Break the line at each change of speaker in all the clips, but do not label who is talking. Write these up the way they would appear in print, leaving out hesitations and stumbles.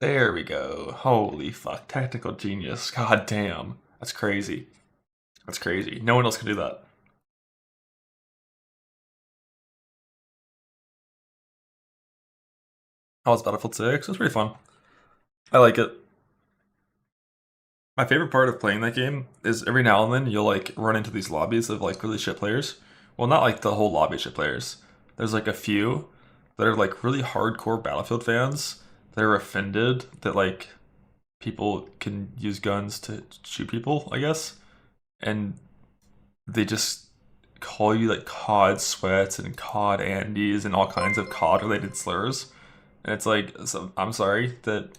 There we go. Holy fuck. Tactical genius. God damn. That's crazy. That's crazy. No one else can do that. Oh, it's Battlefield 6. It's pretty fun. I like it. My favorite part of playing that game is every now and then you'll like run into these lobbies of like really shit players. Well, not like the whole lobby of shit players. There's like a few that are like really hardcore Battlefield fans that are offended that like people can use guns to shoot people, I guess. And they just call you like COD sweats and COD Andes and all kinds of COD related slurs. And it's like, so, I'm sorry that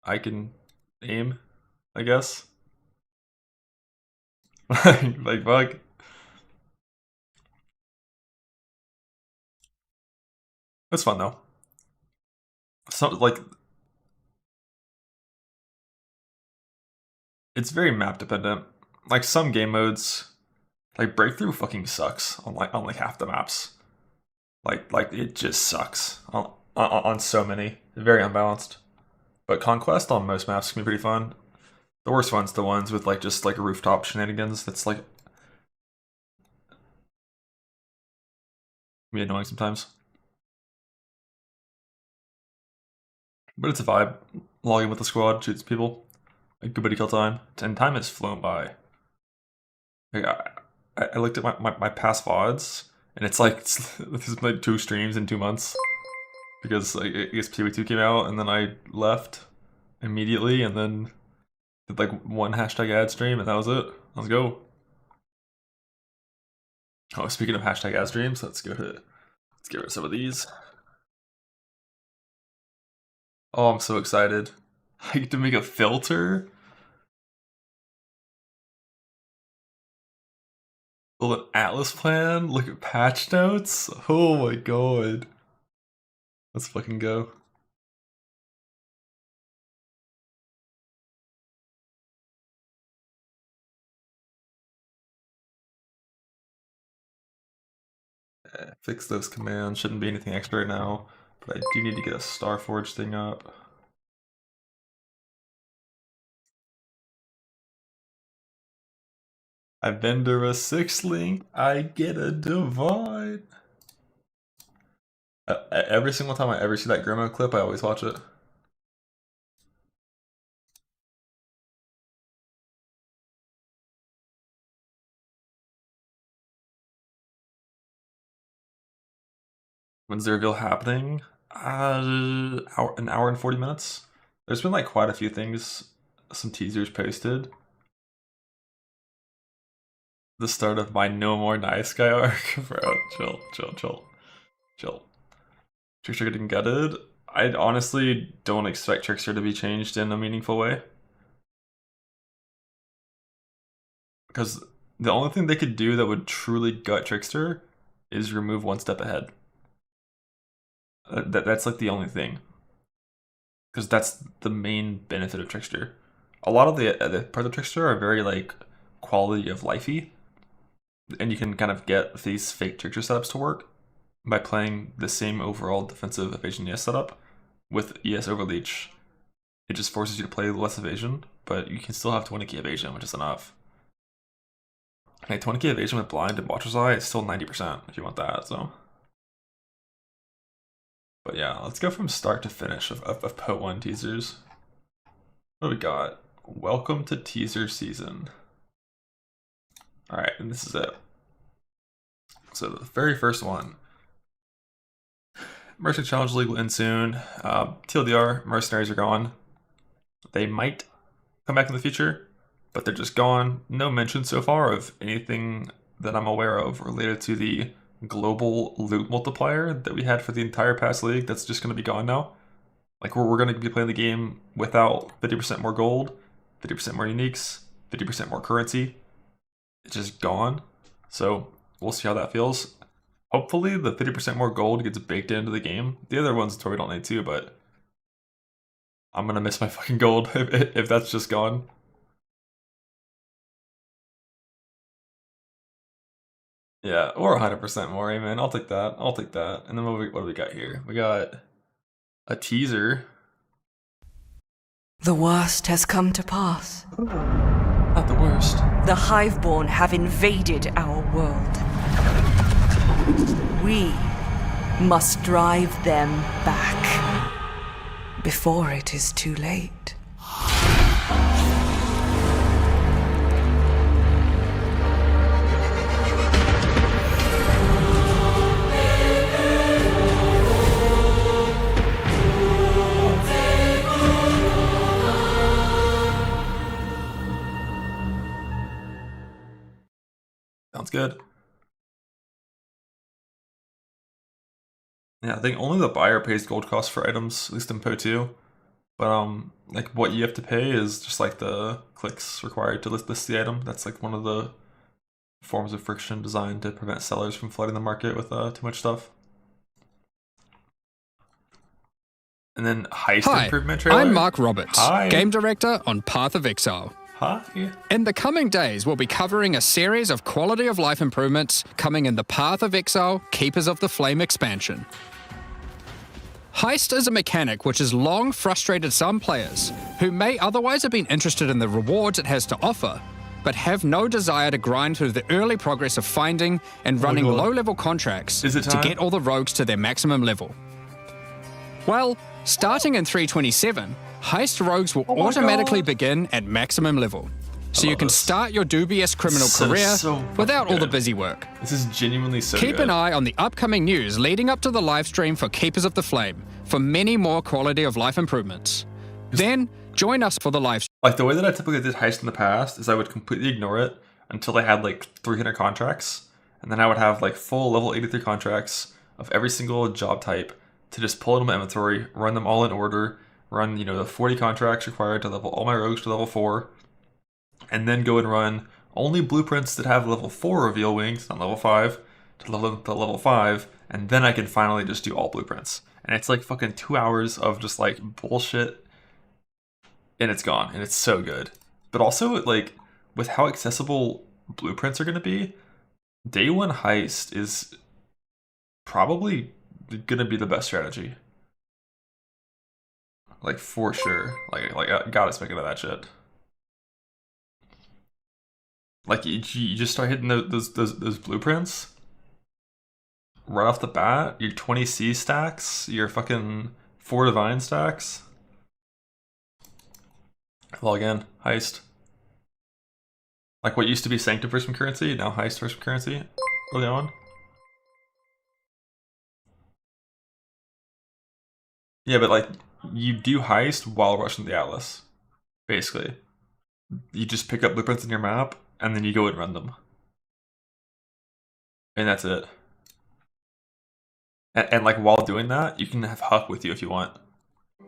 I can aim, I guess. like fuck. It's fun though. So like it's very map dependent. Like some game modes, like Breakthrough fucking sucks on like half the maps. Like it just sucks on so many. Very unbalanced. But Conquest on most maps can be pretty fun. The worst ones, the ones with like just like rooftop shenanigans. That's like be annoying sometimes. But it's a vibe. Logging with the squad, shoots people. A good bit of kill time. And time has flown by. Like, I looked at my past VODs, and it's like this is like 2 streams in 2 months because like, I guess PW2 came out, and then I left immediately, and then did like one hashtag ad stream, and that was it. Let's go. Oh, speaking of hashtag ad streams, let's get rid of some of these. Oh, I'm so excited. I get to make a filter. Build an Atlas plan. Look at patch notes. Oh my god. Let's fucking go. Fix those commands. Shouldn't be anything extra right now. But I do need to get a Starforge thing up. I vendor a 6 link. I get a divine. Every single time I ever see that Grimo clip, I always watch it. When's the reveal happening? An hour and 40 minutes. There's been like quite a few things, some teasers posted. The start of my No More Nice Guy arc. Bro, chill. Trickster getting gutted. I honestly don't expect Trickster to be changed in a meaningful way. Because the only thing they could do that would truly gut Trickster is remove one step ahead. That's like the only thing. Because that's the main benefit of Trickster. A lot of the part of Trickster are very like quality of lifey, and you can kind of get these fake Trickster setups to work by playing the same overall defensive evasion ES setup with ES overleach. It just forces you to play less evasion, but you can still have 20k evasion, which is enough. Like 20k evasion with blind and watcher's eye is still 90% if you want that, so. But yeah, let's go from start to finish of poe1 teasers. What do we got? Welcome to teaser season. Alright, and this is it. So the very first one. Mercenary Challenge League will end soon. TLDR, mercenaries are gone. They might come back in the future, but they're just gone. No mention so far of anything that I'm aware of related to the global loot multiplier that we had for the entire past league that's just going to be gone now. Like we're going to be playing the game without 50% more gold, 50% more uniques, 50% more currency. It's just gone. So we'll see how that feels. Hopefully the 50% more gold gets baked into the game. The other ones totally don't need to, but I'm gonna miss my fucking gold if that's just gone. Yeah, or 100% more, I'll take that. I'll take that. And then what do we got here? We got a teaser.
The worst has come to pass.
Not the worst.
The Hiveborn have invaded our world. We must drive them back before it is too late.
Sounds good. Yeah, I think only the buyer pays gold cost for items, at least in poe2. But like what you have to pay is just like the clicks required to list the item. That's like one of the forms of friction designed to prevent sellers from flooding the market with too much stuff. And then Heist improvement trailer.
I'm Mark Roberts,
Hi.
Game Director on Path of Exile.
Hi.
In the coming days, we'll be covering a series of quality of life improvements coming in the Path of Exile Keepers of the Flame expansion. Heist is a mechanic which has long frustrated some players who may otherwise have been interested in the rewards it has to offer, but have no desire to grind through the early progress of finding and running low-level contracts to get all the rogues to their maximum level. Well, starting in 327, Heist rogues will automatically begin at maximum level, so you can start your dubious criminal career without all the busy work.
This is genuinely so
Keep an eye on the upcoming news leading up to the live stream for Keepers of the Flame for many more quality of life improvements. Then, join us for the live stream.
Like the way that I typically did Heist in the past is I would completely ignore it until I had like 300 contracts, and then I would have like full level 83 contracts of every single job type to just pull into my inventory, run them all in order, run, you know, the 40 contracts required to level all my rogues to level 4, and then go and run only blueprints that have level 4 reveal wings, not level 5, to level 5, and then I can finally just do all blueprints. And it's like fucking 2 hours of just like bullshit, and it's gone, and it's so good. But also, like, with how accessible blueprints are going to be, day one Heist is probably gonna be the best strategy. Like, for sure. Like I gotta spec into that shit. Like, you just start hitting those blueprints right off the bat. Your 20 C stacks, your fucking 4 divine stacks. Well, again, Heist. Like what used to be Sanctum for some currency, now Heist for some currency. Early on. Yeah, but like, you do Heist while rushing the Atlas, basically. You just pick up blueprints in your map, and then you go and run them. And that's it. And like, while doing that, you can have Huck with you if you want.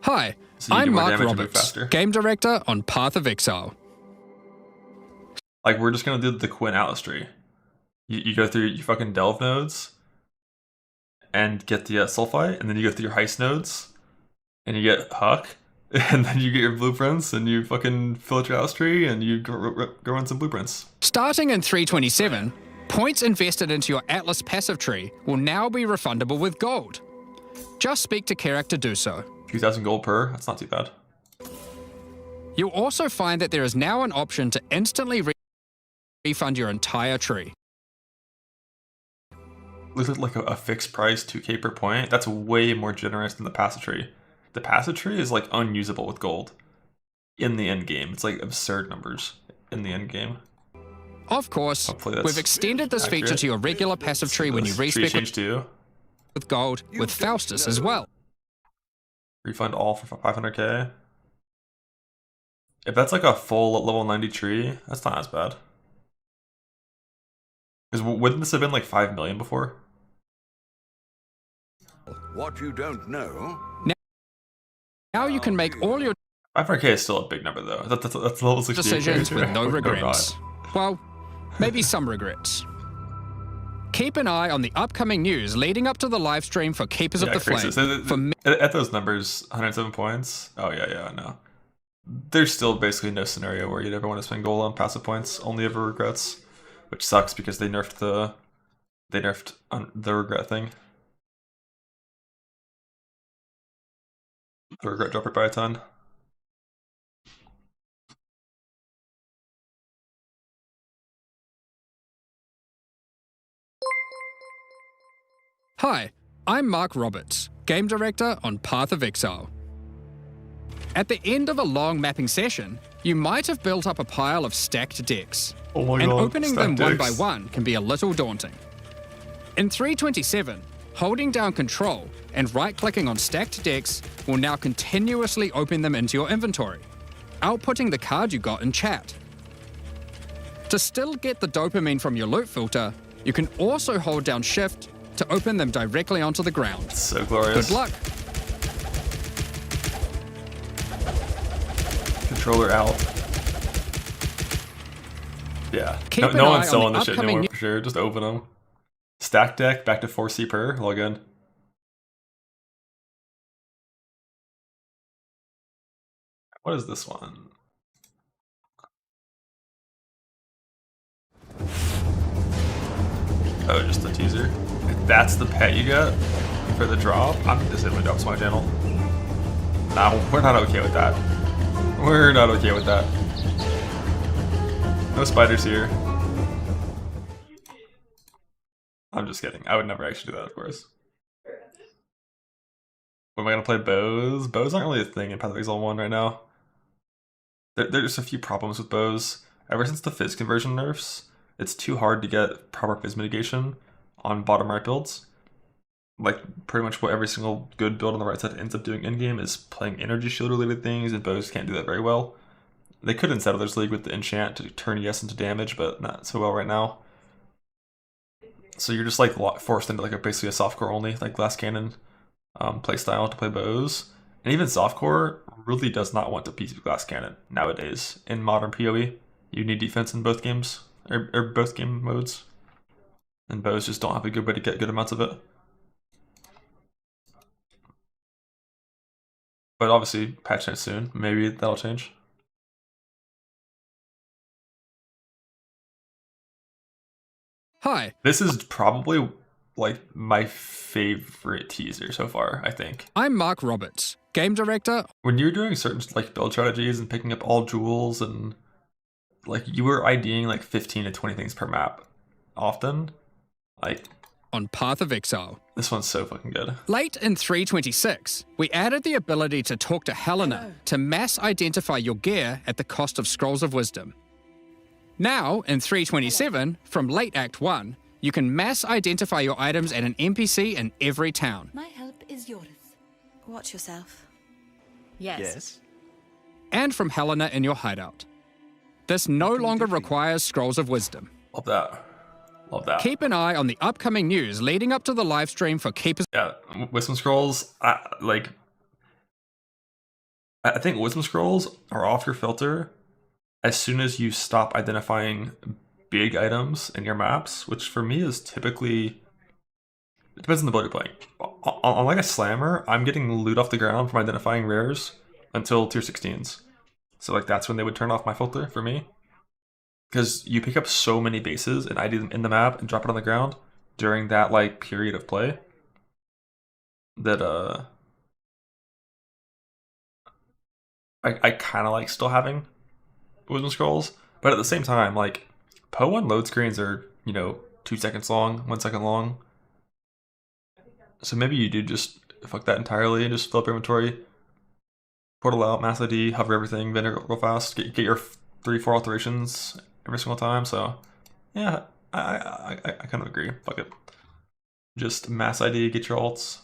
Hi,
So you
I'm
do more
Mark
damage and move
Roberts,
faster.
Game Director on Path of Exile.
Like, we're just gonna do the Quinn Atlas tree. You go through your fucking Delve nodes, and get the Sulfite, and then you go through your Heist nodes, and you get Huck, and then you get your blueprints, and you fucking fill out your Atlas tree, and you go run some blueprints.
Starting in 327, points invested into your Atlas passive tree will now be refundable with gold. Just speak to Carrack to do so.
2,000 gold per, that's not too bad.
You'll also find that there is now an option to instantly refund your entire tree.
Looks like a fixed price 2k per point. That's way more generous than the passive tree. The passive tree is like unusable with gold in the end game. It's like absurd numbers in the end game.
Of course, we've extended this feature to your regular passive tree when you respec with gold with Faustus as well.
Refund all for 500k. If that's like a full level 90 tree, that's not as bad. Because wouldn't this have been like 5 million before?
What you don't know.
Now you can make all your
500k is still a big number though. That's level 68
decisions with no
No
regrets. Well, maybe some regrets. Keep an eye on the upcoming news leading up to the live stream for Keepers of the Flame.
At those numbers, 107 points. Oh yeah, I know. There's still basically no scenario where you'd ever want to spend gold on passive points. Only ever regrets, which sucks because they nerfed the regret thing. The regret dropped it by a ton.
Hi, I'm Mark Roberts, Game Director on Path of Exile. At the end of a long mapping session, you might have built up a pile of stacked decks.
Oh my
and
god,
opening them
stacked
one by
decks.
one can be a little daunting. In 327, holding down Control and right-clicking on stacked decks will now continuously open them into your inventory, outputting the card you got in chat. To still get the dopamine from your loot filter, you can also hold down Shift to open them directly onto the ground.
So glorious.
Good luck.
Controller out. Yeah.
Keep an
No
eye
one's
on
selling
the
this shit
upcoming
anymore for sure. Just open them. Stack deck back to 4C per. Log in. What is this one? Oh, just the teaser. If that's the pet you get for the drop, I'm disabling drops on my channel. Nah, we're not okay with that. We're not okay with that. No spiders here. I'm just kidding. I would never actually do that, of course. Am I gonna play bows? Bows aren't really a thing in Path of Exile 1 right now. There's a few problems with bows. Ever since the fizz conversion nerfs, it's too hard to get proper fizz mitigation on bottom right builds. Like, pretty much what every single good build on the right side ends up doing in-game is playing energy shield related things, and bows can't do that very well. They could in Settlers League with the enchant to turn yes into damage, but not so well right now. So you're just like forced into like basically a softcore only, like Glass Cannon playstyle to play bows. And even softcore really does not want to PC Glass Cannon nowadays in modern PoE. You need defense in both games, or both game modes. And bows just don't have a good way to get good amounts of it. But obviously, patch notes soon. Maybe that'll change.
Hi,
This is probably like my favorite teaser so far, I think.
I'm Mark Roberts, Game Director.
When you're doing certain like build strategies and picking up all jewels and like you were IDing like 15 to 20 things per map often, like
On Path of Exile.
this one's so fucking good.
Late in 326, we added the ability to talk to Helena to mass identify your gear at the cost of Scrolls of Wisdom. Now, in 327, from late Act 1, you can mass identify your items at an NPC in every town.
My help is yours.
Watch yourself.
Yes.
And from Helena in your hideout. This no longer requires Scrolls of Wisdom.
Love that. Love that.
Keep an eye on the upcoming news leading up to the live stream for Keepers.
Yeah, Wisdom Scrolls, I think Wisdom Scrolls are off your filter as soon as you stop identifying big items in your maps, which for me is typically, it depends on the build you're playing. On like a Slammer, I'm getting loot off the ground from identifying rares until tier 16s. So like that's when they would turn off my filter for me. Because you pick up so many bases and ID them in the map and drop it on the ground during that like period of play that I kind of like still having Wisdom Scrolls, but at the same time, like poe1 load screens are 2 seconds long, 1 second long. So maybe you do just fuck that entirely and just fill up your inventory, portal out, mass ID, hover everything, vendor real fast, get your 3-4 alterations every single time. So yeah, I kind of agree. Fuck it, just mass ID, get your alts.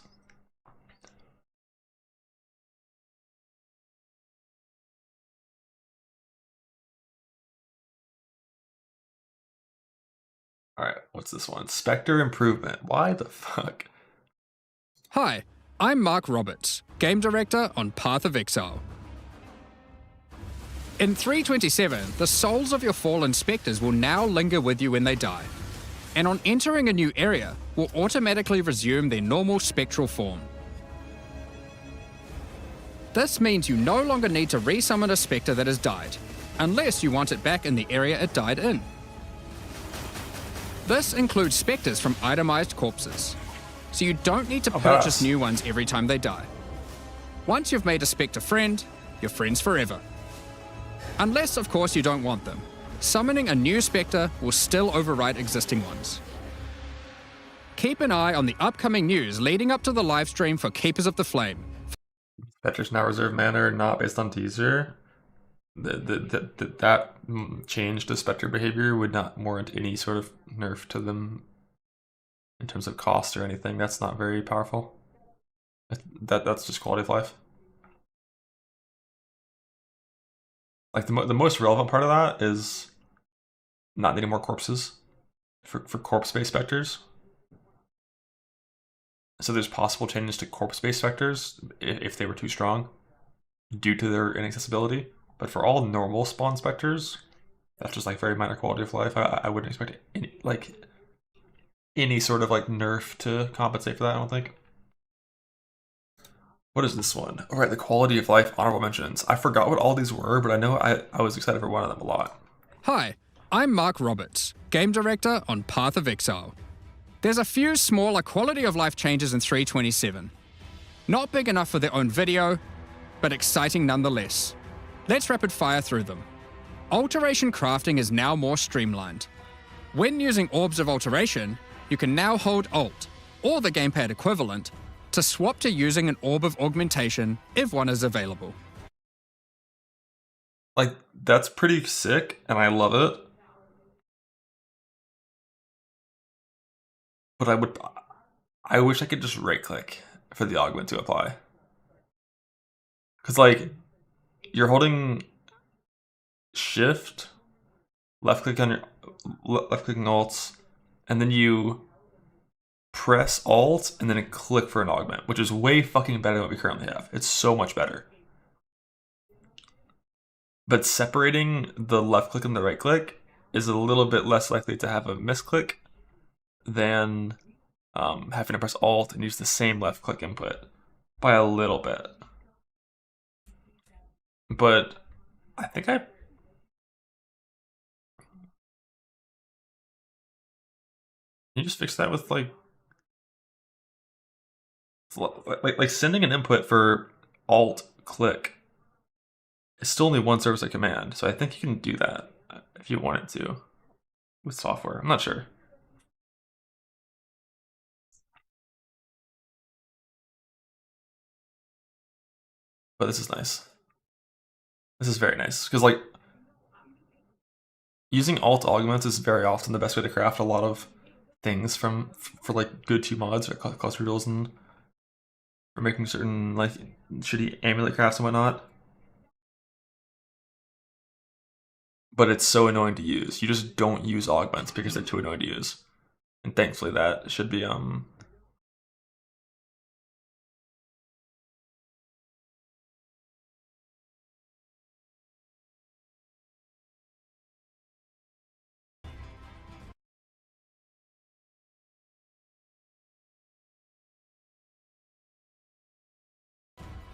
Alright, what's this one? Spectre Improvement. Why the fuck?
Hi, I'm Mark Roberts, Game Director on Path of Exile. In 327, the souls of your fallen spectres will now linger with you when they die, and on entering a new area, will automatically resume their normal spectral form. This means you no longer need to resummon a spectre that has died, unless you want it back in the area it died in. This includes spectres from itemized corpses, so you don't need to purchase new ones every time they die. Once you've made a spectre friend, you're friends forever. Unless, of course, you don't want them. Summoning a new spectre will still override existing ones. keep an eye on the upcoming news leading up to the live stream for Keepers of the Flame.
Specters now reserve mana, not based on teaser. That change to Spectre behavior would not warrant any sort of nerf to them in terms of cost or anything. That's not very powerful. That's just quality of life. Like the most relevant part of that is not needing more corpses for corpse-based specters. So there's possible changes to corpse-based specters if they were too strong due to their inaccessibility. But for all normal spawn specters, that's just like very minor quality of life. I wouldn't expect any sort of like nerf to compensate for that, I don't think. What is this one? All right, the quality of life honorable mentions. I forgot what all these were, but I know I was excited for one of them a lot.
Hi, I'm Mark Roberts, Game Director on Path of Exile. There's a few smaller quality of life changes in 327. Not big enough for their own video, but exciting nonetheless. Let's rapid fire through them. Alteration crafting is now more streamlined. When using Orbs of Alteration, you can now hold Alt, or the gamepad equivalent, to swap to using an Orb of Augmentation if one is available.
Like, that's pretty sick, and I love it. But I wish I could just right-click for the augment to apply. Because, like, you're holding Shift, left-click on your left-clicking Alts, and then you press Alt and then click for an augment, which is way fucking better than what we currently have. It's so much better. But separating the left click and the right click is a little bit less likely to have a misclick than having to press Alt and use the same left click input by a little bit. But I think can you just fix that with like sending an input for Alt click is still only one service at command, so I think you can do that if you wanted to with software. I'm not sure. But this is nice. This is very nice because like using Alt augments is very often the best way to craft a lot of things for like good 2 mods or cluster rules and for making certain like shitty amulet crafts and whatnot. But it's so annoying to use. You just don't use augments because they're too annoying to use. And thankfully that should be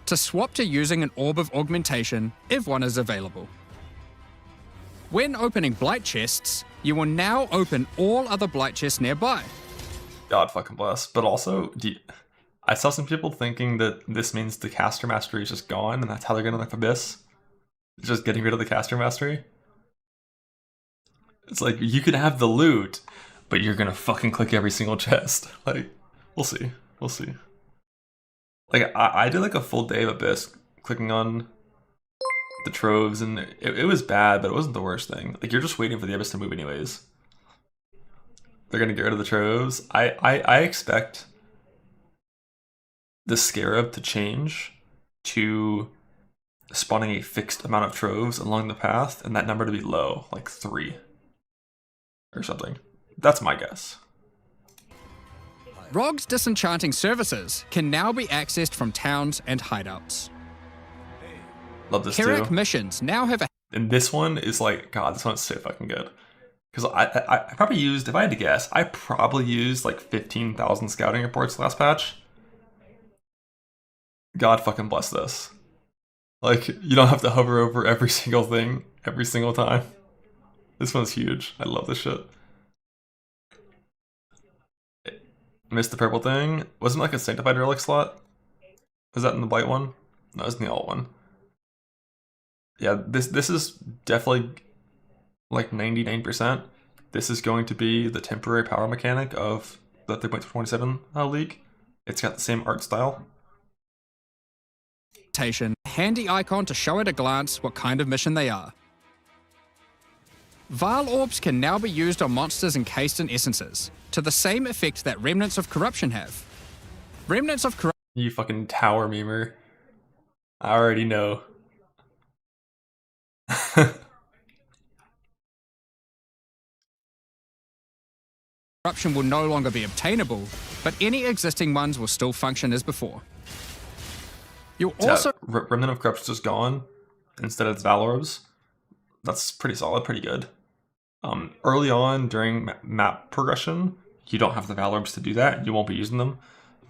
to swap to using an Orb of Augmentation if one is available. When opening Blight chests, you will now open all other Blight chests nearby.
God fucking bless. But also, I saw some people thinking that this means the caster mastery is just gone and that's how they're gonna like Abyss. It's just getting rid of the caster mastery. It's like, you can have the loot, but you're gonna fucking click every single chest. Like, we'll see. We'll see. Like, I did like a full day of Abyss clicking on the troves, and it was bad, but it wasn't the worst thing. Like, you're just waiting for the Abyss to move anyways. They're gonna get rid of the troves. I expect the Scarab to change to spawning a fixed amount of troves along the path, and that number to be low, like 3 or something. That's my guess.
Rogue's disenchanting services can now be accessed from towns and hideouts.
Love this
Kirak
too.
missions now have a...
And this one is like, God, this one's so fucking good. Because I probably used, if I had to guess, I probably used like 15,000 scouting reports last patch. God fucking bless this. Like, you don't have to hover over every single thing every single time. This one's huge. I love this shit. Missed the purple thing. Wasn't like a sanctified relic slot? Was that in the blight one? No, it was in the alt one. Yeah, this is definitely like 99%. This is going to be the temporary power mechanic of the 3.27 league. It's got the same art style.
Handy icon to show at a glance what kind of mission they are. Vile orbs can now be used on monsters encased in essences, to the same effect that Remnants of Corruption have. Remnants of Corruption.
You fucking tower memer. I already know.
Corruption will no longer be obtainable, but any existing ones will still function as before. You'll also
Remnant of Corruption is gone. Instead it's Valorbs. That's pretty solid, pretty good. Early on during map progression, you don't have the Valorbs to do that. You won't be using them.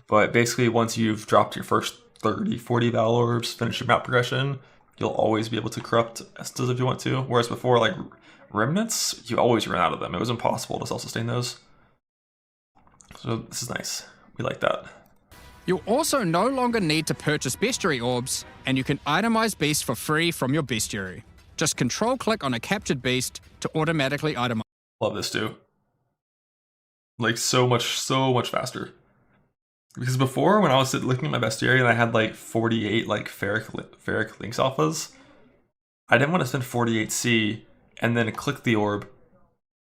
But basically, once you've dropped your first 30, 40 Valorbs, finish your map progression, you'll always be able to corrupt Estes if you want to. Whereas before, like Remnants, you always ran out of them. It was impossible to self-sustain those. So this is nice. We like that.
You'll also no longer need to purchase bestiary orbs, and you can itemize beasts for free from your bestiary. Just control-click on a captured beast to automatically itemize.
Love this too. Like so much faster. Because before, when I was looking at my bestiary and I had like 48 like ferric Lynx alphas, I didn't want to spend 48C and then click the orb,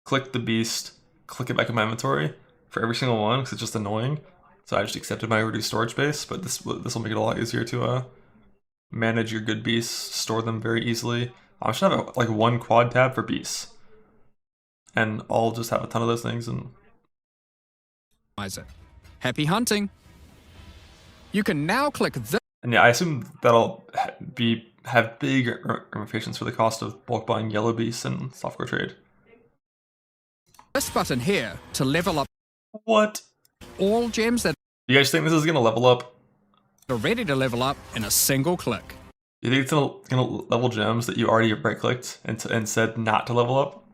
click the beast, click it back in my inventory for every single one because it's just annoying. So I just accepted my reduced storage space, but this will make it a lot easier to manage your good beasts, store them very easily. I should have like one quad tab for beasts, and I'll just have a ton of those things and.
Happy hunting! You can now click this.
And yeah, I assume that'll have big ramifications for the cost of bulk buying yellow beasts and software trade.
This button here to level up.
What?
All gems that.
You guys think this is gonna level up?
Are ready to level up in a single click.
You think it's gonna level gems that you already right-clicked and said not to level up?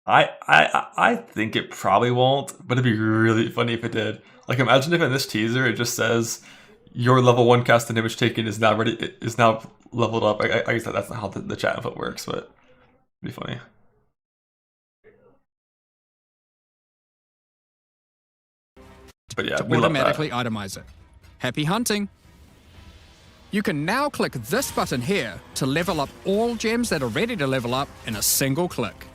I think it probably won't, but it'd be really funny if it did. Like, imagine if in this teaser it just says your level 1 cast and damage taken is now leveled up. I guess that's not how the chat input works, but it'd be funny. But yeah, we
automatically itemize it. Happy hunting! You can now click this button here to level up all gems that are ready to level up in a single click.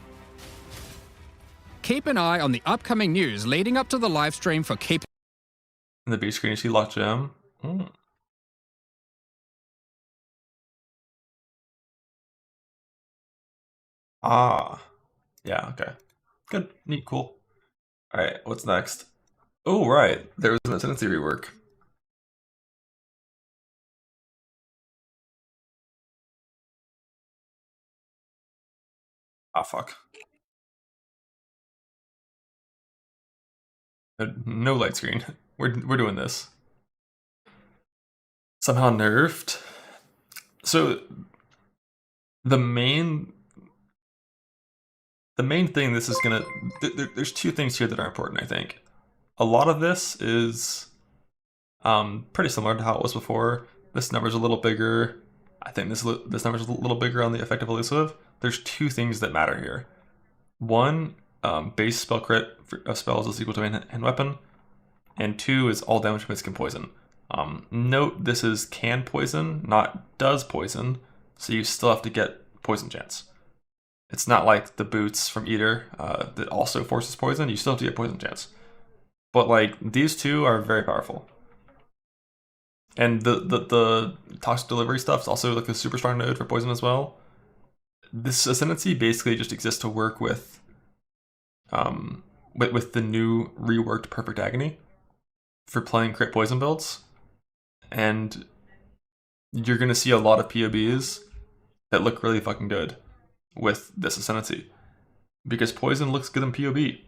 Keep an eye on the upcoming news leading up to the live stream for keep.
In the B screen, you see lock gem. Ah, yeah, okay, good, neat, cool. All right, what's next? Oh, right, there was an Ascendancy rework. Ah, fuck. No light screen. We're doing this. Somehow nerfed. So the main thing this is gonna. There's two things here that are important, I think. A lot of this is pretty similar to how it was before. This number's a little bigger. I think this number's a little bigger on the effective elusive. There's two things that matter here. One, base spell crit of spells is equal to hand weapon, and two is all damage from hits can poison. Note this is can poison, not does poison, so you still have to get poison chance. It's not like the boots from Eater that also forces poison. You still have to get poison chance. But like these two are very powerful. And the toxic delivery stuff is also like a super strong node for poison as well. This Ascendancy basically just exists to work with the new reworked Perfect Agony for playing crit poison builds. And you're gonna see a lot of POBs that look really fucking good with this Ascendancy. Because poison looks good in POB.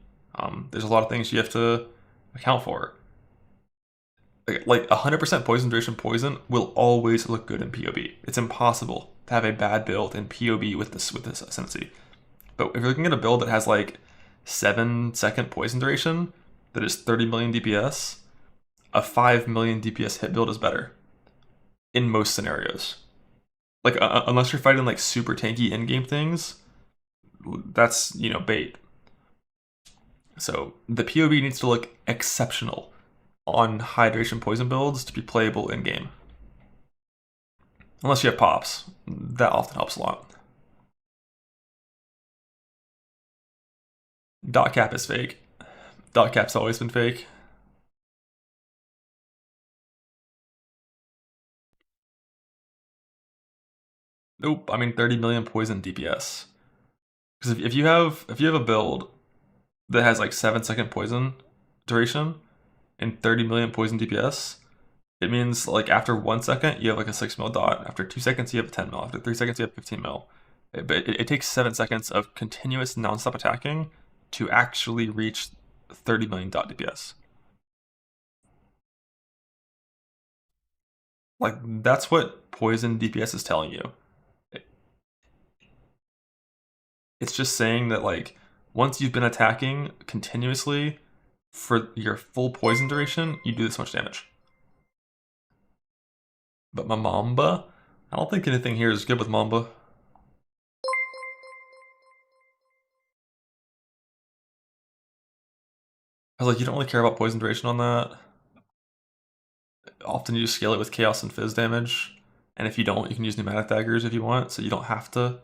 There's a lot of things you have to account for. Like 100% poison duration poison will always look good in POB. It's impossible to have a bad build in POB with this Ascendancy. But if you're looking at a build that has like 7-second poison duration that is 30 million DPS, a 5 million DPS hit build is better in most scenarios. Like unless you're fighting like super tanky endgame things, that's, you know, bait. So the POB needs to look exceptional on hydration poison builds to be playable in game. Unless you have pops. That often helps a lot. Dot cap is fake. Dot cap's always been fake. Nope, I mean 30 million poison DPS. Because if you have a build that has like 7-second poison duration and 30 million poison DPS, it means like after 1 second you have like a 6 mil dot. After 2 seconds you have a 10 mil. After 3 seconds you have 15 mil. It takes 7 seconds of continuous non-stop attacking to actually reach 30 million dot DPS. Like, that's what poison DPS is telling you. It's just saying that, like, once you've been attacking continuously for your full poison duration, you do this much damage. But my Mamba? I don't think anything here is good with Mamba. I was like, you don't really care about poison duration on that. Often you just scale it with chaos and fizz damage. And if you don't, you can use pneumatic daggers if you want, so you don't have to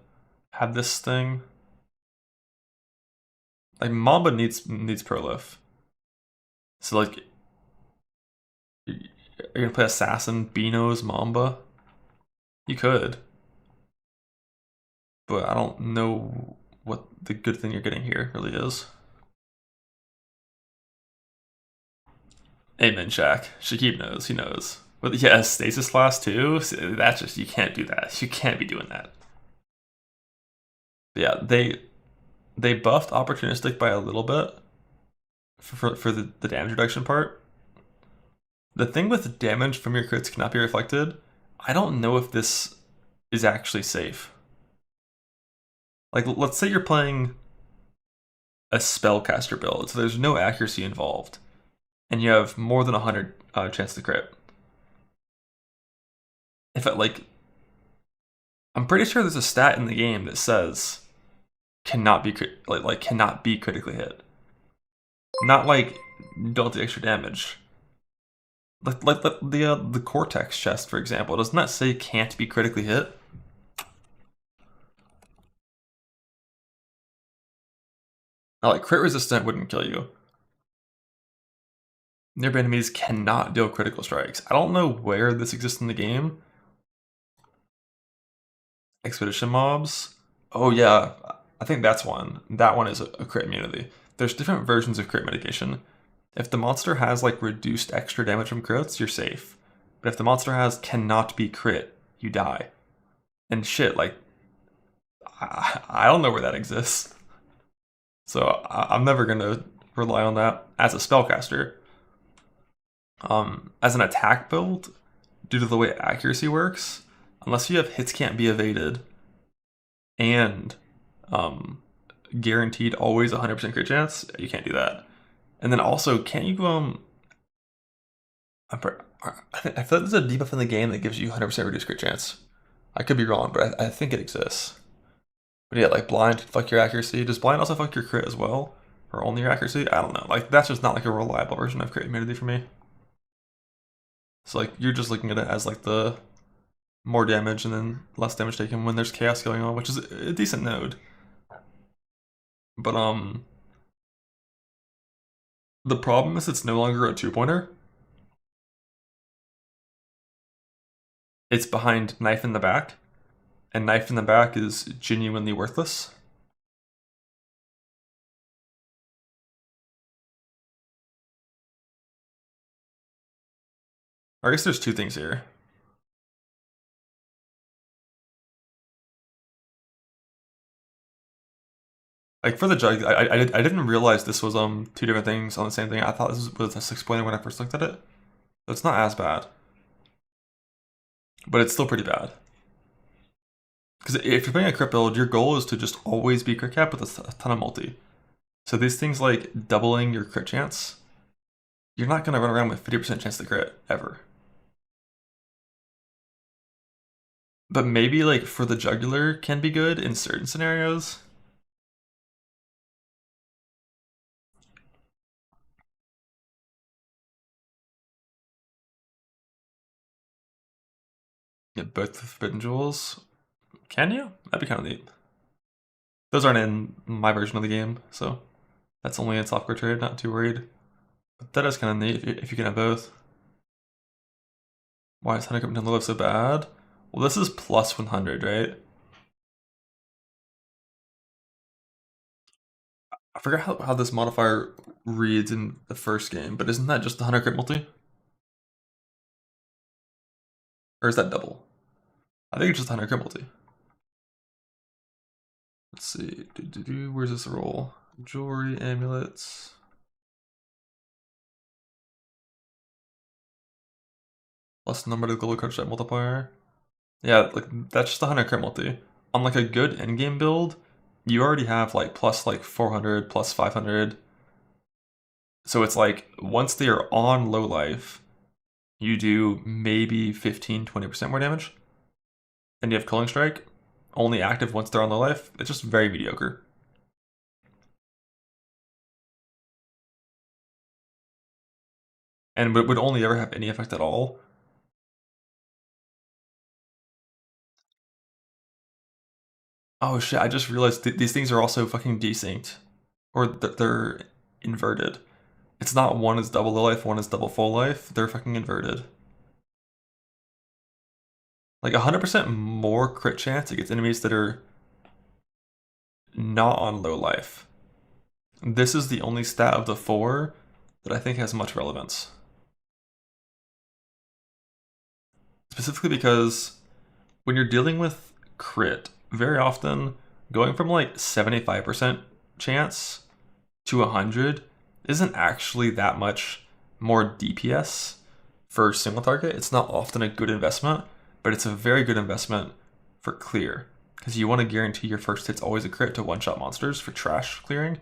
have this thing. Like, Mamba needs prolif. So, like, you're gonna play Assassin, Beano's Mamba? You could. But I don't know what the good thing you're getting here really is. Amen, Shaq. Shakib knows, he knows. But yeah, Stasis Flask too? That's just, you can't do that. You can't be doing that. But yeah, they buffed opportunistic by a little bit for the damage reduction part. The thing with damage from your crits cannot be reflected, I don't know if this is actually safe. Like, let's say you're playing a spellcaster build, so there's no accuracy involved, and you have more than 100 chance to crit. If it, like, I'm pretty sure there's a stat in the game that says cannot be cannot be critically hit. Not like don't do extra damage. Like the Cortex chest, for example, doesn't that say can't be critically hit? Now, like, crit resistant wouldn't kill you. Nearby enemies cannot deal critical strikes. I don't know where this exists in the game. Expedition mobs. Oh yeah, I think that's one. That one is a crit immunity. There's different versions of crit mitigation. If the monster has like reduced extra damage from crits, you're safe. But if the monster has cannot be crit, you die. And shit, like, I don't know where that exists. So I'm never gonna rely on that as a spellcaster. As an attack build, due to the way accuracy works, unless you have hits can't be evaded and guaranteed always 100% crit chance, you can't do that. And then also, can't you I feel like there's a debuff in the game that gives you 100% reduced crit chance. I could be wrong, but I think it exists. But yeah, like blind fuck your accuracy. Does blind also fuck your crit as well? Or only your accuracy? I don't know. Like, that's just not like a reliable version of crit immunity for me. So like, you're just looking at it as like the more damage and then less damage taken when there's chaos going on, which is a decent node. But the problem is it's no longer a 2-pointer. It's behind Knife in the Back, and Knife in the Back is genuinely worthless. I guess there's two things here. Like, for the jug, I didn't realize this was two different things on the same thing. I thought this was a 6-pointer when I first looked at it. So it's not as bad. But it's still pretty bad. Because if you're playing a crit build, your goal is to just always be crit cap with a ton of multi. So these things like doubling your crit chance, you're not going to run around with 50% chance to crit, ever. But maybe like for the jugular can be good in certain scenarios. Get both the Forbidden Jewels. Can you? That'd be kind of neat. Those aren't in my version of the game, so that's only in software trade, not too worried. But that is kind of neat if you can have both. Why is Honeycomb down the left so bad? Well, this is plus 100, right? I forgot how this modifier reads in the first game, but isn't that just the 100 crit multi? Or is that double? I think it's just 100 crit multi. Let's see. Where's this roll? Jewelry, amulets. Plus number to the global card multiplier. Yeah, like that's just 100 crit multi. On like a good endgame build, you already have like plus like 400, plus 500. So it's like once they are on low life, you do maybe 15-20% more damage. And you have Culling Strike, only active once they're on low life. It's just very mediocre. And would only ever have any effect at all. Oh shit, I just realized these things are also fucking desynced. Or they're inverted. It's not one is double low life, one is double full life. They're fucking inverted. Like 100% more crit chance against enemies that are not on low life. This is the only stat of the 4 that I think has much relevance. Specifically because when you're dealing with crit, very often going from like 75% chance to 100 isn't actually that much more DPS for single target. It's not often a good investment, but it's a very good investment for clear, because you want to guarantee your first hit's always a crit to one-shot monsters for trash clearing.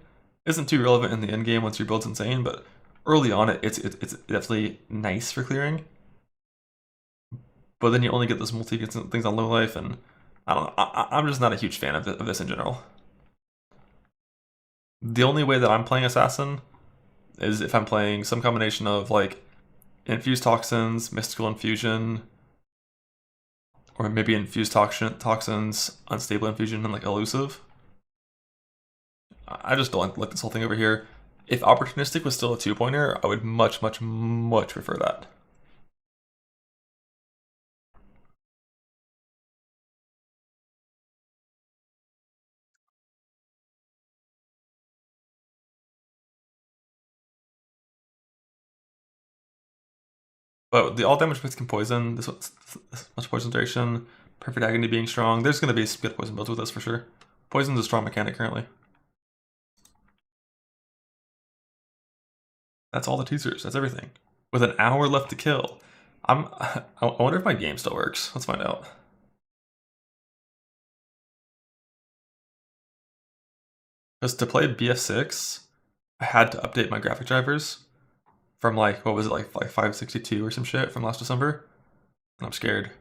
Isn't too relevant in the end game once your build's insane, but early on it's definitely nice for clearing. But then you only get those multi things on low life, and I don't know. I'm just not a huge fan of this in general. The only way that I'm playing Assassin is if I'm playing some combination of like Infused Toxins, Mystical Infusion, or maybe Infused Toxins, Unstable Infusion, and like Elusive. I just don't like this whole thing over here. If Opportunistic was still a 2-pointer, I would much prefer that. But the all damage bits can poison. This one's much poison duration. Perfect agony being strong. There's going to be some good poison builds with this for sure. Poison's a strong mechanic currently. That's all the teasers. That's everything. With an hour left to kill. I wonder if my game still works. Let's find out. Because to play BF6, I had to update my graphic drivers from like, what was it, like 562 or some shit from last December. And I'm scared.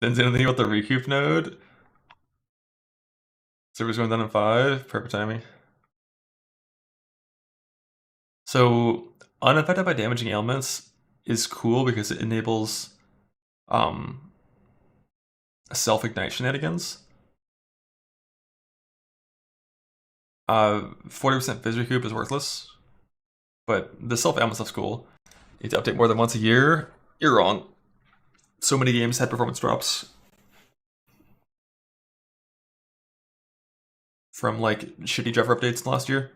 Didn't say anything about the recoup node. Server's going down in 5. Perfect timing. So, unaffected by damaging ailments is cool because it enables self-ignite shenanigans. 40% phys recoup is worthless, but the self-ailment stuff's cool. You need to update more than once a year. You're wrong. So many games had performance drops from like shitty driver updates last year.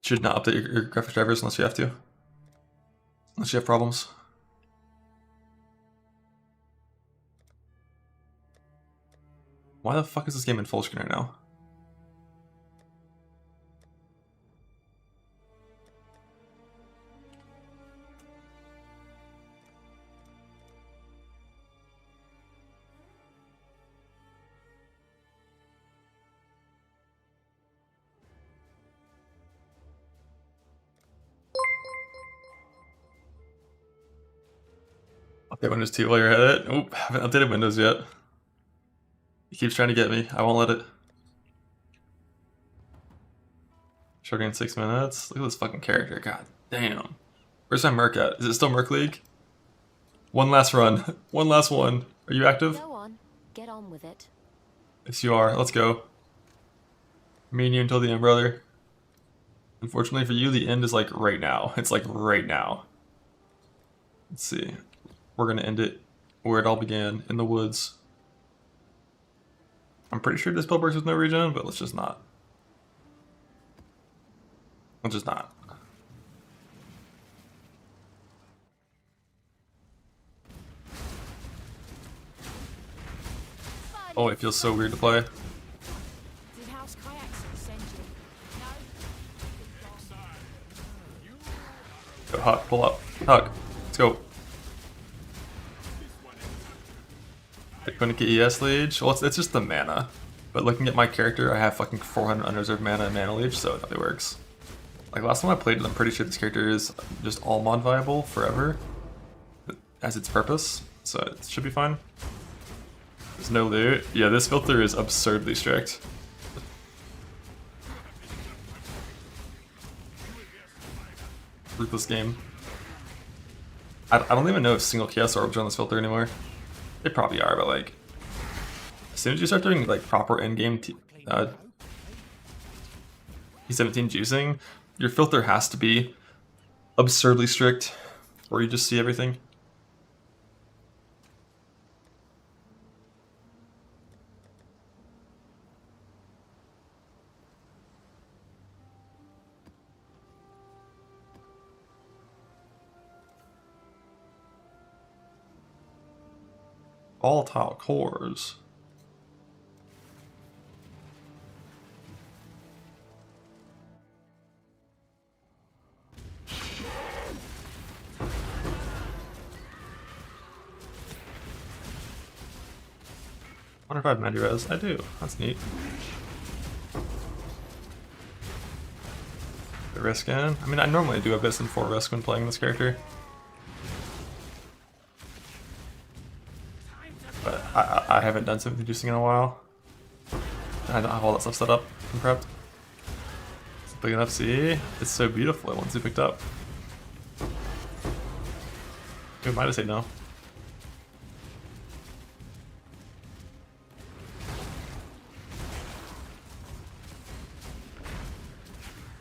Should not update your graphics drivers unless you have to. Unless you have problems. Why the fuck is this game in full screen right now? Update Windows 2 while you're at it. Oop, haven't updated Windows yet. He keeps trying to get me. I won't let it. Short in 6 minutes. Look at this fucking character. God damn. Where's my Merc at? Is it still Merc League? One last run. One last one. Are you active?
Go on. Get on with it.
Yes, you are. Let's go. Me and you until the end, brother. Unfortunately for you, the end is like right now. It's like right now. Let's see. We're gonna end it where it all began, in the woods. I'm pretty sure this build works with no regen, but let's just not. Let's just not. Oh, it feels so weird to play.
Did House Kayaks send you? No?
Go, Huck, pull up. Huck, let's go. I'm gonna get ES leech. Well, it's just the mana. But looking at my character, I have fucking 400 unreserved mana and mana leech, so it definitely works. Like last time I played it, I'm pretty sure this character is just all mod viable forever. As its purpose, so it should be fine. There's no loot. Yeah, this filter is absurdly strict. Ruthless game. I don't even know if single chaos orbs are on this filter anymore. They probably are, but like, as soon as you start doing like proper endgame T17 juicing, your filter has to be absurdly strict, or you just see everything. Volatile cores. I wonder if I have 90 res. I do. That's neat. The risk in. I mean, I normally do a bit in 4 risk when playing this character. But I haven't done something juicing in a while. I don't have all that stuff set up and prepped. It's big enough, see? It's so beautiful once you picked up. Who might have said no?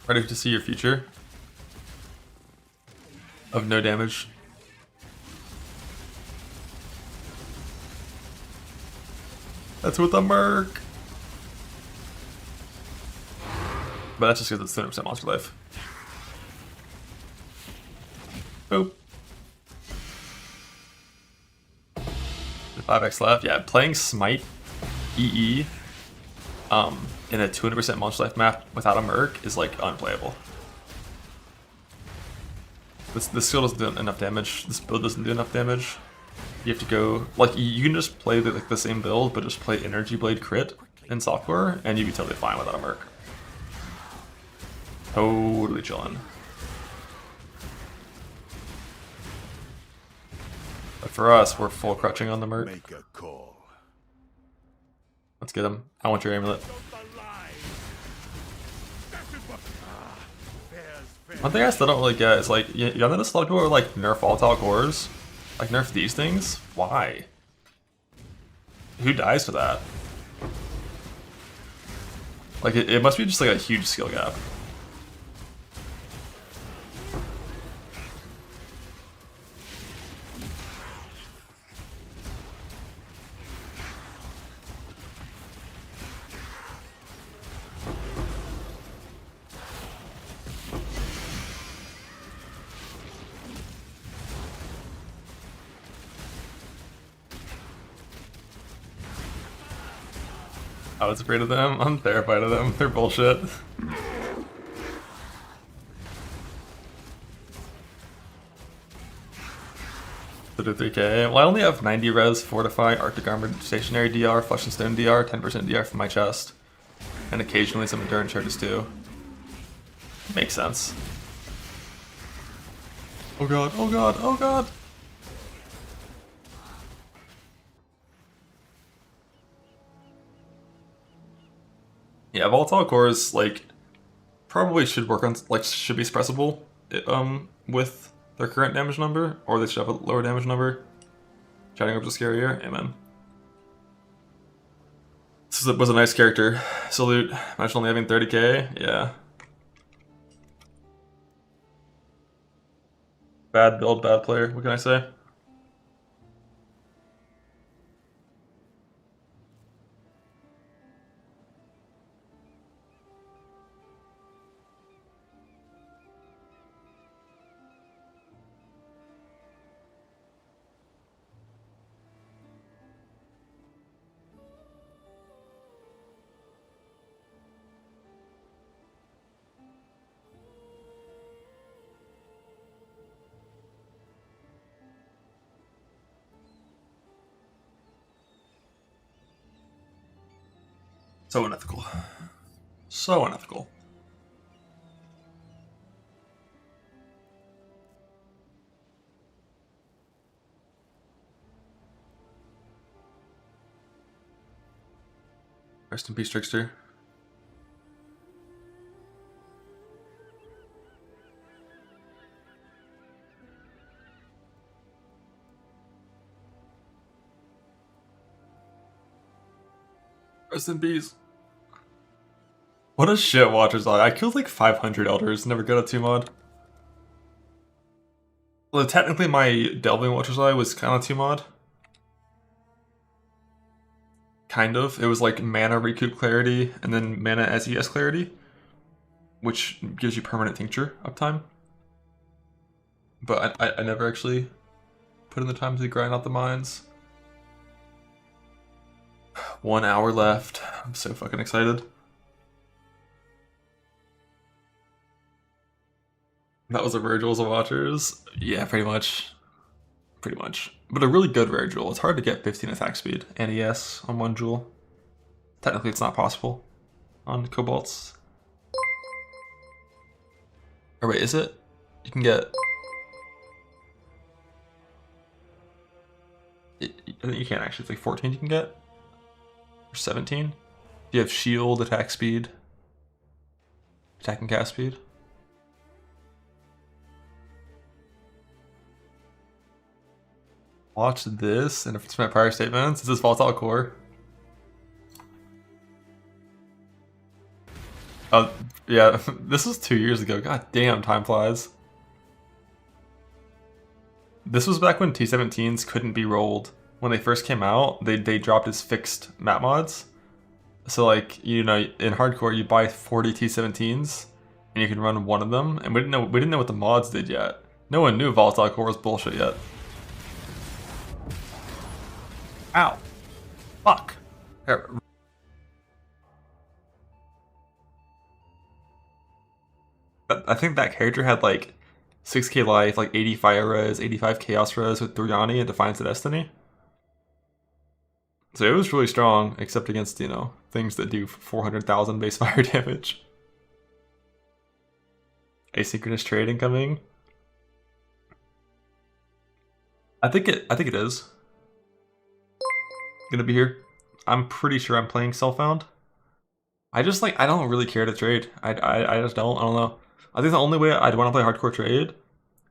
Ready to see your future of no damage. That's with the Merc. But that's just because it's 30% monster life. Boop. 5x left. Yeah, playing Smite EE in a 200% monster life map without a Merc is like unplayable. This skill doesn't do enough damage. This build doesn't do enough damage. You have to go, like, you can just play like the same build, but just play Energy Blade crit in software, and you'd be totally fine without a Merc. Totally chillin'. But for us, we're full crutching on the Merc.
Make a call.
Let's get him. I want your amulet. One thing I still don't really get is like, you notice a lot of people are like nerf volatile cores? Like nerf these things? Why? Who dies for that? Like it must be just like a huge skill gap. I was afraid of them. I'm terrified of them. They're bullshit. To do 3k. Well, I only have 90 res, Fortify, Arctic Armor, Stationary DR, Flesh and Stone DR, 10% DR from my chest. And occasionally some Endurance charges too. Makes sense. Oh god, oh god, oh god! Yeah, volatile cores like probably should work on like should be suppressible with their current damage number, or they should have a lower damage number. Chatting up to scarier. Amen. This was a nice character. Salute. Imagine only having 30k. Yeah. Bad build, bad player. What can I say? So unethical. So unethical. Rest in peace, Trickster. Rest in peace. What a shit Watcher's Eye. I killed like 500 elders, never got a 2 mod. Well, technically my Delving Watcher's Eye was kind of 2 mod. Kind of. It was like mana recoup clarity and then mana SES clarity, which gives you permanent tincture uptime. But I never actually put in the time to grind out the mines. 1 hour left. I'm so fucking excited. That was a rare jewels of Watchers. Yeah, pretty much. Pretty much. But a really good rare jewel. It's hard to get 15 attack speed and ES on 1 jewel. Technically it's not possible on Cobalts. Or wait, is it? You can get... I think you can't actually. It's like 14 you can get. Or 17. You have shield, attack speed, attack and cast speed. Watch this, and if it's my prior statements, this is Volatile Core. Yeah, this was 2 years ago. God damn, time flies. This was back when T17s couldn't be rolled. When they first came out, they dropped as fixed map mods. So like, you know, in hardcore you buy 40 T17s and you can run one of them, and we didn't know what the mods did yet. No one knew Volatile Core was bullshit yet. Ow. Fuck. Here. I think that character had like 6k life, like 80 fire res, 85 chaos res with Duryani and Defiance of Destiny. So it was really strong, except against, you know, things that do 400,000 base fire damage. Asynchronous trading coming. I think it is gonna be here. I'm pretty sure I'm playing Self-Found. I don't really care to trade. I just don't. I don't know. I think the only way I'd want to play hardcore trade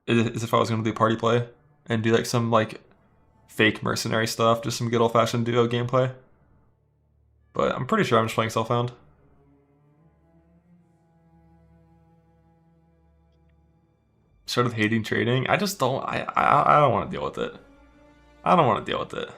is if I was gonna do party play and do like some like fake mercenary stuff, just some good old fashioned duo gameplay. But I'm pretty sure I'm just playing Self-Found. Started hating trading. I just don't. I don't want to deal with it. I don't want to deal with it.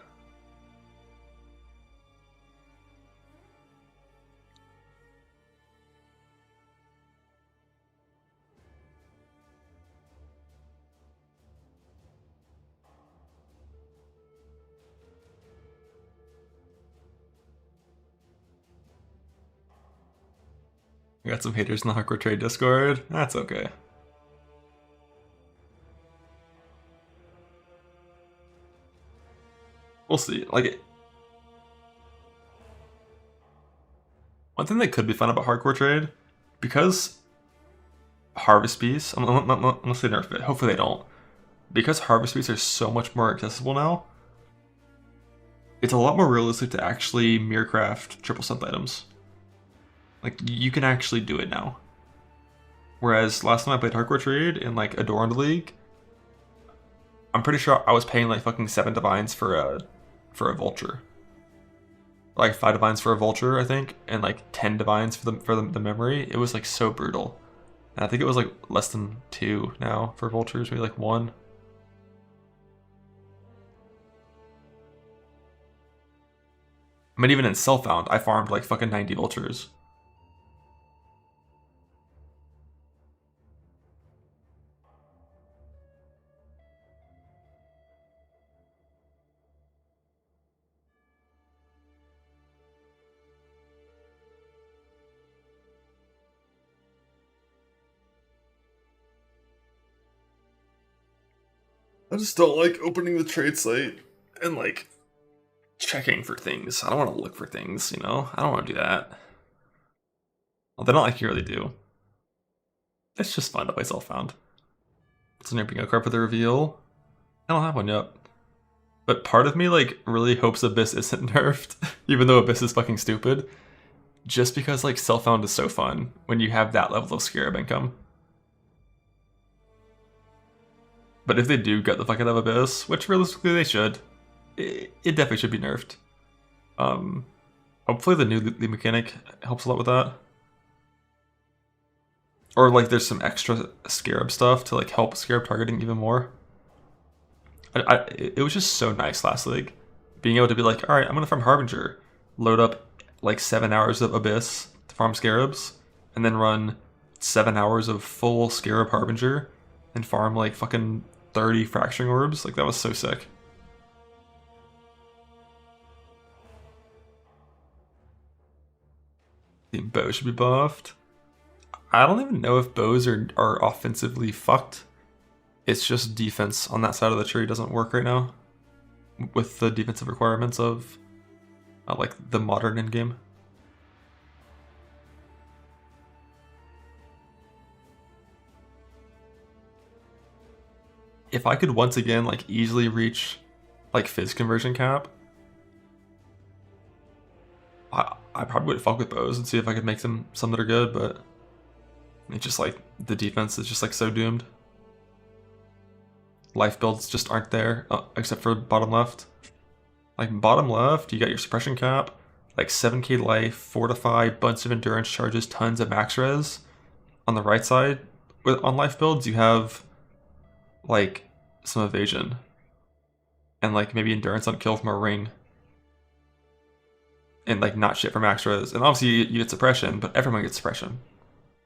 We got some haters in the hardcore trade Discord. That's okay. We'll see. Like, one thing that could be fun about hardcore trade, because harvest beasts, unless they nerf it, hopefully they don't. Because harvest beasts are so much more accessible now, it's a lot more realistic to actually mirror craft triple synth items. Like, you can actually do it now. Whereas last time I played hardcore trade in like Adorned League, I'm pretty sure I was paying like fucking 7 divines for a vulture. Like 5 divines for a vulture, I think, and like 10 divines for the memory. It was like so brutal. And I think it was like less than 2 now for vultures, maybe like 1. I mean, even in Self-Found, I farmed like fucking 90 vultures. I just don't like opening the trade site and like checking for things. I don't want to look for things, you know? I don't want to do that. Well, they don't like you really do. It's just fun to play Self-Found. It's an bingo card for the reveal. I don't have one yet. But part of me like really hopes Abyss isn't nerfed, even though Abyss is fucking stupid. Just because like Self-Found is so fun when you have that level of Scarab income. But if they do get the fuck out of Abyss, which realistically they should, it definitely should be nerfed. Hopefully the new lead mechanic helps a lot with that. Or like there's some extra Scarab stuff to like help Scarab targeting even more. It was just so nice last league. Being able to be like, alright, I'm gonna farm Harbinger, load up like 7 hours of Abyss to farm Scarabs, and then run 7 hours of full Scarab Harbinger, and farm like fucking 30 Fracturing Orbs. Like that was so sick. The bow should be buffed. I don't even know if bows are offensively fucked. It's just defense on that side of the tree doesn't work right now with the defensive requirements of like the modern endgame. If I could once again like easily reach like Fizz conversion cap, I probably would fuck with bows and see if I could make some that are good, but it's just like the defense is just like so doomed. Life builds just aren't there, except for bottom left. Like bottom left, you got your suppression cap, like 7k life, fortify, bunch of endurance charges, tons of max res. On the right side, on life builds, you have like some evasion and like maybe endurance on kill from a ring. And like not shit for max res. And obviously you get suppression, but everyone gets suppression.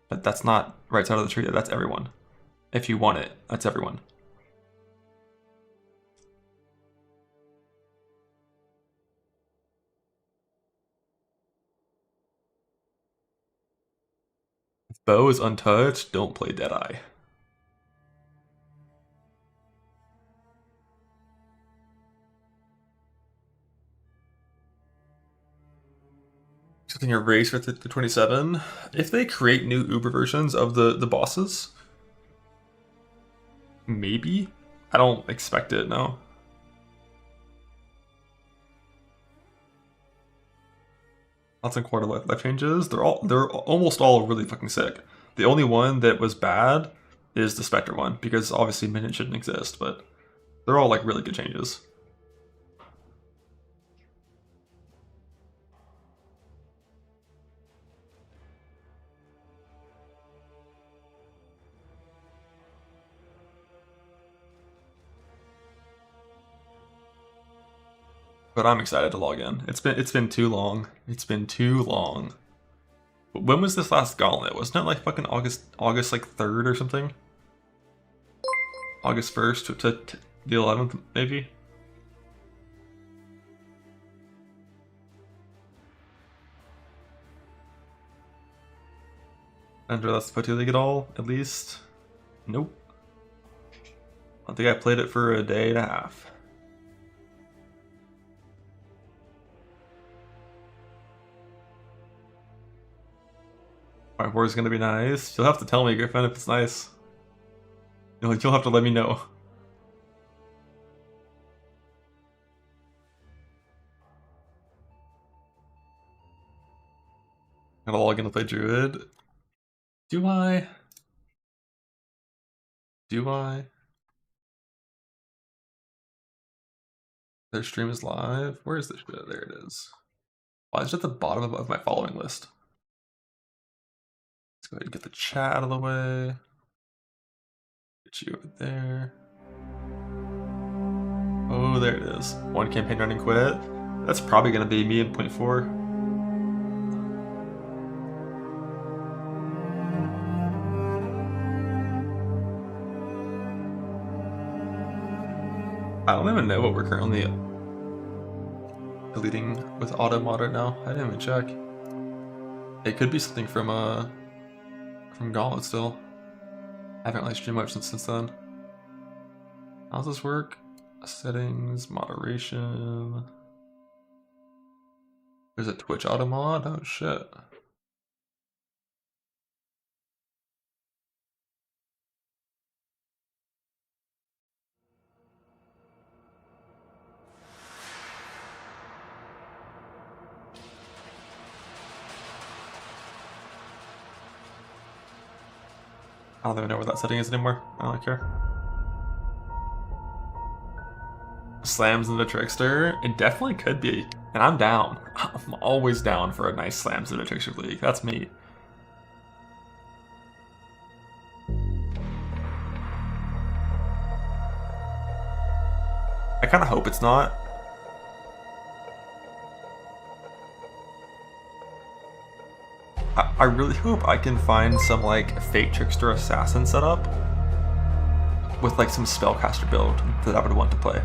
But that's not right side of the tree, that's everyone. If you want it, that's everyone. If bow is untouched, don't play Deadeye. Something a race for the 27. If they create new Uber versions of the bosses, maybe. I don't expect it, no. Lots and quarter life changes. They're almost all really fucking sick. The only one that was bad is the Spectre one, because obviously Minion shouldn't exist, but they're all like really good changes. But I'm excited to log in. It's been too long. It's been too long. When was this last gauntlet? Wasn't it like fucking August like 3rd or something? August 1st to the 11th, maybe? Under that's the League at all, at least? Nope. I think I played it for a day and a half. My war is gonna be nice. You'll have to tell me, Griffin, if it's nice. You'll have to let me know. Gotta log in to play Druid. Do I? Do I? Their stream is live. Where is this shit? There it is. Why is it at the bottom of my following list? Let's go ahead and get the chat out of the way. Get you over there. Oh, there it is. One campaign running quit. That's probably going to be me in 0.4. I don't even know what we're currently deleting with auto mod right now. I didn't even check. It could be something from Gauntlet still. I haven't really streamed much since then. How's this work? Settings, moderation. There's a Twitch auto mod? Oh shit. I don't even know where that setting is anymore. I don't care. Slams into Trickster? It definitely could be. And I'm down. I'm always down for a nice Slams into Trickster League. That's me. I kind of hope it's not. I really hope I can find some like fake Trickster Assassin setup with like some spellcaster build that I would want to play.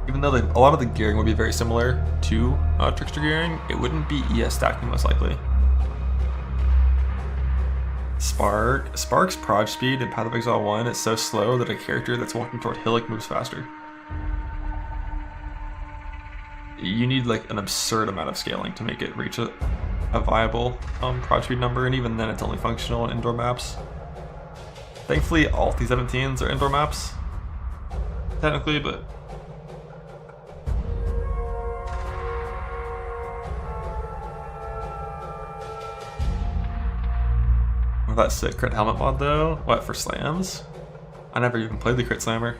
Even though a lot of the gearing would be very similar to Trickster gearing, it wouldn't be ES stacking most likely. Spark's proj speed in Path of Exile 1 is so slow that a character that's walking toward Hillock moves faster. You need like an absurd amount of scaling to make it reach a viable proj speed number, and even then it's only functional in indoor maps. Thankfully all T17s are indoor maps, technically, but that sick crit helmet mod though. What, for slams? I never even played the crit slammer.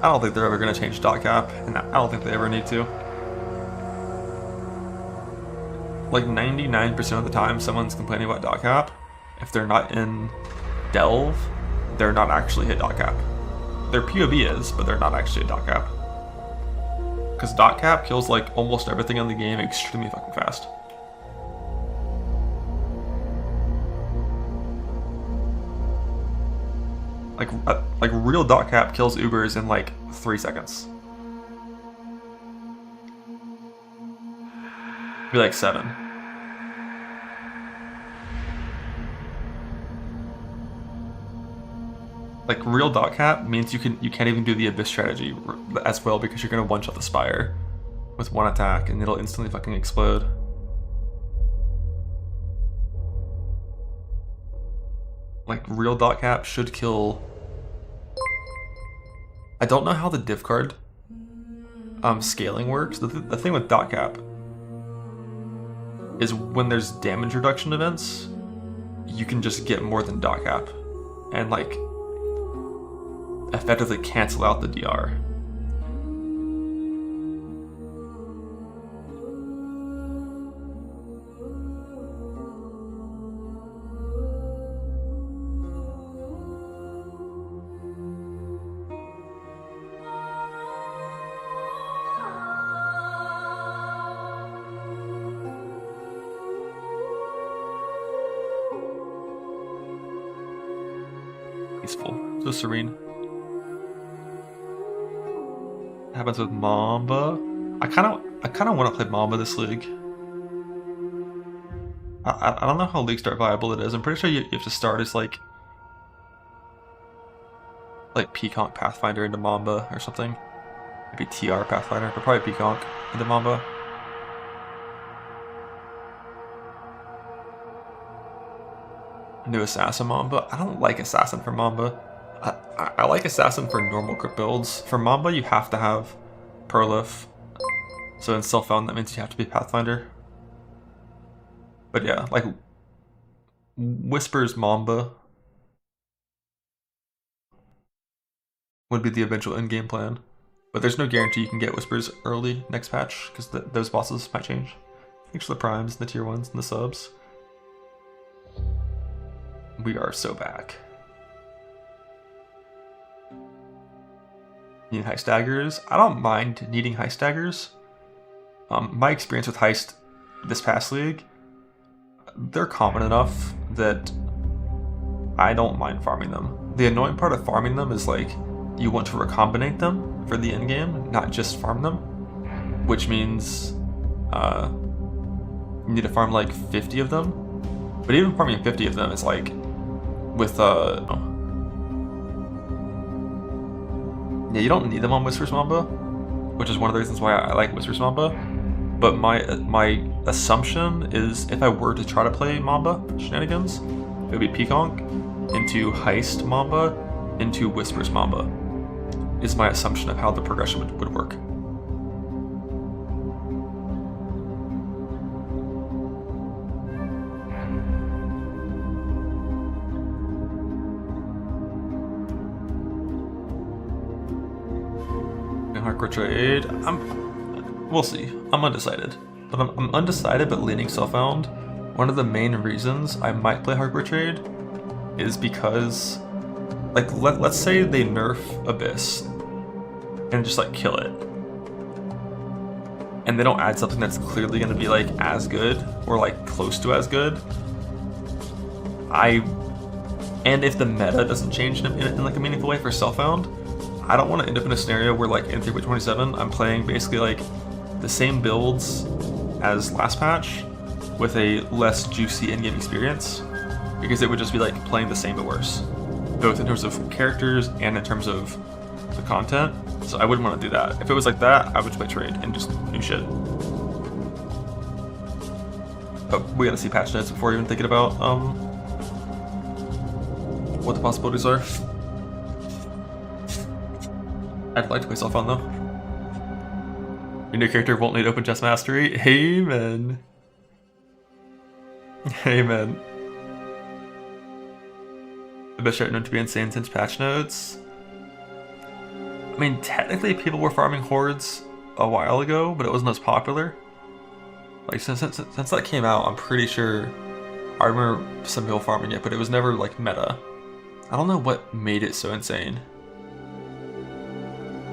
I don't think they're ever going to change dot cap, and I don't think they ever need to. Like 99% of the time someone's complaining about dot cap, if they're not in Delve, they're not actually hit dot cap. Their POV is, but they're not actually a dot cap. Because dot cap kills like almost everything in the game extremely fucking fast. Like real dot cap kills Ubers in like 3 seconds. Be like 7. Like real dot cap means you can't even do the abyss strategy as well because you're gonna one shot the spire with one attack and it'll instantly fucking explode. Like real dot cap should kill. I don't know how the div card scaling works. The thing with dot cap is when there's damage reduction events, you can just get more than dot cap and like effectively cancel out the DR. Peaceful, so serene. Happens with Mamba. I kind of want to play Mamba this league. I don't know how league start viable it is. I'm pretty sure you have to start as like Peaconk Pathfinder into Mamba or something. Maybe TR Pathfinder, but probably Peaconk into Mamba. New Assassin Mamba. I don't like Assassin for Mamba. I like Assassin for normal crit builds. For Mamba, you have to have Perlif, So in self-found, that means you have to be Pathfinder. But yeah, like Whisper's Mamba would be the eventual in-game plan. But there's no guarantee you can get Whispers early next patch, because those bosses might change. Thanks for the primes, and the tier 1s, and the subs. We are so back. Need Heist daggers. I don't mind needing Heist daggers. My experience with Heist this past league, they're common enough that I don't mind farming them. The annoying part of farming them is like you want to recombinate them for the end game, not just farm them, which means you need to farm like 50 of them. But even farming 50 of them is like with yeah, you don't need them on Whispers Mamba, which is one of the reasons why I like Whispers Mamba. But my assumption is if I were to try to play Mamba shenanigans, it would be Peaconk into Heist Mamba into Whispers Mamba, is my assumption of how the progression would work. Hardcore trade. We'll see. I'm undecided. But I'm undecided but leaning self-found. One of the main reasons I might play hardcore trade is because, like, let's say they nerf Abyss and just like kill it, and they don't add something that's clearly going to be like as good or like close to as good. And if the meta doesn't change in like a meaningful way for self-found, I don't want to end up in a scenario where like in 3.27 I'm playing basically like the same builds as last patch with a less juicy in-game experience, because it would just be like playing the same but worse, both in terms of characters and in terms of the content. So I wouldn't want to do that. If it was like that, I would just play trade and just new shit. But we gotta see patch notes before even thinking about what the possibilities are. I'd like to play self-found though. Your new character won't need open chest mastery. Amen. Amen. The best strat known to be insane since patch notes. I mean, technically people were farming hordes a while ago, but it wasn't as popular. Like since that came out, I'm pretty sure I remember some people farming it, but it was never like meta. I don't know what made it so insane.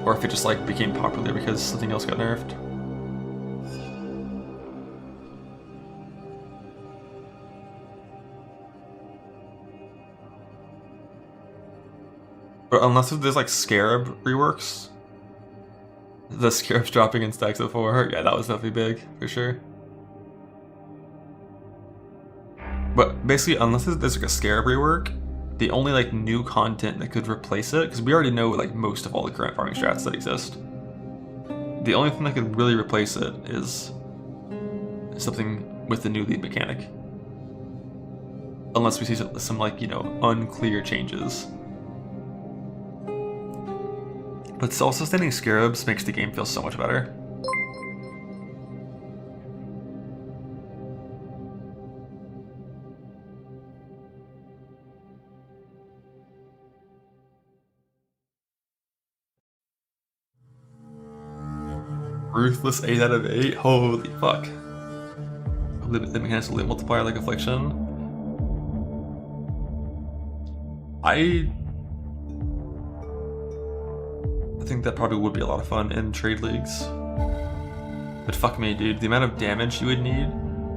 Or if it just like became popular because something else got nerfed. But unless there's like Scarab reworks, the Scarabs dropping in stacks of 4, yeah, that was definitely big for sure. But basically, unless there's like a Scarab rework, the only like new content that could replace it, because we already know like most of all the current farming strats that exist, the only thing that could really replace it is something with the new lead mechanic. Unless we see some like, you know, unclear changes. But self-sustaining Scarabs makes the game feel so much better. Ruthless 8 out of 8? Holy fuck. The mechanics will multiplier like Affliction. I think that probably would be a lot of fun in trade leagues. But fuck me, dude. The amount of damage you would need,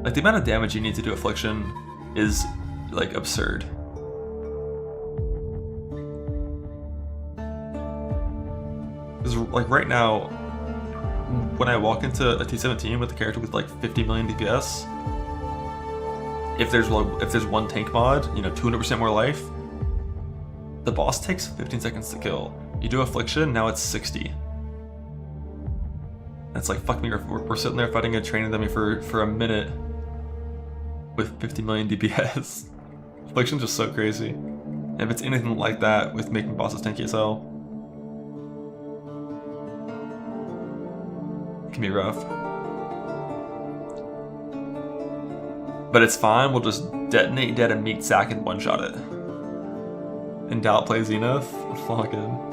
like the amount of damage you need to do Affliction is like absurd. Because like right now, when I walk into a T17 with a character with like 50 million DPS, if there's one tank mod, you know, 200% more life, the boss takes 15 seconds to kill. You do Affliction, now it's 60. It's like, fuck me, we're sitting there fighting a training dummy for a minute with 50 million DPS. Affliction's just so crazy. And if it's anything like that with making bosses tanky as hell, it can be rough. But it's fine, we'll just detonate dead and meat sack and one-shot it. And Doubt plays Zenith. Log in.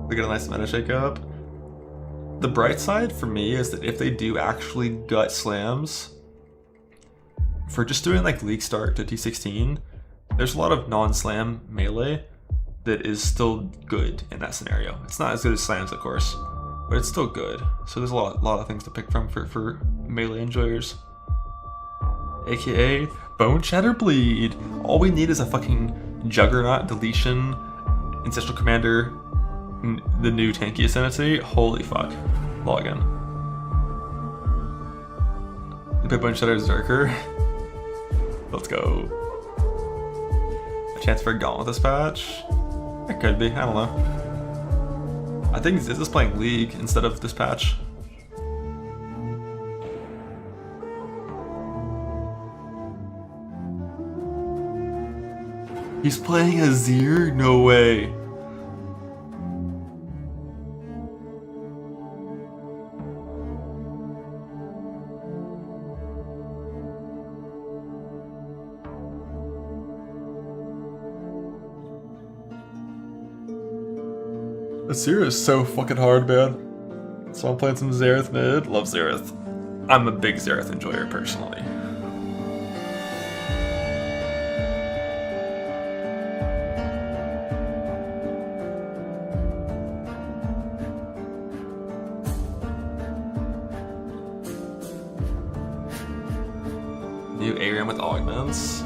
We get a nice meta shake-up. The bright side for me is that if they do actually gut slams, for just doing like League Start to T16, there's a lot of non-slam melee that is still good in that scenario. It's not as good as slams, of course, but it's still good. So there's a lot of things to pick from for melee enjoyers. AKA Bone Shatter Bleed. All we need is a fucking Juggernaut deletion, Ancestral Commander, the new tanky Ascendancy. Holy fuck. Log in. You play Bone Shatter Zerker. Let's go. A chance for a Gauntlet this patch? It could be, I don't know. I think Ziz is playing League instead of this patch. He's playing Azir? No way. Azir is so fucking hard, man. So I'm playing some Xerath mid. Love Xerath. I'm a big Xerath enjoyer personally. New ARAM with augments.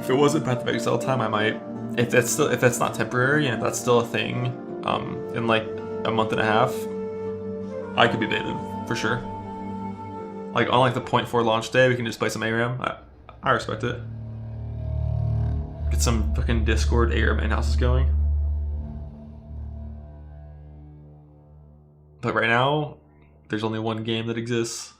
If it wasn't Path of Exile time, I might. If that's not temporary and if that's still a thing, in like a month and a half, I could be baited for sure. Like on like the 0.4 launch day, we can just play some ARAM. I respect it. Get some fucking Discord ARAM in-houses going. But right now, there's only one game that exists.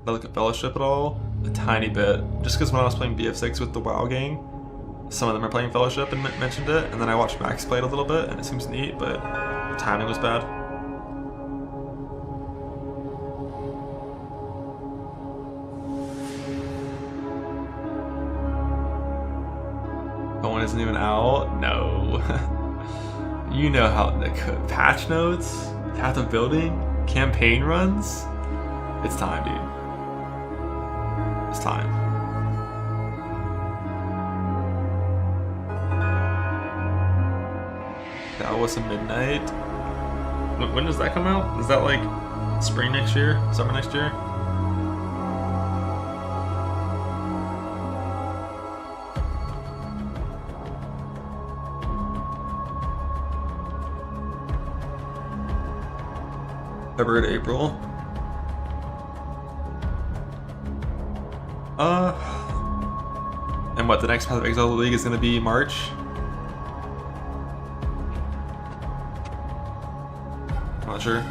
I look at Fellowship at all? A tiny bit. Just because when I was playing BF6 with the WoW gang, some of them are playing Fellowship and mentioned it, and then I watched Max play it a little bit, and it seems neat, but the timing was bad. Poe1 isn't even out? No. You know how the patch notes, Path of Building, campaign runs? It's time, dude. It's time. That was a midnight. When does that come out? Is that like spring next year? Summer next year? February to April. And what, the next Path of Exile League is gonna be March? I'm not sure.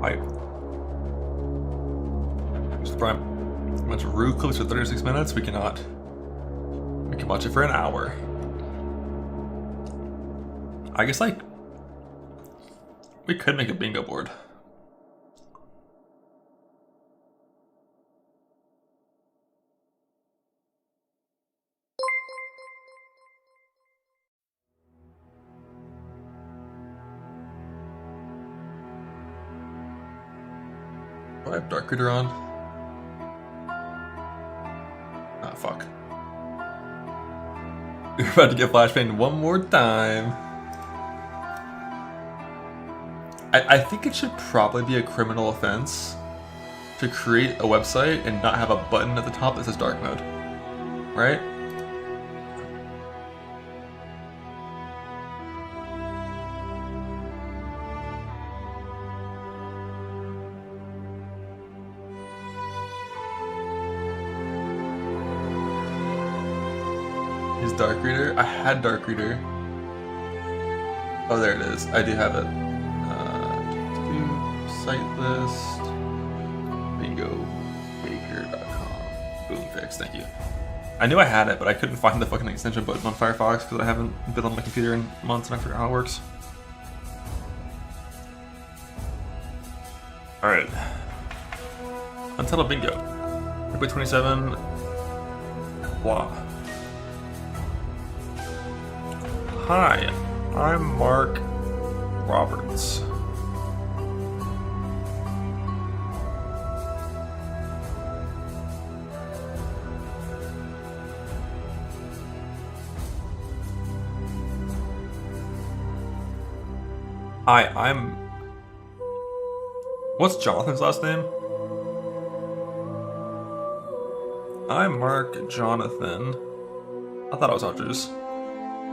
Hype. Just prime. Much Rue clicks for 36 minutes. We cannot. We can watch it for an hour. I guess like we could make a bingo board. Do I have Dark Reader on? Ah, fuck. We're about to get flashbanged one more time. I think it should probably be a criminal offense to create a website and not have a button at the top that says dark mode. Right? Is Dark Reader? I had Dark Reader. Oh, there it is. I do have it. Site list. BingoBaker.com. Boom fix. Thank you. I knew I had it, but I couldn't find the fucking extension button on Firefox because I haven't been on my computer in months and I forgot how it works. Alright. Untitled Bingo. February 27. Blah. Hi, I'm Mark Roberts. Hi, I'm... What's Jonathan's last name? I'm Mark Jonathan. I thought it was Rogers.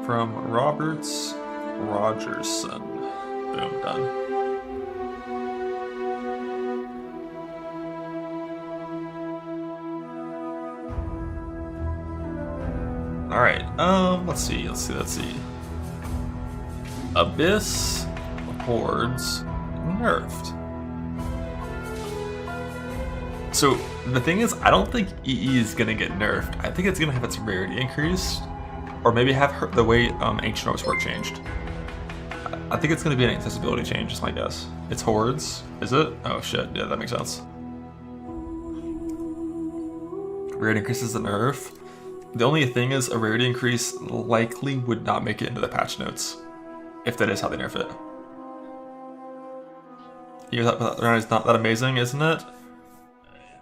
From Roberts Rogerson. Boom, done. Alright, let's see. Abyss Hordes nerfed. So the thing is, I don't think EE is gonna get nerfed. I think it's gonna have its rarity increased, or maybe have the way Ancient Orcs work changed. I think it's gonna be an accessibility change, is my guess. It's Hordes, is it? Oh shit, yeah, that makes sense. Rarity increases the nerf. The only thing is, a rarity increase likely would not make it into the patch notes, if that is how they nerf it. You know, that is not that amazing, isn't it?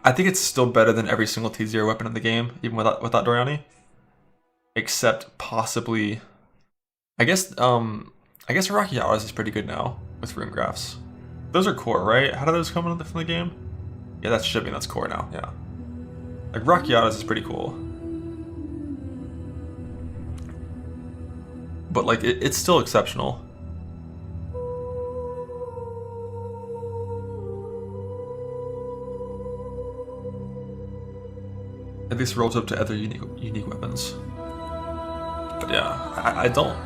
I think it's still better than every single T0 weapon in the game, even without Doriani. Except possibly, I guess Rocky Hours is pretty good now with rune graphs. Those are core, right? How do those come from the game? Yeah, that's shipping. That's core now. Yeah, like Rocky Hours is pretty cool, but like it's still exceptional. At least relative to other unique weapons. But yeah, I don't.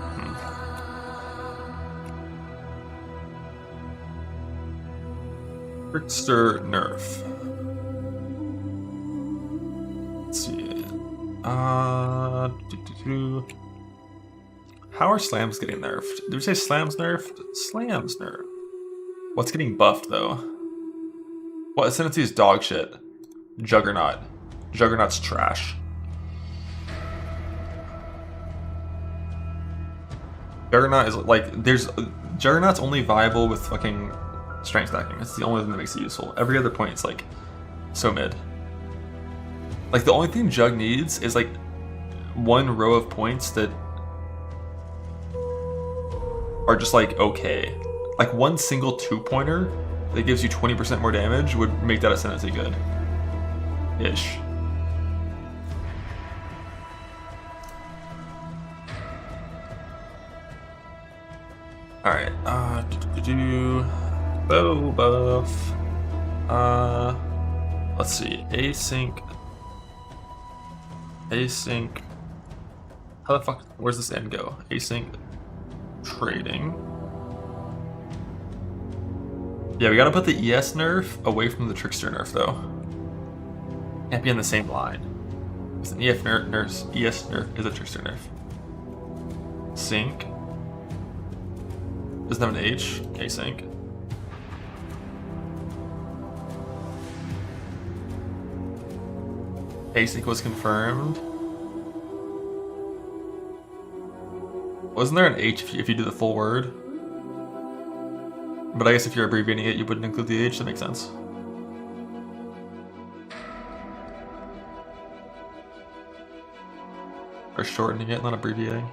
Trickster nerf. Let's see. How are slams getting nerfed? Did we say slams nerfed? Slams nerfed. What's getting buffed though? What Ascendancy is dog shit. Juggernaut. Juggernaut's trash. Juggernaut is like, Juggernaut's only viable with fucking strength stacking. It's the only thing that makes it useful. Every other point it's like so mid. Like the only thing Jug needs is like one row of points that are just like okay. Like one single 2-pointer that gives you 20% more damage would make that Ascendancy good. Ish. Alright, bow buff. Let's see, async. How the fuck, where's this end go? Async trading. Yeah, we gotta put the ES nerf away from the Trickster nerf, though. Can't be in the same line. Because an ES nerf is a Trickster nerf. Sync. Doesn't have an H. Async. Async was confirmed. Wasn't there an H if you do the full word? But I guess if you're abbreviating it, you wouldn't include the H. That makes sense. Or shortening it, not abbreviating.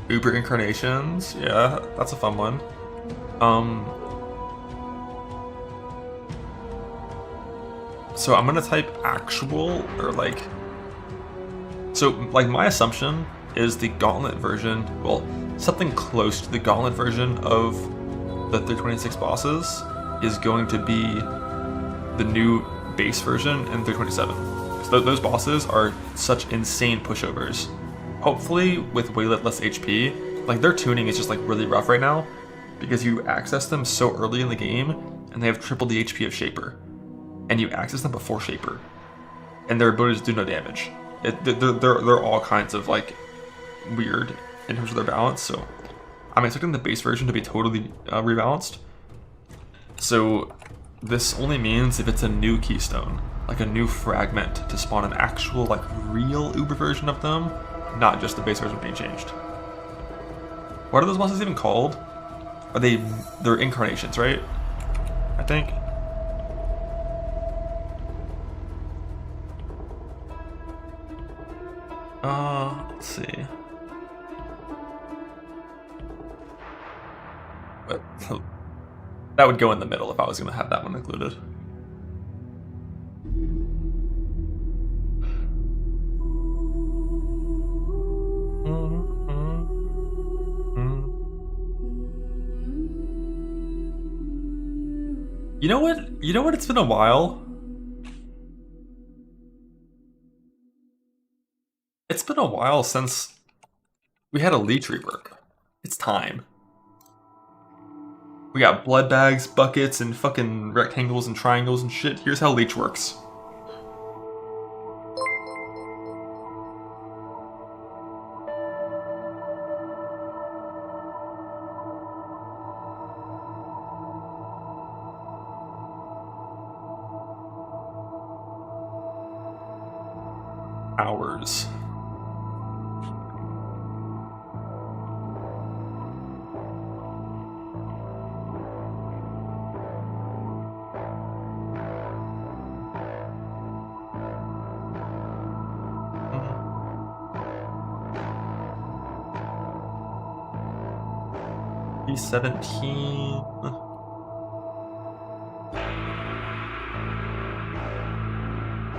Uber incarnations. Yeah, that's a fun one. So I'm gonna type actual or like. So like my assumption is the Gauntlet version, well, something close to the Gauntlet version of the 326 bosses is going to be the new base version in 327. So those bosses are such insane pushovers. Hopefully with way less HP, like their tuning is just like really rough right now because you access them so early in the game and they have triple the HP of Shaper. And you access them before Shaper. And their abilities do no damage. They're all kinds of like weird in terms of their balance, so I'm expecting the base version to be totally rebalanced. So this only means if it's a new keystone, like a new fragment to spawn an actual like real Uber version of them, not just the base version being changed. What are those bosses even called? They're incarnations, right? I think. Let's see. But that would go in the middle if I was going to have that one included. You know what? You know what? It's been a while. It's been a while since we had a leech rework. It's time. We got blood bags, buckets, and fucking rectangles and triangles and shit. Here's how leech works. Hours. B17.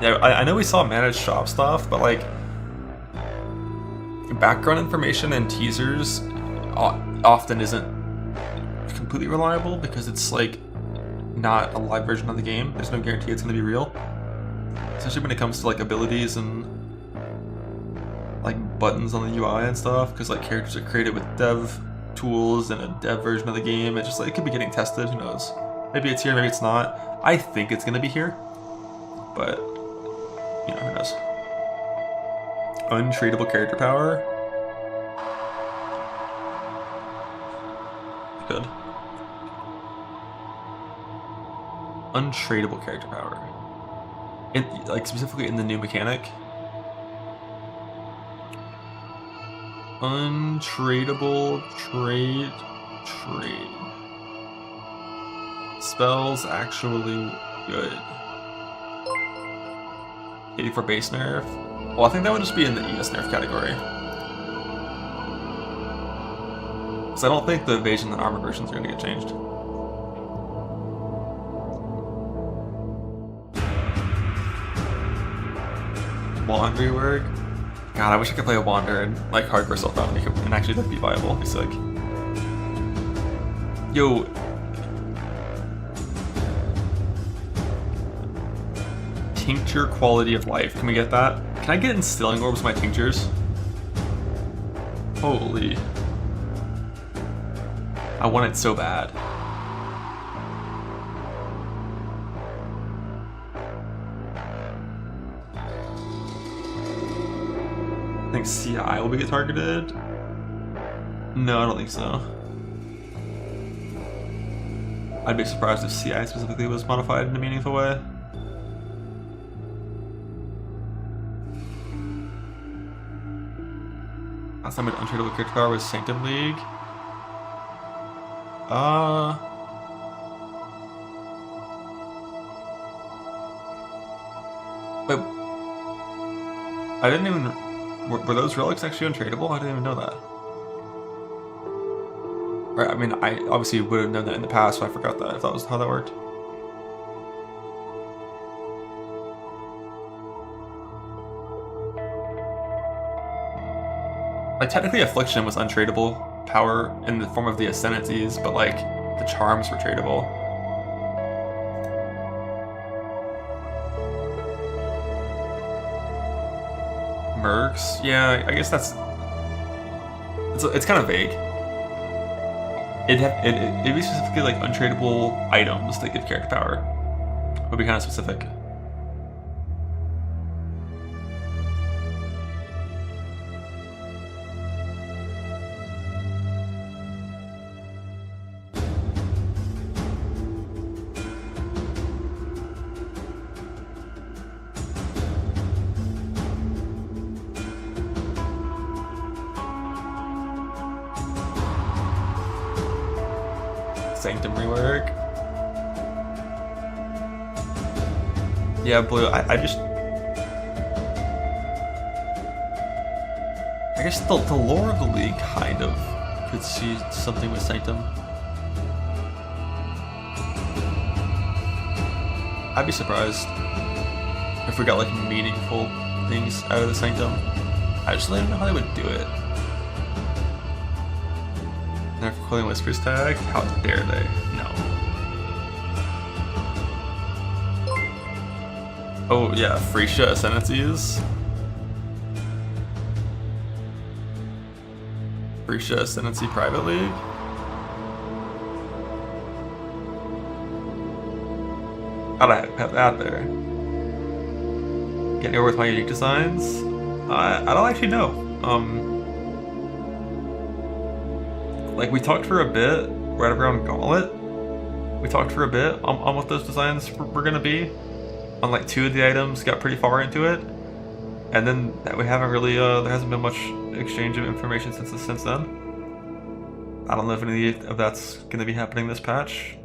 Yeah, I know we saw managed shop stuff, but like background information and teasers often isn't completely reliable because it's like not a live version of the game. There's no guarantee it's going to be real, especially when it comes to like abilities and like buttons on the UI and stuff, because like characters are created with dev tools and a dev version of the game. It just like it could be getting tested. Who knows? Maybe it's here, maybe it's not. I think it's going to be here, but you know, who knows? Untradable character power. Good. Untradable character power. Like specifically in the new mechanic. Untradable trade. Spells actually good. 84 base nerf. Well, I think that would just be in the ES nerf category. Because I don't think the evasion and armor versions are going to get changed. Wand rework. God, I wish I could play a Wander and like hardcore self-found and actually that'd be viable. It's like, yo. Tincture quality of life. Can we get that? Can I get instilling orbs with my tinctures? Holy. I want it so bad. I think CI will be targeted. No, I don't think so. I'd be surprised if CI specifically was modified in a meaningful way. Last time an untradeable character power was Sanctum League. Wait. I didn't even... Were those relics actually untradeable? I didn't even know that. Right, I mean, I obviously would have known that in the past, so I forgot that, if that was how that worked. Like, technically Affliction was untradeable power in the form of the Ascendancies, but like, the charms were tradable. Mercs? Yeah, I guess that's... It's kind of vague. It'd be specifically like untradeable items that give character power. Would be kind of specific. Sanctum rework. Yeah, Blue, I guess the lore of the league kind of could see something with Sanctum. I'd be surprised if we got like meaningful things out of the Sanctum. I just don't know how they would do it. Nerf Quilling Whispers tag? How dare they? No. Oh yeah, Freesia Ascendancies. Freesia Ascendancy Private League. Gotta have that there. Getting over with my unique designs? I don't actually know. Like, we talked for a bit right around Gauntlet. We talked for a bit on what those designs were gonna be. On like 2 of the items, got pretty far into it. And then we haven't really, there hasn't been much exchange of information since then. I don't know if any of that's gonna be happening this patch.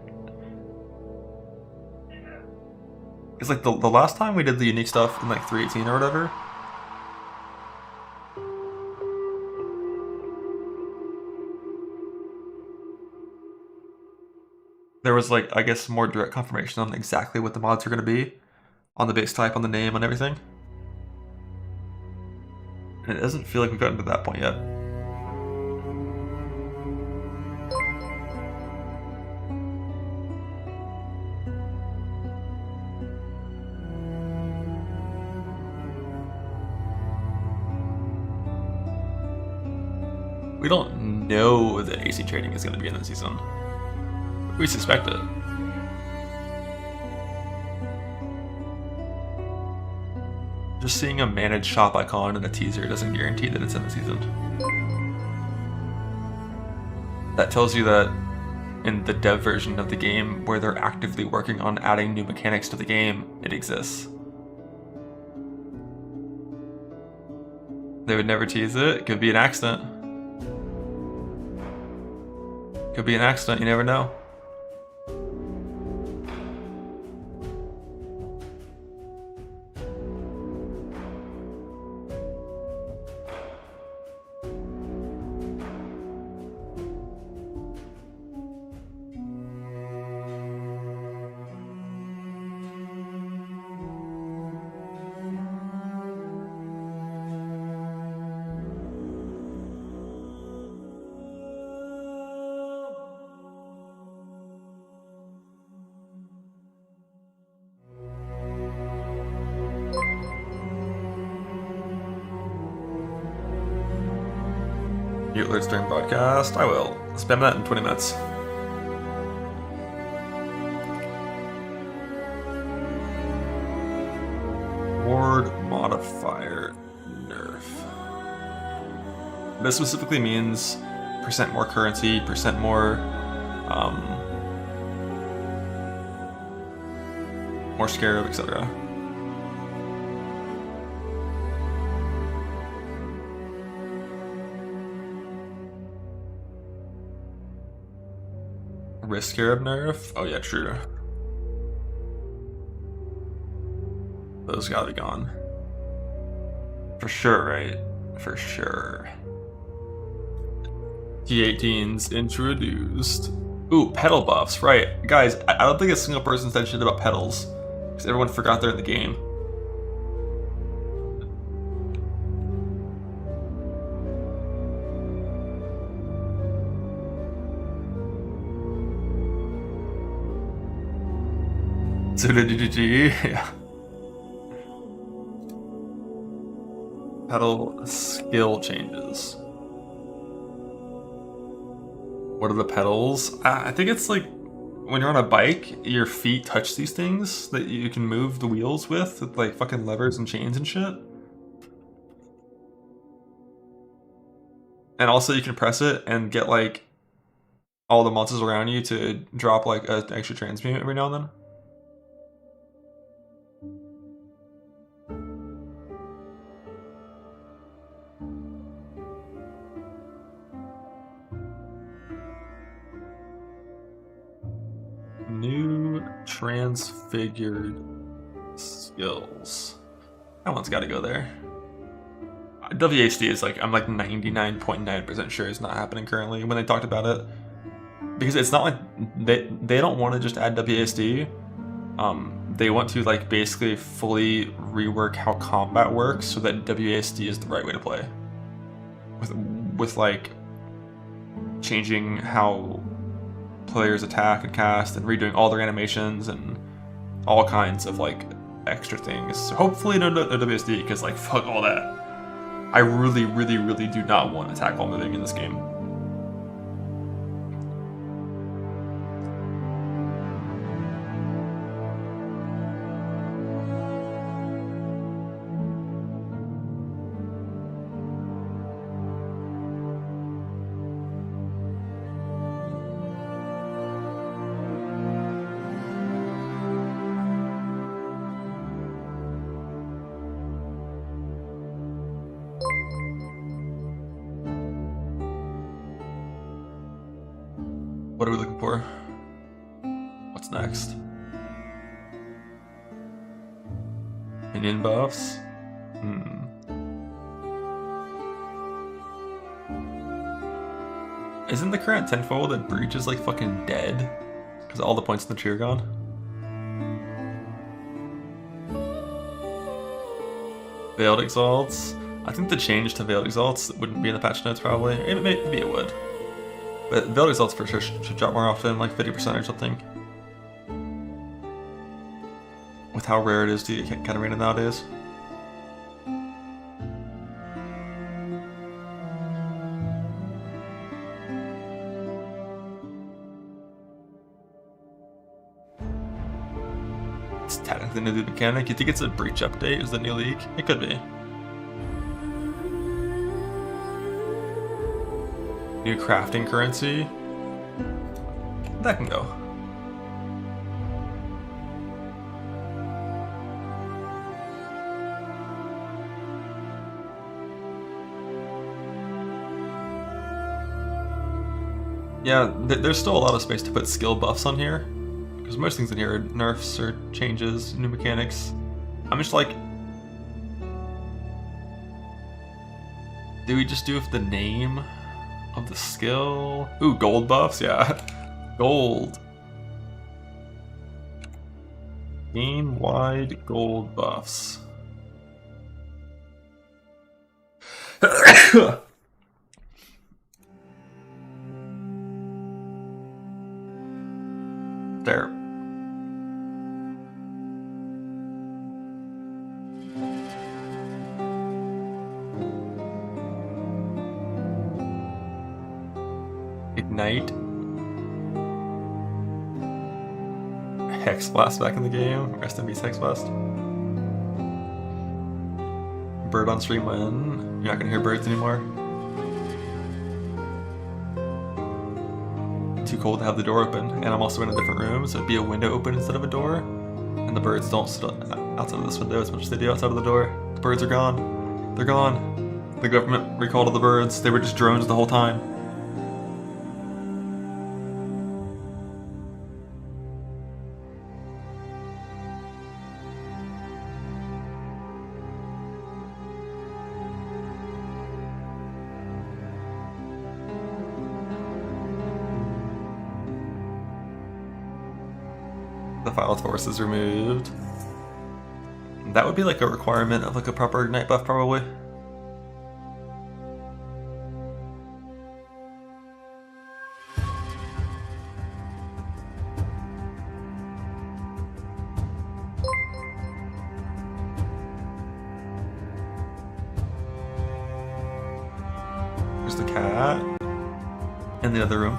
It's like the last time we did the unique stuff in like 3.18 or whatever. There was like, I guess, more direct confirmation on exactly what the mods are going to be. On the base type, on the name, on everything. And it doesn't feel like we've gotten to that point yet. We don't know that AC trading is going to be in the season. We suspect it. Just seeing a managed shop icon in a teaser doesn't guarantee that it's in the season. That tells you that in the dev version of the game, where they're actively working on adding new mechanics to the game, it exists. They would never tease it. It could be an accident. Could be an accident, you never know. Mute alerts during broadcast. I will. Spam that in 20 minutes. Ward modifier nerf. This specifically means percent more currency, percent more more scarab, etc. Risk scarab nerf? Oh yeah, true. Those gotta be gone. For sure, right? For sure. T18's introduced. Ooh, pedal buffs, right. Guys, I don't think a single person said shit about pedals. Because everyone forgot they're in the game. Suda GGG, yeah. Pedal skill changes. What are the pedals? I think it's like when you're on a bike, your feet touch these things that you can move the wheels with like fucking levers and chains and shit. And also you can press it and get like all the monsters around you to drop like an extra transmute every now and then. New transfigured skills. That one's got to go there. WHD is like, I'm like 99.9% sure it's not happening currently when they talked about it. Because it's not like they don't want to just add WASD. They want to like basically fully rework how combat works so that WASD is the right way to play. With like changing how players attack and cast and redoing all their animations and all kinds of like extra things. So hopefully no WSD, because like fuck all that. I really, really, really do not want attack while moving in this game. What are we looking for? What's next? Minion buffs? Isn't the current tenfold that Breach is like fucking dead? Because all the points in the tree are gone? Veiled Exalts? I think the change to Veiled Exalts wouldn't be in the patch notes probably. Maybe it would. But Veiled Exalts for sure should drop more often, like 50% or something. With how rare it is to get Katarina nowadays. It's technically a new mechanic. You think it's a Breach update? Is the new league? It could be. New crafting currency. That can go. Yeah, there's still a lot of space to put skill buffs on here. Because most things in here are nerfs or changes, new mechanics. I'm just like... do we just do with the name of the skill? Ooh, gold buffs? Yeah. Gold. Game-wide gold buffs. There. Ignite. Hex Blast back in the game. Rest in peace, Hex Blast. Bird on stream when you're not gonna hear birds anymore. Too cold to have the door open, and I'm also in a different room, so it'd be a window open instead of a door. And the birds don't sit outside of this window as much as they do outside of the door. The birds are gone. They're gone. The government recalled all the birds. They were just drones the whole time. The File Force is removed. That would be like a requirement of like a proper Ignite buff, probably. There's the cat in the other room.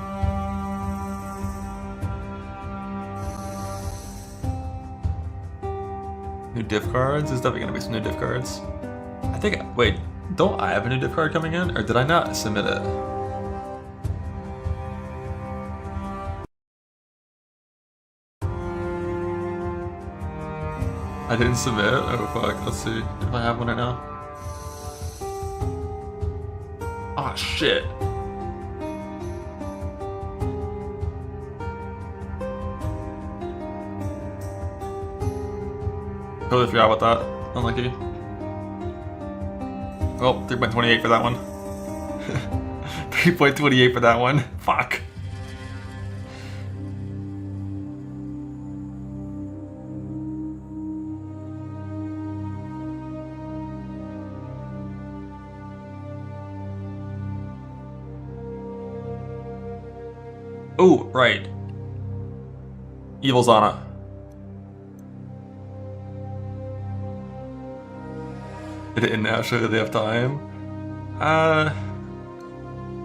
New diff cards? There's definitely gonna be some new diff cards. I think, wait, don't I have a new diff card coming in? Or did I not submit it? I didn't submit? Oh fuck, let's see if I have one right now. Ah, shit. Totally forgot about that. Unlucky. Well, 3.28 for that one. 3.28 for that one. Fuck. Oh, right. Evil Zana. Did it now show that they have time?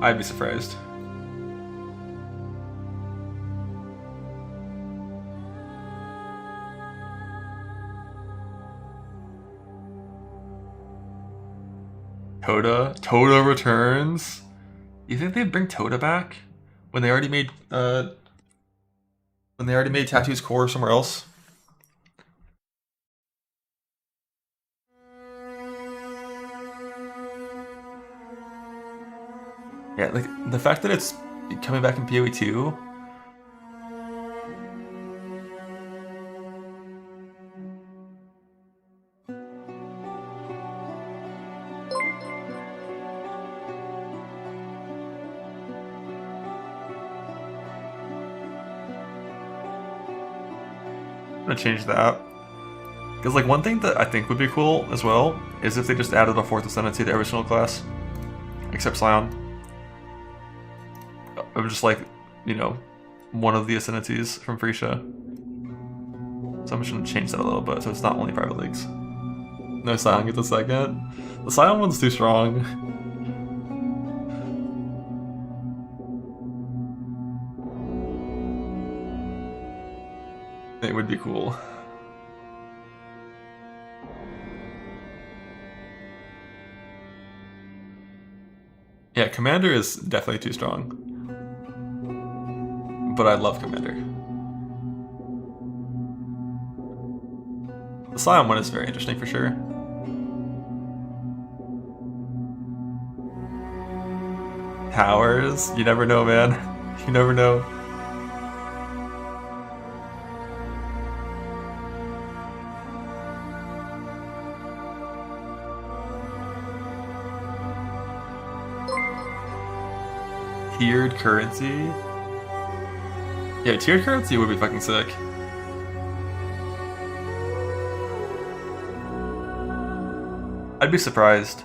I'd be surprised. Toda returns. You think they'd bring Toda back when they already made Tattoo's core somewhere else? Yeah, like the fact that it's coming back in PoE 2. I'm gonna change that. Because like one thing that I think would be cool as well is if they just added a 4th Ascendancy to every single class. Except Scion. Of just like, you know, one of the Ascendancies from Freesia. So I'm just gonna change that a little bit so it's not only private leagues. No, Scion gets a second. The Scion one's too strong. It would be cool. Yeah, Commander is definitely too strong. But I love Commander. The Scion one is very interesting for sure. Powers? You never know, man. You never know. Tiered currency? Yeah, tiered currency would be fucking sick. I'd be surprised.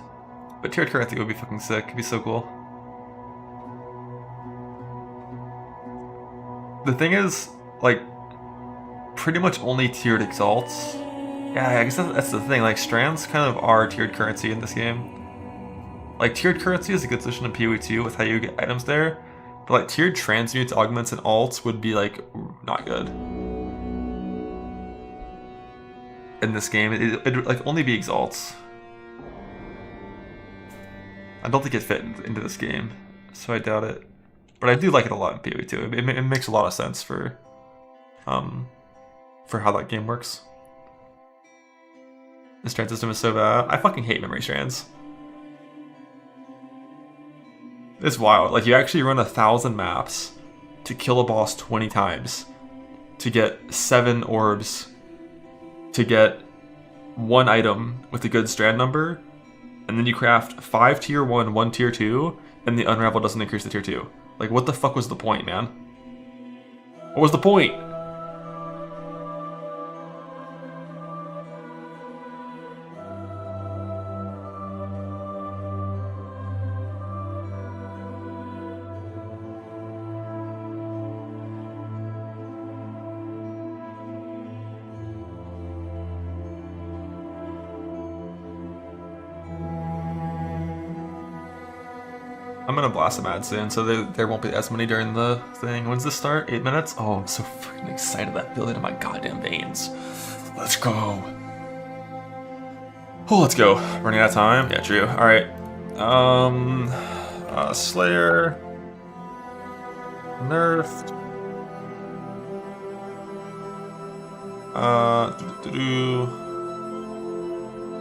But tiered currency would be fucking sick. It'd be so cool. The thing is, like, pretty much only tiered exalts. Yeah, I guess that's the thing. Like, strands kind of are tiered currency in this game. Like, tiered currency is a good solution in PoE 2 with how you get items there. But like tiered transmutes, augments, and alts would be like not good. In this game, it'd like only be exalts. I don't think it fit into this game, so I doubt it. But I do like it a lot in PoE too. It makes a lot of sense for how that game works. This strand system is so bad. I fucking hate memory strands. It's wild. Like, you actually run 1,000 maps to kill a boss 20 times, to get 7 orbs, to get 1 item with a good strand number, and then you craft 5 tier 1, 1 tier 2, and the unravel doesn't increase the tier 2. Like, what the fuck was the point, man? What was the point? I'm gonna blast some ads soon, so there won't be as many during the thing. When's this start? 8 minutes? Oh, I'm so fucking excited that build it in my goddamn veins. Let's go. Oh, let's go. Running out of time? Yeah, true. Alright. Slayer. Nerfed.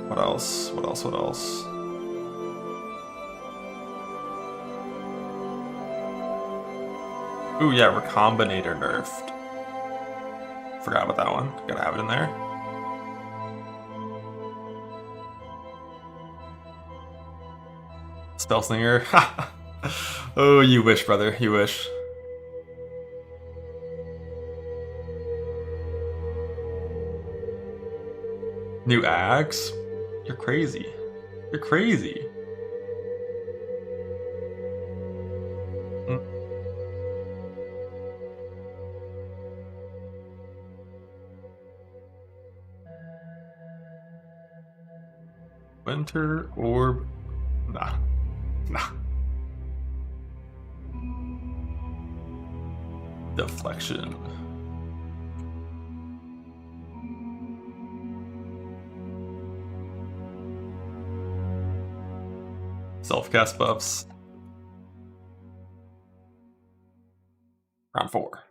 What else? What else? Ooh, yeah, Recombinator nerfed. Forgot about that one. Gotta have it in there. Spellslinger. Oh, you wish, brother. You wish. New axe? You're crazy. You're crazy. Winter orb? Nah. Deflection. Self-cast buffs. Round 4.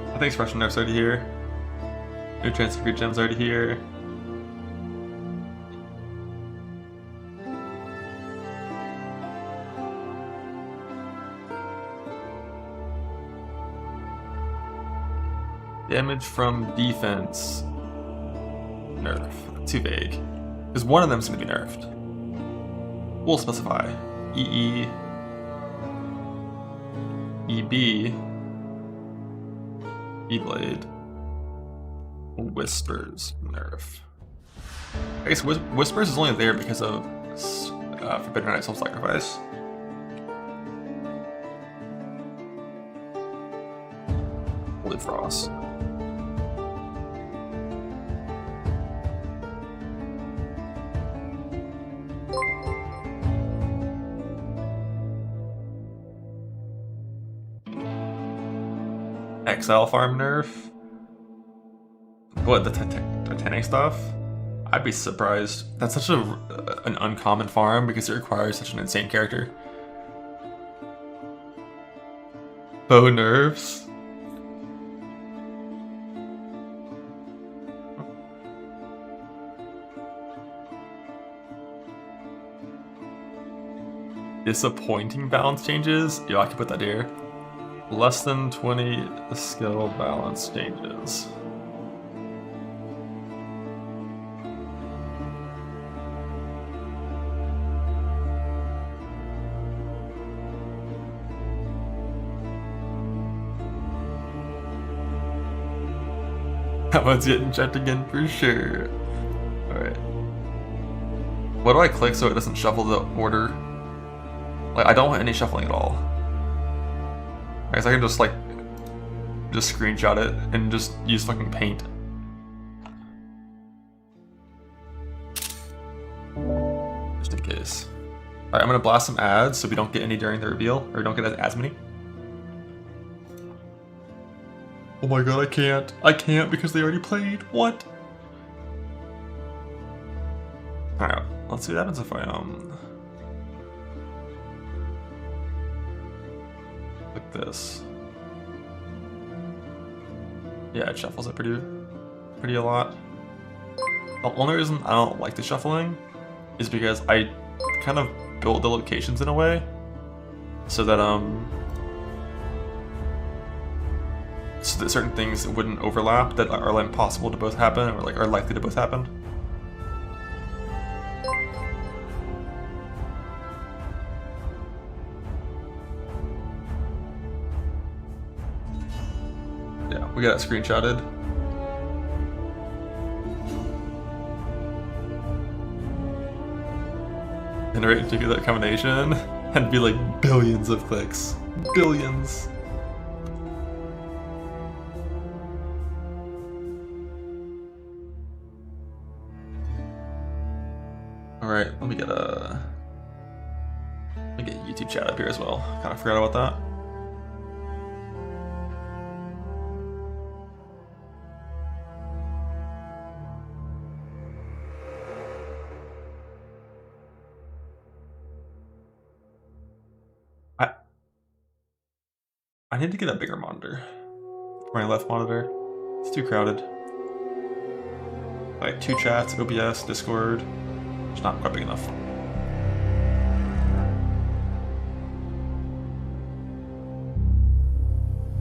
I think expression nerf's already here. New transfer gem's already here. Damage from defense. Nerf. Too vague. Because one of them's going to be nerfed. We'll specify. EE. EB. E-Blade. Whispers nerf. I guess Whispers is only there because of Forbidden Night Self-Sacrifice. Holy Frost. Exile farm nerf. What, the Titanic stuff? I'd be surprised. That's such an uncommon farm because it requires such an insane character. Bow nerfs. Disappointing balance changes? Yeah, I can put that here. Less than 20 skill balance changes. That one's getting checked again for sure. Alright. What do I click so it doesn't shuffle the order? Like, I don't want any shuffling at all. I guess I can just, like, just screenshot it and just use fucking paint. Just in case. Alright, I'm gonna blast some ads so we don't get any during the reveal, or we don't get as many. Oh my god, I can't. I can't because they already played. What? Alright, let's see what happens if I, like this. Yeah, it shuffles it pretty a lot. The only reason I don't like the shuffling is because I kind of built the locations in a way so that certain things wouldn't overlap that are like impossible to both happen or like are likely to both happen. Yeah, we got it screenshotted. Generate to do that combination and be like billions of clicks. Billions. Alright, let me get YouTube chat up here as well. Kind of forgot about that. I need to get a bigger monitor for my left monitor. It's too crowded. Like 2 chats, OBS, Discord. It's not quite big enough.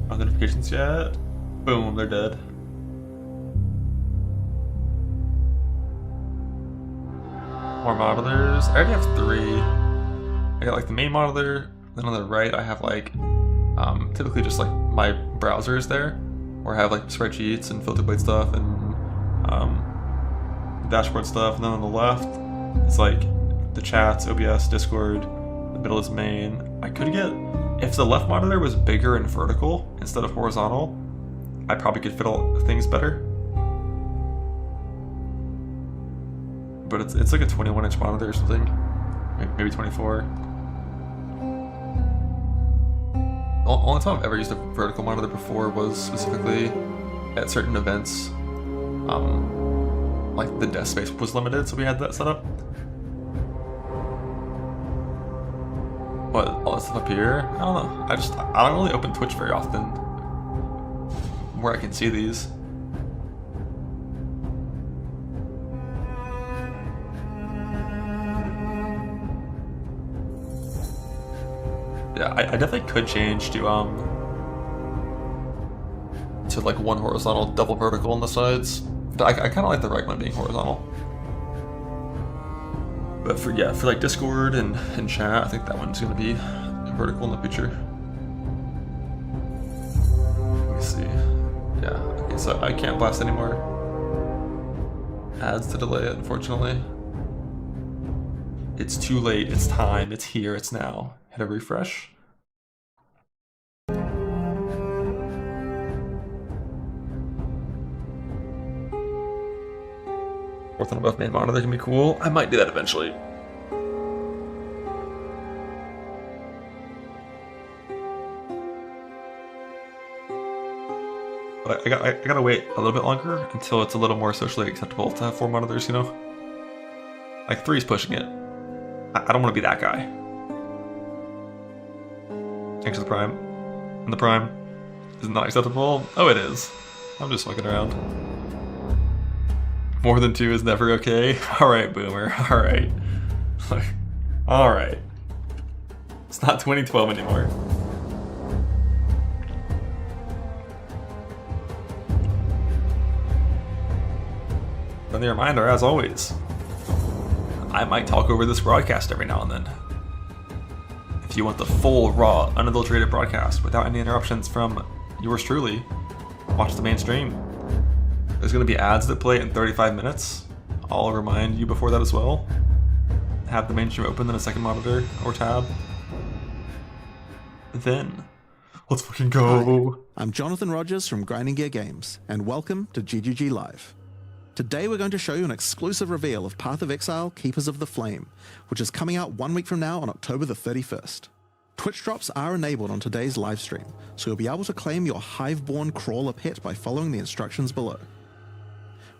No notifications yet. Boom, they're dead. More monitors. I already have 3. I got like the main monitor. Then on the right, I have like typically just like my browsers there, where I have like spreadsheets and filter blade stuff and dashboard stuff. And then on the left, it's like the chats, OBS, Discord. The middle is main. I could get, if the left monitor was bigger and vertical instead of horizontal, I probably could fiddle things better. But it's like a 21-inch monitor or something, maybe 24. Only time I've ever used a vertical monitor before was specifically at certain events. Like the desk space was limited, so we had that set up. What, all this stuff up here? I don't know. I don't really open Twitch very often where I can see these. Yeah, I definitely could change to like one horizontal, double vertical on the sides. But I kind of like the right one being horizontal. But for like Discord and chat, I think that one's gonna be vertical in the future. Let me see. Yeah. Okay, so I can't blast anymore. Ads to delay it, unfortunately. It's too late. It's time. It's here. It's now. Hit a refresh. Fourth and above main monitor can be cool. I might do that eventually. But I gotta wait a little bit longer until it's a little more socially acceptable to have 4 monitors, you know? Like 3's pushing it. I don't want to be that guy. Thanks to the Prime. And the Prime is not acceptable. Oh, it is. I'm just fucking around. More than 2 is never okay. Alright, Boomer. Alright. Alright. It's not 2012 anymore. Friendly reminder, as always, I might talk over this broadcast every now and then. If you want the full, raw, unadulterated broadcast without any interruptions from yours truly, watch the main stream. There's going to be ads that play in 35 minutes. I'll remind you before that as well. Have the main stream open in a second monitor or tab. Then, let's fucking go.
Hi, I'm Jonathan Rogers from Grinding Gear Games, and welcome to GGG Live. Today we're going to show you an exclusive reveal of Path of Exile, Keepers of the Flame, which is coming out 1 week from now on October the 31st. Twitch drops are enabled on today's livestream, so you'll be able to claim your Hive-born crawler pet by following the instructions below.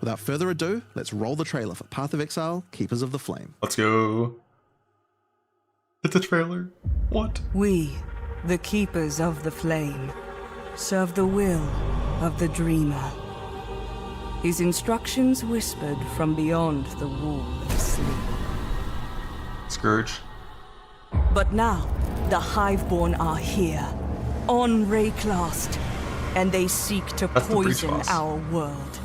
Without further ado, let's roll the trailer for Path of Exile, Keepers of the Flame.
Let's go. It's a trailer. What?
We, the Keepers of the Flame, serve the will of the Dreamer. His instructions whispered from beyond the wall of sleep.
Scourge.
But now, the Hiveborn are here, on Rayclast, and they seek to
That's the breach
poison
boss.
our world.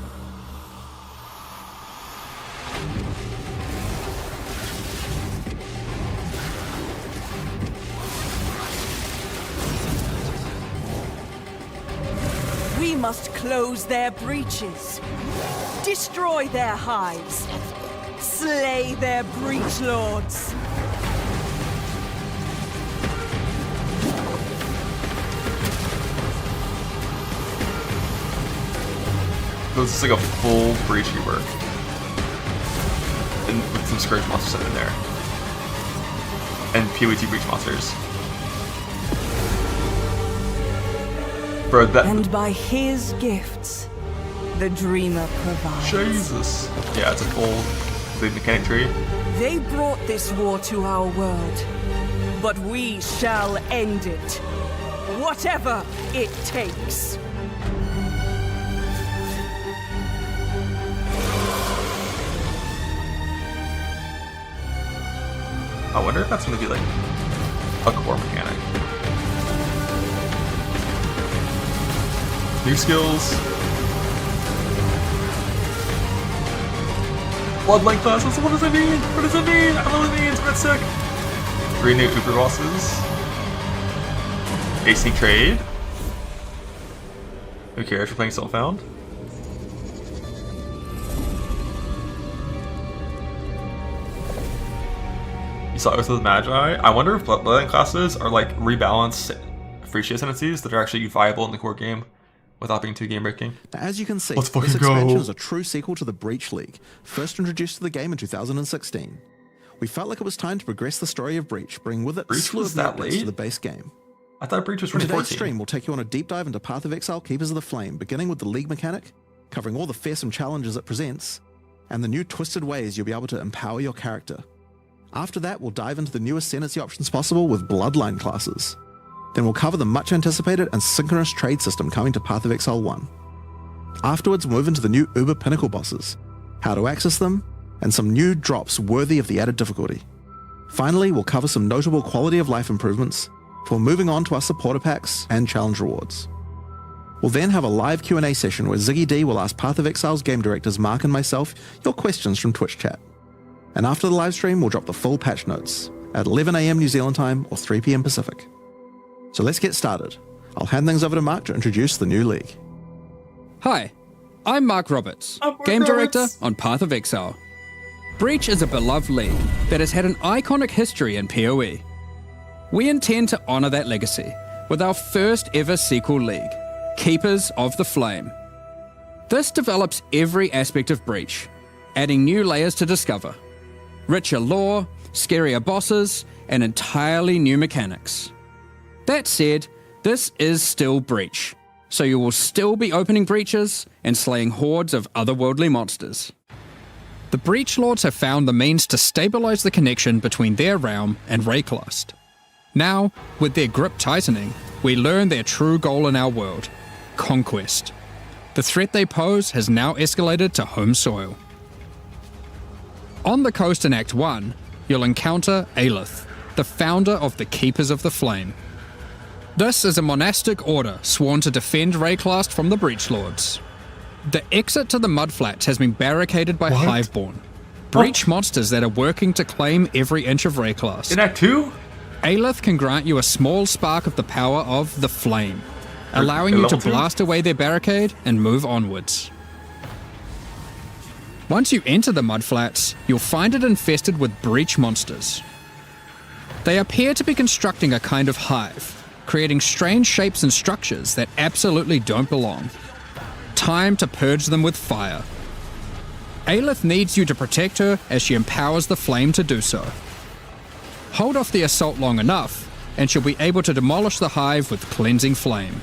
We must close their breaches, destroy their hives, slay their breach lords.
So this is like a full breach rework. And with some Scourge monsters set in there. And POE2 breach monsters. Bro, that.
And by his gifts, the Dreamer provides.
Jesus. Yeah, it's a full big mechanic tree.
They brought this war to our world, but we shall end it, whatever it takes.
I wonder if that's gonna be like a core mechanic. New skills. Bloodline classes, what does it mean? What does it mean? I don't know what it means, but it's sick. 3 new Uber bosses. AC trade. Who cares? We're playing Soulfound. You saw it with the Magi. I wonder if Bloodline classes are like rebalanced free ascendancies that are actually viable in the core game without being too game breaking.
Now, as you can see,
Let's
this
fucking
expansion
go.
is a true sequel to the Breach League, first introduced to the game in 2016. We felt like it was time to progress the story of Breach, bringing with it a
Breach
slew
was
of
that
updates
late?
to the base game.
I thought Breach was
In today's
2014.
stream, we'll take you on a deep dive into Path of Exile, Keepers of the Flame, beginning with the League mechanic, covering all the fearsome challenges it presents, and the new twisted ways you'll be able to empower your character. After that, we'll dive into the new Ascendancy options possible with Bloodline classes. Then we'll cover the much anticipated and synchronous trade system coming to Path of Exile 1. Afterwards, we'll move into the new Uber Pinnacle bosses, how to access them, and some new drops worthy of the added difficulty. Finally, we'll cover some notable quality of life improvements before moving on to our supporter packs and challenge rewards. We'll then have a live Q&A session where Ziggy D will ask Path of Exile's game directors Mark and myself your questions from Twitch chat. And after the live stream, we'll drop the full patch notes at 11 AM New Zealand time or 3 PM Pacific. So let's get started. I'll hand things over to Mark to introduce the new league.
Hi, I'm Mark Roberts,
I'm Mark
Game Director
Roberts.
on Path of Exile. Breach is a beloved league that has had an iconic history in PoE. We intend to honour that legacy with our first ever sequel league, Keepers of the Flame. This develops every aspect of Breach, adding new layers to discover, richer lore, scarier bosses, and entirely new mechanics. That said, this is still Breach, so you will still be opening breaches and slaying hordes of otherworldly monsters. The Breach Lords have found the means to stabilise the connection between their realm and Rayclast. Now, with their grip tightening, we learn their true goal in our world, conquest. The threat they pose has now escalated to home soil. On the coast in Act 1, you'll encounter Aelith, the founder of the Keepers of the Flame. This is a monastic order sworn to defend Rayclast from the Breach Lords. The exit to the Mudflats has been barricaded by Hiveborn, breach monsters that are working to claim every inch of Rayclast.
In Act 2?
Aelith can grant you a small spark of the power of the Flame, allowing you to
level 2?
blast away their barricade and move onwards. Once you enter the Mudflats, you'll find it infested with breach monsters. They appear to be constructing a kind of hive, creating strange shapes and structures that absolutely don't belong. Time to purge them with fire. Aelith needs you to protect her as she empowers the flame to do so. Hold off the assault long enough, and she'll be able to demolish the hive with Cleansing Flame.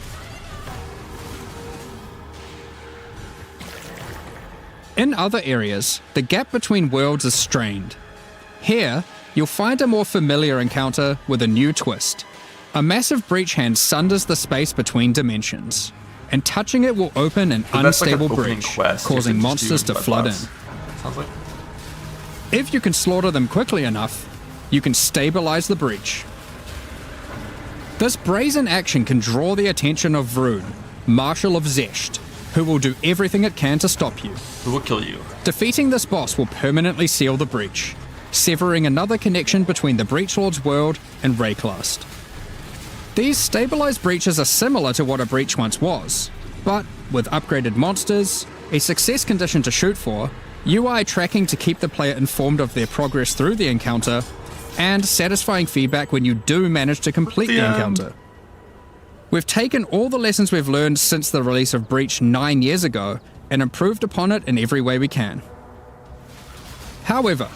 In other areas, the gap between worlds is strained. Here, you'll find a more familiar encounter with a new twist. A massive breach hand sunders the space between dimensions, and touching it will open an
So that's like an
unstable
opening
breach,
quest. You
causing
can just
monsters
do
to flood in.
bloodbaths. Sounds like.
If you can slaughter them quickly enough, you can stabilize the breach. This brazen action can draw the attention of Vroon, Marshal of Zesht, who will do everything it can to stop you.
Who will kill you?
Defeating this boss will permanently seal the breach, severing another connection between the Breachlord's world and Rayclast. These stabilized breaches are similar to what a breach once was, but with upgraded monsters, a success condition to shoot for, UI tracking to keep the player informed of their progress through the encounter, and satisfying feedback when you do manage to complete the encounter. We've taken all the lessons we've learned since the release of Breach 9 years ago and improved upon it in every way we can. However,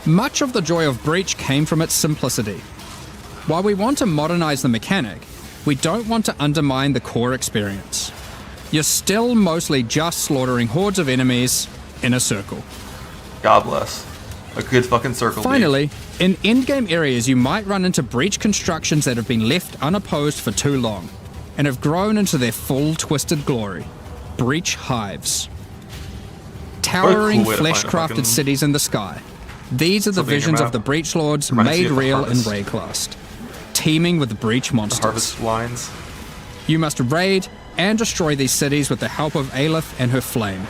much of the joy of Breach came from its simplicity. While we want to modernize the mechanic, we don't want to undermine the core experience. You're still mostly just slaughtering hordes of enemies in a circle.
God bless. A good fucking circle.
Finally, in endgame areas you might run into breach constructions that have been left unopposed for too long, and have grown into their full twisted glory. Breach hives. Towering
cool way to find a
flesh-crafted
fucking-
cities in the sky. These are the
Something in your
visions of
map.
the Breachlords
Reminds me
made
of the
real in
harvest.
Rayclast, teeming with breach
The
monsters.
harvest lines.
You must raid and destroy these cities with the help of Aelith and her flame.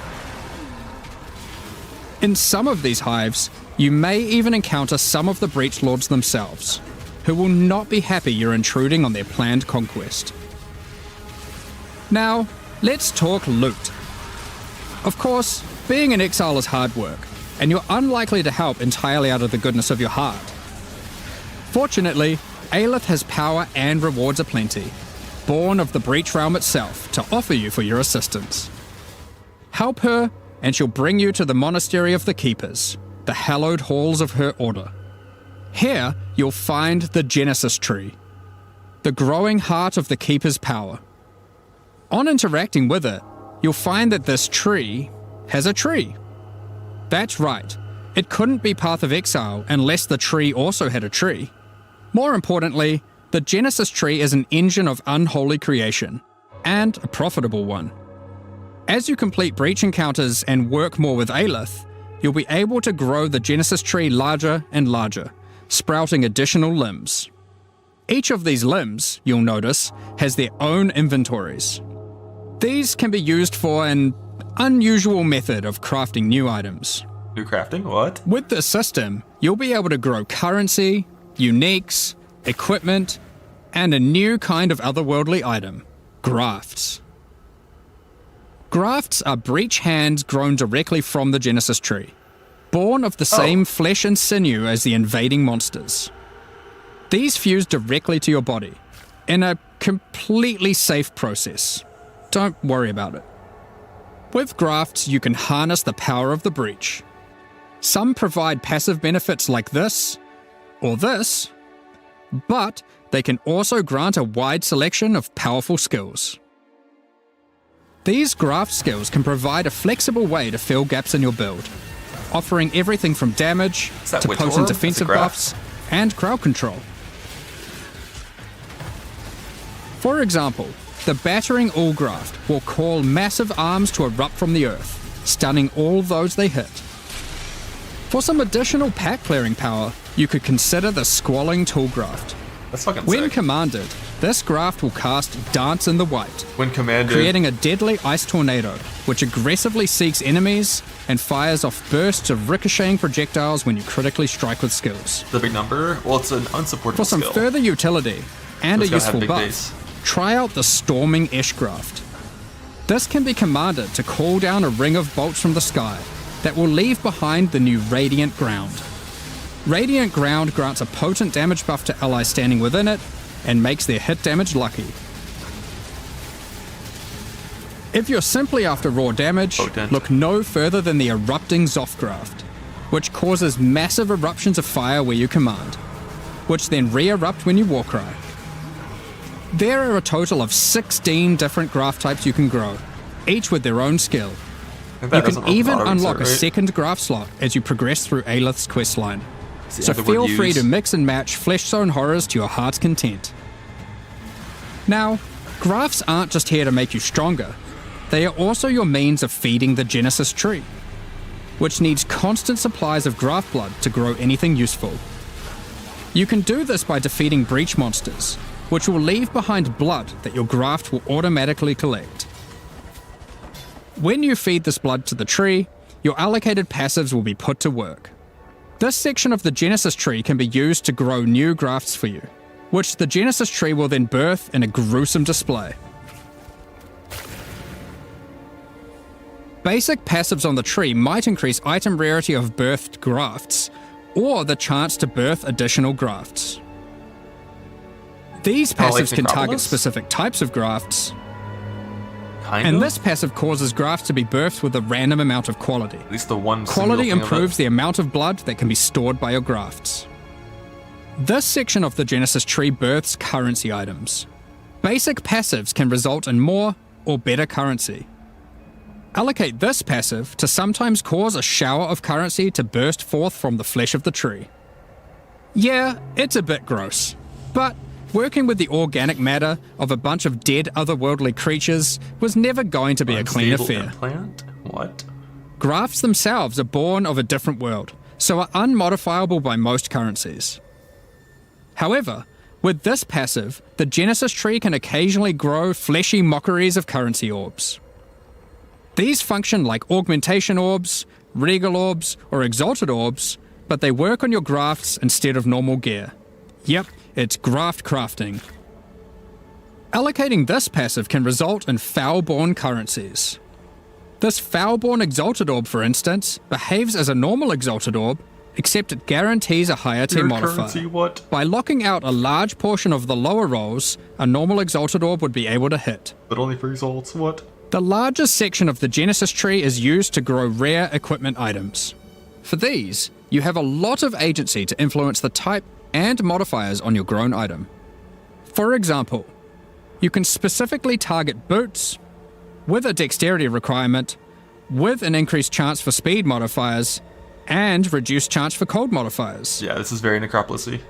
In some of these hives, you may even encounter some of the Breachlords themselves, who will not be happy you're intruding on their planned conquest. Now, let's talk loot. Of course, being in exile is hard work, and you're unlikely to help entirely out of the goodness of your heart. Fortunately, Aelith has power and rewards aplenty, born of the Breach Realm itself, to offer you for your assistance. Help her, and she'll bring you to the Monastery of the Keepers, the hallowed halls of her order. Here, you'll find the Genesis Tree, the growing heart of the Keeper's power. On interacting with it, you'll find that this tree has a tree. That's right, it couldn't be Path of Exile unless the tree also had a tree. More importantly, the Genesis Tree is an engine of unholy creation, and a profitable one. As you complete breach encounters and work more with Aelith, you'll be able to grow the Genesis Tree larger and larger, sprouting additional limbs. Each of these limbs, you'll notice, has their own inventories. These can be used for an unusual method of crafting new items.
New crafting? What?
With this system, you'll be able to grow currency, uniques, equipment, and a new kind of otherworldly item, grafts. Grafts are breach hands grown directly from the Genesis Tree, born of the same flesh and sinew as the invading monsters. These fuse directly to your body, in a completely safe process. Don't worry about it. With grafts, you can harness the power of the breach. Some provide passive benefits like this, or this, but they can also grant a wide selection of powerful skills. These graft skills can provide a flexible way to fill gaps in your build, offering everything from damage
Is that
to
Witch
potent
Orb?
defensive
It's a
buffs and crowd control. For example, the Battering All Graft will call massive arms to erupt from the earth, stunning all those they hit. For some additional pack clearing power, you could consider the Squalling Tool Graft.
That's fucking
When
sick.
commanded, this graft will cast Dance in the White,
When commanded.
creating a deadly ice tornado, which aggressively seeks enemies and fires off bursts of ricocheting projectiles when you critically strike with skills.
The big number? Well, it's an unsupported
For some
skill.
further utility and
So
a
it's gotta have
useful
big
buff,
base.
try out the Storming Ishgraft. This can be commanded to call down a ring of bolts from the sky that will leave behind the new Radiant Ground. Radiant Ground grants a potent damage buff to allies standing within it and makes their hit damage lucky. If you're simply after raw damage,
Potent.
look no further than the erupting Zothgraft, which causes massive eruptions of fire where you command, which then re-erupt when you Warcry. There are a total of 16 different graft types you can grow, each with their own skill. You can even unlock a second graft slot as you progress through Aelith's questline. So feel free to mix and match Flesh Zone horrors to your heart's content. Now, grafts aren't just here to make you stronger, they are also your means of feeding the Genesis tree, which needs constant supplies of graft blood to grow anything useful. You can do this by defeating breach monsters, which will leave behind blood that your graft will automatically collect. When you feed this blood to the tree, your allocated passives will be put to work. This section of the Genesis tree can be used to grow new grafts for you, which the Genesis tree will then birth in a gruesome display. Basic passives on the tree might increase item rarity of birthed grafts, or the chance to birth additional grafts. These passives can target specific types of grafts, and this passive causes grafts to be birthed with a random amount of quality.
At least the one
quality improves the amount of blood that can be stored by your grafts. This section of the Genesis tree births currency items. Basic passives can result in more or better currency. Allocate this passive to sometimes cause a shower of currency to burst forth from the flesh of the tree. Yeah, it's a bit gross, but working with the organic matter of a bunch of dead otherworldly creatures was never going to be a clean affair.
Implant? What?
Grafts themselves are born of a different world, so are unmodifiable by most currencies. However, with this passive, the Genesis tree can occasionally grow fleshy mockeries of currency orbs. These function like augmentation orbs, regal orbs, or exalted orbs, but they work on your grafts instead of normal gear. Yep, it's graft crafting. Allocating this passive can result in foul-born currencies. This foul-born exalted orb, for instance, behaves as a normal exalted orb, except it guarantees a higher tier modifier.
What?
By locking out a large portion of the lower rolls, a normal exalted orb would be able to hit.
But only for results, what?
The largest section of the Genesis tree is used to grow rare equipment items. For these, you have a lot of agency to influence the type and modifiers on your grown item. For example, you can specifically target boots with a dexterity requirement, with an increased chance for speed modifiers, and reduced chance for cold modifiers.
Yeah, this is very Necropolis-y.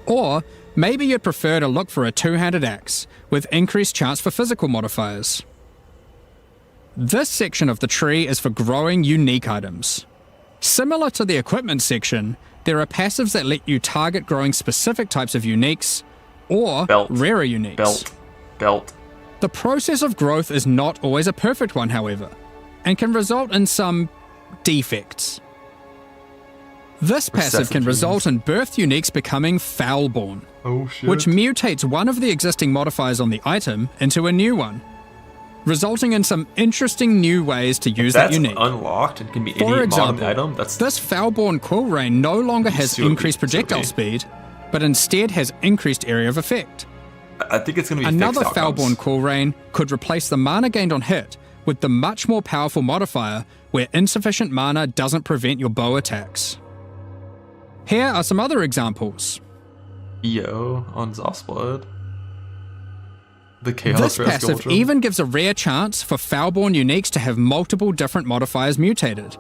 Or maybe you'd prefer to look for a two-handed axe with increased chance for physical modifiers. This section of the tree is for growing unique items. Similar to the equipment section, there are passives that let you target growing specific types of uniques or rarer uniques.
Belt.
The process of growth is not always a perfect one, however, and can result in some defects. This passive can result in birthed uniques becoming foul-born, which mutates one of the existing modifiers on the item into a new one, resulting in some interesting new ways to use that unique.
That's unlocked and can be
For
any
example,
mod item.
this foul-born Quill Rain no longer has increased projectile speed, but instead has increased area of effect.
I think it's going to be
Another foul-born Quill Rain could replace the mana gained on hit with the much more powerful modifier where insufficient mana doesn't prevent your bow attacks. Here are some other examples.
Yo, on Zothblood. The Chaos
This passive even gives a rare chance for foul-born uniques to have multiple different modifiers mutated.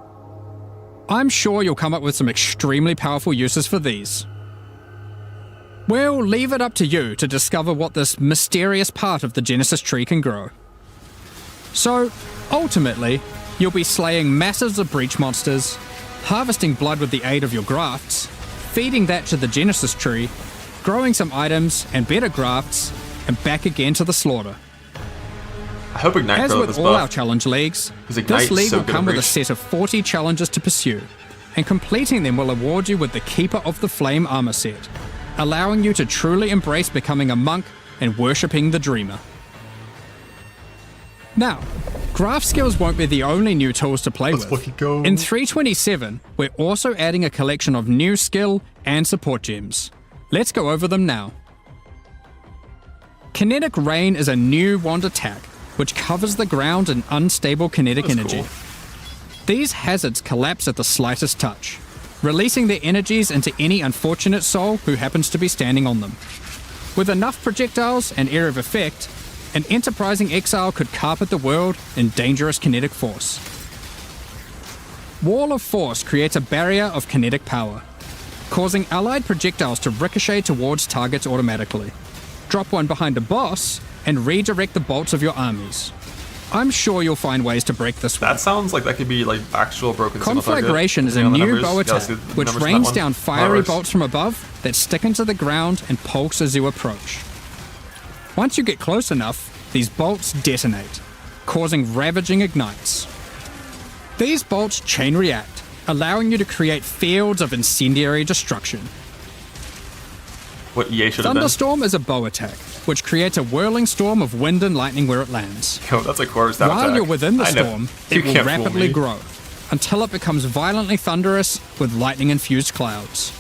I'm sure you'll come up with some extremely powerful uses for these. We'll leave it up to you to discover what this mysterious part of the Genesis tree can grow. So, ultimately, you'll be slaying masses of breach monsters, harvesting blood with the aid of your grafts, feeding that to the Genesis tree, growing some items and better grafts, and back again to the slaughter.
I hope Ignite
As
grows
with
this
all
buff.
our challenge leagues,
Ignite's
this league
so
will
good
come
at
with a
Breach.
set of 40 challenges to pursue, and completing them will award you with the Keeper of the Flame armor set, allowing you to truly embrace becoming a monk and worshipping the Dreamer. Now, graft skills won't be the only new tools to play with.
fucking go.
In 327, we're also adding a collection of new skill and support gems. Let's go over them now. Kinetic Rain is a new wand attack which covers the ground in unstable kinetic
That's
energy.
cool.
These hazards collapse at the slightest touch, releasing their energies into any unfortunate soul who happens to be standing on them. With enough projectiles and area of effect, an enterprising exile could carpet the world in dangerous kinetic force. Wall of Force creates a barrier of kinetic power, causing allied projectiles to ricochet towards targets automatically. Drop one behind a boss and redirect the bolts of your armies. I'm sure you'll find ways to break this one.
That sounds like that could be like actual broken single target,
Conflagration is a
depending on the
new
numbers.
bow
Yeah,
attack,
let's do the
which
numbers for that
rains
one.
down fiery
Powers.
bolts from above that stick into the ground and pulse as you approach. Once you get close enough, these bolts detonate, causing ravaging ignites. These bolts chain react, allowing you to create fields of incendiary destruction.
What EA should have been.
Thunderstorm is a bow attack, which creates a whirling storm of wind and lightning where it lands.
Yo, that's a quarter staff
While
attack.
you're within the
I know.
storm,
You
it will
can't fool
rapidly
me.
grow, until it becomes violently thunderous with lightning-infused clouds.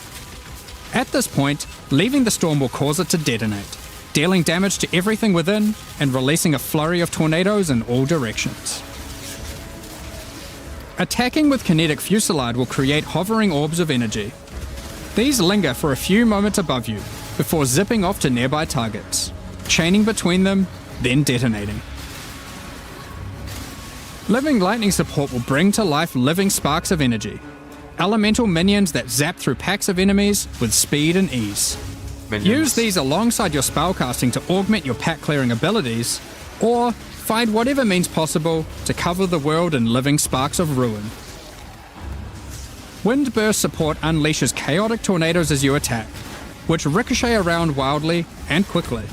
At this point, leaving the storm will cause it to detonate, dealing damage to everything within and releasing a flurry of tornadoes in all directions. Attacking with kinetic fusillade will create hovering orbs of energy. These linger for a few moments above you before zipping off to nearby targets, chaining between them, then detonating. Living lightning support will bring to life living sparks of energy, elemental minions that zap through packs of enemies with speed and ease.
Minions.
Use these alongside your spellcasting to augment your pack clearing abilities, or find whatever means possible to cover the world in living sparks of ruin. Windburst support unleashes chaotic tornadoes as you attack, which ricochet around wildly and quickly.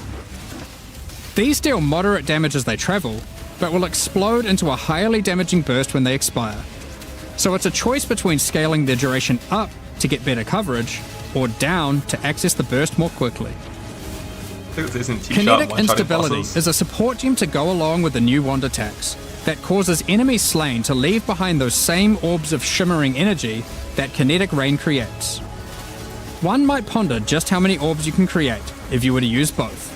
These deal moderate damage as they travel, but will explode into a highly damaging burst when they expire. So it's a choice between scaling their duration up to get better coverage, or down to access the burst more quickly.
I think this isn't T-shot
Kinetic
one-shotting
instability
bosses.
is a support gem to go along with the new wand attacks that causes enemies slain to leave behind those same orbs of shimmering energy that kinetic rain creates. One might ponder just how many orbs you can create if you were to use both.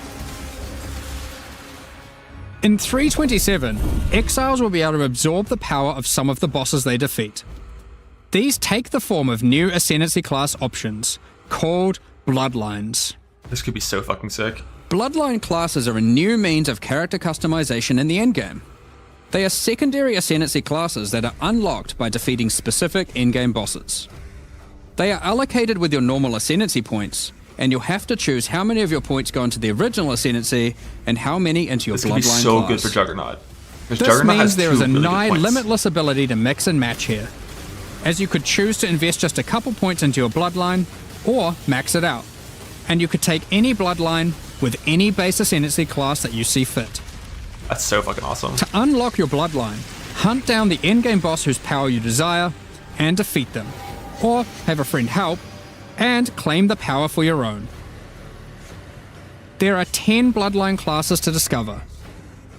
In 327, exiles will be able to absorb the power of some of the bosses they defeat. These take the form of new Ascendancy class options, called Bloodlines.
This could be so fucking sick.
Bloodline classes are a new means of character customization in the endgame. They are secondary Ascendancy classes that are unlocked by defeating specific endgame bosses. They are allocated with your normal Ascendancy points, and you'll have to choose how many of your points go into the original Ascendancy and how many into your
This could be
Bloodline
so
class.
good for Juggernaut. Because
This
Juggernaut
means
has
there
two
is a
really good
nigh
points.
limitless ability to mix and match here, as you could choose to invest just a couple points into your Bloodline, or max it out, and you could take any Bloodline with any base Ascendancy class that you see fit.
That's so fucking awesome.
To unlock your Bloodline, hunt down the endgame boss whose power you desire, and defeat them, or have a friend help, and claim the power for your own. There are 10 Bloodline classes to discover.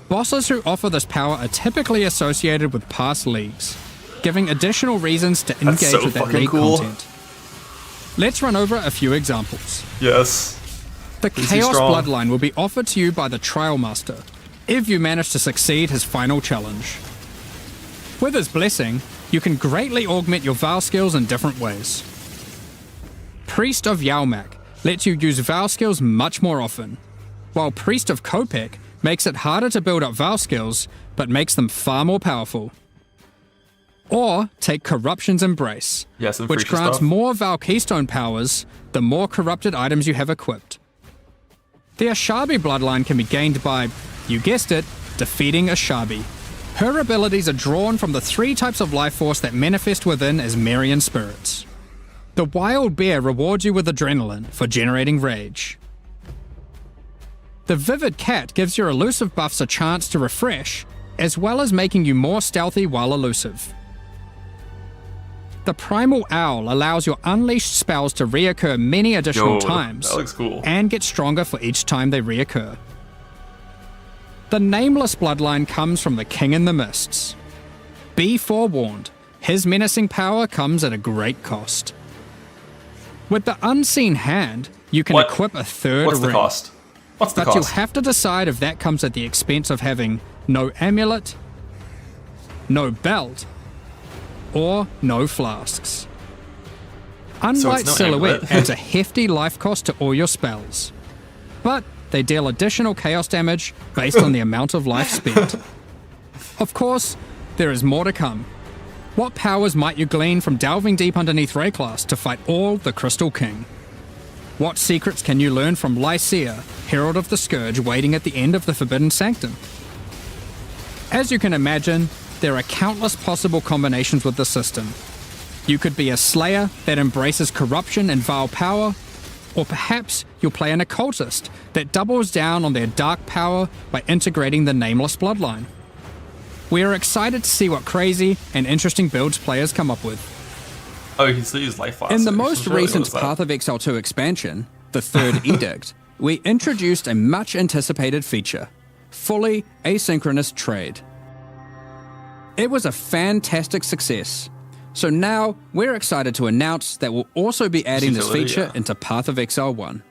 Bosses who offer this power are typically associated with past leagues, giving additional reasons to engage
so
with that
fucking
league
cool.
content. Let's run over a few examples.
Yes.
The
Please be
Chaos
strong.
Bloodline will be offered to you by the Trial Master, if you manage to succeed his final challenge. With his blessing, you can greatly augment your Val skills in different ways. Priest of Yalmak lets you use Val skills much more often, while Priest of Kopek makes it harder to build up Val skills, but makes them far more powerful. Or take Corruption's Embrace,
Yes, and
which
Freaky
grants
stuff.
more Val Keystone powers the more corrupted items you have equipped. The Ashabi bloodline can be gained by, you guessed it, defeating Ashabi. Her abilities are drawn from the 3 types of life force that manifest within as Marian spirits. The Wild Bear rewards you with adrenaline for generating rage. The Vivid Cat gives your elusive buffs a chance to refresh, as well as making you more stealthy while elusive. The Primal Owl allows your unleashed spells to reoccur many additional
Yo,
times,
that looks cool.
and get stronger for each time they reoccur. The Nameless bloodline comes from the King in the Mists. Be forewarned, his menacing power comes at a great cost. With the Unseen Hand, you can
What?
equip a third
What's the
ring,
cost? What's the
but you'll
cost?
have to decide if that comes at the expense of having no amulet, no belt, or no flasks. Unlike
no
Silhouette
amulet.
adds a hefty life cost to all your spells, but they deal additional chaos damage based on the amount of life spent. Of course, there is more to come. What powers might you glean from delving deep underneath Rayclass to fight all the Crystal King? What secrets can you learn from Lycia, Herald of the Scourge, waiting at the end of the Forbidden Sanctum? As you can imagine, there are countless possible combinations with the system. You could be a Slayer that embraces corruption and vile power, or perhaps you'll play an occultist that doubles down on their dark power by integrating the Nameless bloodline. We are excited to see what crazy and interesting builds players come up with.
Oh, you can still use life flasks.
In the most recent Path of Exile 2 expansion, the Third Edict, we introduced a much anticipated feature, fully asynchronous trade. It was a fantastic success, so now we're excited to announce that we'll also be adding this feature into Path of Exile 1.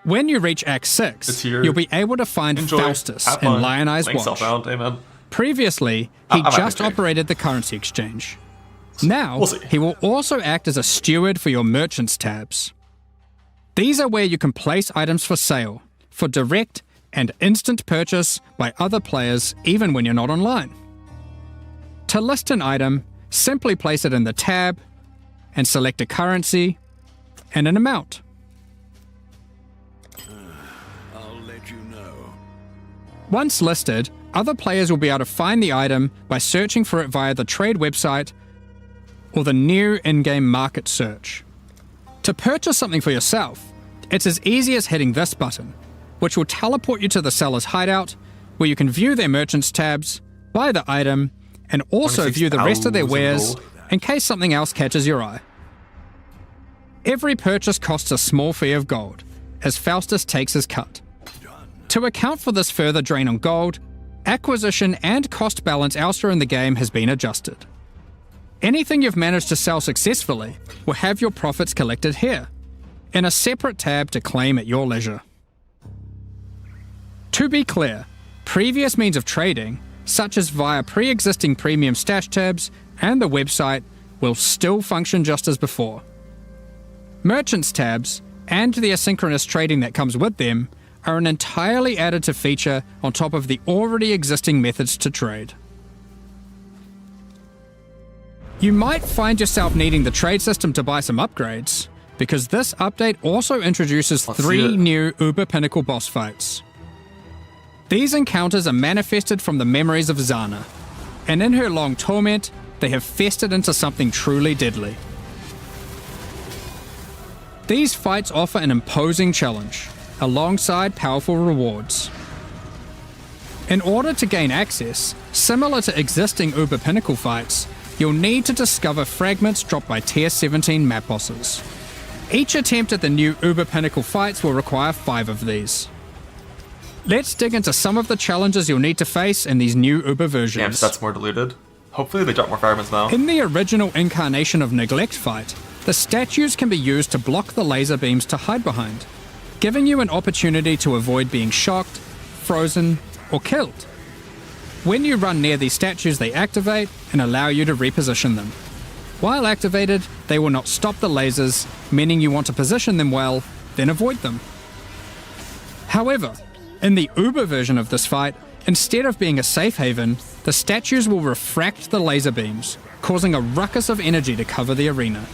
When you reach Act 6, you'll be able to find Faustus in Lionized Watch.
Amen.
Previously, he just operated the currency exchange. Now, he will also act as a steward for your merchants tabs. These are where you can place items for sale, for direct and instant purchase by other players even when you're not online. To list an item, simply place it in the tab and select a currency and an amount.
I'll let you know.
Once listed, other players will be able to find the item by searching for it via the trade website or the new in-game market search. To purchase something for yourself, it's as easy as hitting this button, which will teleport you to the seller's hideout, where you can view their merchants tabs, buy the item, and also view the rest of their wares in case something else catches your eye. Every purchase costs a small fee of gold, as Faustus takes his cut. To account for this further drain on gold, acquisition and cost balance elsewhere in the game has been adjusted. Anything you've managed to sell successfully will have your profits collected here, in a separate tab to claim at your leisure. To be clear, previous means of trading, such as via pre-existing premium stash tabs and the website, will still function just as before. Merchants tabs, and the asynchronous trading that comes with them, are an entirely additive feature on top of the already existing methods to trade. You might find yourself needing the trade system to buy some upgrades, because this update also introduces 3 new Uber Pinnacle boss fights. These encounters are manifested from the memories of Zana, and in her long torment, they have festered into something truly deadly. These fights offer an imposing challenge, alongside powerful rewards. In order to gain access, similar to existing Uber Pinnacle fights, you'll need to discover fragments dropped by Tier 17 map bosses. Each attempt at the new Uber Pinnacle fights will require 5 of these. Let's dig into some of the challenges you'll need to face in these new Uber versions.
Damn, so that's more diluted. Hopefully they drop more fragments now.
In the original incarnation of Neglect fight, the statues can be used to block the laser beams to hide behind, giving you an opportunity to avoid being shocked, frozen, or killed. When you run near these statues, they activate and allow you to reposition them. While activated, they will not stop the lasers, meaning you want to position them well, then avoid them. However, in the Uber version of this fight, instead of being a safe haven, the statues will refract the laser beams, causing a ruckus of energy to cover the arena.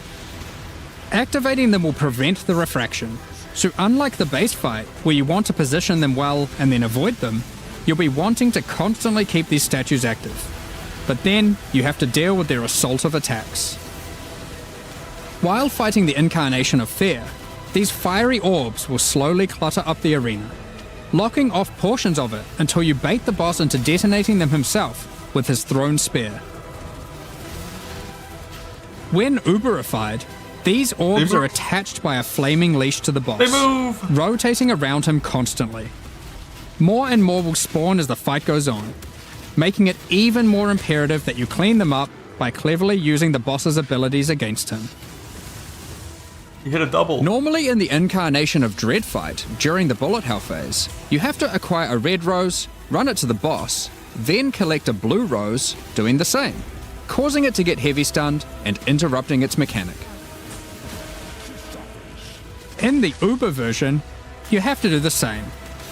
Activating them will prevent the refraction, so unlike the base fight, where you want to position them well and then avoid them, you'll be wanting to constantly keep these statues active. But then, you have to deal with their assault of attacks. While fighting the incarnation of Fear, these fiery orbs will slowly clutter up the arena, locking off portions of it until you bait the boss into detonating them himself with his thrown spear. When Uberified, these orbs are attached by a flaming leash to the boss, rotating around him constantly. More and more will spawn as the fight goes on, making it even more imperative that you clean them up by cleverly using the boss's abilities against him.
You hit a double.
Normally in the incarnation of Dread fight, during the bullet hell phase, you have to acquire a red rose, run it to the boss, then collect a blue rose, doing the same, causing it to get heavy stunned and interrupting its mechanic. In the Uber version, you have to do the same,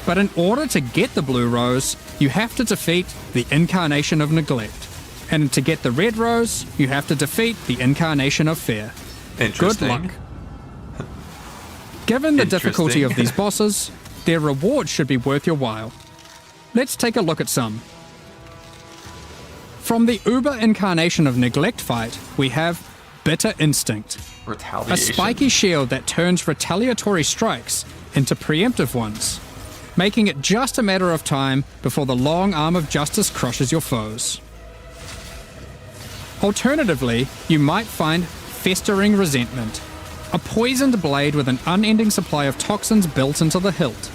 but in order to get the blue rose, you have to defeat the Incarnation of Neglect, and to get the red rose, you have to defeat the Incarnation of Fear. Good
Interesting.
luck. Given the difficulty of these bosses, their rewards should be worth your while. Let's take a look at some. From the Uber Incarnation of Neglect fight, we have Bitter Instinct, a
Retaliation.
spiky shield that turns retaliatory strikes into preemptive ones, making it just a matter of time before the long arm of justice crushes your foes. Alternatively, you might find Festering Resentment, a poisoned blade with an unending supply of toxins built into the hilt.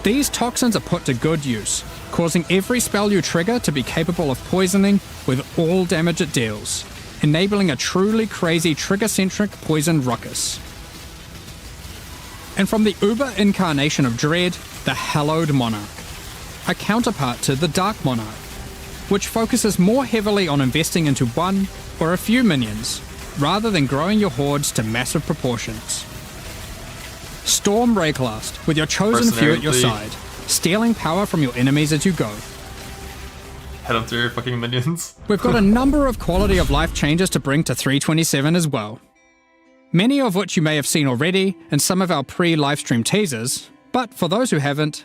These toxins are put to good use, causing every spell you trigger to be capable of poisoning with all damage it deals, enabling a truly crazy trigger-centric poison ruckus. And from the Uber Incarnation of Dread, the Hallowed Monarch, a counterpart to the Dark Monarch, which focuses more heavily on investing into one or a few minions, rather than growing your hordes to massive proportions. Storm Rayclast, with your chosen few at your side, stealing power from your enemies as you go.
Head on through your fucking minions.
We've got a number of quality of life changes to bring to 327 as well. Many of which you may have seen already in some of our pre-livestream teasers, but for those who haven't,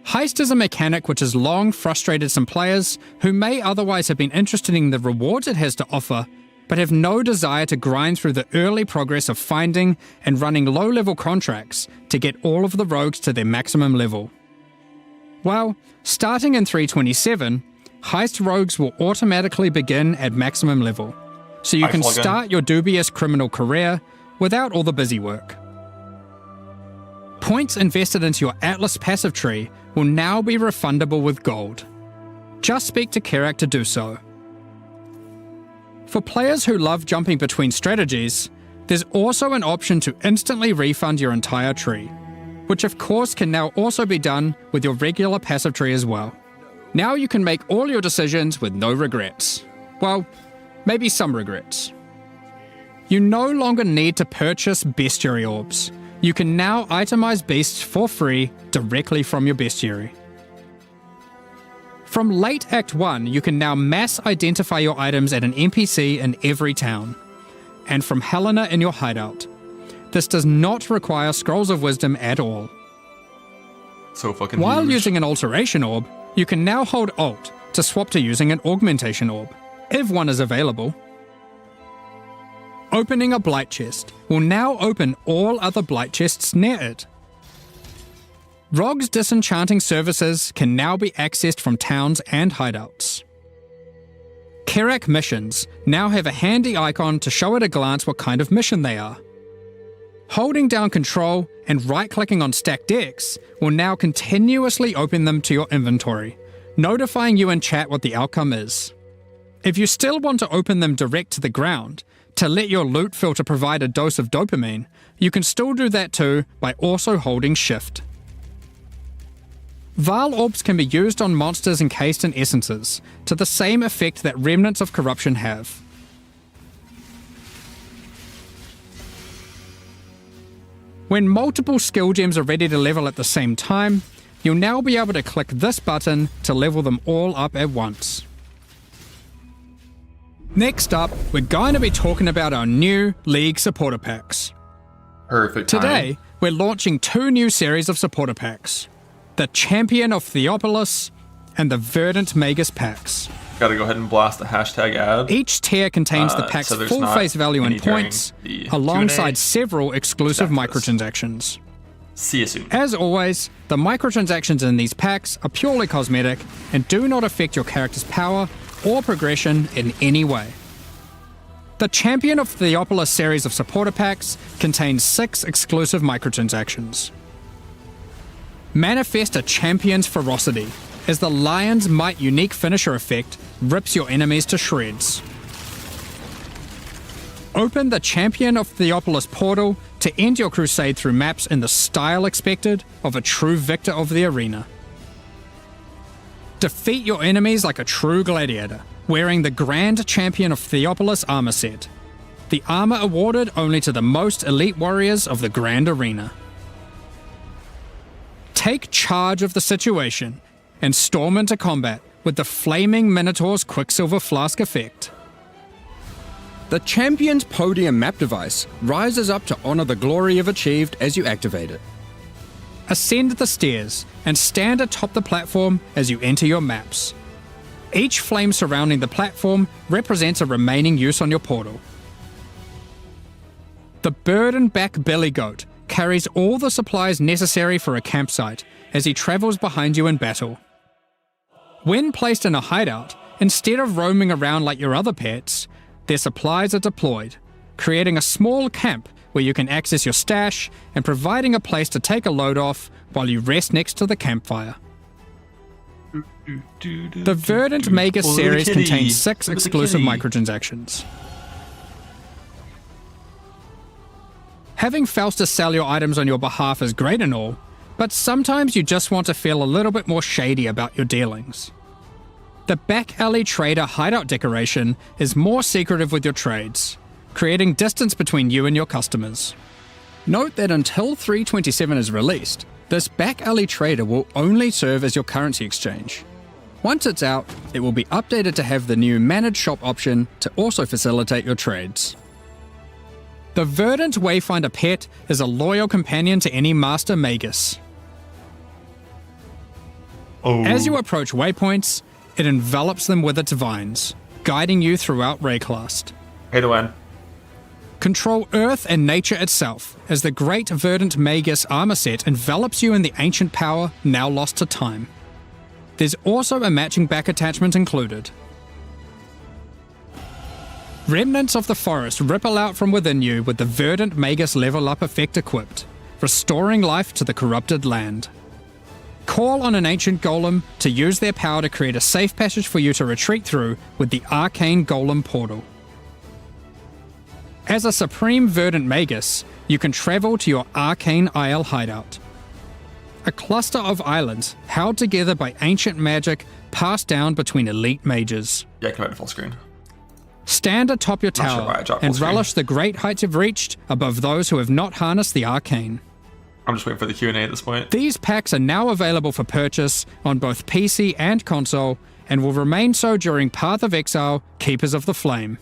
Heist is a mechanic which has long frustrated some players who may otherwise have been interested in the rewards it has to offer, but have no desire to grind through the early progress of finding and running low-level contracts to get all of the rogues to their maximum level. Well, starting in 327, Heist rogues will automatically begin at maximum level, so you can start your dubious criminal career without all the busy work. Points invested into your Atlas passive tree will now be refundable with gold. Just speak to Kerak to do so. For players who love jumping between strategies, there's also an option to instantly refund your entire tree, which of course can now also be done with your regular passive tree as well. Now you can make all your decisions with no regrets. Well, maybe some regrets. You no longer need to purchase bestiary orbs. You can now itemize beasts for free directly from your bestiary. From late Act 1, you can now mass identify your items at an NPC in every town, and from Helena in your hideout. This does not require Scrolls of Wisdom at all.
So fucking
While
huge.
using an Alteration Orb, you can now hold Alt to swap to using an Augmentation Orb, if one is available. Opening a Blight Chest will now open all other Blight Chests near it. Rogue's disenchanting services can now be accessed from towns and hideouts. Kerak missions now have a handy icon to show at a glance what kind of mission they are. Holding down Control and right-clicking on stacked decks will now continuously open them to your inventory, notifying you in chat what the outcome is. If you still want to open them direct to the ground, to let your loot filter provide a dose of dopamine, you can still do that too by also holding Shift. Val Orbs can be used on monsters encased in essences, to the same effect that Remnants of Corruption have. When multiple skill gems are ready to level at the same time, you'll now be able to click this button to level them all up at once. Next up, we're going to be talking about our new League supporter packs.
Perfect
Today, we're launching 2 new series of supporter packs. The Champion of Theopolis and the Verdant Magus packs.
Gotta go ahead and blast the hashtag ad.
Each tier contains the pack's
so there's
full
not
face value
any
in
during
points,
the
alongside
Q&A.
several exclusive
Exactly.
microtransactions.
See you soon.
As always, the microtransactions in these packs are purely cosmetic and do not affect your character's power or progression in any way. The Champion of Theopolis series of supporter packs contains 6 exclusive microtransactions. Manifest a Champion's Ferocity, as the Lion's Might unique finisher effect rips your enemies to shreds. Open the Champion of Theopolis portal to end your crusade through maps in the style expected of a true victor of the arena. Defeat your enemies like a true gladiator, wearing the Grand Champion of Theopolis armor set. The armor awarded only to the most elite warriors of the Grand Arena. Take charge of the situation and storm into combat with the Flaming Minotaur's Quicksilver Flask effect.
The Champion's Podium map device rises up to honor the glory you've achieved as you activate it.
Ascend the stairs and stand atop the platform as you enter your maps. Each flame surrounding the platform represents a remaining use on your portal. The burden-back belly goat carries all the supplies necessary for a campsite as he travels behind you in battle. When placed in a hideout, instead of roaming around like your other pets, their supplies are deployed, creating a small camp where you can access your stash and providing a place to take a load off while you rest next to the campfire. The Verdant Magus series contains 6 exclusive microtransactions. Having Faustus sell your items on your behalf is great and all, but sometimes you just want to feel a little bit more shady about your dealings. The Back Alley Trader hideout decoration is more secretive with your trades, creating distance between you and your customers.
Note that until 327 is released, this Back Alley Trader will only serve as your currency exchange. Once it's out, it will be updated to have the new Managed Shop option to also facilitate your trades.
The Verdant Wayfinder pet is a loyal companion to any Master Magus. As you approach waypoints, it envelops them with its vines, guiding you throughout Rayclast.
Hey to win.
Control Earth and nature itself, as the Great Verdant Magus armor set envelops you in the ancient power now lost to time. There's also a matching back attachment included. Remnants of the forest ripple out from within you with the Verdant Magus level up effect equipped, restoring life to the corrupted land. Call on an ancient golem to use their power to create a safe passage for you to retreat through with the Arcane Golem portal. As a Supreme Verdant Magus, you can travel to your Arcane Isle hideout. A cluster of islands held together by ancient magic passed down between elite mages.
Yeah, come back to full screen.
Stand atop your
Not sure why I
tower
dropped
and
full screen.
relish the great heights you've reached above those who have not harnessed the arcane.
I'm just waiting for the Q&A at this point.
These packs are now available for purchase on both PC and console and will remain so during Path of Exile, Keepers of the Flame.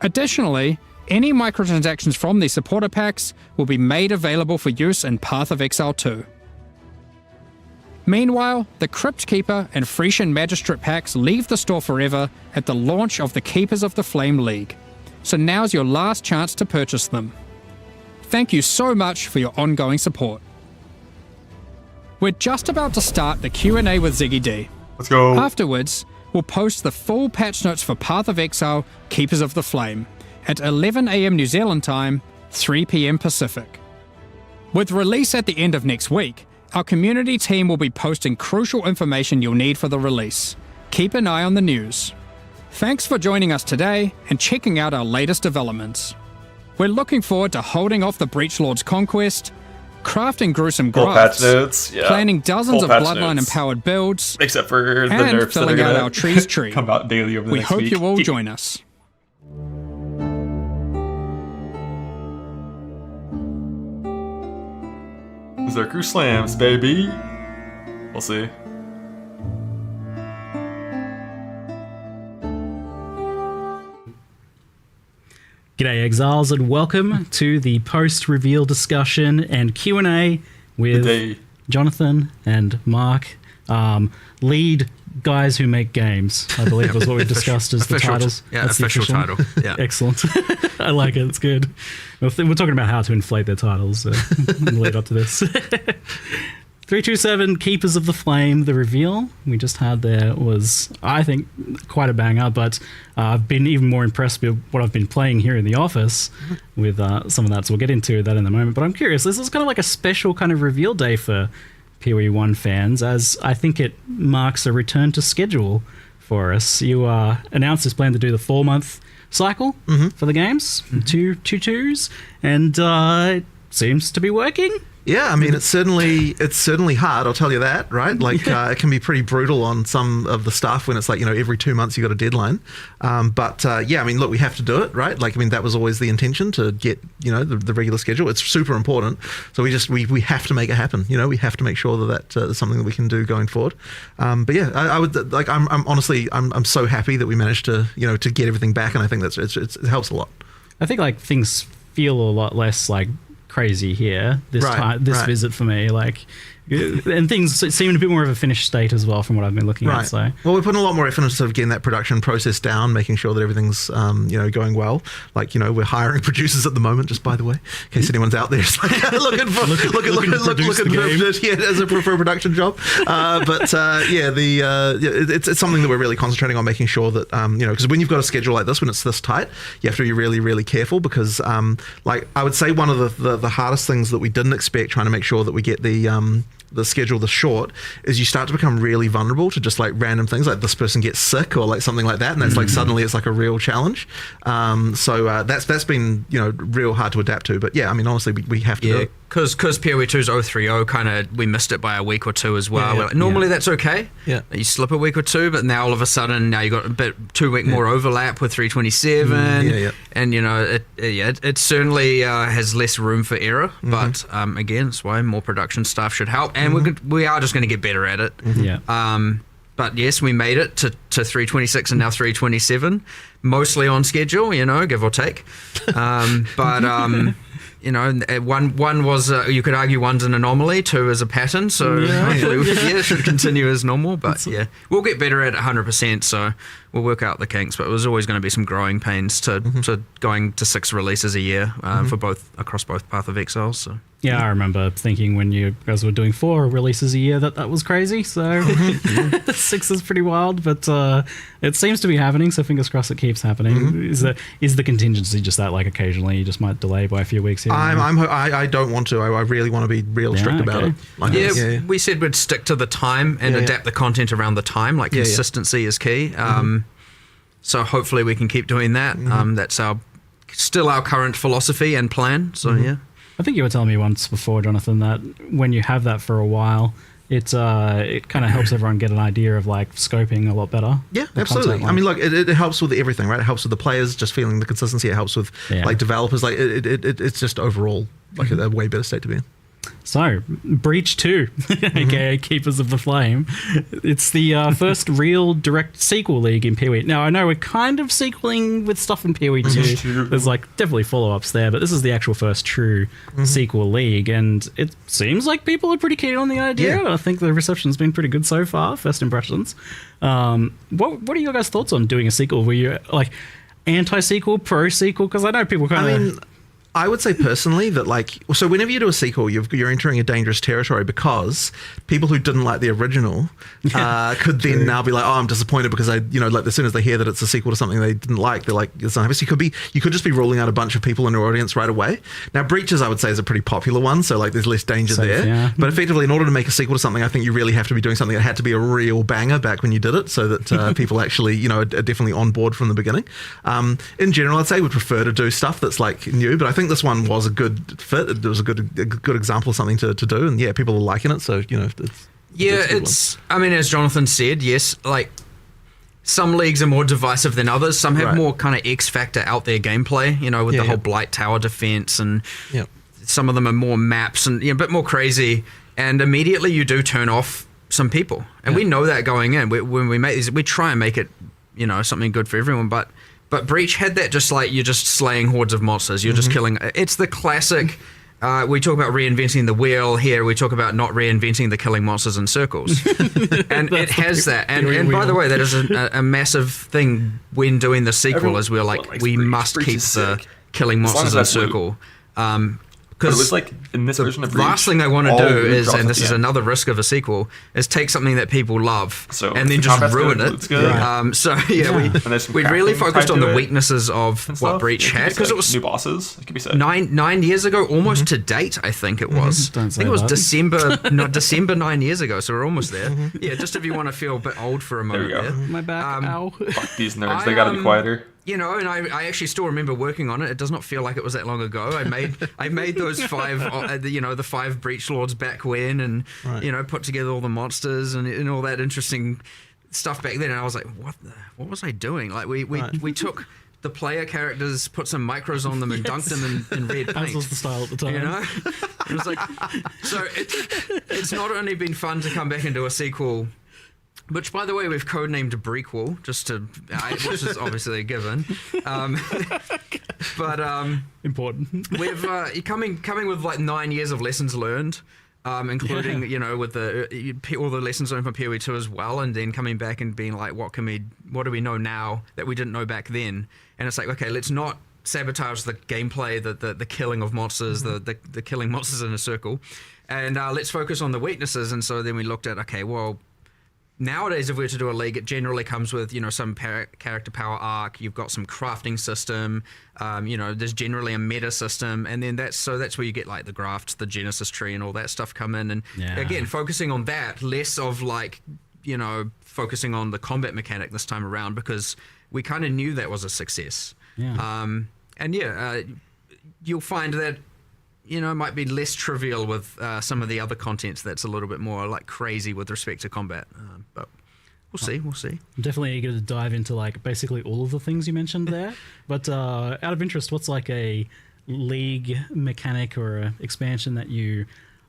Additionally, any microtransactions from these supporter packs will be made available for use in Path of Exile 2. Meanwhile, the Crypt Keeper and Frisian Magistrate packs leave the store forever at the launch of the Keepers of the Flame League, so now's your last chance to purchase them. Thank you so much for your ongoing support. We're just about to start the Q&A with Ziggy D.
Let's go.
Afterwards, we'll post the full patch notes for Path of Exile, Keepers of the Flame, at 11 AM New Zealand time, 3 PM Pacific. With release at the end of next week, our community team will be posting crucial information you'll need for the release. Keep an eye on the news. Thanks for joining us today and checking out our latest developments. We're looking forward to holding off the Breachlord's conquest, crafting gruesome
Full patch
grafts,
notes. Yeah.
planning dozens
Full
of
patch
Bloodline-empowered builds,
Except for the
and
nerfs that are
filling out
gonna
our trees tree.
come out daily over the
We
next
hope
week.
you all join us.
Zerku slams, baby. We'll see.
G'day Exiles and welcome to the post-reveal discussion and Q&A with
G'day.
Jonathan and Mark, lead guys who make games, I believe was what we discussed as the titles.
Yeah,
That's the
official title. Yeah.
Excellent. I like it, it's good. We're talking about how to inflate their titles in the lead up to this. 327 Keepers of the Flame, the reveal we just had there was, I think, quite a banger, but I've been even more impressed with what I've been playing here in the office with some of that, so we'll get into that in a moment. But I'm curious, this is kind of like a special kind of reveal day for PoE1 fans, as I think it marks a return to schedule for us. You announced this plan to do the 4-month cycle for the games, two twos, and it seems to be working.
Yeah, I mean, it's certainly hard. I'll tell you that, right? Like, it can be pretty brutal on some of the stuff when it's like, every 2 months you got a deadline. But yeah, I mean, look, we have to do it, right? Like, I mean, that was always the intention to get, the regular schedule. It's super important. So we have to make it happen. We have to make sure that is something that we can do going forward. But yeah, I would like. I'm honestly, I'm so happy that we managed to, to get everything back, and I think it helps a lot.
I think like things feel a lot less like crazy here this visit for me, like, and things seem a bit more of a finished state as well from what I've been looking at. So
well, we're putting a lot more effort into sort of getting that production process down, making sure that everything's going well. Like, we're hiring producers at the moment, just by the way, in case anyone's out there just like looking at as a for a production job. It's something that we're really concentrating on, making sure that because when you've got a schedule like this, when it's this tight, you have to be really, really careful, because like I would say one of the hardest things that we didn't expect, trying to make sure that we get the schedule this short, is you start to become really vulnerable to just like random things, like this person gets sick or like something like that, and that's like suddenly it's like a real challenge. So that's been real hard to adapt to. But yeah, I mean, honestly, we have to do it.
Because PoE2's 030 kind of, we missed it by a week or two as well. Like, normally that's okay. Yeah, you slip a week or two, but now all of a sudden you got a bit 2 week more overlap with 327, and it certainly has less room for error. But again, that's why more production staff should help, and we are just going to get better at it. But yes, we made it to 326 and now 327, mostly on schedule, give or take. One was, you could argue one's an anomaly, two is a pattern, so hopefully it should continue as normal, but we'll get better at it 100%, so we'll work out the kinks, but it was always going to be some growing pains to going to 6 releases a year across both Path of Exiles. So.
Yeah, I remember thinking when you guys were doing 4 releases a year that was crazy, so 6 is pretty wild, but it seems to be happening, so fingers crossed it keeps happening. Is the contingency just that, like, occasionally you just might delay by a few weeks here?
I don't want to. I really want to be real strict about it. Like,
we said we'd stick to the time and adapt the content around the time, like consistency is key. So hopefully we can keep doing that. That's still our current philosophy and plan, so
I think you were telling me once before, Jonathan, that when you have that for a while, it kind of helps everyone get an idea of like scoping a lot better.
Yeah, absolutely. I mean, look, it helps with everything, right? It helps with the players just feeling the consistency. It helps with like developers. Like it's just overall like a way better state to be in.
So, Breach 2, aka Keepers of the Flame. It's the first real direct sequel league in PoE. Now, I know we're kind of sequeling with stuff in PoE 2. There's like definitely follow-ups there, but this is the actual first true sequel league, and it seems like people are pretty keen on the idea. I think the reception's been pretty good so far, first impressions. What are your guys' thoughts on doing a sequel? Were you like anti-sequel, pro-sequel? Because I know people kind of...
I would say personally that, like, so whenever you do a sequel, you're entering a dangerous territory, because people who didn't like the original could then now be like, oh, I'm disappointed because like as soon as they hear that it's a sequel to something they didn't like, they're like, it's not. You could just be ruling out a bunch of people in your audience right away. Now, Breaches, I would say, is a pretty popular one, so like there's less danger there. Yeah. But effectively, in order to make a sequel to something, I think you really have to be doing something that had to be a real banger back when you did it, so that people actually, are definitely on board from the beginning. In general, I'd say we'd prefer to do stuff that's like new, but I think this one was a good fit. It was a good example of something to do, and people are liking it. So
it's I mean, as Jonathan said, yes, like some leagues are more divisive than others. Some have more kind of X factor out there gameplay. With the whole Blight Tower defense, and some of them are more maps and a bit more crazy. And immediately you do turn off some people, and we know that going in. When we make these, we try and make it something good for everyone, but Breach had that, just like you're just slaying hordes of monsters. You're just killing. It's the classic. We talk about reinventing the wheel. Here we talk about not reinventing the killing monsters in circles. And it has that. And by the way, that is a massive thing when doing the sequel. Is we're like, we must keep the killing monsters in a circle. Because
it was like in this version of Breach,
last thing I want to do is, and this is another risk of a sequel, is take something that people love and then just ruin it. We really focused on the weaknesses of what Breach had, because it was
new bosses. It could be said.
9 years ago, almost to date. I think it was. I think it was December 9 years ago. So we're almost there. Yeah, just if you want to feel a bit old for a moment.
There you go.
My back. Ow.
Fuck these nerds. They gotta be quieter.
you know, and I actually still remember working on it. It does not feel like it was that long ago. I made those 5, you know, the 5 Breach Lords back when, and you know, put together all the monsters and all that interesting stuff back then. And I was like, what was I doing? Like we took the player characters, put some micros on them, and dunked them in red paint.
That was the style at the time.
You know, it was like, so it's not only been fun to come back and do a sequel. Which, by the way, we've codenamed Breakwall, which is obviously a given. But
important.
We've coming with like 9 years of lessons learned, including you know, with all the lessons learned from PoE2 as well, and then coming back and being like, what do we know now that we didn't know back then? And it's like, okay, let's not sabotage the gameplay, the killing of monsters, the killing monsters in a circle, and let's focus on the weaknesses. And so then we looked at, okay, well, nowadays, if we were to do a league, it generally comes with, you know, some character power arc. You've got some crafting system. You know, there's generally a meta system, and then that's where you get like the grafts, the Genesis tree, and all that stuff come in. And again, focusing on that, less of like, you know, focusing on the combat mechanic this time around, because we kind of knew that was a success.
Yeah.
You'll find that, you know, it might be less trivial with some of the other contents that's a little bit more like crazy with respect to combat. But we'll see.
I'm definitely eager to dive into like basically all of the things you mentioned there. But out of interest, what's like a league mechanic or a expansion that you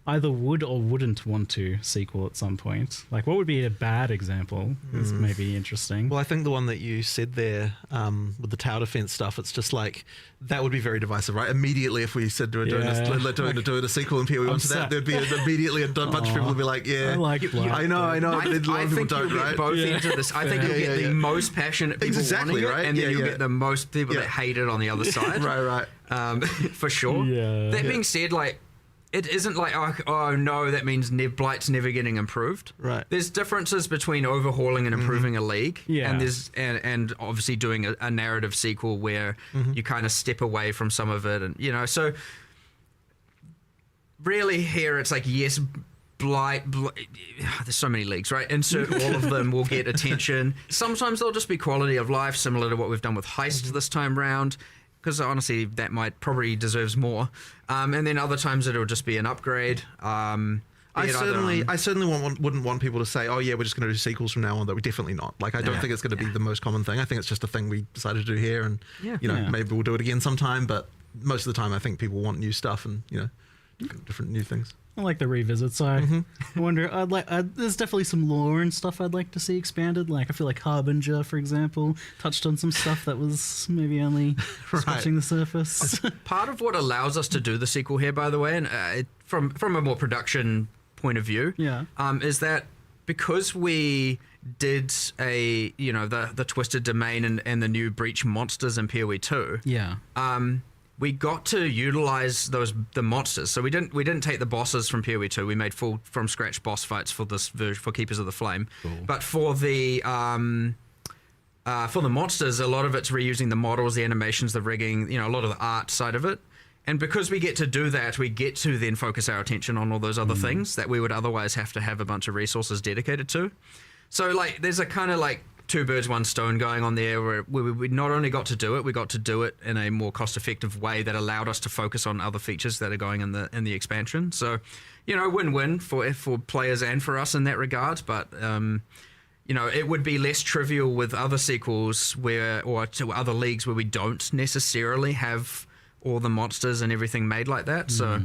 either would or wouldn't want to sequel at some point? Like, what would be a bad example? Is maybe interesting.
Well, I think the one that you said there with the tower defense stuff, it's just like, that would be very divisive, right? Immediately, if we said doing a sequel in PoE1 to that, there'd be immediately a bunch of people would be like, yeah,
I like Blood.
I know. A lot of people don't, right?
Both ends of this. I think you'll get the most passionate people wanting it, and then you'll get the most people that hate it on the other side.
right.
For sure.
Yeah.
That being said, like, it isn't like, oh no, that means Blight's never getting improved.
Right.
There's differences between overhauling and improving a league.
Yeah.
And there's and obviously doing a narrative sequel where you kind of step away from some of it, and you know, so really here it's like, yes, Blight, there's so many leagues, right? Insert all of them will get attention. Sometimes they'll just be quality of life, similar to what we've done with Heist this time round, because honestly, that probably deserves more. And then other times it'll just be an upgrade. I
certainly wouldn't want people to say, oh yeah, we're just going to do sequels from now on. That we're definitely not. Like, I don't think it's going to be the most common thing. I think it's just a thing we decided to do here, and you know, maybe we'll do it again sometime. But most of the time, I think people want new stuff and, you know, different new things.
I like the revisits. I wonder. There's definitely some lore and stuff I'd like to see expanded. Like, I feel like Harbinger, for example, touched on some stuff that was maybe only scratching the surface.
Part of what allows us to do the sequel here, by the way, and from a more production point of view, is that because we did the Twisted Domain and the new Breach monsters in PoE2. We got to utilize the monsters. So we didn't take the bosses from PoE2. We made full from scratch boss fights for this version, for Keepers of the Flame. Cool. But for the monsters, a lot of it's reusing the models, the animations, the rigging, you know, a lot of the art side of it. And because we get to do that, we get to then focus our attention on all those other things that we would otherwise have to have a bunch of resources dedicated to. So like, there's a kind of like two birds, one stone going on there, where we not only got to do it, we got to do it in a more cost-effective way that allowed us to focus on other features that are going in the expansion. So, you know, win-win for players and for us in that regard. But you know, it would be less trivial with other sequels or to other leagues where we don't necessarily have all the monsters and everything made like that. So,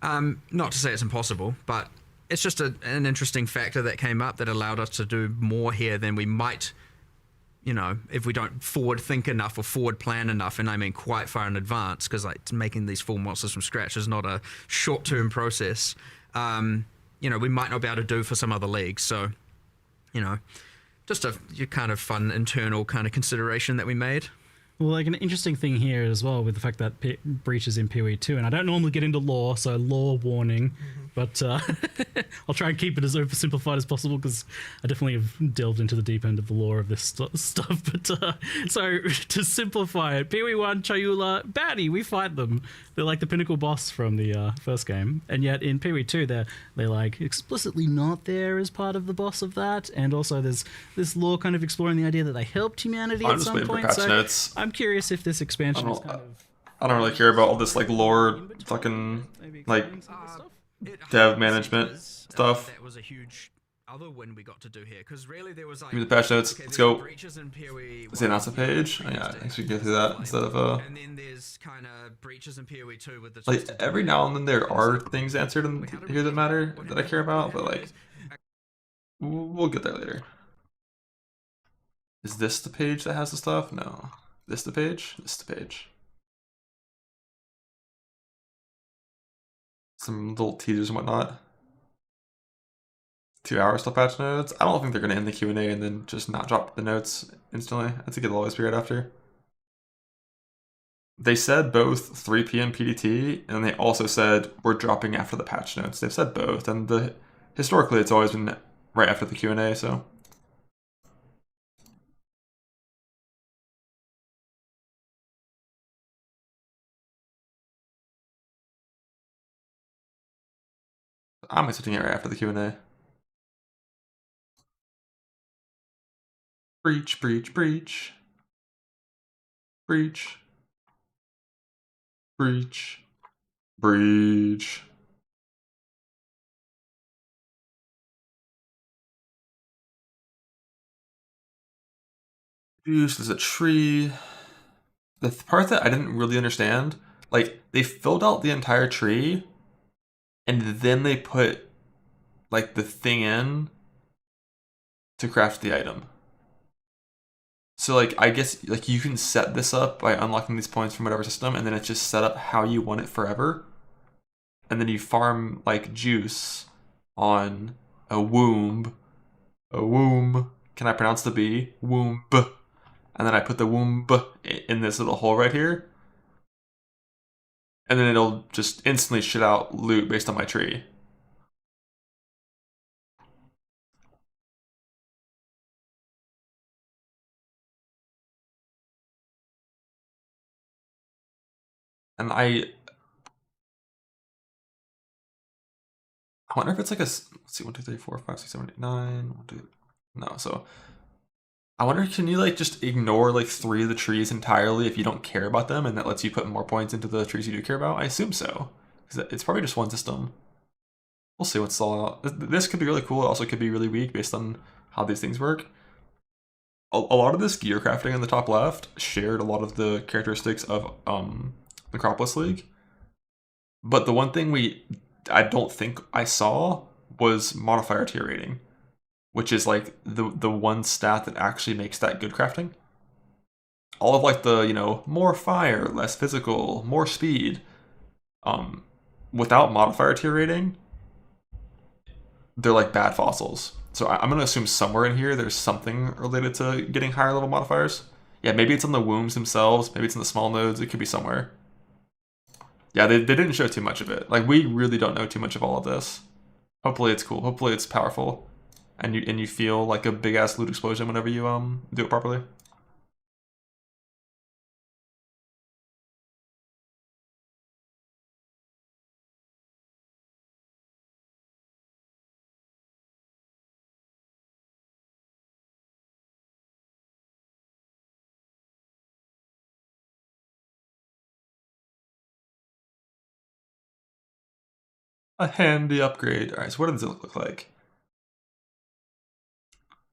not to say it's impossible, but it's just an interesting factor that came up that allowed us to do more here than we might, you know, if we don't forward think enough or forward plan enough, and I mean quite far in advance, because like making these full monsters from scratch is not a short-term process. You know, we might not be able to do for some other leagues. So, you know, just a kind of fun internal kind of consideration that we made.
Well, like an interesting thing here as well with the fact that Breach is in PoE2, and I don't normally get into lore, so lore warning. but I'll try and keep it as oversimplified as possible because I definitely have delved into the deep end of the lore of this stuff. But so to simplify it, poe1, Chayula, baddie, we fight them. They're like the pinnacle boss from the first game, and yet in poe2 they're like explicitly not there as part of the boss of that. And also there's this lore kind of exploring the idea that they helped humanity at some point. So
notes.
I'm curious if this expansion is kind of.
I don't really care about all this like lore, fucking like dev management stuff.
That was a huge other win we got to do here because really there was like.
Give me the patch notes.
Okay,
Let's go.
breaches in PoE
Is the announcement page? Oh, yeah, I think we can go through that instead of
And then there's kind of breaches in PoE 2 with the.
like every now and then there are things answered in here that matter that I care about, but like we'll get there later. Is this the page that has the stuff? No. This the page? This the page. Some little teasers and whatnot. 2 hours till patch notes. I don't think they're gonna end the Q&A and then just not drop the notes instantly. I think it'll always be right after. They said both 3 p.m. PDT, and they also said we're dropping after the patch notes. They've said both, and historically it's always been right after the Q&A, so. I'm expecting it right after the Q&A. Breach, breach, breach. Breach. Breach. Breach. Juice, there's a tree. The part that I didn't really understand, like, they filled out the entire tree, and then they put, like, the thing in to craft the item. So, like, I guess, like, you can set this up by unlocking these points from whatever system, and then it's just set up how you want it forever. And then you farm, like, juice on a womb. A womb. Can I pronounce the B? Womb. And then I put the womb in this little hole right here. And then it'll just instantly shit out loot based on my tree. And I wonder if it's like a, let's see, 1, 2, 3, 4, 5, 6, 7, 8, 9, 1, 2, no, so I wonder, can you like just ignore like 3 of the trees entirely if you don't care about them, and that lets you put more points into the trees you do care about? I assume so, because it's probably just one system. We'll see what's all out. This could be really cool. It also could be really weak based on how these things work. A lot of this gear crafting in the top left shared a lot of the characteristics of Necropolis League. But the one thing I don't think I saw was modifier tier rating, which is like the one stat that actually makes that good crafting. All of like the, you know, more fire, less physical, more speed, without modifier tier rating, they're like bad fossils. So I'm going to assume somewhere in here there's something related to getting higher level modifiers. Yeah, maybe it's on the wombs themselves, maybe it's in the small nodes, it could be somewhere. Yeah, they didn't show too much of it. Like, we really don't know too much of all of this. Hopefully it's cool, hopefully it's powerful. And you feel like a big ass loot explosion whenever you do it properly. A handy upgrade. Alright, so what does it look like?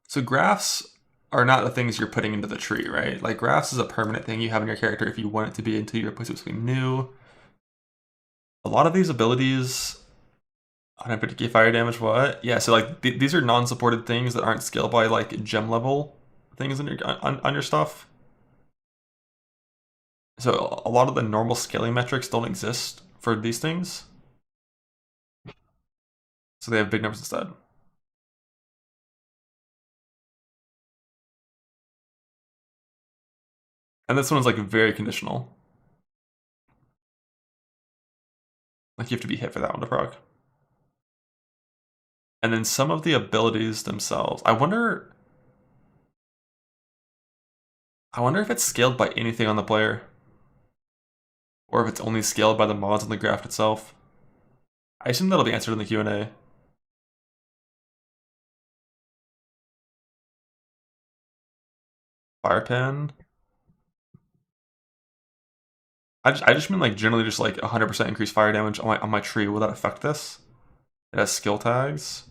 So graphs are not the things you're putting into the tree, right? Like, graphs is a permanent thing you have in your character if you want it to be until you replace it with something new. A lot of these abilities, 150k fire damage, what? Yeah, so like these are non-supported things that aren't scaled by like gem level things on your stuff. So a lot of the normal scaling metrics don't exist for these things. So they have big numbers instead. And this one's like very conditional. Like, you have to be hit for that one to proc. And then some of the abilities themselves. I wonder if it's scaled by anything on the player. Or if it's only scaled by the mods on the graph itself. I assume that'll be answered in the Q&A. Fire pen. I just mean like generally just like 100% increased fire damage on my tree. Will that affect this? It has skill tags.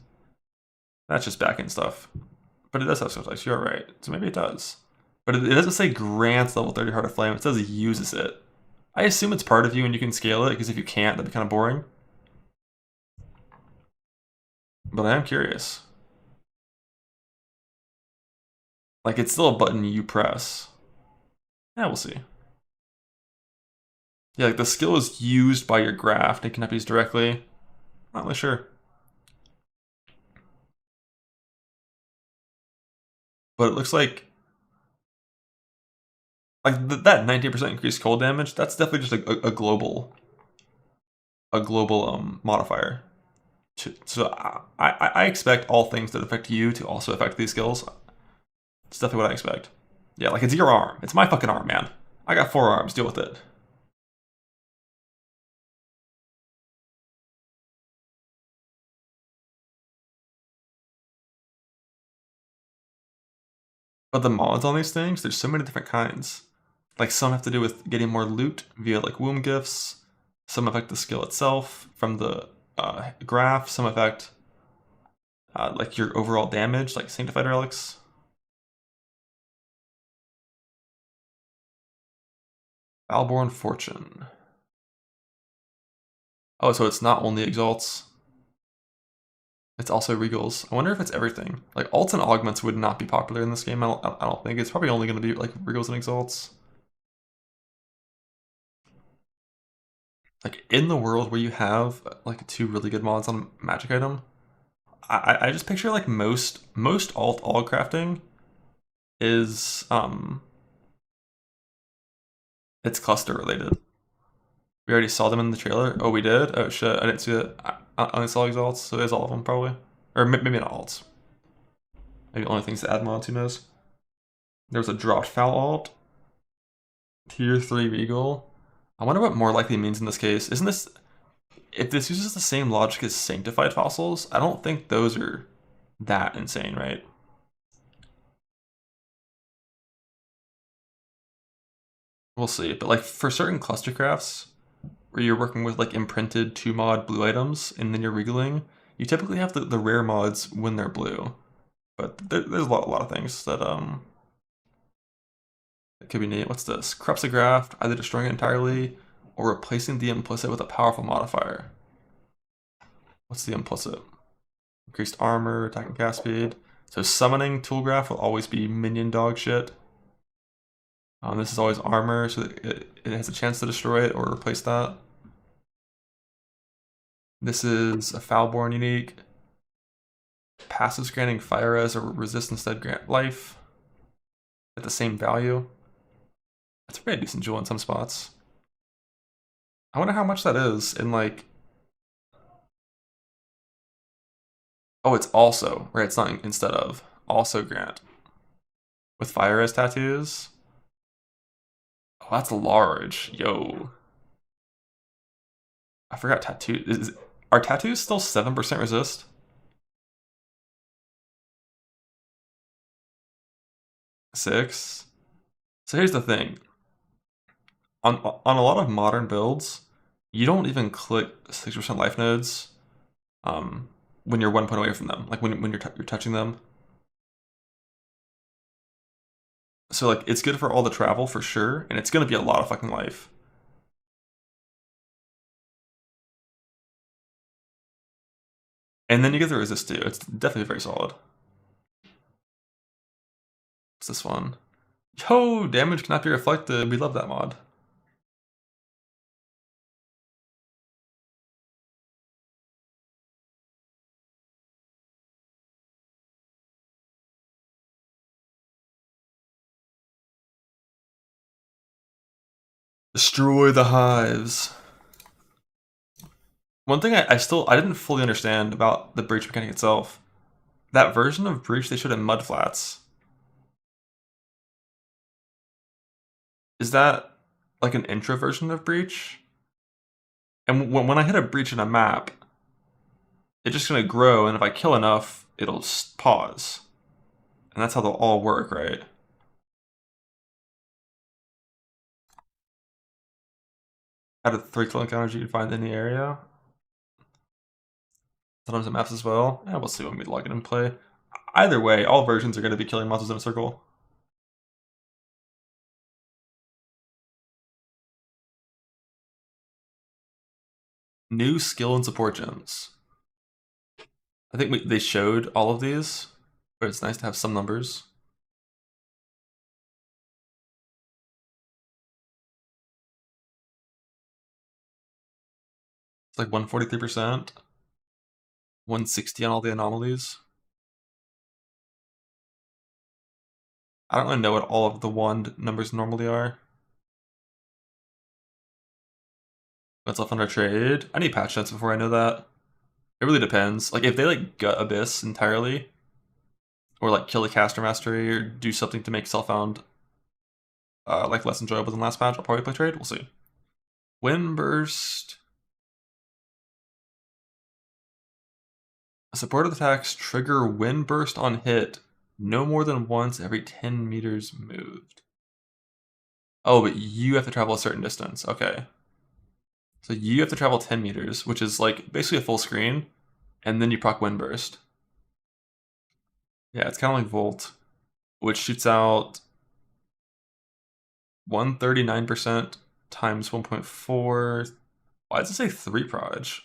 That's just back-end stuff. But it does have skill tags, you're right. So maybe it does. But it doesn't say grants level 30 Heart of Flame, it says it uses it. I assume it's part of you and you can scale it, because if you can't, that'd be kind of boring. But I am curious. Like, it's still a button you press. Yeah, we'll see. Yeah, like the skill is used by your graph, and it cannot be used directly. Not really sure. But it looks like that 19% increased cold damage, that's definitely just a global modifier. So I expect all things that affect you to also affect these skills. It's definitely what I expect. Yeah, like it's your arm. It's my fucking arm, man. I got 4 arms, deal with it. But the mods on these things, there's so many different kinds. Like some have to do with getting more loot via like womb gifts. Some affect the skill itself from the graph. Some affect like your overall damage, like Sanctified Relics. Valborn Fortune. Oh, so it's not only exalts. It's also regals. I wonder if it's everything. Like alts and augments would not be popular in this game. I don't think. It's probably only going to be like regals and exalts. Like in the world where you have like 2 really good mods on a magic item, I just picture like most alt crafting is it's cluster related. We already saw them in the trailer. Oh, we did? Oh shit, I didn't see that. I only saw exalts, so there's all of them probably. Or maybe not alts. Maybe only things to add mods, who knows? There was a dropped foul alt. Tier 3 regal. I wonder what more likely means in this case. Isn't this... If this uses the same logic as sanctified fossils, I don't think those are that insane, right? We'll see. But like for certain cluster crafts, where you're working with like imprinted 2-mod blue items, and then you're regaling, you typically have the rare mods when they're blue. But there's a lot of things that it could be neat. What's this? Corrupts a graph, either destroying it entirely or replacing the implicit with a powerful modifier. What's the implicit? Increased armor, attack and cast speed. So summoning tool graph will always be minion dog shit. This is always armor, so it has a chance to destroy it or replace that. This is a Foulborn unique. Passives granting fire res or resist instead grant life at the same value. That's a pretty decent jewel in some spots. I wonder how much that is in like... Oh, it's also, right? It's not instead of. Also grant. With fire res tattoos. Oh, that's large. Yo. I forgot tattoo. Are tattoos still 7% resist? Six. So here's the thing. On a lot of modern builds, you don't even click 6% life nodes when you're 1 point away from them, like when you're touching them. So like it's good for all the travel for sure, and it's gonna be a lot of fucking life. And then you get the resist too. It's definitely very solid. What's this one? Yo, damage cannot be reflected. We love that mod. Destroy the hives. One thing I didn't fully understand about the breach mechanic itself. That version of breach they showed in Mudflats. Is that like an intro version of breach? And when I hit a breach in a map, it's just gonna grow, and if I kill enough, it'll pause. And that's how they'll all work, right? Out of 3 kill encounters you can find in the area. Sometimes it maps as well. Yeah, we'll see when we log in and play. Either way, all versions are going to be killing monsters in a circle. New skill and support gems. I think they showed all of these, but it's nice to have some numbers. It's like 143%. 160 on all the anomalies. I don't really know what all of the wand numbers normally are. That's off under trade. I need patch notes before I know that. It really depends. Like if they like gut Abyss entirely, or like kill the caster mastery, or do something to make Self-Found like less enjoyable than last patch, I'll probably play trade. We'll see. Wind Burst. Supported attacks trigger Wind Burst on hit no more than once every 10 meters moved. Oh, but you have to travel a certain distance. Okay. So you have to travel 10 meters, which is like basically a full screen, and then you proc Wind Burst. Yeah, it's kind of like Volt, which shoots out 139% times 1.4. Why does it say 3 proj?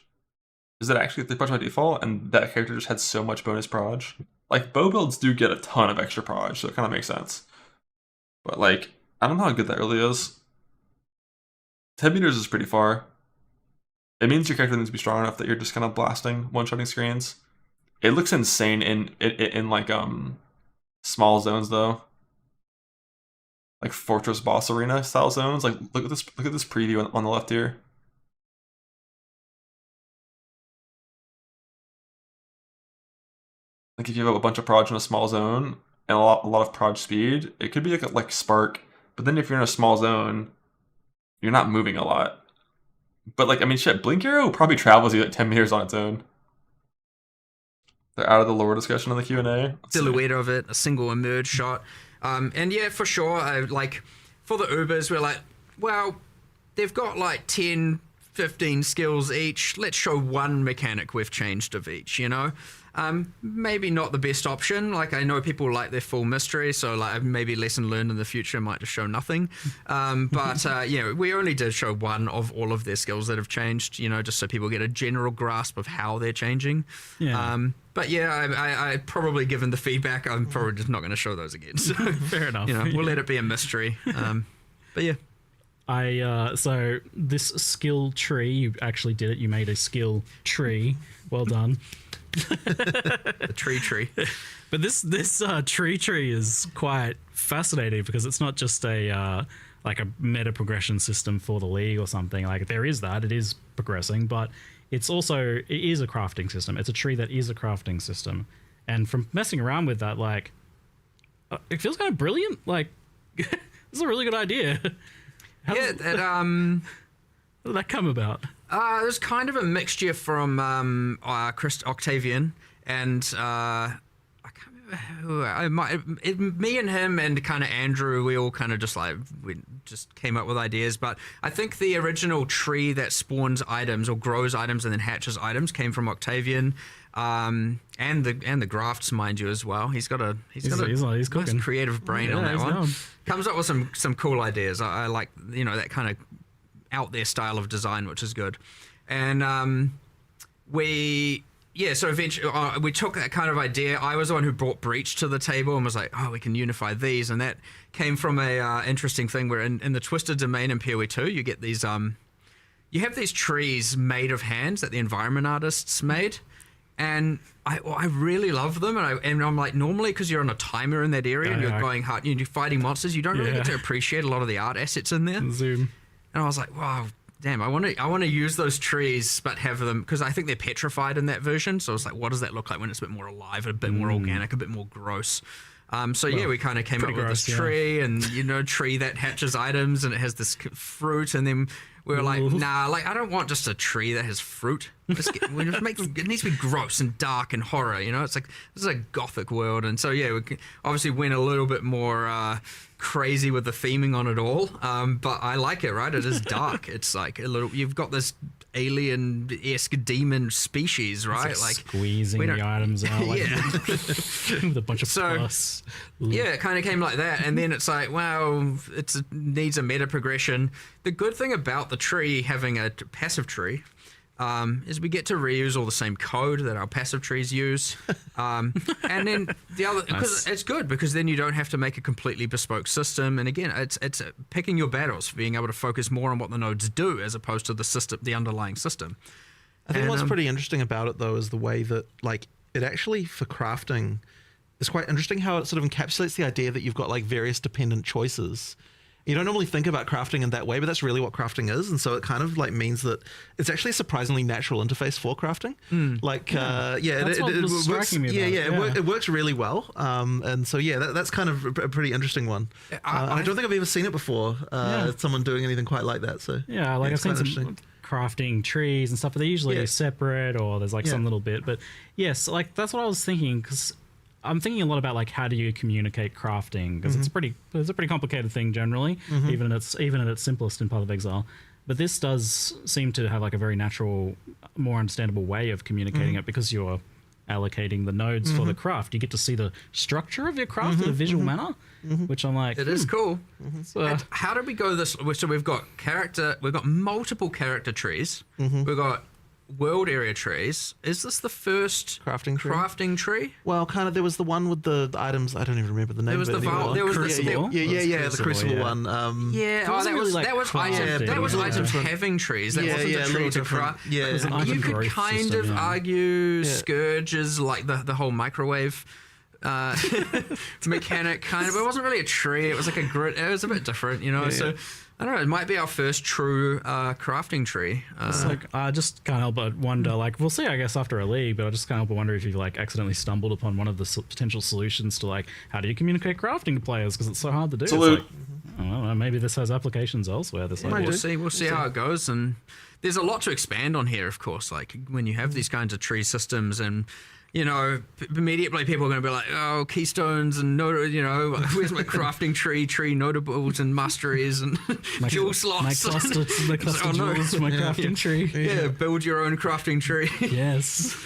Is it actually 3 proj by default, and that character just had so much bonus proj? Like, bow builds do get a ton of extra proj, so it kind of makes sense. But like, I don't know how good that really is. 10 meters is pretty far. It means your character needs to be strong enough that you're just kind of blasting one-shotting screens. It looks insane in like small zones though. Like Fortress Boss Arena style zones. Like look at this preview on the left here. Like if you have a bunch of proj in a small zone and a lot of proj speed, it could be like Spark. But then if you're in a small zone, you're not moving a lot. But like, I mean, shit, Blink Arrow probably travels you like 10 meters on its own. They're out of the lore discussion on the Q&A.
Silhouette of it, a single emerge shot. And yeah, for sure, like, for the Ubers, we're like, well, they've got like 10, 15 skills each. Let's show one mechanic we've changed of each, you know? Maybe not the best option. Like, I know people like their full mystery, so like maybe lesson learned in the future might just show nothing. But yeah, we only did show one of all of their skills that have changed, you know, just so people get a general grasp of how they're changing.
Yeah.
But yeah, I probably, given the feedback, I'm probably just not going to show those again. So,
fair enough.
You know, we'll let it be a mystery. But yeah.
So this skill tree, you actually did it. You made a skill tree. Well done.
The tree.
But this tree is quite fascinating because it's not just a like a meta progression system for the league or something. Like there is that, it is progressing, but it is a crafting system. It's a tree that is a crafting system. And from messing around with that, like it feels kind of brilliant. Like this is a really good idea. How did that come about?
It was kind of a mixture from Chris Octavian and I can't remember who. Me and him and kind of Andrew, we all kind of we just came up with ideas. But I think the original tree that spawns items or grows items and then hatches items came from Octavian, and the grafts, mind you, as well. He's got a nice creative brain on that one.
Known.
Comes up with some cool ideas. I like, you know, that kind of out there style of design, which is good. And so eventually we took that kind of idea. I was the one who brought Breach to the table and was like, oh, we can unify these. And that came from a interesting thing where in the Twisted Domain in PoE 2, you get these you have these trees made of hands that the environment artists made. And I really love them, and I'm like, normally because you're on a timer in that area and you're going hard, you're fighting monsters, you don't really get to appreciate a lot of the art assets in there.
Zoom.
And I was like, wow, damn, I want to use those trees, but have them, because I think they're petrified in that version. So it's like, what does that look like when it's a bit more alive, a bit more organic, a bit more gross? So yeah, we kind of came up with this tree, and tree that hatches items, and it has this fruit, and then we were like, nah, like I don't want just a tree that has fruit. It needs to be gross and dark and horror. It's like this is a gothic world, and so yeah, we obviously went a little bit more crazy with the theming on it all. But I like it, right? It is dark. It's like a little. You've got this alien-esque demon species, right?
It's like squeezing the items out, like, with a bunch of plus.
Yeah, it kind of came like that, and then it's like, wow, it needs a meta progression. The good thing about the tree having a passive tree is we get to reuse all the same code that our passive trees use, and then the other, because it's good because then you don't have to make a completely bespoke system. And again, it's picking your battles, being able to focus more on what the nodes do as opposed to the underlying system.
I think what's pretty interesting about it though is the way that like it actually for crafting is quite interesting how it sort of encapsulates the idea that you've got like various dependent choices. You don't normally think about crafting in that way, but that's really what crafting is. And so it kind of like means that it's actually a surprisingly natural interface for crafting. Like,
it works.
It works really well. And so, yeah, that's kind of a pretty interesting one. I don't think I've ever seen it before, someone doing anything quite like that. So
yeah, like I've seen some crafting trees and stuff, but they're usually separate or there's like some little bit. But yes, like that's what I was thinking, because I'm thinking a lot about like how do you communicate crafting, because it's a pretty complicated thing generally, even at its simplest in Path of Exile. But this does seem to have like a very natural, more understandable way of communicating it, because you're allocating the nodes for the craft. You get to see the structure of your craft in a visual manner, which I'm like,
it is cool. So how did we go this? So we've got multiple character trees. We've got world area trees. Is this the first crafting tree?
Well, kind of. There was the one with the items. I don't even remember the name.
There was the
Crucible. The Crucible one.
That was items having trees. That wasn't a tree to craft.
Yeah,
you could kind of argue Scourge is like the whole microwave mechanic, kind of. But it wasn't really a tree. It was like a grid. It was a bit different, So I don't know. It might be our first true crafting tree.
It's like I just can't help but wonder. Like we'll see, I guess, after a league. But I just can't help but wonder if you've like accidentally stumbled upon one of the potential solutions to like how do you communicate crafting to players, because it's so hard to do. It's like, I don't know, maybe this has applications elsewhere.
We'll see how it goes, and there's a lot to expand on here, of course. Like when you have these kinds of tree systems and. Immediately people are going to be like, oh, keystones and where's my crafting tree notables and masteries and jewel slots.
My cluster jewels for my crafting tree.
Yeah, build your own crafting tree.
Yes.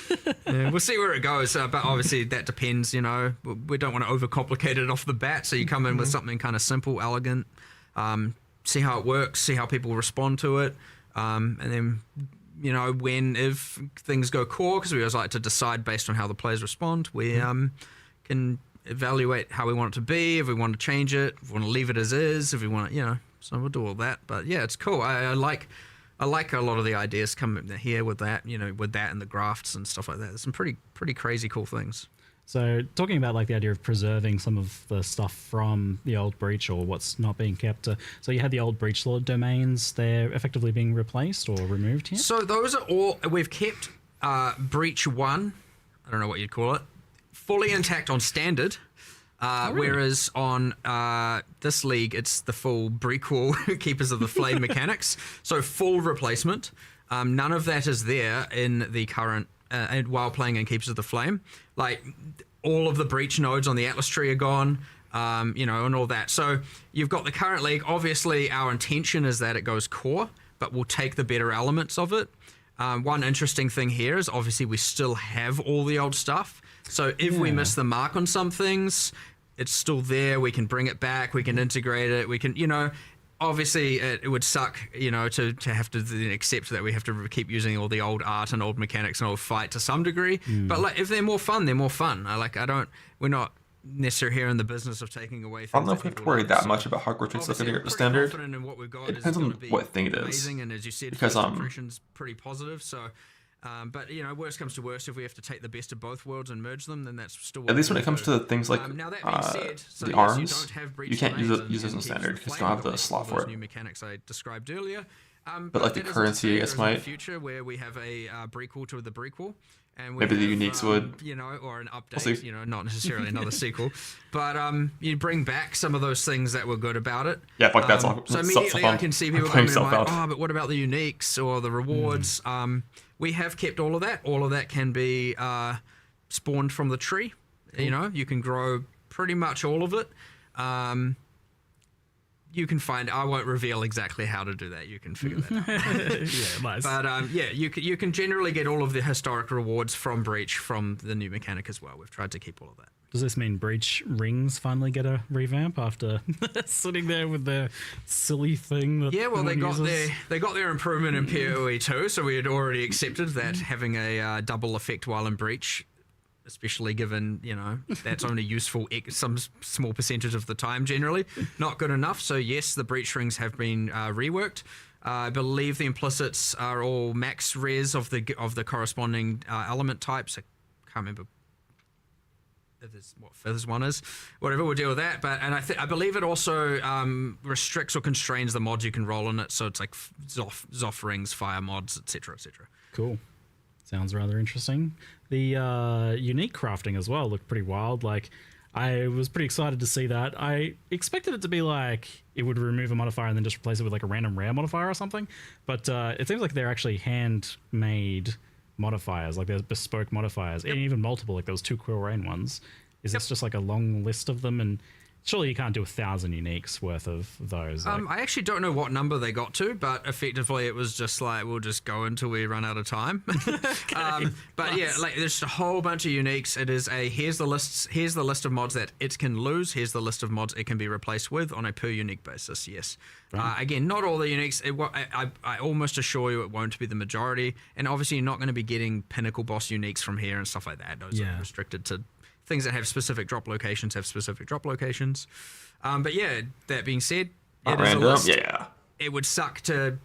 We'll see where it goes, but obviously that depends, We don't want to overcomplicate it off the bat, so you come in with something kind of simple, elegant, see how it works, see how people respond to it, and then... if things go core, because we always like to decide based on how the players respond, we can evaluate how we want it to be, if we want to change it, if we want to leave it as is, if we want to, so we'll do all that. But yeah, it's cool. I like a lot of the ideas coming here with that, with that and the grafts and stuff like that. There's some pretty crazy cool things.
So talking about like the idea of preserving some of the stuff from the old Breach or what's not being kept. So you had the old Breach Lord domains. They're effectively being replaced or removed here?
So those are all... We've kept Breach 1, I don't know what you'd call it, fully intact on Standard. Whereas on this league, it's the full Breakwall Keepers of the Flame mechanics. So full replacement. None of that is there in the current... and while playing in Keepers of the Flame, like all of the breach nodes on the Atlas tree are gone, and all that. So you've got the current league. Obviously, our intention is that it goes core, but we'll take the better elements of it. One interesting thing here is obviously we still have all the old stuff. So if we miss the mark on some things, it's still there. We can bring it back. We can integrate it. We can, obviously, it would suck, to have to accept that we have to keep using all the old art and old mechanics and old fight to some degree. But like, if they're more fun, they're more fun. We're not necessarily here in the business of taking away things.
I don't know if we have to worry that much about Hogwarts It's looking at the Standard. It depends on what thing it is.
Amazing, and as you said,
because
impression's pretty positive. So, but worst comes to worst, if we have to take the best of both worlds and merge them, then that's still
at least when it comes to things like
now that being said,
the arms. You can't use those in Standard because you don't have the slot for it.
New mechanics I described earlier.
But like the
that isn't to
currency,
say
I guess,
there isn't a
might.
future where we have a prequel to the prequel, and we
Maybe the
have,
uniques would.
you know, or an update,
We'll see.
you know, not necessarily another sequel, but you bring back some of those things that were good about it.
Yeah, fuck that's all.
So immediately I can see people
playing
coming in like,
out.
oh, but what about the uniques or the rewards? We have kept all of that. All of that can be spawned from the tree. You know, you can grow pretty much all of it. You can find. I won't reveal exactly how to do that. You can figure that out.
Yeah, nice.
But yeah, you can generally get all of the historic rewards from Breach from the new mechanic as well. We've tried to keep all of that.
Does this mean Breach rings finally get a revamp after sitting there with their silly thing? That
Yeah, well,
no
they
one
got
uses?
their improvement in PoE 2, so we had already accepted that having a double effect while in Breach, especially given, you know, that's only useful some small percentage of the time generally, not good enough. So yes, the Breach rings have been reworked. I believe the implicits are all max res of the corresponding element types. I can't remember what fifth one is. Whatever, we'll deal with that. But I believe it also restricts or constrains the mods you can roll in it. So it's like Zoff rings, fire mods, etc., etc.
Cool. Sounds rather interesting. The unique crafting as well looked pretty wild. Like, I was pretty excited to see that. I expected it to be like it would remove a modifier and then just replace it with like a random rare modifier or something. But it seems like they're actually handmade modifiers, like there's bespoke modifiers, and even multiple, like those 2 Quill Rain ones. Is this just like a long list of them? And surely you can't do 1,000 uniques worth of those. Like,
I actually don't know what number they got to, but effectively it was just like, we'll just go until we run out of time. But yeah, like there's just a whole bunch of uniques. It is here's the list of mods that it can lose. Here's the list of mods it can be replaced with on a per unique basis. Yes. Right. Again, not all the uniques. I almost assure you it won't be the majority. And obviously you're not going to be getting pinnacle boss uniques from here and stuff like that. Those are restricted to things that have specific drop locations. But yeah, that being said, it is a list.
Yeah.
It would suck to,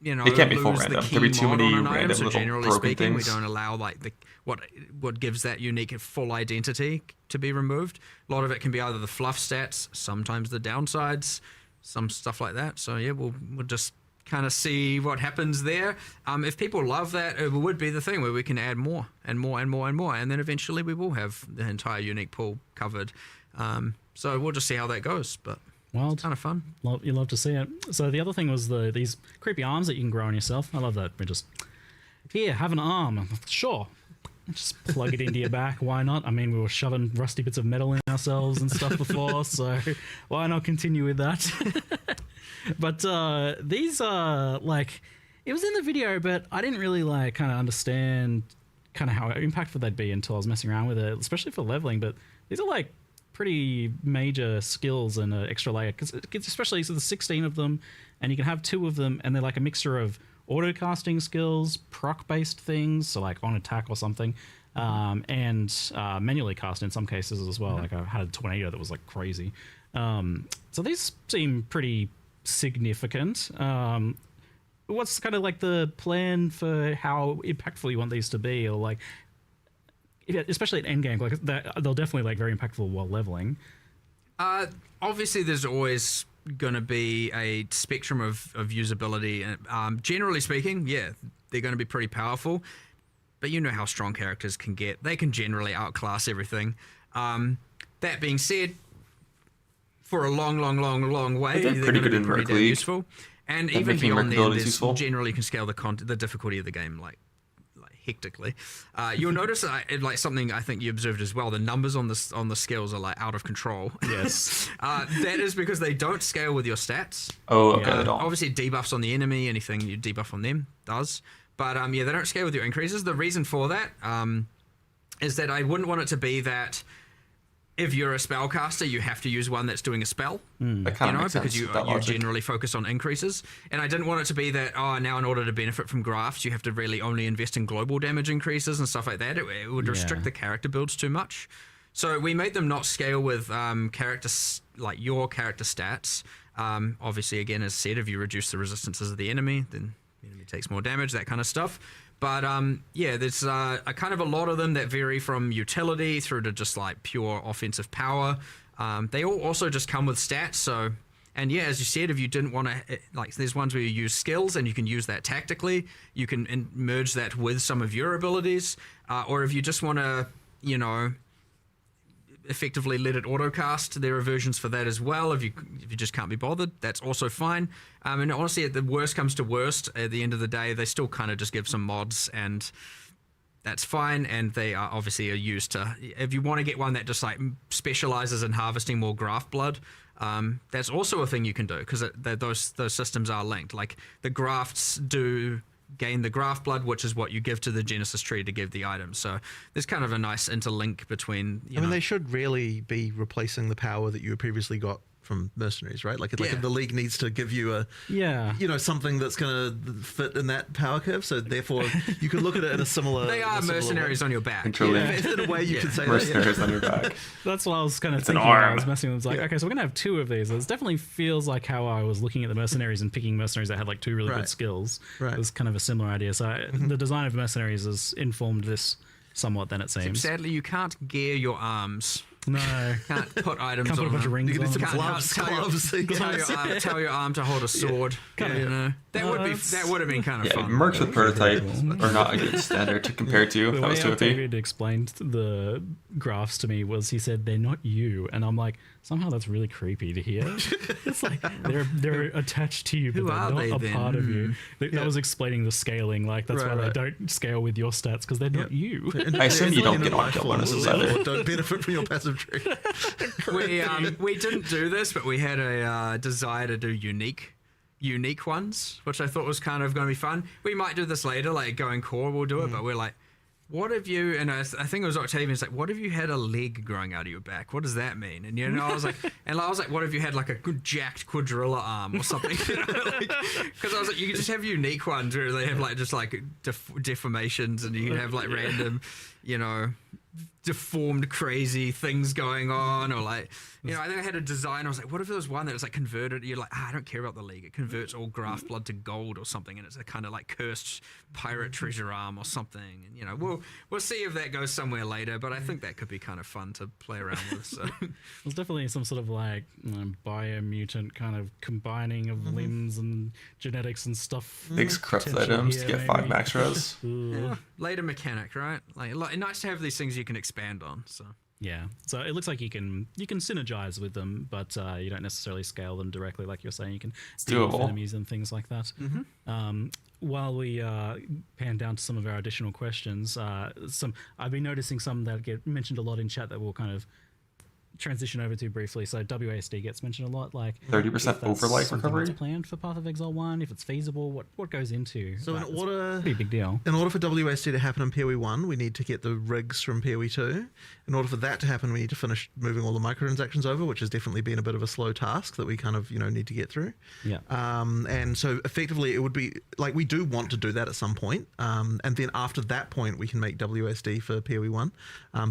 you know,
It can't be full
lose
random.
the key
There'd be too
mod
many
on an
random
item. So
little
generally
broken
speaking,
things.
we don't allow like what gives that unique full identity to be removed. A lot of it can be either the fluff stats, sometimes the downsides, some stuff like that. So yeah, we'll just kind of see what happens there. If people love that, it would be the thing where we can add more and more and more and more, and then eventually we will have the entire unique pool covered. So we'll just see how that goes, but
wild.
it's kind of fun.
You love to see it. So the other thing was these creepy arms that you can grow on yourself. I love that. We just, here, have an arm. Sure. Just plug it into your back. Why not? I mean, we were shoving rusty bits of metal in ourselves and stuff before, so why not continue with that? But these are like, it was in the video, but I didn't really like kind of understand kind of how impactful they'd be until I was messing around with it, especially for leveling. But these are like pretty major skills and an extra layer, because especially so there's 16 of them, and you can have 2 of them, and they're like a mixture of auto casting skills, proc based things, so like on attack or something, and manually cast in some cases as well. Like I had a tornado that was like crazy. So these seem pretty significant. What's kind of like the plan for how impactful you want these to be, or like, especially at endgame, like they'll definitely like very impactful while leveling.
Obviously, there's always going to be a spectrum of usability. Generally speaking, yeah, they're going to be pretty powerful. But you know how strong characters can get. They can generally outclass everything. That being said, for a long way, they're going to be pretty damn useful. And
That
even
making
beyond there,
mercability
there's
useful.
generally you can scale the difficulty of the game like hectically. You'll notice like something I think you observed as well. The numbers on the skills are like out of control.
Yes.
That is because they don't scale with your stats.
Oh, okay. They don't.
Obviously, debuffs on the enemy, anything you debuff on them does. But yeah, they don't scale with your increases. The reason for that is that I wouldn't want it to be that if you're a spellcaster, you have to use one that's doing a spell.
That kind of makes
because
sense
you
with that logic.
generally focus on increases. And I didn't want it to be that, now in order to benefit from grafts, you have to really only invest in global damage increases and stuff like that. It would restrict the character builds too much. So we made them not scale with your character stats. Obviously, again, as said, if you reduce the resistances of the enemy, then the enemy takes more damage, that kind of stuff. But yeah, there's a kind of a lot of them that vary from utility through to just like pure offensive power. They all also just come with stats, so And yeah, as you said, if you didn't want to, like, there's ones where you use skills and you can use that tactically. You can merge that with some of your abilities. Or if you just want to, you know, effectively let it autocast, there are versions for that as well. If you just can't be bothered, that's also fine. And honestly, at the worst comes to worst, at the end of the day, they still kind of just give some mods, and that's fine. And they are obviously used to, if you want to get one that just like specializes in harvesting more graft blood, that's also a thing you can do, because those systems are linked. Like the grafts do gain the graft blood, which is what you give to the Genesis tree to give the items. So there's kind of a nice interlink between. I
mean, they should really be replacing the power that you previously got from mercenaries, right? Like if the league needs to give you a something that's going to fit in that power curve, so therefore you could look at it in a similar.
They are mercenaries on your back.
In a way, you could say
mercenaries on your back.
That's what I was kind of thinking. I was messing with. Like, okay, so we're gonna have two of these. It definitely feels like how I was looking at the mercenaries and picking mercenaries that had like two really good skills. Right. It was kind of a similar idea. So the design of mercenaries has informed this somewhat. Then it seems.
Sadly, you can't gear your arms.
No.
Can't put items
can't put
on
a bunch of rings
you
on
some
them.
gloves.
Tell your arm to hold a sword. You know, that would have been kind of fun.
Mercs with prototype are not a good standard to compare to.
The
that was
way
OP.
David explained the graphs to me was he said they're not you, and I'm like, somehow that's really creepy to hear. It's like they're attached to you, but they're not a part of you. That was explaining the scaling. Like that's why they don't scale with your stats, because they're not you.
I assume you don't get on kill bonuses either.
Don't benefit from your passive tree.
We didn't do this, but we had a desire to do unique ones, which I thought was kind of going to be fun. We might do this later, like going core, we'll do it, but we're like, what if you, and I think it was Octavian's like, what if you had a leg growing out of your back? What does that mean? And I was like, what if you had like a good jacked quadrilla arm or something? Because I was like, you could just have unique ones where they have like just like deformations, and you can have like random, deformed crazy things going on, or like I think I had a design. I was like, what if there was one that was like converted, you're like, I don't care about the league, it converts all graft blood to gold or something, and it's a kind of like cursed pirate treasure arm or something, and we'll see if that goes somewhere later, but I think that could be kind of fun to play around with. So
there's definitely some sort of like biomutant kind of combining of limbs and genetics and stuff.
Mix corrupt items to get 5 max res.
Later mechanic, right? Like nice to have these things you can expand on. So
so it looks like you can synergize with them, but you don't necessarily scale them directly, like you're saying. You can deal with enemies and things like that. While we pan down to some of our additional questions, I've been noticing some that get mentioned a lot in chat that we'll kind of transition over to briefly. So WASD gets mentioned a lot, like
30% overlife recovery.
What's planned for Path of Exile 1, if it's feasible, what goes into
so
that?
in order,
pretty big deal.
In order for WASD to happen in PoE 1, we need to get the rigs from PoE 2. In order for that to happen, we need to finish moving all the microtransactions over, which has definitely been a bit of a slow task that we kind of need to get through. And so effectively it would be like, we do want to do that at some point, and then after that point we can make WASD for PoE 1.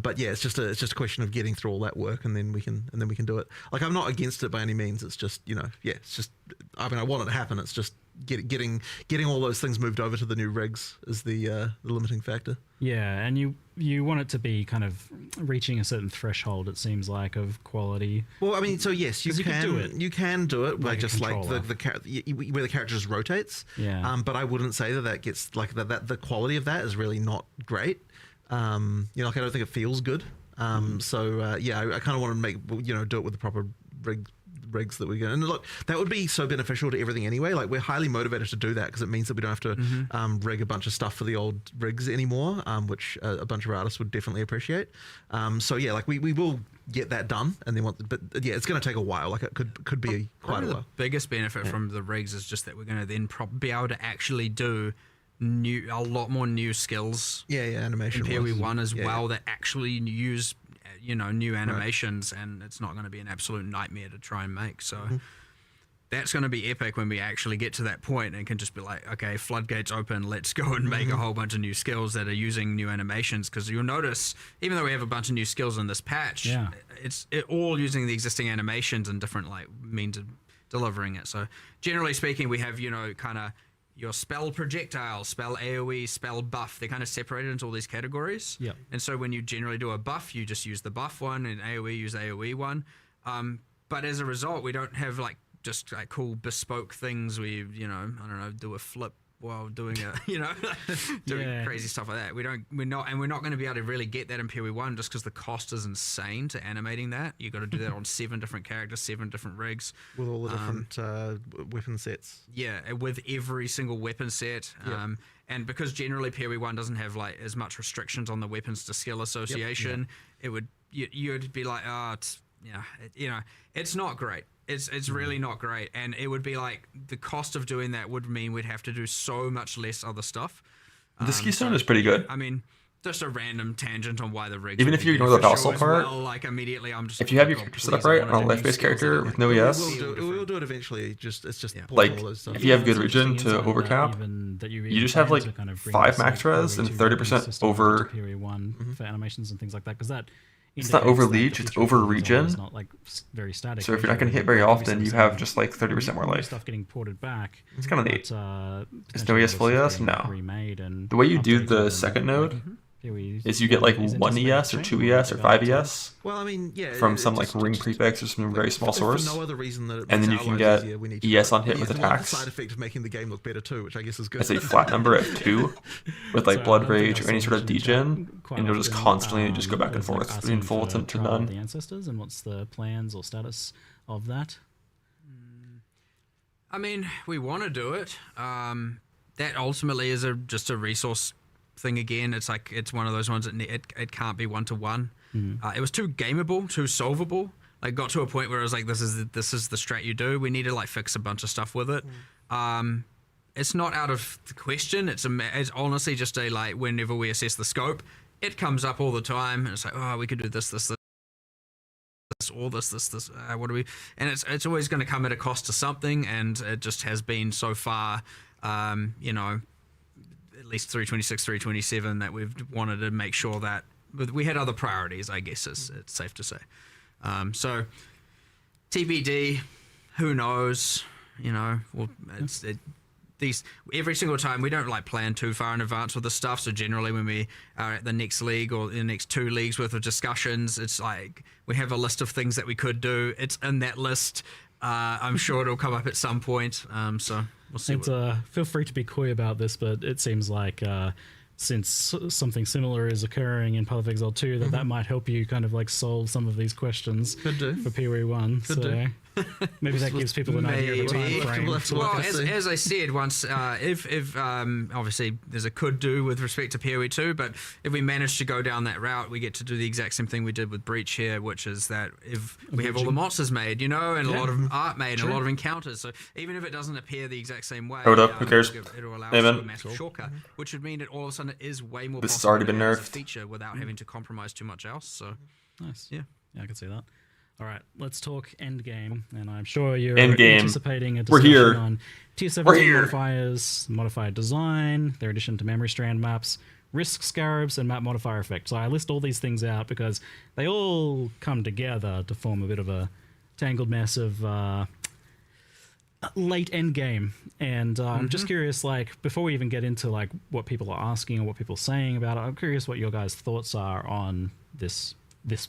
But yeah, it's just a question of getting through all that work, and then we can do it. Like, I'm not against it by any means. It's just it's just, I mean, I want it to happen. It's just getting all those things moved over to the new rigs is the limiting factor.
Yeah, and you want it to be kind of reaching a certain threshold, it seems like, of quality.
Well, I mean, so yes, you can do it. You can do it
like
just like where the character just rotates.
Yeah.
But I wouldn't say that gets like that. The quality of that is really not great. Like, I don't think it feels good. I kind of want to make do it with the proper rigs that we get. And look, that would be so beneficial to everything anyway. Like, we're highly motivated to do that because it means that we don't have to rig a bunch of stuff for the old rigs anymore, which a bunch of artists would definitely appreciate. We will get that done, and then it's going to take a while. Like, it could be quite a while.
The biggest benefit from the rigs is just that we're going to then be able to actually do a lot more new skills.
Animation
in PoE 1 as well that actually use new animations, and it's not going to be an absolute nightmare to try and make. So that's going to be epic when we actually get to that point and can just be like, okay, floodgates open, let's go and make a whole bunch of new skills that are using new animations. Because you'll notice, even though we have a bunch of new skills in this patch, it's all using the existing animations and different means of delivering it. So generally speaking, we have kind of your spell projectile, spell AoE, spell buff. They're kind of separated into all these categories.
Yep.
And so when you generally do a buff, you just use the buff one, and AoE use AoE one. But as a result, we don't have just like cool bespoke things where you know, I don't know, do a flip while doing a, you know, doing crazy stuff like that. We're not going to be able to really get that in PoE1 just because the cost is insane to animating that. You got to do that on 7 different characters, 7 different rigs
with all the different weapon sets.
Yeah, with every single weapon set. And because generally PoE1 doesn't have like as much restrictions on the weapons to skill association, it would you'd be like, oh, it's it's not great. It's really not great, and it would be like the cost of doing that would mean we'd have to do so much less other stuff.
The ski stone is pretty good.
I mean, just a random tangent on why the rigs.
Even if you ignore the vassal part,
like immediately I'm just.
If you have your character set up right on a life-based character with no ES,
we'll do it eventually. It's just
like if you have good region to overcap, you just have like 5 max res and 30% over.
For animations and things like that, because that.
It's not over leech, it's over region.
It's not like very static.
So if you're not going to hit very often, you have just like 30% more life.
Stuff getting ported back.
It's kind of neat. Is no ES full ES? No. The way you do the second node is you get like 1 ES or 2 ES or 5 ES.
Well, I mean,
from some like ring prefix or some very small source.
For no other reason that
and then you can get ES on hit with attacks.
The side effect of making the game look better too, which I guess is good.
It's a flat number at 2 with like Blood Rage or any sort of degen, and you'll just constantly just go back and forth between full to none.
The ancestors, and what's the plans or status of that?
I mean, we want to do it. That ultimately is just a resource thing again. It's like it's one of those ones that it can't be 1-to-1. It was too gameable, too solvable. Like got to a point where it was like this is the strat you do. We need to like fix a bunch of stuff with it. It's not out of the question. It's honestly just a like whenever we assess the scope, it comes up all the time. And it's like, oh, we could do this, or this. What do we? And it's always going to come at a cost to something, and it just has been so far. You know, at least 326, 327 that we've wanted to make sure that we had other priorities, I guess it's safe to say. So TBD, who knows? You know, well, every single time we don't like plan too far in advance with this stuff. So generally when we are at the next league or the next 2 leagues worth of discussions, it's like we have a list of things that we could do. It's in that list. I'm sure it'll come up at some point. So we'll see.
Feel free to be coy about this, but it seems like since something similar is occurring in Path of Exile 2, that might help you kind of like solve some of these questions for PoE1. So maybe that gives people an idea of the time frame.
Well, as I said once, if obviously there's a could do with respect to PoE2, but if we manage to go down that route, we get to do the exact same thing we did with Breach here, which is that if we have all the monsters made, you know, and a lot of art made, and a lot of encounters, so even if it doesn't appear the exact same way,
hold up, who cares?
It'll allow us to do a massive shortcut, which would mean that all of a sudden it is way more.
This has already been nerfed.
As a feature without having to compromise too much else. So
nice.
Yeah,
I can see that. All right, let's talk Endgame, and I'm sure you're
Endgame.
anticipating a discussion on Tier 17 modifiers, modifier design, their addition to memory strand maps, risk scarabs, and map modifier effect. So I list all these things out because they all come together to form a bit of a tangled mess of late Endgame. And I'm just curious, like, before we even get into like what people are asking or what people are saying about it, I'm curious what your guys' thoughts are on this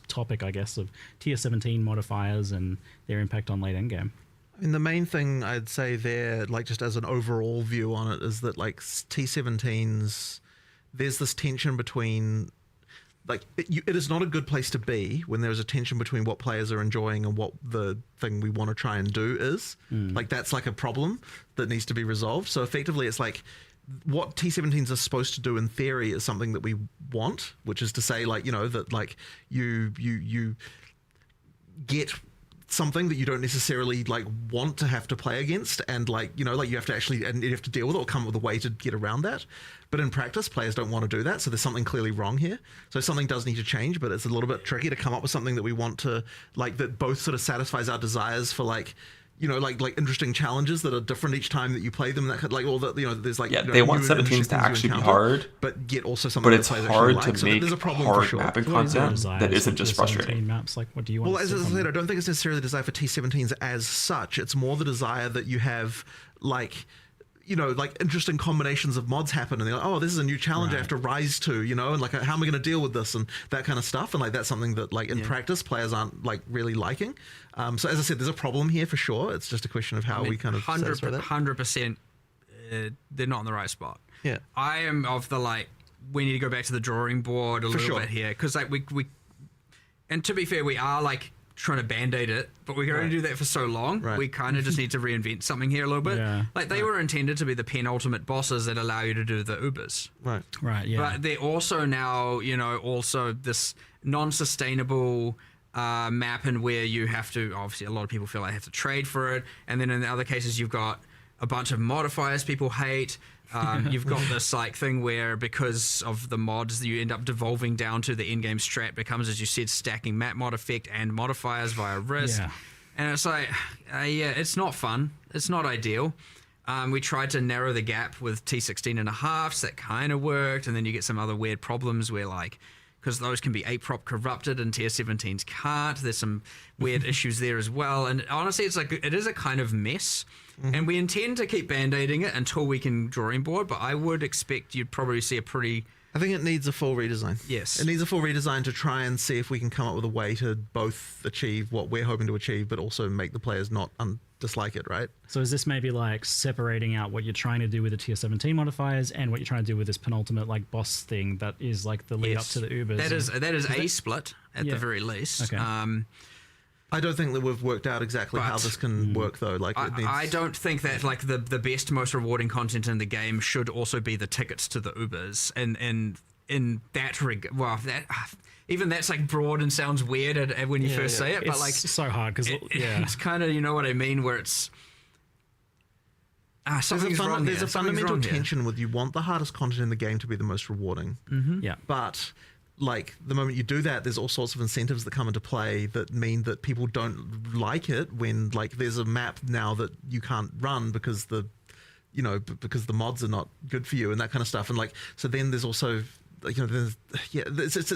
topic, I guess, of Tier 17 modifiers and their impact on late endgame.
I mean, the main thing I'd say there, like just as an overall view on it, is that like T17s, there's this tension between, like, it is not a good place to be when there's a tension between what players are enjoying and what the thing we want to try and do is. Like, that's like a problem that needs to be resolved. So effectively, it's like, what T17s are supposed to do in theory is something that we want, which is to say, like, you know, that like you get something that you don't necessarily like want to have to play against, and like, you know, like you have to actually, and you have to deal with it or come up with a way to get around that. But in practice, players don't want to do that, so there's something clearly wrong here. So something does need to change, but it's a little bit tricky to come up with something that we want to, like, that both sort of satisfies our desires for, like, you know, like interesting challenges that are different each time that you play them. That could, like, all the, you know, there's like,
yeah,
you know,
they want 17s to actually be hard,
but yet also something.
But it's hard to
like.
make
So there's a problem
hard
for sure.
mapping content that isn't just frustrating.
Maps, like, what do you want?
Well, as I said, I don't think it's necessarily the desire for T17s as such. It's more the desire that you have, like, like interesting combinations of mods happen, and they're like, oh, this is a new challenge I have to rise to, and like, how am I going to deal with this, and that kind of stuff. And like, that's something that like in practice players aren't like really liking. So as I said, there's a problem here for sure. It's just a question of how we kind of
100%. They're not in the right spot.
Yeah,
I am of the like, we need to go back to the drawing board a little bit here, because like we, and to be fair, we are like trying to band-aid it, but we can only do that for so long. We kind of just need to reinvent something here a little bit. Like they were intended to be the penultimate bosses that allow you to do the Ubers.
Right, yeah.
But they're also now, also this non-sustainable map, and where you have to, obviously a lot of people feel they have to trade for it, and then in the other cases you've got a bunch of modifiers people hate. You've got this like thing where because of the mods, you end up devolving down to the in-game strat becomes, as you said, stacking map mod effect and modifiers via risk. And it's like, it's not fun. It's not ideal. We tried to narrow the gap with T16.5s. That kind of worked. And then you get some other weird problems where like, because those can be APROP corrupted and tier 17s can't. There's some weird issues there as well. And honestly, it's like, it is a kind of mess. And we intend to keep band-aiding it until we can drawing board, but I would expect you'd probably see a pretty...
I think it needs a full redesign.
Yes.
It needs a full redesign to try and see if we can come up with a way to both achieve what we're hoping to achieve, but also make the players not dislike it, right?
So is this maybe like separating out what you're trying to do with the tier 17 modifiers and what you're trying to do with this penultimate like boss thing that is like the lead up to the Ubers?
That is a split at the very least.
Okay.
I don't think that we've worked out exactly how this can work though. Like,
I don't think that like the best, most rewarding content in the game should also be the tickets to the Ubers, and in that even that's like broad and sounds weird when you first say it, but
it's
like
so hard because
it's kind of, you know what I mean, where it's something's wrong.
There's a fundamental tension with, you want the hardest content in the game to be the most rewarding. But like the moment you do that, there's all sorts of incentives that come into play that mean that people don't like it when like there's a map now that you can't run because because the mods are not good for you and that kind of stuff. And like, so then there's also it's just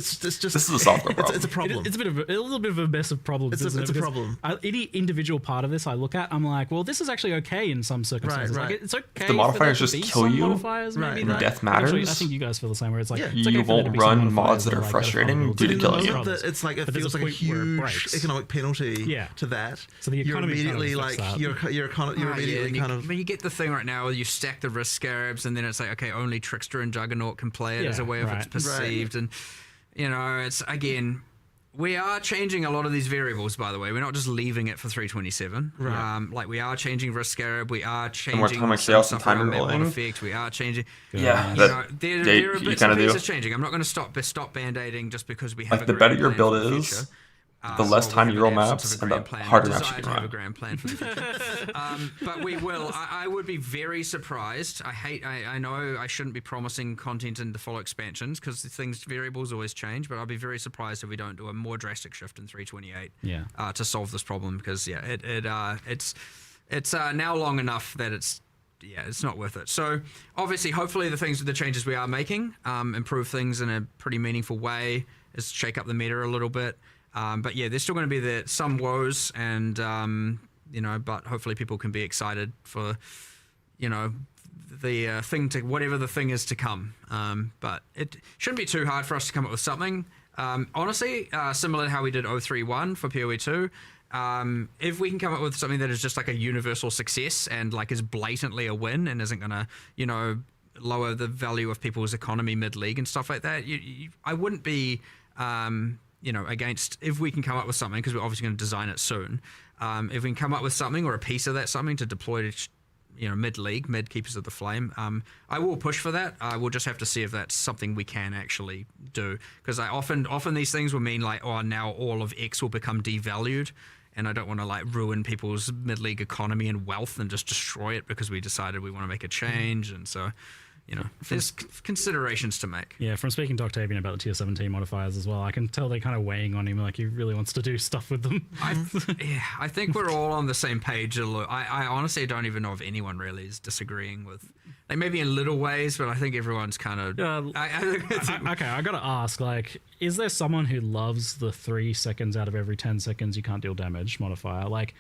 this is a software problem.
It's a problem.
It's a little bit of a mess of problems.
It's a problem.
Any individual part of this I look at, I'm like, well, this is actually okay in some circumstances.
Right.
Like, it's okay.
If the modifiers just kill you,
maybe
death matters.
Actually, I think you guys feel the same. Where it's like it's
you
okay
won't run mods that are frustrating due to killing you.
It's like it feels like a huge economic penalty to that.
So the
you're immediately
kind of
like you're immediately kind of.
But you get the thing right now where you stack the risk scarabs, and then it's like, okay, only Trickster and Juggernaut can play it as a way of it's perceived. And it's again, we are changing a lot of these variables, by the way. We're not just leaving it for 327. Like we are changing risk scarab, we are changing
some stuff around
map effect, we are changing.
There are
bits and pieces changing. I'm not going to stop band-aiding just because we have
the better your build is, the less time you roll maps and the harder maps you can
have a
run.
grand plan for the future. But we will. I would be very surprised. I know I shouldn't be promising content in the follow expansions because variables always change, but I'll be very surprised if we don't do a more drastic shift in 328 to solve this problem, because it's now long enough that it's not worth it. So obviously, hopefully the changes we are making improve things in a pretty meaningful way, is shake up the meta a little bit. But there's still going to be some woes, and but hopefully people can be excited for the thing to whatever the thing is to come. But it shouldn't be too hard for us to come up with something. Honestly, similar to how we did 031 for PoE2. If we can come up with something that is just like a universal success and like is blatantly a win and isn't going to lower the value of people's economy mid-league and stuff like that, I wouldn't be against, if we can come up with something, because we're obviously going to design it soon. If we can come up with something or a piece of that something to deploy to, mid-league, mid-keepers of the flame, I will push for that. I will just have to see if that's something we can actually do. Because often these things will mean like, oh, now all of X will become devalued, and I don't want to like ruin people's mid-league economy and wealth and just destroy it because we decided we want to make a change. And so... there's considerations to make.
Yeah, from speaking to Octavian about the tier 17 modifiers as well, I can tell they're kind of weighing on him, like he really wants to do stuff with them.
I think we're all on the same page. I honestly don't even know if anyone really is disagreeing with, like maybe in little ways, but I think everyone's kind of...
okay, I gotta ask, like, is there someone who loves the 3 seconds out of every 10 seconds you can't deal damage modifier? Like,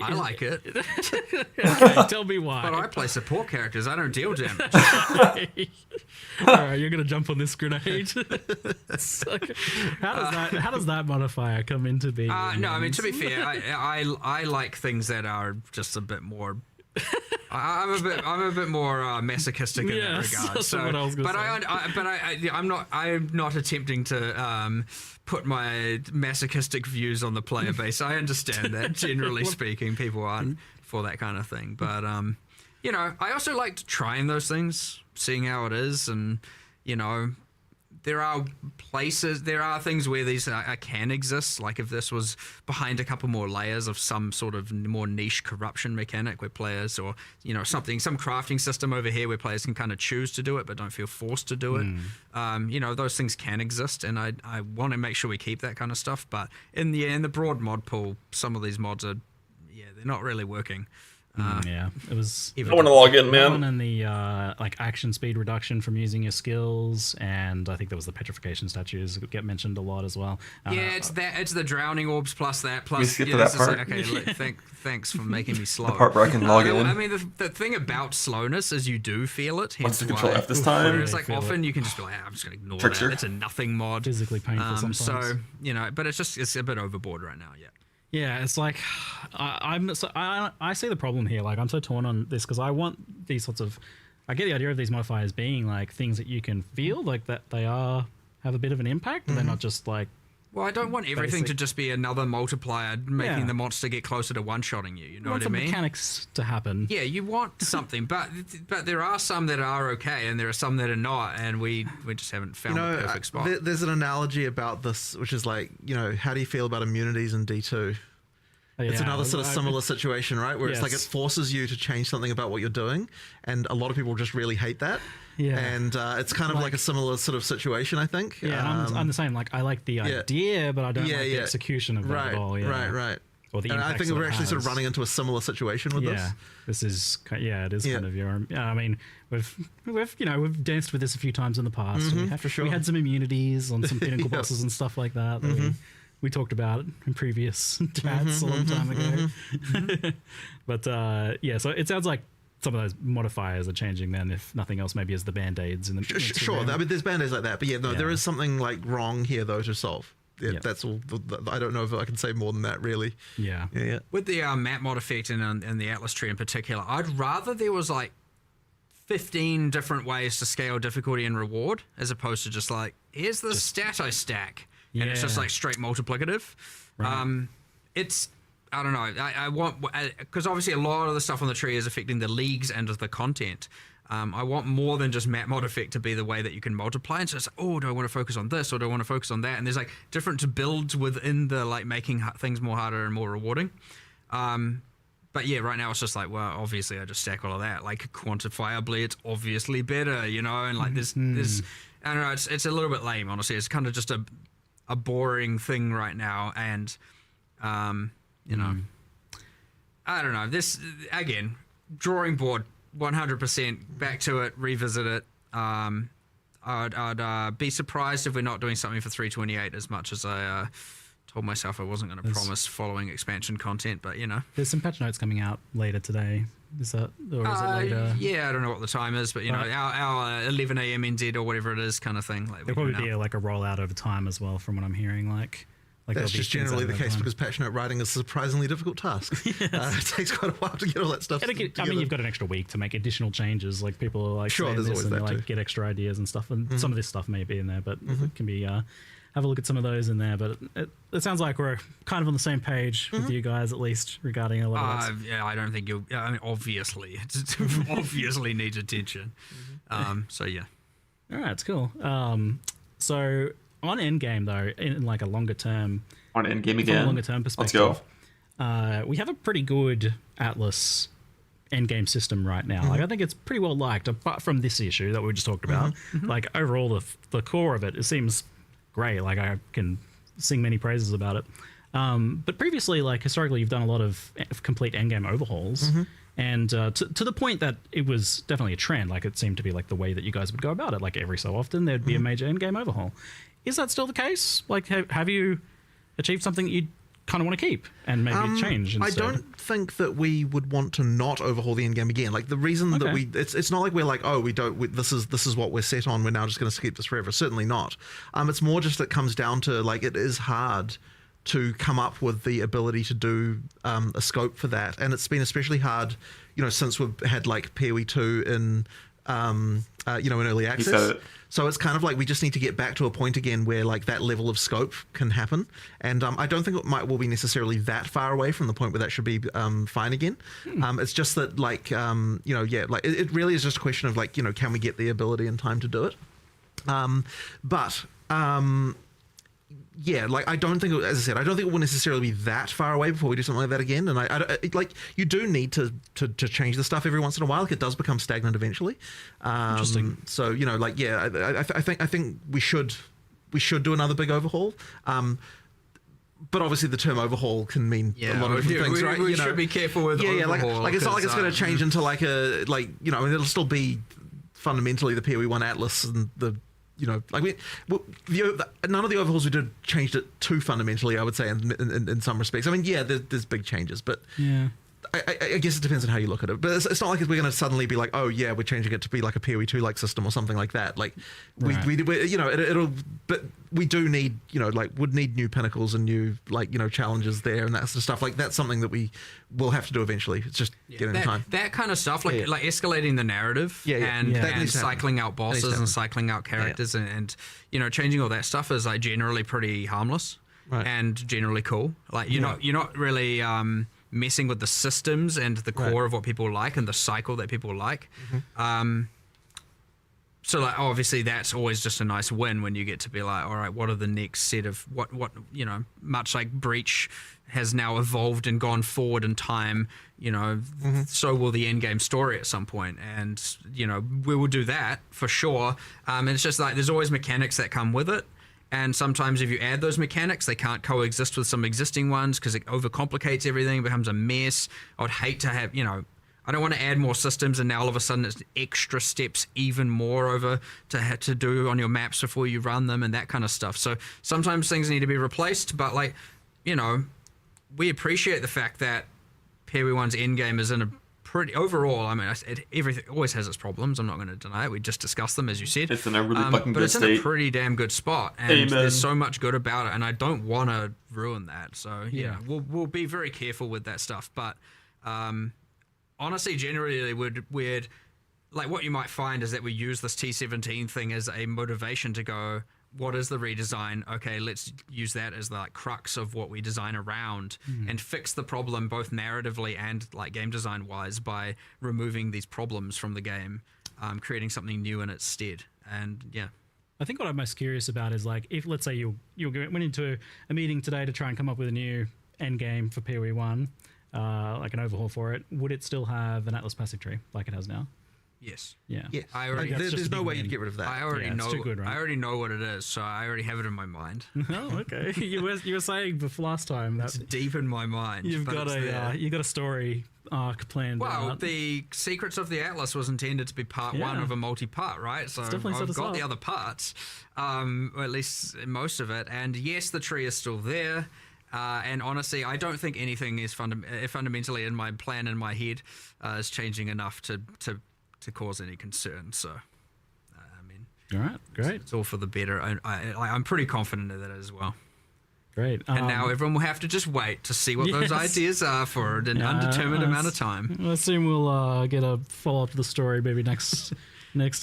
I like it.
Okay, tell me why.
But I play support characters. I don't deal damage.
All right, you're gonna jump on this grenade. So, how does that modifier come into being?
No, I mean, to be fair, I like things that are just a bit more. I'm a bit more masochistic in that regard.
That's
So,
what I was gonna say.
I'm not attempting to put my masochistic views on the player base. I understand that, generally speaking, people aren't for that kind of thing. But you know, I also liked trying those things, seeing how it is, and you know, there are things where these can exist. Like if this was behind a couple more layers of some sort of more niche corruption mechanic where players, or you know, some crafting system over here where players can kind of choose to do it but don't feel forced to do it. You know, those things can exist, and I want to make sure we keep that kind of stuff. But in the broad mod pool, some of these mods are, they're not really working.
Yeah, it was.
I want to log in, man.
One in the like action speed reduction from using your skills, and I think there was the petrification statues that get mentioned a lot as well.
It's the drowning orbs plus that plus.
We skipped to that part.
Okay, thanks for making me slow.
The part where I can log in.
I mean, the thing about slowness is you do feel it.
Wants to control F this time.
It's like often you can just be like, I'm just going to ignore
Trickster.
that. It's a nothing mod.
Physically painful sometimes.
So you know, but it's a bit overboard right now. Yeah.
Yeah, it's like I see the problem here. Like I'm so torn on this because I want these sorts of. I get the idea of these modifiers being like things that you can feel like that they have a bit of an impact. And they're not just like.
Well, I don't want everything to just be another multiplier making the monster get closer to one-shotting you. You know what I mean?
Mechanics to happen.
Yeah, you want something, but there are some that are okay, and there are some that are not, and we just haven't found the perfect spot.
There's an analogy about this, which is like, you know, how do you feel about immunities in D2? It's another sort of similar situation, right? Where it's like it forces you to change something about what you're doing, and a lot of people just really hate that.
Yeah.
And it's kind of like a similar sort of situation, I think.
Yeah, I'm the same. Like, I like the idea, but I don't like the execution of that at all. Yeah.
Right.
Or the
and I think we're actually sort of running into a similar situation with this.
Yeah, this is it is kind of your. Yeah, I mean, we've danced with this a few times in the past.
For sure.
We had some immunities on some pinnacle bosses and stuff like that. We talked about it in previous chats a long time ago. But so it sounds like some of those modifiers are changing then, if nothing else, maybe as the band-aids. In the
sure, I mean, there's band-aids like that. But there is something like wrong here, though, to solve. That's all. I don't know if I can say more than that, really.
Yeah.
With the map mod effect and the Atlas tree in particular, I'd rather there was like 15 different ways to scale difficulty and reward, as opposed to just like, here's the stat I stack. And it's just like straight multiplicative.
Right.
I don't know. I want, because obviously a lot of the stuff on the tree is affecting the leagues and the content. I want more than just map mod effect to be the way that you can multiply. And so it's like, oh, do I want to focus on this or do I want to focus on that? And there's like different builds within the like making things more harder and more rewarding. But yeah, right now it's just like, well, obviously I just stack all of that. Like quantifiably, it's obviously better, you know. And like there's I don't know. It's a little bit lame, honestly. It's kind of just a boring thing right now, and you know, I don't know. This again, drawing board, 100% back to it, revisit it. I'd be surprised if we're not doing something for 328 as much as I told myself I wasn't going to promise following expansion content, but you know.
There's some patch notes coming out later today. Is that, or is it later?
Yeah, I don't know what the time is, but you know, our 11 a.m. NZ or whatever it is kind of thing. Like
there'll probably be like a rollout over time as well, from what I'm hearing. Like
that's just generally the case because patch note writing is a surprisingly difficult task. It takes quite a while to get all that stuff.
I mean, you've got an extra week to make additional changes. Like people are like,
there's always that too.
Get extra ideas and stuff, and some of this stuff may be in there, but it can be. Have a look at some of those in there, but it sounds like we're kind of on the same page with you guys, at least regarding a lot of this.
Yeah, I don't think you'll. I mean, obviously, it obviously needs attention. So yeah.
All right, it's cool. So on Endgame though, in like a longer term,
on Endgame again,
from a longer term perspective,
let's
go. We have a pretty good Atlas Endgame system right now. Like I think it's pretty well liked, apart from this issue that we just talked about. Like overall, the core of it seems great. Like I can sing many praises about it. But previously, like historically, you've done a lot of complete endgame overhauls, and to the point that it was definitely a trend. Like it seemed to be like the way that you guys would go about it. Like every so often, there'd be a major endgame overhaul. Is that still the case? Like have you achieved something that you kind of want to keep and maybe change instead.
I don't think that we would want to not overhaul the endgame again. Like the reason that it's not like we're like, oh, this is what we're set on, we're now just going to keep this forever. Certainly not. It's more just it comes down to like it is hard to come up with the ability to do a scope for that, and it's been especially hard, since we've had like PoE 2 in in early access. So it's kind of like we just need to get back to a point again where like that level of scope can happen. And I don't think will be necessarily that far away from the point where that should be fine again. It's just that like, it really is just a question of like, can we get the ability and time to do it? Yeah, like I don't think, as I said, I don't think it will necessarily be that far away before we do something like that again. And I like you do need to change the stuff every once in a while. Like it does become stagnant eventually.
Interesting.
So I think we should do another big overhaul. But obviously the term overhaul can mean a lot of different things, right?
We should be careful with overhaul.
Like it's not like it's going to change into like it'll still be fundamentally the PoE1 Atlas and the. None of the overhauls we did changed it too fundamentally, I would say, in some respects. I mean, yeah, there's big changes, but yeah. I guess it depends on how you look at it. But it's not like we're going to suddenly be like, oh yeah, we're changing it to be like a PoE 2 like system or something like that. Like but we do need would need new pinnacles and new challenges there and that sort of stuff. Like that's something that we will have to do eventually. It's just getting time.
That kind of stuff, like escalating the narrative and cycling out bosses and cycling out characters and changing all that stuff is like generally pretty harmless and generally cool. Like you're not really messing with the systems and the core of what people like and the cycle that people like. So like obviously that's always just a nice win when you get to be like, all right, what are the next set of what much like Breach has now evolved and gone forward in time, so will the end game story at some point, and we will do that for sure. And it's just like there's always mechanics that come with it. And sometimes if you add those mechanics, they can't coexist with some existing ones because it overcomplicates everything, it becomes a mess. I would hate to have, I don't want to add more systems and now all of a sudden it's extra steps even more over to have to do on your maps before you run them and that kind of stuff. So sometimes things need to be replaced, but like, we appreciate the fact that PoE1's endgame is in a pretty overall. I mean, everything always has its problems. I'm not going to deny it. We just discussed them, as you said.
It's in a really fucking
but
good
it's
state.
in a pretty damn good spot, and there's so much good about it, and I don't want to ruin that. So we'll be very careful with that stuff. But honestly, generally, we'd like what you might find is that we use this T17 thing as a motivation to go, what is the redesign? Okay, let's use that as the like crux of what we design around and fix the problem both narratively and like game design wise by removing these problems from the game, creating something new in its stead. And
I think what I'm most curious about is like if let's say you went into a meeting today to try and come up with a new end game for PoE1, like an overhaul for it, would it still have an Atlas passage tree like it has now?
Yes.
Yeah.
Yes.
There's
no way you'd get rid of that.
I already know.
It's too good, right?
I already know what it is, so I already have it in my mind.
Oh, okay. You were saying before last time that
it's deep in my mind.
You've got a story arc planned.
Well, the Secrets of the Atlas was intended to be part one of a multi-part, right? So I've got the other parts, or at least most of it. And yes, the tree is still there. And honestly, I don't think anything is fundamentally in my plan in my head is changing enough to cause any concern. So, I mean,
all right, great.
It's all for the better. I'm pretty confident of that as well.
Great.
And now everyone will have to just wait to see what those ideas are for an undetermined amount of time.
I assume we'll get a follow-up to the story, maybe next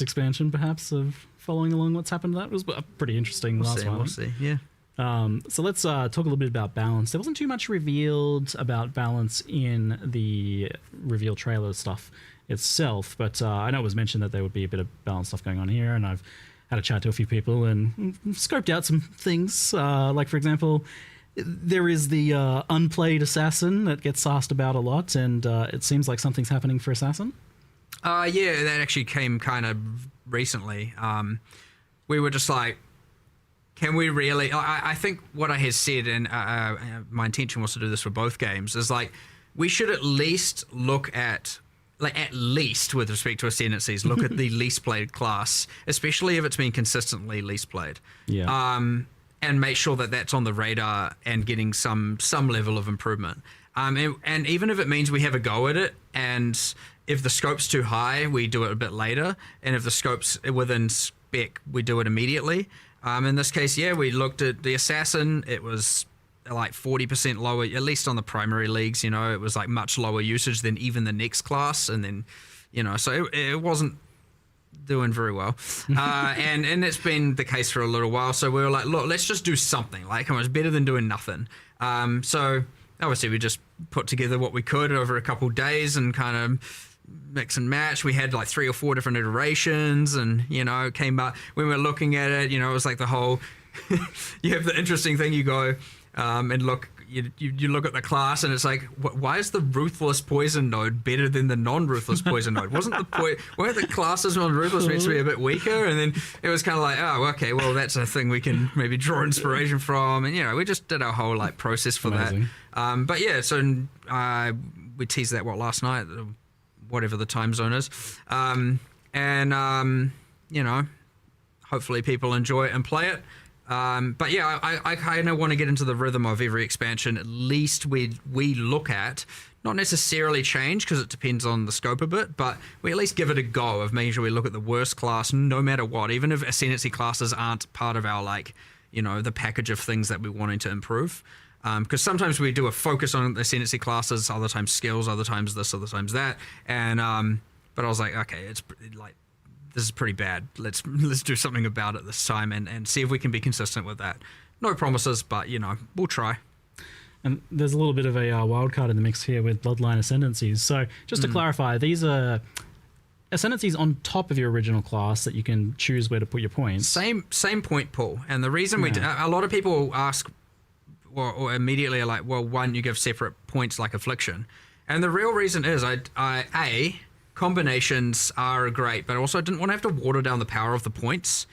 expansion, perhaps, of following along what's happened to that. It was pretty interesting last one.
We'll see, yeah.
So let's talk a little bit about balance. There wasn't too much revealed about balance in the reveal trailer stuff itself, but I know it was mentioned that there would be a bit of balance stuff going on here, and I've had a chat to a few people and scoped out some things. Like, for example, there is the unplayed assassin that gets asked about a lot, and it seems like something's happening for assassin.
Yeah, that actually came kind of recently. We were just like, can we really... I think what I had said, and my intention was to do this for both games, is like, we should at least look at... Like, at least with respect to Ascendancies, look at the least played class, especially if it's been consistently least played.
Yeah.
and make sure that that's on the radar and getting some level of improvement. And even if it means we have a go at it, and if the scope's too high, we do it a bit later, and if the scope's within spec, we do it immediately. In this case, we looked at the Assassin. It was like 40% lower, at least on the primary leagues. It was like much lower usage than even the next class, and then so it wasn't doing very well. And it's been the case for a little while. So we were like, look, let's just do something. Like, it's better than doing nothing. So obviously we just put together what we could over a couple of days and kind of mix and match. We had like 3 or 4 different iterations, and it came up when we were looking at it. It was like the whole you have the interesting thing, you go and look, you look at the class, and it's like, why is the ruthless poison node better than the non-ruthless poison node? Weren't the classes on ruthless meant to be a bit weaker? And then it was kind of like, oh, okay, well, that's a thing we can maybe draw inspiration from. And we just did our whole like process for
Amazing.
that. But yeah, so we teased that last night, whatever the time zone is, hopefully people enjoy it and play it. But yeah, I kind of want to get into the rhythm of every expansion. At least we look at, not necessarily change, because it depends on the scope a bit, but we at least give it a go of making sure we look at the worst class no matter what, even if Ascendancy classes aren't part of our the package of things that we're wanting to improve. Because sometimes we do a focus on Ascendancy classes, other times skills, other times this, other times that, and but I was like, okay, it's like, this is pretty bad. Let's do something about it this time and see if we can be consistent with that. No promises, but we'll try.
And there's a little bit of a wild card in the mix here with Bloodline Ascendancies. So just to clarify, these are Ascendancies on top of your original class that you can choose where to put your points.
Same point pool. And the reason a lot of people ask, or immediately are like, well, one, you give separate points like Affliction. And the real reason is combinations are great, but also I didn't want to have to water down the power of the points.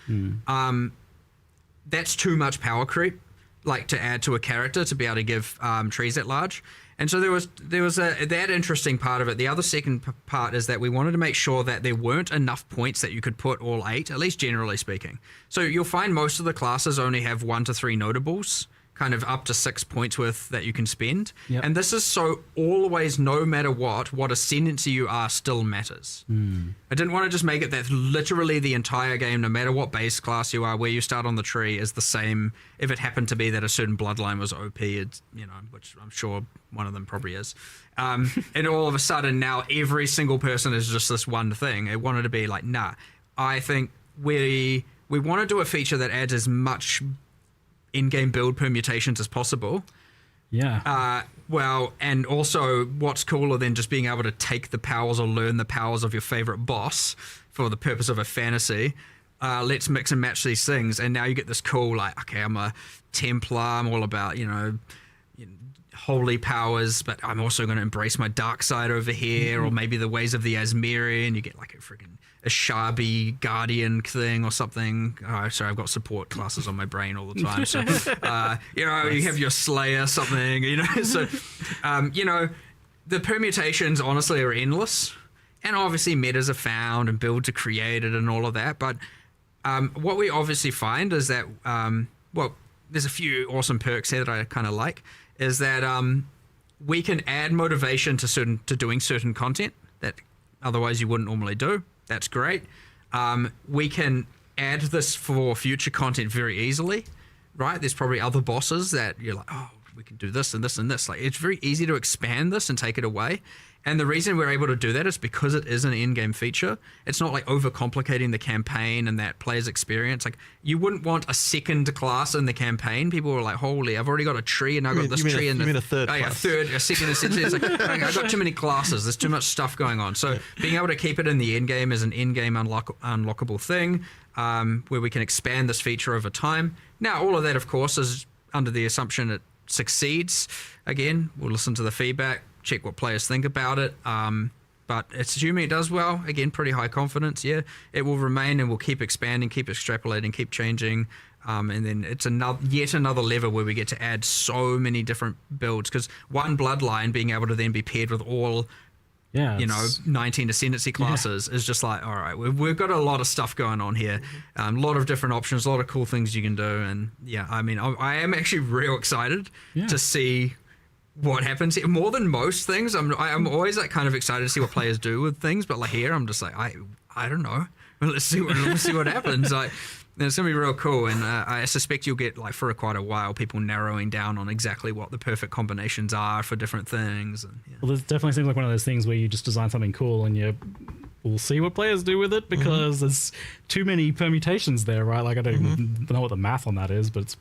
That's too much power creep, like to add to a character to be able to give trees at large. And so there was that interesting part of it. The other second part is that we wanted to make sure that there weren't enough points that you could put all 8, at least generally speaking. So you'll find most of the classes only have 1 to 3 notables, kind of up to 6 points worth that you can spend.
Yep.
And this is so always, no matter what ascendancy you are still matters. I didn't want to just make it that literally the entire game, no matter what base class you are, where you start on the tree, is the same. If it happened to be that a certain bloodline was OP, it's, which I'm sure one of them probably is. And all of a sudden now every single person is just this one thing. It wanted to be like, nah, I think we want to do a feature that adds as much in-game build permutations as possible.
Yeah.
And also what's cooler than just being able to take the powers or learn the powers of your favorite boss for the purpose of a fantasy. Let's mix and match these things. And now you get this cool, like, okay, I'm a Templar. I'm all about, holy powers, but I'm also going to embrace my dark side over here, or maybe the ways of the Asmerian. You get like a Shabi Guardian thing or something. Oh, sorry, I've got support classes on my brain all the time. So, you have your Slayer something, So, the permutations honestly are endless. And obviously metas are found and builds are created and all of that. But what we obviously find is that, there's a few awesome perks here that I kind of like, is that we can add motivation to doing certain content that otherwise you wouldn't normally do. That's great. We can add this for future content very easily, right? There's probably other bosses that you're like, oh, we can do this and this and this. Like, it's very easy to expand this and take it away. And the reason we're able to do that is because it is an in-game feature. It's not like overcomplicating the campaign and that player's experience. Like, you wouldn't want a second class in the campaign. People were like, holy, I've already got a tree and I've got this tree.
You mean a third class?
A second. It's like, I've got too many classes. There's too much stuff going on. So being able to keep it in the end game is an in-game unlockable thing where we can expand this feature over time. Now, all of that, of course, is under the assumption it succeeds. Again, we'll listen to the feedback, check what players think about it. But it's assuming it does well, again, pretty high confidence. Yeah, it will remain and we'll keep expanding, keep extrapolating, keep changing. And then it's yet another lever where we get to add so many different builds, because one bloodline being able to then be paired with all
Yeah,
you know, 19 Ascendancy classes is just like, all right, we've got a lot of stuff going on here, a lot of different options, a lot of cool things you can do, and yeah, I mean, I am actually real excited to see what happens here. More than most things, I'm always like kind of excited to see what players do with things, but like here, I'm just like, I don't know. Let's see what happens. Like, it's gonna be real cool, and I suspect you'll get like for quite a while people narrowing down on exactly what the perfect combinations are for different things. And,
Well, this definitely seems like one of those things where you just design something cool and we'll see what players do with it, because there's too many permutations there, right? Like I don't even know what the math on that is, but it's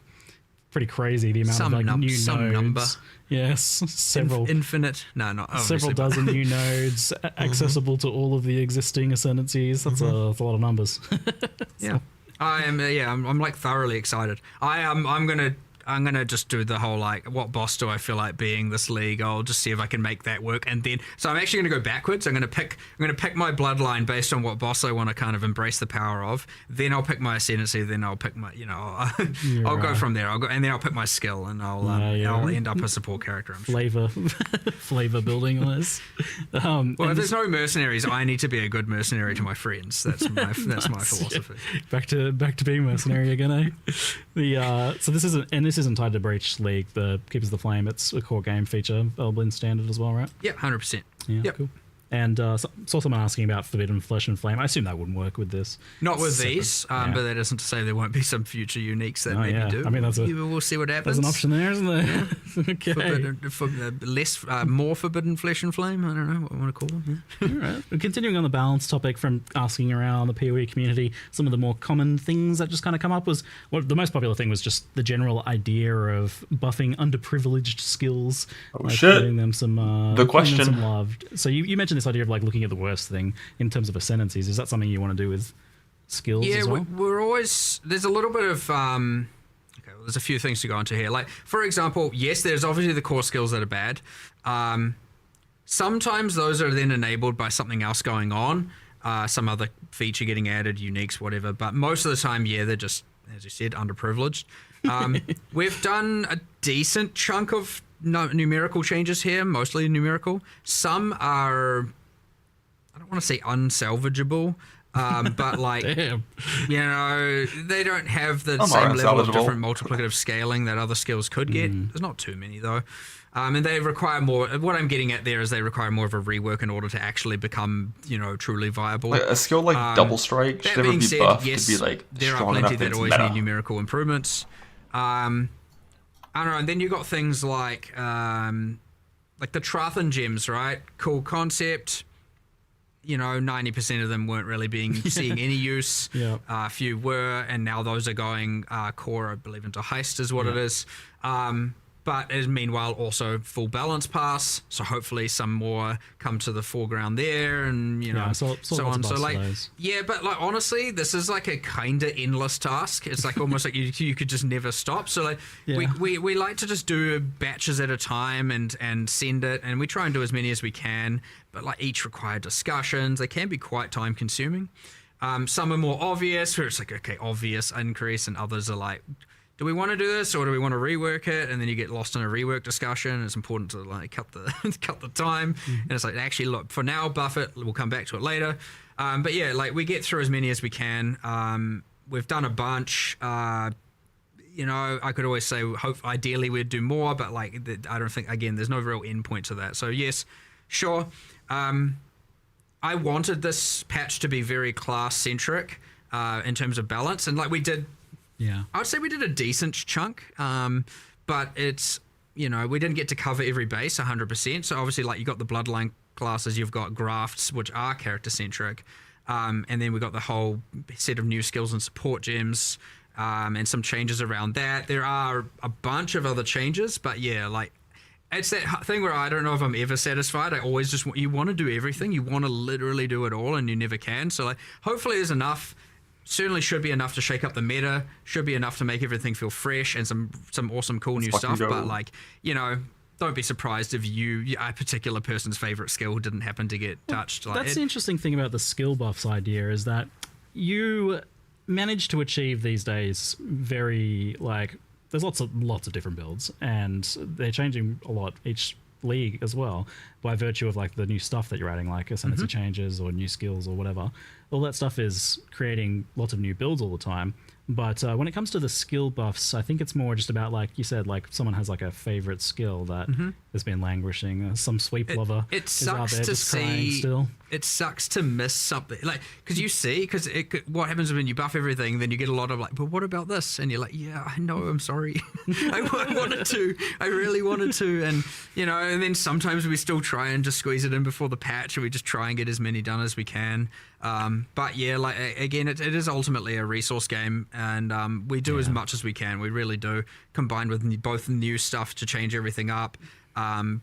pretty crazy the amount of like new nodes.
Number.
Yes, several
infinite. No, not
several dozen new nodes accessible to all of the existing ascendancies. That's a lot of numbers.
Yeah. I'm like thoroughly excited. I'm gonna just do the whole like, what boss do I feel like being this league? I'll just see if I can make that work, and then so I'm actually gonna go backwards. I'm gonna pick my bloodline based on what boss I want to kind of embrace the power of. Then I'll pick my ascendancy. Then I'll pick my I'll go from there. And then I'll pick my skill, and I'll end up a support character. I'm sure.
Flavor building wise.
Well, if there's no mercenaries, I need to be a good mercenary to my friends. That's my philosophy.
Back to being mercenary again, eh? So this isn't tied to Breach League, the Keepers of the Flame. It's a core game feature, Elblin standard as well, right?
Yeah, 100%.
Yeah,
yep.
Cool. And saw someone asking about Forbidden Flesh and Flame. I assume that wouldn't work with this.
Not with these, but that isn't to say there won't be some future uniques that maybe do.
I mean,
we'll see what happens.
There's an option there, isn't there?
Okay. More Forbidden Flesh and Flame. I don't know what I want to call them. Yeah.
All right. Continuing on the balance topic, from asking around the PoE community, some of the more common things that just kind of come up was, the most popular thing was just the general idea of buffing underprivileged skills. Giving them some
the question.
Some love. So you mentioned this idea of like looking at the worst thing in terms of ascendancies. Is that something you want to do with skills as well?
We're always, there's a little bit of there's a few things to go into here. Like, for example, yes, there's obviously the core skills that are bad. Sometimes those are then enabled by something else going on, some other feature getting added, uniques, whatever. But most of the time, they're just, as you said, underprivileged. We've done a decent chunk of numerical changes here, mostly numerical. Some are, I don't want to say unsalvageable, but like,
Damn.
you know, they don't have the same level of different multiplicative scaling that other skills could get. There's not too many though. And they require more, what I'm getting at there is they require more of a rework in order to actually become, truly viable.
Like a skill like Double Strike should never be buffed to be like
there are
strong
plenty
enough
that always
meta.
need numerical improvements. I don't know, and then you got things like the Trathan gems, right? Cool concept. 90% of them weren't really seeing any use.
Yeah.
A few were, and now those are going core, I believe, into Heist is what it is. But is meanwhile also full balance pass, so hopefully some more come to the foreground there, and so on. So like, but like honestly, this is like a kind of endless task. It's like almost like you could just never stop. So like we like to just do batches at a time and send it, and we try and do as many as we can. But like each require discussions. They can be quite time consuming. Some are more obvious, where it's like, okay, obvious increase, and others are like, do we want to do this or do we want to rework it? And then you get lost in a rework discussion. It's important to like cut the time. And it's like, actually, look, for now, buff it. We'll come back to it later. But yeah, like we get through as many as we can. We've done a bunch. I could always say, ideally we'd do more, but like I don't think, again, there's no real end point to that. So yes, sure. I wanted this patch to be very class centric in terms of balance, and like we did.
Yeah,
I would say we did a decent chunk, but it's, we didn't get to cover every base 100%. So obviously, like you got the bloodline classes, you've got grafts, which are character centric, and then we got the whole set of new skills and support gems, and some changes around that. There are a bunch of other changes, but yeah, like it's that thing where I don't know if I'm ever satisfied. I always just you want to do everything, you want to literally do it all, and you never can. So like, hopefully, there's enough. Certainly should be enough to shake up the meta, should be enough to make everything feel fresh and some awesome cool new stuff. But like, don't be surprised if a particular person's favorite skill didn't happen to get touched. Like,
that's the interesting thing about the skill buffs idea, is that you manage to achieve these days there's lots of different builds, and they're changing a lot each league as well, by virtue of like the new stuff that you're adding, like ascendancy changes or new skills or whatever. All that stuff is creating lots of new builds all the time. But when it comes to the skill buffs, I think it's more just about, like you said, like someone has like a favorite skill that has been languishing. Some sweep lover
It
is out
sucks
there
to
just crying
see.
still.
It sucks to miss something, like, because you see, because what happens when you buff everything, then you get a lot of like, but what about this? And you're like, yeah, I know, I'm sorry, I wanted to, I really wanted to, and you know, and then sometimes we still try and just squeeze it in before the patch, and we just try and get as many done as we can. But yeah, like again, it is ultimately a resource game, and we do as much as we can. We really do, combined with both new stuff to change everything up.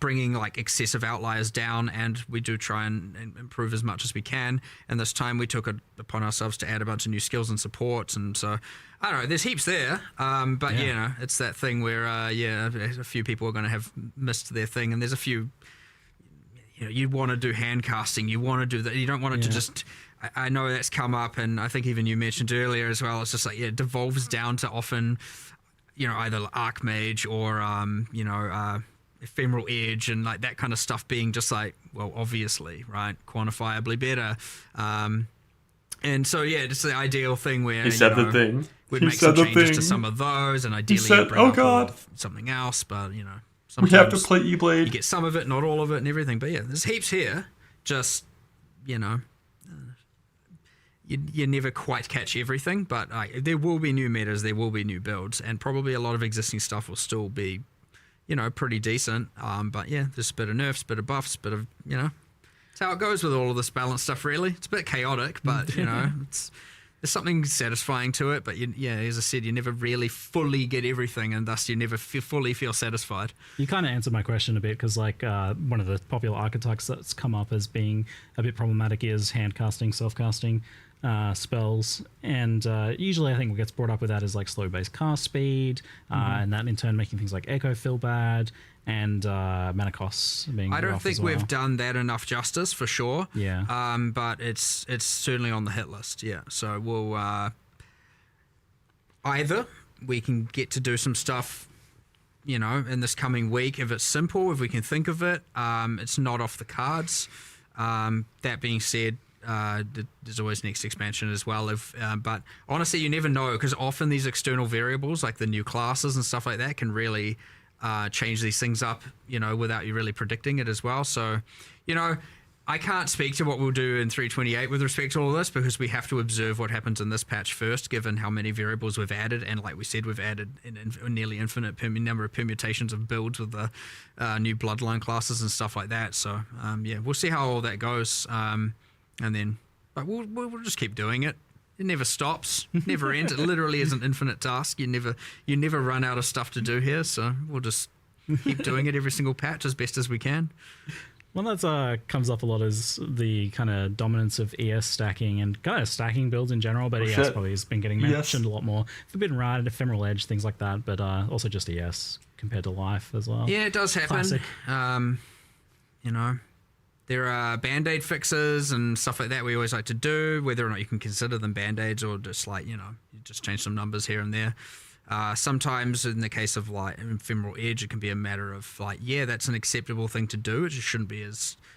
Bringing like excessive outliers down, and we do try and improve as much as we can. And this time we took it upon ourselves to add a bunch of new skills and supports, and so I don't know, there's heaps there, but you know, it's that thing where a few people are going to have missed their thing, and there's a few, you know, you want to do hand casting, you want to do that, you don't want it to just, I know that's come up, and I think even you mentioned earlier as well, it's just like, it devolves down to often, you know, either Archmage or you know, Ephemeral Edge and like that kind of stuff being just like, well, obviously, right, quantifiably better. And so yeah, it's the ideal thing where
He said the thing.
We'd
He
make some
said the
changes to
thing.
some of those, and ideally
said,
bring
"Oh,
up
God.
something else." But you know,
We have to
sometimes
play E-Blade.
you get some of it, not all of it, and everything. But yeah, there's heaps here. Just you know, you never quite catch everything, but there will be new metas, there will be new builds, and probably a lot of existing stuff will still be, you know, pretty decent. But yeah, there's a bit of nerfs, bit of buffs, bit of, you know, it's how it goes with all of this balance stuff, really. It's a bit chaotic, but, you know, there's something satisfying to it. But, yeah, as I said, you never really fully get everything, and thus you never fully feel satisfied.
You kind of answered my question a bit, because like one of the popular archetypes that's come up as being a bit problematic is hand casting, self-casting spells, and usually I think what gets brought up with that is like slow base cast speed, and that in turn making things like echo feel bad, and mana costs being
I don't
rough
think
as well.
we've done that enough justice, for sure.
Yeah.
But it's certainly on the hit list. Yeah. So we'll either we can get to do some stuff, you know, in this coming week if it's simple, if we can think of it. It's not off the cards. That being said, there's always next expansion as well. But honestly, you never know, because often these external variables, like the new classes and stuff like that, can really change these things up, you know, without you really predicting it as well. So, you know, I can't speak to what we'll do in 3.28 with respect to all this, because we have to observe what happens in this patch first, given how many variables we've added. And like we said, we've added a nearly infinite number of permutations of builds with the new bloodline classes and stuff like that. So, yeah, we'll see how all that goes. And then, but we'll just keep doing it. It never stops, never ends. It literally is an infinite task. You never run out of stuff to do here. So we'll just keep doing it every single patch as best as we can.
One that comes up a lot is the kind of dominance of ES stacking and kind of stacking builds in general, but ES probably has been getting mentioned a lot more. Forbidden Ride, Ephemeral Edge, things like that, but also just ES compared to Life as well.
Yeah, it does happen.
Classic.
You know, there are Band-Aid fixes and stuff like that we always like to do, whether or not you can consider them Band-Aids or just like, you know, you just change some numbers here and there. Sometimes in the case of like Ephemeral Edge, it can be a matter of like, yeah, that's an acceptable thing to do. It just shouldn't be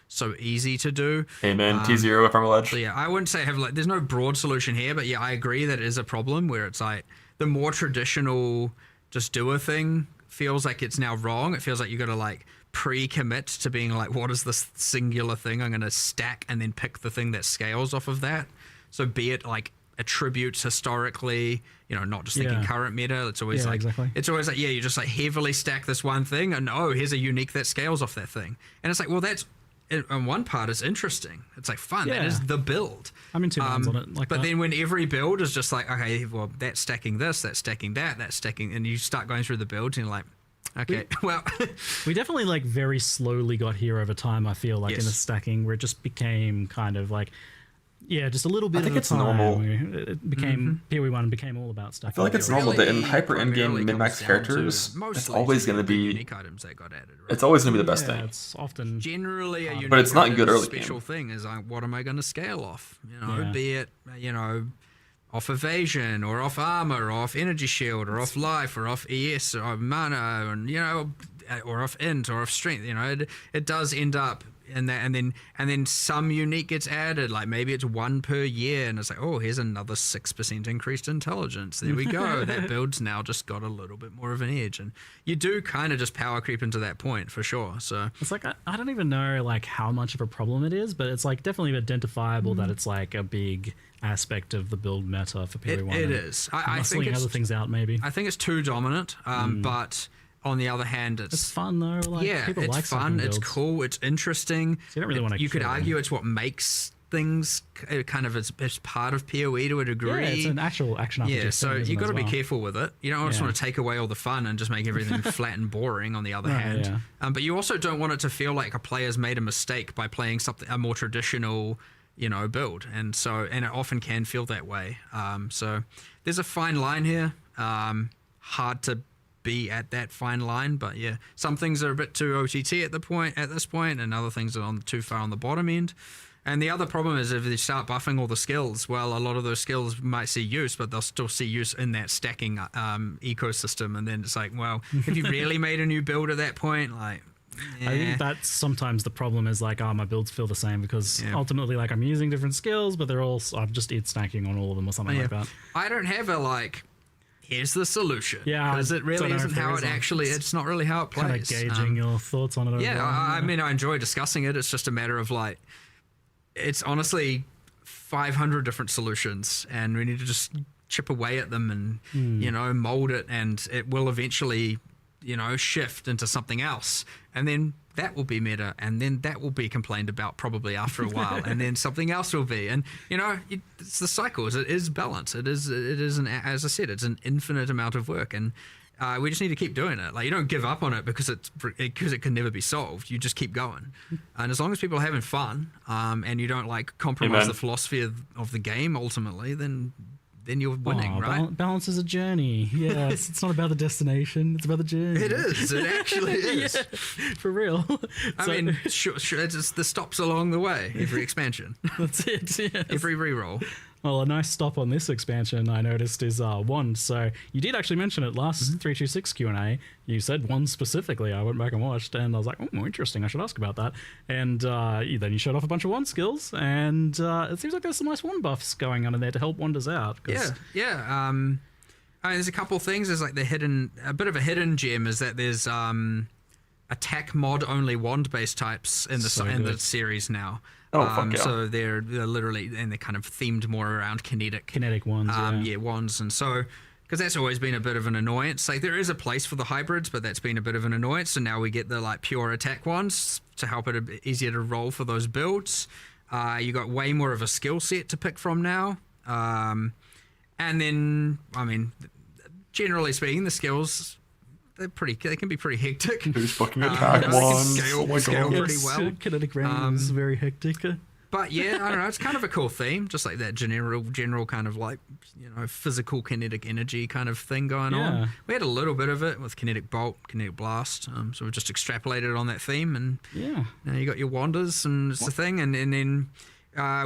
so easy to do.
Amen. T0 Ephemeral Edge.
So yeah, I wouldn't say there's no broad solution here, but yeah, I agree that it is a problem where it's like the more traditional just do a thing feels like it's now wrong. It feels like you got to like pre-commit to being like, what is this singular thing I'm going to stack and then pick the thing that scales off of that. So be it like attributes historically, you know, not just thinking current meta. It's always it's always like, yeah, you just like heavily stack this one thing and oh, here's a unique that scales off that thing. And it's like, well, that's on one part it's interesting. It's like fun. That is the build.
I'm in two minds on it.
But then when every build is just like, okay, well, that's stacking this, that's stacking that, that's stacking, and you start going through the builds and you're like, okay, well.
We definitely like very slowly got here over time, I feel like, in the stacking, where it just became kind of like, yeah, just a little bit
I think
at a
it's
time.
normal.
It became, PoE1 became all about stacking.
I feel like it's normal that in hyper
primarily
endgame min-max
comes down
characters,
to
it's always going to be
unique items that got added. Right?
it's always going to be the best thing.
It's often
Generally a unique
But it's not good early
special
game.
thing is like, what am I going to scale off? You know, be it, you know, off evasion or off armor or off energy shield or off life or off ES or mana, and you know, int or of strength. You know, it does end up in that, and then some unique gets added. Like maybe it's 1 per year, and it's like, oh, here's another 6% increased intelligence. There we go. That build's now just got a little bit more of an edge, and you do kind of just power creep into that point for sure. So
it's like I don't even know like how much of a problem it is, but it's like definitely identifiable that it's like a big aspect of the build meta for PoE1.
It is. I think
it's other things out maybe.
I think it's too dominant, but on the other hand, it's
fun though. Like, people
it's
like
fun. It's
builds.
cool. It's interesting.
So you don't really want to.
You could argue it's what makes things kind of it's part of PoE to a degree.
Yeah, it's an actual action RPG.
Yeah, so you got to be careful with it. You don't just want to take away all the fun and just make everything flat and boring. On the other hand, but you also don't want it to feel like a player's made a mistake by playing a more traditional, build, and it often can feel that way. So there's a fine line here. Hard to be at that fine line, but yeah, some things are a bit too OTT at this point, and other things are too far on the bottom end. And the other problem is if they start buffing all the skills, well, a lot of those skills might see use, but they'll still see use in that stacking ecosystem. And then it's like, well, have you really made a new build at that point? Like,
I think that's sometimes the problem is like, my builds feel the same because ultimately, like, I'm using different skills, but I'm just stacking on all of them or something like that.
I don't have here's the solution.
Yeah,
because it really isn't how it actually. It's not really how it plays.
Kind of gauging your thoughts on it.
Yeah, I mean, I enjoy discussing it. It's just a matter of like, it's honestly 500 different solutions, and we need to just chip away at them and mold it, and it will eventually shift into something else, and then that will be meta, and then that will be complained about probably after a while, and then something else will be, and it's the cycles. It is balance. It is as I said, it's an infinite amount of work, and we just need to keep doing it. Like, you don't give up on it because it can never be solved. You just keep going, and as long as people are having fun, and you don't like compromise the philosophy of the game ultimately, then you're winning, right?
Balance is a journey. Yes, it's not about the destination. It's about the journey.
It is. It actually is.
For real.
I mean, sure, it's just the stops along the way. Every expansion.
That's it. Yes.
Every reroll.
Well, a nice stop on this expansion I noticed is wand. So you did actually mention it last 326 Q&A. You said wand specifically. I went back and watched, and I was like, oh, interesting. I should ask about that. And then you showed off a bunch of wand skills, and it seems like there's some nice wand buffs going on in there to help wanders out.
Yeah. I mean, there's a couple things. There's like a bit of a hidden gem is that there's attack mod only wand based types in the series now. So they're literally, and they're kind of themed more around kinetic
wands.
Wands, and so because that's always been a bit of an annoyance. Like, there is a place for the hybrids, but that's been a bit of an annoyance. So now we get the like pure attack ones to help it a bit easier to roll for those builds. You got way more of a skill set to pick from now, and then I mean, generally speaking, the skills. They can be pretty hectic.
Who's fucking attack ones?
Scale pretty well.
Kinetic rain is very hectic.
But yeah, I don't know. It's kind of a cool theme, just like that general kind of like physical kinetic energy kind of thing going on. We had a little bit of it with kinetic bolt, kinetic blast. So we just extrapolated on that theme, and you got your wanders, and it's the thing, and then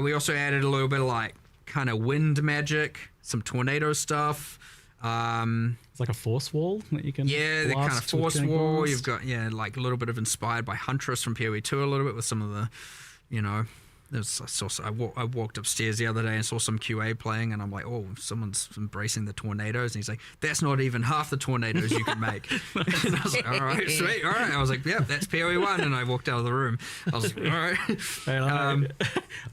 we also added a little bit of like kind of wind magic, some tornado stuff.
It's like a force wall that you can
the kind of force wall. You've got like a little bit of inspired by Huntress from PoE2 a little bit with some of the I walked upstairs the other day and saw some QA playing, and I'm like, oh, someone's embracing the tornadoes, and he's like, that's not even half the tornadoes you can make. And I was like, all right, sweet, all right. I was like, yeah, that's PoE1, and I walked out of the room. I was like, all right.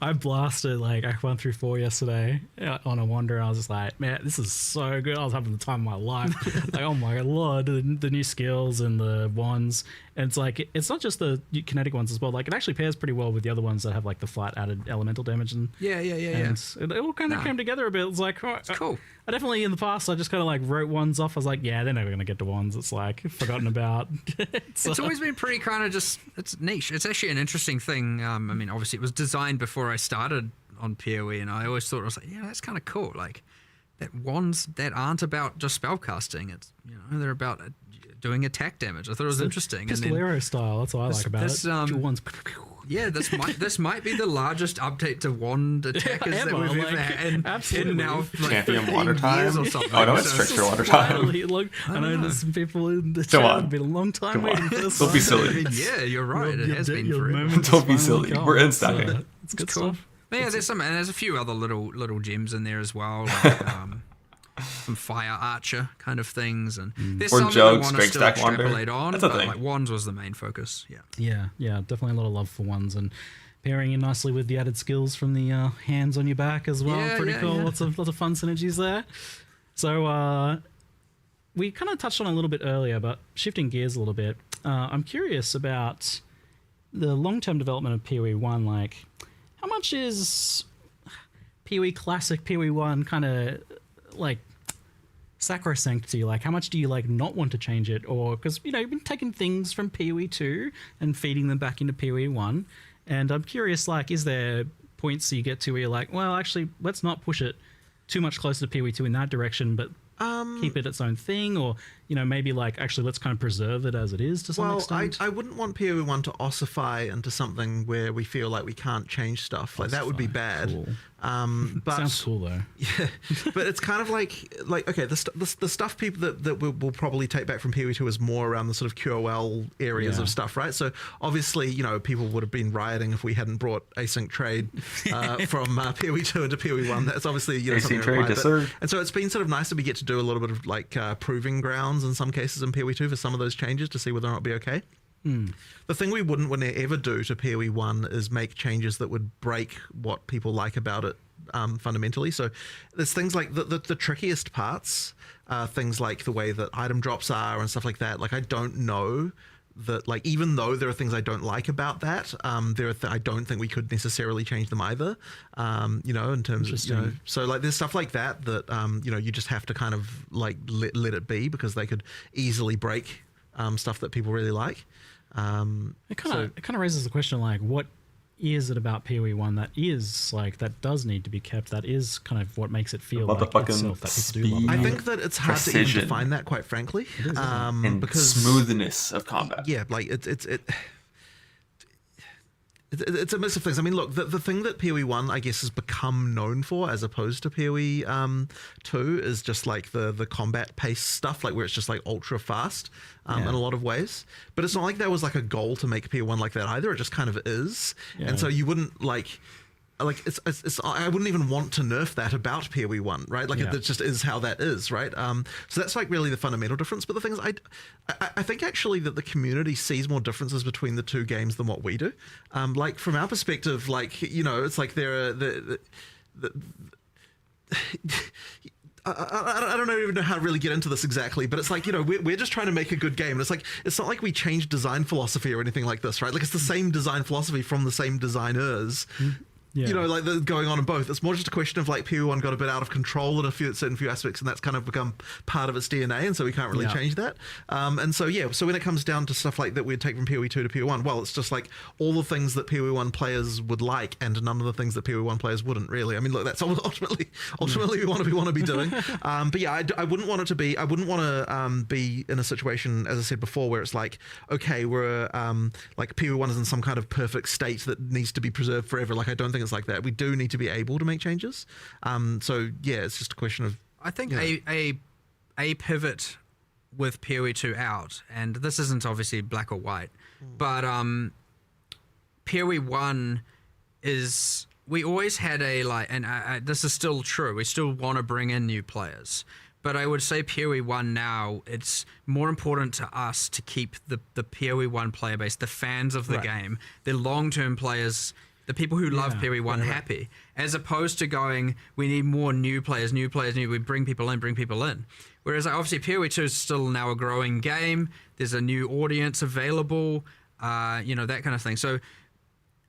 I blasted I went through 4 yesterday on a wander, and I was just like, man, this is so good. I was having the time of my life. Like, oh my lord, the new skills and the wands. And it's like, it's not just the kinetic ones as well. Like, it actually pairs pretty well with the other ones that have like the flat added elemental damage. And it all kind of came together a bit. It's like,
it's cool.
I definitely in the past I just kind of like wrote ones off. I was like, yeah, they're never gonna get to wands. It's like forgotten about.
It's always been pretty kind of just, it's niche. It's actually an interesting thing. I mean, obviously it was designed before I started on PoE, and I always thought, I was like, yeah, that's kind of cool. Like, that wands that aren't about just spellcasting. It's they're about doing attack damage. I thought it was interesting.
Pistolero style. That's what I like about it.
Wands. Yeah, this might be the largest update to wand attackers that we've ever had in now like
Champion water
15
time
years or something.
Oh no, it's trickster water time.
Look, I know there's some people in the
Come
chat
on.
have been a long time
Come
waiting
on.
for this.
Don't be
one.
silly.
Yeah, you're right. It has been
your
forever.
moment
Don't be
has finally
silly.
come.
We're in stacking.
It's good
Cool.
stuff.
But yeah, there's a few other little gems in there as well, like some fire archer kind of things, and there's
Or
some that I
Jug,
want to
straight
still
stack wander.
extrapolate on.
That's a
but
thing.
like wands was the main focus. Yeah.
Yeah, definitely a lot of love for ones, and pairing in nicely with the added skills from the hands on your back as well.
Yeah,
Pretty
yeah,
cool.
yeah.
Lots of fun synergies there. So we kind of touched on it a little bit earlier, but shifting gears a little bit, I'm curious about the long-term development of PoE 1. Like, how much is PoE Classic, PoE 1 kind of like sacrosanct to you? Like, how much do you like not want to change it? Or because you've been taking things from PoE 2 and feeding them back into PoE 1, and I'm curious, like, is there points you get to where you're like, well, actually, let's not push it too much closer to PoE 2 in that direction, but keep it its own thing, or maybe like actually let's kind of preserve it as it is to some extent.
I wouldn't want PoE 1 to ossify into something where we feel like we can't change stuff. Like that would be bad.
Cool.
But
Sounds cool though.
Yeah, but it's kind of like okay, the stuff people that we'll probably take back from PoE 2 is more around the sort of QOL areas
Yeah.
of stuff, right? So obviously, people would have been rioting if we hadn't brought async trade from PoE 2 into PoE 1. That's obviously something
Async trade,
required.
yes, sir.
And so it's been sort of nice that we get to do a little bit of like proving grounds in some cases in PoE 2 for some of those changes to see whether or not it'll be okay. The thing we wouldn't ever do to PoE 1 is make changes that would break what people like about it fundamentally. So there's things like the trickiest parts, things like the way that item drops are and stuff like that. Like I don't know that, like, even though there are things I don't like about that, I don't think we could necessarily change them either. In terms of so like there's stuff like that you just have to kind of like let it be, because they could easily break stuff that people really like.
It kind of raises the question, like, what is it about PoE 1 that is like that does need to be kept? That is kind of what makes it feel like itself that people do love.
I think that it's hard to even define that, quite frankly,
and
because
smoothness of combat.
Yeah, like it's a mix of things. I mean, look, the thing that PoE 1, I guess, has become known for, as opposed to PoE 2, is just like the combat pace stuff, like where it's just like ultra fast in a lot of ways. But it's not like there was like a goal to make PoE 1 like that either. It just kind of is.
Yeah.
And so you wouldn't like it's I wouldn't even want to nerf that about PoE 1, right? Like it just is how that is, right? So that's like really the fundamental difference. But the thing is, I think actually that the community sees more differences between the two games than what we do. Like from our perspective, like it's like there are I don't even know how to really get into this exactly, but it's like, we're just trying to make a good game. And it's like, it's not like we changed design philosophy or anything like this, right? Like it's the same design philosophy from the same designers.
Yeah.
Like going on in both. It's more just a question of like PoE 1 got a bit out of control in certain few aspects, and that's kind of become part of its DNA, and so we can't really change that. And so when it comes down to stuff like that we'd take from PoE 2 to PoE 1, well, it's just like all the things that PoE 1 players would like, and none of the things that PoE 1 players wouldn't really. I mean, look, that's ultimately we want to be doing. But yeah, I wouldn't want it to be. I wouldn't want to be in a situation, as I said before, where it's like, okay, we're like PoE 1 is in some kind of perfect state that needs to be preserved forever. Like I don't think it's like that. We do need to be able to make changes. So yeah, it's just a question of.
I think a pivot with PoE 2 out, and this isn't obviously black or white, but PoE 1 is, we always had and this is still true, we still want to bring in new players. But I would say PoE 1 now, it's more important to us to keep the PoE 1 player base, the fans of the game, the long-term players, the people who love PoE 1 happy, as opposed to going, we need more new players, we bring people in. Whereas obviously PoE 2 is still now a growing game, there's a new audience available, that kind of thing. So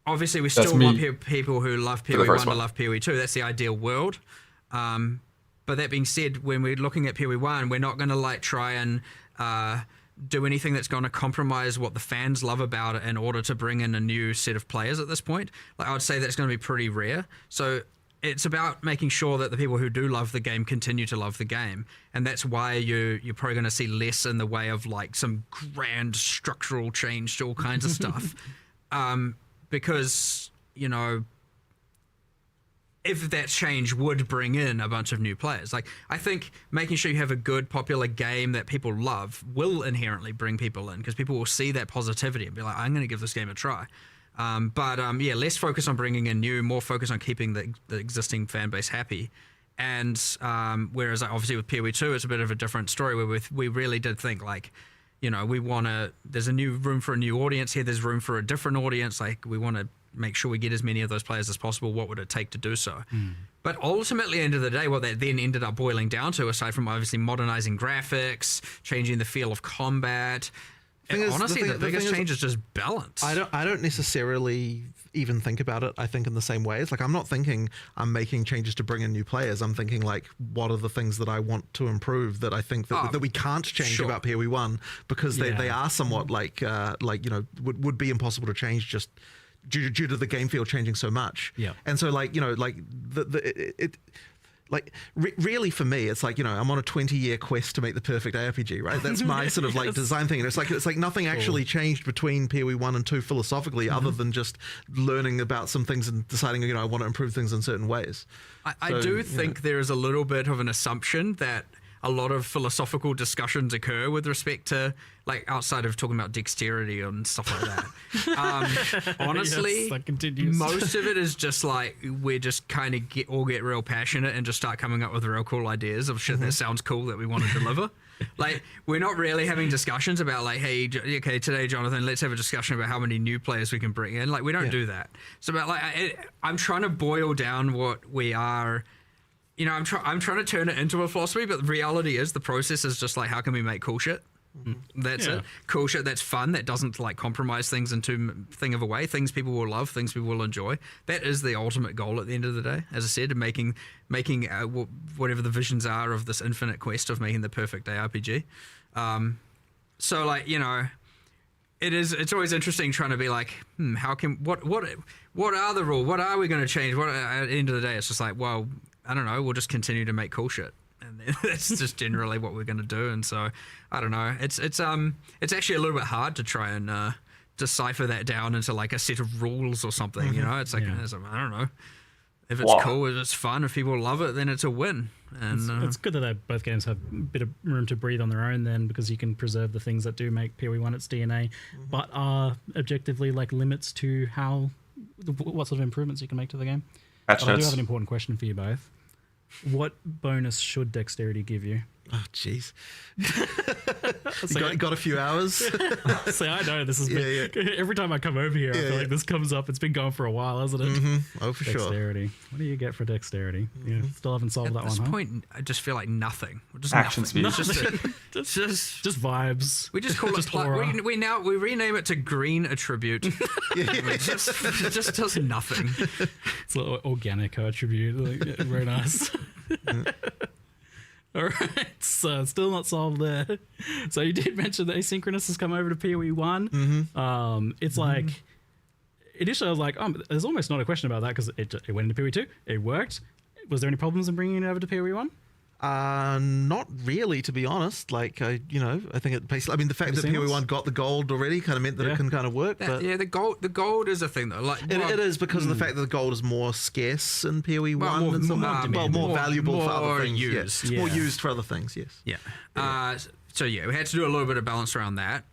obviously we still want people who love PoE 1 to love PoE 2, that's the ideal world. But that being said, when we're looking at PoE 1, we're not going to try and do anything that's going to compromise what the fans love about it in order to bring in a new set of players at this point. I would say that's going to be pretty rare. So it's about making sure that the people who do love the game continue to love the game. And that's why you're probably going to see less in the way of some grand structural change to all kinds of stuff. because, you know, if that change would bring in a bunch of new players. Like, I think making sure you have a good, popular game that people love will inherently bring people in, because people will see that positivity and be like, I'm going to give this game a try. Yeah, less focus on bringing in new, more focus on keeping the existing fan base happy. And whereas obviously with PoE2, it's a bit of a different story where we really did think like, you know, there's a new room for a new audience here. There's room for a different audience. Like, we want to make sure we get as many of those players as possible. What would it take to do so? But ultimately, at the end of the day, what that then ended up boiling down to, aside from obviously modernizing graphics, changing the feel of combat, honestly, the biggest change is just balance.
I don't necessarily even think about it, I think, in the same ways. Like, I'm not thinking I'm making changes to bring in new players. I'm thinking, like, what are the things that I want to improve that I think that we can't change about PoE1, because they are somewhat like you know, would be impossible to change just due to the game feel changing so much.
Yeah.
And so, like, you know, like really for me, it's like, you know, I'm on a 20-year quest to make the perfect ARPG, right? That's my sort of like design thing. And it's like nothing actually changed between PoE1 and 2 philosophically, other than just learning about some things and deciding, you know, I want to improve things in certain ways.
I do think there is a little bit of an assumption that a lot of philosophical discussions occur with respect to, like, outside of talking about dexterity and stuff like that. Honestly,
Yes, that continues.
most of it is just like, we're just kind of get real passionate and just start coming up with real cool ideas of shit that sounds cool that we want to deliver. Like, we're not really having discussions about like, hey, okay, today, Jonathan, let's have a discussion about how many new players we can bring in. Like, we don't do that. So, about like, I'm trying to boil down what we are. You know, I'm trying to turn it into a philosophy, but the reality is the process is just like, how can we make cool shit? That's it. Cool shit that's fun, that doesn't like compromise things in too thing of a way. Things people will love, things people will enjoy. That is the ultimate goal at the end of the day. As I said, making whatever the visions are of this infinite quest of making the perfect ARPG. So, like, you know, it's always interesting trying to be like, how can what are the rules? What are we going to change? What at the end of the day, it's just like, well, I don't know. We'll just continue to make cool shit, and that's just generally what we're going to do. And so, I don't know. It's actually a little bit hard to try and decipher that down into like a set of rules or something. You know, it's like, I don't know. If it's cool, if it's fun, if people love it, then it's a win. And
it's good that both games have a bit of room to breathe on their own then, because you can preserve the things that do make PoE1 its DNA, but are objectively like limits to what sort of improvements you can make to the game. But I do have an important question for you both. What bonus should dexterity give you?
Oh, jeez. got a few hours?
See, I know this is every time I come over here, I feel like this comes up. It's been going for a while, hasn't it?
Oh, for
dexterity.
sure.
What do you get for dexterity? Yeah, still haven't solved that one,
At this point, I just feel like nothing. Just
Action
nothing.
speed.
Just vibes.
We just call it we rename it to green attribute. It just does nothing.
It's an organic attribute. Like, very nice. All right, so still not solved there. So you did mention that asynchronous has come over to PoE1. It's like, initially I was like, there's almost not a question about that, because it went into PoE2, it worked. Was there any problems in bringing it over to PoE1?
Not really, to be honest. Like, I think it basically, I mean, the fact that PoE1 got the gold already kind of meant that it can kind of work. But
the gold is a thing though. Like,
it is, because of the fact that the gold is more scarce in PoE1 more valuable for other things.
Used.
More used for other things. Yes.
Yeah. So we had to do a little bit of balance around that.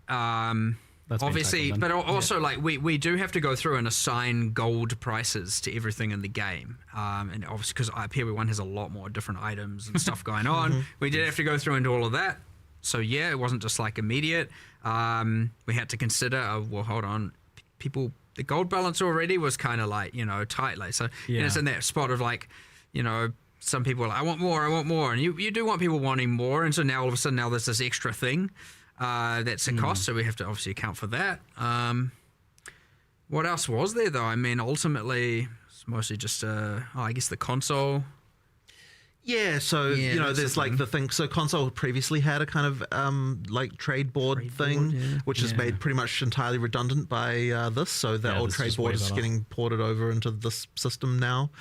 That's
obviously, but also like we do have to go through and assign gold prices to everything in the game, and obviously because PoE1 has a lot more different items and stuff going on, we did have to go through and do all of that. So yeah, it wasn't just like immediate. We had to consider, well, hold on, people. The gold balance already was kind of like, tight, like so. And it's in that spot of like, some people are like, I want more, and you do want people wanting more, and so now all of a sudden there's this extra thing. That's a cost, so we have to obviously account for that. What else was there, though? I mean, ultimately, it's mostly just, I guess the console.
Yeah, so, there's like the thing. So console previously had a kind of like trade board thing, which is made pretty much entirely redundant by this. So that old trade board is getting ported over into this system now.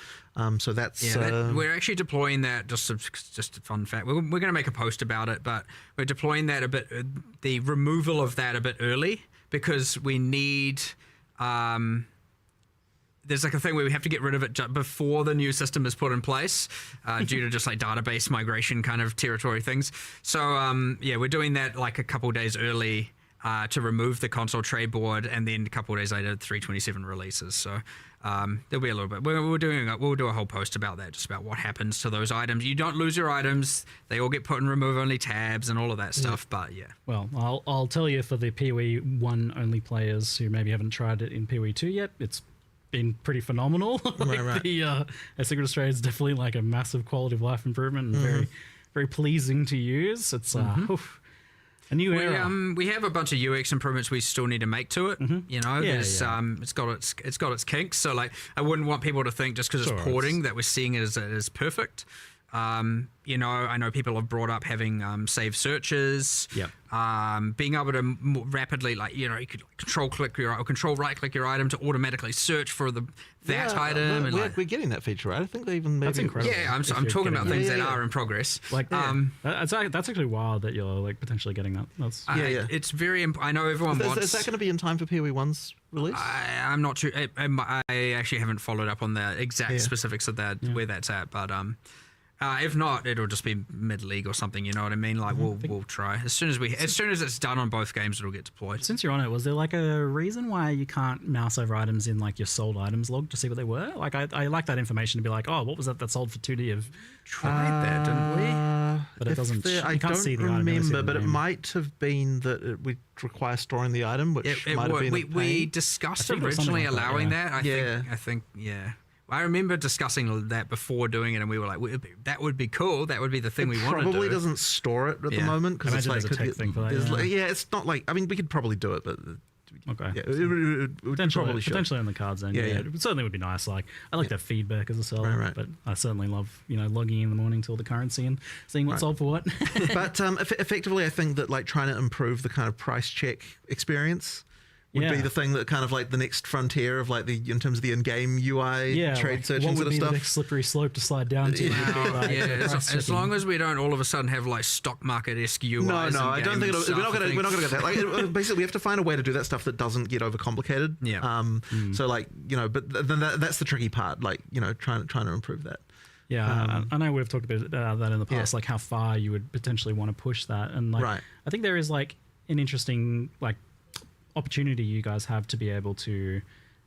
So that's...
we're actually deploying that, just a fun fact. We're going to make a post about it, but we're deploying that a bit, the removal of that a bit early, because we need... there's like a thing where we have to get rid of it before the new system is put in place, due to just like database migration kind of territory things. So we're doing that like a couple days early to remove the console trade board, and then a couple of days later, 327 releases. So there'll be a little bit. We'll do a whole post about that, just about what happens to those items. You don't lose your items; they all get put in remove only tabs and all of that stuff. But yeah.
Well, I'll tell you, for the PoE1 only players who maybe haven't tried it in PoE2 yet, it's been pretty phenomenal.
Right.
The Ascendancy trade is definitely like a massive quality of life improvement and very, very pleasing to use. It's a new era.
We have a bunch of UX improvements we still need to make to it. You know, it's got its kinks. So like, I wouldn't want people to think just because it's porting that we're seeing it as perfect. You know, I know people have brought up having save searches. Being able to more rapidly, like, you know, you could control right click your item to automatically search for that item. And
we're getting that feature, right? I think they even
That's incredible.
Yeah, I'm talking about things that are in progress.
Like, that's actually wild that you're like potentially getting that. That's
It's very. I know everyone wants.
Is that going to be in time for PoE1's release?
I'm not sure. I actually haven't followed up on the exact specifics of that where that's at, but if not, it'll just be mid-league or something. You know what I mean? Like we'll try as soon as it's done on both games, it'll get deployed.
Since you're on it, was there like a reason why you can't mouse over items in like your sold items log to see what they were? Like I like that information to be like, oh, what was that sold for 2D of?
Tried that, didn't we?
But it doesn't.
I
can't
don't
see the
remember,
item,
but it might have been that it would require storing the item, which might have been.
We discussed originally allowing that. I think. I remember discussing that before doing it, and we were like, that would be cool. That would be the thing we want to do.
Probably doesn't store it at the moment because it's like
a tech thing for that.
It's not like, I mean, we could probably do it, but
okay.
Yeah, it
potentially on the cards then. Yeah. It certainly would be nice. Like I like that feedback as a seller,
Right.
but I certainly love logging in the morning to all the currency and seeing what's sold for what.
But effectively, I think that like trying to improve the kind of price check experience would be the thing that kind of like the next frontier of like in terms of the in-game UI trade search and sort of stuff.
The next slippery slope to slide down to.
As long as we don't all of a sudden have like stock market-esque UIs.
No, I don't think we're not going to get that. Like, basically, we have to find a way to do that stuff that doesn't get overcomplicated. So like but then that's the tricky part. Like trying to improve that.
Yeah, I know we've talked a bit about that in the past, like how far you would potentially want to push that, and like I think there is like an interesting like opportunity you guys have to be able to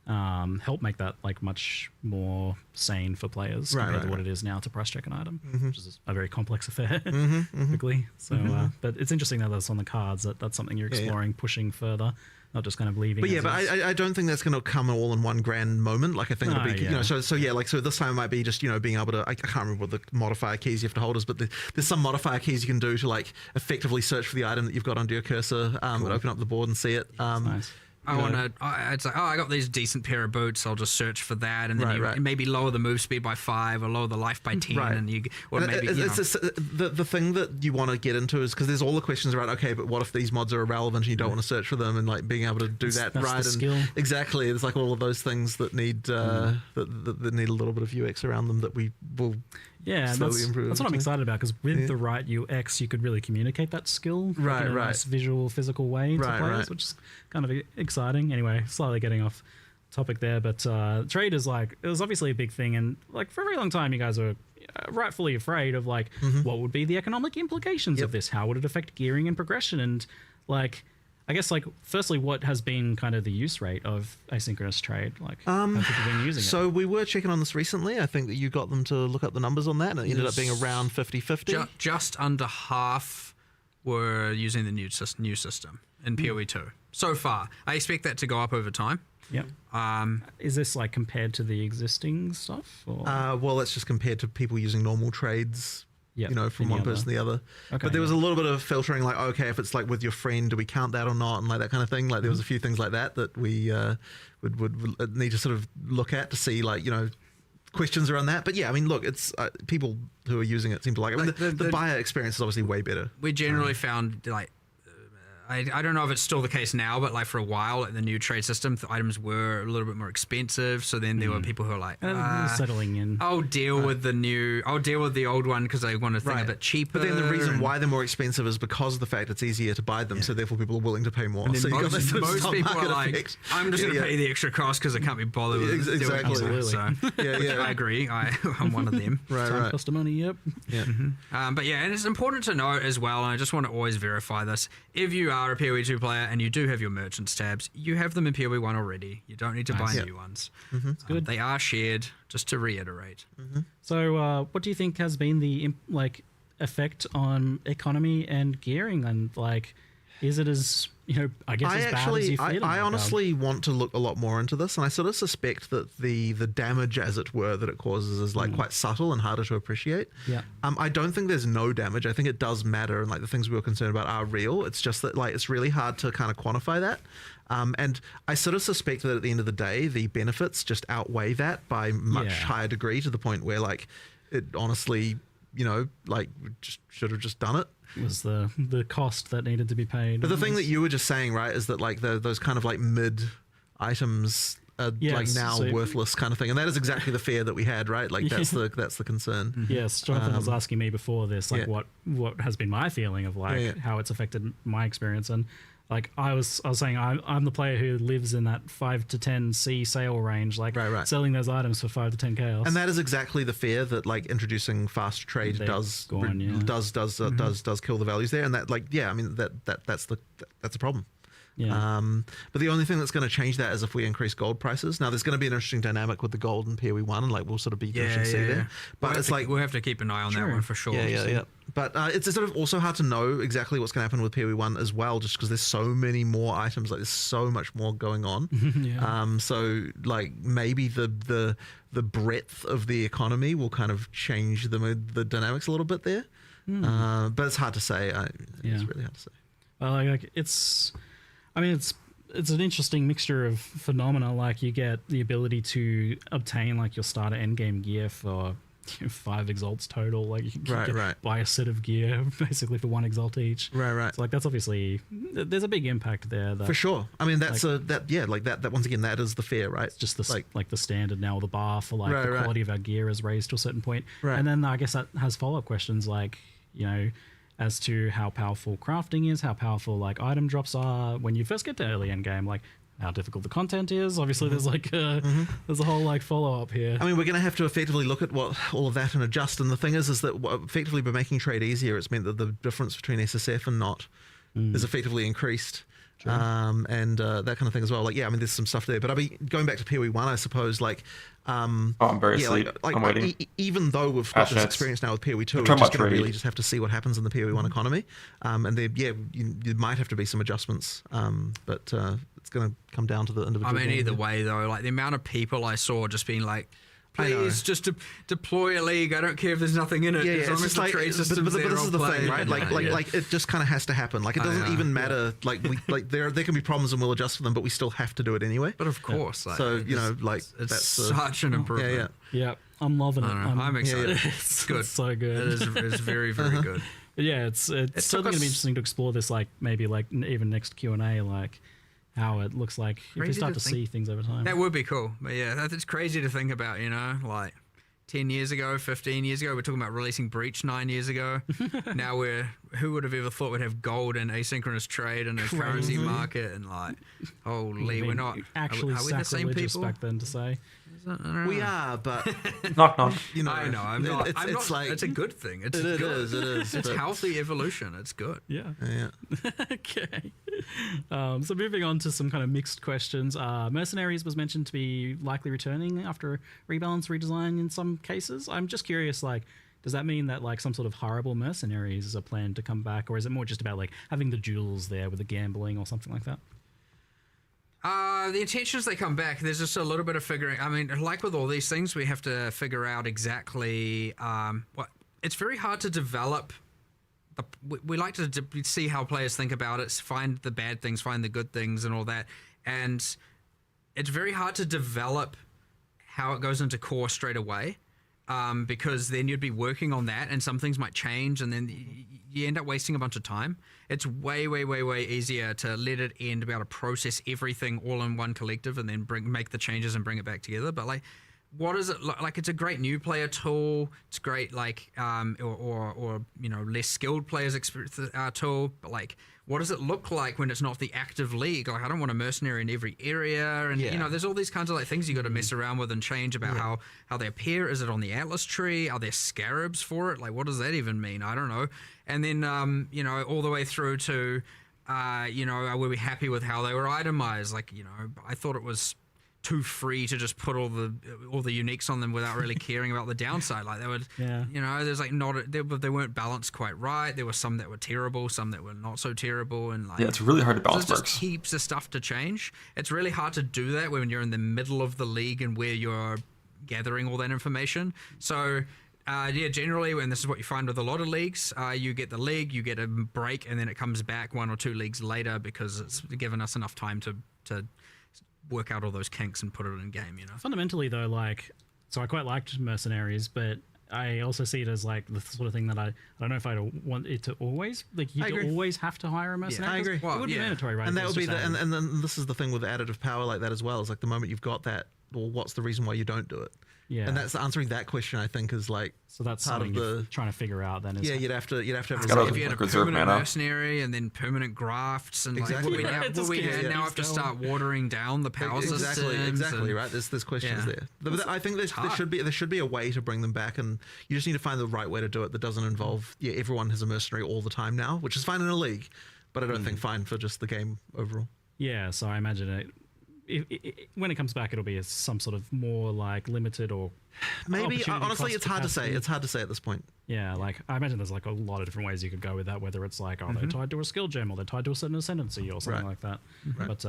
help make that like much more sane for players compared to what it is now to price check an item, which is a very complex affair typically. So, but it's interesting that that's on the cards. That's something you're exploring, pushing further, not just kind of leaving.
But I don't think that's going to come all in one grand moment. Like I think it'll be, so this time it might be just being able to. I can't remember what the modifier keys you have to hold is, but there's some modifier keys you can do to like effectively search for the item that you've got under your cursor, and open up the board and see it.
Nice.
It's like, I got these decent pair of boots. I'll just search for that, and then you maybe lower the move speed by 5 or lower the life by 10, and
the thing that you want to get into is because there's all the questions around. Okay, but what if these mods are irrelevant and you don't want to search for them, and like being able to do that
right?
And
skill.
Exactly, there's like all of those things that need that need a little bit of UX around them that we will.
Yeah,
slowly improve.
That's what I'm excited about, because with the right UX, you could really communicate that skill in a nice visual, physical way to players, which is kind of exciting. Anyway, slightly getting off topic there, but trade is like, it was obviously a big thing, and like for a very long time, you guys were rightfully afraid of like what would be the economic implications of this? How would it affect gearing and progression? And like, I guess like firstly, what has been kind of the use rate of asynchronous trade? Like, how have people been using it?
So we were checking on this recently. I think that you got them to look up the numbers on that, and it ended up being around 50-50.
Just under half were using the new system in PoE2 so far. I expect that to go up over time.
Yep. Is this like compared to the existing stuff? Or?
Well, it's just compared to people using normal trades. From one person to the other.
Okay,
but there was a little bit of filtering, like, okay, if it's like with your friend, do we count that or not? And like that kind of thing. Like there was a few things like that we would need to sort of look at to see, like, questions around that. But yeah, I mean, look, it's people who are using it seem to like it. I mean, the buyer experience is obviously way better.
We generally found like I don't know if it's still the case now, but like for a while, like the new trade system, the items were a little bit more expensive. So then there were people who were like,
settling in.
I'll deal with the old one because I want a thing a bit cheaper.
But then the reason why they're more expensive is because of the fact it's easier to buy them, so therefore people are willing to pay more.
And then
So you've got this sort of
most
stock
people are
market
like,
effect.
I'm just going to pay the extra cost because I can't be bothered with
Exactly.
doing it. So, I agree. I'm one of them.
Right.
Cost of money, yep.
Yeah.
But yeah, and it's important to note as well, and I just want to always verify this, if you are a PoE 2 player and you do have your merchants tabs, you have them in PoE 1 already. You don't need to buy new ones.
It's good.
They are shared, just to reiterate.
So, what do you think has been the effect on economy and gearing, and like, is it as I guess as bad as you feel?
I honestly want to look a lot more into this, and I sort of suspect that the damage, as it were, that it causes is like quite subtle and harder to appreciate.
Yeah.
I don't think there's no damage. I think it does matter, and like the things we were concerned about are real. It's just that like it's really hard to kind of quantify that. And I sort of suspect that at the end of the day, the benefits just outweigh that by much higher degree, to the point where like it honestly, like just should have just done it.
Was the cost that needed to be paid.
But the thing that you were just saying, right, is that like those kind of like mid items are like now worthless kind of thing, and that is exactly the fear that we had, right? Like that's the concern.
Yes, Jonathan was asking me before this, like what has been my feeling of like how it's affected my experience, and like I was saying, I'm the player who lives in that 5 to 10 C sale range, like selling those items for 5 to 10 chaos.
And that is exactly the fear that like introducing fast trade does kill the values there, and that I mean that's a problem.
Yeah.
But the only thing that's going to change that is if we increase gold prices. Now, there's going to be an interesting dynamic with the gold and PoE 1, and like we'll sort of be interesting to see there. But
we'll have to keep an eye on that one for sure.
Yeah. But it's sort of also hard to know exactly what's going to happen with PoE 1 as well, just because there's so many more items. Like there's so much more going on. So like maybe the breadth of the economy will kind of change the dynamics a little bit there. But it's hard to say. It's really hard to say.
Like it's. I mean, it's an interesting mixture of phenomena. Like you get the ability to obtain like your starter endgame gear for 5 exalts total. Like you can buy a set of gear basically for 1 exalt each.
Right.
So like that's obviously there's a big impact there.
For sure. I mean that once again that is the fear, right?
It's just the like the standard now. The bar for like the quality of our gear is raised to a certain point. And then I guess that has follow-up questions like as to how powerful crafting is, how powerful like item drops are when you first get to early end game, like how difficult the content is. Obviously, there's like there's a whole like follow up here.
I mean, we're going to have to effectively look at what all of that and adjust. And the thing is that effectively by making trade easier, it's meant that the difference between SSF and not is effectively increased. And that kind of thing as well. Like, I mean, there's some stuff there. But I mean, going back to PoE 1, I suppose, like...
I'm very asleep. I'm waiting.
Even though we've got this experience now with PoE 2, we're just going to really just have to see what happens in the PoE 1 economy. And there, you might have to be some adjustments. But it's going to come down to the individual.
I mean, either way, though, like the amount of people I saw just being like, please just deploy a league. I don't care if there's nothing in it.
Yeah,
as long as the trade system's
but
there,
this is the
I'll
thing,
play.
right? Like it just kind of has to happen. Like it doesn't even matter. Like there can be problems and we'll adjust for them, but we still have to do it anyway.
But of course, like,
so
it's
that's
such an improvement.
Yeah, I'm loving it.
I'm excited.
It's good. It's so good.
It's very, very good.
But yeah, it's certainly going to be interesting to explore this. Like maybe like even next Q&A, like how it looks like if we start to see things over time.
That would be cool. But yeah, that's crazy to think about. Like 10 years ago, 15 years ago, we're talking about releasing Breach 9 years ago. Now who would have ever thought we'd have gold and asynchronous trade and a currency market and like, holy, we're not
actually
are we the same people
back then to say.
We are, but
knock.
I know, I'm not.
It's like
it's a good thing. It
is.
It's healthy evolution. It's good.
Yeah. Okay. So moving on to some kind of mixed questions. Mercenaries was mentioned to be likely returning after rebalance redesign in some cases. I'm just curious, like, does that mean that like some sort of horrible mercenaries are planned to come back, or is it more just about like having the duels there with the gambling or something like that?
The intentions they come back, there's just a little bit of figuring. I mean, like with all these things, we have to figure out exactly what. It's very hard to develop. We like to see how players think about it, find the bad things, find the good things, and all that. And it's very hard to develop how it goes into core straight away. because then you'd be working on that and some things might change and then you end up wasting a bunch of time. It's way, way, way, way easier to let it end, to be able to process everything all in one collective and then make the changes and bring it back together. But like, what does it look like? It's a great new player tool. It's great, like, or you know, less skilled players experience tool. But like, what does it look like when it's not the active league? Like, I don't want a mercenary in every area, and you know, there's all these kinds of like things you got to mess around with and change about how they appear. Is it on the Atlas tree? Are there scarabs for it? Like, what does that even mean? I don't know. And then you know, all the way through to you know, were we happy with how they were itemized? Like, you know, I thought it was too free to just put all the uniques on them without really caring about the downside. Like, they would, you know, there's like they weren't balanced quite right. There were some that were terrible, some that were not so terrible, and like,
yeah, it's really hard to balance.
There's just heaps of stuff to change. It's really hard to do that when you're in the middle of the league and where you're gathering all that information. So yeah, generally, when this is what you find with a lot of leagues, you get the league, you get a break, and then it comes back 1 or 2 leagues later because it's given us enough time to work out all those kinks and put it in game, you know.
Fundamentally, though, like, so I quite liked Mercenaries, but I also see it as like the sort of thing that I don't know if I want it to always, like, you always have to hire a mercenary.
I agree.
Well, it would be mandatory, right?
And that would be and then this is the thing with additive power like that as well. Is like the moment you've got that, well, what's the reason why you don't do it?
Yeah.
And that's answering that question, I think, is like,
so that's
part
something
of
you're trying to figure out then. Is
you'd have to have
if you had a permanent mercenary and then permanent grafts and
exactly.
like, will we now have to start watering down the power systems?
Exactly, right. There's questions there. But I think there should be a way to bring them back, and you just need to find the right way to do it that doesn't involve everyone has a mercenary all the time now, which is fine in a league, but I don't think fine for just the game overall.
Yeah, so I imagine when it comes back, it'll be some sort of more like limited or
maybe. Honestly, it's hard to say. It's hard to say at this point.
Yeah, like I imagine there's like a lot of different ways you could go with that. Whether it's like, they're tied to a skill gem, or they're tied to a certain ascendancy, or something like that. Right. But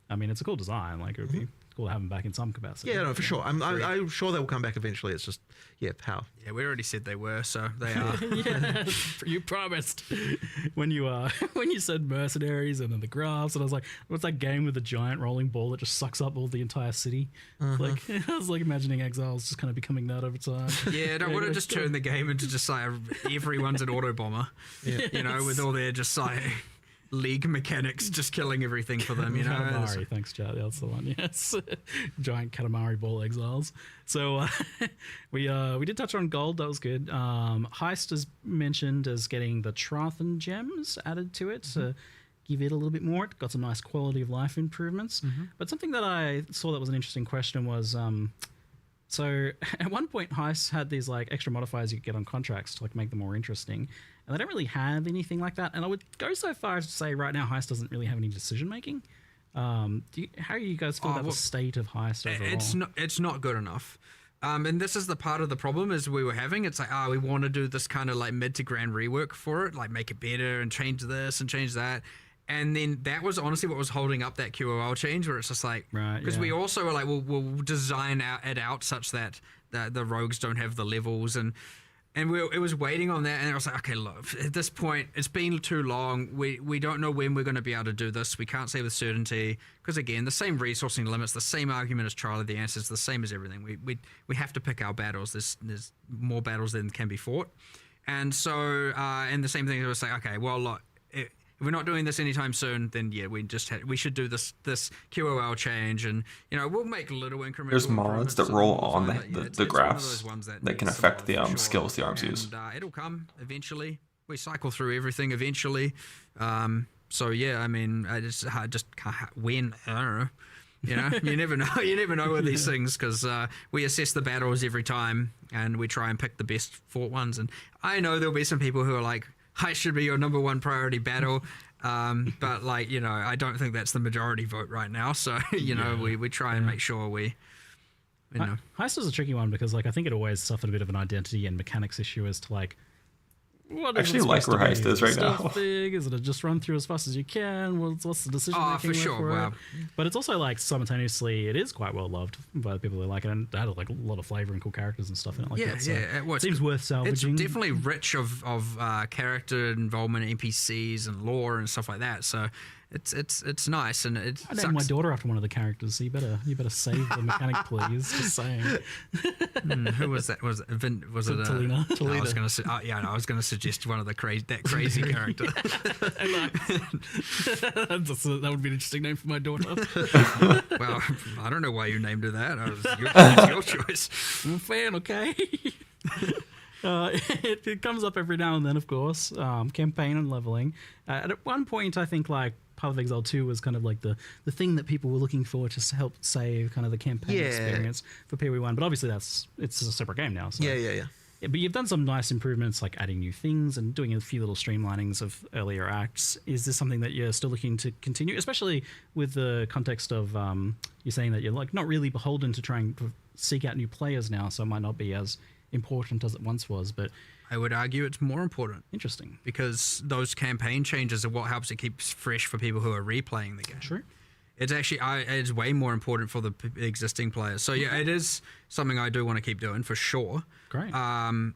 I mean, it's a cool design. Like, it would be cool to have them back in some capacity.
Yeah, no, for sure. I'm sure they will come back eventually. It's just, how.
Yeah, we already said they were, so they are.
Yeah, you promised when you said mercenaries and then the graphs, and I was like, what's that game with the giant rolling ball that just sucks up all the entire city? Like, I was like imagining Exiles just kind of becoming that over time.
Yeah, don't want to just turn the game into just like everyone's an auto bomber. You know, with all their just like league mechanics just killing everything for them, you know.
Katamari, thanks, Charlie. That's the one. Yes, giant Katamari ball exiles. So we did touch on gold. That was good. Heist is mentioned as getting the Trathan gems added to it to give it a little bit more. It got some nice quality of life improvements. But something that I saw that was an interesting question was, so at one point Heist had these like extra modifiers you could get on contracts to like make them more interesting, and they don't really have anything like that. And I would go so far as to say right now Heist doesn't really have any decision making. How do you guys feel about the state of Heist overall?
It's not good enough. And this is the part of the problem is we were having. It's like, we want to do this kind of like mid to grand rework for it, like make it better and change this and change that. And then that was honestly what was holding up that QOL change, where it's just like, because we also were like, we'll design it out such that the rogues don't have the levels, and it was waiting on that, and I was like, okay, look, at this point, it's been too long. We don't know when we're going to be able to do this. We can't say with certainty, because again, the same resourcing limits, the same argument as Charlie. The answer is the same as everything. We have to pick our battles. There's more battles than can be fought, and so and the same thing. I was like, okay, well, look. If we're not doing this anytime soon, then yeah, we should do this QOL change, and you know, we'll make little incremental.
There's mods that roll on the graphs that can affect the skills the arms use.
It'll come eventually. We cycle through everything eventually. So yeah, I mean, I just can't win. I don't know. You know, you never know. You never know with these things, because we assess the battles every time, and we try and pick the best fought ones. And I know there'll be some people who are like, Heist should be your #1 priority battle, but like, you know, I don't think that's the majority vote right now. So you know, we try and make sure we, you know.
Heist is a tricky one because like I think it always suffered a bit of an identity and mechanics issue as to like, what
actually like where Heist is right now.
Big? Is it just run through as fast as you can? What's the decision making
for sure. Wow.
But it's also like simultaneously it is quite well loved by the people who like it, and it had like a lot of flavor and cool characters and stuff in it. Like that. So it seems worth salvaging.
It's definitely rich of character involvement, NPCs and lore and stuff like that. So it's nice, and it
I
sucks.
named my daughter after one of the characters, so you better save the mechanic, please. Just saying.
Who was that? Was it
Talina?
I was going to I was going to suggest one of the crazy character.
That would be an interesting name for my daughter.
Well, I don't know why you named her that. It's your choice.
I'm a fan, okay? It comes up every now and then, of course. Campaign and leveling. And at one point, I think like Path of Exile 2 was kind of like the thing that people were looking for to help save kind of the campaign experience for PoE1. But obviously, it's a separate game now. So.
Yeah.
But you've done some nice improvements, like adding new things and doing a few little streamlinings of earlier acts. Is this something that you're still looking to continue, especially with the context of you're saying that you're like not really beholden to trying to seek out new players now, so it might not be as important as it once was, but
I would argue it's more important.
Interesting.
Because those campaign changes are what helps it keep fresh for people who are replaying the game.
True.
It's actually it's way more important for the existing players. So yeah, it is something I do want to keep doing for sure.
Great.
I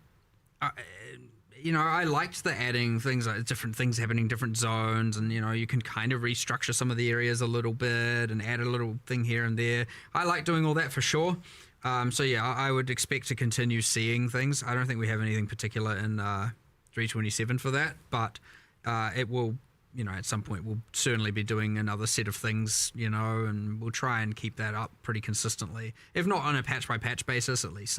liked the adding things, like different things happening in different zones, and you can kind of restructure some of the areas a little bit and add a little thing here and there. I like doing all that for sure. So yeah, I would expect to continue seeing things. I don't think we have anything particular in 327 for that, but it will, at some point we'll certainly be doing another set of things, and we'll try and keep that up pretty consistently. If not on a patch by patch basis, at least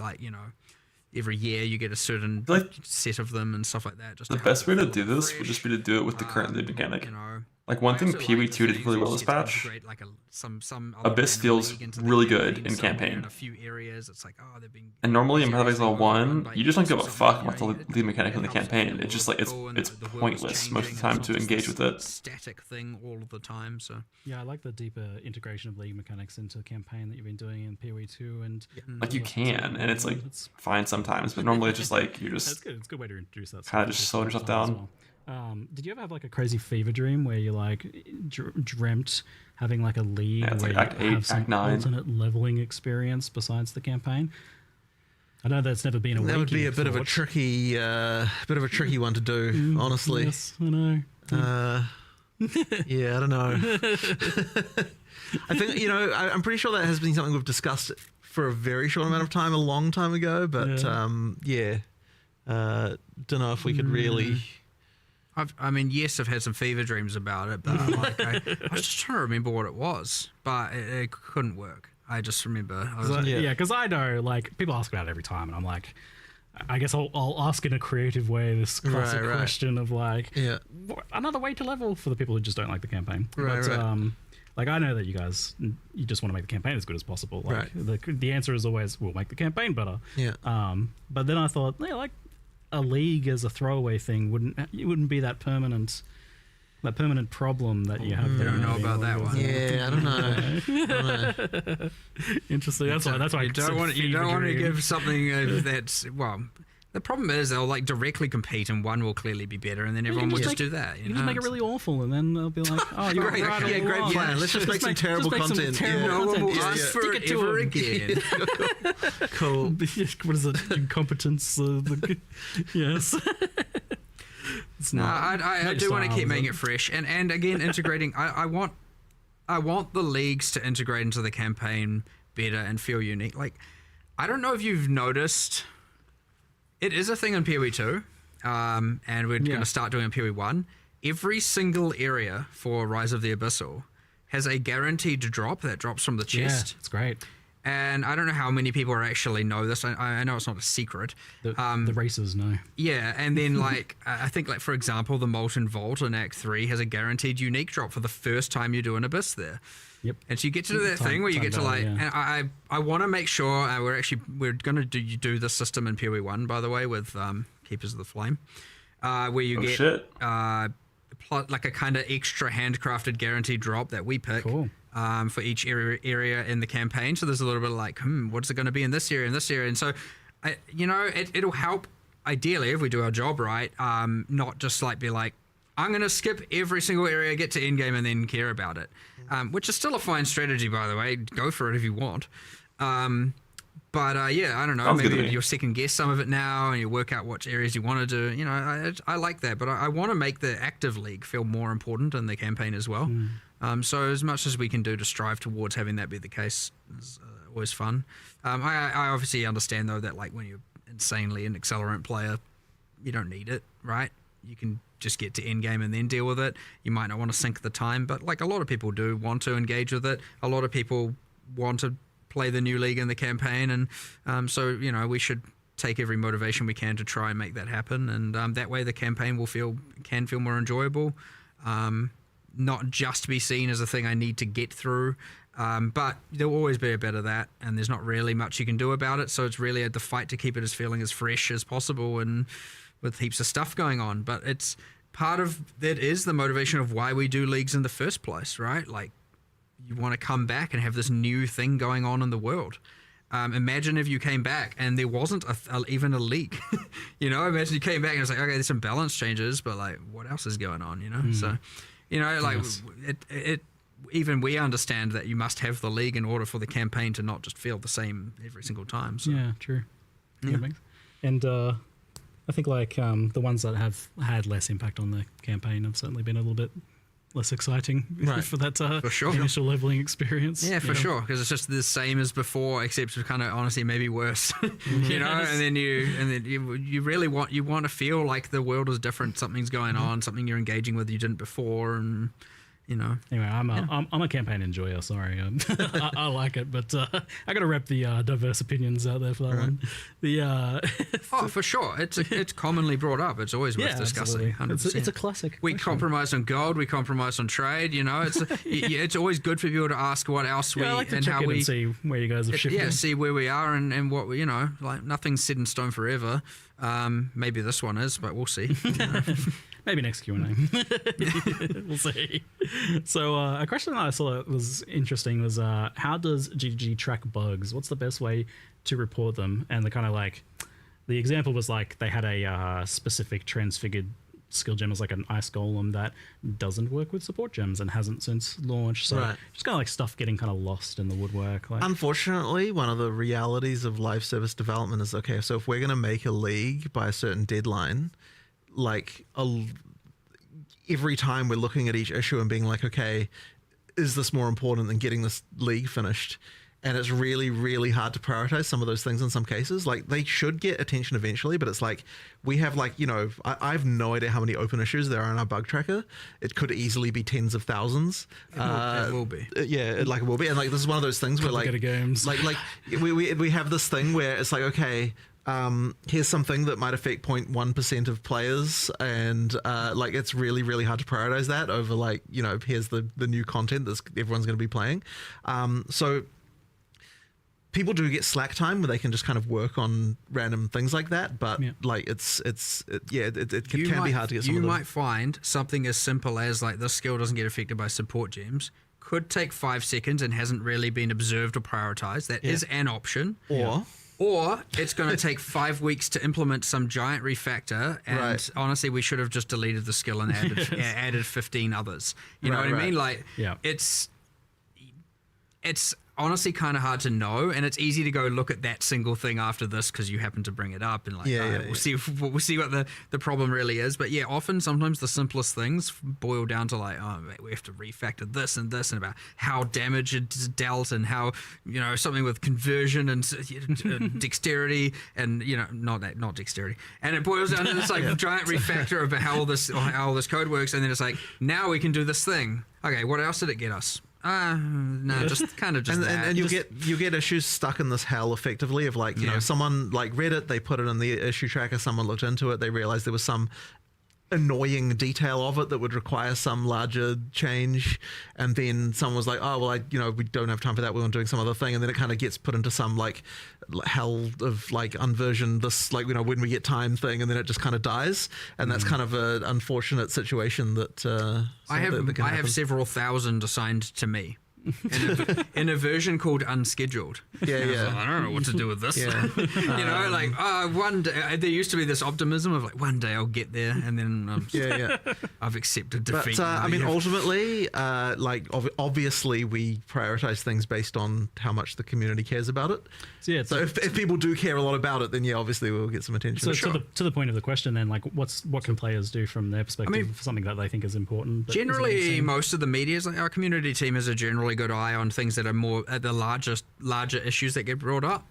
every year you get a certain set of them and stuff like that. Just
the best way to do this would just be to do it with the current loop mechanic. Like one thing PoE2 did really well this patch, Abyss feels really good in campaign. And normally in Path of Exile 1, you just don't give a fuck about the lead mechanic in the campaign. It's just like it's pointless most of the time to engage with it.
Static thing all of the time. So
yeah, I like the deeper integration of league mechanics into the campaign that you've been doing in PoE2, and
like you can, and it's like fine sometimes, but normally it's just like you're just
it's good. It's a good way to introduce that.
Kind of just slowing yourself down.
Did you ever have like a crazy fever dream where you like dreamt having like a league where
like Act 8,
you have some
Act 9.
alternate leveling experience besides the campaign? I know that's never been a.
That would be a bit of a tricky one to do, honestly.
Yes, I know.
Yeah, I don't know. I think I'm pretty sure that has been something we've discussed for a very short amount of time, a long time ago. But don't know if we could really.
Yes, I've had some fever dreams about it, but I was just trying to remember what it was, but it couldn't work. I just remember.
Because I know, like, people ask about it every time, and I'm like, I guess I'll ask in a creative way this classic question of like, another way to level for the people who just don't like the campaign. Like, I know that you guys, you just want to make the campaign as good as possible. Like, the answer is always, we'll make the campaign better.
Yeah.
But then I thought, like, a league as a throwaway thing wouldn't be that permanent problem that you have.
I don't know about that one.
Yeah, I don't know.
Interesting. That's why
you don't want to give something that's The problem is they'll like directly compete, and one will clearly be better, and then everyone will just do that.
You just make it really awful, and then they'll be like, "Oh, you're
great, great plan. Let's just make some terrible content.
No one will ask for it ever again."
Cool. What is it? Incompetence. Yes.
No, I do want to keep making it fresh, and again integrating. I want the leagues to integrate into the campaign better and feel unique. Like, I don't know if you've noticed. It is a thing in PoE2, and we're going to start doing it in PoE1. Every single area for Rise of the Abyssal has a guaranteed drop that drops from the chest.
Yeah, it's great.
And I don't know how many people actually know this. I know it's not a secret.
The racers know.
Yeah, and then like I think like for example, the Molten Vault in Act 3 has a guaranteed unique drop for the first time you do an Abyss there.
Yep.
And so you get to do that thing where you get to like, and I want to make sure we're going to do this system in PoE1, by the way, with Keepers of the Flame, where you get like a kind of extra handcrafted guaranteed drop that we pick for each area in the campaign. So there's a little bit of like, what's it going to be in this area, and so, it'll help ideally if we do our job right, not just like be like, I'm going to skip every single area, get to endgame, and then care about it. Which is still a fine strategy, by the way. Go for it if you want. But yeah, I don't know.
Sounds good to
Maybe
me.
you'll second guess some of it now, and you work out what areas you want to do. You know, I like that, but I want to make the active league feel more important in the campaign as well. So as much as we can do to strive towards having that be the case is always fun. I obviously understand though that like when you're insanely an accelerant player, you don't need it, right? You can just get to endgame and then deal with it. You might not want to sink the time, but like a lot of people do want to engage with it. A lot of people want to play the new league in the campaign, and so you know we should take every motivation we can to try and make that happen, and that way the campaign can feel more enjoyable, not just be seen as a thing I need to get through, but there'll always be a bit of that, and there's not really much you can do about it, so it's really the fight to keep it as feeling as fresh as possible and with heaps of stuff going on. But it's part of that is the motivation of why we do leagues in the first place, right? Like you want to come back and have this new thing going on in the world. Imagine if you came back and there wasn't even a leak. You know, imagine you came back and it's like, okay, there's some balance changes, but like, what else is going on? You know, so you know, like it. Even we understand that you must have the league in order for the campaign to not just feel the same every single time. So.
Yeah, true.
Yeah.
And I think like the ones that have had less impact on the campaign have certainly been a little bit less exciting for that
for sure.
initial leveling experience.
Yeah, for sure, because it's just the same as before, except kind of honestly maybe worse. You know, and then you really want to feel like the world is different, something's going on, something you're engaging with you didn't before, and you know.
Anyway, I'm a campaign enjoyer. Sorry, I like it, but I got to rep the diverse opinions out there for that one.
For sure, it's commonly brought up. It's always worth discussing. 100%.
It's a classic.
We compromise on gold. We compromise on trade. You know, it's always good for people to ask what else we
I like to
and
check
how
in
we
and see where you guys have shifted.
Yeah, see where we are and what we, you know, like nothing's set in stone forever. Maybe this one is, but we'll see.
Maybe next Q&A. We'll see. So a question that I saw that was interesting was how does GGG track bugs? What's the best way to report them? And the kind of like, the example was like they had a specific transfigured skill gem as like an ice golem that doesn't work with support gems and hasn't since launched. So just kind of like stuff getting kind of lost in the woodwork. Like,
unfortunately, one of the realities of live service development is, okay, so if we're going to make a league by a certain deadline, like every time we're looking at each issue and being like, okay, is this more important than getting this league finished? And it's really, really hard to prioritize some of those things in some cases. Like, they should get attention eventually, but it's like, we have like, you know, I have no idea how many open issues there are in our bug tracker. It could easily be tens of thousands.
It will be.
Yeah, it will be. And like, this is one of those things where like,
games.
like we have this thing where it's like, okay, here's something that might affect 0.1% of players, and like it's really, really hard to prioritize that over like, you know, here's the new content that everyone's going to be playing. So people do get slack time where they can just kind of work on random things like that, but like it can be hard to get some of them.
You might find something as simple as like this skill doesn't get affected by support gems. Could take 5 seconds and hasn't really been observed or prioritized. That is an option. Or it's going to take 5 weeks to implement some giant refactor, and honestly, we should have just deleted the skill and added 15 others. You know what I mean? Like, it's honestly kind of hard to know, and it's easy to go look at that single thing after this because you happen to bring it up and like, we'll see what the problem really is. But sometimes the simplest things boil down to like, oh, we have to refactor this and this, and about how damage is dealt, and how, you know, something with conversion and dexterity, and you know, not dexterity, and it boils down to this like giant refactor about how all this code works, and then it's like, now we can do this thing. Okay, what else did it get us? No, just kind of just that.
And you get issues stuck in this hell effectively of like, you know, someone like read it, they put it in the issue tracker, someone looked into it, they realized there was some annoying detail of it that would require some larger change, and then someone was like, oh well, we don't have time for that, we want doing some other thing, and then it kind of gets put into some like hell of like unversion this, like, you know, when we get time thing, and then it just kind of dies, and that's kind of an unfortunate situation that
I have several thousand assigned to me in a version called Unscheduled.
Yeah.
I don't know what to do with this.
Yeah.
You know, like one day there used to be this optimism of like one day I'll get there, and then I've accepted defeat.
But I mean, ultimately, obviously, we prioritize things based on how much the community cares about it. So if people do care a lot about it, then obviously we'll get some attention.
So to the point of the question, then, like, what can players do from their perspective for something that they think is important?
Generally, most of the media, like our community team, has a generally good eye on things that are more the larger issues that get brought up.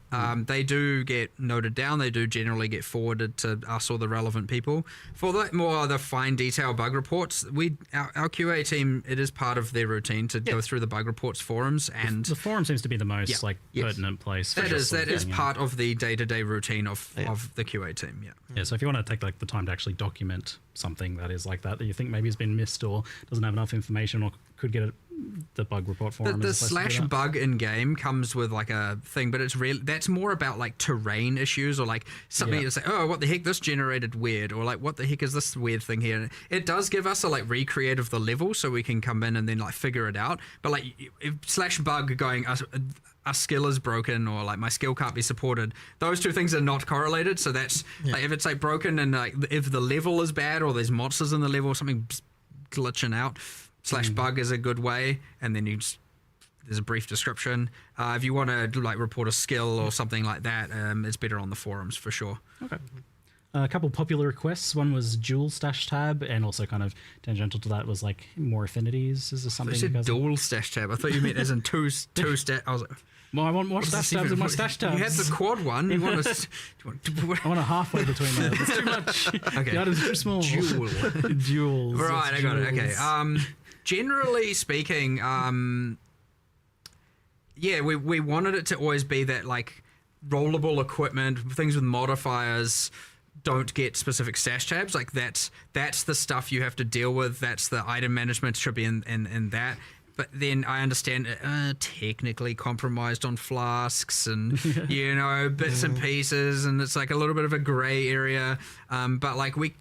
They do get noted down. They do generally get forwarded to us or the relevant people. For the fine detail bug reports, our QA team, it is part of their routine to go through the bug reports forums, and
the forum seems to be the most pertinent place.
That is part of the day-to-day routine of the QA team.
Yeah. So if you want to take like the time to actually document something that is like that you think maybe has been missed or doesn't have enough information or could get the bug report forum.
The slash bug in game comes with like a thing, but that's more about like terrain issues or like something to say, oh, what the heck, this generated weird, or like what the heck is this weird thing here. And it does give us a like recreate of the level so we can come in and then like figure it out. But like if slash bug going a skill is broken or like my skill can't be supported, those two things are not correlated. So that's like if it's like broken and like if the level is bad or there's monsters in the level or something glitching out, slash bug is a good way, and then there's a brief description. If you want to like report a skill or something like that, it's better on the forums for sure.
Okay. A couple popular requests. One was dual stash tab, and also kind of tangential to that was like more affinities. Is this something?
You said dual stash tab. I thought you meant as in two stash. I was like,
well, I want more stash tabs in my stash tabs.
You had the quad one. You want
I want a halfway between them. It's too much.
Okay.
The items are too small. Duals.
Right, I got it. Okay. Generally speaking, we wanted it to always be that like rollable equipment, things with modifiers don't get specific stash tabs. Like that's the stuff you have to deal with. That's the item management should be in that. But then I understand technically compromised on flasks and, bits and pieces. And it's like a little bit of a gray area. But like we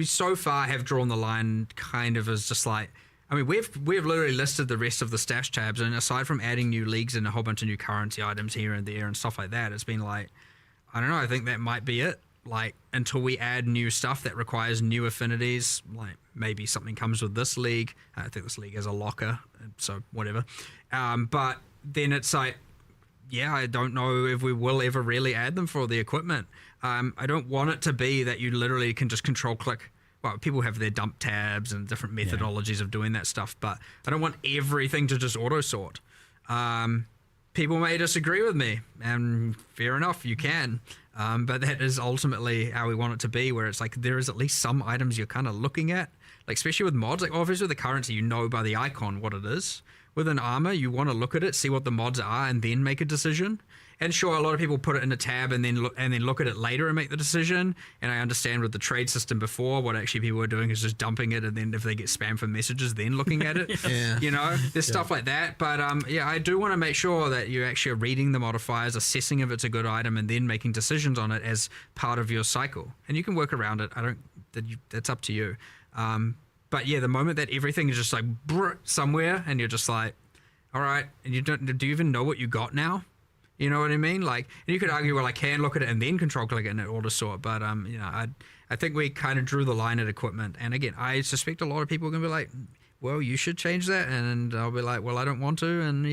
so far have drawn the line kind of as just like, I mean, we've literally listed the rest of the stash tabs. And aside from adding new leagues and a whole bunch of new currency items here and there and stuff like that, it's been like, I don't know, I think that might be it. Like until we add new stuff that requires new affinities, like maybe something comes with this league. I think this league has a locker, so whatever. But then it's like, I don't know if we will ever really add them for the equipment. I don't want it to be that you literally can just control click. Well, people have their dump tabs and different methodologies of doing that stuff, but I don't want everything to just auto sort. People may disagree with me, and fair enough, you can. But that is ultimately how we want it to be, where it's like there is at least some items you're kind of looking at, like especially with mods. Like obviously with the currency, you know by the icon what it is. With an armor, you want to look at it, see what the mods are, and then make a decision. And sure, a lot of people put it in a tab and then look at it later and make the decision. And I understand with the trade system before, what actually people were doing is just dumping it, and then if they get spam for messages, then looking at it. There's stuff like that. But I do want to make sure that you actually are reading the modifiers, assessing if it's a good item, and then making decisions on it as part of your cycle. And you can work around it. That's up to you. But the moment that everything is just like somewhere, and you're just like, all right, and do you even know what you got now? You know what I mean? Like, and you could argue, well, I can look at it and then control click it and it auto sort. But I think we kind of drew the line at equipment. And again, I suspect a lot of people are gonna be like, well, you should change that, and I'll be like, well, I don't want to, and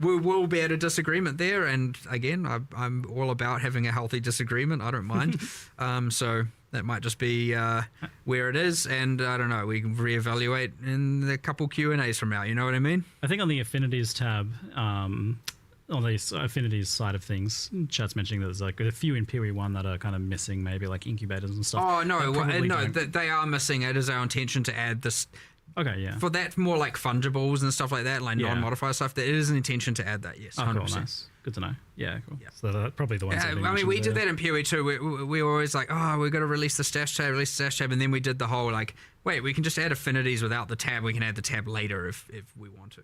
we'll be at a disagreement there. And again, I'm all about having a healthy disagreement. I don't mind. So that might just be where it is, and I don't know. We can reevaluate in a couple Q&As from now. You know what I mean?
I think on the affinities tab, on the affinities side of things, chat's mentioning that there's like a few in PoE1 that are kind of missing, maybe like incubators and stuff.
Oh no, they are missing. It is our intention to add this.
Okay, yeah.
For that, more like fungibles and stuff like that, like non-modifier stuff, there is an intention to add that, yes. 100%.
Cool, nice. Good to know. Yeah, cool. Yeah. So that's probably the ones.
I mean, we did that in PoE too. We were always like, oh, we've got to release the stash tab, and then we did the whole like, wait, we can just add affinities without the tab. We can add the tab later if we want to.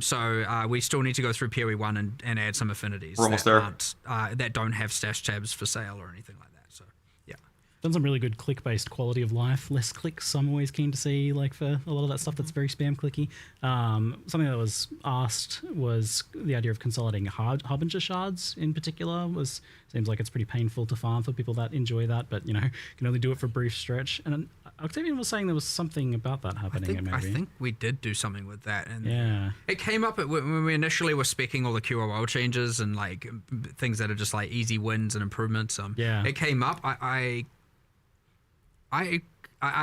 So we still need to go through PoE1 and add some affinities.
We're almost there.
That don't have stash tabs for sale or anything like that. So, yeah.
done some really good click-based quality of life. Less clicks, I'm always keen to see, like for a lot of that stuff that's very spam clicky. Something that was asked was the idea of consolidating Harbinger shards in particular. Seems like it's pretty painful to farm for people that enjoy that, but you know, can only do it for a brief stretch. And Octavian was saying there was something about that happening.
I think we did do something with that, and
yeah,
it came up when we initially were speccing all the QOL changes and like things that are just like easy wins and improvements.
Yeah,
it came up. I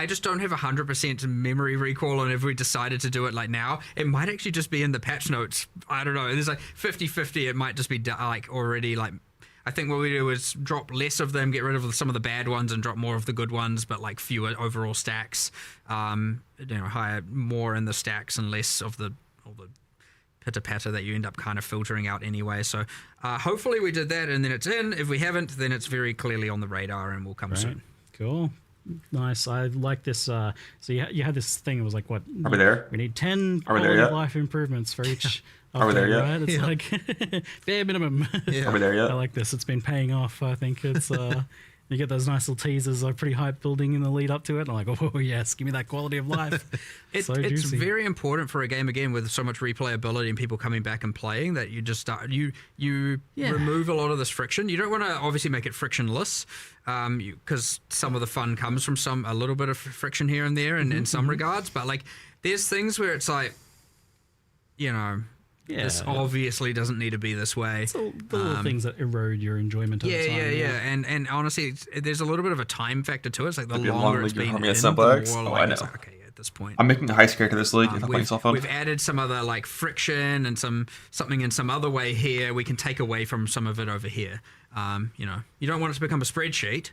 just don't have 100% memory recall on if we decided to do it like now. It might actually just be in the patch notes. I don't know. There's like 50-50. It might just be like already like. I think what we do is drop less of them, get rid of some of the bad ones, and drop more of the good ones, but like fewer overall stacks. Higher more in the stacks and less of all the pitter patter that you end up kind of filtering out anyway. So hopefully we did that, and then it's in. If we haven't, then it's very clearly on the radar and will come soon.
Cool. Nice. I like this. So you had this thing. It was like, what?
Are we there?
We need 10
quality
of life improvements for each.
Are we there yet?
Right? It's like bare minimum.
Are we there yet?
I like this. It's been paying off. I think it's. You get those nice little teasers. Are pretty hype building in the lead up to it. And I'm like, oh yes, give me that quality of life.
It's very important for a game again with so much replayability and people coming back and playing that you just start you remove a lot of this friction. You don't want to obviously make it frictionless, because some of the fun comes from a little bit of friction here and there, in some regards. But like, there's things where it's like, you know. Yeah. This obviously doesn't need to be this way.
It's the little things that erode your enjoyment of the time.
Yeah. And honestly, there's a little bit of a time factor to it. It's like the longer it's been in,
the more
like it's like, okay, at this point.
I'm making a Heist character this league if I'm playing cell phone.
We've added some other like friction and something in some other way here. We can take away from some of it over here. You don't want it to become a spreadsheet,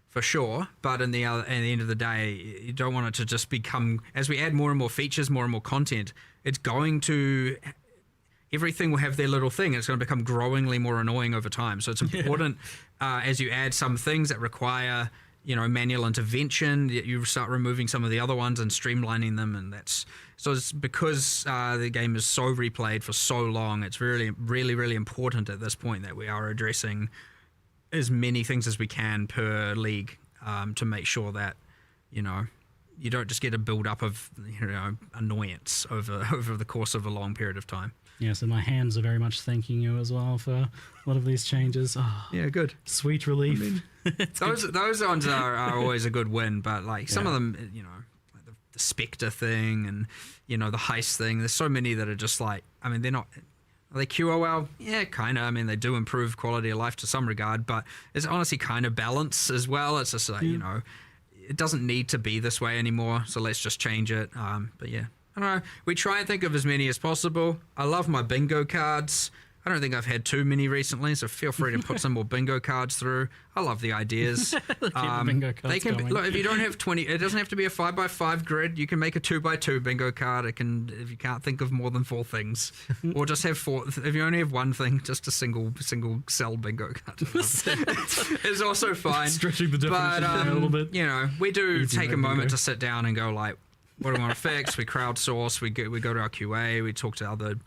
for sure, but at the end of the day, you don't want it to just become, as we add more and more features, more and more content, it's going to... Everything will have their little thing. It's going to become growingly more annoying over time. So it's important as you add some things that require, manual intervention, you start removing some of the other ones and streamlining them. And it's because the game is so replayed for so long. It's really, really, really important at this point that we are addressing as many things as we can per league to make sure that, you don't just get a build up of annoyance over the course of a long period of time.
Yes, and my hands are very much thanking you as well for a lot of these changes. Oh,
yeah, good.
Sweet relief.
I mean, those ones are always a good win, but like some of them, like the Spectre thing and the Heist thing. There's so many that are just like, I mean, they're not. Are they QOL? Yeah, kind of. I mean, they do improve quality of life to some regard, but it's honestly kind of balance as well. It's just like it doesn't need to be this way anymore, so let's just change it. But yeah. I don't know. We try and think of as many as possible. I love my bingo cards. I don't think I've had too many recently, so feel free to put some more bingo cards through. I love the ideas.
Bingo cards
they can look, if you don't have 20, it doesn't have to be a 5x5 grid. You can make a 2x2 bingo card. It can, if you can't think of more than 4 things, or just have 4. If you only have one thing, just a single cell bingo card. It's also fine.
Stretching the definition a little bit.
We do take a moment to sit down and go like, what do we want to fix? We crowdsource. We go to our QA. We talk to other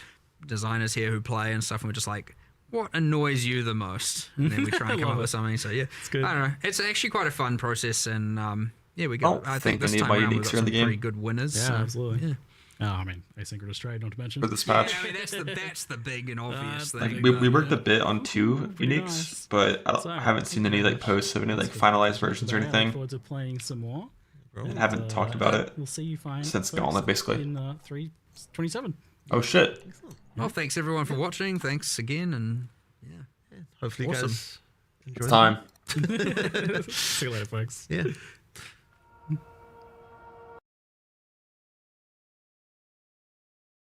designers here who play and stuff, and we're just like, what annoys you the most? And then we try and come up with something. So yeah,
it's good.
I don't know. It's actually quite a fun process, and we got. I think this
any
time
of my
around we got
uniques are in
some
the game.
pretty good winners.
Yeah,
so,
absolutely.
Yeah.
Oh, I mean, asynchronous trade, not to mention.
For this patch.
Yeah, I mean, that's the big and obvious thing.
Like, we worked a bit on 2 uniques,
nice.
but I haven't seen any like posts of any like finalized versions or
I look
anything.
forward to playing some more.
And haven't talked about it
We'll see you
since Gauntlet, basically.
In 327.
Oh shit!
Well, thanks everyone for watching. Thanks again, and yeah.
Hopefully, you guys enjoy
It's time.
See you later, folks.
Yeah.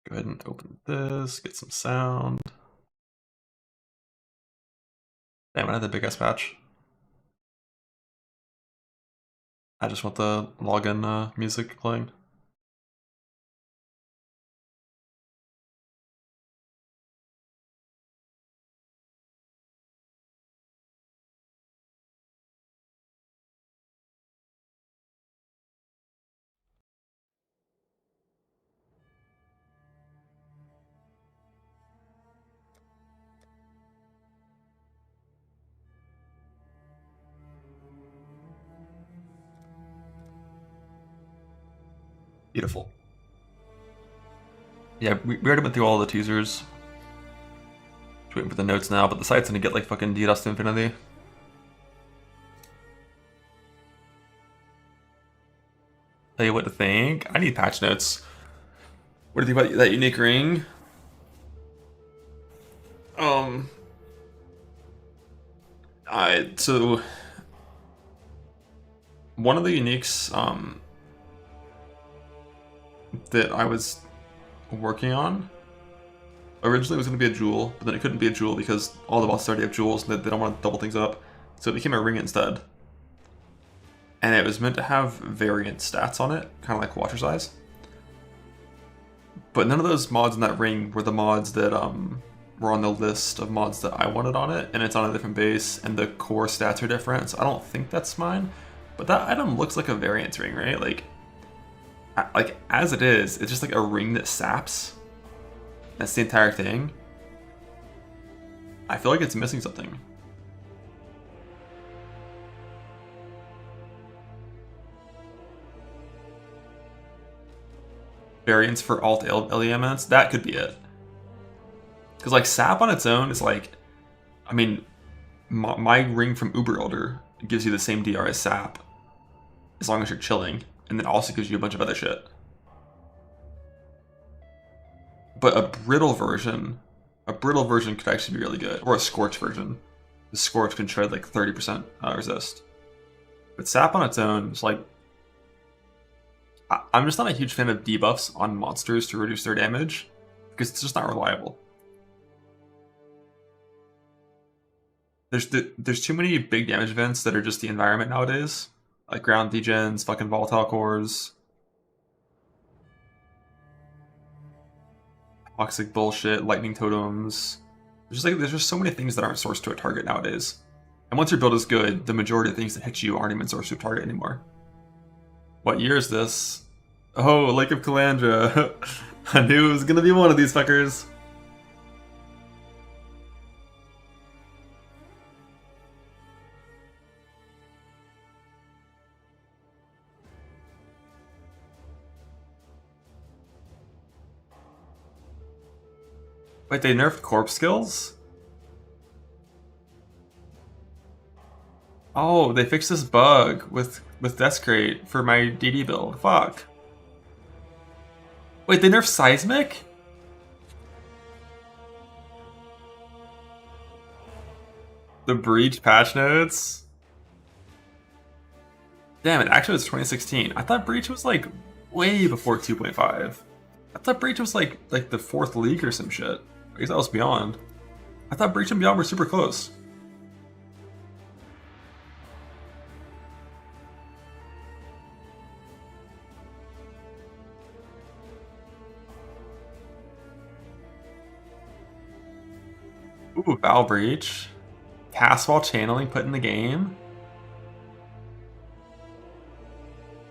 Go ahead and open this. Get some sound. Damn, I had the big ass patch. I just want the login music playing. Beautiful. Yeah, we already went through all the teasers. Just waiting for the notes now, but the site's gonna get like fucking DDoS to infinity. Tell you what to think. I need patch notes. What do you think about that unique ring? So one of the uniques that I was working on originally was going to be a jewel, but then it couldn't be a jewel because all the bosses already have jewels and they don't want to double things up, so it became a ring instead. And it was meant to have variant stats on it, kind of like Watcher's Eyes. But none of those mods in that ring were the mods that were on the list of mods that I wanted on it, and it's on a different base, and the core stats are different, so I don't think that's mine. But that item looks like a variant ring, right? Like as it is, it's just like a ring that saps. That's the entire thing. I feel like it's missing something. Variants for alt elements, that could be it. Because like sap on its own is like, I mean, my ring from Uber Elder gives you the same DR as sap, as long as you're chilling, and then also gives you a bunch of other shit. But a brittle version could actually be really good, or a scorch version. The scorch can shred like 30% resist. But sap on its own is like, I'm just not a huge fan of debuffs on monsters to reduce their damage, because it's just not reliable. There's too many big damage events that are just the environment nowadays, like ground degens, fucking volatile cores, toxic bullshit, lightning totems. There's just so many things that aren't sourced to a target nowadays. And once your build is good, the majority of things that hit you aren't even sourced to a target anymore. What year is this? Oh, Lake of Calandra. I knew it was gonna be one of these fuckers. Wait, they nerfed corpse skills? Oh, they fixed this bug with Desecrate for my DD build. Fuck. Wait, they nerfed Seismic? The Breach patch notes? Damn, it actually was 2016. I thought Breach was like way before 2.5. I thought Breach was like the 4th league or some shit. I guess that was Beyond. I thought Breach and Beyond were super close. Ooh, Val Breach. Cast while channeling put in the game.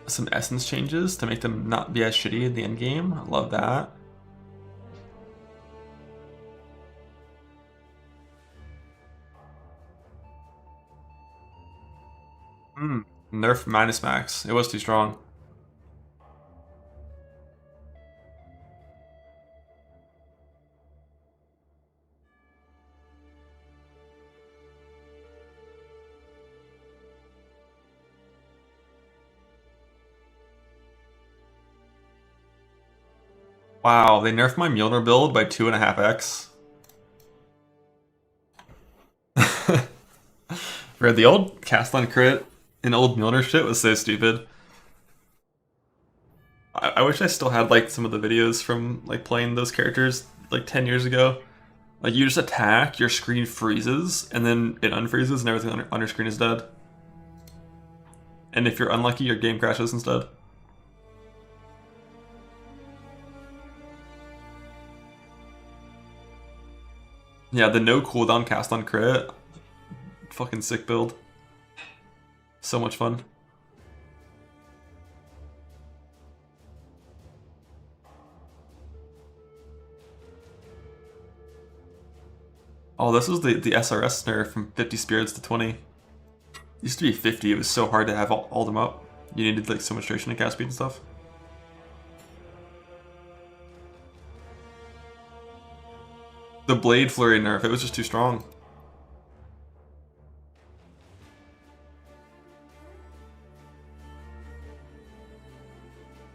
Some essence changes to make them not be as shitty in the end game. I love that. Nerf minus max. It was too strong. Wow, they nerfed my Mjolnir build by 2.5x. Bro, the old cast on crit and old Mjolnir shit was so stupid. I wish I still had like some of the videos from like playing those characters like 10 years ago. Like you just attack, your screen freezes, and then it unfreezes and everything on your screen is dead. And if you're unlucky, your game crashes instead. Yeah, the no cooldown cast on crit. Fucking sick build. So much fun. Oh, this was the SRS nerf from 50 spirits to 20. It used to be 50, it was so hard to have all them up. You needed like so much duration and cast speed and stuff. The Blade Flurry nerf, it was just too strong.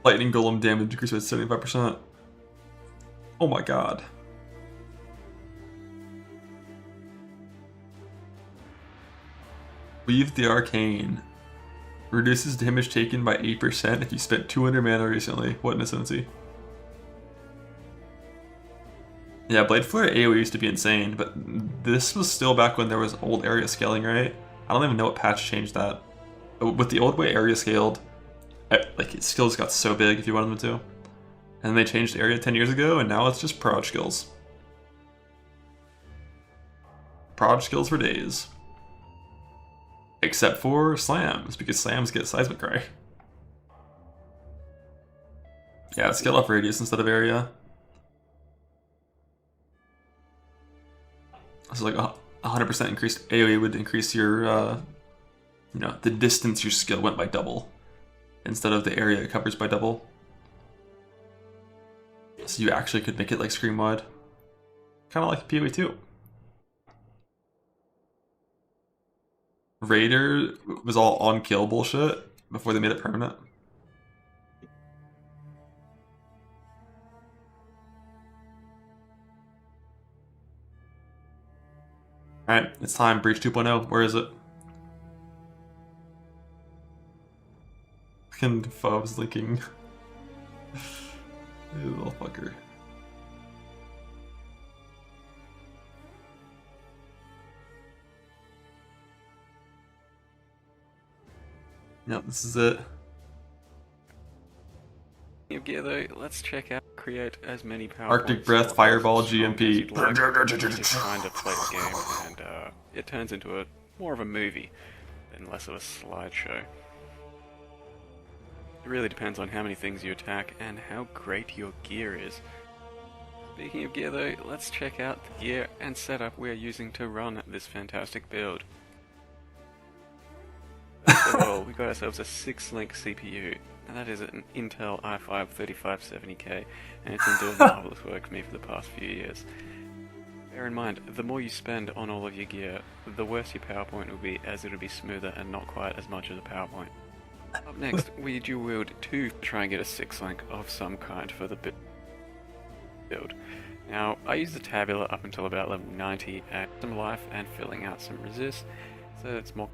Lightning Golem damage decreased by 75%. Oh my god. Weave the Arcane. Reduces damage taken by 8% if you spent 200 mana recently. What an Ascendancy. Yeah, Blade Flare AoE used to be insane, but this was still back when there was old area scaling, right? I don't even know what patch changed that. But with the old way area scaled, like its skills got so big if you wanted them to. And then they changed area 10 years ago, and now it's just prod skills. Prod skills for days. Except for slams, because slams get seismic cry. Yeah, scale off radius instead of area. So like 100% increased AoE would increase your, you know, the distance your skill went by double, instead of the area it covers by double. So you actually could make it like Scream wide. Kind of like PoE 2. Raider was all on kill bullshit before they made it permanent. Alright, it's time. Breach 2.0. Where is it? Fucking Fob's linking. You little fucker. Yep, this is it.
Gear though, let's check out create as many power
Arctic
points
Breath,
or
Fireball,
as strong as
GMP.
you'd like to kind of play the game, and it turns into a more of a movie than less of a slideshow. It really depends on how many things you attack and how great your gear is. Speaking of gear though, let's check out the gear and setup we're using to run this fantastic build. First of all, we got ourselves a 6-link CPU. Now that is an Intel i5 3570K, and it's been doing marvelous work for me for the past few years. Bear in mind, the more you spend on all of your gear, the worse your PowerPoint will be, as it'll be smoother and not quite as much of the PowerPoint. Up next, we dual wield 2 to try and get a 6-link of some kind for the build. Now, I use the tabular up until about level 90 at some life and filling out some resist, so it's more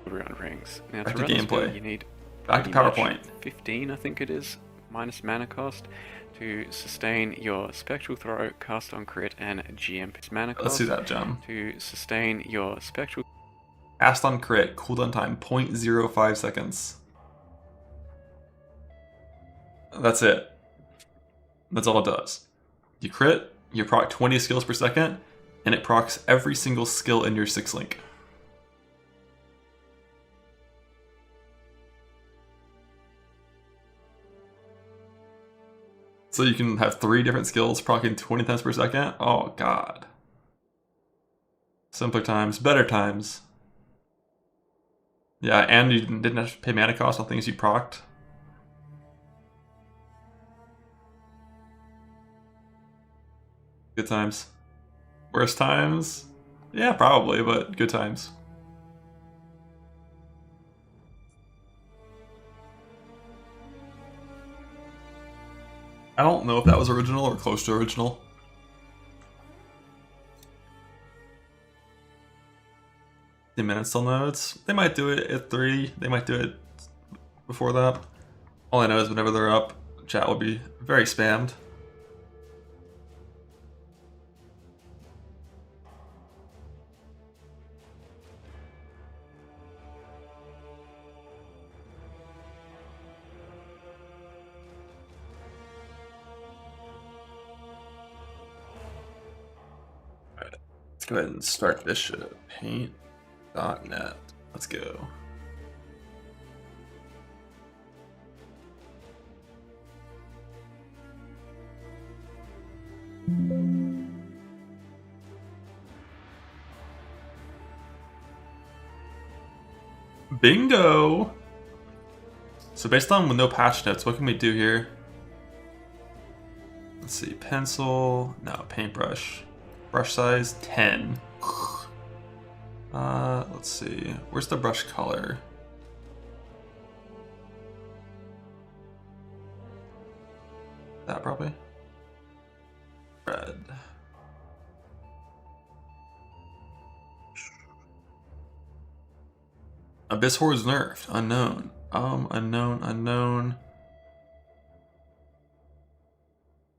around rings. Now, to run this build, you need
back to PowerPoint.
15, I think it is, minus mana cost, to sustain your Spectral Throw, Cast on Crit, and GMP mana cost.
Let's do that, John.
To sustain your Spectral...
Cast on Crit, cooldown time 0.05 seconds. That's it. That's all it does. You crit, you proc 20 skills per second, and it procs every single skill in your 6-link. So you can have 3 different skills proccing 20 times per second? Oh god. Simpler times, better times. Yeah, and you didn't have to pay mana cost on things you procced. Good times. Worst times? Yeah, probably, but good times. I don't know if that was original or close to original. The minutes till nodes. They might do it at 3. They might do it before that. All I know is whenever they're up, chat will be very spammed. Let's go ahead and start this shit. Paint.net. Let's go. Bingo! So based on with no patch notes, what can we do here? Let's see, pencil, no, paintbrush. Brush size 10. Let's see. Where's the brush color? That probably. Red. Abyss Horde's nerfed. Unknown. Unknown.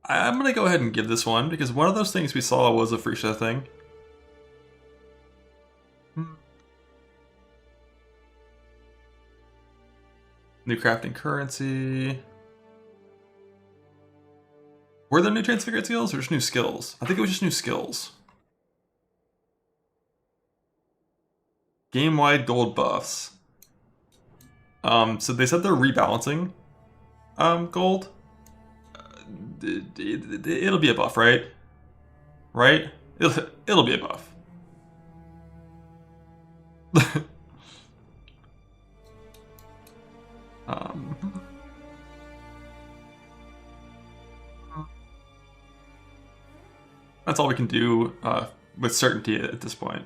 I'm gonna go ahead and give this one because one of those things we saw was a free show thing. New crafting currency. Were there new transfigured skills or just new skills? I think it was just new skills. Game-wide gold buffs. So they said they're rebalancing gold. It'll be a buff, right? Right? It'll be a buff. That's all we can do with certainty at this point.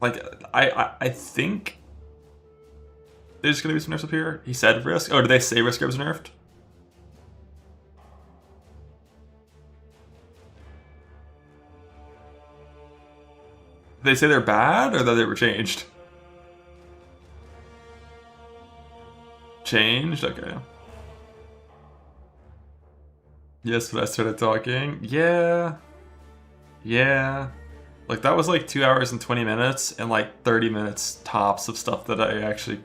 Like, I think there's gonna be some nerfs up here. He said risk. Oh, did they say risk was nerfed? Did they say they're bad or that they were changed? Changed? Okay. Yes, but I started talking. Yeah. Like, that was like 2 hours and 20 minutes and like 30 minutes tops of stuff that I actually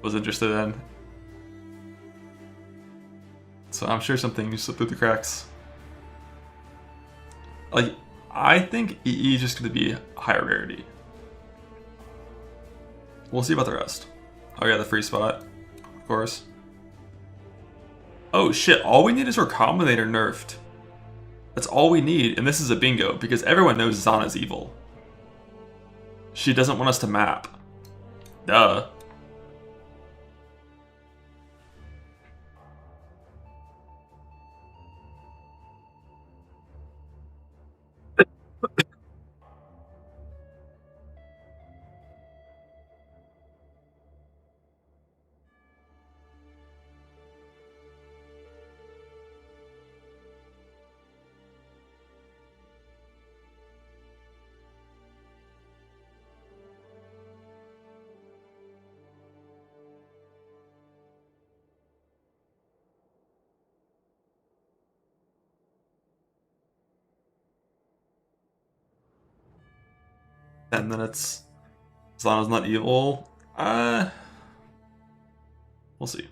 was interested in. So I'm sure some things slipped through the cracks. Like, I think EE is just going to be higher rarity. We'll see about the rest. Oh yeah, the free spot, of course. Oh shit, all we need is Recombinator nerfed. That's all we need, and this is a bingo, because everyone knows Zana's evil. She doesn't want us to map. Duh. And then it's Zana's not evil. We'll see.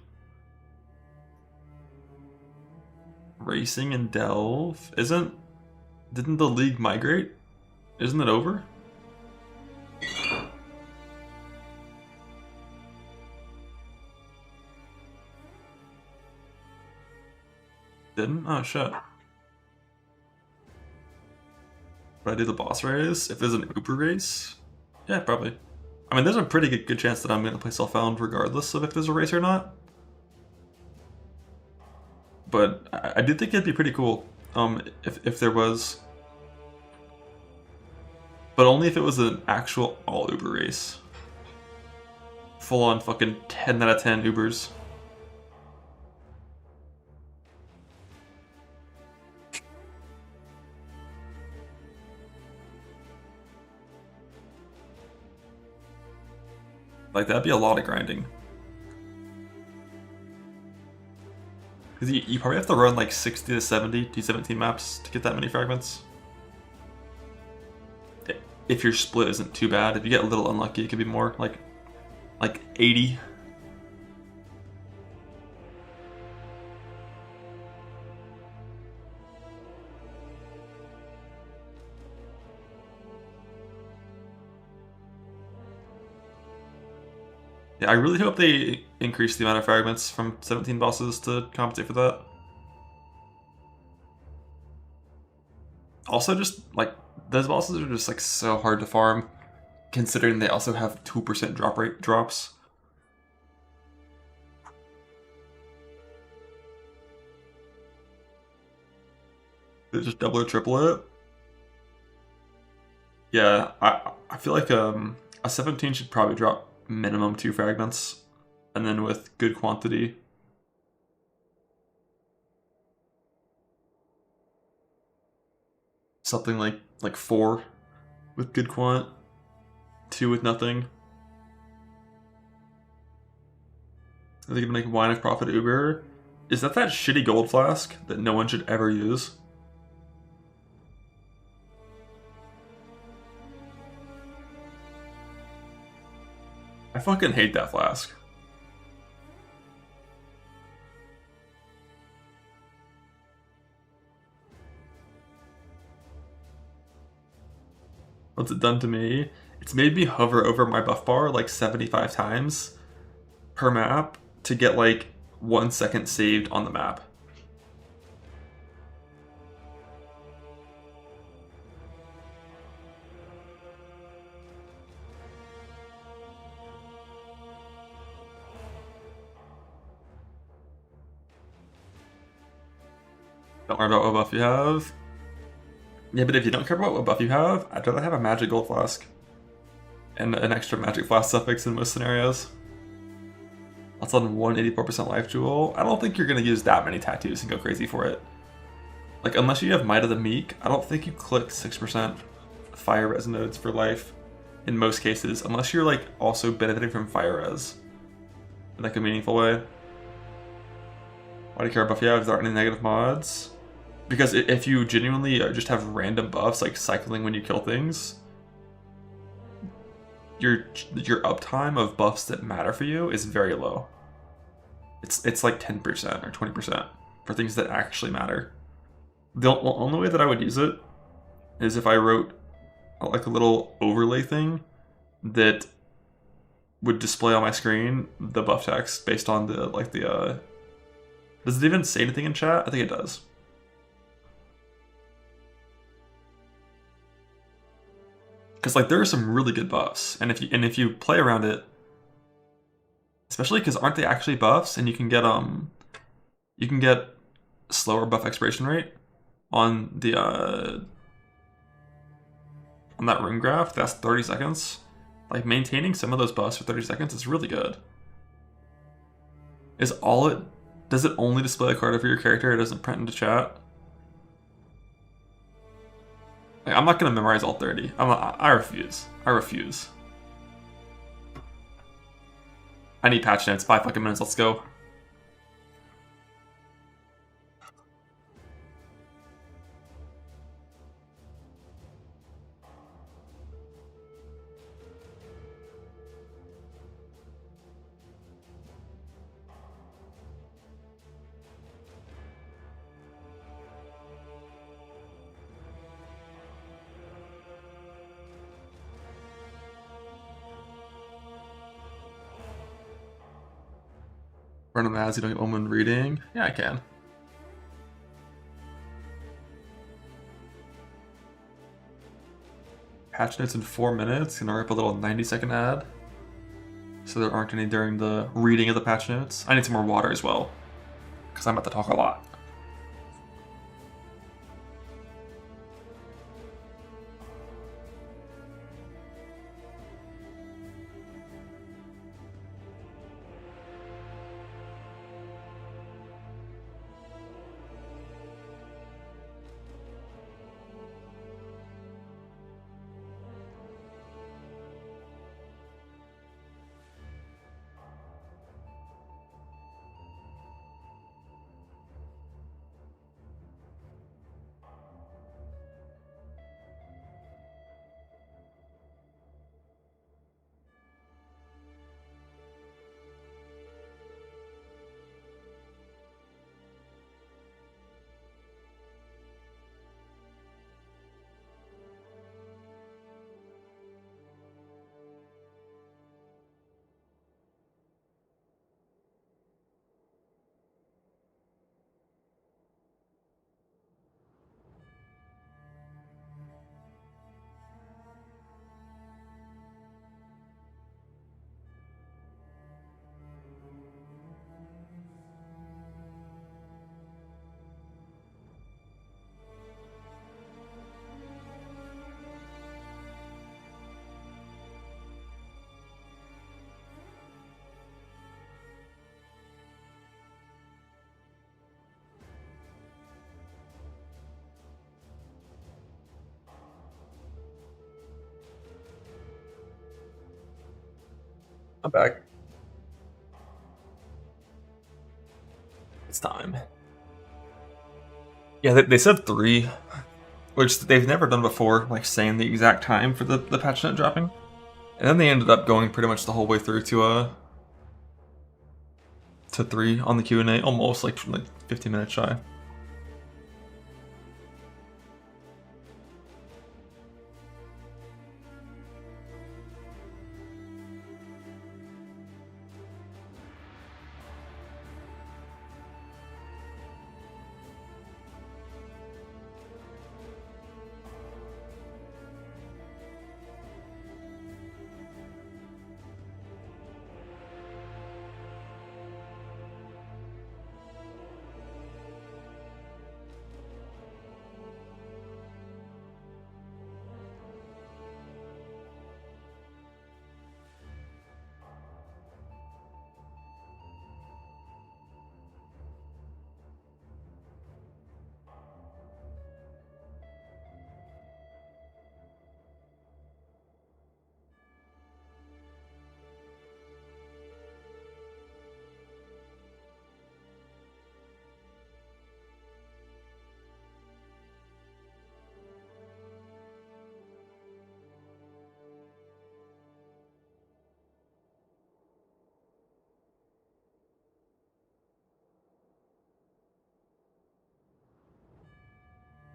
Racing and Delve didn't the league migrate? Isn't it over? Didn't? Oh shit. Would I do the boss race if there's an Uber race? Yeah, probably. I mean, there's a pretty good chance that I'm going to play Self-Found regardless of if there's a race or not. But I do think it'd be pretty cool if there was. But only if it was an actual all Uber race. Full on fucking 10 out of 10 Ubers. Like, that'd be a lot of grinding. Because you probably have to run like 60 to 70 T17 maps to get that many fragments. If your split isn't too bad. If you get a little unlucky, it could be more, like 80. Yeah, I really hope they increase the amount of fragments from 17 bosses to compensate for that. Also, just like those bosses are just like so hard to farm, considering they also have 2% drop rate drops. Just double or triple it. Yeah, I feel like a 17 should probably drop minimum 2 fragments, and then with good quantity. Something like 4 with good quant, 2 with nothing. Are they gonna make wine of profit Uber? Is that shitty gold flask that no one should ever use? I fucking hate that flask. What's it done to me? It's made me hover over my buff bar like 75 times per map to get like 1 second saved on the map. Don't worry about what buff you have. Yeah, but if you don't care about what buff you have, I'd rather have a magic gold flask. And an extra magic flask suffix in most scenarios. That's on 184% life jewel. I don't think you're going to use that many tattoos and go crazy for it. Like, unless you have Might of the Meek, I don't think you click 6% fire res nodes for life in most cases, unless you're like also benefiting from fire res in like a meaningful way. Why do you care about buff you have? Is there any negative mods? Because if you genuinely just have random buffs like cycling when you kill things, your uptime of buffs that matter for you is very low. It's like 10% or 20% for things that actually matter. The only way that I would use it is if I wrote like a little overlay thing that would display on my screen the buff text based on the does it even say anything in chat? I think it does. Because like there are some really good buffs, and if you play around it, especially because aren't they actually buffs, and you can get slower buff expiration rate on the on that rune graph. That's 30 seconds. Like maintaining some of those buffs for 30 seconds is really good. Does it only display a card for your character? It doesn't print into chat. Like, I'm not gonna memorize all 30. I refuse. I refuse. I need patch notes. 5 fucking minutes. Let's go. Run on the ads, you don't get Omen reading. Yeah, I can. Patch notes in 4 minutes. Gonna rip a little 90-second ad. So there aren't any during the reading of the patch notes. I need some more water as well, because I'm about to talk a lot. I'm back. It's time. Yeah, they said 3, which they've never done before, like saying the exact time for the patch note dropping. And then they ended up going pretty much the whole way through to 3 on the Q&A, almost like 15 minutes shy.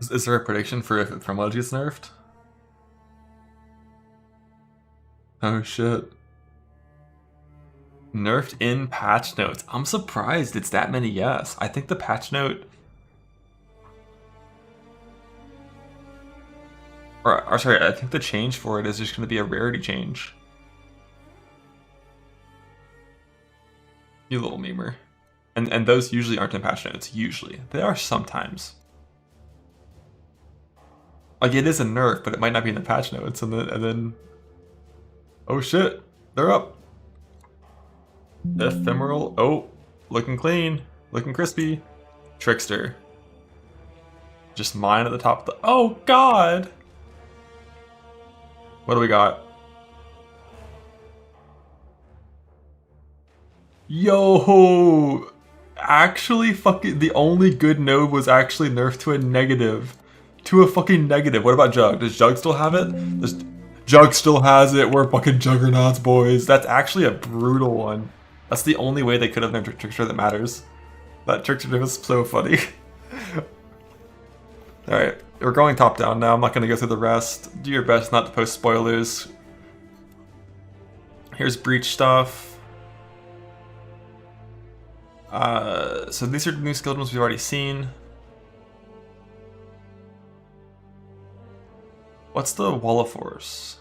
Is there a prediction for if Thermology gets nerfed? Oh shit. Nerfed in patch notes. I'm surprised it's that many yes. I think the patch note... Or sorry, I think the change for it is just going to be a rarity change. You little memer. And those usually aren't in patch notes. Usually. They are sometimes. Like, it is a nerf, but it might not be in the patch notes. And then... Oh shit. They're up. Ephemeral. Oh. Looking clean. Looking crispy. Trickster. Just mine at the top of the... Oh god! What do we got? Yo! Actually fucking... The only good node was actually nerfed to a negative. To a fucking negative. What about Jug? Does Jug still have it? Jug still has it. We're fucking juggernauts, boys. That's actually a brutal one. That's the only way they could have named Trickster that matters. That Trickster was so funny. Alright, we're going top down now. I'm not going to go through the rest. Do your best not to post spoilers. Here's Breach stuff. So these are new skilled ones we've already seen. What's the Wall of Force?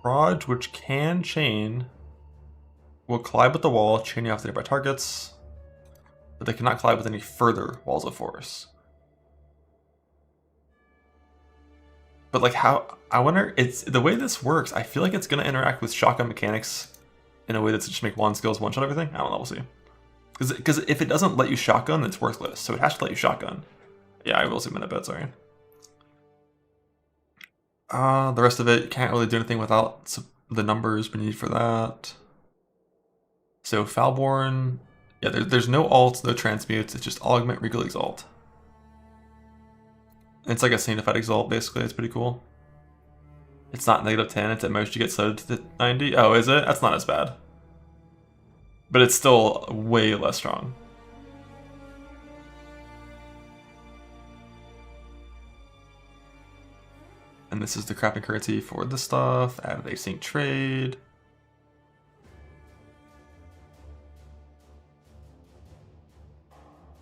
Barrage, which can chain, will collide with the wall, chaining off the nearby targets, but they cannot collide with any further walls of force. But like how, I wonder, it's the way this works, I feel like it's going to interact with shotgun mechanics in a way that's just make one skills one shot everything. I don't know, we'll see. Because if it doesn't let you shotgun, it's worthless, so it has to let you shotgun. Yeah, I will zoom in a bit, sorry. The rest of it, you can't really do anything without the numbers we need for that. So Foulborn, yeah, there's no alts, no transmutes, it's just augment, regal, exalt. It's like a sanctified exalt, basically, it's pretty cool. It's not -10, it's at most you get slowed to 90. Oh, is it? That's not as bad. But it's still way less strong. And this is the crafting currency for the stuff. Add async trade.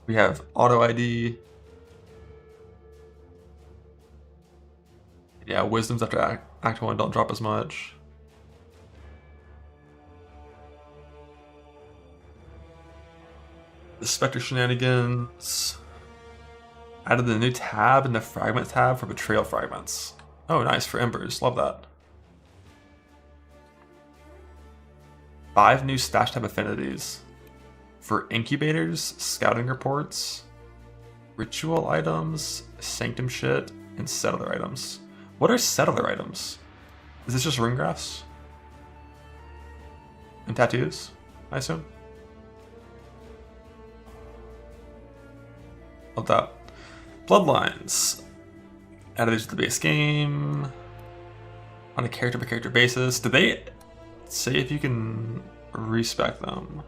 We have auto ID. Yeah, wisdoms after act 1 don't drop as much. The Spectre shenanigans. Added the new tab in the fragment tab for betrayal fragments. Oh, nice, for embers. Love that. 5 new stash tab affinities. For incubators, scouting reports, ritual items, sanctum shit, and settler items. What are settler items? Is this just ring graphs? And tattoos, I assume? Love that. Bloodlines. Added these to the base game. On a character by character basis. Do they say if you can respec them?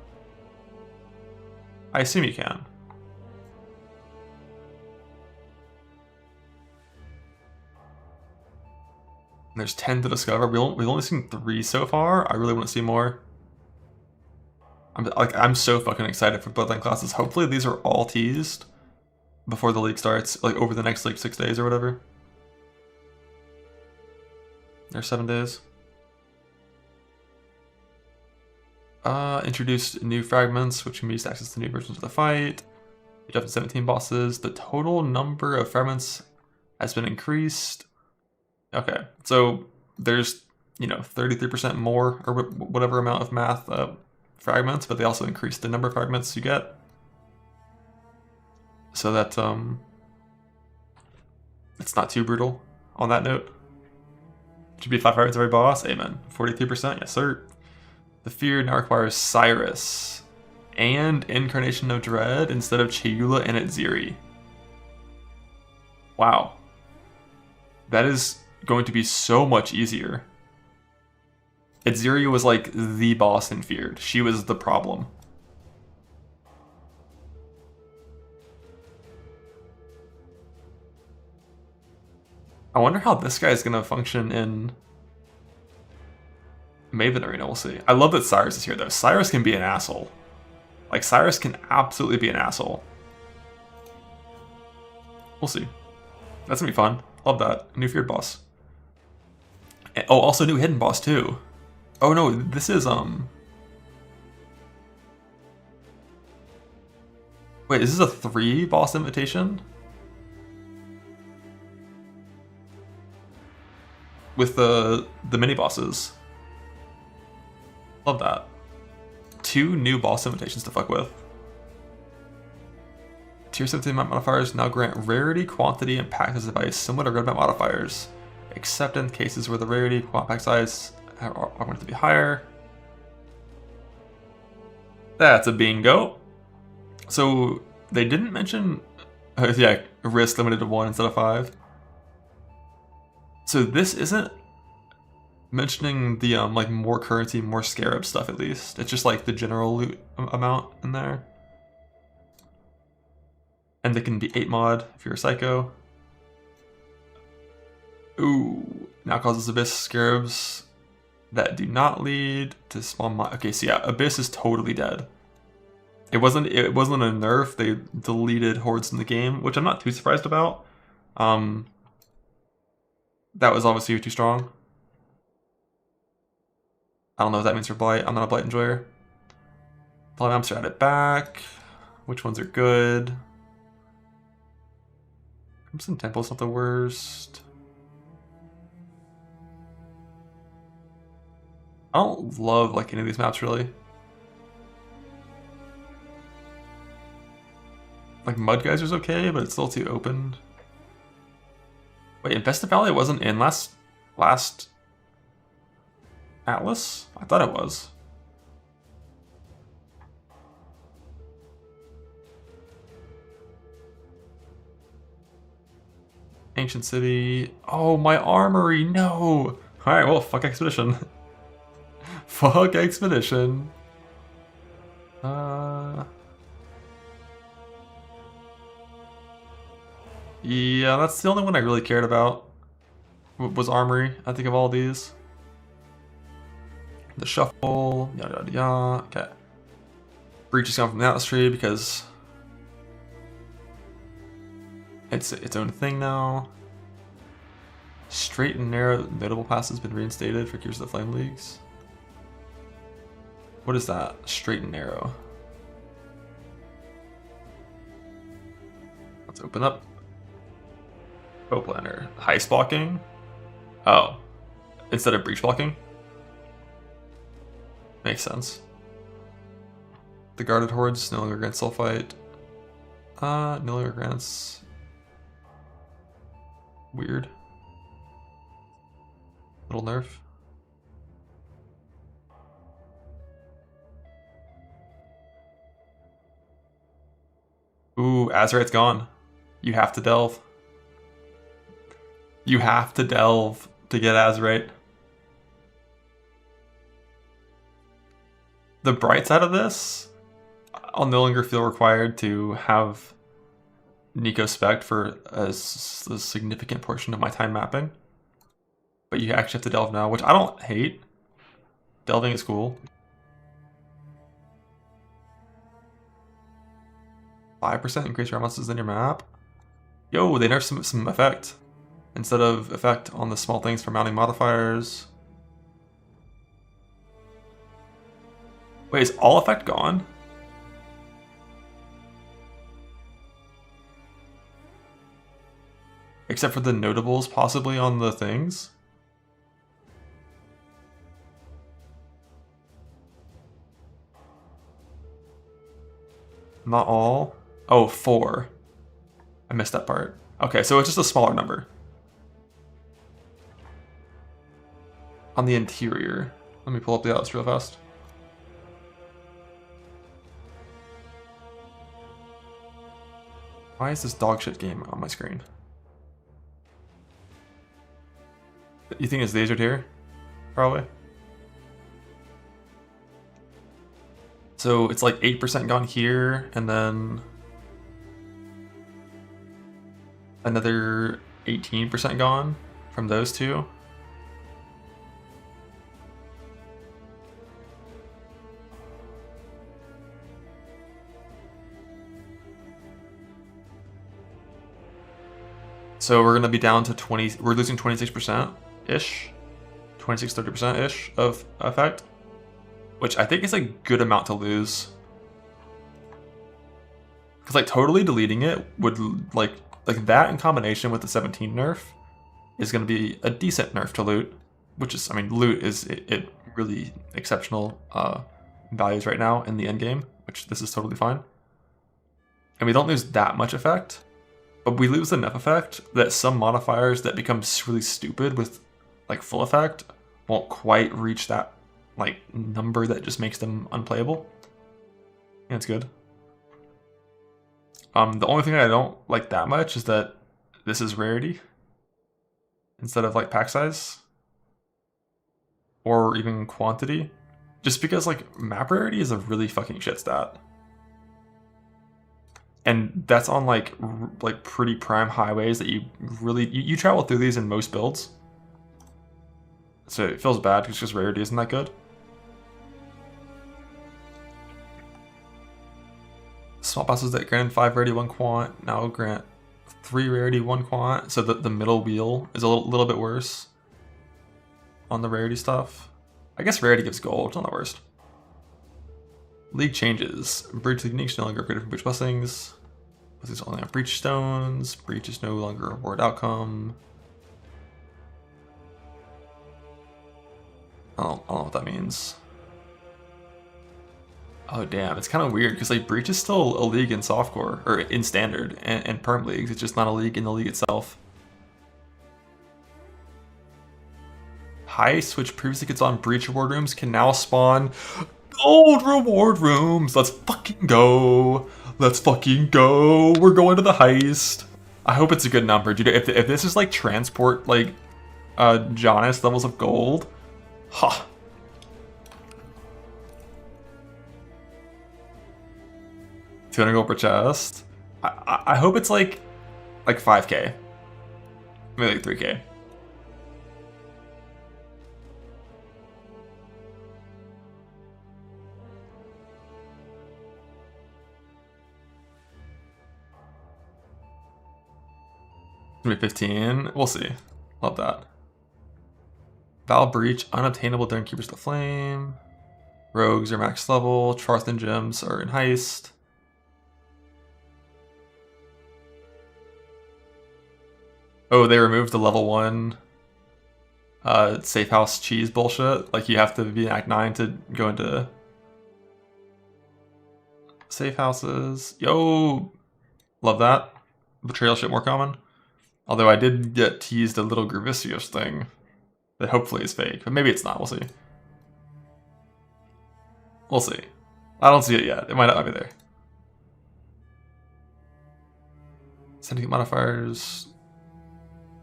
I assume you can. And there's 10 to discover. We've only seen 3 so far. I really want to see more. I'm so fucking excited for Bloodline classes. Hopefully these are all teased before the league starts, like over the next like 6 days or whatever. Or 7 days. Introduced new fragments, which can be used to access the new versions of the fight. You have 17 bosses. The total number of fragments has been increased. Okay, so there's, 33% more or whatever amount of math fragments, but they also increased the number of fragments you get. So that it's not too brutal on that note. Should be 5 fragments every boss. Amen. 43%, yes sir. The fear now requires Cyrus and Incarnation of Dread instead of Chayula and Etziri. Wow. That is going to be so much easier. Etziri was like the boss in Feared. She was the problem. I wonder how this guy is going to function in Maven Arena. We'll see. I love that Cyrus is here though. Cyrus can be an asshole. Like Cyrus can absolutely be an asshole. We'll see. That's gonna be fun. Love that. New Feared boss. And, oh, also new hidden boss too. Oh no, this is wait, is this a 3 boss invitation? With the mini bosses. Love that. 2 new boss invitations to fuck with. Tier 17 map modifiers now grant rarity, quantity, and pack size similar to red map modifiers, except in cases where the rarity, pack size are going to be higher. That's a bingo. So they didn't mention, yeah, risk limited to 1 instead of 5. So this isn't mentioning the like more currency, more scarab stuff at least. It's just like the general loot amount in there. And they can be 8 mod if you're a psycho. Ooh, now causes Abyss scarabs that do not lead to spawn mod. Okay, so yeah, Abyss is totally dead. It wasn't a nerf. They deleted hordes in the game, which I'm not too surprised about. That was obviously too strong. I don't know what that means for Blight. I'm not a Blight enjoyer. Blight maps are added back. Which ones are good? Crimson Temple's not the worst. I don't love like any of these maps really. Like Mud Geyser's okay, but it's still too open. Wait, Infested Valley wasn't in last Atlas? I thought it was. Ancient City. Oh, my armory, no! Alright, well, fuck Expedition. Fuck Expedition. Yeah, that's the only one I really cared about. Was Armory, I think, of all these. The Shuffle, yada yada yada. Okay. Breach is gone from the Atlas tree because it's its own thing now. Straight and narrow notable pass has been reinstated for Gears of the Flame Leagues. What is that? Straight and narrow. Let's open up. Bow planner. Heist blocking? Oh. Instead of breach blocking? Makes sense. The guarded hordes no longer grants sulfite. No longer grants. Weird. Little nerf. Ooh, Azerite's gone. You have to delve. You have to delve to get Azerite. The bright side of this, I'll no longer feel required to have Nico spec for a significant portion of my time mapping. But you actually have to delve now, which I don't hate. Delving is cool. 5% increase rebalances in your map. Yo, they nerfed some effect. Instead of effect on the small things for mounting modifiers. Wait, is all effect gone? Except for the notables possibly on the things? Not all? Oh, 4. I missed that part. Okay, so it's just a smaller number. On the interior. Let me pull up the atlas real fast. Why is this dog shit game on my screen? You think it's lasered here? Probably. So it's like 8% gone here, and then another 18% gone from those two. So we're gonna be down to 20. We're losing 26%-ish, 26-30%-ish of effect, which I think is a good amount to lose. Because like totally deleting it would like that in combination with the 17 nerf is gonna be a decent nerf to loot, which is, I mean, loot is it really exceptional values right now in the endgame, which this is totally fine. And we don't lose that much effect. But we lose enough effect that some modifiers that become really stupid with like full effect won't quite reach that like number that just makes them unplayable. Yeah, it's good. The only thing I don't like that much is that this is rarity instead of like pack size or even quantity. Just because like map rarity is a really fucking shit stat. And that's on like pretty prime highways that you travel through these in most builds. So it feels bad because just rarity isn't that good. Small bosses that granted 5 rarity 1 quant now grant 3 rarity 1 quant. So the middle wheel is a little bit worse on the rarity stuff. I guess rarity gives gold, it's not the worst. League changes. Breach League uniques no longer upgraded from Breach Blessings. Blessings only on Breach Stones. Breach is no longer a reward outcome. I don't know what that means. Oh damn, it's kind of weird because like Breach is still a league in softcore, or in standard, and perm leagues. It's just not a league in the league itself. Heist, which previously gets on Breach reward rooms, can now spawn gold reward rooms. Let's fucking go. Let's fucking go. We're going to the heist. I hope it's a good number, dude. If this is like transport, like Jonas levels of gold, ha. $200 gold per chest. I hope it's like 5k, maybe like 3k. Maybe 15. We'll see. Love that. Val Breach, unobtainable during Keepers of the Flame. Rogues are max level. Charleston gems are in Heist. Oh, they removed the level 1 safe house cheese bullshit. Like you have to be in Act 9 to go into safe houses. Yo, love that. Betrayal shit more common. Although I did get teased a little Gravicious thing that hopefully is fake, but maybe it's not. We'll see. We'll see. I don't see it yet. It might not be there. Syndicate modifiers.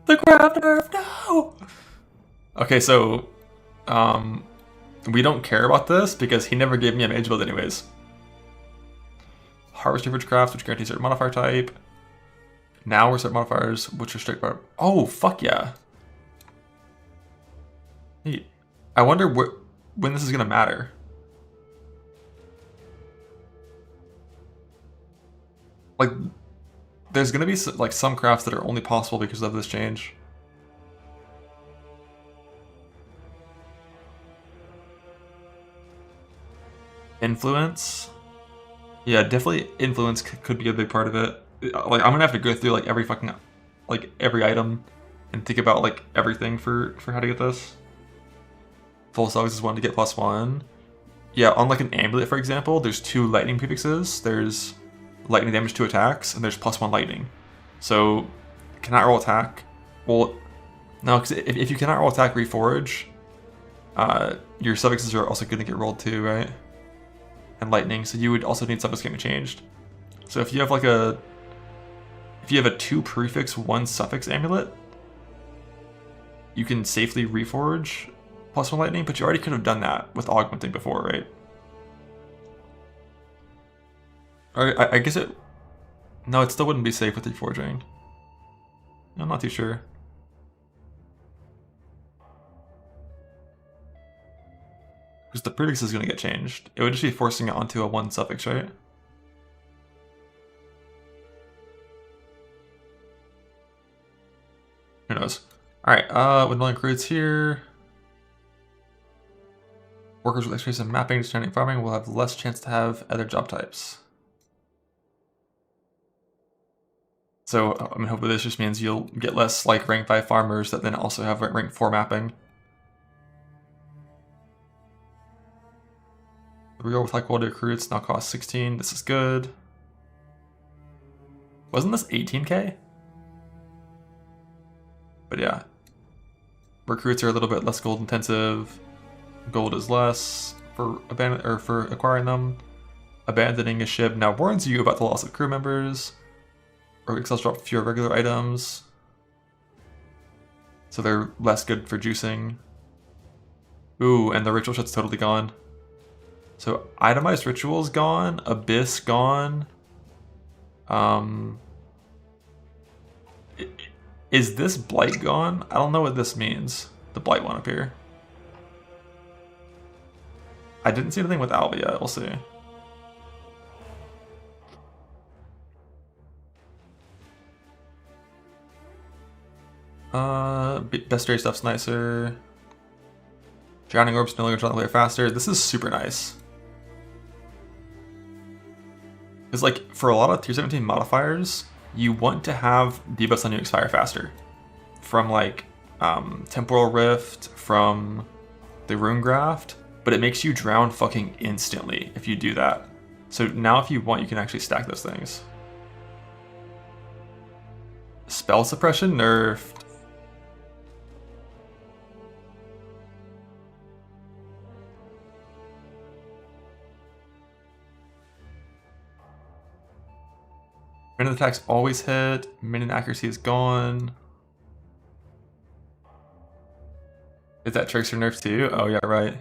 The grab nerf, no! Okay, so we don't care about this because he never gave me a mage build anyways. Harvest Research Crafts, which guarantees certain modifier type. Now we're certain modifiers, which restrict by... Oh, fuck yeah. Neat. I wonder when this is going to matter. Like, there's going to be like some crafts that are only possible because of this change. Influence? Yeah, definitely influence could be a big part of it. Like, I'm gonna have to go through like every fucking, like every item and think about like everything for how to get this. Full Cells is one to get +1. Yeah, on like an amulet, for example, there's 2 lightning prefixes. There's lightning damage to attacks, and there's +1 lightning. So, cannot roll attack. Well, no, because if you cannot roll attack reforge, your suffixes are also gonna get rolled too, right? And lightning, so you would also need suffix getting changed. So if you have like a 2 prefix 1 suffix amulet, you can safely reforge +1 lightning, but you already could have done that with augmenting before, right? Or I guess it... No, it still wouldn't be safe with reforging. I'm not too sure. Because the prefix is going to get changed. It would just be forcing it onto a 1 suffix, right? Who knows? Alright, with no recruits here. Workers with experience in mapping, understanding farming will have less chance to have other job types. So, I mean, hopefully this just means you'll get less, like, rank 5 farmers that then also have rank 4 mapping. The real with high quality recruits now cost 16. This is good. Wasn't this 18k? But yeah. Recruits are a little bit less gold intensive. Gold is less for acquiring them. Abandoning a ship now warns you about the loss of crew members. Or excels drop fewer regular items. So they're less good for juicing. Ooh, and the ritual shot's totally gone. So itemized rituals gone, abyss gone. Is this blight gone? I don't know what this means. The blight one up here. I didn't see anything with Alba yet. We'll see. Bestiary stuff's nicer. Drowning orbs no longer trying to play faster. This is super nice. Because like for a lot of tier 17 modifiers, you want to have debuffs on you expire faster. From like Temporal Rift, from the Rune Graft, but it makes you drown fucking instantly if you do that. So now if you want, you can actually stack those things. Spell suppression nerfed. Random attacks always hit. Minion accuracy is gone. Is that Trickster nerf too? Oh yeah, right.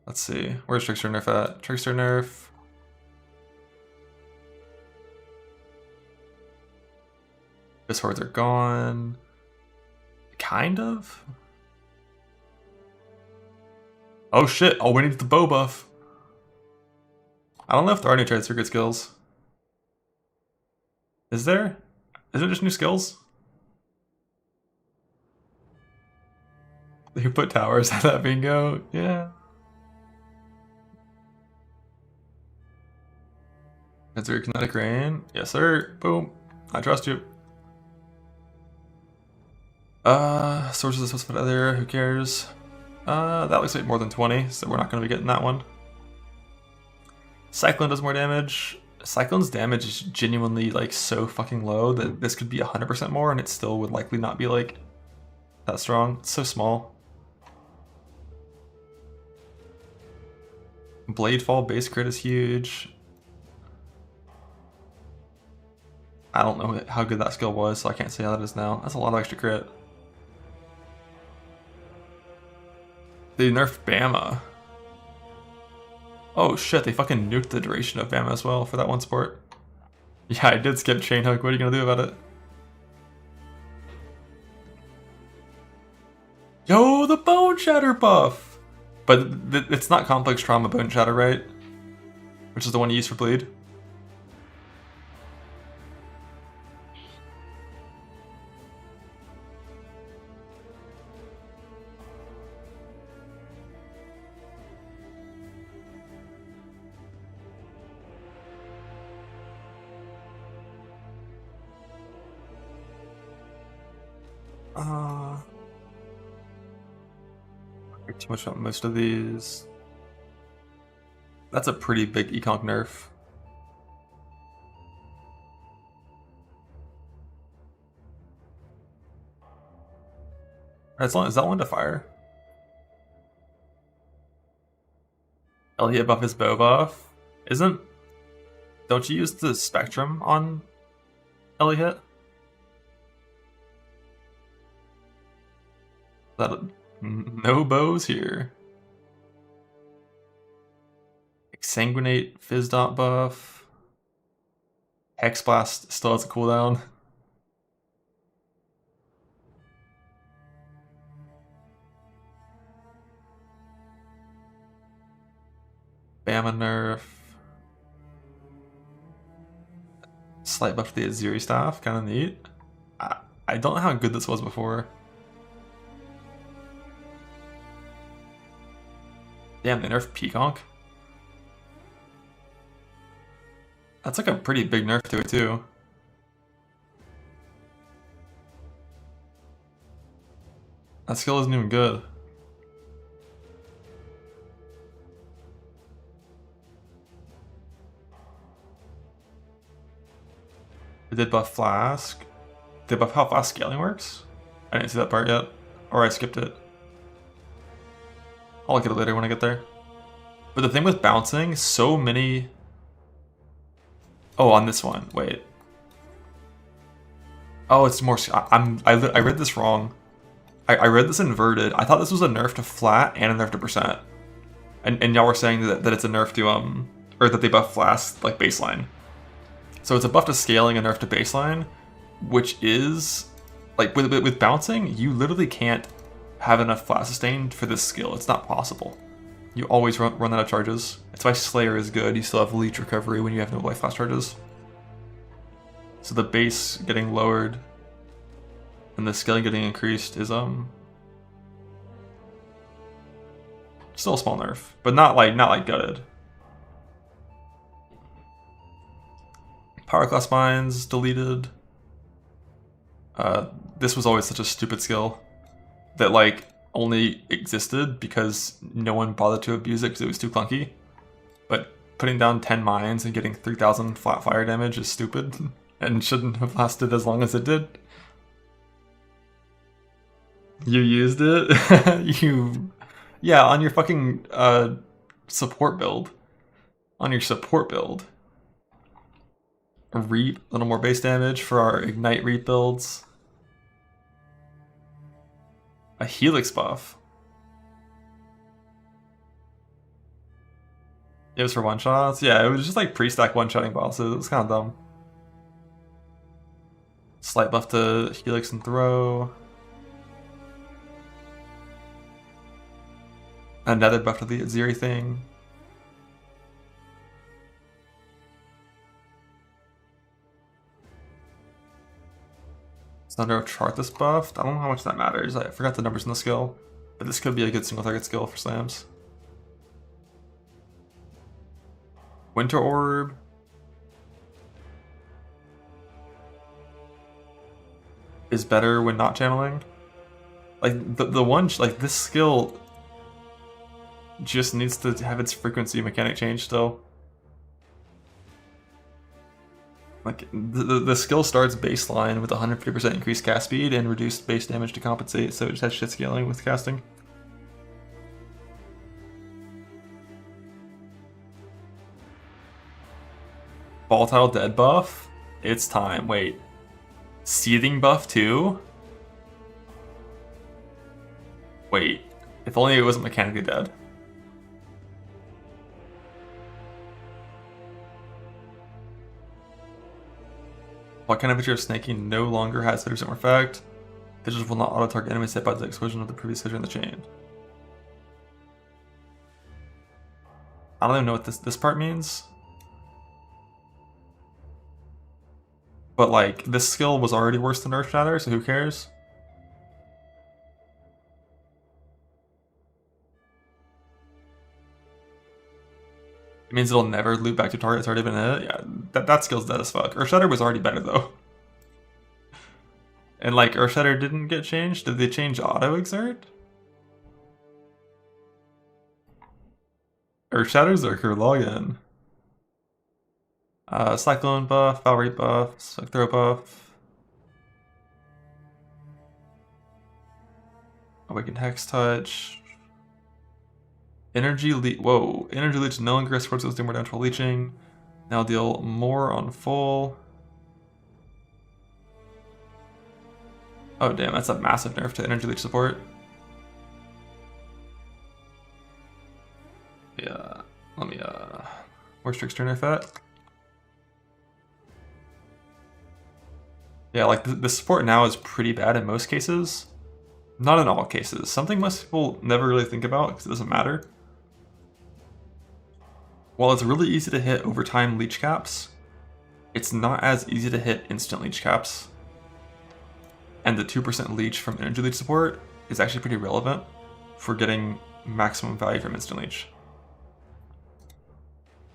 Let's see. Where's Trickster nerf at? Trickster nerf. Fist hordes are gone. Kind of. Oh shit! Oh, we need the bow buff. I don't know if there are any trade secret skills. Is there? Is it just new skills? Who put towers at that bingo? Yeah. That's your kinetic rain. Yes, sir. Boom. I trust you. Sources of specified other. Who cares? That looks like more than 20, so we're not going to be getting that one. Cyclone does more damage. Cyclone's damage is genuinely like so fucking low that this could be 100% more and it still would likely not be like that strong. It's so small. Bladefall base crit is huge. I don't know how good that skill was, so I can't say how that is now. That's a lot of extra crit. They nerfed Bama. Oh shit, they fucking nuked the duration of Bama as well for that one sport. Yeah, I did skip Chain Hook. What are you gonna do about it? Yo, the Bone Shatter buff! But it's not Complex Trauma Bone Shatter, right? Which is the one you use for Bleed. Too much on most of these. That's a pretty big Econk nerf. Is that one to fire? Elliot buff is bow buff. Don't you use the spectrum on Elliot? No bows here. Exsanguinate Fizz dot buff. Hex Blast still has a cooldown. Bama nerf. Slight buff to the Aziri staff, kind of neat. I don't know how good this was before. Damn, they nerfed Peaconk. That's like a pretty big nerf to it too. That skill isn't even good. They did buff Flask. They buff how fast scaling works? I didn't see that part yet. Or I skipped it. I'll look at it later when I get there. But the thing with bouncing, so many... Oh, on this one, wait. Oh, it's more... I read this wrong. I read this inverted. I thought this was a nerf to flat and a nerf to percent. And y'all were saying that it's a nerf to, or that they buff Flask, like, baseline. So it's a buff to scaling, a nerf to baseline, which is... Like, with bouncing, you literally can't have enough flat sustained for this skill. It's not possible. You always run out of charges. That's why Slayer is good. You still have leech recovery when you have no life fast charges. So the base getting lowered and the scaling getting increased is still a small nerf, but not like gutted. Power class mines deleted. This was always such a stupid skill that like only existed because no one bothered to abuse it because it was too clunky. But putting down 10 mines and getting 3,000 flat fire damage is stupid and shouldn't have lasted as long as it did. You used it? Yeah, on your fucking support build. On your support build. Reap, a little more base damage for our Ignite Reap builds. A Helix buff. It was for one-shots? Yeah, it was just like pre-stack one-shotting bosses. It was kind of dumb. Slight buff to Helix and Throw. Another buff to the Aziri thing. Thunder of Charthus buffed. I don't know how much that matters. I forgot the numbers in the skill. But this could be a good single target skill for slams. Winter Orb. Is better when not channeling. Like the one, like this skill just needs to have its frequency mechanic change still. Like the skill starts baseline with 150% increased cast speed and reduced base damage to compensate, so it just has shit scaling with casting. Volatile Dead buff It's time. Wait. Seething buff too? Wait. If only it wasn't mechanically dead. What kind of feature of snaking no longer has 30% more effect? Fissures will not auto-target enemies hit by the explosion of the previous fissure in the chain. I don't even know what this part means. But like, this skill was already worse than Earth Shatter, so who cares? It means it'll never loop back to target that's already been hit. Yeah, that skill's dead as fuck. Earth Shatter was already better though. And like, Earth Shatter didn't get changed? Did they change Auto Exert? Earth Shatter's Zerker login. Cyclone buff, Foul Rate buff, Suck Throw buff. Awakened Hex Touch. Energy Leech. Whoa. Energy Leech no longer supports those do more damage while leeching. Now deal more on full. Oh damn, that's a massive nerf to Energy Leech support. Yeah. Let me where's Trickster nerf at? Yeah, like the support now is pretty bad in most cases. Not in all cases. Something most people never really think about because it doesn't matter. While it's really easy to hit overtime leech caps, it's not as easy to hit instant leech caps. And the 2% leech from energy leech support is actually pretty relevant for getting maximum value from instant leech.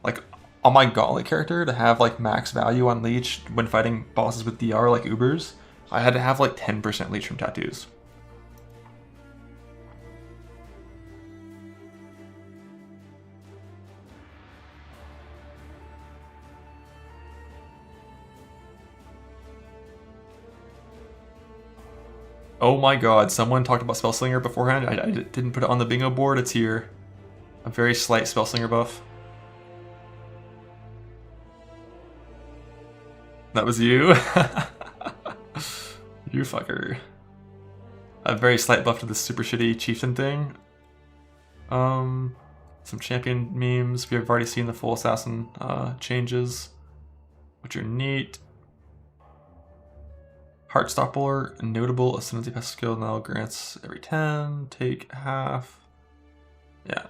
Like, on my Gauntlet character, to have like max value on leech when fighting bosses with DR like Ubers, I had to have like 10% leech from tattoos. Oh my god, someone talked about Spellslinger beforehand. I didn't put it on the bingo board, it's here. A very slight Spellslinger buff. That was you? You fucker. A very slight buff to this super shitty chieftain thing. Some champion memes. We have already seen the full assassin changes, which are neat. Heartstopper, notable Ascendancy passive skill now grants every 10, take half. Yeah.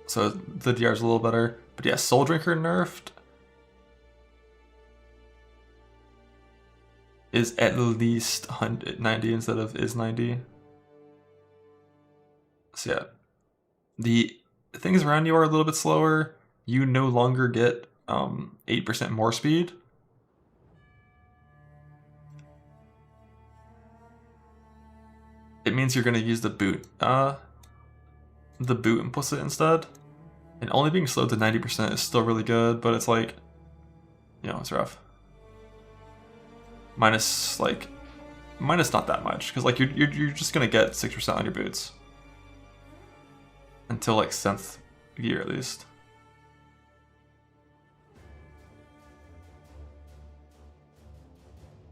So the DR is a little better. But yeah, Soul Drinker nerfed is at least 90 instead of is 90. So yeah. The things around you are a little bit slower. You no longer get 8% more speed. It means you're going to use the boot implicit instead. And only being slowed to 90% is still really good, but it's like, you know, it's rough. Minus not that much, because like you're just going to get 6% on your boots. Until like 7th gear at least.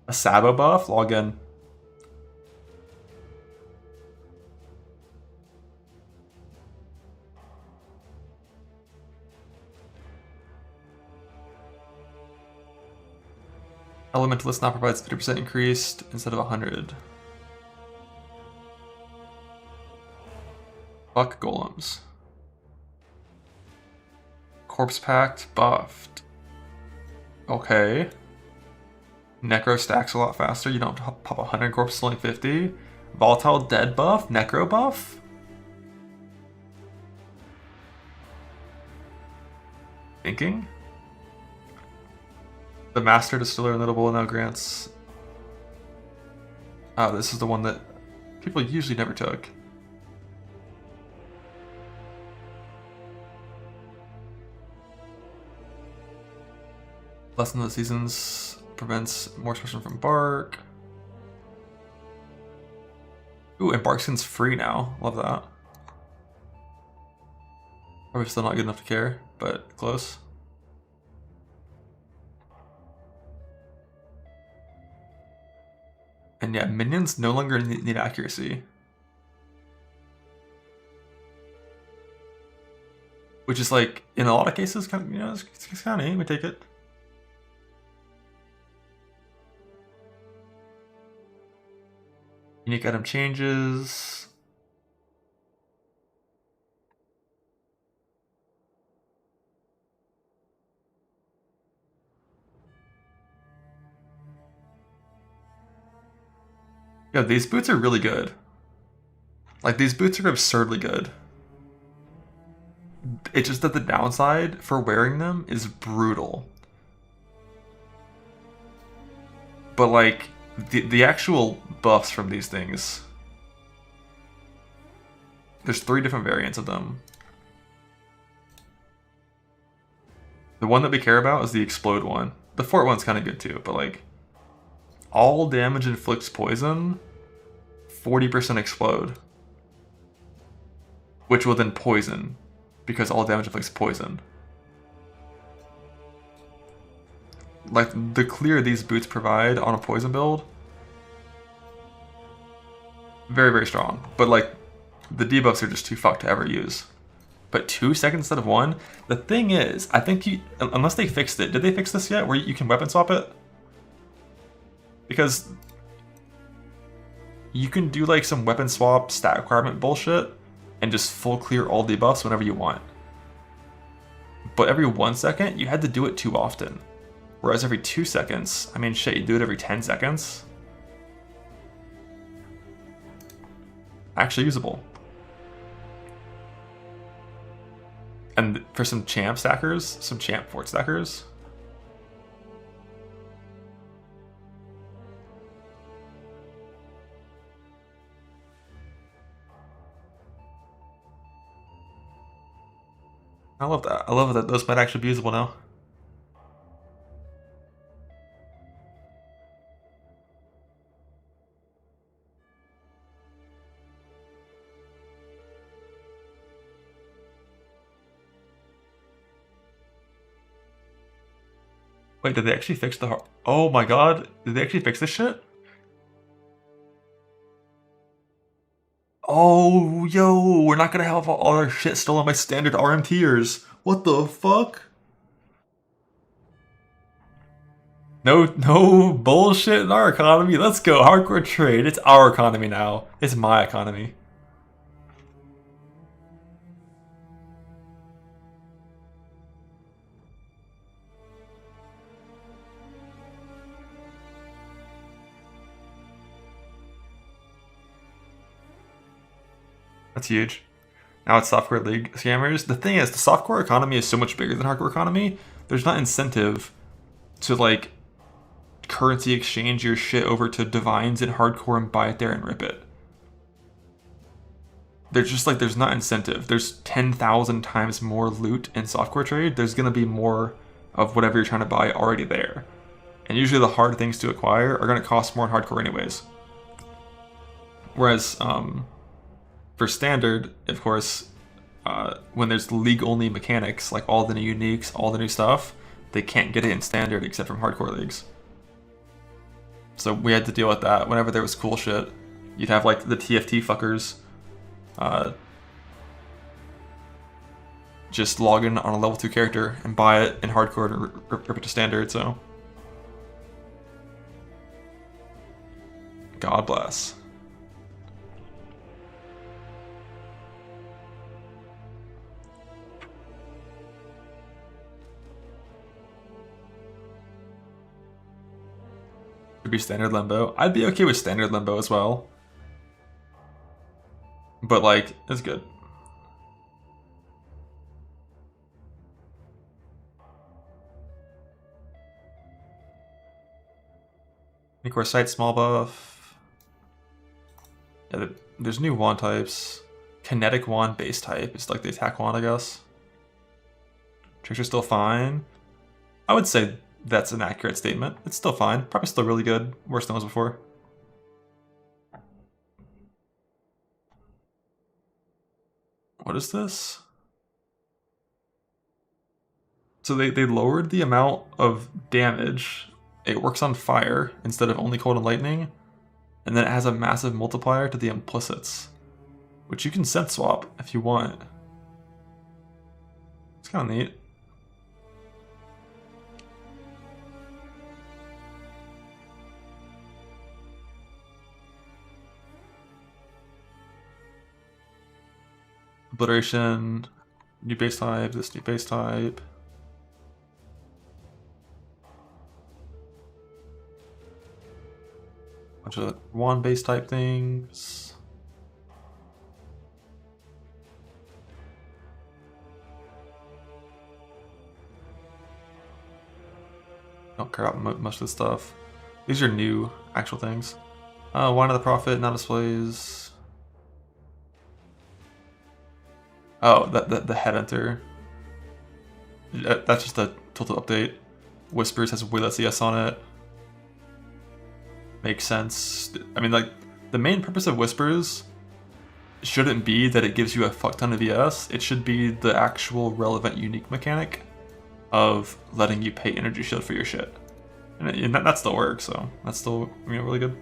A Sabo buff? Log in. Elementalist now provides 50% increased instead of 100. Fuck golems. Corpse Pact buffed. Okay. Necro stacks a lot faster. You don't have to pop 100 corpses, only 50. Volatile dead buff. Necro buff. Thinking. The Master Distiller notable now grants. Oh, this is the one that people usually never took. Lesson of the Seasons prevents more suppression from Bark. Ooh, and Bark skin's free now. Love that. Probably still not good enough to care, but close. And yeah, minions no longer need accuracy. Which is like, in a lot of cases, kind of, you know, it's kind of neat. We take it. Unique item changes. Yeah, these boots are really good. Like, these boots are absurdly good. It's just that the downside for wearing them is brutal. But like, the actual buffs from these things, there's 3 different variants of them. The one that we care about is the explode one. The fort one's kind of good too, but like, all damage inflicts poison, 40% explode, which will then poison, because all damage inflicts poison. Like, the clear these boots provide on a poison build, very, very strong. But like, the debuffs are just too fucked to ever use. But 2 seconds instead of 1? The thing is, I think you, unless they fixed it, did they fix this yet, where you can weapon swap it? Because you can do like some weapon swap stat requirement bullshit and just full clear all debuffs whenever you want. But every 1 second, you had to do it too often. Whereas every 2 seconds, I mean, shit, you do it every 10 seconds. Actually usable. And for some champ stackers, some champ fort stackers, I love that. I love that those might actually be usable now. Wait, did they actually fix the... Oh my god, did they actually fix this shit? Oh, yo, we're not gonna have all our shit stolen by standard RM tiers. What the fuck? No bullshit in our economy. Let's go, hardcore trade. It's our economy now. It's my economy. That's huge. Now it's software league scammers. The thing is, the software economy is so much bigger than hardcore economy. There's not incentive to like currency exchange your shit over to divines in hardcore and buy it there and rip it. There's just like, there's not incentive. There's 10,000 times more loot in software trade. There's gonna be more of whatever you're trying to buy already there. And usually the hard things to acquire are gonna cost more in hardcore anyways. Whereas, for standard, of course, when there's league-only mechanics, like all the new uniques, all the new stuff, they can't get it in standard except from hardcore leagues. So we had to deal with that. Whenever there was cool shit, you'd have like the TFT fuckers just log in on a level 2 character and buy it in hardcore and rip it to standard, so. God bless. Be standard limbo. I'd be okay with standard limbo as well. But like, it's good. Core sight small buff. Yeah, there's new wand types. Kinetic wand base type. It's like the attack wand, I guess. Tricks are still fine. I would say that's an accurate statement. It's still fine. Probably still really good. Worse than it was before. What is this? So they lowered the amount of damage. It works on fire instead of only cold and lightning. and then it has a massive multiplier to the implicits, which you can set swap if you want. It's kind of neat. Obliteration, new base type, this new base type. Bunch of wand base type things. Don't care about much of this stuff. These are new actual things. Wine of the Prophet, now displays. Oh, the headhunter. That's just a total update. Whispers has way less ES on it. Makes sense. I mean, like, the main purpose of Whispers shouldn't be that it gives you a fuck ton of ES. It should be the actual relevant unique mechanic of letting you pay energy shield for your shit. And that still works, so that's still, you know, really good.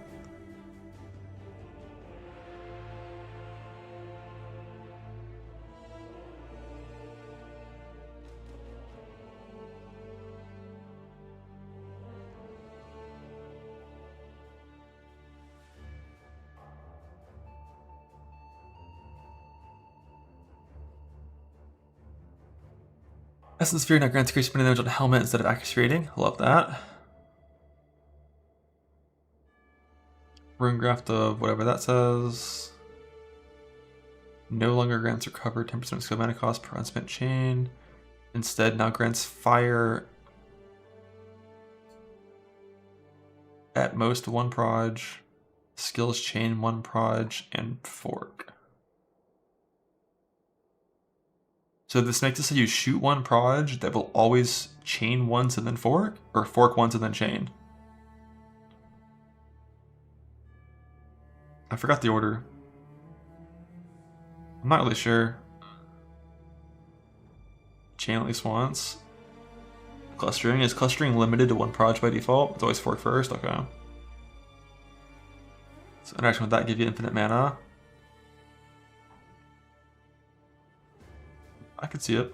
Essence Sphere now grants increased spinning damage on helmet instead of accuracy rating. Love that. Rune graft of whatever that says. No longer grants recover 10% of skill mana cost per unspent chain. Instead, now grants fire at most 1 proj, skills chain 1 proj, and fork. So this makes it so you shoot 1 proj that will always chain once and then fork, or fork once and then chain. I forgot the order. I'm not really sure. Chain at least once. Clustering. Is clustering limited to 1 proj by default? It's always fork first? Okay. So interaction with that give you infinite mana. I could see it.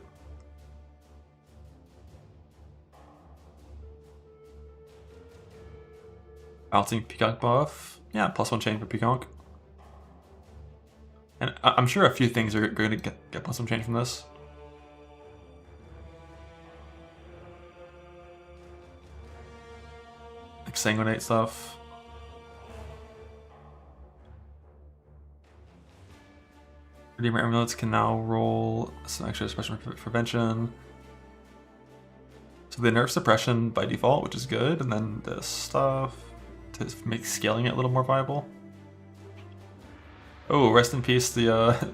Bouncing Peacock buff. Yeah, +1 chain for Peacock. And I'm sure a few things are going to get +1 chain from this. Like Sanguinate stuff. Redeemer Amulets can now roll some extra suppression prevention. So they nerf suppression by default, which is good, and then this stuff to make scaling it a little more viable. Oh, rest in peace the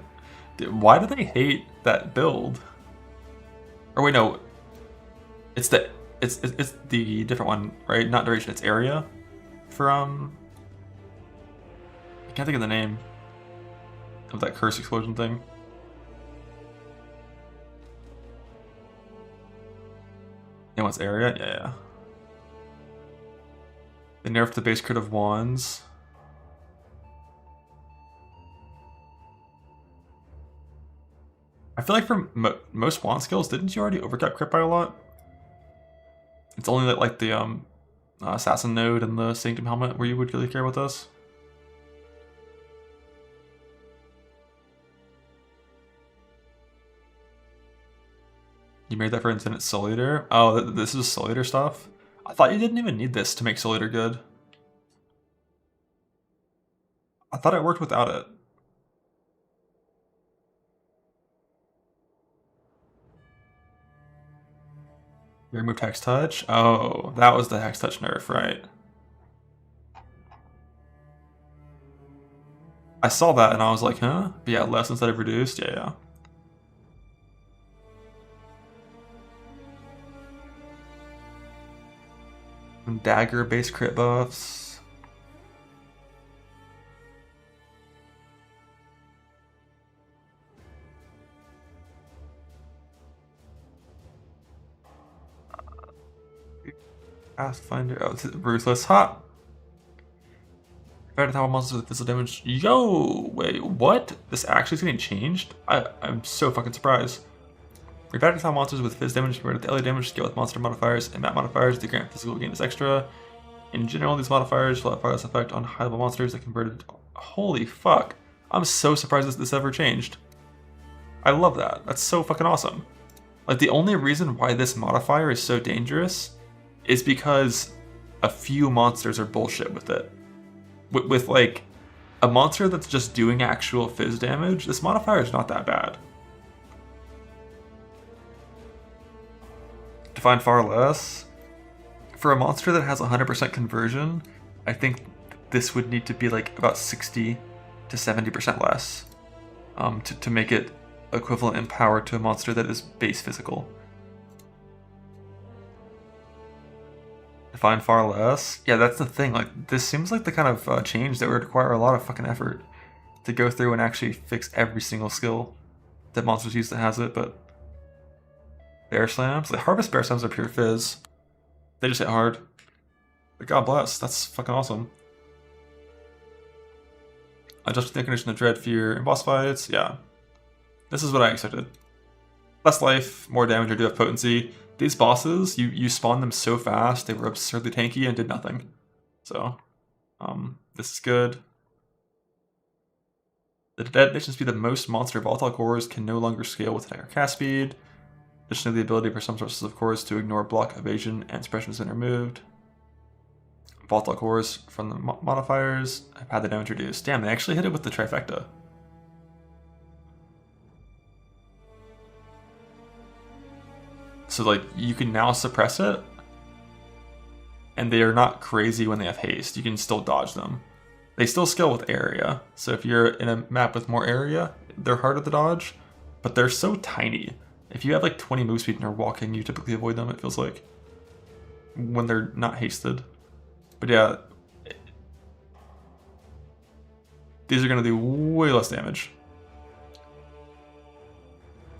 why do they hate that build? Or wait, no. It's the different one, right? Not duration, it's area for I can't think of the name of that curse explosion thing. You know what's area? Yeah. They nerfed the base crit of wands. I feel like for most wand skills, didn't you already overcap crit by a lot? It's only that like the assassin node and the sanctum helmet where you would really care about this. You made that for Infinite Soul Eater? Oh, this is Soul Eater stuff? I thought you didn't even need this to make Soul Eater good. I thought it worked without it. You removed Hex Touch? Oh, that was the Hex Touch nerf, right? I saw that and I was like, huh? But yeah, less instead of reduced? Yeah. Dagger base crit buffs. Pathfinder. Oh, it's Ruthless. Ha! Better than monsters with physical damage. Yo, wait, what? This actually is getting changed? I'm so fucking surprised. Rebatted tile monsters with phys damage compared to the LA damage scale with monster modifiers and map modifiers. The grant physical gain is extra. In general, these modifiers will have far less effect on high level monsters that converted. Holy fuck. I'm so surprised this ever changed. I love that. That's so fucking awesome. Like, the only reason why this modifier is so dangerous is because a few monsters are bullshit with it. With like a monster that's just doing actual phys damage, this modifier is not that bad. Define far less. For a monster that has 100% conversion, I think this would need to be like about 60 to 70% less to make it equivalent in power to a monster that is base physical. Define far less. Yeah, that's the thing. Like, this seems like the kind of change that would require a lot of fucking effort to go through and actually fix every single skill that monsters use that has it. But bear slams, like harvest bear slams are pure fizz. They just hit hard. But God bless, that's fucking awesome. Adjust the condition of dread, fear, and boss fights. Yeah, this is what I expected. Less life, more damage, or do have potency. These bosses, you spawn them so fast, they were absurdly tanky and did nothing. So, this is good. The detonation speed of most monster volatile cores can no longer scale with higher cast speed. Additionally, the ability for some sources of cores to ignore block, evasion, and suppression has been removed. Volatile cores from the modifiers have had the damage reduced. Damn, they actually hit it with the trifecta. So, like, you can now suppress it, and they are not crazy when they have haste. You can still dodge them. They still scale with area, so if you're in a map with more area, they're harder to dodge, but they're so tiny. If you have like 20 move speed and are walking, you typically avoid them, it feels like, when they're not hasted. But yeah, these are going to do way less damage.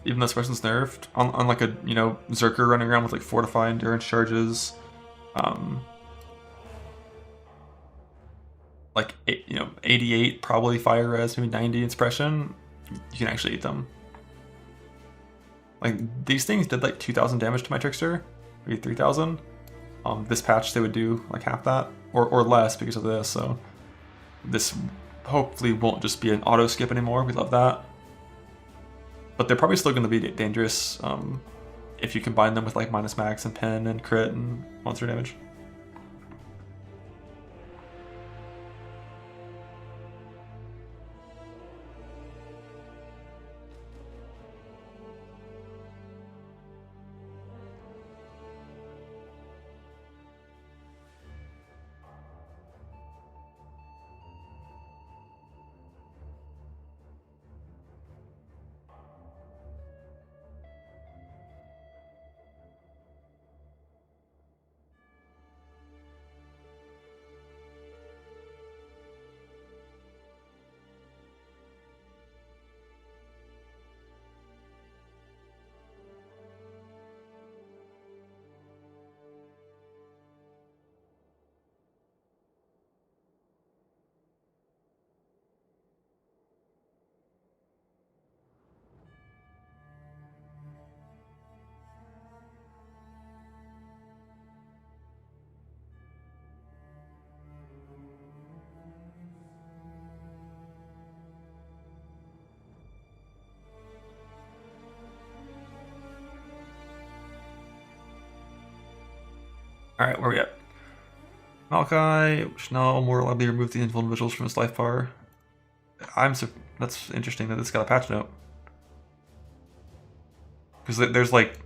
Even though suppression's nerfed, on like a, you know, Zerker running around with like Fortify Endurance charges, like, you know, 88 probably fire res, maybe 90 in suppression, you can actually eat them. Like, these things did like 2,000 damage to my Trickster, maybe 3,000. This patch they would do like half that, or less because of this, so this hopefully won't just be an auto skip anymore. We love that. But they're probably still going to be dangerous if you combine them with like minus max and pen and crit and monster damage. Alright, where are we at? Malachi, which now more likely remove the invulnerable visuals from his life bar. That's interesting that this got a patch note. Because there's like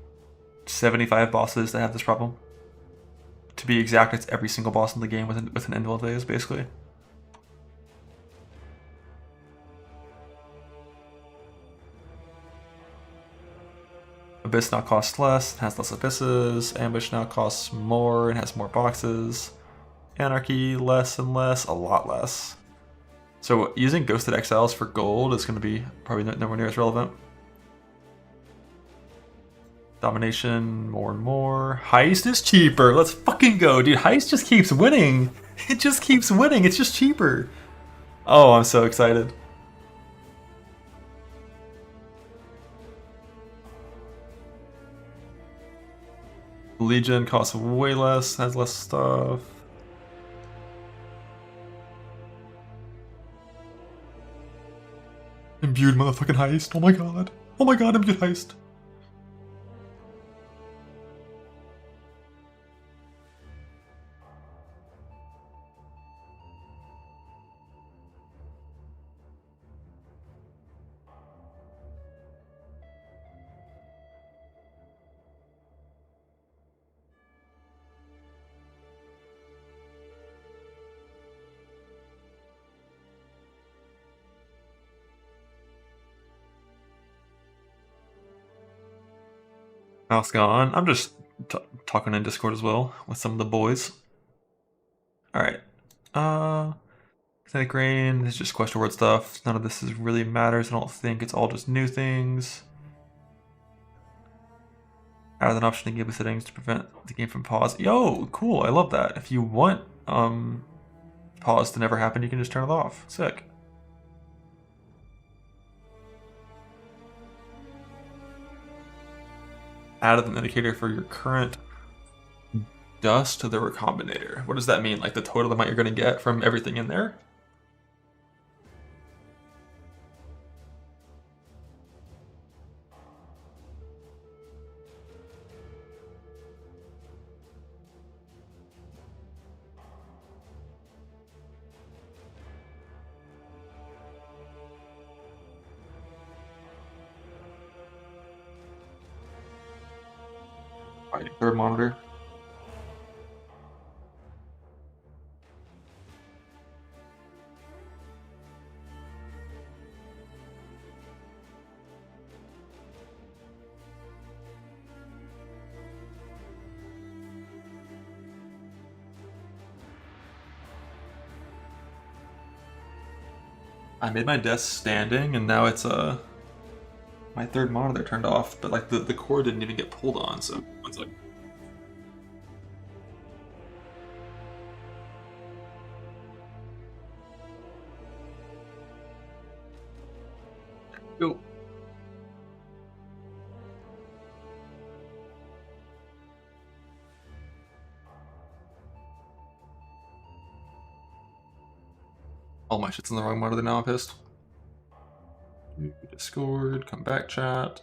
75 bosses that have this problem. To be exact, it's every single boss in the game with an invul phase, basically. Abyss now costs less, has less abysses. Ambush now costs more and has more boxes. Anarchy, less and less, a lot less. So using Ghosted Exiles for gold is going to be probably nowhere near as relevant. Domination, more and more. Heist is cheaper. Let's fucking go, dude. Heist just keeps winning. It just keeps winning. It's just cheaper. Oh, I'm so excited. Legion costs way less, has less stuff. Imbued motherfucking heist. Oh my god. Oh my god, imbued heist. How's it going? I'm just talking in Discord as well with some of the boys. Alright. Kinetic Rain, this is just question word stuff. None of this is really matters, I don't think. It's all just new things. Add an option in game settings to prevent the game from pause. Yo, cool, I love that. If you want pause to never happen, you can just turn it off. Sick. Added an indicator for your current dust to the recombinator. What does that mean? Like the total amount you're going to get from everything in there? Right, third monitor. I made my desk standing and now it's my third monitor turned off, but like the cord didn't even get pulled on, so it's like go. All my shit's in the wrong monitor now, I'm pissed. Discord, come back chat.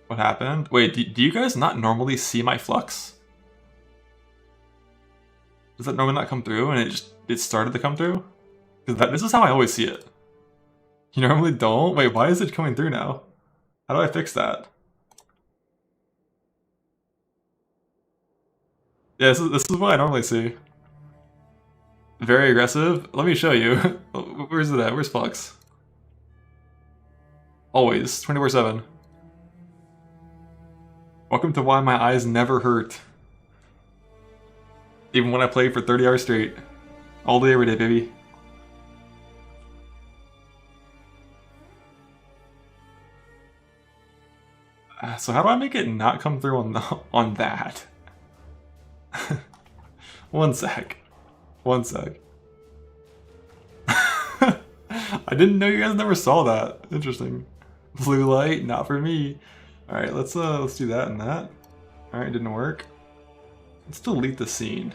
What happened? Wait, do you guys not normally see my flux? Does that normally not come through and it started to come through? Because this is how I always see it. You normally don't? Wait, why is it coming through now? How do I fix that? Yeah, this is what I normally see. Very aggressive. Let me show you. Where's it at? Where's Flux? Always, 24/7. Welcome to why my eyes never hurt. Even when I play for 30 hours straight. All day, every day, baby. So how do I make it not come through on that? One sec. One sec. I didn't know you guys never saw that. Interesting. Blue light, not for me. Alright, let's do that and that. Alright, didn't work. Let's delete the scene.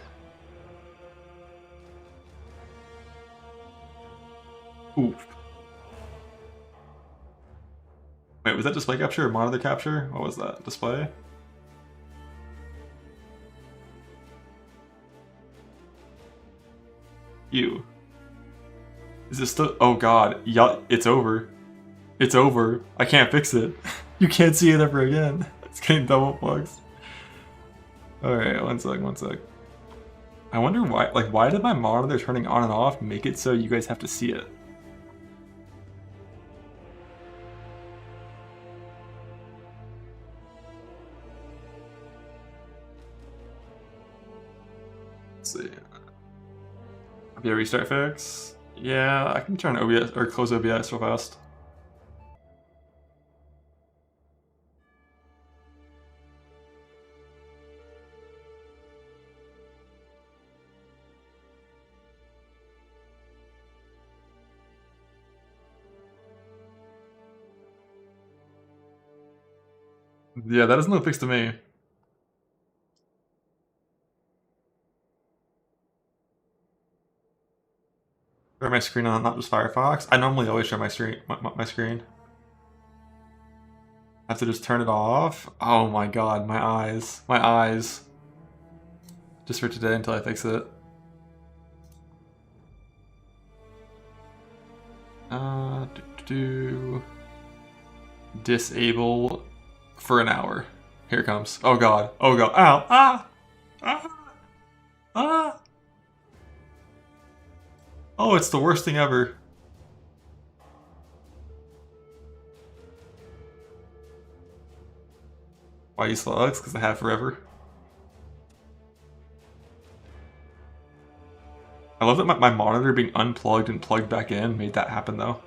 Oof. Wait, was that display capture or monitor capture? What was that? Display? You. Is this still? Oh god. Yeah, it's over. It's over. I can't fix it. You can't see it ever again. It's getting double plugs. Alright, one sec. I wonder why, like, why did my monitor turning on and off make it so you guys have to see it? Let's see. Be a restart fix? Yeah, I can turn OBS or close OBS real fast. Yeah, that doesn't look fixed to me. Share my screen on, not just Firefox. I normally always share my screen. My screen. I have to just turn it off. Oh my god, my eyes. My eyes. Just for today until I fix it. Disable for an hour. Here it comes. Oh god. Oh god. Ow. Ah! Ah! Ah! Oh, it's the worst thing ever. Why you slugs? Because I have forever. I love that my monitor being unplugged and plugged back in made that happen though.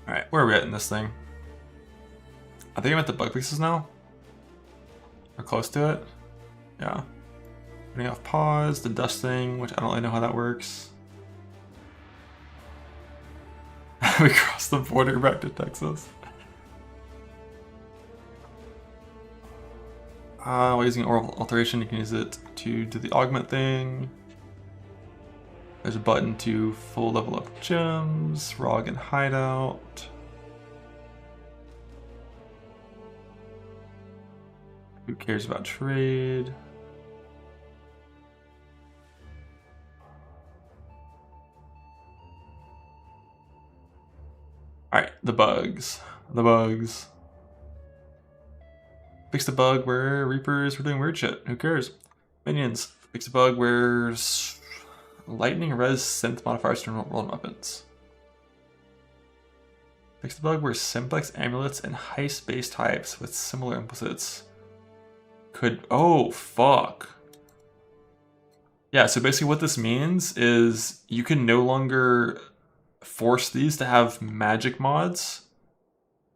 Alright, where are we at in this thing? I think I'm at the bug fixes now. Or close to it. Yeah. Turning off pause, the dusting, which I don't really know how that works. We crossed the border back to Texas. While using oral alteration, you can use it to do the augment thing. There's a button to full level up gems, ROG and hideout. Who cares about trade? Alright, the bugs. The bugs. Fix the bug where Reapers were doing weird shit. Who cares? Minions. Fix the bug where lightning res synth modifiers turn roll weapons. Fix the bug where simplex amulets and heist based types with similar implicits could. Oh, fuck. Yeah, so basically what this means is you can no longer force these to have magic mods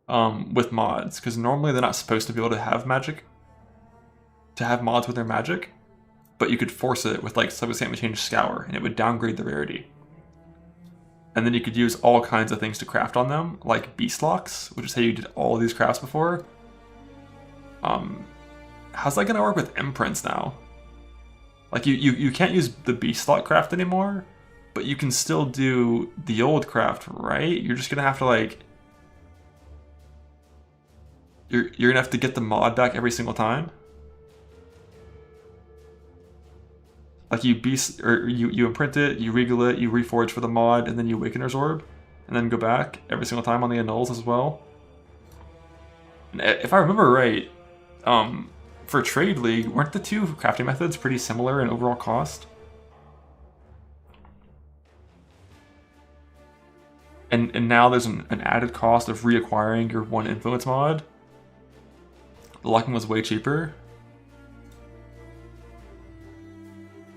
with mods, because normally they're not supposed to be able to have magic, to have mods with their magic, but you could force it with like subascending change scour and it would downgrade the rarity. And then you could use all kinds of things to craft on them, like beast locks, which is how you did all of these crafts before. How's that gonna work with imprints now? Like you can't use the beast lock craft anymore, but you can still do the old craft, right? You're just gonna have to like you're gonna have to get the mod back every single time. Like you imprint it, you regal it, you reforge for the mod, and then you Awakener's Orb, and then go back every single time on the annuls as well. And if I remember right, for Trade League, weren't the two crafting methods pretty similar in overall cost? And now there's an added cost of reacquiring your one influence mod. The locking was way cheaper.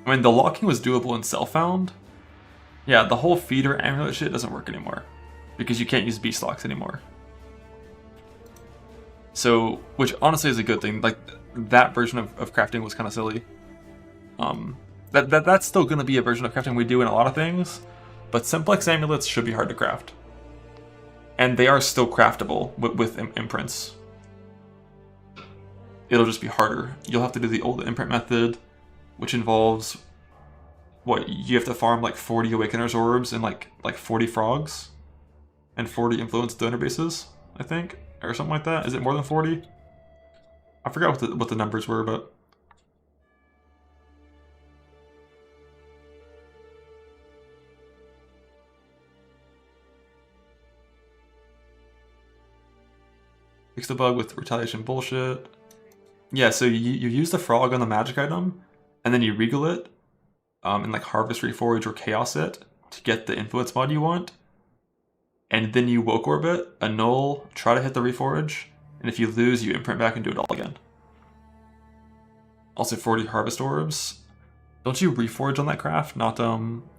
I mean, the locking was doable in Self-Found. Yeah, the whole feeder amulet shit doesn't work anymore, because you can't use beast locks anymore. So, which honestly is a good thing. Like, that version of crafting was kind of silly. That's still going to be a version of crafting we do in a lot of things, but simplex amulets should be hard to craft. And they are still craftable with imprints. It'll just be harder. You'll have to do the old imprint method, which involves, what, you have to farm like 40 Awakener's Orbs and like 40 frogs and 40 influence donor bases, I think, or something like that. Is it more than 40? I forgot what the numbers were, but fix the bug with retaliation bullshit. Yeah, so you use the frog on the magic item, and then you regal it, and like harvest, reforge, or chaos it to get the influence mod you want. And then you woke orb it, annul, try to hit the reforge, and if you lose, you imprint back and do it all again. Also 40 harvest orbs. Don't you reforge on that craft, not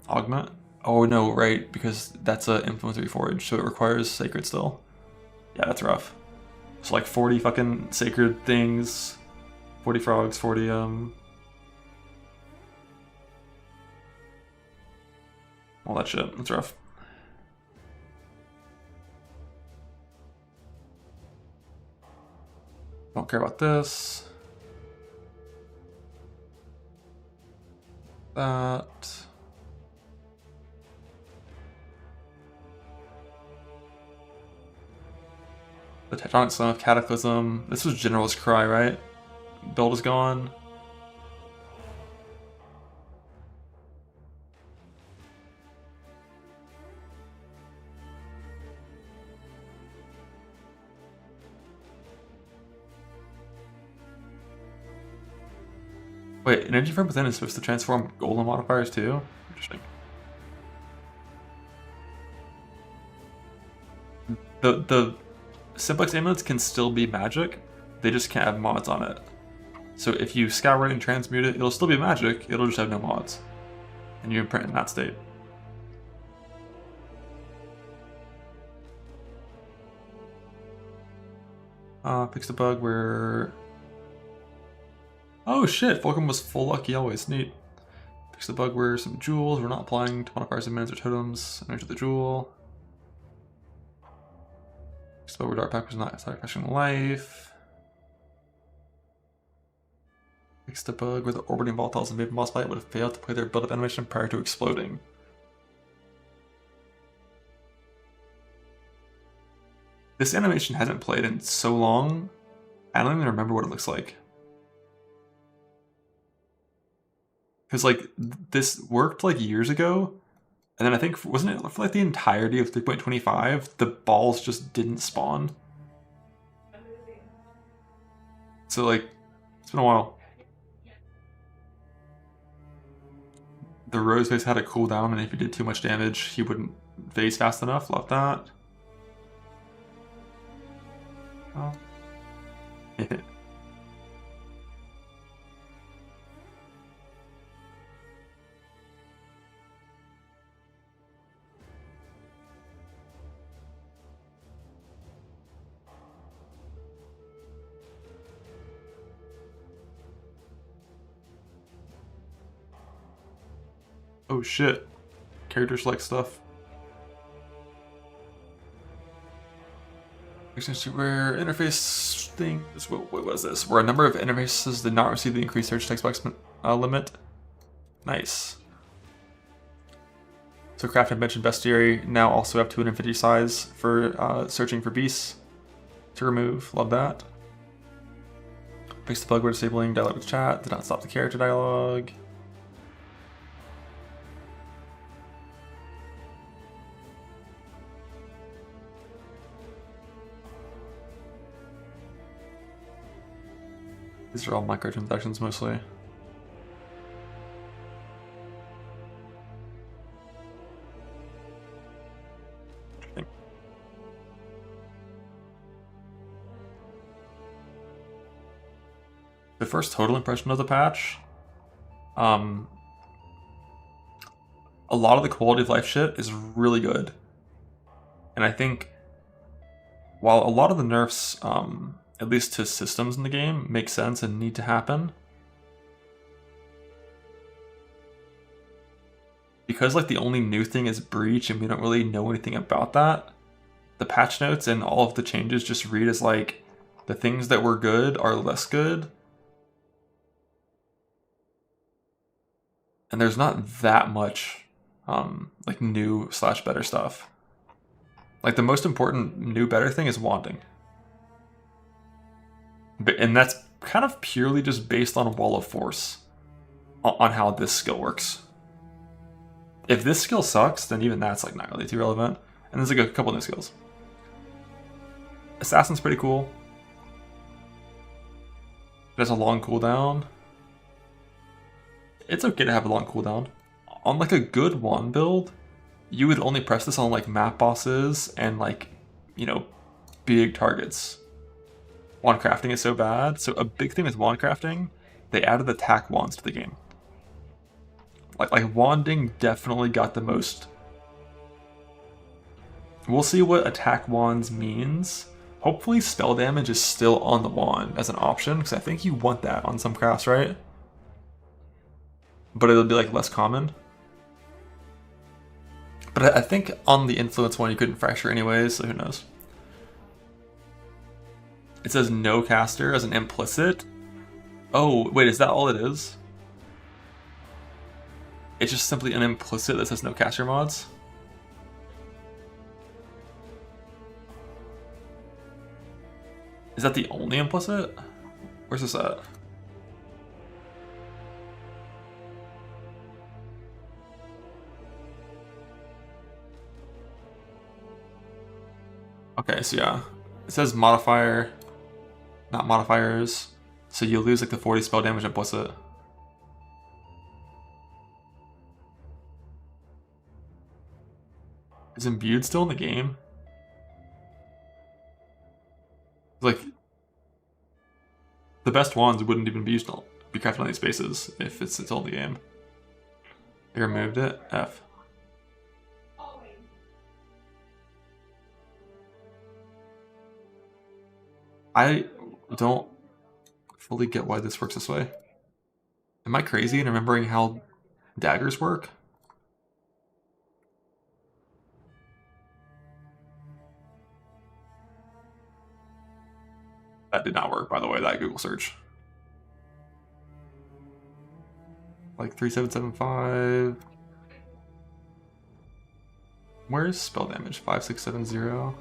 augment? Oh no, right, because that's a influence reforge, so it requires sacred still. Yeah, that's rough. So like 40 fucking sacred things, 40 frogs, 40 All that shit. That's rough. Don't care about this. That. The Tectonic Son of Cataclysm. This was General's Cry, right? Build is gone. Wait, energy from within is supposed to transform golem modifiers too? Interesting. The simplex amulets can still be magic, they just can't have mods on it. So if you scour it and transmute it, it'll still be magic, it'll just have no mods. And you imprint in that state. Fix the bug where... Oh shit, Fulcrum was full lucky always, neat. Fix the bug where some jewels, we're not applying to modifiers and minions or totems, enter the jewel. Fix the bug where Dark Pack was not sacrificing life. Fix the bug where the orbiting volatiles and Maven boss fight would have failed to play their build-up animation prior to exploding. This animation hasn't played in so long, I don't even remember what it looks like. Because, like, this worked, like, years ago, and then I think, wasn't it for, like, the entirety of 3.25, the balls just didn't spawn? So, like, it's been a while. The Rose Vase had a cooldown, and if you did too much damage, he wouldn't vase fast enough. Love that. Oh. Oh shit. Character select stuff. Where interface thing. What was this? Where a number of interfaces did not receive the increased search text box limit. Nice. So craft and bench and bestiary now also have 250 size for searching for beasts to remove. Love that. Fix the bug where disabling dialogue with chat. Did not stop the character dialogue. These are all microtransactions mostly. Interesting. The first total impression of the patch, a lot of the quality of life shit is really good. And I think while a lot of the nerfs, at least to systems in the game, make sense and need to happen, because like the only new thing is Breach and we don't really know anything about that, the patch notes and all of the changes just read as like the things that were good are less good, and there's not that much like new / better stuff. Like the most important new better thing is wanding. And that's kind of purely just based on Wall of Force, on how this skill works. If this skill sucks, then even that's like not really too relevant. And there's like a couple new skills. Assassin's pretty cool. It has a long cooldown. It's okay to have a long cooldown. On like a good wand build, you would only press this on like map bosses and like, you know, big targets. Wand crafting is so bad. So a big thing with wand crafting, they added attack wands to the game. Like wanding definitely got the most. We'll see what attack wands means. Hopefully spell damage is still on the wand as an option, because I think you want that on some crafts, right? But it'll be like less common. But I think on the influence one you couldn't fracture anyways, so who knows. It says no caster as an implicit. Oh, wait, is that all it is? It's just simply an implicit that says no caster mods? Is that the only implicit? Where's this at? Okay, so yeah. It says modifier, not modifiers. So you lose like the 40 spell damage implicit. Is imbued still in the game? Like, the best wands wouldn't even be used to be crafted on these bases if it's still in the game. They removed it? F. I don't fully get why this works this way. Am I crazy in remembering how daggers work? That did not work, by the way, that Google search. Like 3775. Where's spell damage? 5670.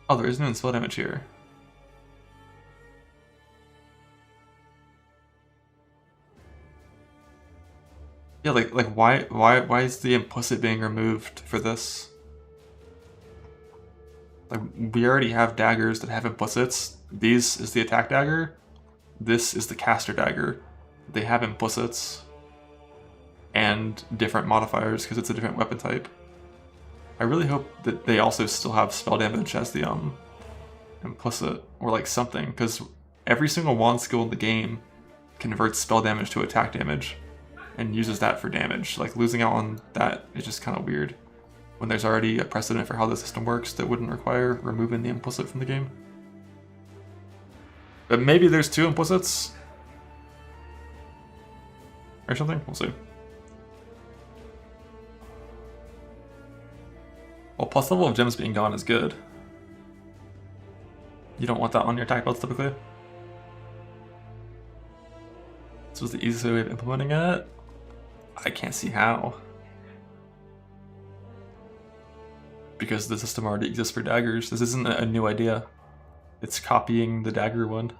Oh, there isn't even spell damage here. Yeah, like why is the implicit being removed for this? Like, we already have daggers that have implicits. These is the attack dagger. This is the caster dagger. They have implicits and different modifiers because it's a different weapon type. I really hope that they also still have spell damage as the implicit or like something, because every single wand skill in the game converts spell damage to attack damage and uses that for damage. Like, losing out on that is just kind of weird when there's already a precedent for how the system works that wouldn't require removing the implicit from the game. But maybe there's two implicits or something, we'll see. Well, plus level of gems being gone is good. You don't want that on your attack builds typically. This was the easiest way of implementing it. I can't see how. Because the system already exists for daggers. This isn't a new idea. It's copying the dagger one.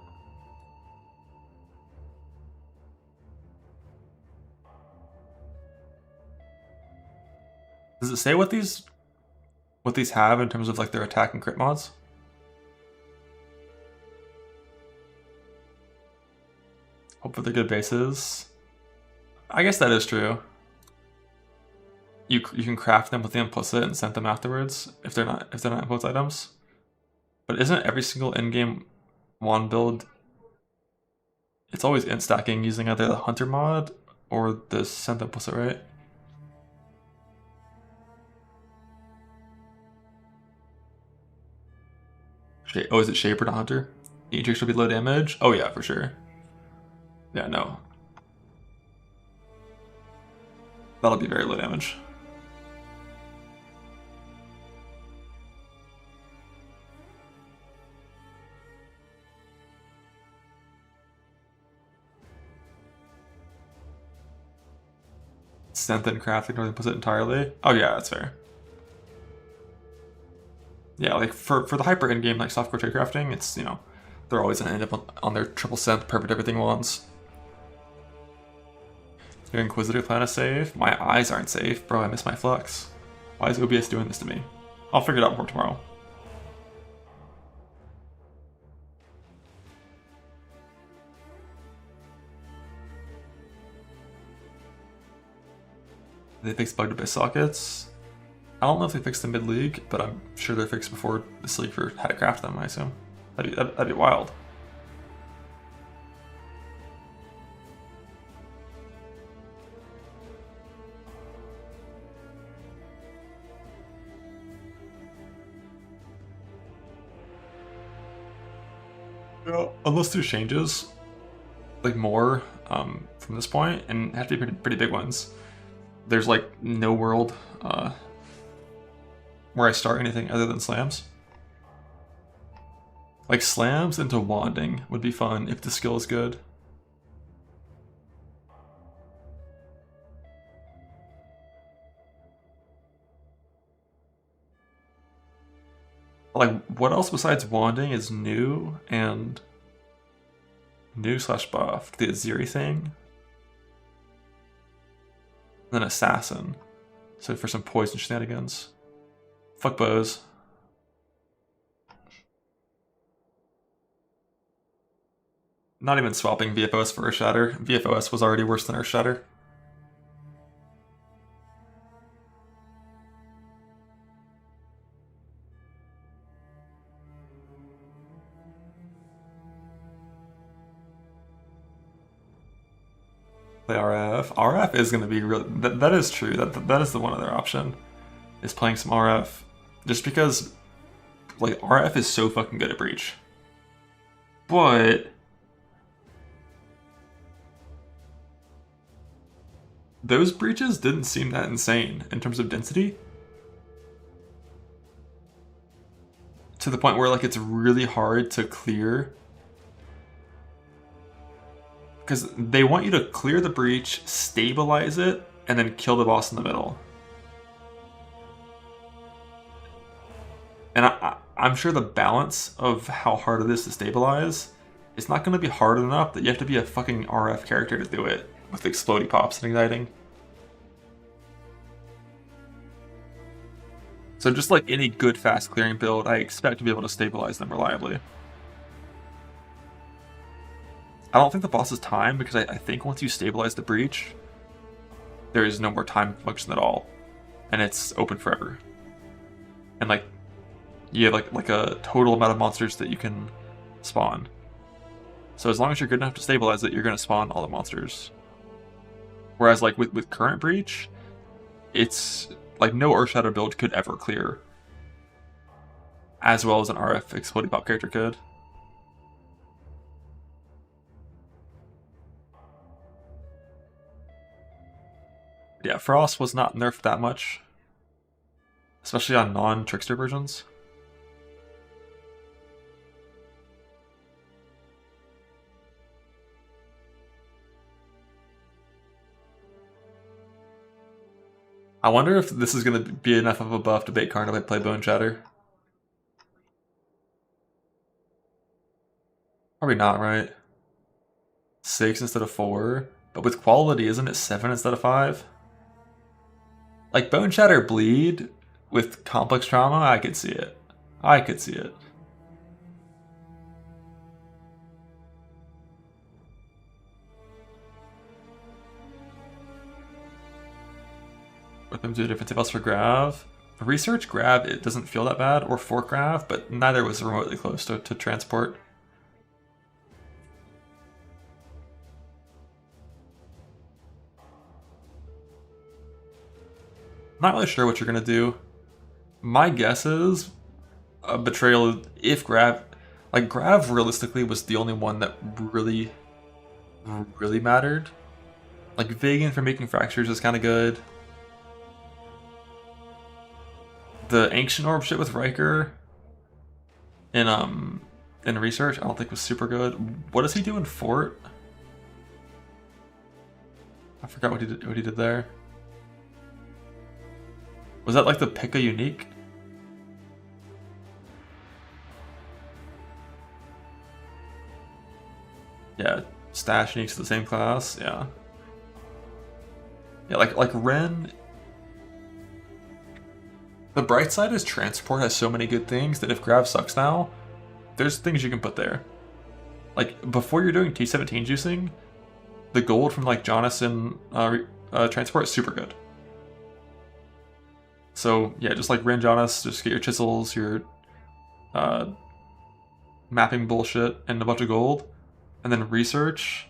Does it say what these have in terms of like their attack and crit mods? Hopefully they're good bases. I guess that is true. You can craft them with the implicit and send them afterwards if they're not implicit items. But isn't every single in-game wand build, it's always int stacking using either the hunter mod or the send implicit, right? Oh, is it Shaper to Hunter? Each will be low damage? Oh yeah, for sure. Yeah, no. That'll be very low damage. Sent and crafting or implicit entirely? Oh yeah, that's fair. Yeah, like for the hyper in-game like softcore trade crafting, it's, you know, they're always gonna end up on their triple sent perfect everything wands. Your Inquisitor plan is safe? My eyes aren't safe, bro. I miss my flux. Why is OBS doing this to me? I'll figure it out more tomorrow. They fixed bugged abyss sockets. I don't know if they fixed the mid-league, but I'm sure they're fixed before this league for how to craft them, I assume. That'd be wild. Yeah, unless there's changes. like more from this point, and have to be pretty big ones. There's like no world where I start anything other than slams. Like slams into wanding would be fun if the skill is good. Like, what else besides wanding is new and new/buff? The Aziri thing. And then assassin. So for some poison shenanigans. Fuck bows. Not even swapping VFOS for Earth Shatter. VFOS was already worse than Earth Shatter. Play RF. RF is going to be real. That is true. That is the one other option, is playing some RF, just because like RF is so fucking good at breach. But those breaches didn't seem that insane in terms of density, to the point where like it's really hard to clear. Because they want you to clear the breach, stabilize it, and then kill the boss in the middle. And I'm sure the balance of how hard it is to stabilize is not going to be hard enough that you have to be a fucking RF character to do it with explodey pops and igniting. So just like any good fast clearing build, I expect to be able to stabilize them reliably. I don't think the boss is time, because I think once you stabilize the breach, there is no more time function at all, and it's open forever. And like, you have like a total amount of monsters that you can spawn. So as long as you're good enough to stabilize it, you're going to spawn all the monsters. Whereas like with current breach, it's like no Earth Shadow build could ever clear as well as an RF exploding pop character could. Yeah, Frost was not nerfed that much, especially on non-trickster versions. I wonder if this is going to be enough of a buff to bait Karn to play Bone Shatter. Probably not, right? 6 instead of 4, but with quality, isn't it 7 instead of 5? Like, Bone Shatter Bleed with complex trauma, I could see it. I could see it. With them do different spells for Grav. Research Grav, it doesn't feel that bad, or Fork Grav, but neither was remotely close to Transport. Not really sure what you're going to do. My guess is a Betrayal if Grav... Like, Grav realistically was the only one that really mattered. Like, Vegan for making fractures is kind of good. The Ancient Orb shit with Riker in Research I don't think was super good. What does he do in Fort? I forgot what he did there. Was that like the Pika unique? Yeah, stash uniques to the same class, yeah. Yeah, like Ren. The bright side is Transport has so many good things that if Grav sucks now, there's things you can put there. Like, before you're doing T17 juicing, the gold from like Jonas and Transport is super good. So yeah, just like Ren Jonas, just get your chisels, your mapping bullshit, and a bunch of gold. And then Research.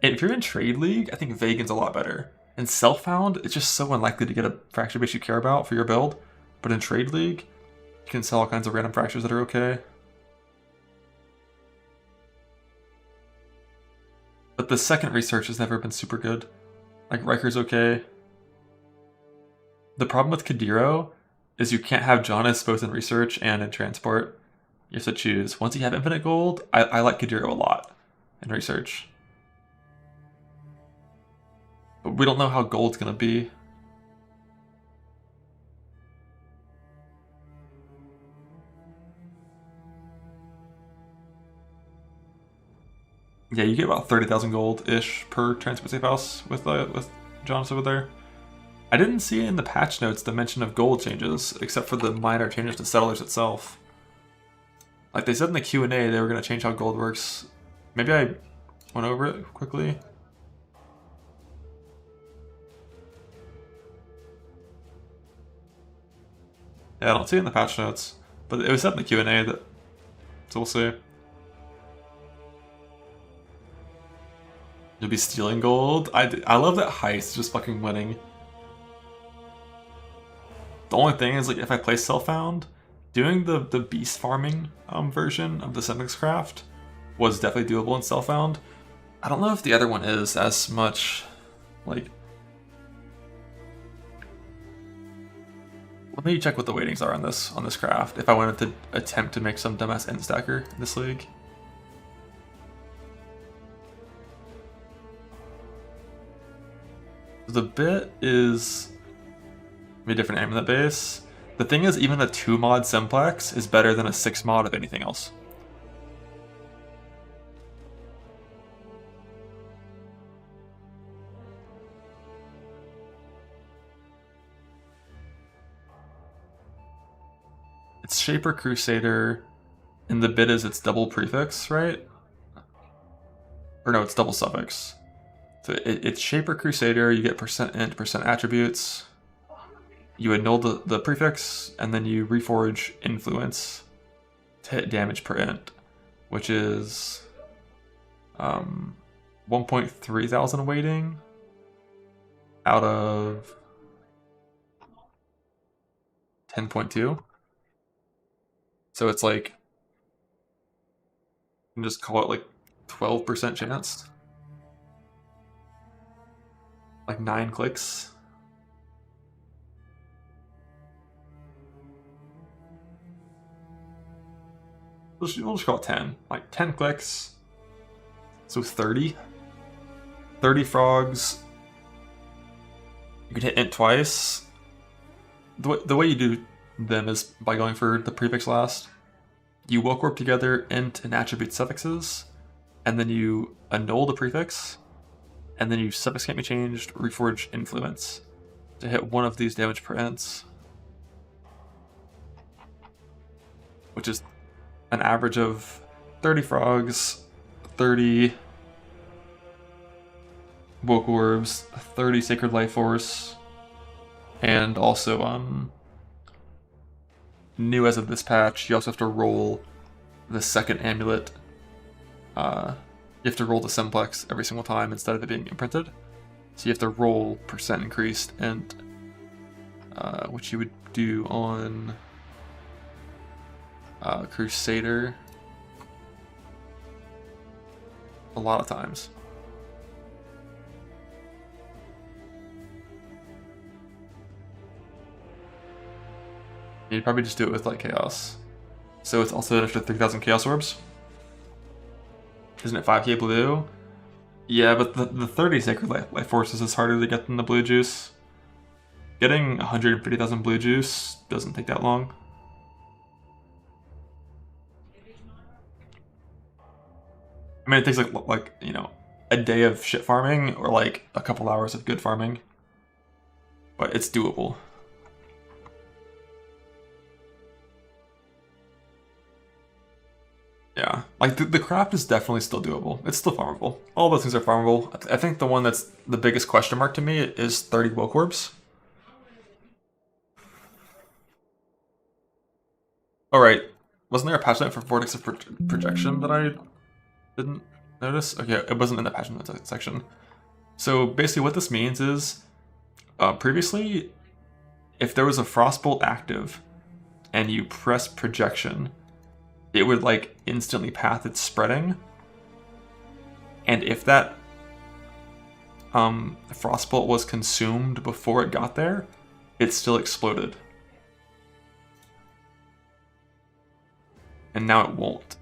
And if you're in Trade League, I think Vegan's a lot better. In Self-Found, it's just so unlikely to get a fracture base you care about for your build. But in Trade League, you can sell all kinds of random fractures that are okay. But the second research has never been super good. Like, Riker's okay. The problem with Kadiro is you can't have Jonas both in research and in transport. You have to choose. Once you have infinite gold, I like Kadiro a lot in research. But we don't know how gold's gonna be. Yeah, you get about 30,000 gold-ish per transport safe house with Jonas over there. I didn't see in the patch notes the mention of gold changes, except for the minor changes to Settlers itself. Like they said in the Q&A, they were going to change how gold works. Maybe I went over it quickly. Yeah, I don't see it in the patch notes, but it was said in the Q&A that, so we'll see. You'll be stealing gold. I love that Heist is just fucking winning. The only thing is, like, if I play Self-Found, doing the beast farming version of the Syntax Craft was definitely doable in Self-Found. I don't know if the other one is as much, like... Let me check what the weightings are on this craft, if I wanted to attempt to make some dumbass end stacker in this league. The bit is a different amulet base. The thing is, even a 2 mod simplex is better than a 6 mod of anything else. It's Shaper Crusader, and the bit is its double prefix, right? Or no, it's double suffix. So it's Shaper Crusader, you get %int, %attributes. You annul the prefix, and then you reforge influence to hit damage per int, which is 1.3 thousand weighting out of 10.2. So it's like, you can just call it like 12% chance. Like 9 clicks. We'll just call it 10. Like 10 clicks. So 30. 30 frogs. You can hit int twice. The way you do them is by going for the prefix last. You woke warp together int and attribute suffixes, and then you annul the prefix. And then you suffix can't be changed, reforge influence to hit one of these damage per ints, which is an average of 30 frogs, 30 woke orbs, 30 sacred life force, and also new as of this patch, you also have to roll the second amulet. You have to roll the simplex every single time instead of it being imprinted. So you have to roll % increased, and which you would do on Crusader a lot of times. You'd probably just do it with like Chaos. So it's also an extra 3,000 Chaos Orbs. Isn't it 5k blue? Yeah, but the 30 Sacred Life Forces is harder to get than the blue juice. Getting 150,000 blue juice doesn't take that long. I mean, it takes like you know, a day of shit farming or like a couple hours of good farming. But it's doable. Yeah, like the craft is definitely still doable. It's still farmable. All those things are farmable. I think the one that's the biggest question mark to me is 30 woke orbs. All right, wasn't there a patch note for Vortex of Projection that I didn't notice? Okay, it wasn't in the patch notes section. So basically what this means is, previously, if there was a Frostbolt active and you press Projection, it would like instantly path its spreading. And if that Frostbolt was consumed before it got there, it still exploded. And now it won't.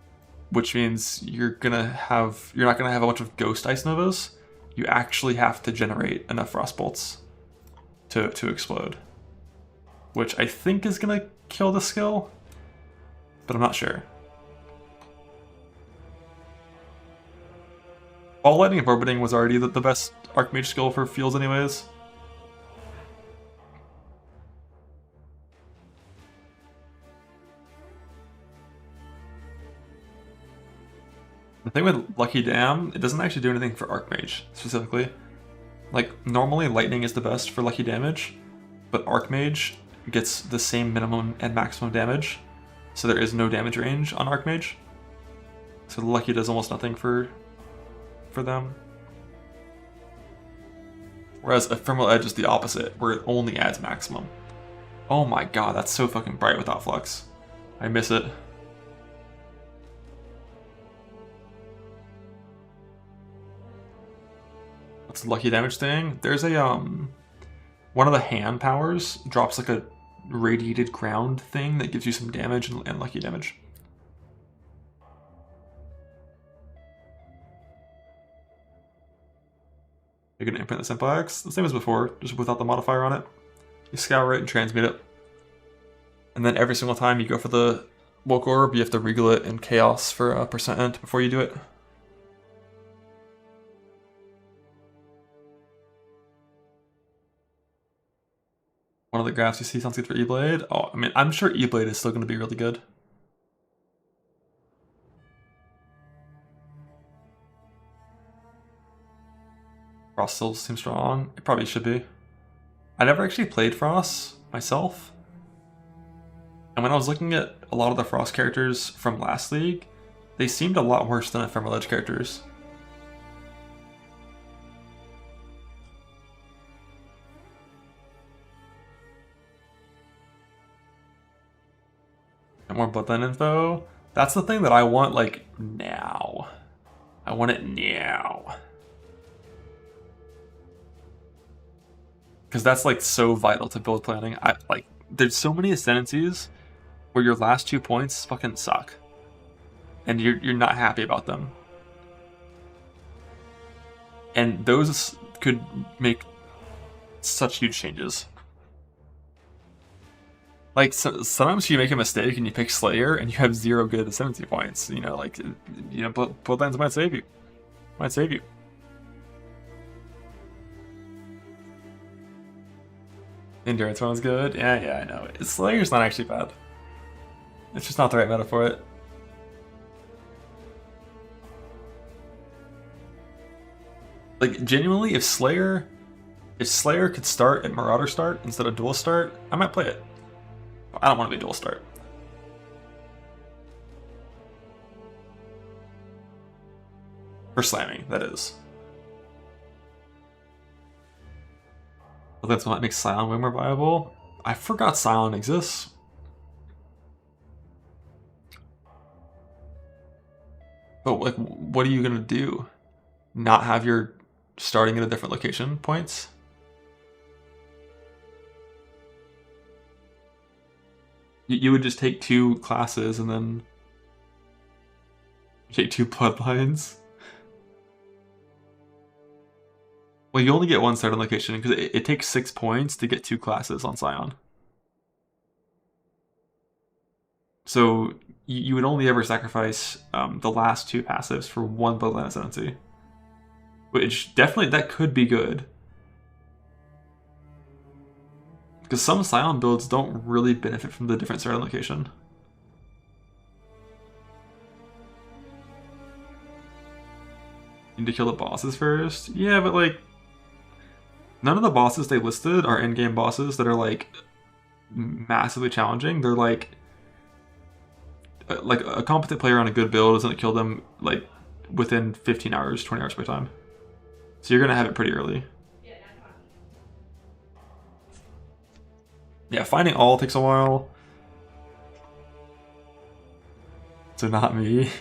Which means you're not gonna have a bunch of ghost ice novas. You actually have to generate enough frostbolts to explode. Which I think is gonna kill the skill, but I'm not sure. All lightning and orbiting was already the best Archmage skill for fields anyways. The thing with Lucky Dam, it doesn't actually do anything for Archmage, specifically. Like, normally lightning is the best for lucky damage, but Archmage gets the same minimum and maximum damage, so there is no damage range on Archmage. So Lucky does almost nothing for them. Whereas Ephemeral Edge is the opposite, where it only adds maximum. Oh my god, that's so fucking bright without Flux. I miss it. What's the lucky damage thing? There's a one of the hand powers drops like a radiated ground thing that gives you some damage and lucky damage. You're gonna imprint the Simplex, the same as before, just without the modifier on it. You scour it and transmute it. And then every single time you go for the Woke Orb, you have to regal it in Chaos for a % before you do it. One of the graphs you see sounds good for E-Blade. Oh, I mean, I'm sure E-Blade is still going to be really good. Frost still seems strong. It probably should be. I never actually played Frost myself. And when I was looking at a lot of the Frost characters from last league, they seemed a lot worse than Ephemeral Edge characters. And more Bloodline info. That's the thing that I want, like, now. I want it now. Because that's, like, so vital to build planning. There's so many Ascendancies where your last 2 points fucking suck. And you're not happy about them. And those could make such huge changes. Like, sometimes you make a mistake and you pick Slayer and you have 0 good Ascendancy points. You know, like, you know, Bloodlines might save you. Might save you. Endurance one is good. Yeah, I know. Slayer's not actually bad. It's just not the right meta for it. Like, genuinely, if Slayer could start at Marauder start instead of Dual start, I might play it. I don't want to be Dual start. For slamming, that is. But that's what makes Scion way more viable. I forgot Scion exists. But, like, what are you gonna do? Not have your starting at a different location points? You would just take 2 classes and then take 2 bloodlines. Well, you only get 1 starting location because it takes 6 points to get 2 classes on Scion. So you would only ever sacrifice the last 2 passives for 1 bloodline ascendancy. Which definitely, that could be good. Because some Scion builds don't really benefit from the different starting location. Need to kill the bosses first? Yeah, but like, none of the bosses they listed are endgame bosses that are like massively challenging. They're like a competent player on a good build doesn't kill them like within 15 hours, 20 hours by time. So you're gonna have it pretty early. Yeah, finding all takes a while. So not me.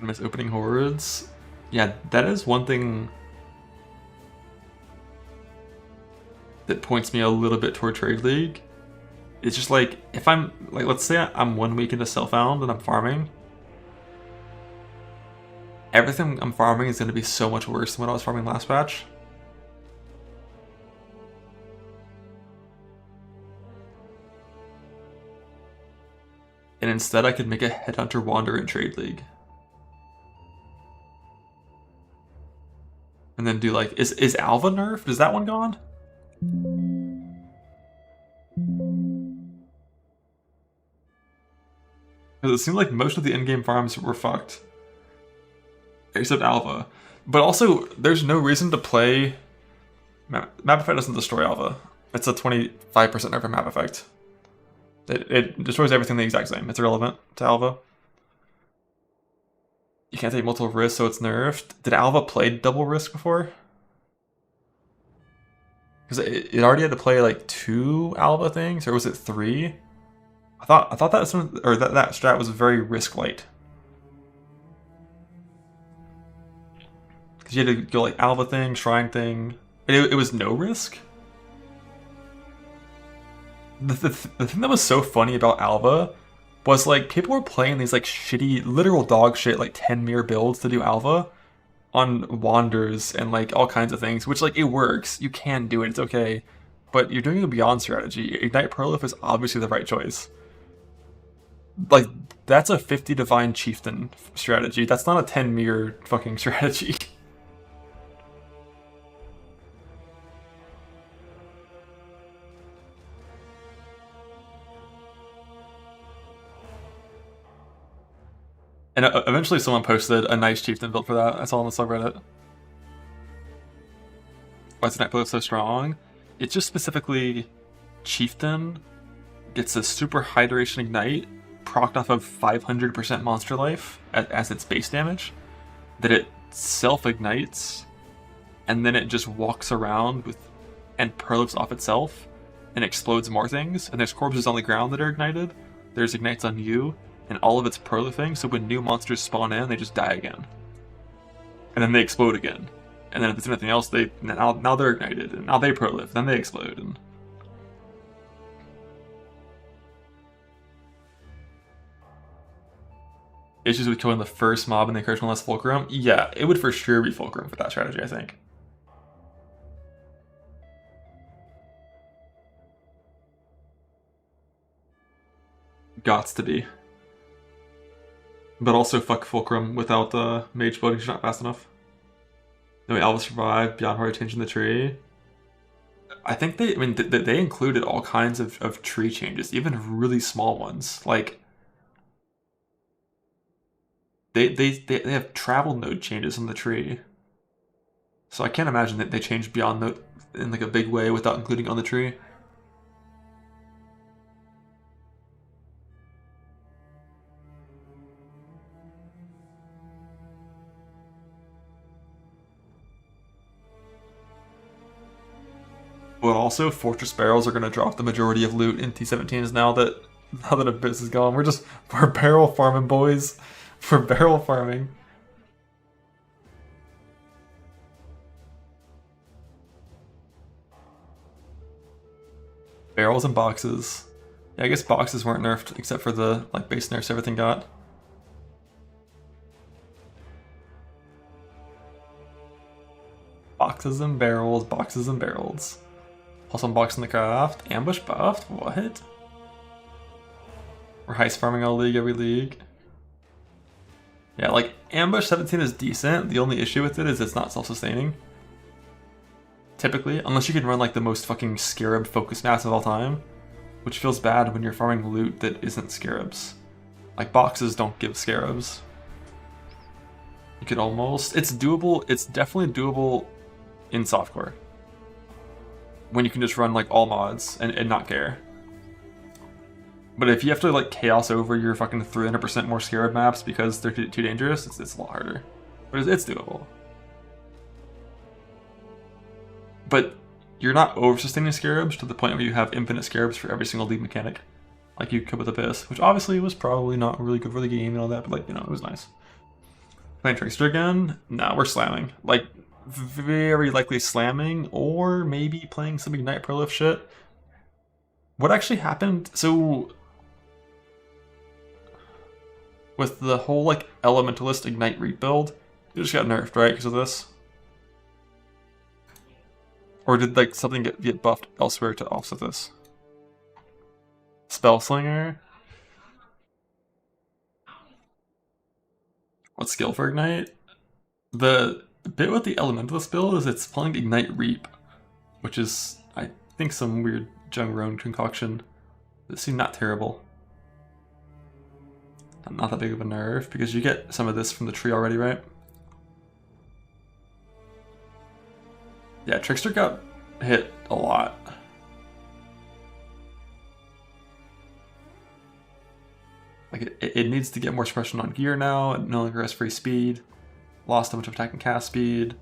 Miss opening hordes. Yeah, that is one thing that points me a little bit toward Trade League. It's just like, if I'm, like, let's say I'm 1 week into Self-Found and I'm farming. Everything I'm farming is going to be so much worse than what I was farming last patch. And instead I could make a Headhunter Wander in Trade League. And then do like, is Alva nerfed? Is that one gone? Because it seemed like most of the in-game farms were fucked. Except Alva. But also, there's no reason to play... Map effect doesn't destroy Alva. It's a 25% nerf of map effect. It destroys everything the exact same. It's irrelevant to Alva. You can't take multiple risks, so it's nerfed. Did Alva play double risk before? Because it already had to play like 2 Alva things, or was it 3? I thought that strat was very risk light. Because you had to go like Alva thing, Shrine thing. It was no risk. The thing that was so funny about Alva was like people were playing these like shitty, literal dog shit like 10 mirror builds to do Alva on Wanders and like all kinds of things, which like it works. You can do it, it's okay. But you're doing a beyond strategy. Ignite Prolif is obviously the right choice. Like, that's a 50 Divine Chieftain strategy. That's not a 10 mirror fucking strategy. And eventually someone posted a nice Chieftain build for that. I saw on the subreddit. Why is Ignite Prolif so strong? It's just specifically Chieftain gets a super high duration Ignite procced off of 500% monster life as its base damage, that it self-ignites, and then it just walks around with and prolifs off itself and explodes more things, and there's corpses on the ground that are ignited, there's ignites on you, and all of it's prolifing, so when new monsters spawn in, they just die again. And then they explode again. And then if there's anything else, now they're ignited, and now they prolif, then they explode. And issues with killing the first mob in the incursion less Fulcrum? Yeah, it would for sure be Fulcrum for that strategy, I think. Gots to be. But also fuck Fulcrum without the Mage Blood, because you're not fast enough. No way Alva survived, Beyond Horde changing the tree. I think they included all kinds of tree changes, even really small ones. Like, they have travel node changes on the tree. So I can't imagine that they changed Beyond Node in like a big way without including on the tree. But also, Fortress Barrels are going to drop the majority of loot in T17s now that Abyss is gone. We're barrel farming, boys. We're barrel farming. Barrels and boxes. Yeah, I guess boxes weren't nerfed except for the like base nerfs everything got. Boxes and barrels, boxes and barrels. Plus unboxing the craft. Ambush buffed? What? We're heist farming all league, every league. Yeah, like, Ambush 17 is decent. The only issue with it is it's not self-sustaining. Typically. Unless you can run, like, the most fucking Scarab focus mass of all time. Which feels bad when you're farming loot that isn't Scarabs. Like, boxes don't give Scarabs. You could almost... It's doable. It's definitely doable in softcore. When you can just run like all mods and not care. But if you have to like chaos over your fucking 300% more Scarab maps because they're too dangerous, it's a lot harder. But it's doable. But you're not over-sustaining Scarabs to the point where you have infinite Scarabs for every single league mechanic. Like you could with Abyss, which obviously was probably not really good for the game and all that, but like, you know, it was nice. Playing Trickster again? No, we're slamming. Like, very likely slamming, or maybe playing some Ignite Proliff shit. What actually happened? So, with the whole, like, Elementalist Ignite rebuild, it just got nerfed, right, because of this? Or did, like, something get buffed elsewhere to offset this? Spellslinger? What skill for Ignite? The bit with the Elementalist build is it's playing Ignite Reap, which is, I think, some weird Jungroan concoction. It seemed not terrible. Not that big of a nerf, because you get some of this from the tree already, right? Yeah, Trickster got hit a lot. Like, it needs to get more suppression on gear now. It no longer has free speed. Lost a bunch of attack and cast speed.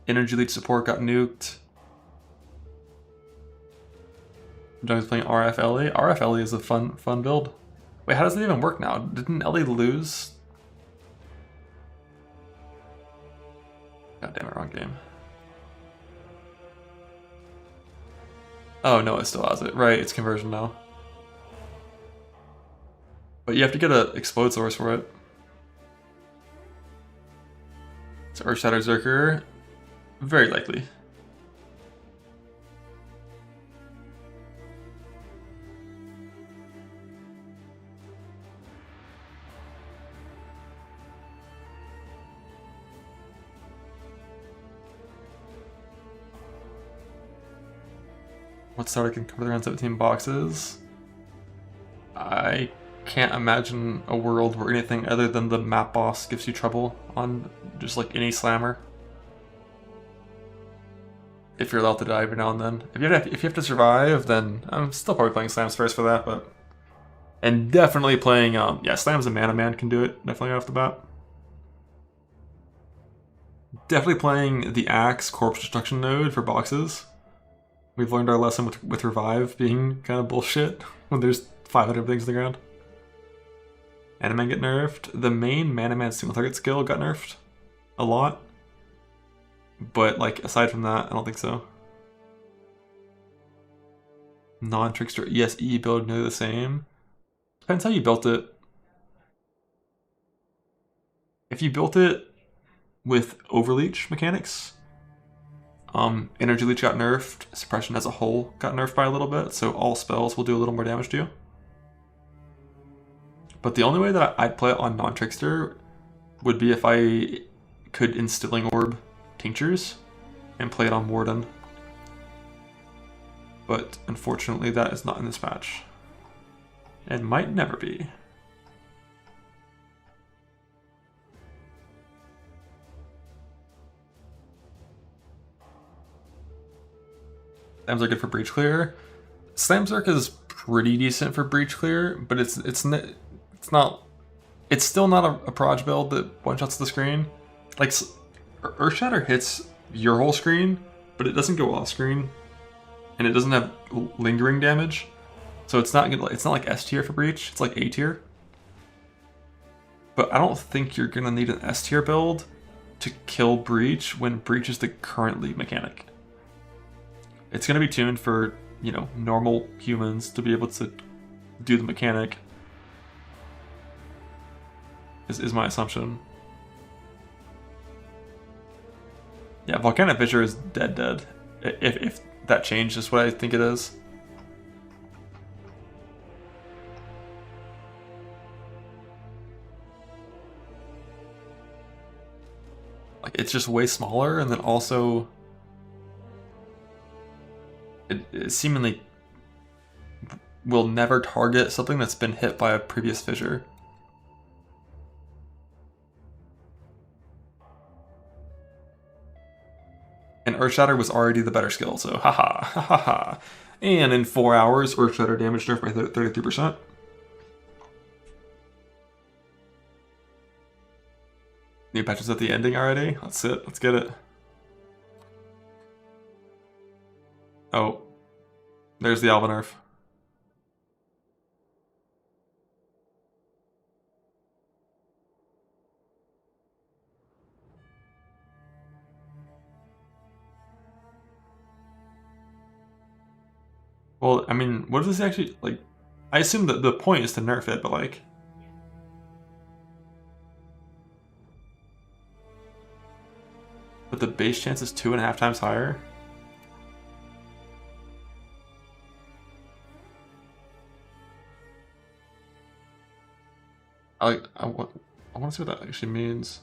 Energy leech support got nuked. Jung's playing RF Ellie. RF Ellie is a fun build. Wait, how does it even work now? Didn't Ellie lose? God damn it, wrong game. Oh no, it still has it. Right, it's conversion now. But you have to get an explode source for it. So Earthshatter Zerker, very likely. What starter can cover around 17 boxes? I can't imagine a world where anything other than the map boss gives you trouble on just like any slammer. If you're allowed to die every now and then. If you have to survive, then I'm still probably playing slams first for that, but... And definitely playing, yeah, slams and Mana Man can do it, definitely off the bat. Definitely playing the Axe Corpse Destruction node for boxes. We've learned our lesson with Revive being kind of bullshit when there's 500 things on the ground. Mana Man get nerfed. The main Mana Man single target skill got nerfed a lot. But, like, aside from that, I don't think so. Non-Trickster ESE build, no the same. Depends how you built it. If you built it with Overleech mechanics, Energy Leech got nerfed, Suppression as a whole got nerfed by a little bit, so all spells will do a little more damage to you. But the only way that I'd play it on non-Trickster would be if I could Instilling Orb Tinctures and play it on Warden. But unfortunately that is not in this match. And might never be. Slams are good for breach clear. Slam Zerk is pretty decent for breach clear, but it's still not a proj build that one shots the screen. Like Earthshatter hits your whole screen, but it doesn't go off screen, and it doesn't have lingering damage. So it's not good. It's not like S tier for breach. It's like A tier. But I don't think you're gonna need an S tier build to kill breach when breach is the current league mechanic. It's gonna be tuned for, you know, normal humans to be able to do the mechanic. Is my assumption. Yeah, Volcanic Fissure is dead. If that changed is what I think it is. Like, it's just way smaller, and then also it seemingly will never target something that's been hit by a previous fissure. And Earthshatter was already the better skill, so haha. And in 4 hours, Earthshatter damage nerfed by 33%. New patches at the ending already? That's it, let's get it. Oh, there's the Alba nerf. Well, I mean, what does this actually, like, I assume that the point is to nerf it, but like... But the base chance is 2.5 times higher? I want to see what that actually means.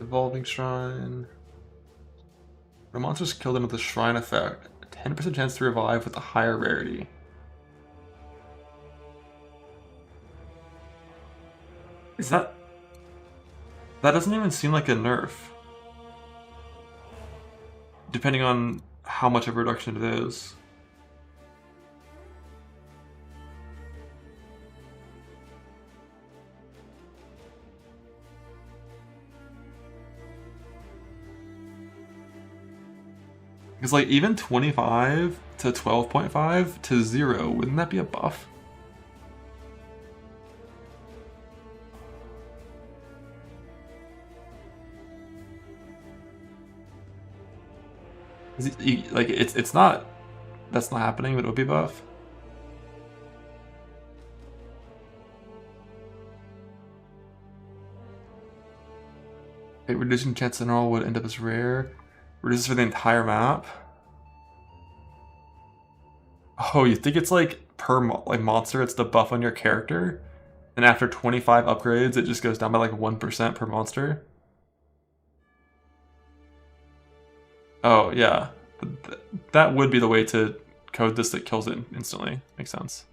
Evolving Shrine. When monsters killed in with the Shrine effect, 10% chance to revive with a higher rarity. Is that... That doesn't even seem like a nerf. Depending on how much of a reduction it is. Because like even 25 to 12.5 to 0, wouldn't that be a buff? Like it's not, that's not happening, but it would be a buff. Okay, reducing chance in all would end up as rare. Reduces for the entire map. Oh, you think it's like per monster, it's the buff on your character, and after 25 upgrades, it just goes down by like 1% per monster. Oh yeah, that would be the way to code this that kills it instantly. Makes sense.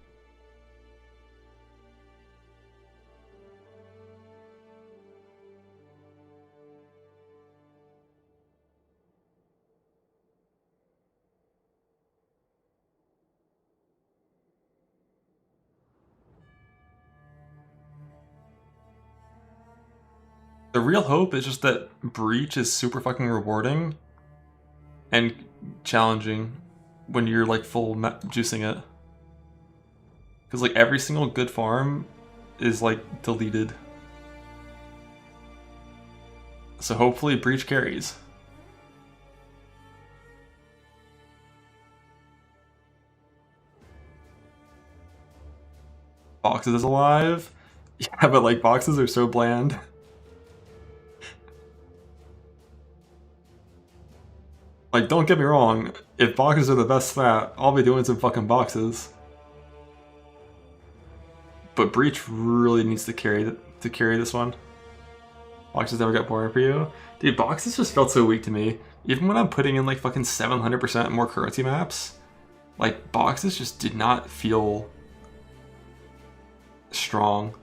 The real hope is just that Breach is super fucking rewarding and challenging when you're like full juicing it. Because like every single good farm is like deleted. So hopefully Breach carries. Boxes is alive? Yeah, but like boxes are so bland. Like, don't get me wrong, if boxes are the best stat, I'll be doing some fucking boxes. But Breach really needs to carry this one. Boxes never got boring for you. Dude, boxes just felt so weak to me. Even when I'm putting in like fucking 700% more currency maps, like boxes just did not feel strong.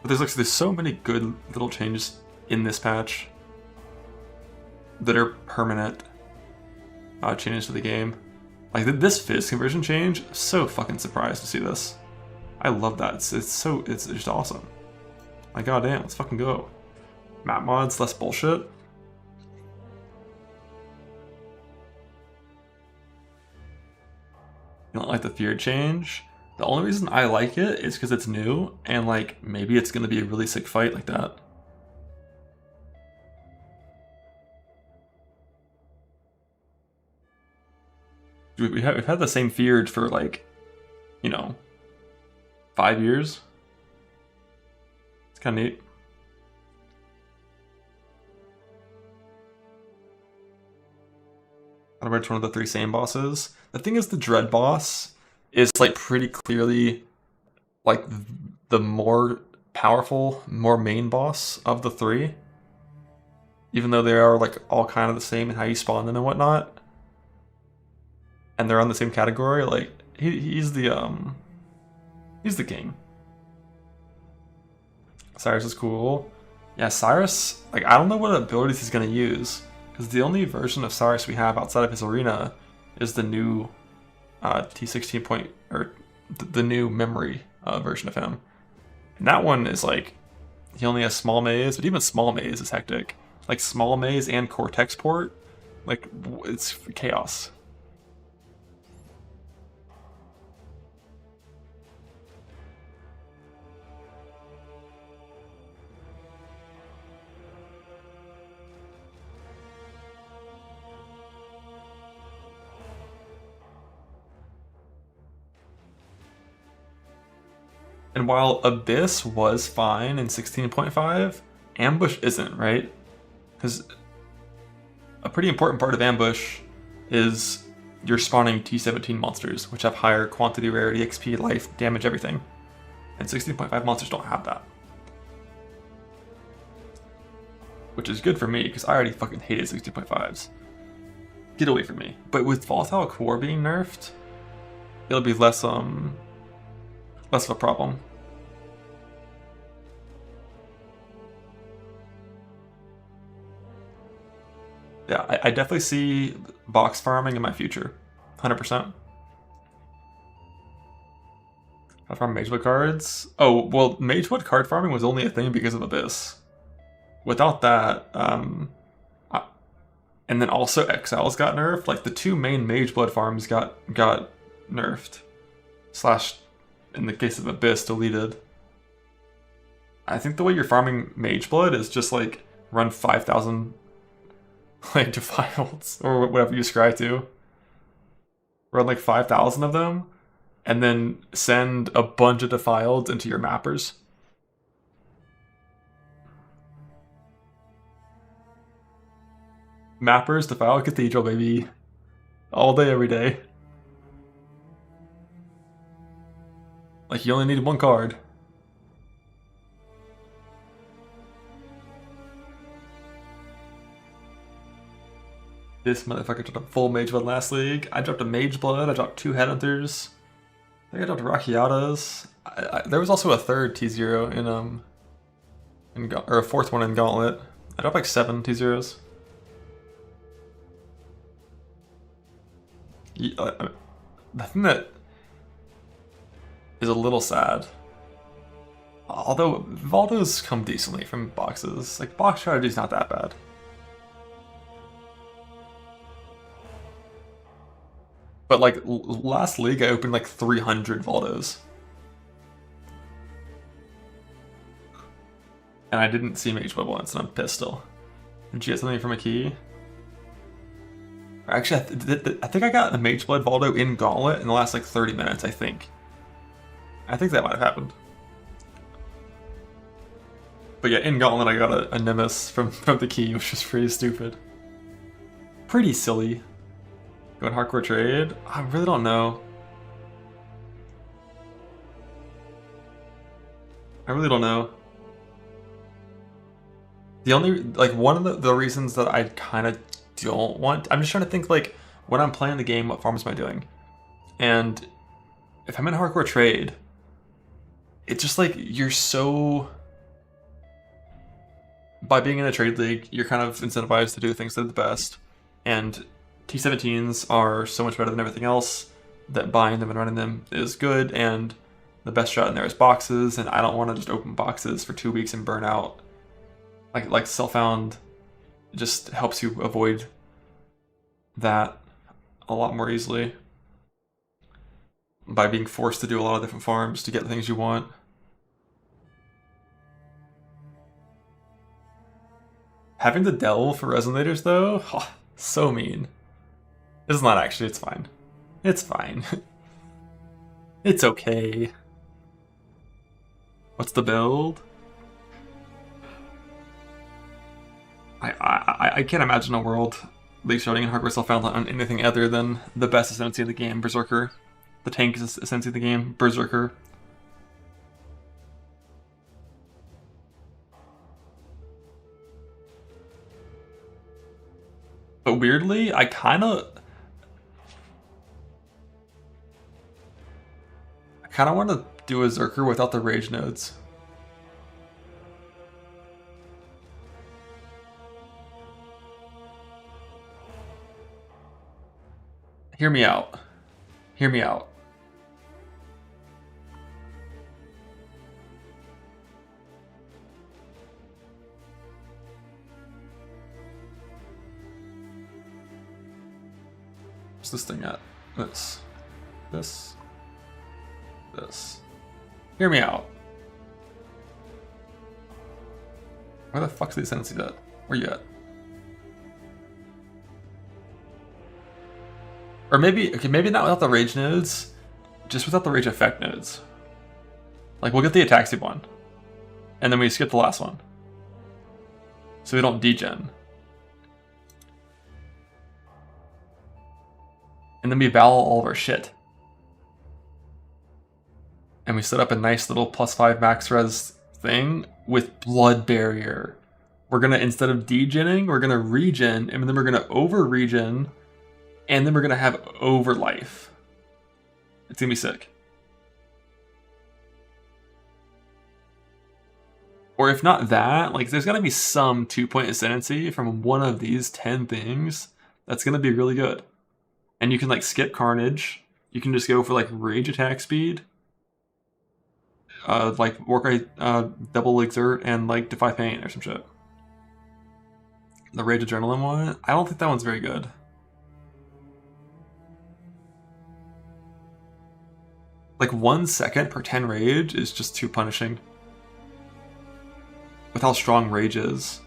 But there's so many good little changes in this patch that are permanent changes to the game. Like this Fizz conversion change, so fucking surprised to see this. I love that. It's just awesome. My goddamn, let's fucking go. Map mods, less bullshit. You don't like the fear change? The only reason I like it is because it's new, and like maybe it's gonna be a really sick fight like that. We've had the same feared for like, you know, 5 years. It's kind of neat. I don't know which one of the 3 same bosses. The thing is, the Dread boss is like pretty clearly like the more powerful, more main boss of the 3. Even though they are like all kind of the same in how you spawn them and whatnot. And they're on the same category, like he's the king. Cyrus is cool. Yeah, Cyrus, like I don't know what abilities he's gonna use. Because the only version of Cyrus we have outside of his arena is the new T16 point, or the new memory version of him. And that one is like, he only has small maze, but even small maze is hectic. Like small maze and Cortex port, like it's chaos. And while Abyss was fine in 16.5, Ambush isn't, right? Because a pretty important part of Ambush is you're spawning T17 monsters, which have higher quantity, rarity, XP, life, damage, everything. And 16.5 monsters don't have that. Which is good for me, because I already fucking hated 16.5s. Get away from me. But with Volatile Core being nerfed, it'll be less of a problem. Yeah, I definitely see box farming in my future. 100%. I farm Magewood cards. Oh, well, Magewood card farming was only a thing because of Abyss. Without that, and then also Exiles got nerfed. Like, the two main Mageblood farms got nerfed. Slash, in the case of Abyss, deleted. I think the way you're farming Mageblood is just, like, run 5,000, like, Defileds, or whatever you scry to. Run, like, 5,000 of them, and then send a bunch of Defileds into your mappers. Mappers, Defiled Cathedral, baby. All day, every day. Like, you only need one card. This motherfucker dropped a full Mageblood last league. I dropped a Mageblood, I dropped 2 Headhunters. I think I dropped Rakiatas. There was also a third T0 or a fourth one in Gauntlet. I dropped like 7 T0s. The thing that is a little sad, although Valdos come decently from boxes, like box strategy is not that bad. But like last league I opened like 300 Valdos. And I didn't see Mageblood once and I'm pissed still. Did you get something from a key? Actually, I think I got a Mageblood Valdo in Gauntlet in the last like 30 minutes, I think. I think that might have happened. But yeah, in Gauntlet I got a Nemesis from the key, which was pretty stupid. Pretty silly. Going hardcore trade? I really don't know. I really don't know. The only, like, one of the reasons that I kind of don't want, I'm just trying to think, like, when I'm playing the game, what farms am I doing? And if I'm in hardcore trade, it's just like, you're so, by being in a trade league, you're kind of incentivized to do things that are the best. And T17s are so much better than everything else, that buying them and running them is good, and the best shot in there is boxes, and I don't want to just open boxes for 2 weeks and burn out. Like Self-Found just helps you avoid that a lot more easily by being forced to do a lot of different farms to get the things you want. Having to delve for resonators though, oh, so mean. It's not actually, it's fine. It's fine. It's okay. What's the build? I can't imagine a world league starting in hardcore Self-Found on anything other than the best Ascendancy of the game, Berserker. The tank is Ascendancy of the game, Berserker. But weirdly, I kind of want to do a Zerker without the rage nodes. Hear me out. Hear me out. What's this thing at? This. Hear me out. Where the fuck's the Ascendancy at? Where you at? Or maybe, okay, maybe not without the rage nodes, just without the rage effect nodes. Like, we'll get the attack speed one. And then we skip the last one. So we don't degen. And then we valve all of our shit. And we set up a nice little +5 max res thing with blood barrier. We're gonna, instead of degenning, we're gonna regen, and then we're gonna over regen, and then we're gonna have over life. It's gonna be sick. Or if not that, like, there's gotta be some 2-point ascendancy from one of these 10 things that's gonna be really good. And you can, like, skip carnage. You can just go for, like, rage attack speed. Like, work rate, double exert, and, like, defy pain or some shit. The rage adrenaline one, I don't think that one's very good. Like, 1 second per 10 rage is just too punishing. With how strong rage is.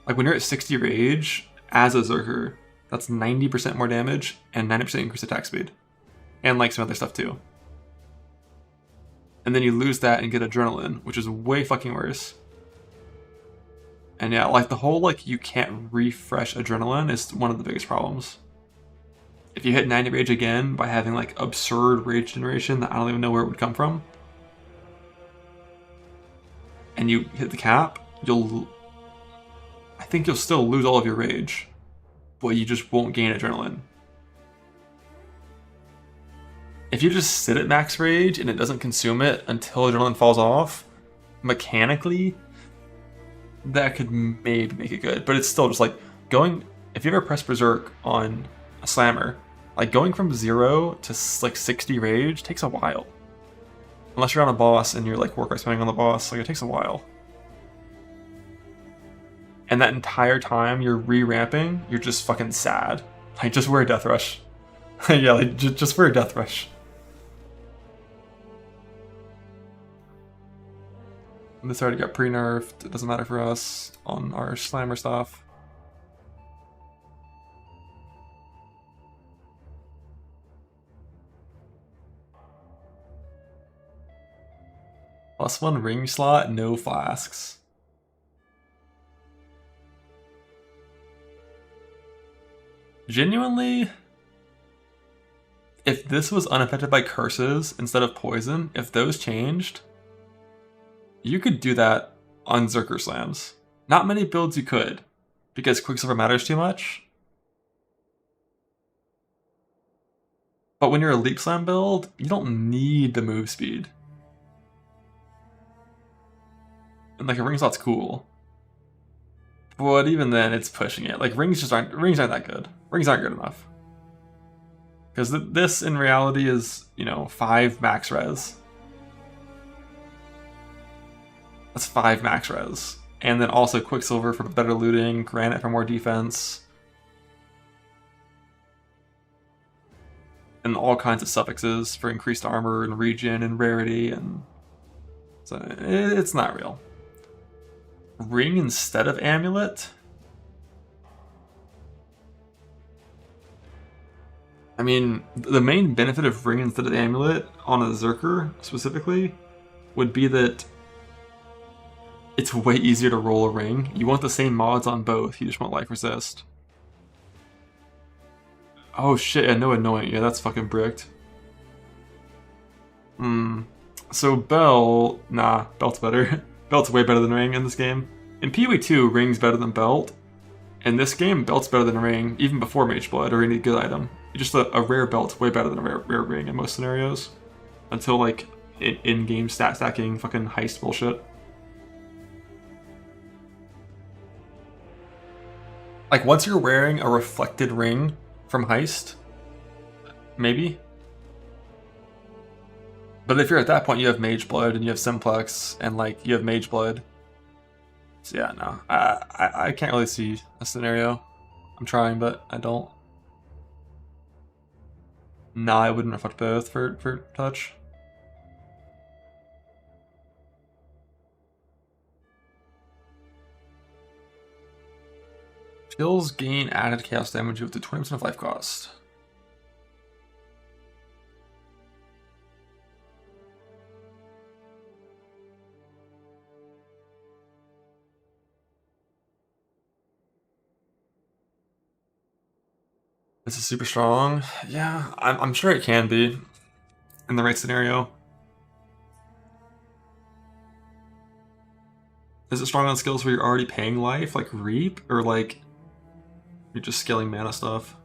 Like, when you're at 60 rage, as a Zerker, that's 90% more damage and 90% increased attack speed. And, like, some other stuff too. And then you lose that and get adrenaline, which is way fucking worse. And yeah, like, the whole, like, you can't refresh adrenaline is one of the biggest problems. If you hit 90 rage again by having, like, absurd rage generation that I don't even know where it would come from, and you hit the cap, I think you'll still lose all of your rage, but you just won't gain adrenaline. If you just sit at max rage and it doesn't consume it until adrenaline falls off, mechanically, that could maybe make it good. But it's still just like going, if you ever press Berserk on a slammer, like going from 0 to like 60 rage takes a while. Unless you're on a boss and you're like work rate spending on the boss, like it takes a while. And that entire time you're re-ramping, you're just fucking sad. Like, just wear a Death Rush. Yeah, like, just wear a Death Rush. And this already got pre-nerfed. It doesn't matter for us on our slammer stuff. +1 ring slot, no flasks. Genuinely, if this was unaffected by curses instead of poison, if those changed, you could do that on Zerker slams. Not many builds you could, because Quicksilver matters too much. But when you're a Leap Slam build, you don't need the move speed. And like a ring slot's cool. But even then, it's pushing it. Like, rings aren't that good. Rings aren't good enough. Because this, in reality, is, you know, 5 max res. That's 5 max res. And then also Quicksilver for better looting, Granite for more defense. And all kinds of suffixes for increased armor and regen and rarity, and so it's not real. Ring instead of amulet? I mean, the main benefit of ring instead of amulet on a Zerker specifically would be that it's way easier to roll a ring. You want the same mods on both, you just want life resist. Oh shit, yeah, no annoying. Yeah, that's fucking bricked. So Bell, nah, Belt's better. Belt's way better than Ring in this game. In PoE 2, Ring's better than Belt. In this game, Belt's better than Ring, even before Mage Blood or any good item. Just a rare Belt's way better than a rare Ring in most scenarios. Until, like, in-game stat stacking fucking heist bullshit. Like, once you're wearing a reflected ring from Heist, maybe. But if you're at that point, you have Mage Blood and you have Simplex and like you have Mage Blood. So yeah, no, I can't really see a scenario. I'm trying, but I don't. Nah, I wouldn't reflect both for touch. Kills gain added chaos damage with the 20% of life cost. Is it super strong? Yeah, I'm sure it can be in the right scenario. Is it strong on skills where you're already paying life, like Reap, or like you're just scaling mana stuff?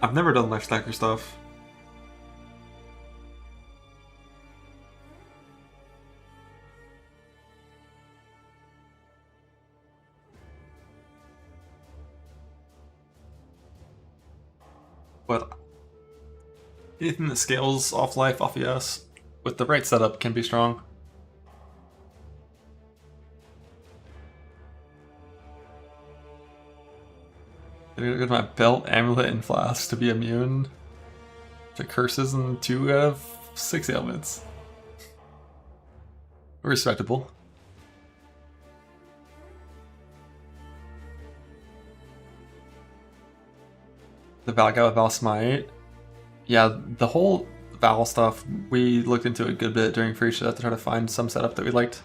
I've never done life stacker stuff. But anything that scales off life, off ES, with the right setup can be strong. I'm gonna go to my belt, amulet, and flask to be immune to curses and 2 out of 6 ailments. Respectable. The Val guy with Val Smite. Yeah, the whole Val stuff, we looked into a good bit during free shit to try to find some setup that we liked.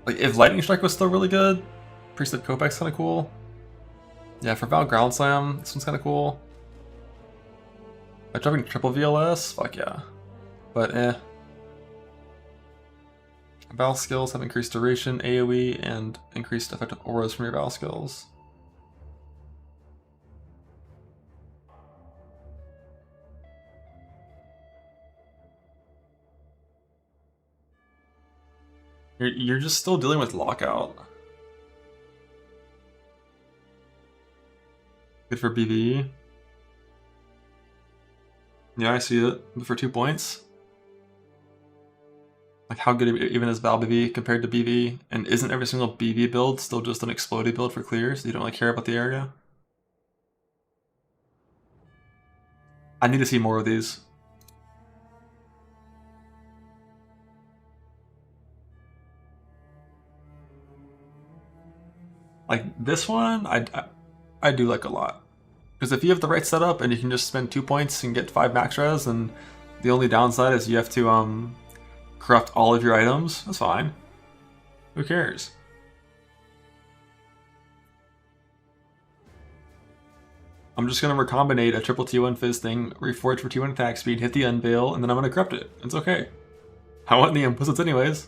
Like, if Lightning Strike was still really good, Priesthood Kopek's kind of cool. Yeah, for Val Ground Slam, this one's kind of cool. Like, dropping triple VLS? Fuck yeah. But Val skills have increased duration, AoE, and increased effective auras from your Val skills. You're just still dealing with lockout. Good for BV. Yeah, I see it. For 2 points. Like, how good even is Val BV compared to BV? And isn't every single BV build still just an exploded build for clear, so you don't really care about the area? I need to see more of these. Like, this one, I do like a lot. Because if you have the right setup and you can just spend 2 points and get 5 max res, and the only downside is you have to corrupt all of your items, that's fine. Who cares? I'm just going to recombinate a triple T1 Fizz thing, reforge for T1 attack speed, hit the unveil, and then I'm going to corrupt it. It's okay. I want the implicits anyways.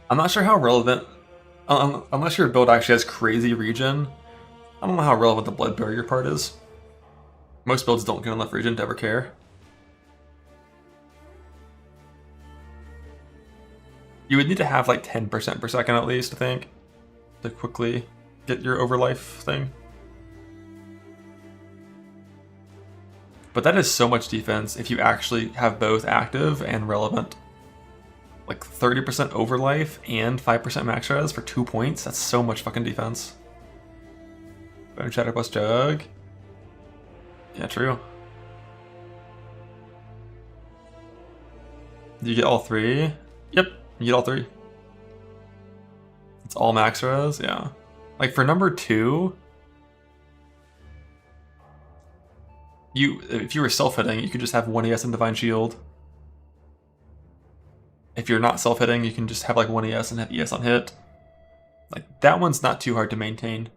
I'm not sure how relevant, unless your build actually has crazy regen, I don't know how relevant the blood barrier part is. Most builds don't get enough regen to ever care. You would need to have like 10% per second at least, I think, to quickly get your overlife thing. But that is so much defense if you actually have both active and relevant. Like 30% overlife and 5% max res for 2 points. That's so much fucking defense. Bone Shatter plus Jug. Yeah, true. Do you get all 3? Yep, you get all 3. It's all max res, yeah. Like for number 2, if you were self-hitting, you could just have 1 ES and Divine Shield. If you're not self-hitting, you can just have like 1 ES and have ES on hit. Like, that one's not too hard to maintain.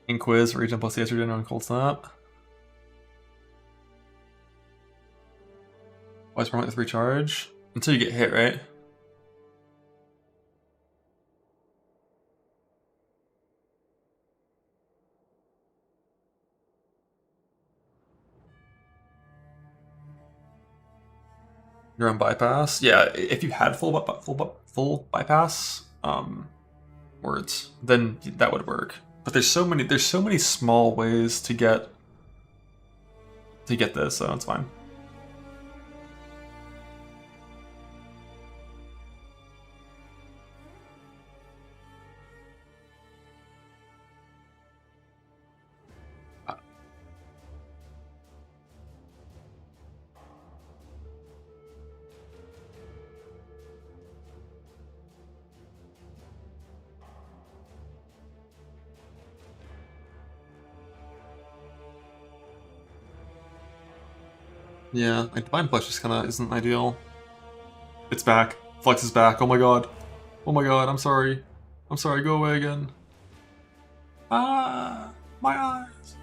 Inquiz, Regen plus ES regen on Cold Snap. Always promote with recharge. Until you get hit, right? You're on bypass. Yeah, if you had full bypass words, then that would work. But there's so many small ways to get this, so it's fine. Yeah, like Divine Flesh just kind of isn't ideal. It's back. Flex is back. Oh my god. Oh my god, I'm sorry. I'm sorry, go away again. Ah, my eyes.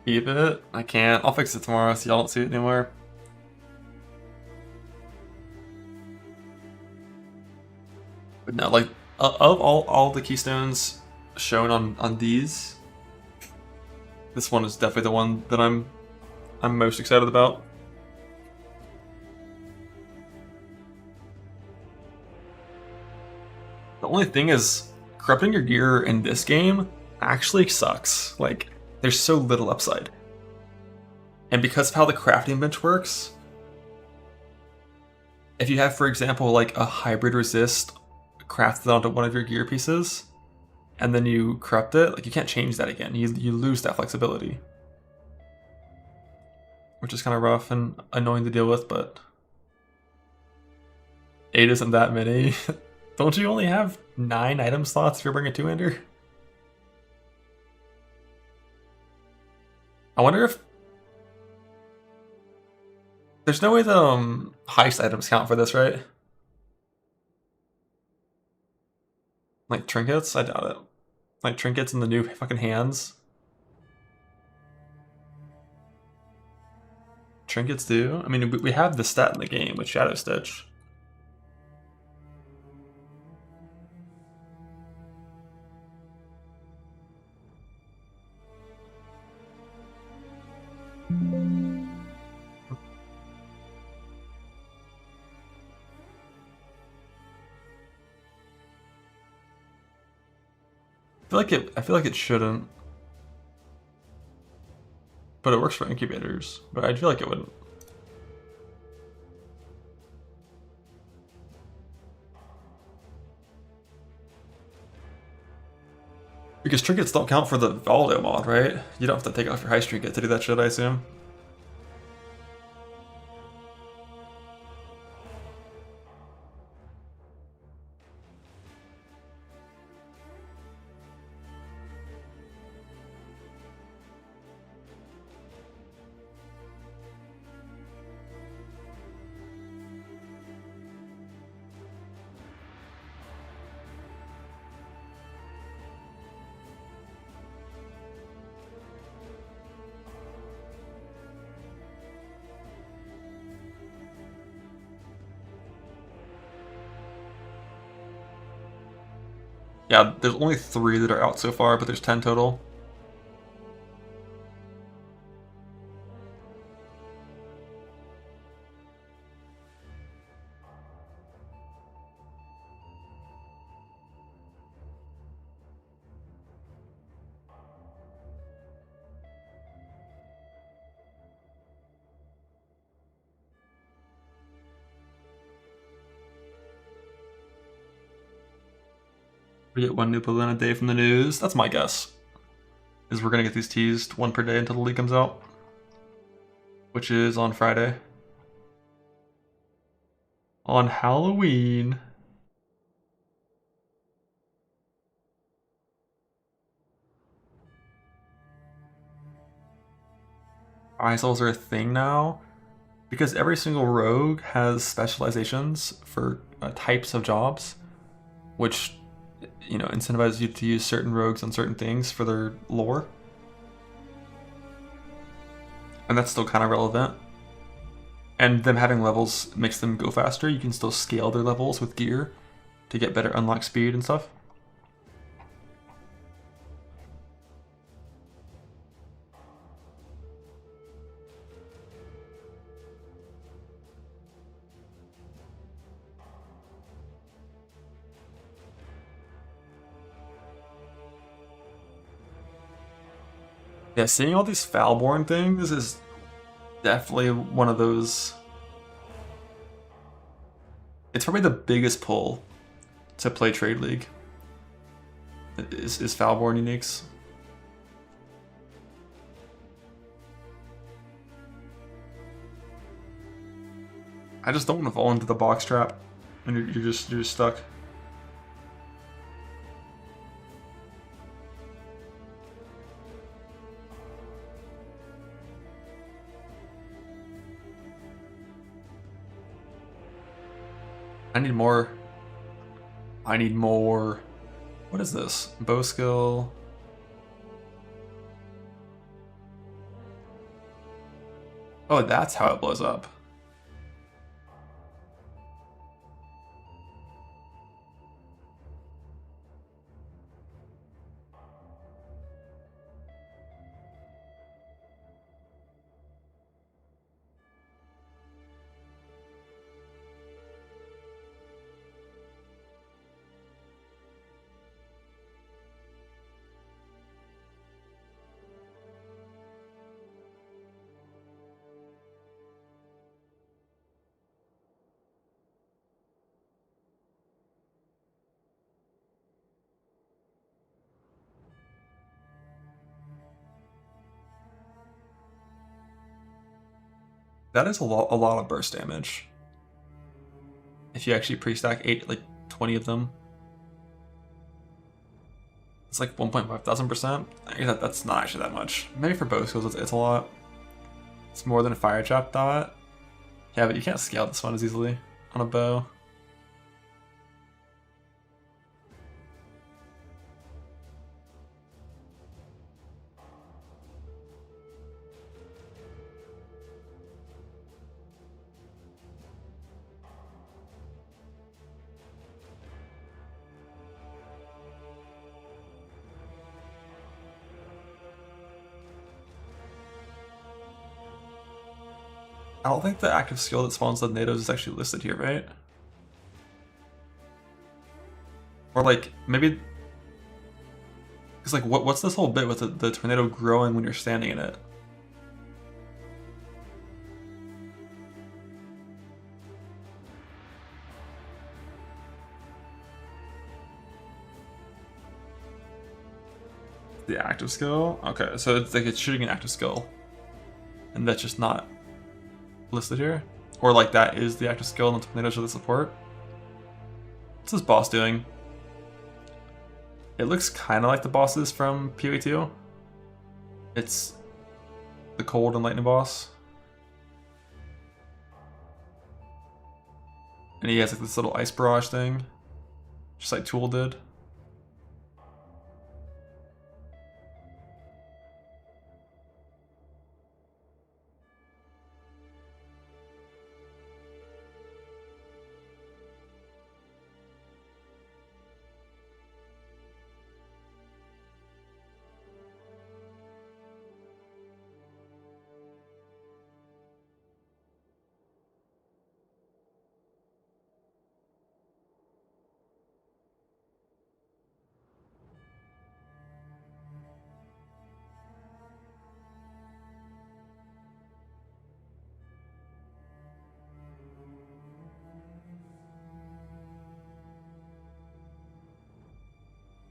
Keep it. I can't. I'll fix it tomorrow so y'all don't see it anymore. But no, like, of all the keystones shown on these, this one is definitely the one that I'm most excited about. The only thing is, corrupting your gear in this game actually sucks. Like, there's so little upside. And because of how the crafting bench works, if you have, for example, like a hybrid resist crafted onto one of your gear pieces, and then you corrupt it, like you can't change that again. You lose that flexibility. Which is kind of rough and annoying to deal with, but 8 isn't that many. Don't you only have 9 item slots if you're bringing a 2-hander? I wonder if... There's no way that heist items count for this, right? Like trinkets? I doubt it. Like trinkets in the new fucking hands. Trinkets do? I mean, we have the stat in the game with Shadow Stitch. I feel like it shouldn't. But it works for incubators. But I feel like it wouldn't. Because trinkets don't count for the Valdo mod, right? You don't have to take off your heist trinket to do that shit, I assume. Yeah, there's only 3 that are out so far, but there's 10 total. We get 1 new balloon a day from the news. That's my guess. Is we're gonna get these teased 1 per day until the leak comes out. Which is on Friday. On Halloween. ISOs are a thing now. Because every single rogue has specializations for types of jobs. Which, you know, incentivizes you to use certain rogues on certain things for their lore. And that's still kind of relevant. And them having levels makes them go faster. You can still scale their levels with gear to get better unlock speed and stuff. Yeah, seeing all these Foulborn things is definitely one of those... It's probably the biggest pull to play Trade League. Is Foulborn uniques. I just don't want to fall into the box trap, and you're just stuck. I need more. I need more. What is this? Bow skill. Oh, that's how it blows up. That is a lot of burst damage. If you actually pre-stack 20 of them. It's like 1,500%. I guess that's not actually that much. Maybe for bow skills it's a lot. It's more than a fire trap dot. Yeah, but you can't scale this one as easily on a bow. I don't think the active skill that spawns the tornadoes is actually listed here, right? Or like, maybe... Because like, what's this whole bit with the tornado growing when you're standing in it? The active skill? Okay, so it's like it's shooting an active skill. And that's just not listed here? Or like that is the active skill and the tornadoes are the support? What's this boss doing? It looks kind of like the bosses from PoE2. It's the cold and lightning boss. And he has like this little ice barrage thing. Just like Tool did.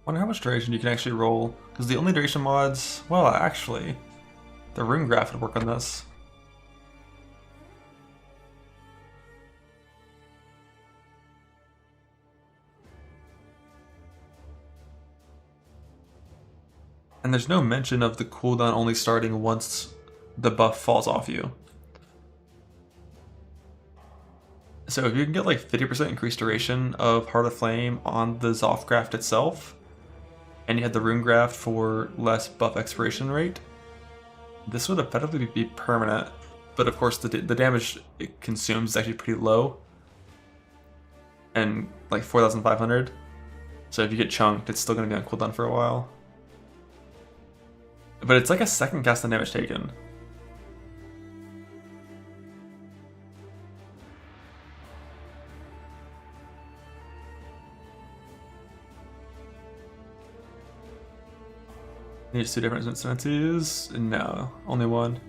I wonder how much duration you can actually roll, because the only duration mods, well actually, the rune graph would work on this. And there's no mention of the cooldown only starting once the buff falls off you. So if you can get like 50% increased duration of Heart of Flame on the Zoth graft itself, and you had the rune graft for less buff expiration rate, this would effectively be permanent. But of course the damage it consumes is actually pretty low, and like 4,500. So if you get chunked, it's still going to be on cooldown for a while. But it's like a second cast on damage taken. Needs 2 different instances? No, only one.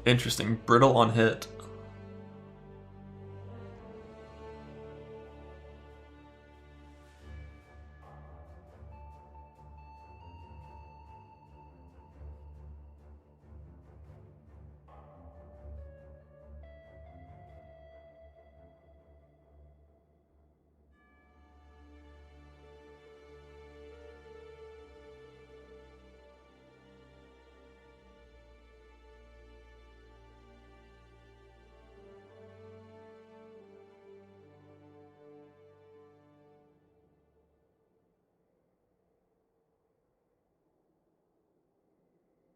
Interesting. Brittle on hit.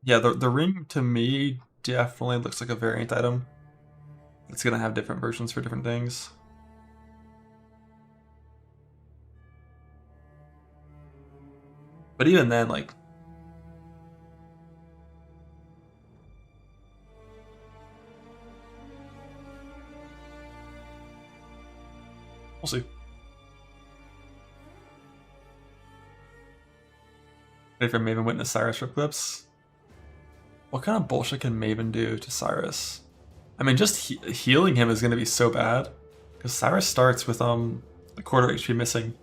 Yeah, the ring to me definitely looks like a variant item. It's gonna have different versions for different things. But even then, like, we'll see. Ready for Maven Witness Cyrus rip clips? What kind of bullshit can Maven do to Cyrus? I mean, just healing him is going to be so bad. Because Cyrus starts with a quarter HP missing.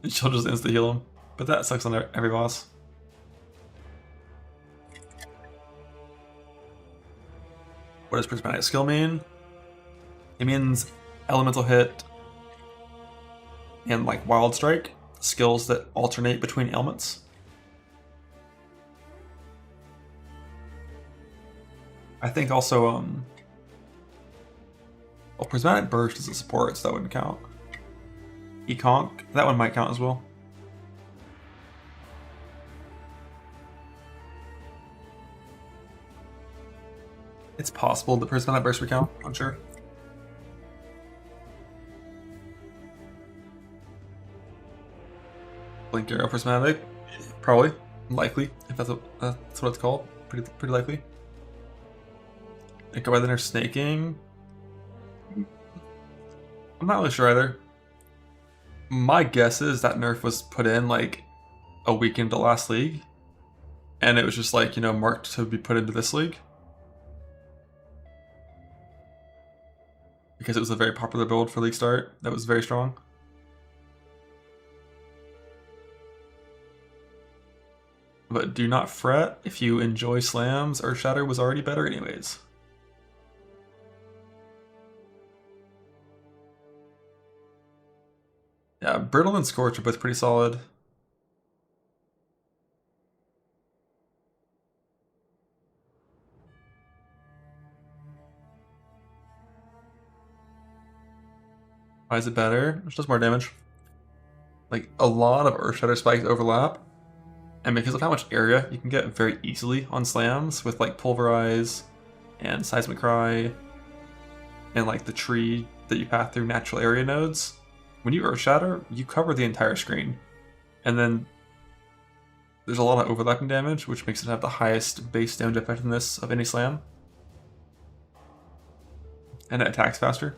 And she'll just insta-heal him. But that sucks on every boss. What does Prismatic Skill mean? It means Elemental Hit and like Wild Strike. Skills that alternate between ailments. I think also, well, Prismatic Burst is a support, so that wouldn't count. Econk, that one might count as well. It's possible the Prismatic Burst would count, I'm sure. Blink Arrow Prismatic, probably, likely, if that's what it's called, pretty likely. Echo by the Inner Snaking. I'm not really sure either. My guess is that nerf was put in like a week into last league, and it was just like, you know, marked to be put into this league. Because it was a very popular build for league start that was very strong. But do not fret, if you enjoy slams, Earthshatter was already better anyways. Yeah, Brittle and Scorch are both pretty solid. Why is it better? It does more damage. Like, a lot of Earthshatter spikes overlap, and because of how much area you can get very easily on slams with like Pulverize and Seismic Cry and like the tree that you path through natural area nodes, when you Earthshatter, you cover the entire screen. And then there's a lot of overlapping damage, which makes it have the highest base damage effectiveness of any slam. And it attacks faster.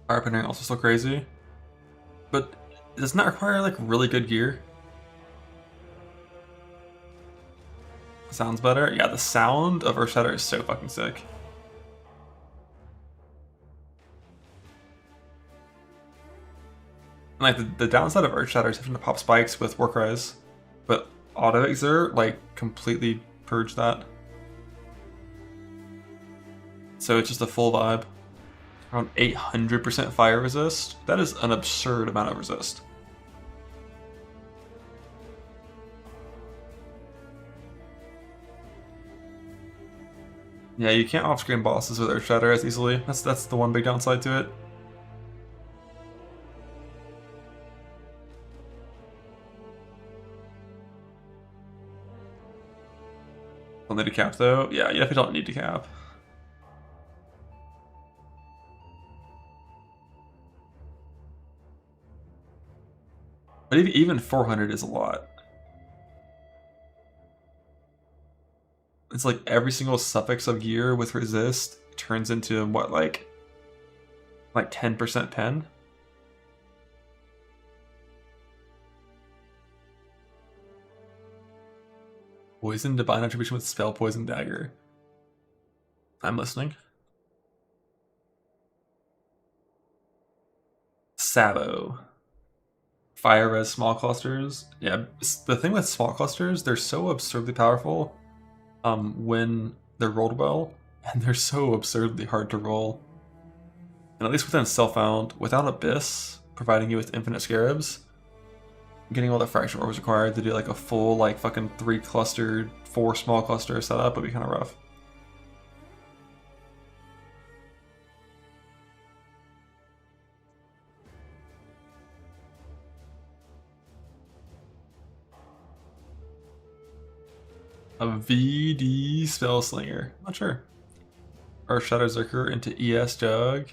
Fire Pinning also still crazy. But does not require like really good gear. Sounds better? Yeah, the sound of Earthshatter is so fucking sick. And like the downside of Earthshatter is having to pop spikes with Warcries, but Auto Exert like completely purged that. So it's just a full vibe. Around 800% fire resist. That is an absurd amount of resist. Yeah, you can't off-screen bosses with Earthshatter as easily. That's the one big downside to it. Don't need a cap though. Yeah, you definitely don't need to cap. But even 400 is a lot. It's like every single suffix of gear with resist turns into what, like 10% pen? Poison Divine Attribution with Spell Poison Dagger. I'm listening. Sabo. Fire res small clusters. Yeah, the thing with small clusters, they're so absurdly powerful when they're rolled well, and they're so absurdly hard to roll. And at least within Self-Found, without Abyss providing you with infinite scarabs, getting all the fracture orbs required to do like a full like fucking 3 clustered, 4 small cluster setup would be kind of rough. A VD Spellslinger. Not sure. Earthshatter Zerker into ES Jug.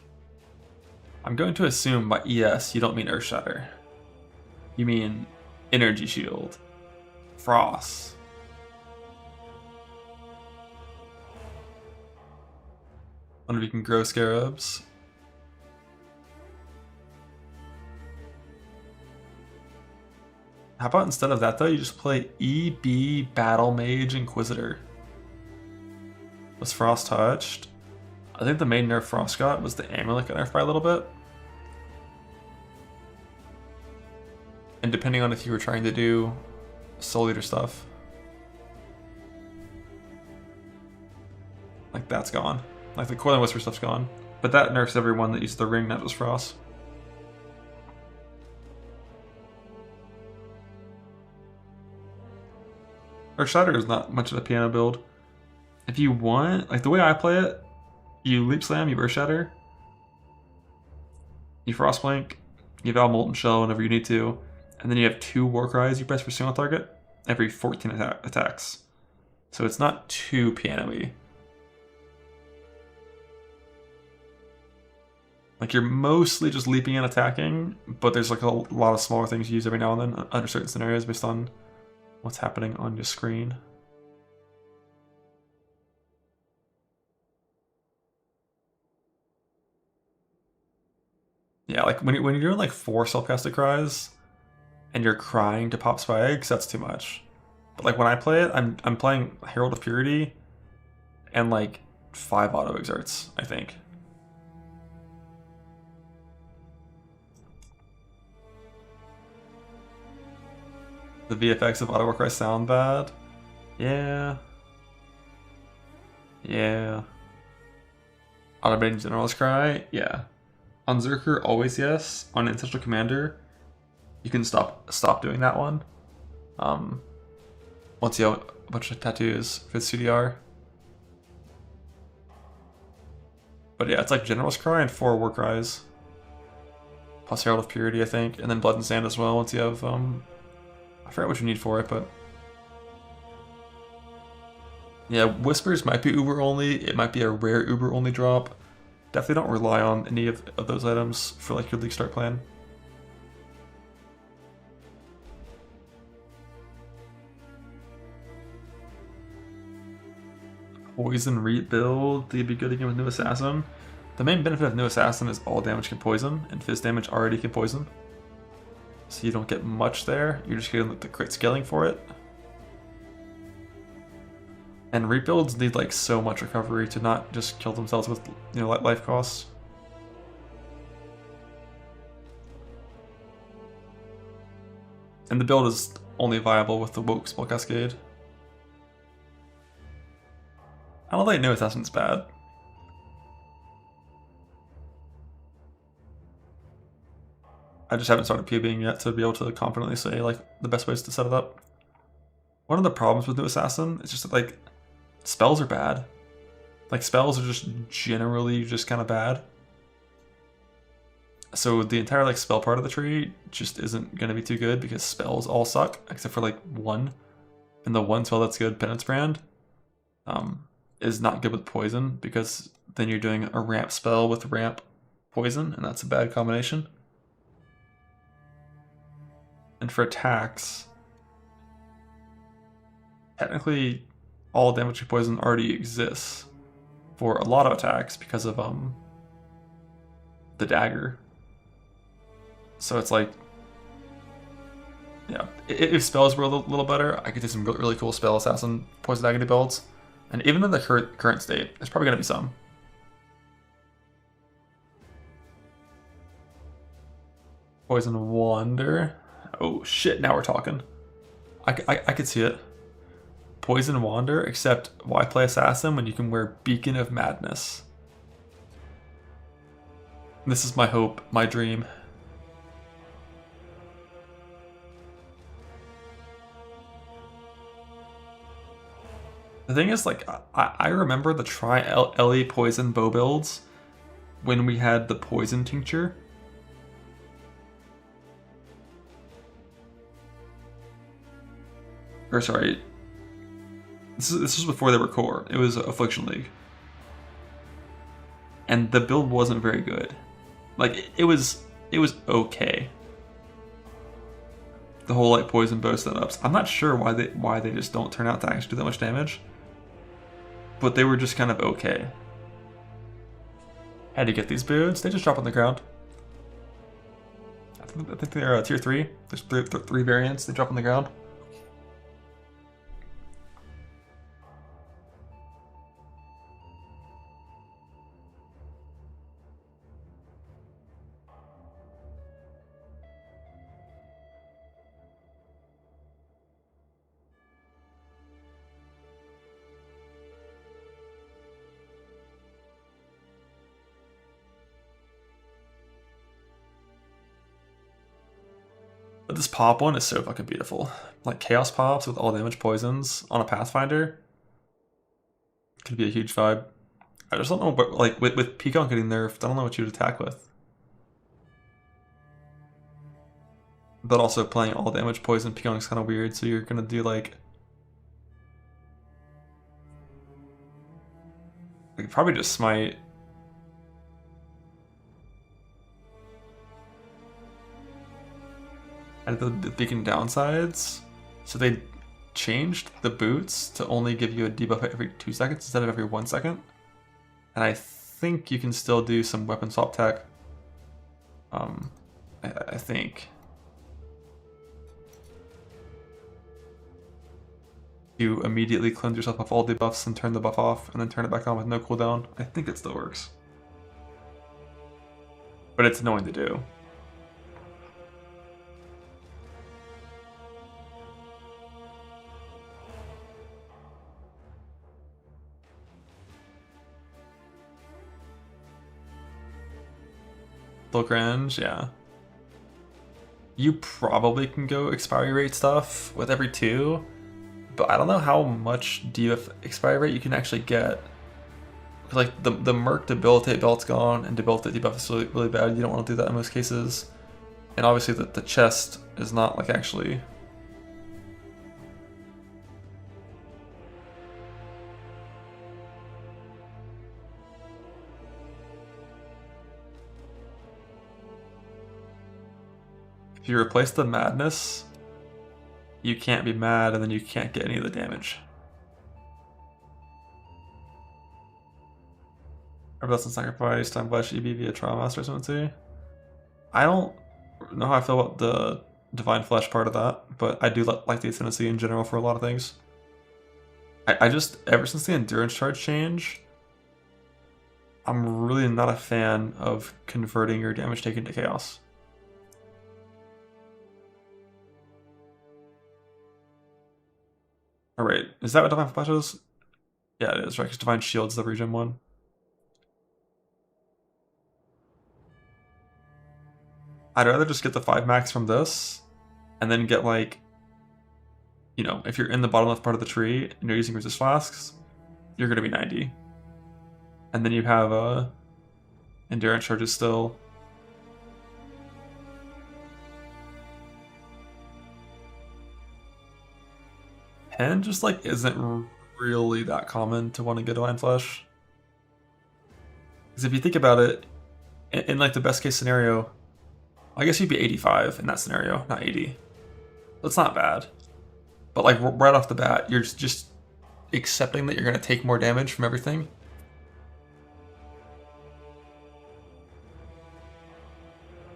I'm going to assume by ES you don't mean Earthshatter. You mean Energy Shield. Frost. Wonder if you can grow scarabs. How about instead of that though, you just play EB Battle Mage Inquisitor. Was Frost touched? I think the main nerf Frost got was the amulet got nerfed by a little bit. And depending on if you were trying to do Soul Eater stuff. Like that's gone. Like the Coiling Whisper stuff's gone. But that nerfs everyone that uses the ring, not just Frost. Earthshatter is not much of a piano build. If you want, like the way I play it, you Leap Slam, you Earthshatter, you Frostblink, you Val Molten Shell whenever you need to, and then you have 2 War Cries you press for single target every 14 attacks. So it's not too piano-y. Like you're mostly just leaping and attacking, but there's like a lot of smaller things you use every now and then under certain scenarios based on what's happening on your screen. Yeah, like when you're doing like 4 self-casted cries and you're crying to pop spikes, that's too much. But like when I play it, I'm playing Herald of Purity and like 5 auto exerts, I think. The VFX of Auto Warcry sound bad. Yeah. Yeah. Automating Generalist Cry? Yeah. On Zerker, always yes. On Ancestral Commander, you can stop doing that one. Once you have a bunch of tattoos for the CDR. But yeah, it's like Generalist Cry and 4 War Cries. Plus Herald of Purity, I think. And then Blood and Sand as well, once you have, I forget what you need for it, but... Yeah, Whispers might be Uber only. It might be a rare Uber only drop. Definitely don't rely on any of those items for like your League start plan. Poison rebuild. They'd be good again with New Assassin. The main benefit of New Assassin is all damage can poison, and Fizz damage already can poison. So you don't get much there. You're just getting the crit scaling for it. And rebuilds need like so much recovery to not just kill themselves with, you know, life costs. And the build is only viable with the Woke Spell Cascade. I don't think New Assassin's bad. I just haven't started PBing yet to be able to confidently say like the best ways to set it up. One of the problems with New Assassin is just that like spells are bad. Like spells are just generally just kind of bad. So the entire like spell part of the tree just isn't going to be too good because spells all suck except for like 1. And the one spell that's good, Penance Brand, is not good with poison because then you're doing a ramp spell with ramp poison and that's a bad combination. And for attacks, technically all damage to poison already exists for a lot of attacks because of the dagger. So it's like, yeah, if spells were a little better, I could do some really cool spell assassin poison agony builds. And even in the current state, there's probably going to be some. Poison Wander. Oh shit, now we're talking. I could see it. Poison Wander, except why play Assassin when you can wear Beacon of Madness? This is my hope, my dream. The thing is, like, I remember the Ellie Poison bow builds when we had the Poison Tincture. Or sorry, this was before they were core. It was Affliction League. And the build wasn't very good. Like, it was okay. The whole like poison bow setups. I'm not sure why they just don't turn out to actually do that much damage. But they were just kind of okay. Had to get these boots. They just drop on the ground. I think they're tier 3. There's three variants. They drop on the ground. But this pop one is so fucking beautiful. Like chaos pops with all damage poisons on a Pathfinder. Could be a huge vibe. I just don't know, but like with Peacock getting nerfed, I don't know what you'd attack with. But also playing all damage poison Peacock is kind of weird, so you're gonna do like probably just smite. And the big downsides, so they changed the boots to only give you a debuff every 2 seconds instead of every 1 second. And I think you can still do some weapon swap tech. I think. You immediately cleanse yourself of all debuffs and turn the buff off, and then turn it back on with no cooldown. I think it still works. But it's annoying to do. Cringe, yeah. You probably can go expiry rate stuff with every 2, but I don't know how much debuff expiry rate you can actually get. Like the Merc debilitate belt's gone, and debilitate debuff is really, really bad. You don't want to do that in most cases. And obviously the chest is not like actually. If you replace the madness, you can't be mad, and then you can't get any of the damage. Rebalance and sacrifice, time flash, EB via trial master ascendancy. I don't know how I feel about the divine flesh part of that, but I do like the ascendancy in general for a lot of things. I just, ever since the endurance charge change, I'm really not a fan of converting your damage taken to chaos. Alright, is that what Divine Flash is? Yeah, it is, right? Because Divine Shield's the regen one. I'd rather just get the 5 max from this, and then get like, you know, if you're in the bottom left part of the tree and you're using resist flasks, you're going to be 90. And then you have endurance charges still. Pen just like isn't really that common to want to get Divine Flesh. Because if you think about it, in like the best case scenario, I guess you'd be 85 in that scenario, not 80. That's not bad. But like right off the bat, you're just accepting that you're going to take more damage from everything.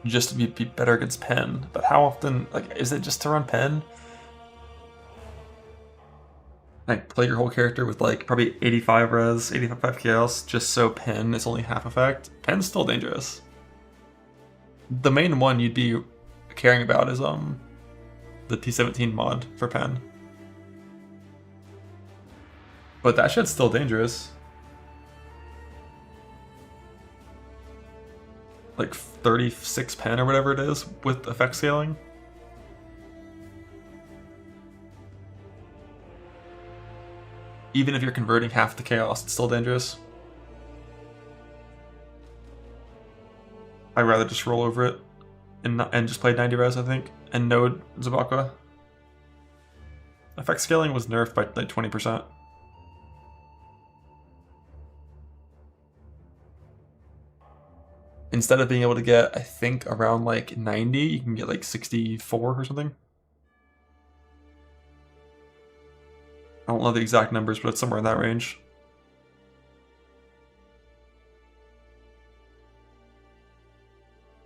Just to be better against Pen. But how often, like, is it just to run Pen? Like, play your whole character with like probably 85 res, 85 chaos, just so Pen is only half effect. Pen's still dangerous. The main one you'd be caring about is the T17 mod for Pen. But that shit's still dangerous. Like 36 Pen or whatever it is with effect scaling. Even if you're converting half the chaos, it's still dangerous. I'd rather just roll over it and just play 90 res, I think, and node Zabaka. Effect scaling was nerfed by like 20%. instead of being able to get, I think, around like 90, you can get like 64 or something. I don't know the exact numbers, but it's somewhere in that range.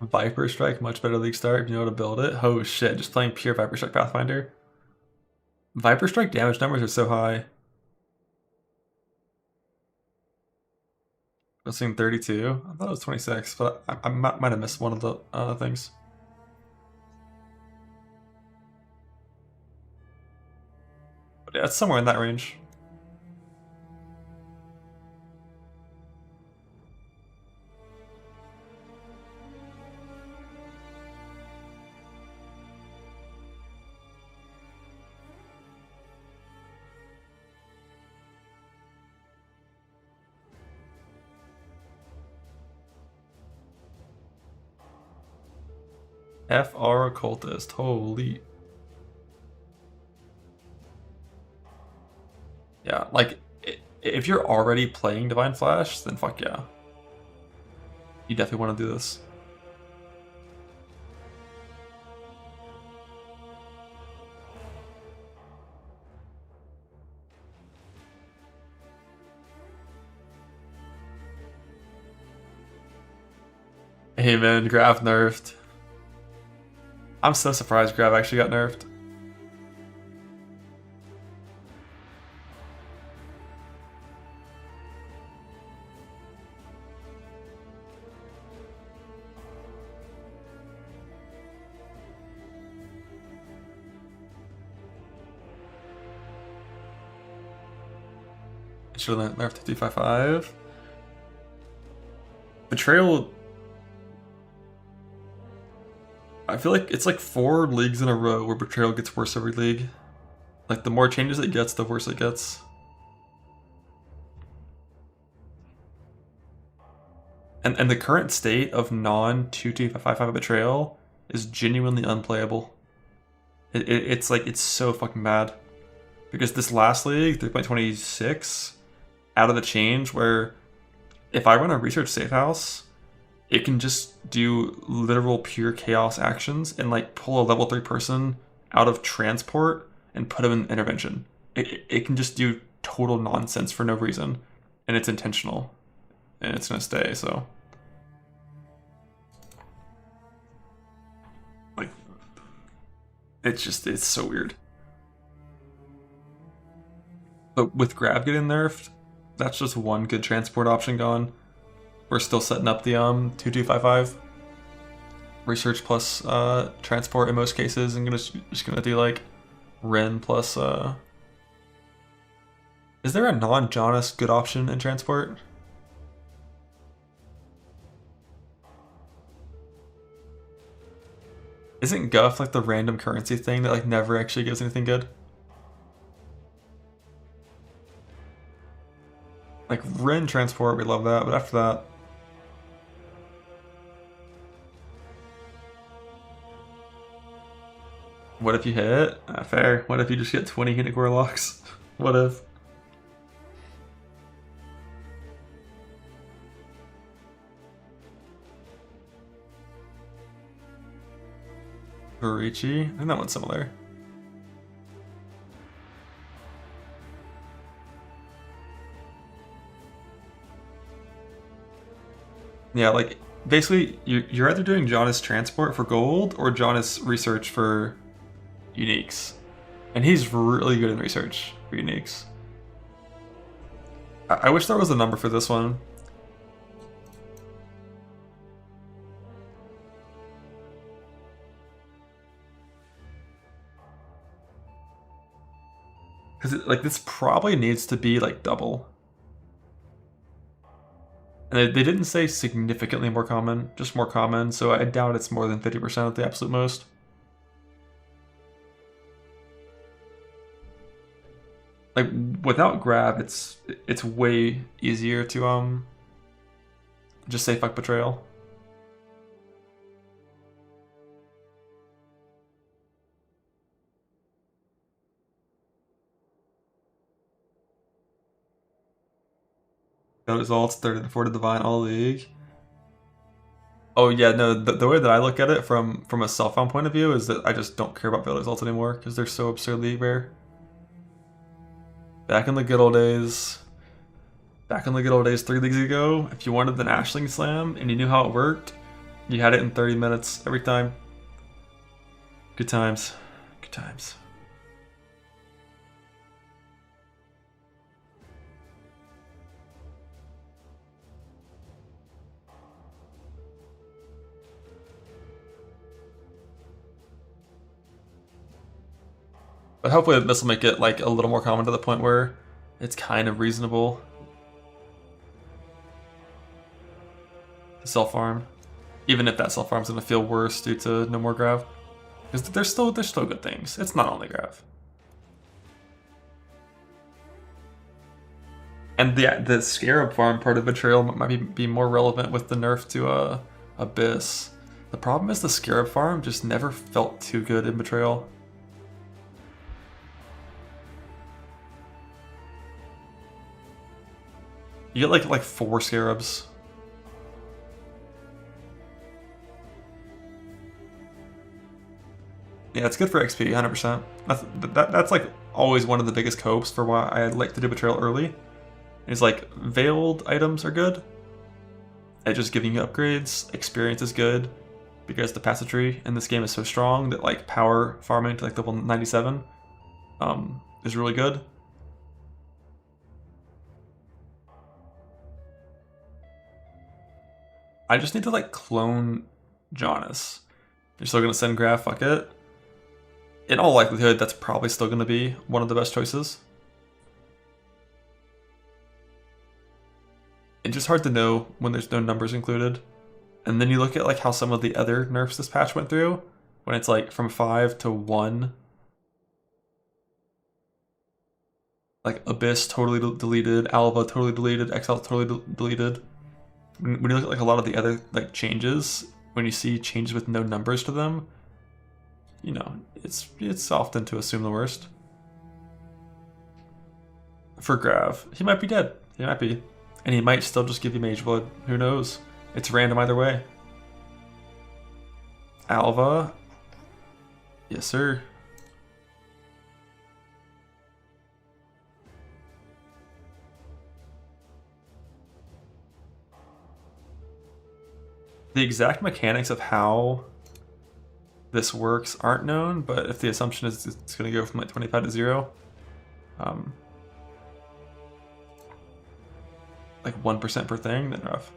Viper Strike, much better league start if you know how to build it. Oh shit, just playing pure Viper Strike Pathfinder. Viper Strike damage numbers are so high. I was seeing 32. I thought it was 26, but I might have missed one of the things. But yeah, it's somewhere in that range. FR Occultist, holy. Yeah, like, if you're already playing Divine Flash, then fuck yeah. You definitely want to do this. Hey man, Grav nerfed. I'm so surprised Grav actually got nerfed. It should have nerfed to 255. Betrayal. I feel like it's like 4 leagues in a row where Betrayal gets worse every league. Like, the more changes it gets, the worse it gets. And the current state of non-2255 Betrayal is genuinely unplayable. It's like, it's so fucking bad. Because this last league, 3.26, out of the change where if I run a research safe house, it can just do literal pure chaos actions and like pull a level 3 person out of transport and put him in intervention. It can just do total nonsense for no reason, and it's intentional, and it's gonna stay. So, like, it's so weird. But with Grav getting nerfed, that's just one good transport option gone. We're still setting up the 2255 research plus transport in most cases, and just gonna do like Ren plus Is there a non-Jonas good option in transport? Isn't Guff like the random currency thing that like never actually gives anything good? Like Ren transport, we love that, but after that. What if you hit? Fair. What if you just get 20 Unicorn locks? What if? Barichi? I think that one's similar. Yeah, like, basically, you're either doing Jonas Transport for gold or Jonas Research for uniques. And he's really good in research for uniques. I wish there was a number for this one. Because, like, this probably needs to be, like, double. And they didn't say significantly more common, just more common, so I doubt it's more than 50% at the absolute most. Like, without grab, it's way easier to just say fuck betrayal. Got results 30 to 40 divine all league. Oh yeah, no. The way that I look at it from a self-found point of view is that I just don't care about failed results anymore because they're so absurdly rare. Back in the good old days, 3 leagues ago, if you wanted an Ashling Slam and you knew how it worked, you had it in 30 minutes every time. Good times. Good times. But hopefully this will make it like a little more common to the point where it's kind of reasonable to self-farm. Even if that self-farm's gonna feel worse due to no more grav. Because there's still good things. It's not only grav. And the Scarab farm part of Betrayal might be more relevant with the nerf to Abyss. The problem is the Scarab farm just never felt too good in Betrayal. You get like 4 Scarabs. Yeah, it's good for XP, 100%. That's like always one of the biggest copes for why I like to do Betrayal early. Is like veiled items are good at just giving you upgrades. Experience is good because the passage in this game is so strong that like power farming to like level 97 is really good. I just need to like clone Jonas. You're still gonna send Graf, fuck it. In all likelihood, that's probably still gonna be one of the best choices. It's just hard to know when there's no numbers included. And then you look at like how some of the other nerfs this patch went through, when it's like from 5 to 1. Like Abyss totally deleted, Alva totally deleted, XL totally deleted. When you look at like a lot of the other like changes, when you see changes with no numbers to them, you know, it's often to assume the worst. For Grav, he might be dead. He might be. And he might still just give you Mage Blood. Who knows? It's random either way. Alva. Yes, sir. The exact mechanics of how this works aren't known, but if the assumption is it's going to go from like 25 to 0, like 1% per thing, then rough.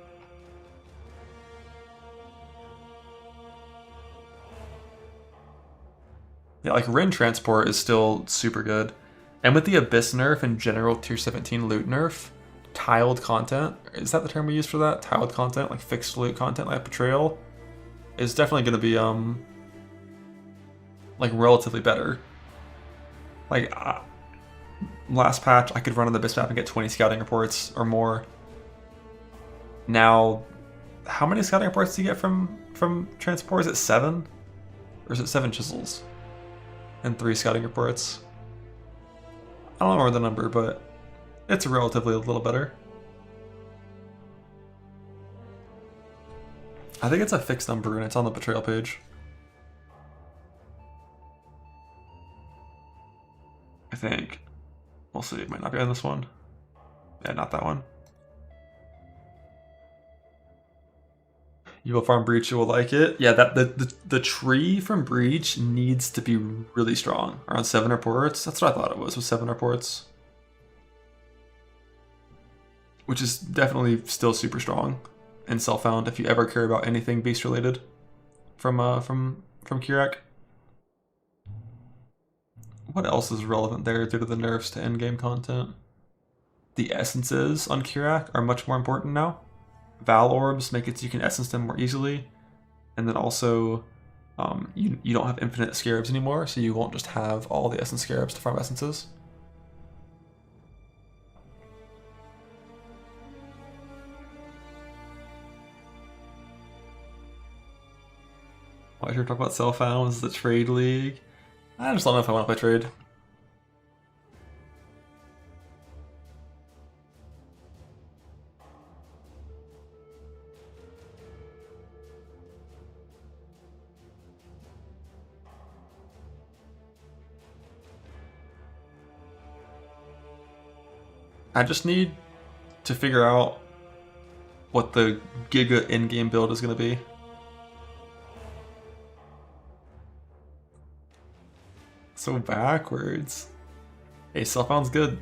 Yeah, like Rin Transport is still super good. And with the Abyss nerf and general tier 17 loot nerf, tiled content, is that the term we use for that? Tiled content, like fixed loot content like Betrayal, is definitely going to be like relatively better. Like last patch, I could run on the Abyss map and get 20 scouting reports or more. Now, how many scouting reports do you get from Transport? Is it 7? Or is it 7 chisels? And 3 scouting reports? I don't remember the number, but it's relatively a little better. I think it's a fixed number and it's on the Betrayal page. I think. We'll see, it might not be on this one. Yeah, not that one. You will farm Breach, you will like it. Yeah, that the tree from Breach needs to be really strong. Around 7 reports. That's what I thought it was 7 reports. Which is definitely still super strong and self-found if you ever care about anything beast related from Kirak. What else is relevant there due to the nerfs to endgame content? The essences on Kirak are much more important now. Val orbs make it so you can essence them more easily, and then also you don't have infinite scarabs anymore, so you won't just have all the essence scarabs to farm essences. Why should we talk about self-founds, the trade league? I just don't know if I want to play trade. I just need to figure out what the Giga in-game build is going to be. So backwards. Hey, Self-Found's good.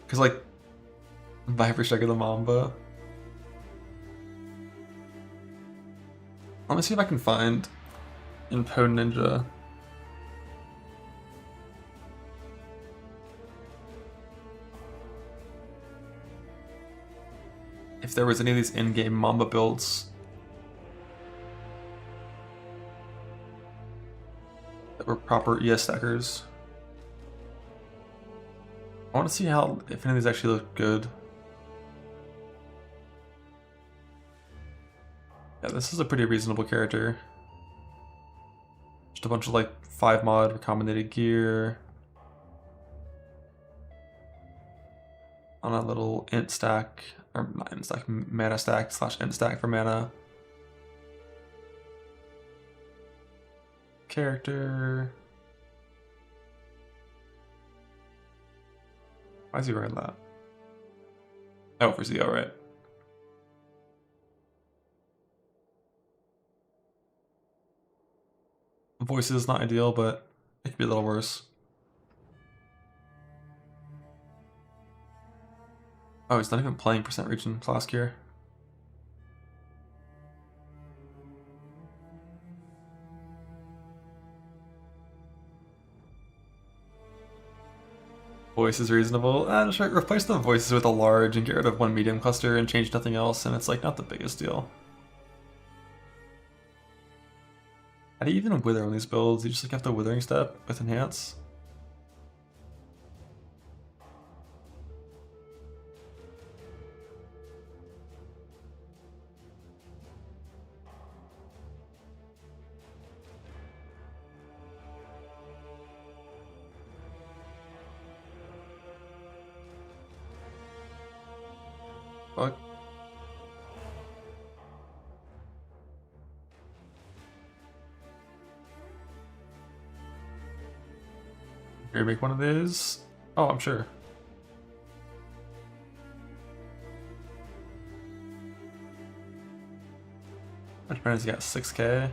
Because, like, Viper Strike of the Mamba. Let me see if I can find in Poe Ninja. If there was any of these in-game Mamba builds that were proper ES stackers. I want to see how, if any of these actually look good. Yeah, this is a pretty reasonable character. Just a bunch of like 5 mod recombinated gear. On a little int stack, or not int stack, mana stack / int stack for mana. Character. Why is he wearing that? Oh, for ZO, right. Voice is not ideal, but it could be a little worse. Oh, he's not even playing percent region Flask here. Voice is reasonable. Just replace the voices with a large and get rid of one medium cluster and change nothing else, and it's like not the biggest deal. How do you even wither on these builds? You just like have the withering step with enhance. Fuck. Here, make one of these. Oh, I'm sure. How much money's he got? 6K.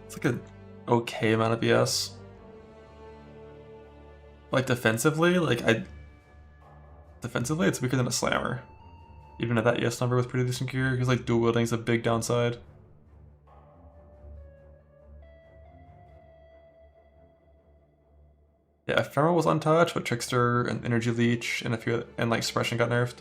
It's like an okay amount of ES. Like defensively, defensively it's weaker than a slammer. Even at that ES number with pretty decent gear, because like dual wielding is a big downside. Yeah, Ephemeral was untouched, but Trickster and Energy Leech and a few and like Suppression got nerfed.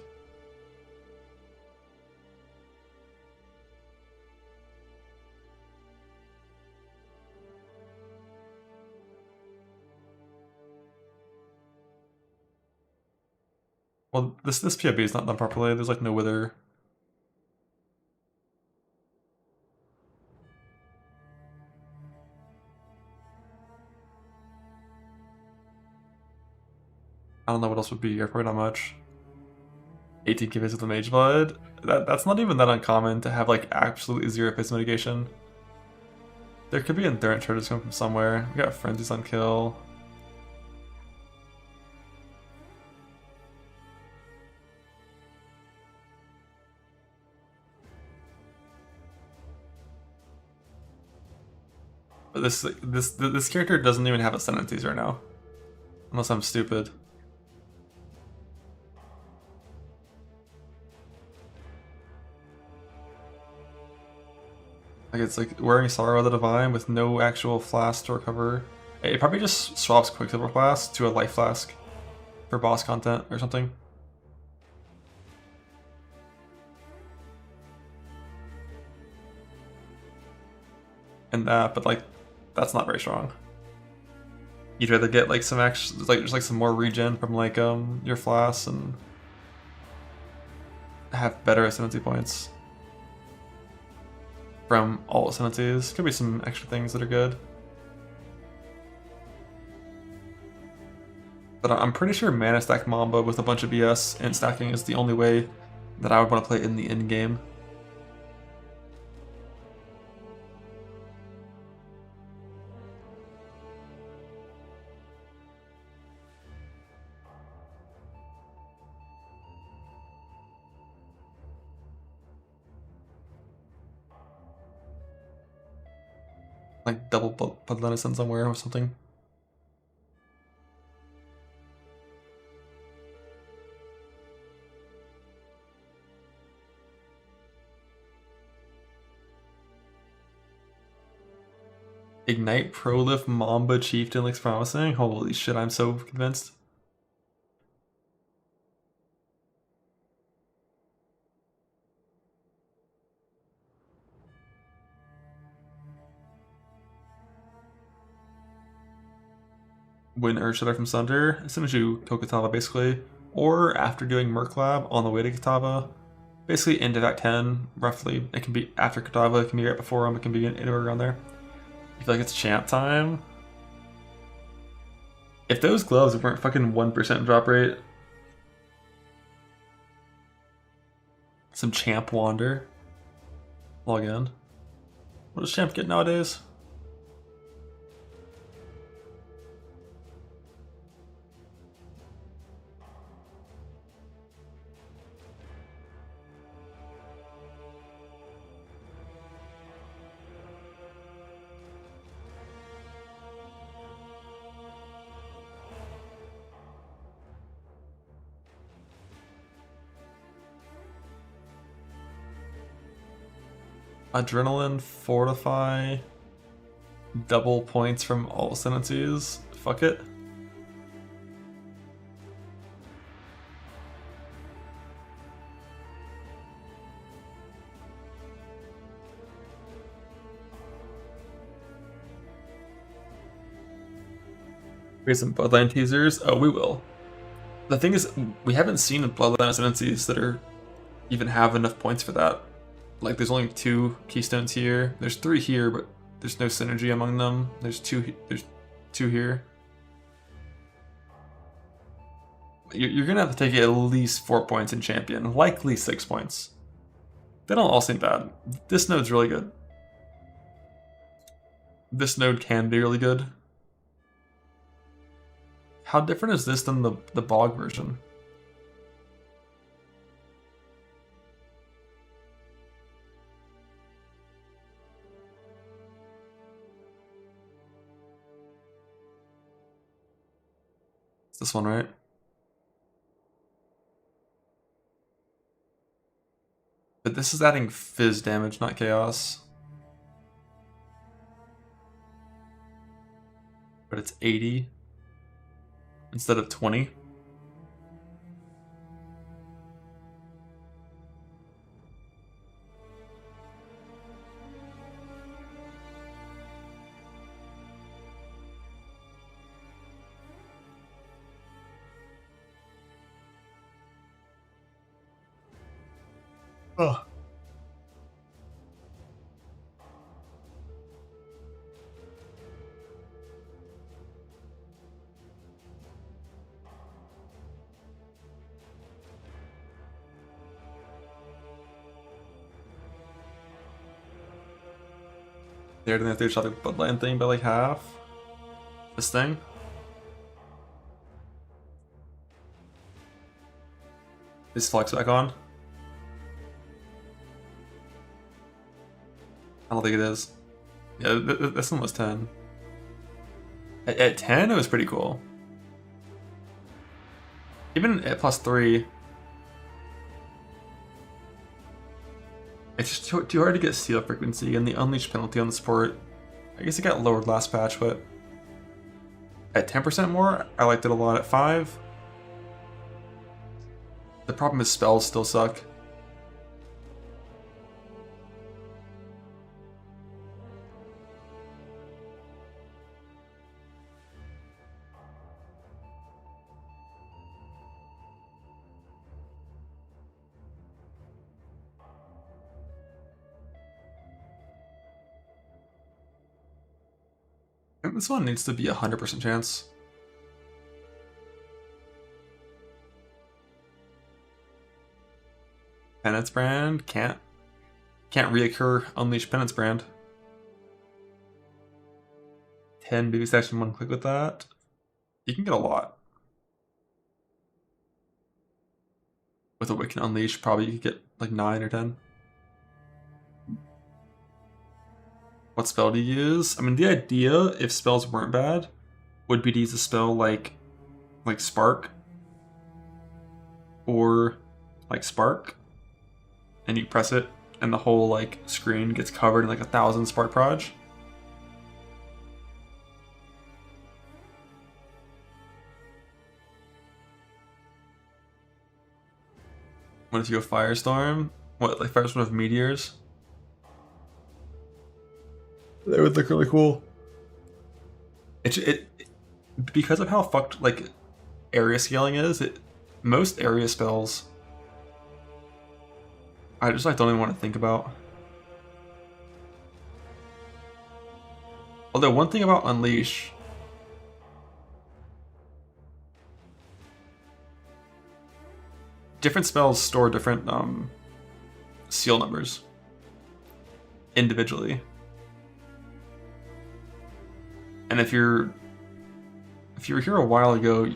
Well, this PIB is not done properly. There's like no wither. I don't know what else would be here. Probably not much. 18 KVs with the Mage Blood. That's not even that uncommon to have like absolutely 0 face mitigation. There could be endurance charges coming from somewhere. We got Frenzies on kill. But this character doesn't even have Ascendancies right now. Unless I'm stupid. Like it's like wearing Sorrow of the Divine with no actual flask to recover. It probably just swaps Quicksilver Flask to a Life Flask for boss content or something. And that, but like, that's not very strong. You'd rather get like some just like some more regen from like your flasks and have better ascendancy points. from all Ascendancies. Could be some extra things that are good. But I'm pretty sure mana stack Mamba with a bunch of BS and stacking is the only way that I would want to play in the end game. Like double Bloodline somewhere or something. Ignite, Prolif, Mamba, Chieftain looks promising. Holy shit, I'm so convinced. Win Ursula from Sunder as soon as you kill Katava, basically. Or after doing Merc Lab on the way to Katava. Basically into Act 10, roughly. It can be after Katava, it can be right before him, it can be anywhere around there. I feel like it's champ time. If those gloves weren't fucking 1% drop rate. Some champ wander. Log in. What does champ get nowadays? Adrenaline, Fortify, double points from all Ascendancies. Fuck it. Here's some Bloodline teasers. Oh, we will. The thing is, we haven't seen Bloodline Ascendancies that are even have enough points for that. Like, there's only 2 keystones here. There's 3 here, but there's no synergy among them. There's two here. You're gonna have to take at least 4 points in champion, likely 6 points. They don't all seem bad. This node's really good. This node can be really good. How different is this than the Bog version? This one, right? But this is adding fizz damage, not chaos. But it's 80 instead of 20. Oh. They're gonna have to shot the Bloodline thing by like half. This thing. Is Flex back on? I don't think it is. Yeah, this one was 10. At 10, it was pretty cool. Even at +3, it's just too hard to get seal frequency, and the unleash penalty on the support, I guess it got lowered last patch, but at 10% more, I liked it a lot. At 5, the problem is spells still suck. think this one needs to be 100% chance. Penance Brand can't reoccur Unleash Penance Brand. 10 baby stacks in one click with that. You can get a lot. With a Wicked Unleash, probably you could get like 9 or 10. What spell do you use? I mean, the idea, if spells weren't bad, would be to use a spell like Spark. Or like Spark. And you press it, and the whole like screen gets covered in like 1,000 Spark Proj. What if you go Firestorm? What, like Firestorm with Meteors? That would look really cool. It because of how fucked like area scaling is, most area spells I just like don't even want to think about. Although one thing about Unleash, different spells store different seal numbers individually. And if you were here a while ago,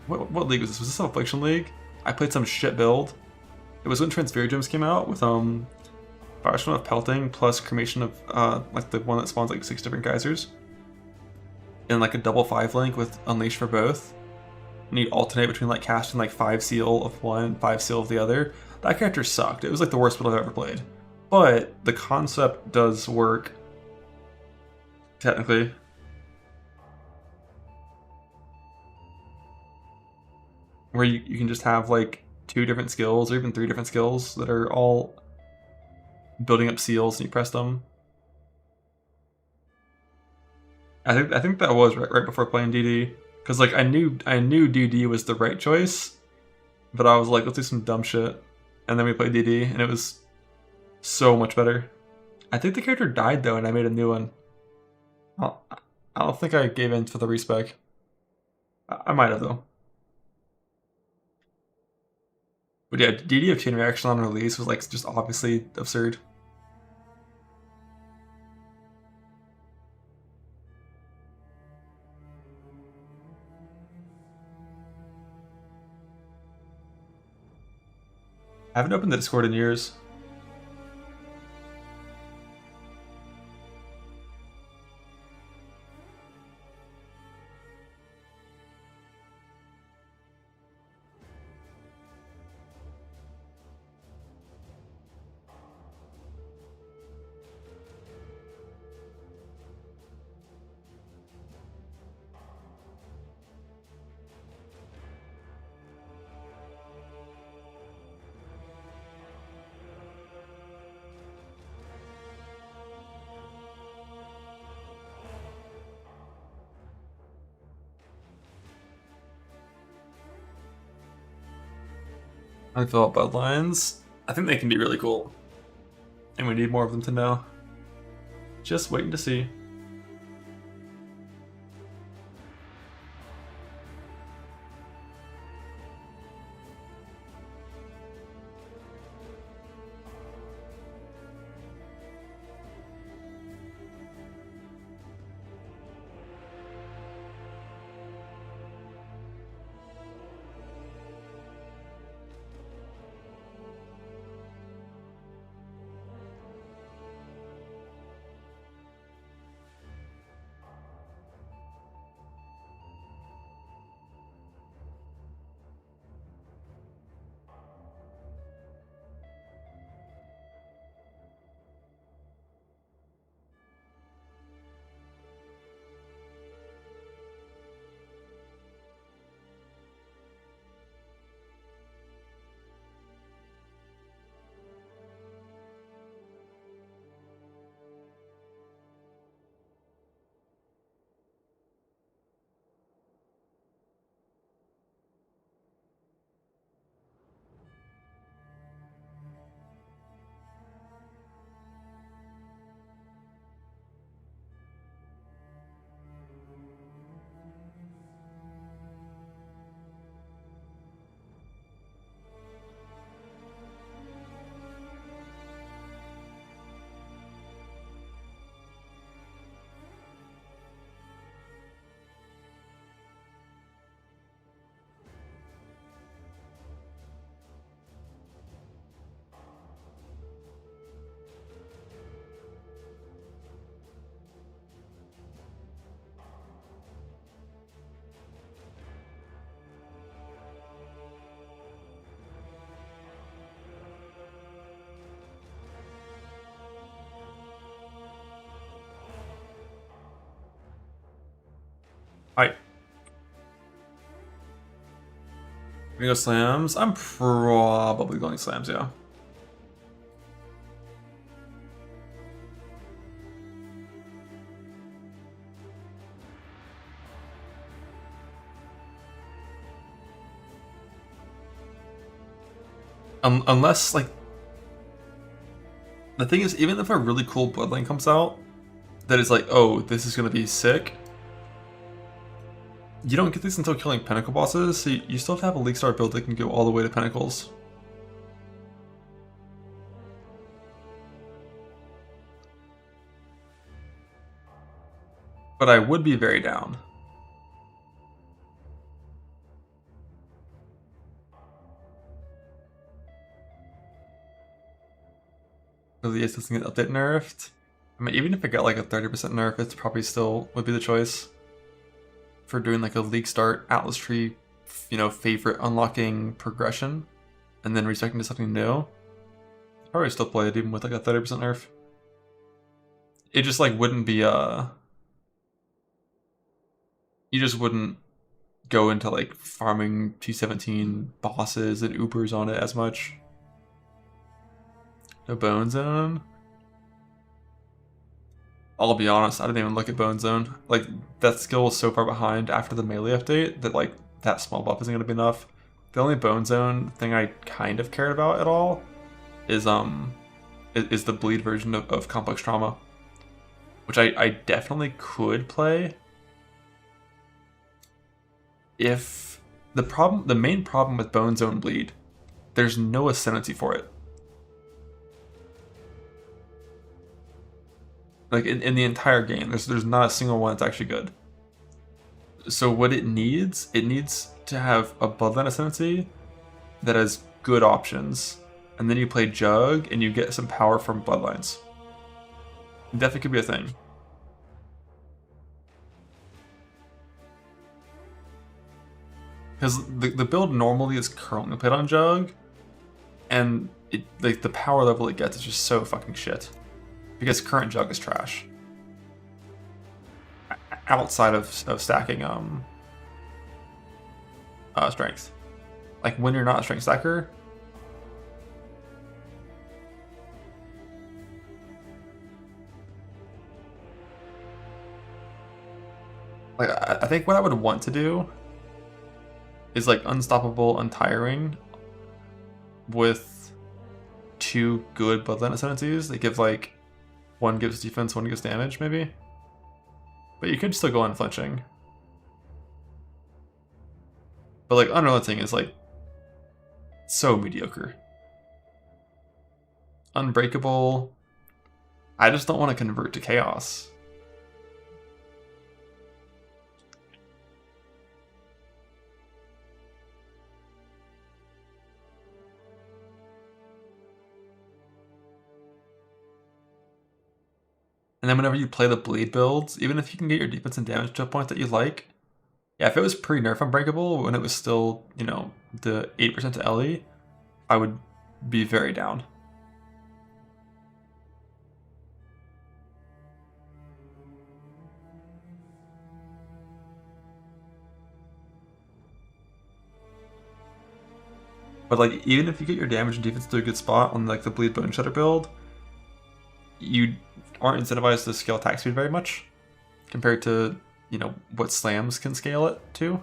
what league was this? Was this an Affliction League? I played some shit build. It was when Transferigems came out with Firestorm of Pelting plus Cremation of like the one that spawns like 6 different geysers. And like a double 5-link with Unleash for both. And you alternate between like casting like 5 seal of one, 5 seal of the other. That character sucked. It was like the worst build I've ever played. But the concept does work. Technically. Where you can just have like 2 different skills or even 3 different skills that are all building up seals and you press them. I think that was right before playing DD. Because like I knew DD was the right choice, but I was like, let's do some dumb shit. And then we played DD and it was so much better. I think the character died though and I made a new one. I don't think I gave in for the respec. I might have though. But yeah, DD of Chain Reaction on release was like just obviously absurd. I haven't opened the Discord in years. Undeveloped bloodlines. I think they can be really cool. And we need more of them to know. Just waiting to see. Alright. Gonna go slams. I'm probably going slams, yeah. Unless, like, the thing is, even if a really cool bloodline comes out that is like, oh, this is gonna be sick, you don't get these until killing pinnacle bosses, so you still have to have a League Star build that can go all the way to pinnacles. But I would be very down. Really is this gonna get update nerfed? I mean, even if it got like a 30% nerf, it's probably still would be the choice for doing like a League Start Atlas Tree, you know, favorite unlocking progression, and then restarting to something new. I'd probably still play it even with like a 30% nerf. It just like wouldn't be you just wouldn't go into like farming 217 bosses and Ubers on it as much. No Bone Zone. I'll be honest, I didn't even look at Bone Zone. Like, that skill was so far behind after the melee update that, like, that small buff isn't going to be enough. The only Bone Zone thing I kind of cared about at all is the bleed version of Complex Trauma, which I definitely could play if the main problem with Bone Zone bleed, there's no Ascendancy for it. Like, in the entire game, there's not a single one that's actually good. So what it needs to have a Bloodline Ascendancy that has good options, and then you play Jug, and you get some power from Bloodlines. It definitely could be a thing. Because the build normally is currently played on Jug, and like the power level it gets is just so fucking shit. Because current Jug is trash. Outside of stacking strength. Like when you're not a strength stacker, like I think what I would want to do is like Unstoppable, Untiring with 2 good Bloodline Ascendancies. They give like, one gives defense, one gives damage, maybe. But you could still go unflinching. But like Unrelenting is like so mediocre. Unbreakable. I just don't want to convert to chaos. And then whenever you play the bleed builds, even if you can get your defense and damage to a point that you like, yeah, if it was pre-nerf Unbreakable, when it was still, you know, the 8% to LE, I would be very down. But like, even if you get your damage and defense to a good spot on like the bleed bone shredder build, you aren't incentivized to scale attack speed very much compared to, you know, what slams can scale it to.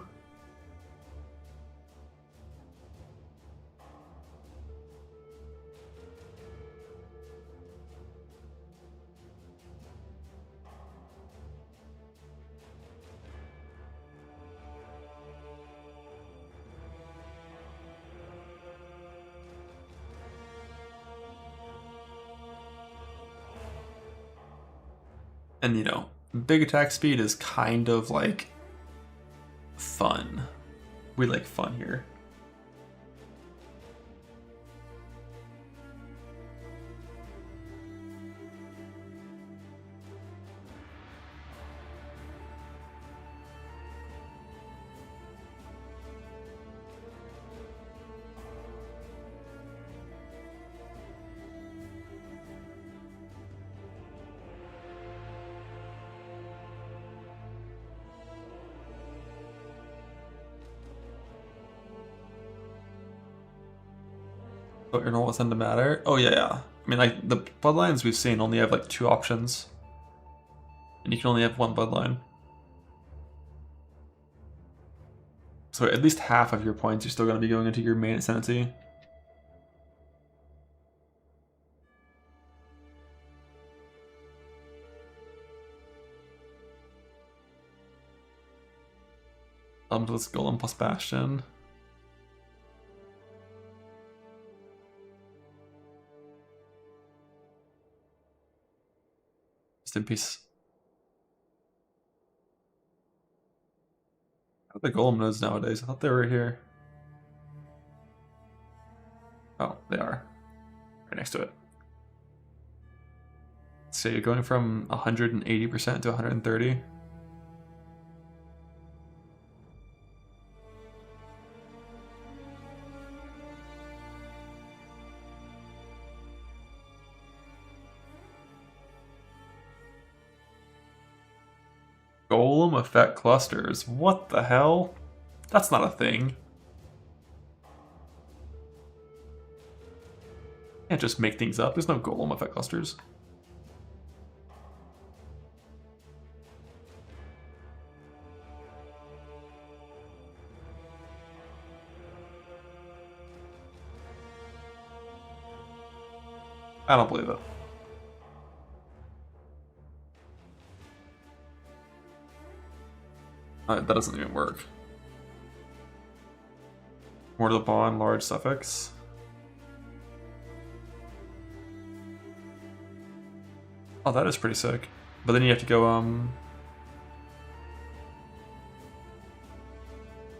And, you know, big attack speed is kind of like fun. We like fun here. But your normal tend to matter. Oh yeah, yeah. I mean, like the bloodlines we've seen only have like 2 options, and you can only have 1 bloodline. So at least half of your points are still going to be going into your main Ascendancy. This Golem plus Bastion. Just in peace. How are the Golem nodes nowadays? I thought they were here. Oh, they are. Right next to it. So you're going from 180% to 130. Golem effect clusters. What the hell? That's not a thing. You can't just make things up. There's no golem effect clusters. I don't believe it. That doesn't even work. Mortal bond, large suffix. Oh, that is pretty sick. But then you have to go,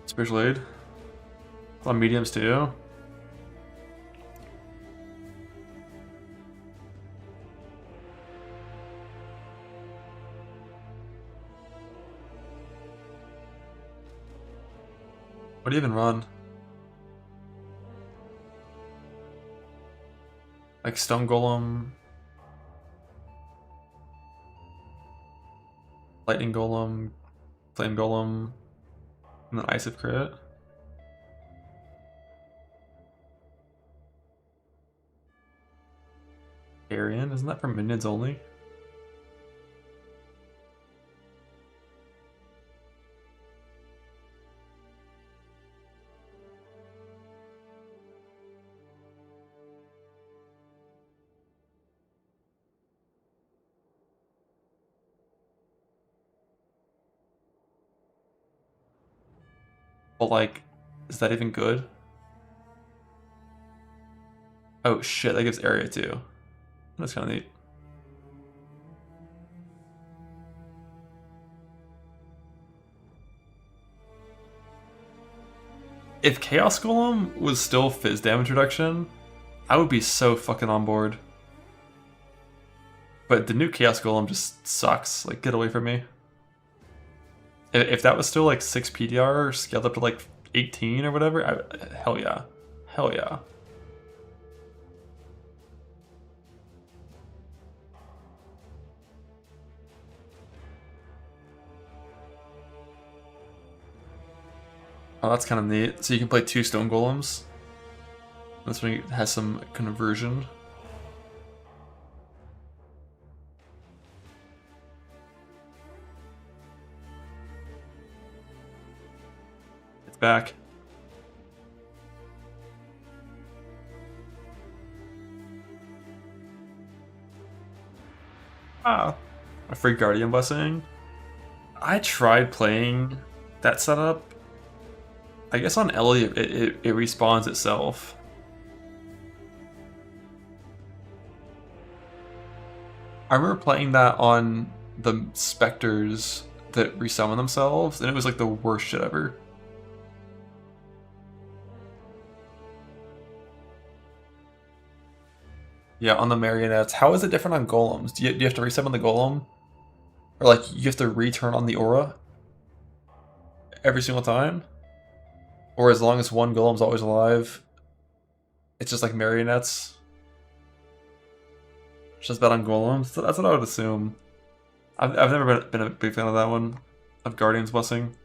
Spiritual Aid. It's on mediums too. What do you even run? Like Stone Golem, Lightning Golem, Flame Golem, and then Ice of Crit. Arian, isn't that for minions only? But like, is that even good? Oh shit, that gives area too. That's kind of neat. If Chaos Golem was still fizz damage reduction, I would be so fucking on board. But the new Chaos Golem just sucks. Like, get away from me. If that was still like 6 PDR scaled up to like 18 or whatever, hell yeah. Hell yeah. Oh, that's kind of neat. So you can play 2 Stone Golems. This one has some conversion. It's back. Ah, a free Guardian Blessing. I tried playing that setup. I guess on Ellie it respawns itself. I remember playing that on the Spectres that resummon themselves, and it was like the worst shit ever. Yeah, on the Marionettes. How is it different on Golems? Do you have to resummon the Golem? Or like, you have to return on the Aura? Every single time? Or as long as one Golem's always alive, it's just like Marionettes? It's just bad on Golems? So that's what I would assume. I've never been a big fan of that one. Of Guardian's Blessing.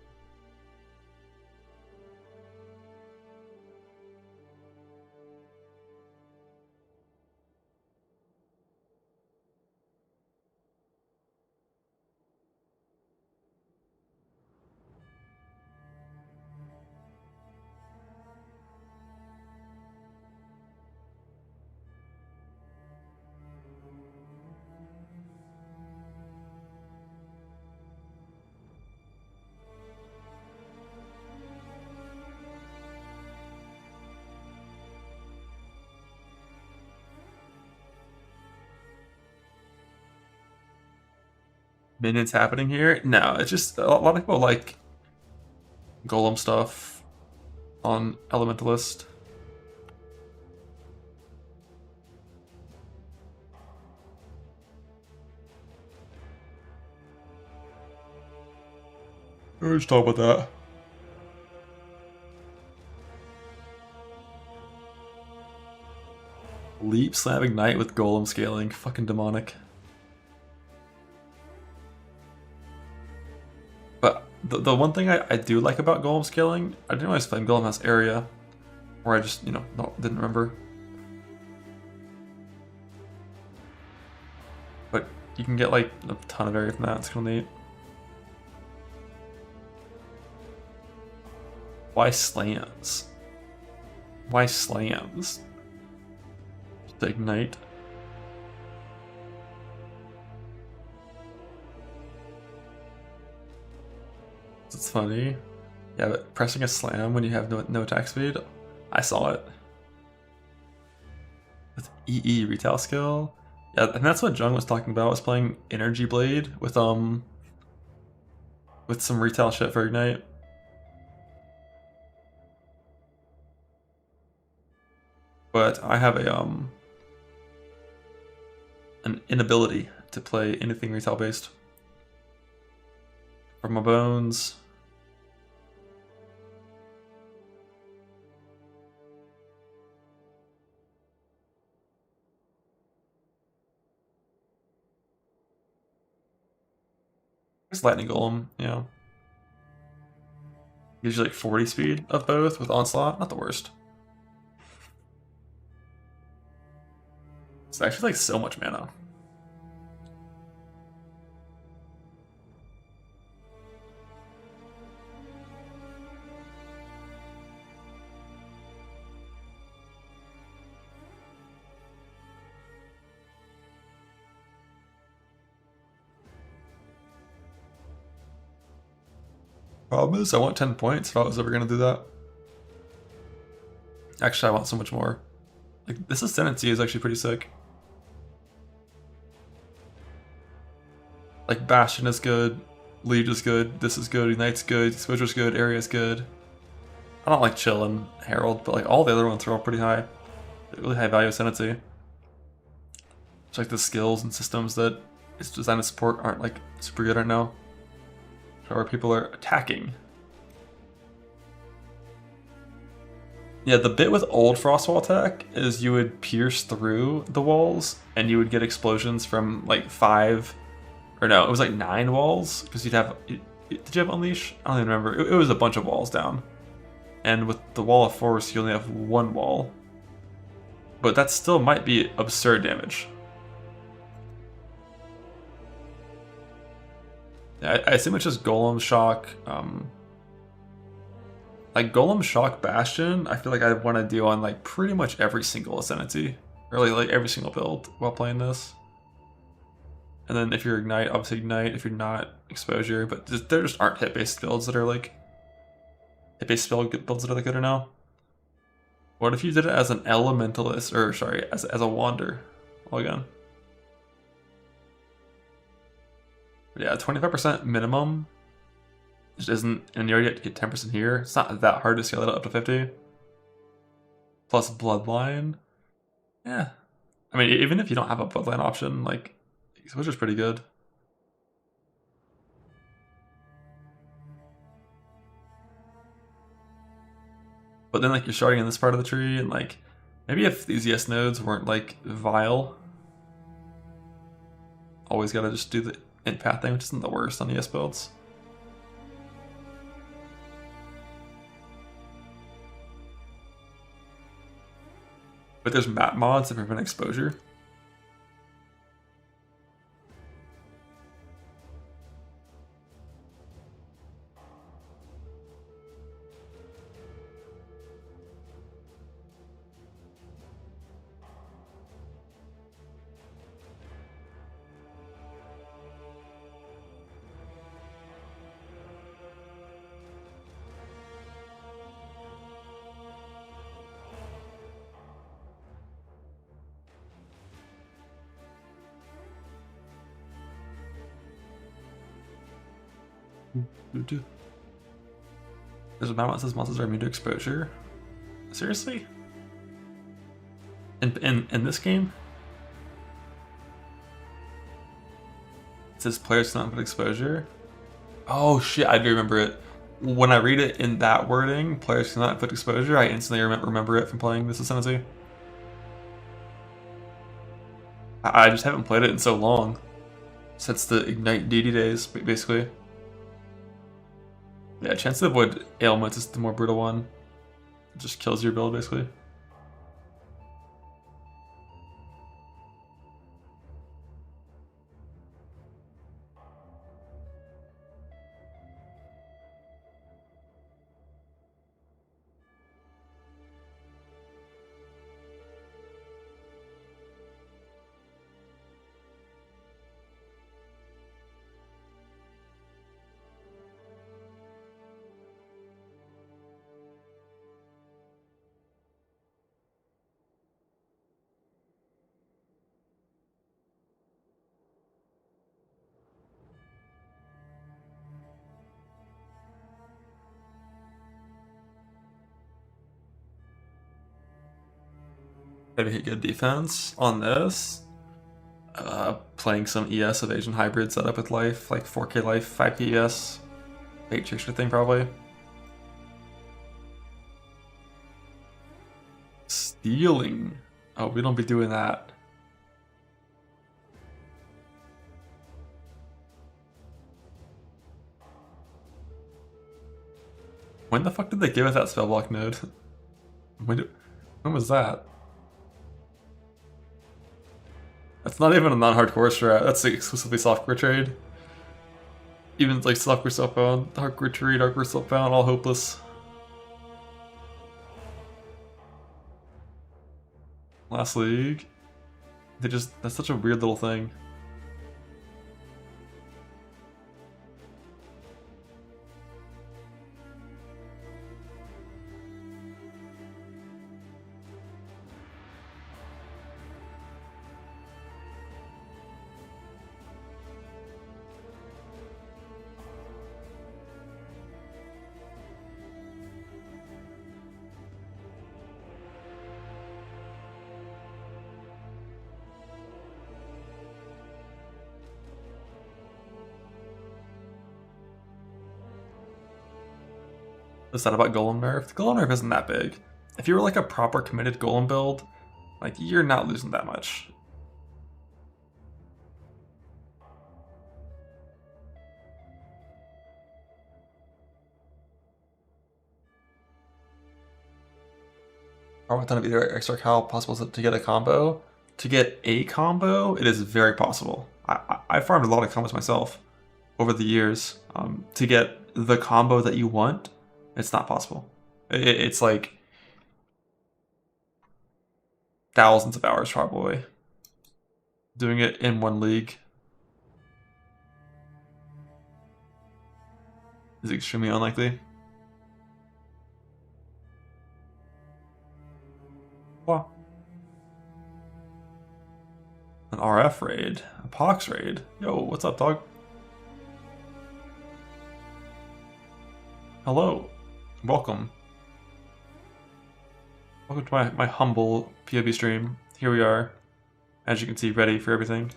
minions happening here. No, it's just a lot of people like golem stuff on Elementalist. Let's talk about that. Leap Slam Ignite with Golem scaling. Fucking demonic. But the one thing I do like about Golem scaling, I didn't realize Flame Golem has area. Or I just, didn't remember. But you can get like a ton of area from that. It's kind of neat. Why slams? Why slams? Just ignite. It's funny. Yeah, but pressing a slam when you have no attack speed, I saw it. With EE retail skill. Yeah, and that's what Jung was talking about, was playing Energy Blade with some retail shit for Ignite. But I have an inability to play anything retail based. From my bones. It's Lightning Golem, yeah. Gives you like 40 speed of both with Onslaught, not the worst. It's actually like so much mana. Problem is, I want 10 points if I was ever going to do that. Actually, I want so much more. Like, this Ascendancy is actually pretty sick. Like, Bastion is good, Lead is good, this is good, Ignite's good, Exposure's good, Area's good. I don't like Chill and Herald, but like all the other ones are all pretty high. Really high value Ascendancy. It's like the skills and systems that it's designed to support aren't like super good right now. Where people are attacking. Yeah, the bit with old Frostwall tech is you would pierce through the walls and you would get explosions from like 5, or no, it was like 9 walls, because you'd have, did you have Unleash? I don't even remember. It was a bunch of walls down. And with the Wall of Force, you only have 1 wall. But that still might be absurd damage. Yeah, I assume it's just Golem Shock. Like Golem Shock Bastion, I feel like I want to do on like pretty much every single Ascendancy. Really, like every single build while playing this. And then if you're Ignite, obviously Ignite. If you're not, Exposure. But there just aren't hit-based builds that are like... Hit-based builds that are like good now. What if you did it as an Elementalist, or sorry, as a Wander? All again. But yeah, 25% minimum just isn't, and you already get 10% here. It's not that hard to scale it up to 50. Plus Bloodline. Yeah. I mean, even if you don't have a Bloodline option, like, Exposure's pretty good. But then, like, you're starting in this part of the tree, and, like, maybe if these ES nodes weren't, like, vile. Always gotta just do the int path thing, which isn't the worst on ES builds. But there's map mods that prevent exposure. There's a map that says monsters are immune to exposure. Seriously? In this game? It says players cannot put exposure. Oh shit, I do remember it. When I read it in that wording, players cannot put exposure, I instantly remember it from playing this Ascendancy. I just haven't played it in so long. Since the Ignite DD days, basically. Yeah, chance to avoid ailments is the more brutal one. It just kills your build, basically. Maybe hit good defense on this. Playing some ES evasion hybrid setup with life, like 4k life, 5k ES, bait trickster thing probably. Stealing. Oh, we don't be doing that. When the fuck did they give us that spell block node? When was that? That's not even a non-hardcore strat. That's exclusively softcore trade. Even like softcore self-bound, hardcore trade, hardcore self-bound, all hopeless. Last league. That's such a weird little thing. Is that about Golem nerf? The Golem nerf isn't that big. If you were like a proper committed Golem build, like you're not losing that much. Are a ton of either extra how possible is it to get a combo? To get a combo, it is very possible. I farmed a lot of combos myself over the years. To get the combo that you want, it's not possible. It's like thousands of hours probably. Doing it in one league is extremely unlikely. Wow. An RF raid, a Pox raid. Yo, what's up, dog? Hello. Welcome. Welcome to my humble POV stream. Here we are, as you can see, ready for everything.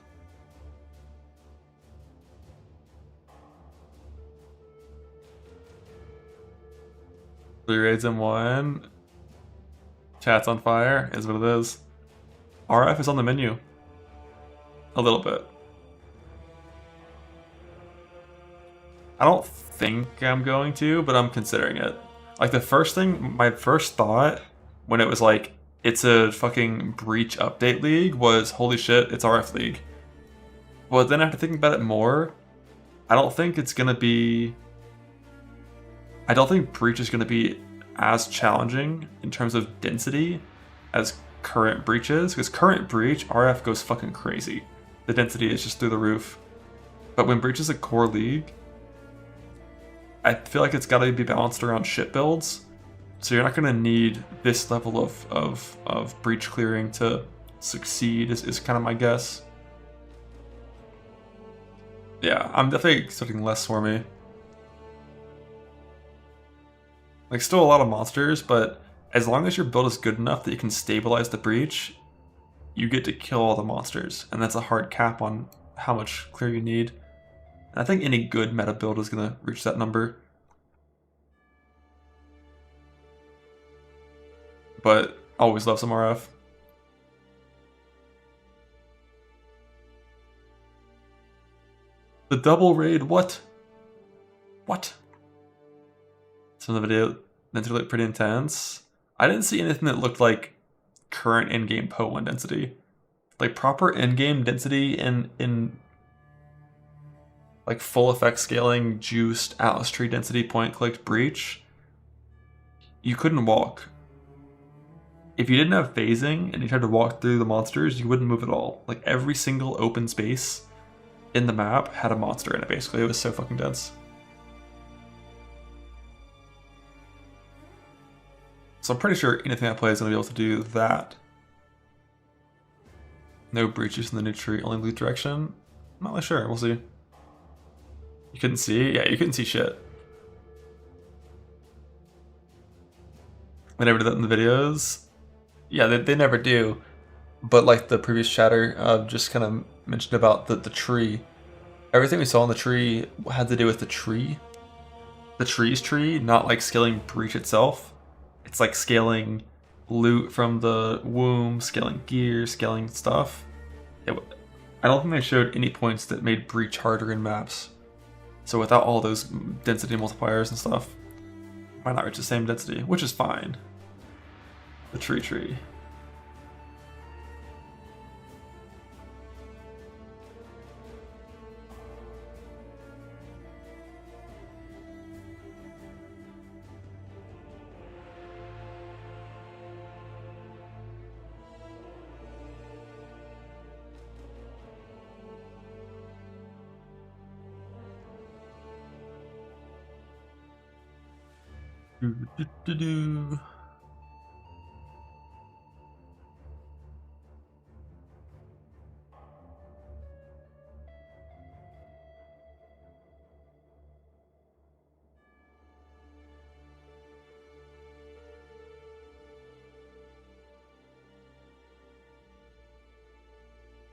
Three raids in one. Chat's on fire, is what it is. RF is on the menu. A little bit. I don't think I'm going to, but I'm considering it. Like the first thing, my first thought when it was like, it's a fucking Breach update league was, holy shit, it's RF league. But then after thinking about it more, I don't think it's gonna be, I don't think Breach is gonna be as challenging in terms of density as current Breach is, because current Breach, RF goes fucking crazy. The density is just through the roof. But when Breach is a core league, I feel like it's gotta be balanced around shit builds. So you're not gonna need this level of breach clearing to succeed is kind of my guess. Yeah, I'm definitely expecting less for me. Like, still a lot of monsters, but as long as your build is good enough that you can stabilize the breach, you get to kill all the monsters, and that's a hard cap on how much clear you need. And I think any good meta build is going to reach that number. But always love some RF. The double raid, what? What? Some of the video meant to look pretty intense. I didn't see anything that looked like current in-game poe1 density. Like proper in-game density in like full effect scaling, juiced, Atlas tree density, point clicked, breach. You couldn't walk. If you didn't have phasing and you tried to walk through the monsters, you wouldn't move at all. Like every single open space in the map had a monster in it, basically. It was so fucking dense. So I'm pretty sure anything I play is going to be able to do that. No breaches in the new tree, only loot direction. I'm not really sure, we'll see. You couldn't see? Yeah, you couldn't see shit. They never did that in the videos. Yeah, they never do. But like the previous chatter just kind of mentioned about the tree. Everything we saw in the tree had to do with the tree. The tree's tree, not like scaling breach itself. It's like scaling loot from the womb, scaling gear, scaling stuff. I don't think they showed any points that made breach harder in maps. So without all those density multipliers and stuff, might not reach the same density, which is fine. The tree. Do.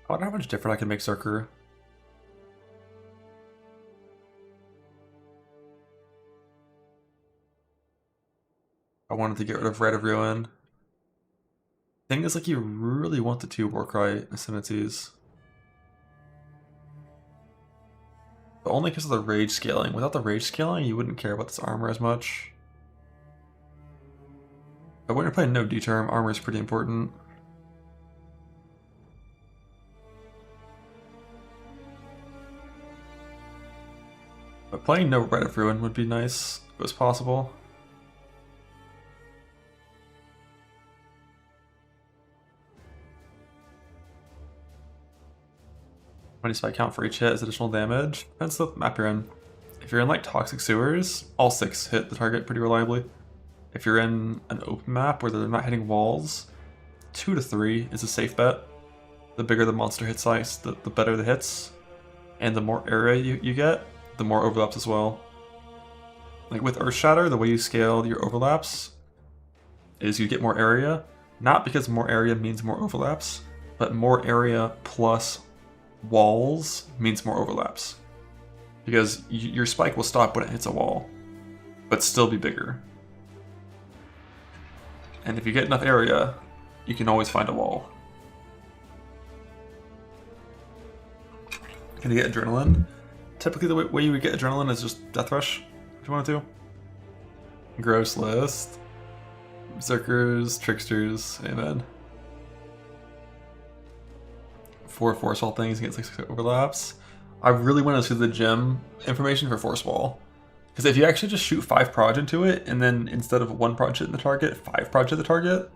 I wonder how much different I can make Zerker. I wanted to get rid of Red of Ruin. Thing is, like, you really want the 2 Warcry Ascendancies. But only because of the rage scaling. Without the rage scaling, you wouldn't care about this armor as much. But when you're playing no D-term, armor is pretty important. But playing no Red of Ruin would be nice, if it was possible. How many spike count for each hit is additional damage? Depends on the map you're in. If you're in like Toxic Sewers, all 6 hit the target pretty reliably. If you're in an open map where they're not hitting walls, 2 to 3 is a safe bet. The bigger the monster hit size, the better the hits. And the more area you get, the more overlaps as well. Like with Earthshatter, the way you scale your overlaps is you get more area. Not because more area means more overlaps, but more area plus walls means more overlaps. Because your spike will stop when it hits a wall, but still be bigger. And if you get enough area, you can always find a wall. Can you get adrenaline? Typically the way you would get adrenaline is just Death Rush, if you wanted to. Gross list. Berserkers, Tricksters, amen. 4 Force Wall things against 6 overlaps. I really want to see the gem information for Force Wall. Because if you actually just shoot 5 proj into it, and then instead of 1 proj hitting the target, 5 proj hit the target,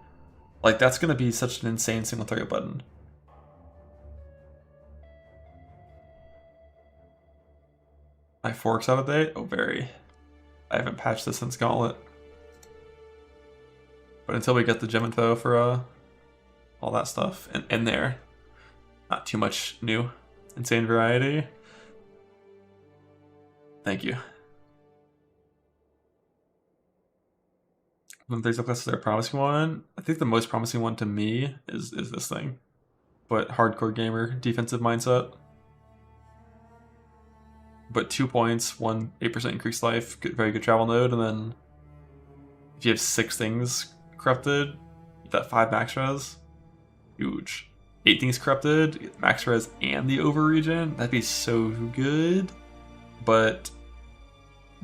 like that's going to be such an insane single target button. My fork's out of date? Oh, very. I haven't patched this since Gauntlet. But until we get the gem info for all that stuff in there, not too much new. Insane variety. Thank you. There's a class there a promising one. I think the most promising one to me is this thing. But hardcore gamer, defensive mindset. But 2 points, 8% increased life, very good travel node, and then if you have 6 things corrupted, that 5 max res, huge. 8 things corrupted, max res and the over regen, that'd be so good. But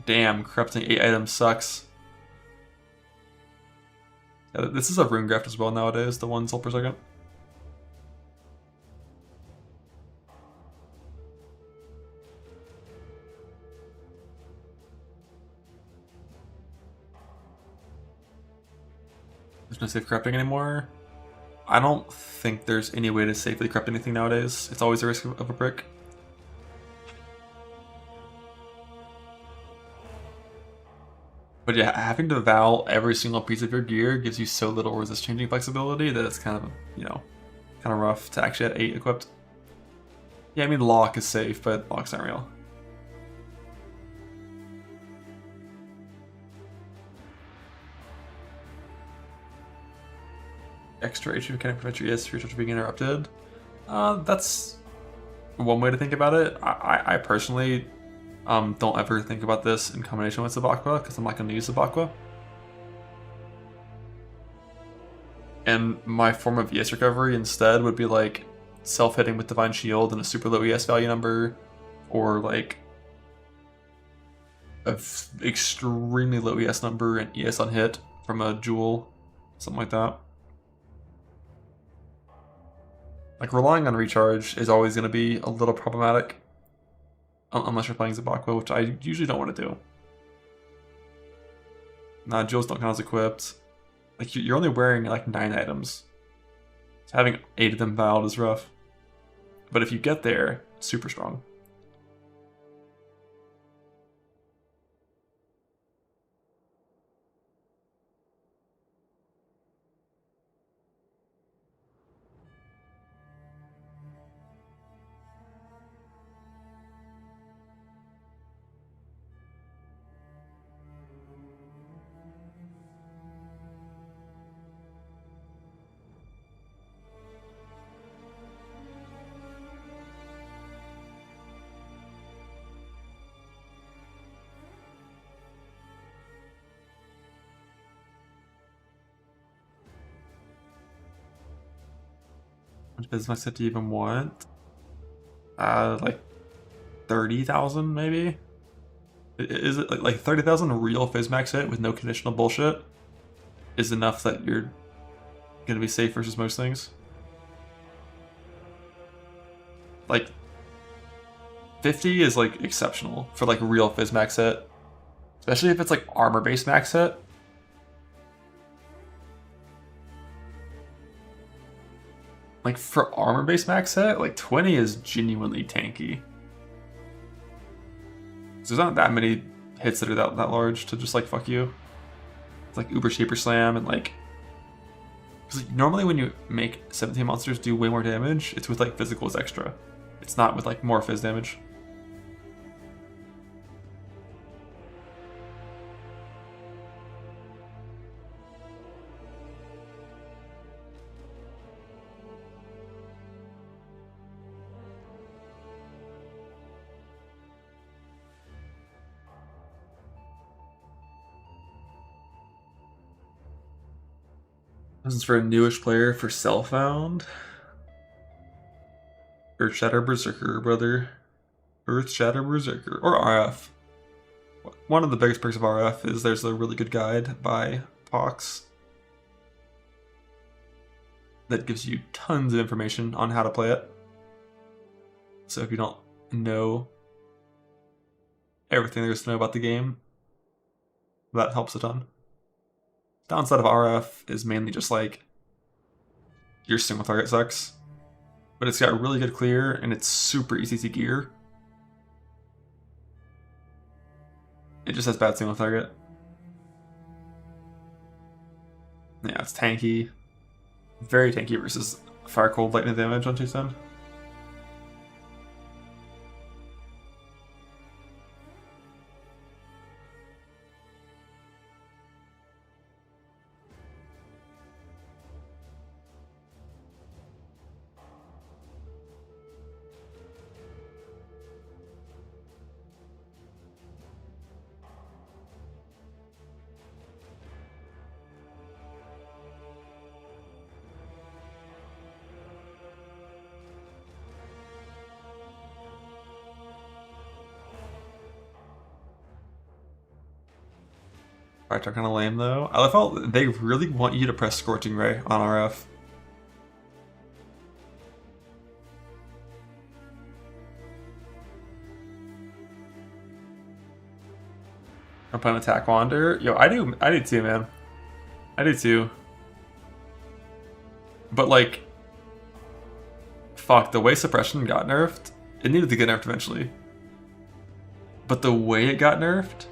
damn, corrupting 8 items sucks. Yeah, this is a rune graft as well nowadays, the 1 soul per second. There's no safe corrupting anymore. I don't think there's any way to safely corrupt anything nowadays. It's always a risk of a brick. But yeah, having to vow every single piece of your gear gives you so little resist changing flexibility that it's kind of, kind of rough to actually have 8 equipped. Yeah, I mean lock is safe, but lock's not real. Extra HP mechanic prevent your ES spiritual from being interrupted. That's one way to think about it. I personally don't ever think about this in combination with Sabakwa because I'm not going to use Sabakwa. And my form of ES recovery instead would be like self-hitting with Divine Shield and a super low ES value number, or like an extremely low ES number and ES on hit from a jewel, something like that. Like relying on recharge is always going to be a little problematic. Unless you're playing Zabakwa, which I usually don't want to do. Nah, jewels don't count as equipped. Like, you're only wearing like 9 items. So having 8 of them vowed is rough. But if you get there, super strong. How much business do you even want? Like 30,000 maybe? Is it like 30,000 real Fizzmax hit with no conditional bullshit is enough that you're gonna be safe versus most things? Like 50 is like exceptional for like real Fizzmax hit. Especially if it's like armor based max hit. Like for armor based max hit, like 20 is genuinely tanky. So there's not that many hits that are that large to just like fuck you. It's like Uber Shaper Slam and like... Because like, normally when you make 17 monsters do way more damage, it's with like physicals extra. It's not with like more fizz damage. This is for a newish player for Self-Found. Earth Shatter Berserker, brother. Earth Shatter Berserker. Or RF. One of the biggest perks of RF is there's a really good guide by Pox that gives you tons of information on how to play it. So if you don't know everything there is to know about the game, that helps a ton. Downside of RF is mainly just like your single target sucks, but it's got really good clear and it's super easy to gear. It just has bad single target. Yeah, it's tanky. Very tanky versus fire cold lightning damage on 2-stun. Right, are kind of lame though. I love how they really want you to press Scorching Ray on RF. I'm playing Attack Wander. Yo, I do too, man. I do too. But like, fuck, the way Suppression got nerfed, it needed to get nerfed eventually. But the way it got nerfed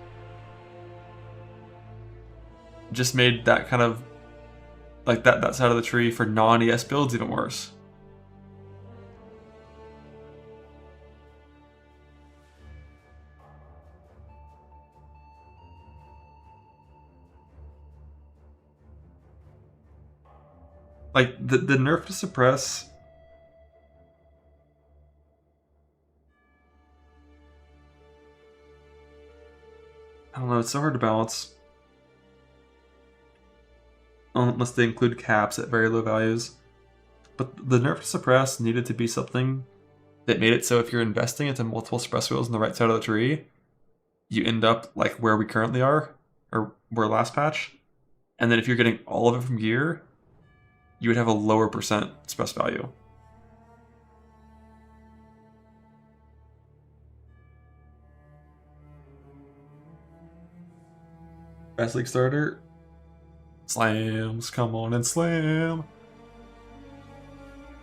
just made that kind of, like that side of the tree for non-ES builds even worse. Like, the nerf to suppress... I don't know, it's so hard to balance. Unless they include caps at very low values. But the nerf to suppress needed to be something that made it so if you're investing into multiple suppress wheels on the right side of the tree, you end up like where we currently are, or where last patch. And then if you're getting all of it from gear, you would have a lower percent suppress value. Best League starter? Slams, come on and slam.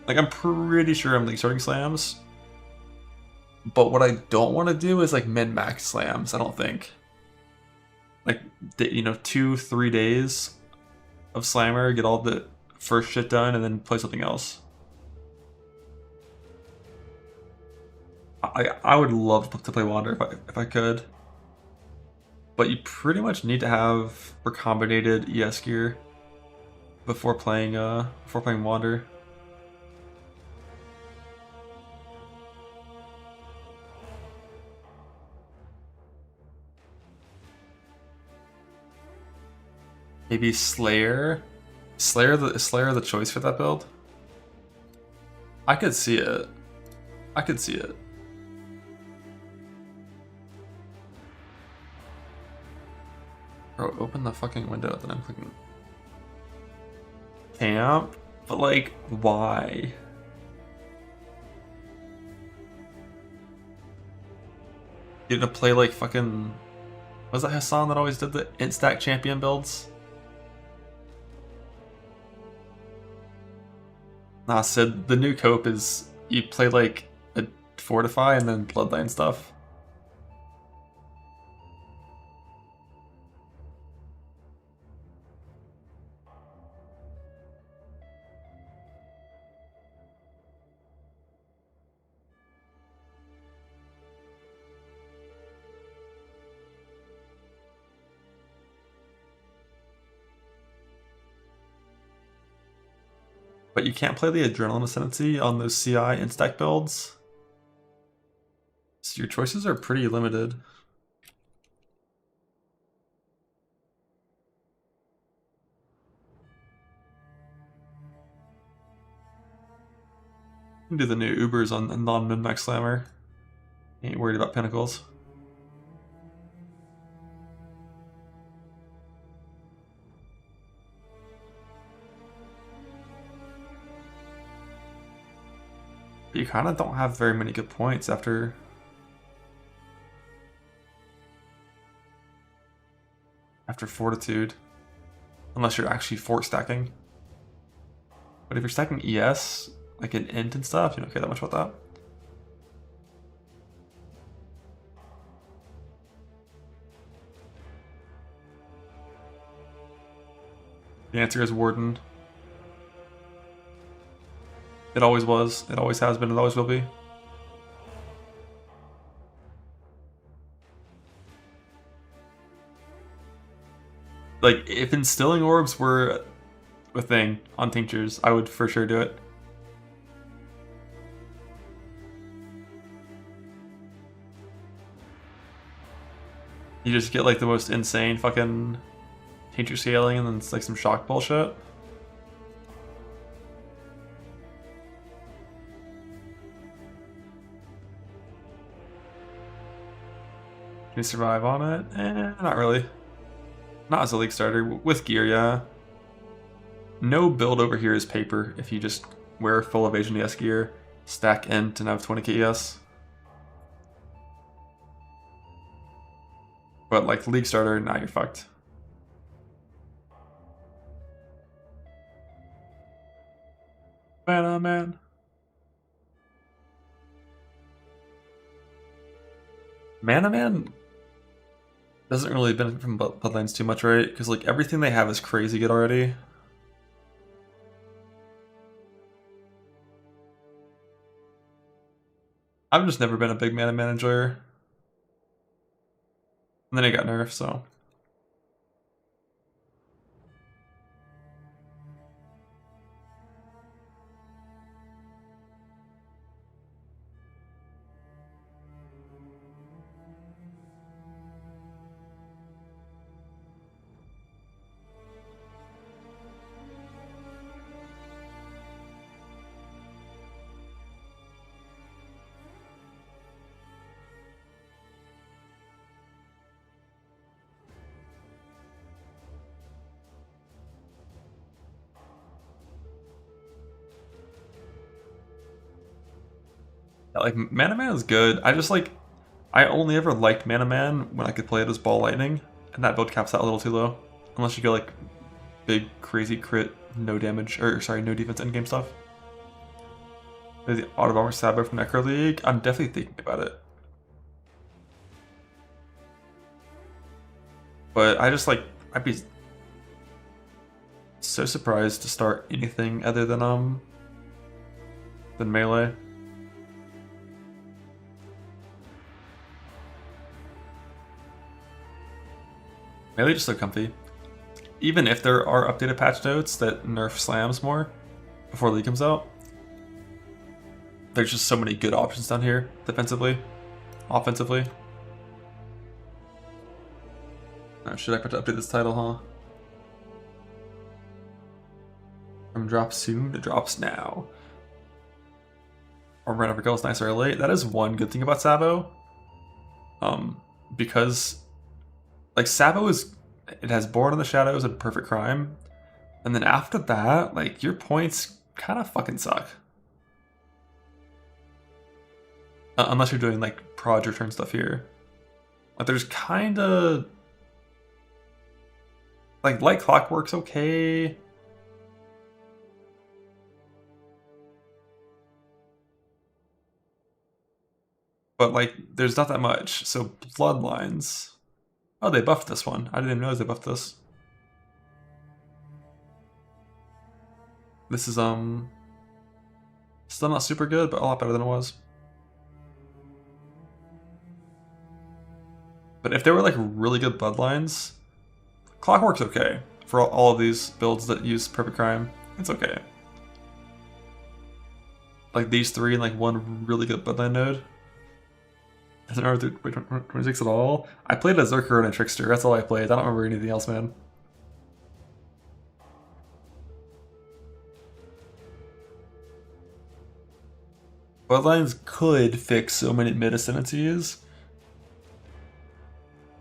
Like, I'm pretty sure I'm league starting slams. But what I don't want to do is like min-max slams, I don't think. Like, you know, 2-3 days of slammer, get all the first shit done, and then play something else. I would love to play Wander if I could. But you pretty much need to have recombinated ES gear before playing Wander. Maybe Slayer. Is Slayer the choice for that build? I could see it. I could see it. Bro, open the fucking window that I'm clicking. Camp? But like, why? You're gonna play like fucking... Was that Hassan that always did the Instack champion builds? Nah, Sid, the new cope is you play like a Fortify and then Bloodline stuff. But you can't play the Adrenaline Ascendancy on those CI Instack builds. So your choices are pretty limited. You can do the new Ubers on non-min-max slammer. Ain't worried about pinnacles. You kind of don't have very many good points after Fortitude, unless you're actually fort stacking. But if you're stacking ES, like an int and stuff, you don't care that much about that. The answer is Warden. It always was, it always has been, it always will be. Like, if instilling orbs were a thing on tinctures, I would for sure do it. You just get like the most insane fucking tincture scaling and then it's like some shock bullshit. Can you survive on it? Not really. Not as a league starter. With gear, yeah. No build over here is paper if you just wear full evasion ES gear, stack int, and have 20k ES. But like league starter, now you're fucked. Man, oh man. Mana Man doesn't really benefit from bloodlines too much, right? Because like everything they have is crazy good already. I've just never been a big Mana Man enjoyer. And then it got nerfed, so. Like, Mana Man is good. I only ever liked Mana Man when I could play it as Ball Lightning, and that build caps out a little too low. Unless you go like big, crazy crit, no damage, or sorry, no defense endgame stuff. Maybe the Auto Bomber Sabo from Necro League. I'm definitely thinking about it. But I'd be so surprised to start anything other than melee. Melee just so comfy. Even if there are updated patch notes that nerf slams more before League comes out, there's just so many good options down here defensively, offensively. Oh, should I have to update this title, huh? From drops soon to drops now. Or run over kills nice or late. That is one good thing about Sabo. Because like Sabo it has Born in the Shadows and Perfect Crime. And then after that, like your points kind of fucking suck. Unless you're doing like prod return stuff here. Like there's kind of like Light Clockwork's okay. But like there's not that much. So Bloodlines. Oh, they buffed this one. I didn't even realize they buffed this. This is still not super good, but a lot better than it was. But if they were like really good bloodlines, Clockwork's okay. For all of these builds that use Perfect Crime, it's okay. Like these three and like one really good bloodline node. Doesn't remember 26 at all. I played a Zerker and a Trickster. That's all I played. I don't remember anything else, man. Bloodlines could fix so many mid ascendancies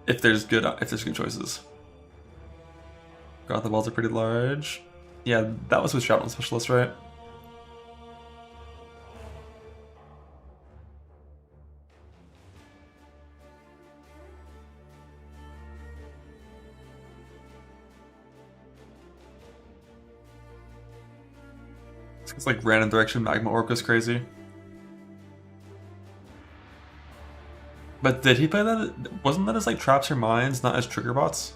if there's good choices. God, the balls are pretty large. Yeah, that was with Shroudland Specialist, right? It's like random direction magma orc was crazy. But did he play that? Wasn't that as like traps or mines, not as trigger bots?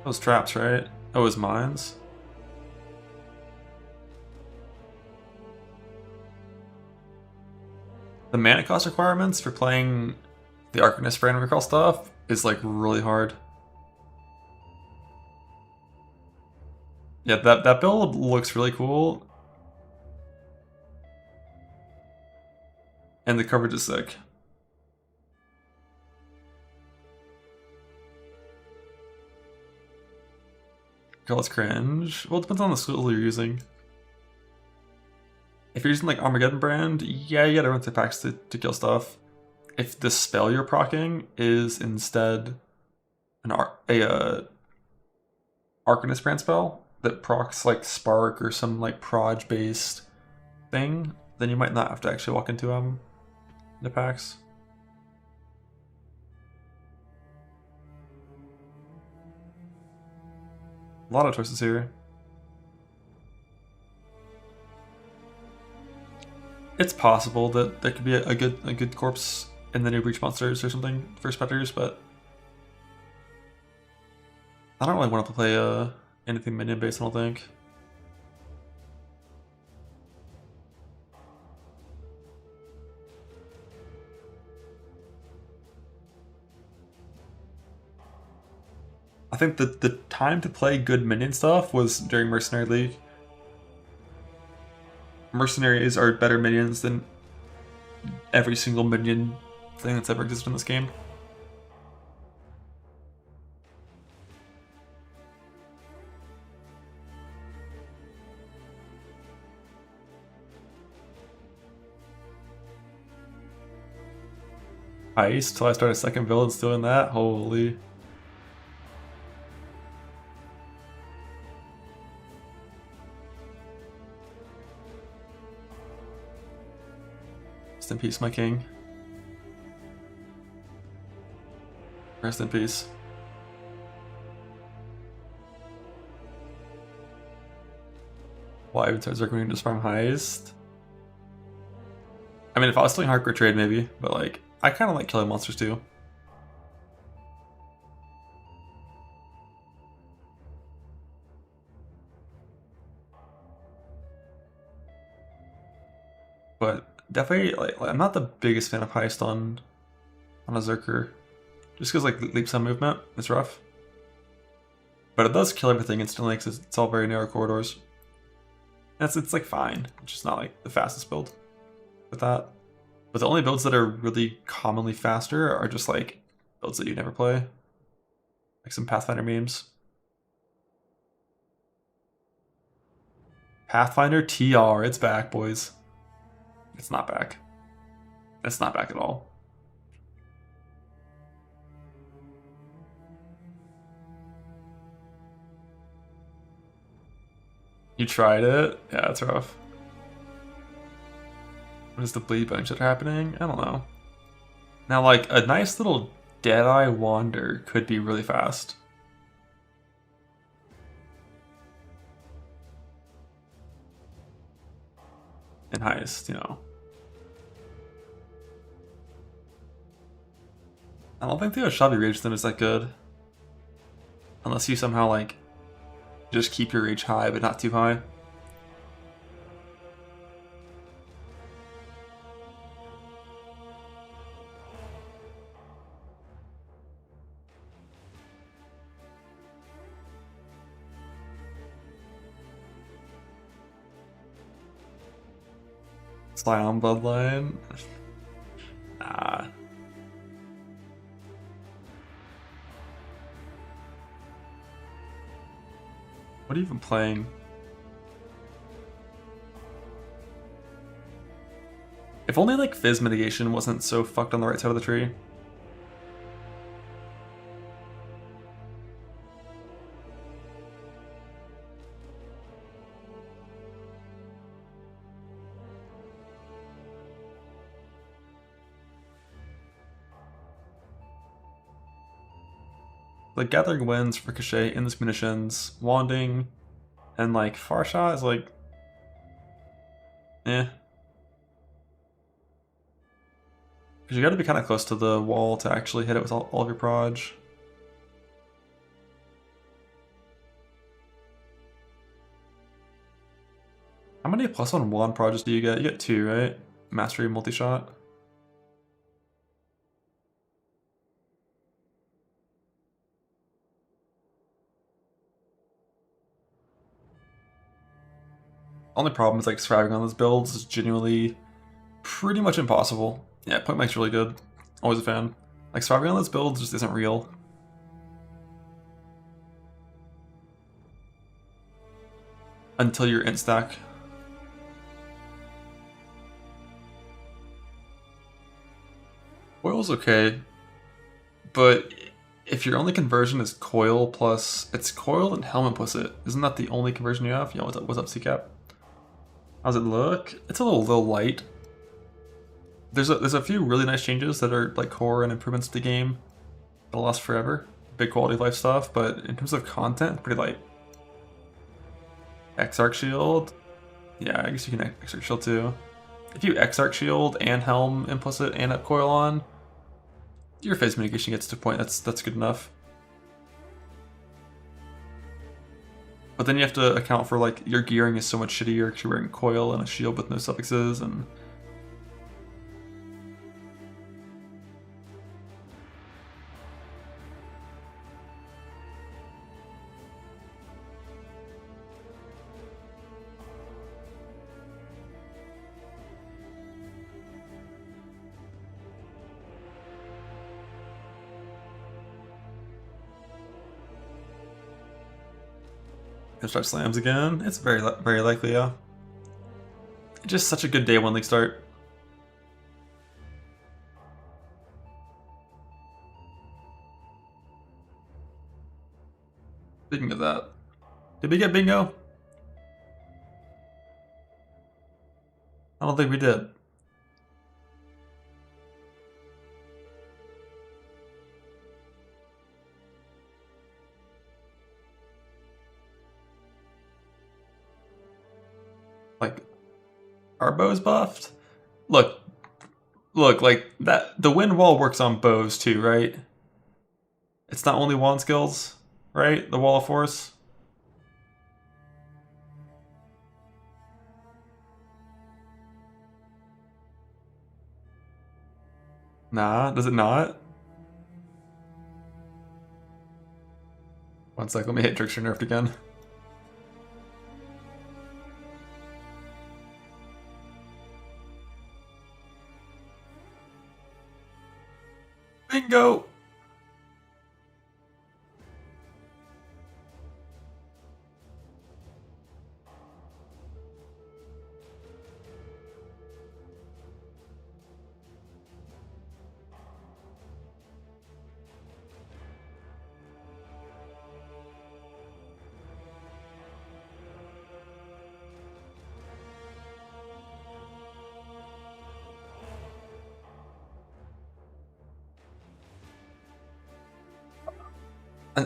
Those traps, right? Oh, it was mines. The mana cost requirements for playing the Arcanist Random Recall stuff is like really hard. Yeah, that build looks really cool. And the coverage is sick. Call it's cringe. Well, it depends on the skill you're using. if you're using like Armageddon brand, yeah, you gotta run through packs to kill stuff. If the spell you're proccing is instead a Arcanist brand spell that procs like Spark or some like Proj based thing, then you might not have to actually walk into the packs. A lot of choices here. It's possible that there could be a good corpse in the new Breach Monsters or something for Spectres, but I don't really want to play anything minion based, I don't think. I think that the time to play good minion stuff was during Mercenary League. Mercenaries are better minions than every single minion thing that's ever existed in this game. Heist till I start a second build and still in that? Holy. Rest in peace, my king. Rest in peace. Why even starts recommending just farm Heist? I mean, if I was still in hardcore trade, maybe, but like, I kind of like killing monsters too. But definitely, like I'm not the biggest fan of Heist on a Zerker, just because like leaps on movement, it's rough. But it does kill everything instantly because it's all very narrow corridors. And it's like fine, it's just not like the fastest build with that. But the only builds that are really commonly faster are just like builds that you never play, like some Pathfinder memes. Pathfinder TR, it's back, boys. It's not back. It's not back at all. You tried it? Yeah, it's rough. What is the bleed bunch that are happening? I don't know. Now, like, a nice little Deadeye Wander could be really fast. In Heist, you know. I don't think the Oshabi Rage them is that good. Unless you somehow, like, just keep your rage high, but not too high. Scion Bloodline? Nah. What are you even playing? If only like Fizz mitigation wasn't so fucked on the right side of the tree. Like Gathering Winds, Ricochet, Endless Munitions, Wanding, and like Far Shot is like, eh. Because you got to be kind of close to the wall to actually hit it with all of your proj. How many +1 wand projes do you get? You get 2, right? Mastery multi-shot. Only problem is like surviving on those builds is genuinely pretty much impossible. Yeah, Point Mike's really good. Always a fan. Like surviving on those builds just isn't real. Until you're in stack. Coil's okay, but if your only conversion is coil plus... It's coil and helm implicit. Isn't that the only conversion you have? Yeah, what's up CCAP? How's it look? It's a little light. There's a few really nice changes that are like core and improvements to the game. It'll last forever. Big quality of life stuff, but in terms of content, pretty light. X-Arc Shield. Yeah, I guess you can X-Arc Shield too. If you X-Arc Shield and Helm implicit and up coil on, your phase mitigation gets to a point that's good enough. But then you have to account for like your gearing is so much shittier because you're wearing coil and a shield with no suffixes and... Start slams again. It's very likely, yeah. Just such a good day one league start. Speaking of that, did we get bingo? I don't think we did. Like, are bows buffed? Look, like that. The wind wall works on bows too, right? It's not only wand skills, right? The wall of force. Nah, does it not? One sec, let me hit Trickster nerfed again. Bingo!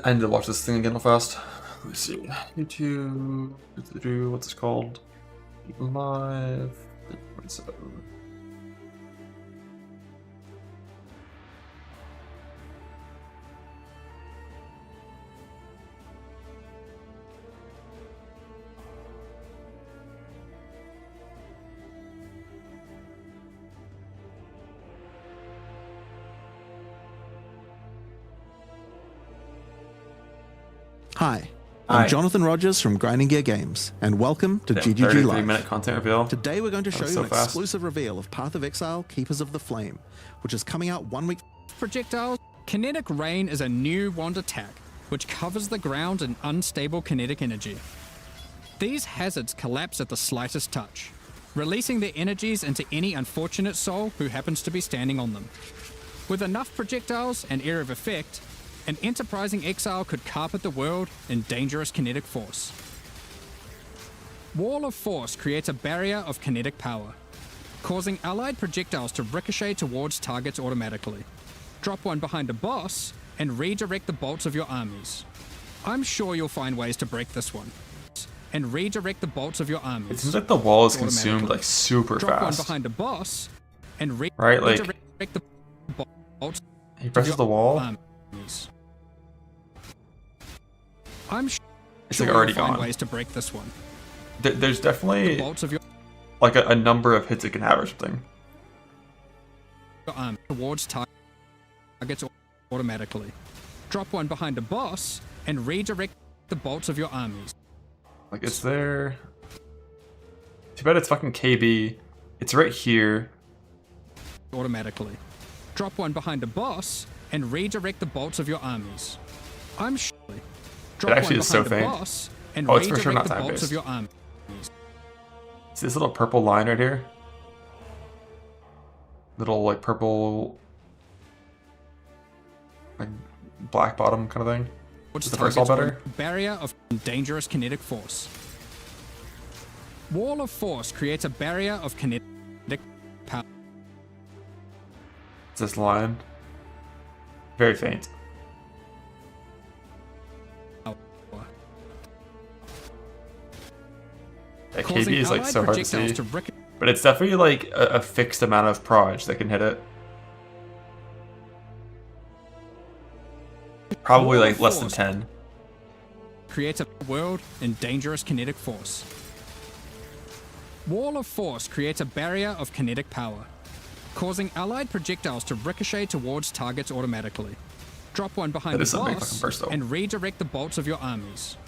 I need to watch this thing again real fast. Let me see. YouTube. What's this called? Live. 27.
Hi, I'm Jonathan Rogers from Grinding Gear Games, and welcome to GGG Live.
33-minute content reveal.
Today we're going to show you an exclusive reveal of Path of Exile, Keepers of the Flame, which is coming out 1 week.
Projectiles. Kinetic Rain is a new wand attack, which covers the ground in unstable kinetic energy. These hazards collapse at the slightest touch, releasing their energies into any unfortunate soul who happens to be standing on them. With enough projectiles and area of effect, an enterprising exile could carpet the world in dangerous kinetic force. Wall of Force creates a barrier of kinetic power, causing allied projectiles to ricochet towards targets automatically. Drop one behind a boss and redirect the bolts of your armies. I'm sure you'll find ways to break this one. And redirect the bolts of your armies.
It seems like the wall is consumed like super
Drop
fast.
one behind a boss and
right, like
redirect the bolts.
He presses the wall.
Armies. I'm sure
It's like already
you'll find
gone.
ways to break this one.
There's definitely
The bolts of your
like a number of hits it can have or something.
arm towards targets automatically. Drop one behind a boss and redirect the bolts of your armies.
Like it's there. Too bad it's fucking KB. It's right here.
Automatically. Drop one behind a boss and redirect the bolts of your armies. I'm sure. Drop
It actually
one
is so
behind a
faint.
boss and
Oh, it's for
redirect
sure not
the bolts
time-based.
of your armies.
See this little purple line right here? Little like purple like black bottom kind of thing.
Is
the first all better?
Barrier of dangerous kinetic force. Wall of Force creates a barrier of kinetic power.
Is this line? Very faint. That KB is like so hard to see. But it's definitely like a fixed amount of proj that can hit it. Probably like less than 10.
Creates a world in dangerous kinetic force. Wall of Force creates a barrier of kinetic power, causing allied projectiles to ricochet towards targets automatically. Drop one behind the boss and redirect the bolts of your armies.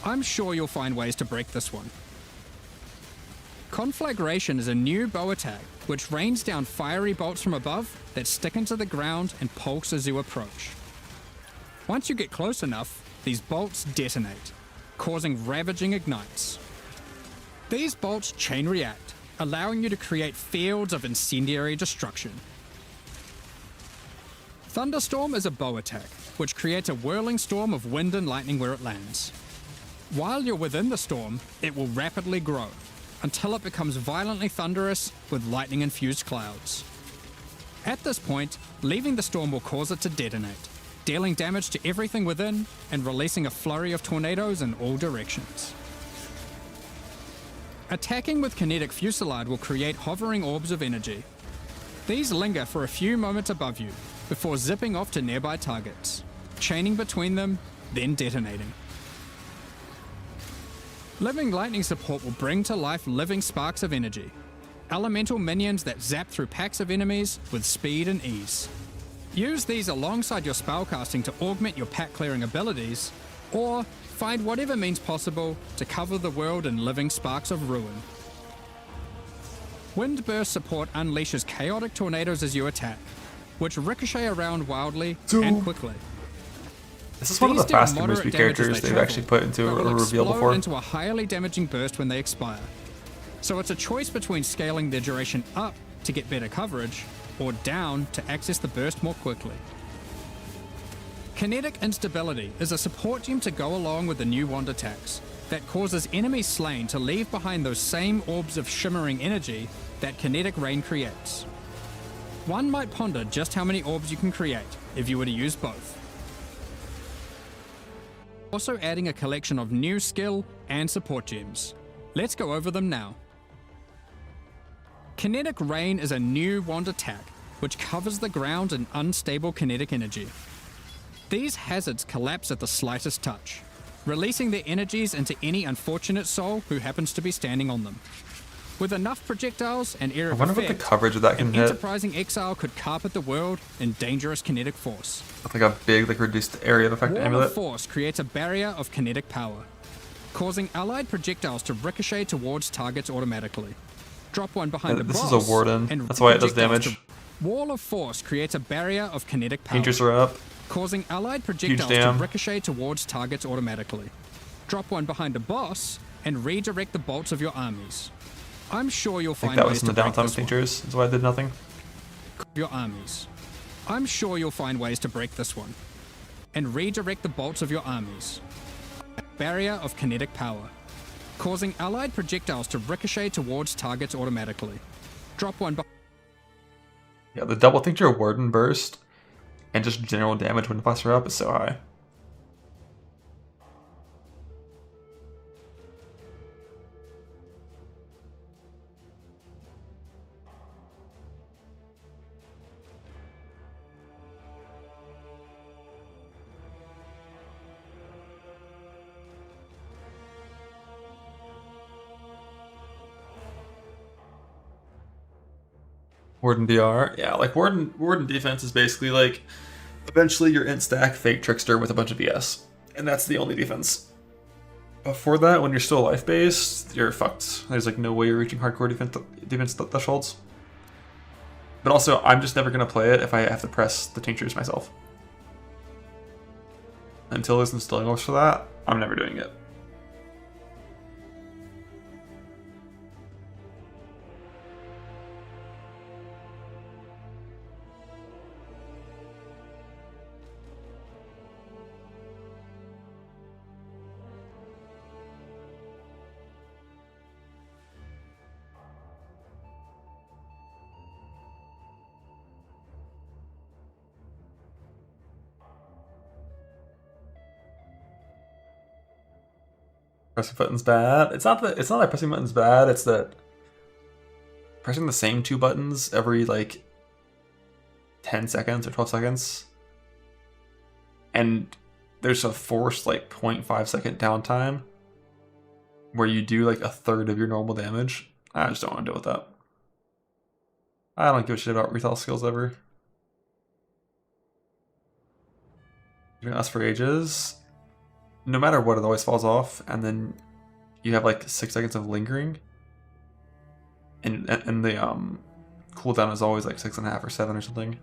I'm sure you'll find ways to break this one. Conflagration is a new bow attack which rains down fiery bolts from above that stick into the ground and pulse as you approach. Once you get close enough, these bolts detonate, causing ravaging ignites. These bolts chain react, allowing you to create fields of incendiary destruction. Thunderstorm is a bow attack, which creates a whirling storm of wind and lightning where it lands. While you're within the storm, it will rapidly grow, until it becomes violently thunderous with lightning-infused clouds. At this point, leaving the storm will cause it to detonate, dealing damage to everything within and releasing a flurry of tornadoes in all directions. Attacking with kinetic fusillade will create hovering orbs of energy. These linger for a few moments above you before zipping off to nearby targets, chaining between them, then detonating. Living lightning support will bring to life living sparks of energy, elemental minions that zap through packs of enemies with speed and ease. Use these alongside your spellcasting to augment your pack clearing abilities, or find whatever means possible to cover the world in living sparks of ruin. Windburst support unleashes chaotic tornadoes as you attack, which ricochet around wildly and quickly.
This is one of the fastest movie characters they've actually put into a reveal before.
Into a highly damaging burst when they expire. So it's a choice between scaling their duration up to get better coverage, or down to access the burst more quickly. Kinetic Instability is a support gem to go along with the new wand attacks that causes enemies slain to leave behind those same orbs of shimmering energy that Kinetic Rain creates. One might ponder just how many orbs you can create if you were to use both. Also adding a collection of new skill and support gems. Let's go over them now. Kinetic Rain is a new wand attack which covers the ground in unstable kinetic energy. These hazards collapse at the slightest touch, releasing their energies into any unfortunate soul who happens to be standing on them. With enough projectiles and area of effect,
what the coverage of that can
an
hit.
enterprising exile could carpet the world in dangerous kinetic force.
With like a big, like reduced area of effect
Wall
amulet.
of Force creates a barrier of kinetic power, causing allied projectiles to ricochet towards targets automatically. Drop one behind the boss.
This is a warden. That's why it does damage.
Wall of Force creates a barrier of kinetic power.
Dangers are up.
Causing allied projectiles to ricochet towards targets automatically. Drop one behind a boss and redirect the bolts of your armies. I'm sure you'll find
that
ways
was in the downtime features. That's why I did nothing.
Your armies. I'm sure you'll find ways to break this one. And redirect the bolts of your armies. Barrier of kinetic power. Causing allied projectiles to ricochet towards targets automatically. Drop one
Yeah, the double tincture warden burst and just general damage when busts are up is so high. Warden DR, yeah, like Warden defense is basically like eventually you're in stack fake trickster with a bunch of BS, and that's the only defense. Before that, when you're still life based, you're fucked. There's like no way you're reaching hardcore defense thresholds. But also, I'm just never gonna play it if I have to press the tinctures myself. Until there's instilling orbs for that, I'm never doing it. Pressing buttons bad. It's not that pressing buttons bad. It's that pressing the same 2 buttons every like 10 seconds or 12 seconds, and there's a forced like 0.5 second downtime where you do like a third of your normal damage. I just don't want to deal with that. I don't give a shit about retail skills ever. You're gonna ask for ages. No matter what, it always falls off, and then you have like 6 seconds of lingering, and the cooldown is always like 6.5 or 7 or something.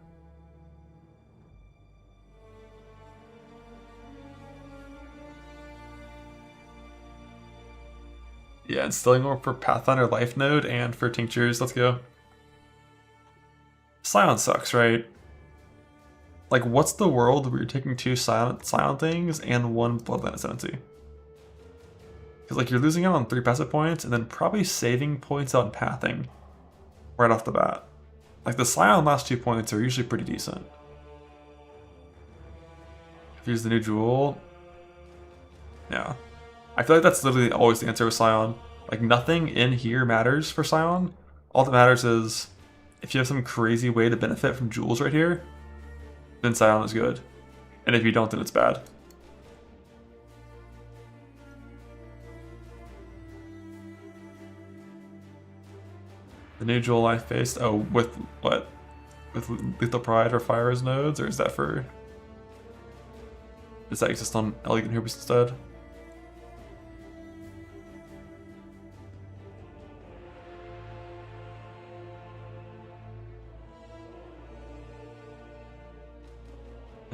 Yeah, instilling more for Pathfinder Life Node and for Tinctures. Let's go. Scion sucks, right? Like, what's the world where you're taking 2 silent things and 1 Bloodline Ascendancy? Because, like, you're losing out on 3 passive points and then probably saving points out in pathing right off the bat. Like, the Scion last 2 points are usually pretty decent. If you use the new jewel, yeah. I feel like that's literally always the answer with Scion. Like, nothing in here matters for Scion. All that matters is if you have some crazy way to benefit from jewels right here, then Scion is good. And if you don't, then it's bad. The new jewel I faced, oh, with what? With Lethal Pride or Fire as nodes? Or is that for... Does that exist on Elegant Hubris instead?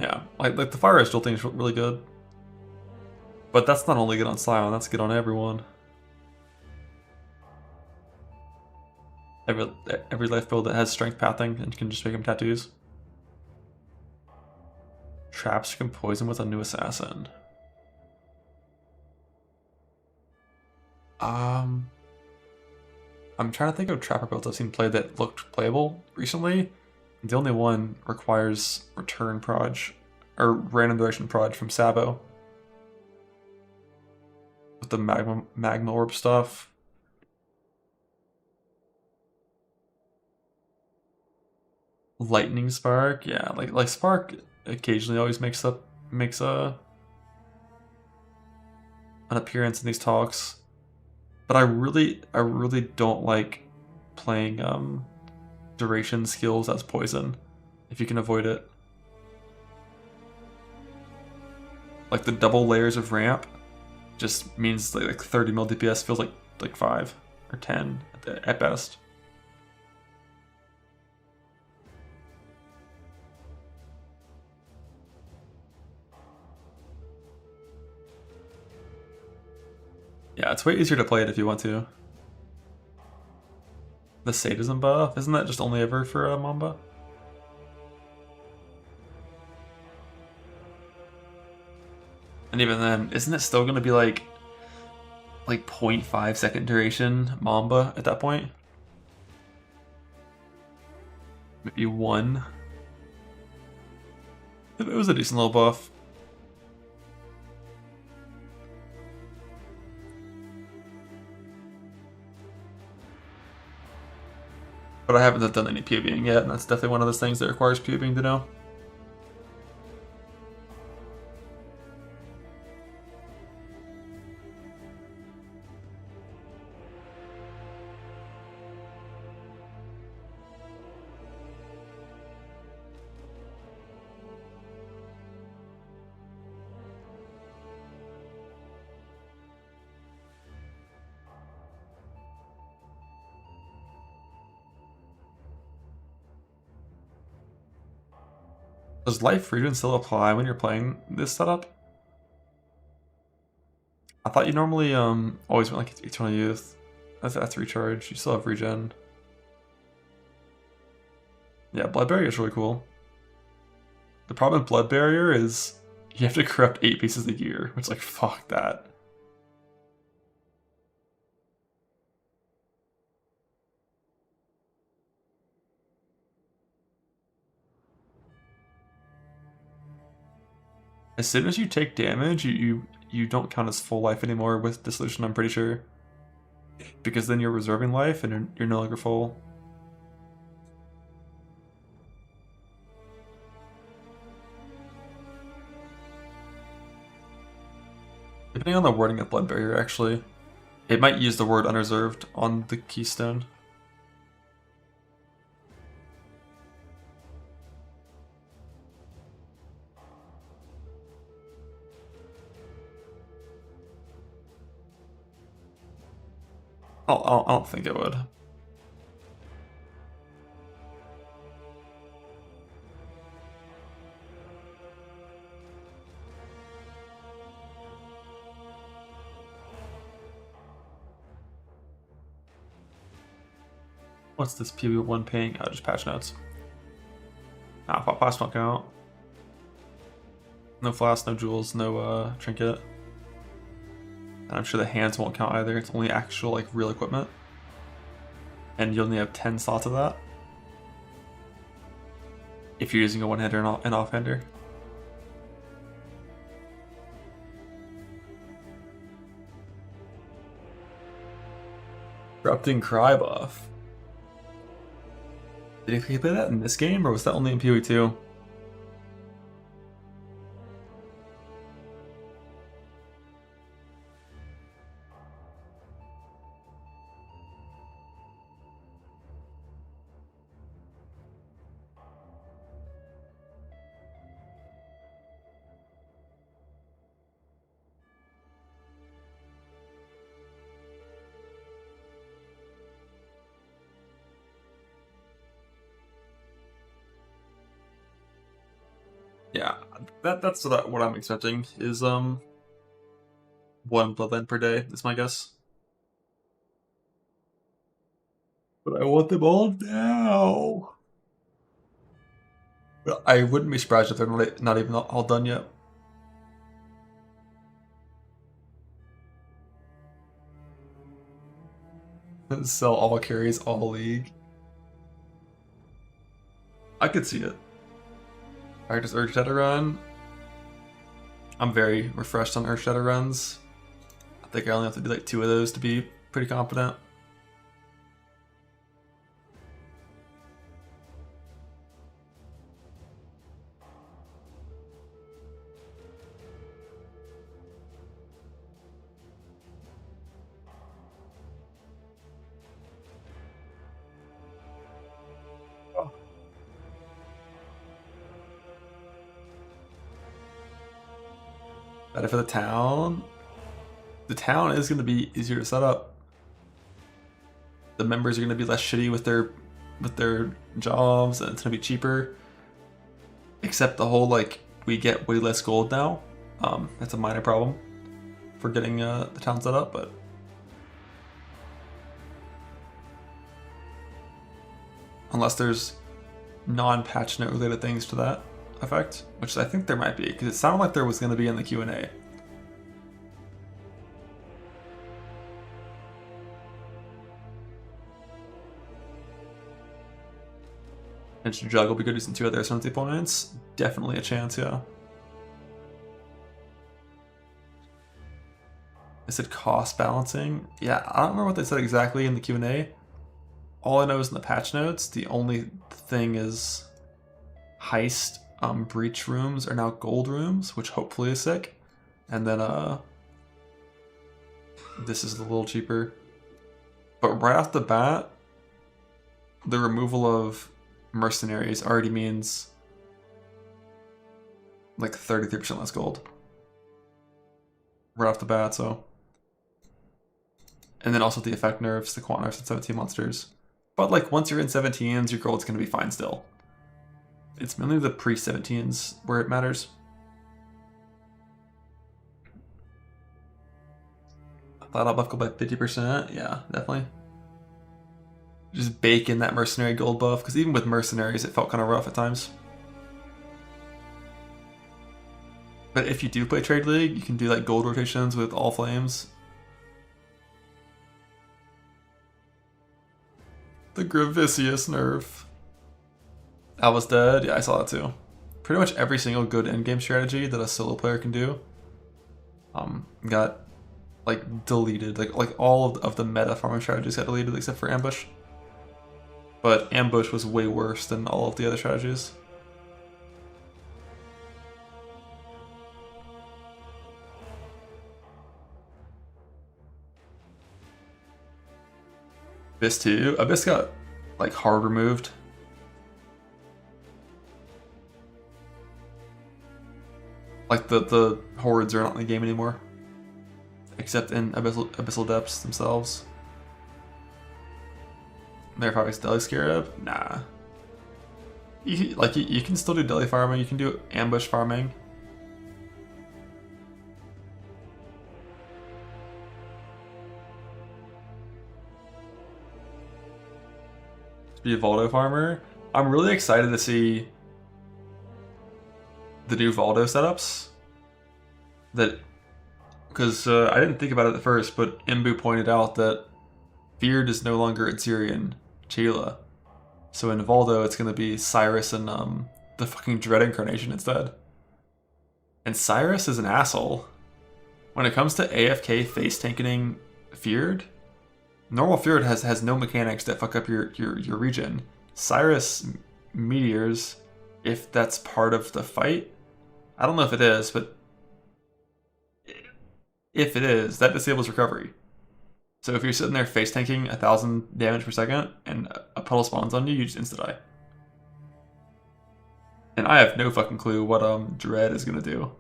Yeah, like the Fire Astral thing is really good. But that's not only good on Scion, that's good on everyone. Every life build that has strength pathing and can just make them tattoos. Traps you can poison with a new assassin. I'm trying to think of trapper builds I've seen played that looked playable recently. The only one requires return proj, or random direction proj from Sabo. With the magma orb stuff. Lightning Spark, yeah, like Spark occasionally always makes an appearance in these talks. But I really don't like playing duration skills as poison, if you can avoid it. Like the double layers of ramp just means like 30 mil DPS feels like 5 or 10 at best. Yeah, it's way easier to play it if you want to. The sadism buff, isn't that just only ever for Mamba? And even then, isn't it still going to be like 0.5 second duration Mamba at that point? Maybe 1. It was a decent little buff. But I haven't done any PvPing yet, and that's definitely one of those things that requires PvPing to know. Does Life Regen still apply when you're playing this setup? I thought you normally always went like Eternal Youth. That's recharge. You still have regen. Yeah, Blood Barrier is really cool. The problem with Blood Barrier is you have to corrupt 8 pieces a year, which is like, fuck that. As soon as you take damage, you you don't count as full life anymore with Dissolution, I'm pretty sure. Because then you're reserving life and you're no longer full. Depending on the wording of Blood Barrier, actually, it might use the word unreserved on the keystone. I don't think it would. What's this poe1 ping? Oh, just patch notes. Ah, pop pass don't count. No flask, no jewels, no trinket. And I'm sure the hands won't count either. It's only actual, like, real equipment. And you only have 10 slots of that. If you're using a one-hander and an off-hander. Corrupting Cry buff. Did he play that in this game, or was that only in PoE2? Yeah, that's what I'm expecting is one bloodline per day is my guess. But I want them all now. But I wouldn't be surprised if they're not even all done yet. Sell all carries, all league. I could see it. Practice Urge Shadow run. I'm very refreshed on Urge Shadow runs. I think I only have to do like 2 of those to be pretty competent. Better for the town. The town is going to be easier to set up. The members are going to be less shitty with their jobs, and it's going to be cheaper. Except the whole, like, we get way less gold now. That's a minor problem for getting the town set up, but unless there's non-patch note related things to that effect, which I think there might be, because it sounded like there was going to be in the Q&A. Instant Jug will be good using 2 other Ascendancy opponents. Definitely a chance, yeah. They said cost balancing. Yeah, I don't remember what they said exactly in the Q&A. All I know is in the patch notes, the only thing is Heist breach rooms are now gold rooms, which hopefully is sick. And then this is a little cheaper. But right off the bat, the removal of mercenaries already means like 33% less gold. Right off the bat, so. And then also the effect nerfs, the quant nerfs, and 17 monsters. But like once you're in 17s, your gold's gonna be fine still. It's mainly the pre-17s where it matters. Flat out buff gold by 50%. Yeah, definitely. Just bake in that mercenary gold buff, because even with mercenaries, it felt kind of rough at times. But if you do play Trade League, you can do like gold rotations with all flames. The Gravicious nerf. I was dead. Yeah, I saw that too. Pretty much every single good endgame strategy that a solo player can do got like deleted. Like all of the meta farming strategies got deleted except for ambush. But ambush was way worse than all of the other strategies. Abyss 2. Abyss got like hard removed. Like the hordes are not in the game anymore. Except in Abyssal Depths themselves. Merifavic's Deli Scarab? Nah. You can still do deli farming, you can do ambush farming. To be a Voldo farmer. I'm really excited to see the new Voldo setups. Because I didn't think about it at first, but Imbu pointed out that Feared is no longer Adzirian Chila. So in Voldo, it's going to be Cyrus and the fucking Dread Incarnation instead. And Cyrus is an asshole. When it comes to AFK face tanking Feared, normal Feared has no mechanics that fuck up your regen. Cyrus meteors, if that's part of the fight. I don't know if it is, but if it is, that disables recovery. So if you're sitting there face tanking 1,000 damage per second and a puddle spawns on you, you just insta-die. And I have no fucking clue what Dread is gonna do.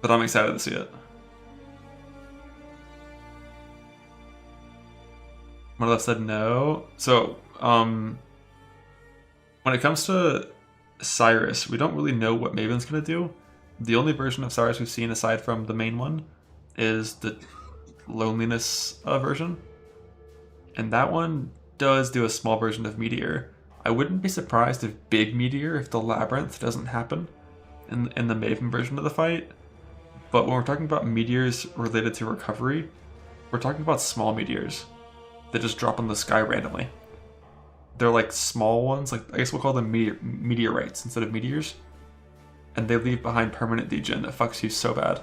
But I'm excited to see it. Monolith said no. So, when it comes to Cyrus, we don't really know what Maven's gonna do. The only version of Cyrus we've seen aside from the main one is the Loneliness version. And that one does do a small version of Meteor. I wouldn't be surprised if Big Meteor, if the Labyrinth doesn't happen in the Maven version of the fight. But when we're talking about meteors related to recovery, we're talking about small meteors that just drop in the sky randomly. They're like small ones, like I guess we'll call them meteorites instead of meteors. And they leave behind permanent degen that fucks you so bad.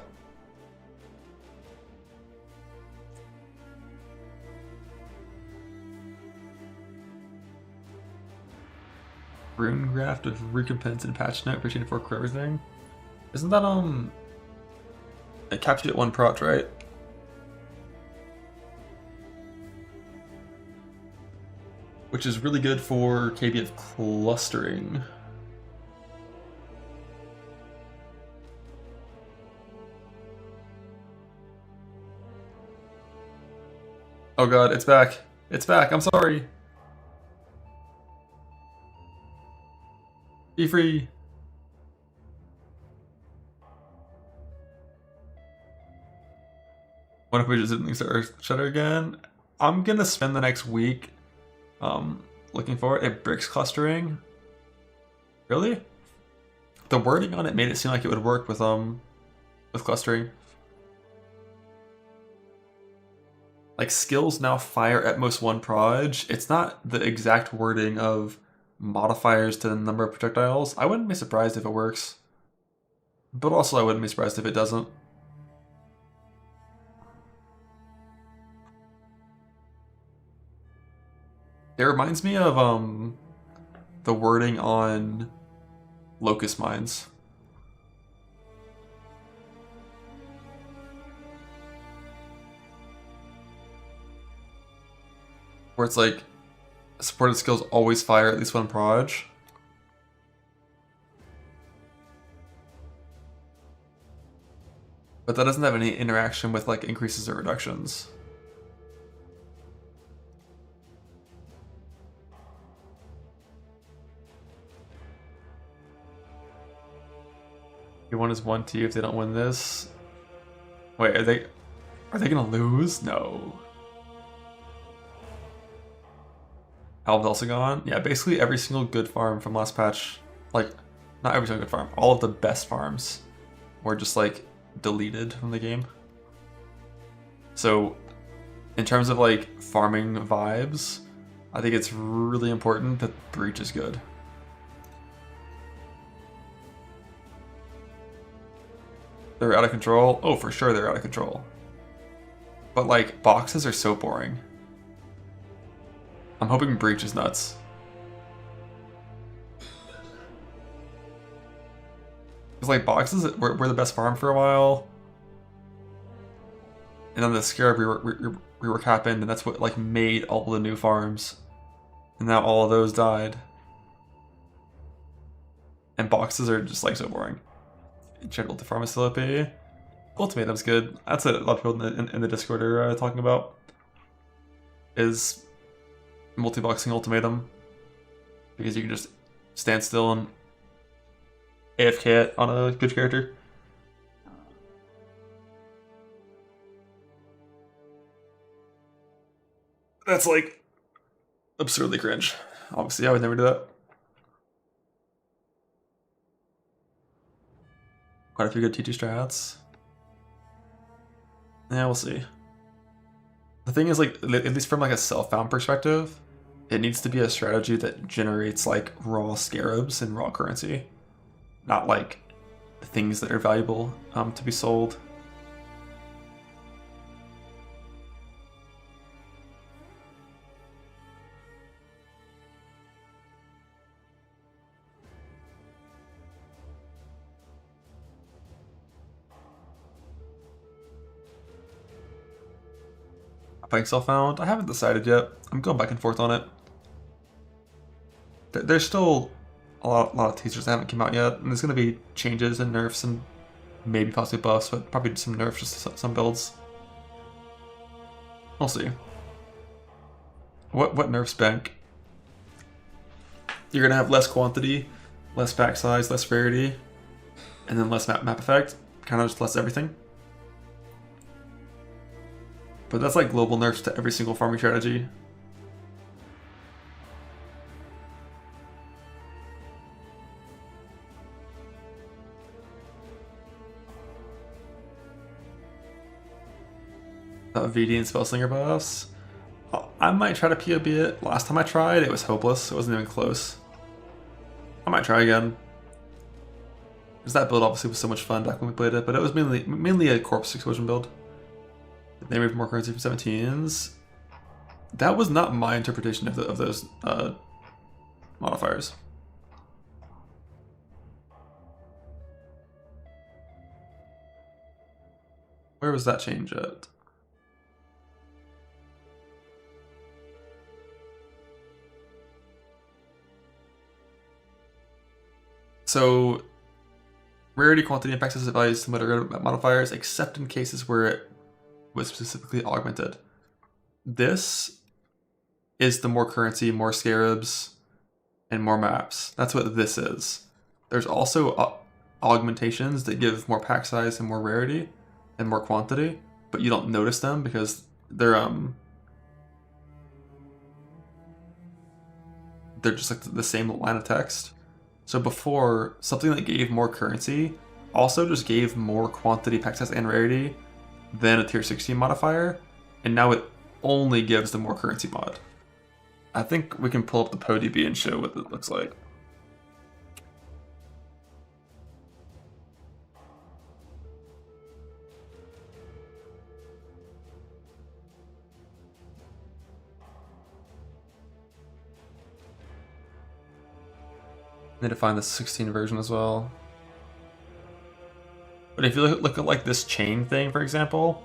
Rune Graft with recompense and patch note for 24 for everything. Isn't that it caps you at 1 prot, right? Which is really good for KBF clustering. Oh god, it's back. It's back, I'm sorry. Be free. What if we just didn't start Shutter again? I'm gonna spend the next week looking for it at bricks clustering. Really? The wording on it made it seem like it would work with clustering. Like skills now fire at most 1 proj. It's not the exact wording of modifiers to the number of projectiles. I wouldn't be surprised if it works. But also I wouldn't be surprised if it doesn't. It reminds me of the wording on Locust Mines. Where it's like supported skills always fire at least 1 proj. But that doesn't have any interaction with like increases or reductions. One is 1-2 if they don't win this. Wait, are they gonna lose? No. Alv Elsagon? Yeah, basically every single good farm from last patch, like not every single good farm, all of the best farms were just like deleted from the game. So in terms of like farming vibes, I think it's really important that Breach is good. They're out of control? Oh, for sure they're out of control. But, like, boxes are so boring. I'm hoping Breach is nuts. Because, like, boxes were the best farm for a while. And then the Scarab rework happened, and that's what, like, made all the new farms. And now all of those died. And boxes are just, like, so boring. General to farm is still OP. Ultimatum's good. That's what a lot of people in the Discord are talking about. Is multi-boxing ultimatum. Because you can just stand still and AFK it on a good character. That's like absurdly cringe. Obviously, I would never do that. Quite a few good T2 strats. Yeah, we'll see. The thing is, like, at least from like a self-found perspective, it needs to be a strategy that generates like raw scarabs and raw currency, not like things that are valuable to be sold. Playing self-found? I haven't decided yet. I'm going back and forth on it. There's still a lot of teasers that haven't come out yet, and there's going to be changes and nerfs and maybe possibly buffs, but probably some nerfs, just some builds. We'll see. What nerfs bank? You're going to have less quantity, less pack size, less rarity, and then less map effect. Kind of just less everything. But that's like global nerfs to every single farming strategy. VD and Spellslinger buffs. I might try to POB it. Last time I tried, it was hopeless. It wasn't even close. I might try again. Because that build obviously was so much fun back when we played it, but it was mainly a corpse explosion build. They removed more currency from 17s. That was not my interpretation of those modifiers. Where was that change at? So, rarity, quantity, and pack size values similar to modifiers, except in cases where it was specifically augmented. This is the more currency, more scarabs, and more maps. That's what this is. There's also augmentations that give more pack size and more rarity and more quantity, but you don't notice them because they're just like the same line of text. So before, something that gave more currency also just gave more quantity, pack size, and rarity than a tier 16 modifier, and now it only gives the more currency mod. I think we can pull up the PoeDB and show what it looks like. Need to find the 16 version as well. But if you look at like this chain thing, for example,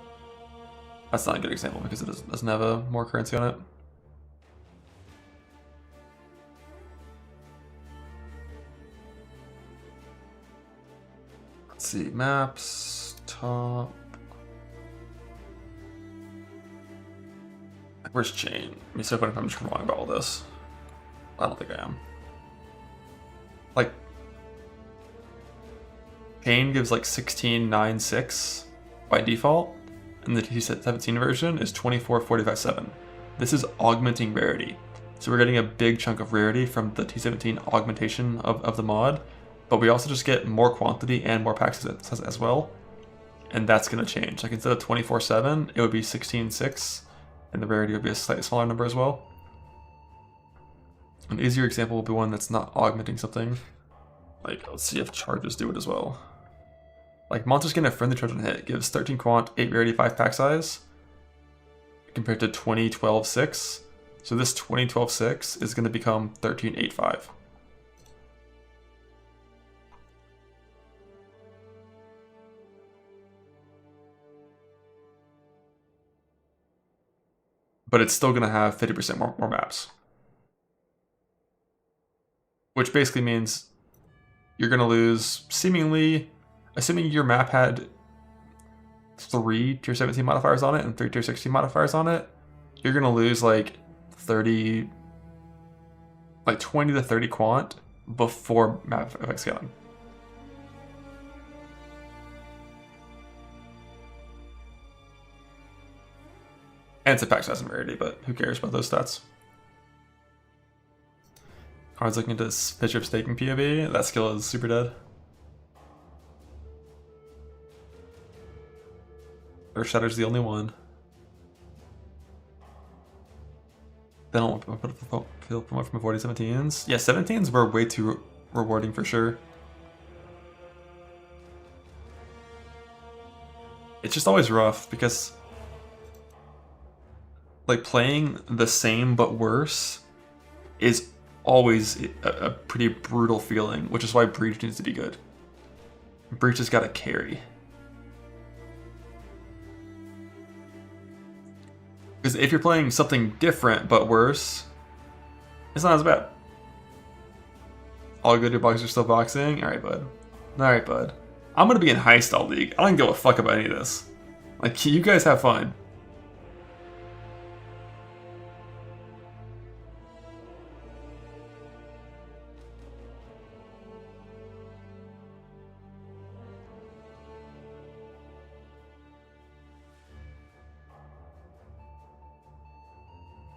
that's not a good example because it doesn't have a more currency on it. Let's see, maps, top. Where's chain? Let me see if I'm just wrong about all this. I don't think I am. Like, chain gives like 16.96 by default, and the T17 version is 24.45.7. This is augmenting rarity. So we're getting a big chunk of rarity from the T17 augmentation of the mod, but we also just get more quantity and more packs as well. And that's going to change. Like instead of 24.7, it would be 16.6, and the rarity would be a slightly smaller number as well. An easier example will be one that's not augmenting something. Like, let's see if charges do it as well. Like, monsters getting a friendly charge on hit gives 13 quant, 8 rarity, 5 pack size, compared to 20, 12, 6. So this 20, 12, 6 is going to become 13, 8, 5. But it's still going to have 50% more maps. Which basically means you're going to lose, seemingly, assuming your map had 3 tier 17 modifiers on it and 3 tier 16 modifiers on it, you're going to lose like 30, like 20 to 30 quant before map effect scaling. And it's a pack size and rarity, but who cares about those stats? Cards looking into Bishop staking POV. That skill is super dead. Earth Shatter's the only one. Then I'll feel promote from avoiding 17s. Yeah, 17s were way too rewarding for sure. It's just always rough because like playing the same but worse is always a pretty brutal feeling, which is why Breach needs to be good. Breach has got to carry. Because if you're playing something different but worse, it's not as bad. All good, your boxes are still boxing? Alright, bud. Alright, bud. I'm gonna be in Heist all league. I don't give a fuck about any of this. Like, you guys have fun.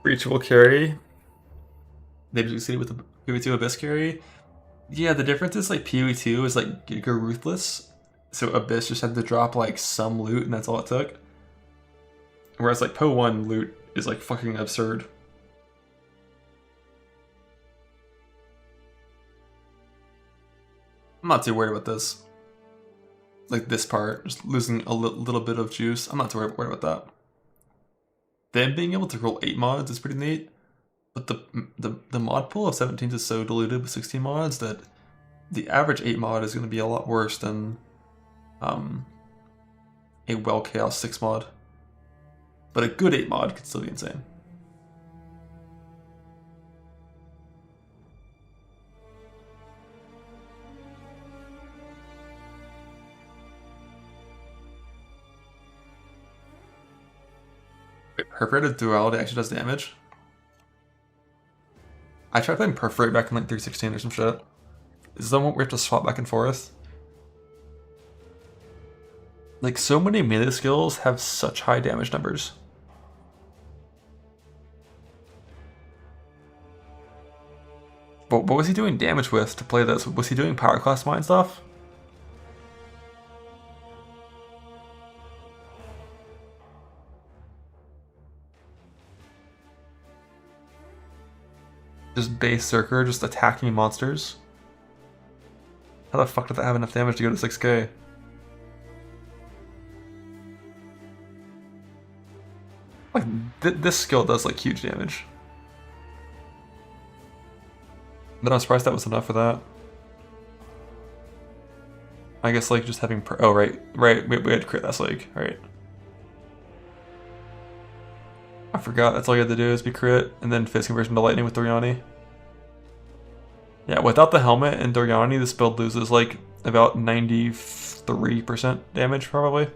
Breach will carry. Maybe succeed with the PoE2 Abyss carry. Yeah, the difference is like PoE2 is like Giga Ruthless, so Abyss just had to drop like some loot and that's all it took. Whereas like poe1 loot is like fucking absurd. I'm not too worried about this. Like this part, just losing a little bit of juice. I'm not too worried about that. Them being able to roll 8 mods is pretty neat, but the mod pool of 17s is so diluted with 16 mods that the average 8 mod is going to be a lot worse than a well chaos 6 mod. But a good 8 mod could still be insane. Wait, Perforated Duality actually does damage? I tried playing Perforate back in like 316 or some shit. Is that one we have to swap back and forth? Like, so many melee skills have such high damage numbers. But what was he doing damage with to play this? Was he doing power class mine stuff? Just base Zerker, just attacking monsters? How the fuck did that have enough damage to go to 6k? Like, this skill does like huge damage. But I'm surprised that was enough for that. I guess like just having oh right, we had crit last league, right. I forgot that's all you had to do is be crit and then Fizz conversion to lightning with Doryani. Yeah, without the helmet and Doryani, this build loses like about 93% damage probably.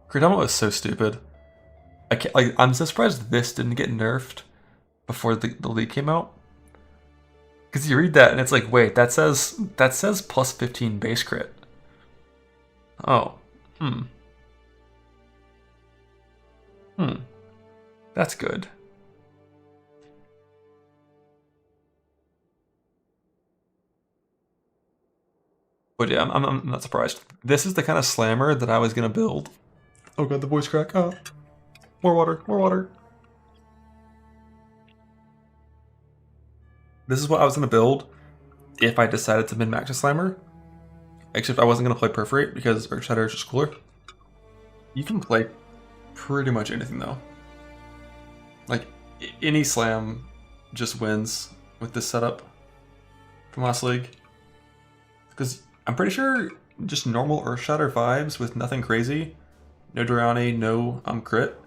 Crit helmet was so stupid. I'm so surprised this didn't get nerfed before the league came out. Because you read that and it's like, wait, that says plus 15 base crit. Oh, that's good. But yeah, I'm not surprised. This is the kind of slammer that I was gonna build. Oh god, the voice crack. Oh, more water, more water. This is what I was gonna build if I decided to min-max a slammer. Except I wasn't gonna play perforate because Earthshatter is just cooler. You can play pretty much anything though. Like any slam just wins with this setup from last league. Because I'm pretty sure just normal Earthshatter vibes with nothing crazy, no Durani, no crit,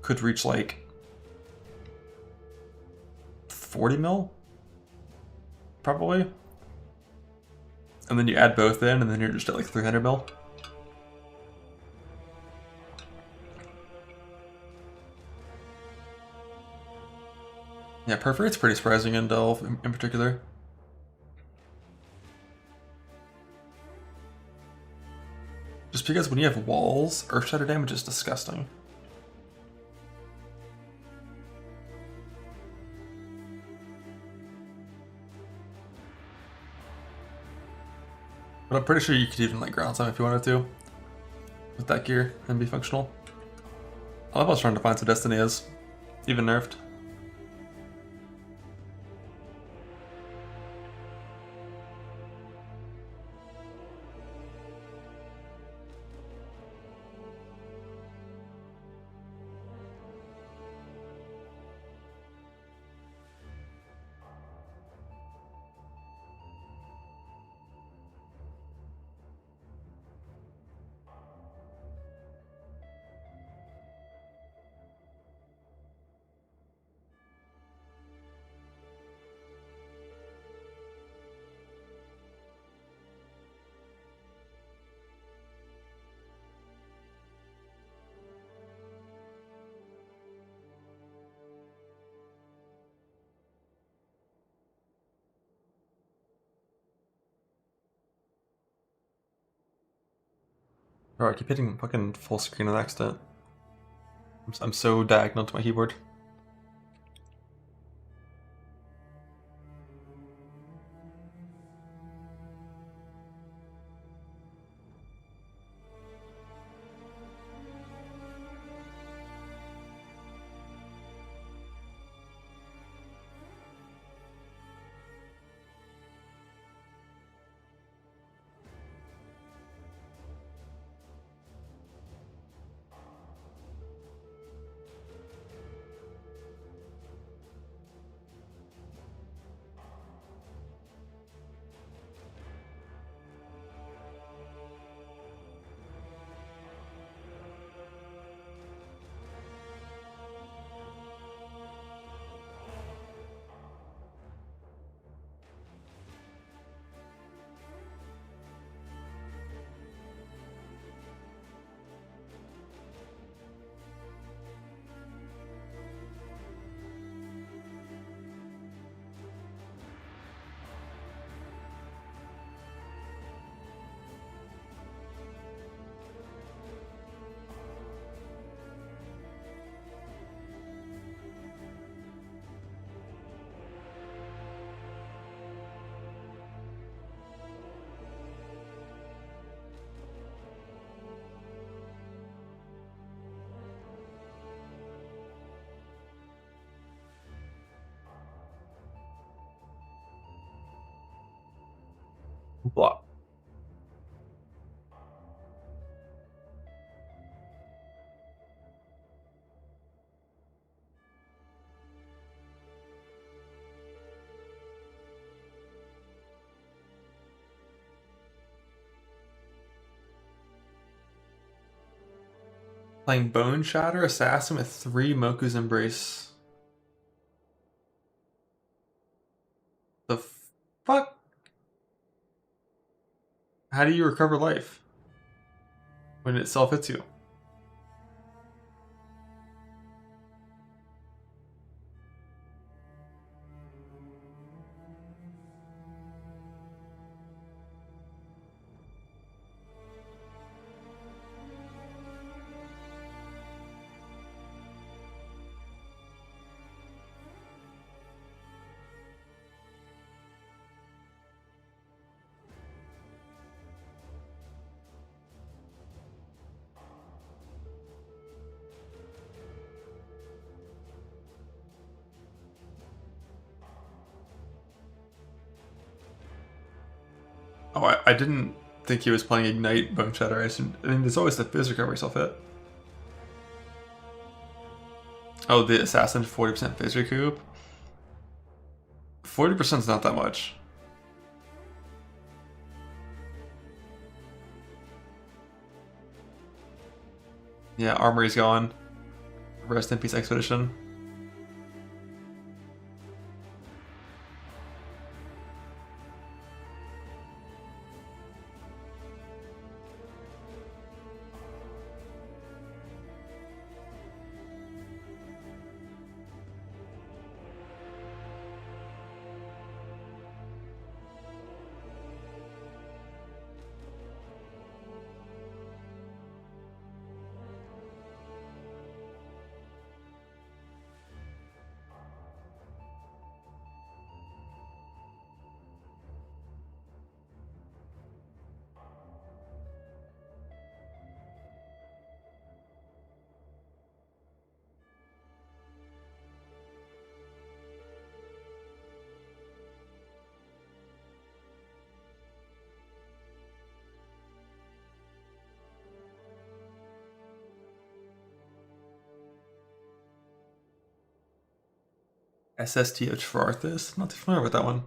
could reach like 40 mil? Probably. And then you add both in, and then you're just at like 300 mil. Yeah, Perforate's pretty surprising in Delve in particular. Just because when you have walls, Earthshatter damage is disgusting. But I'm pretty sure you could even like ground some if you wanted to with that gear and be functional. I was trying to find some Destiny is, even nerfed. Bro, I keep hitting fucking full screen on accident. I'm so diagonal to my keyboard. Blah. Playing Bone Shatter Assassin with 3 Moku's Embrace. The fuck? How do you recover life when it self hits you? Oh, I didn't think he was playing Ignite Bone Shatter. I mean, there's always the Fizz Recovery self hit. Oh, the Assassin 40% Fizz Recoup? 40% is not that much. Yeah, Armory's gone. Rest in peace, Expedition. SSTH for Arthas? Not too familiar with that one.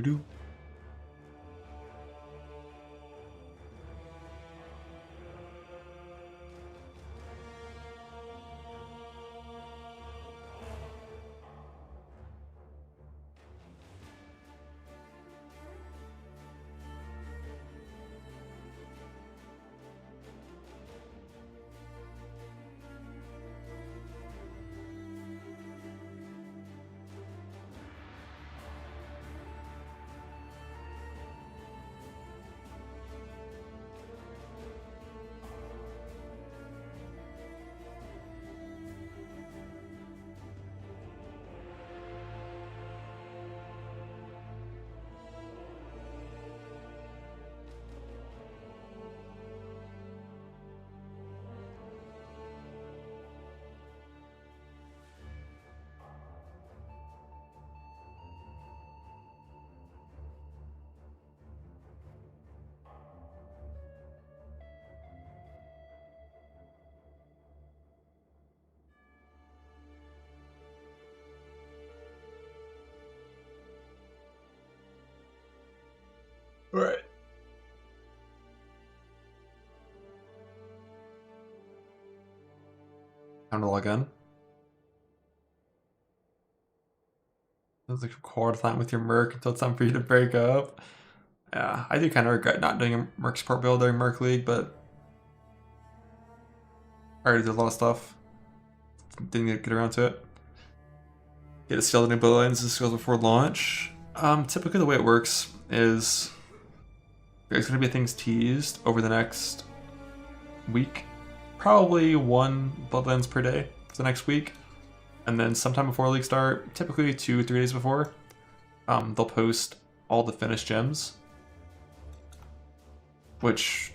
Do. All right. Time to log in. Sounds like a quad time with your Merc until it's time for you to break up. Yeah, I do kind of regret not doing a Merc support build during Merc League, but I already did a lot of stuff. Didn't get around to it. Get a skeleton new buildings and skills before launch. Typically the way it works is there's going to be things teased over the next week. Probably 1 Bloodlands per day for the next week. And then sometime before League start, typically 2 or 3 days before, they'll post all the finished gems. Which,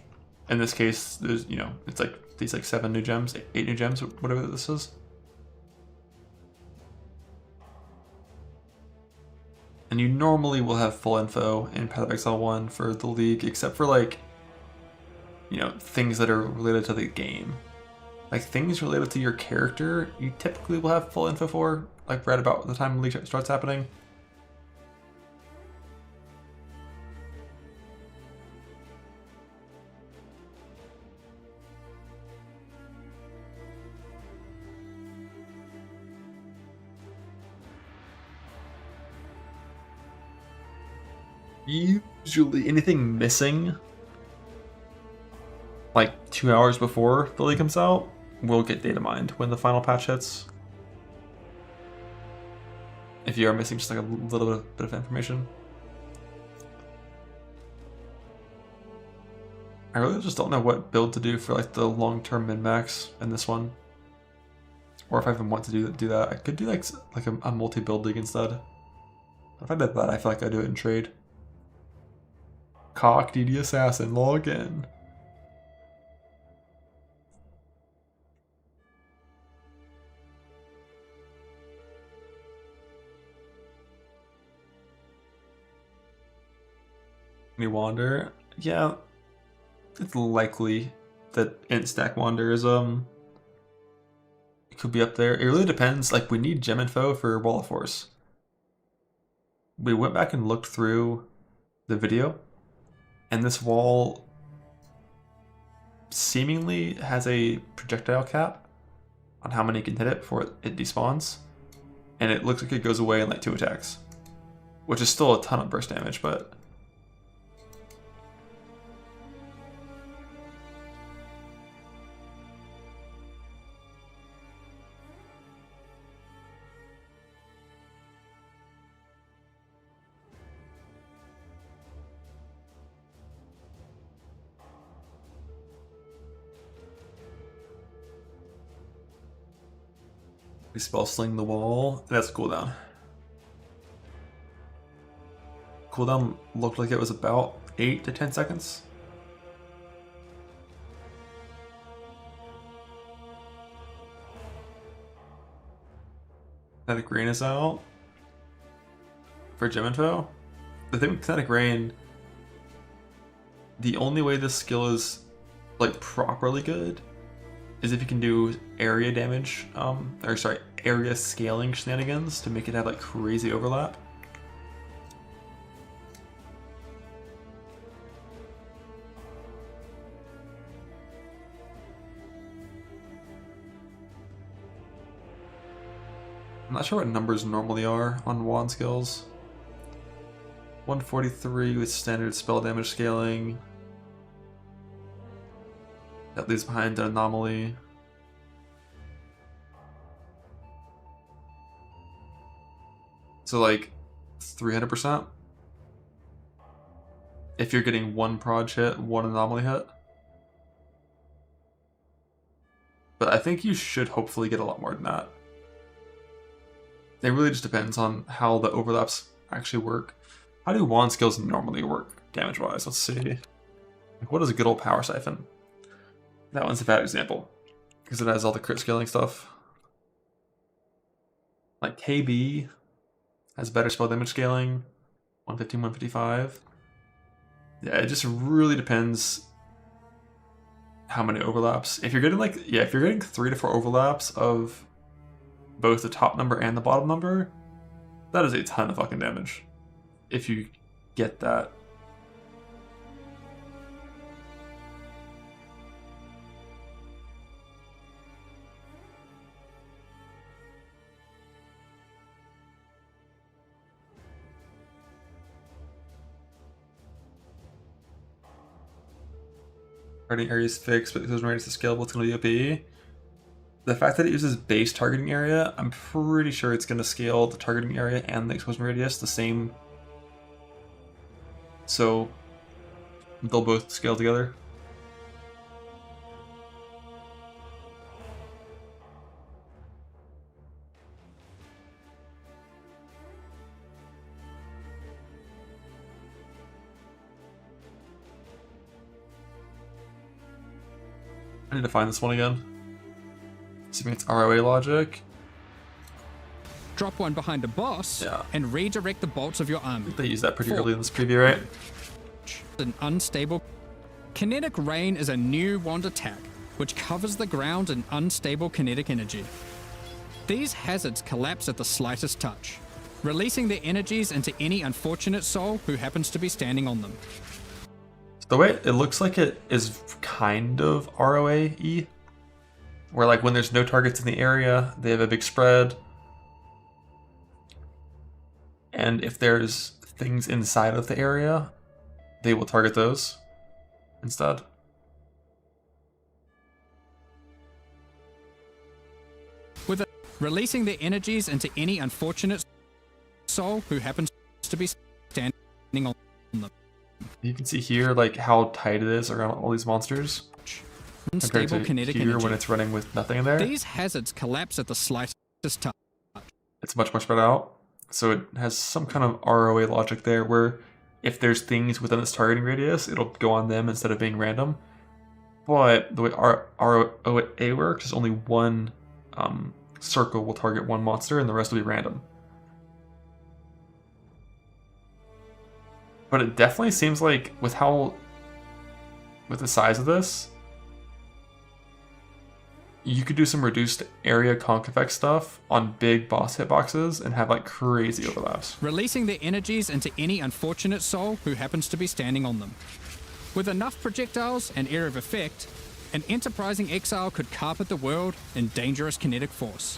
in this case, there's, you know, it's like these like 7 new gems, 8 new gems, whatever this is. And you normally will have full info in Path of Exile 1 for the League, except for like, you know, things that are related to the game. Like things related to your character, you typically will have full info for, like right about the time the League starts happening. Usually anything missing 2 hours before the league comes out, we'll get data mined when the final patch hits. If you are missing just like a little bit of information. I really just don't know what build to do for like the long-term min-max in this one. Or if I even want to do that. I could do like a multi-build league instead. If I did that, I feel like I'd do it in trade. Cock DD Assassin, log in. Any Wander? Yeah. It's likely that int stack Wander is it could be up there. It really depends. Like, we need gem info for Wall of Force. We went back and looked through the video, and this wall seemingly has a projectile cap on how many can hit it before it despawns, and it looks like it goes away in like 2 attacks, which is still a ton of burst damage, but we spell sling the wall. That's a cooldown. Cooldown looked like it was about 8 to 10 seconds. Kinetic Rain is out for gem info. The thing with Kinetic Rain, the only way this skill is like properly good is if you can do area damage, area scaling shenanigans to make it have like crazy overlap. I'm not sure what numbers normally are on wand skills. 143 with standard spell damage scaling. That leaves behind an anomaly. So like 300%. If you're getting 1 prod hit, 1 anomaly hit. But I think you should hopefully get a lot more than that. It really just depends on how the overlaps actually work. How do wand skills normally work damage-wise? Let's see. What is a good old power siphon? That one's a bad example because it has all the crit scaling stuff. Like KB has better spell damage scaling, 115, 155. Yeah, it just really depends how many overlaps. If you're getting if you're getting 3 to 4 overlaps of both the top number and the bottom number, that is a ton of fucking damage. If you get that. Targeting area is fixed, but the explosion radius is scalable. It's going to be OP. The fact that it uses base targeting area, I'm pretty sure it's going to scale the targeting area and the explosion radius the same. So they'll both scale together. I need to find this one again. Assuming it's ROA logic.
Drop one behind a boss and redirect the bolts of your army.
They use that pretty early in this preview, right?
An unstable. Kinetic Rain is a new wand attack which covers the ground in unstable kinetic energy. These hazards collapse at the slightest touch, releasing their energies into any unfortunate soul who happens to be standing on them.
The way it looks like it is kind of ROA-y, where like when there's no targets in the area, they have a big spread. And if there's things inside of the area, they will target those instead.
releasing their energies into any unfortunate soul who happens to be standing on them.
You can see here like how tight it is around all these monsters.
Unstable
compared to
kinetic
here
energy.
when it's running with nothing in there.
These hazards collapse at the slightest touch.
It's much spread out. So it has some kind of ROA logic there where if there's things within its targeting radius, it'll go on them instead of being random. But the way ROA works is only one circle will target one monster and the rest will be random. But it definitely seems like with the size of this, you could do some reduced area conk effect stuff on big boss hitboxes and have like crazy overlaps.
Releasing their energies into any unfortunate soul who happens to be standing on them. With enough projectiles and area of effect, an enterprising exile could carpet the world in dangerous kinetic force.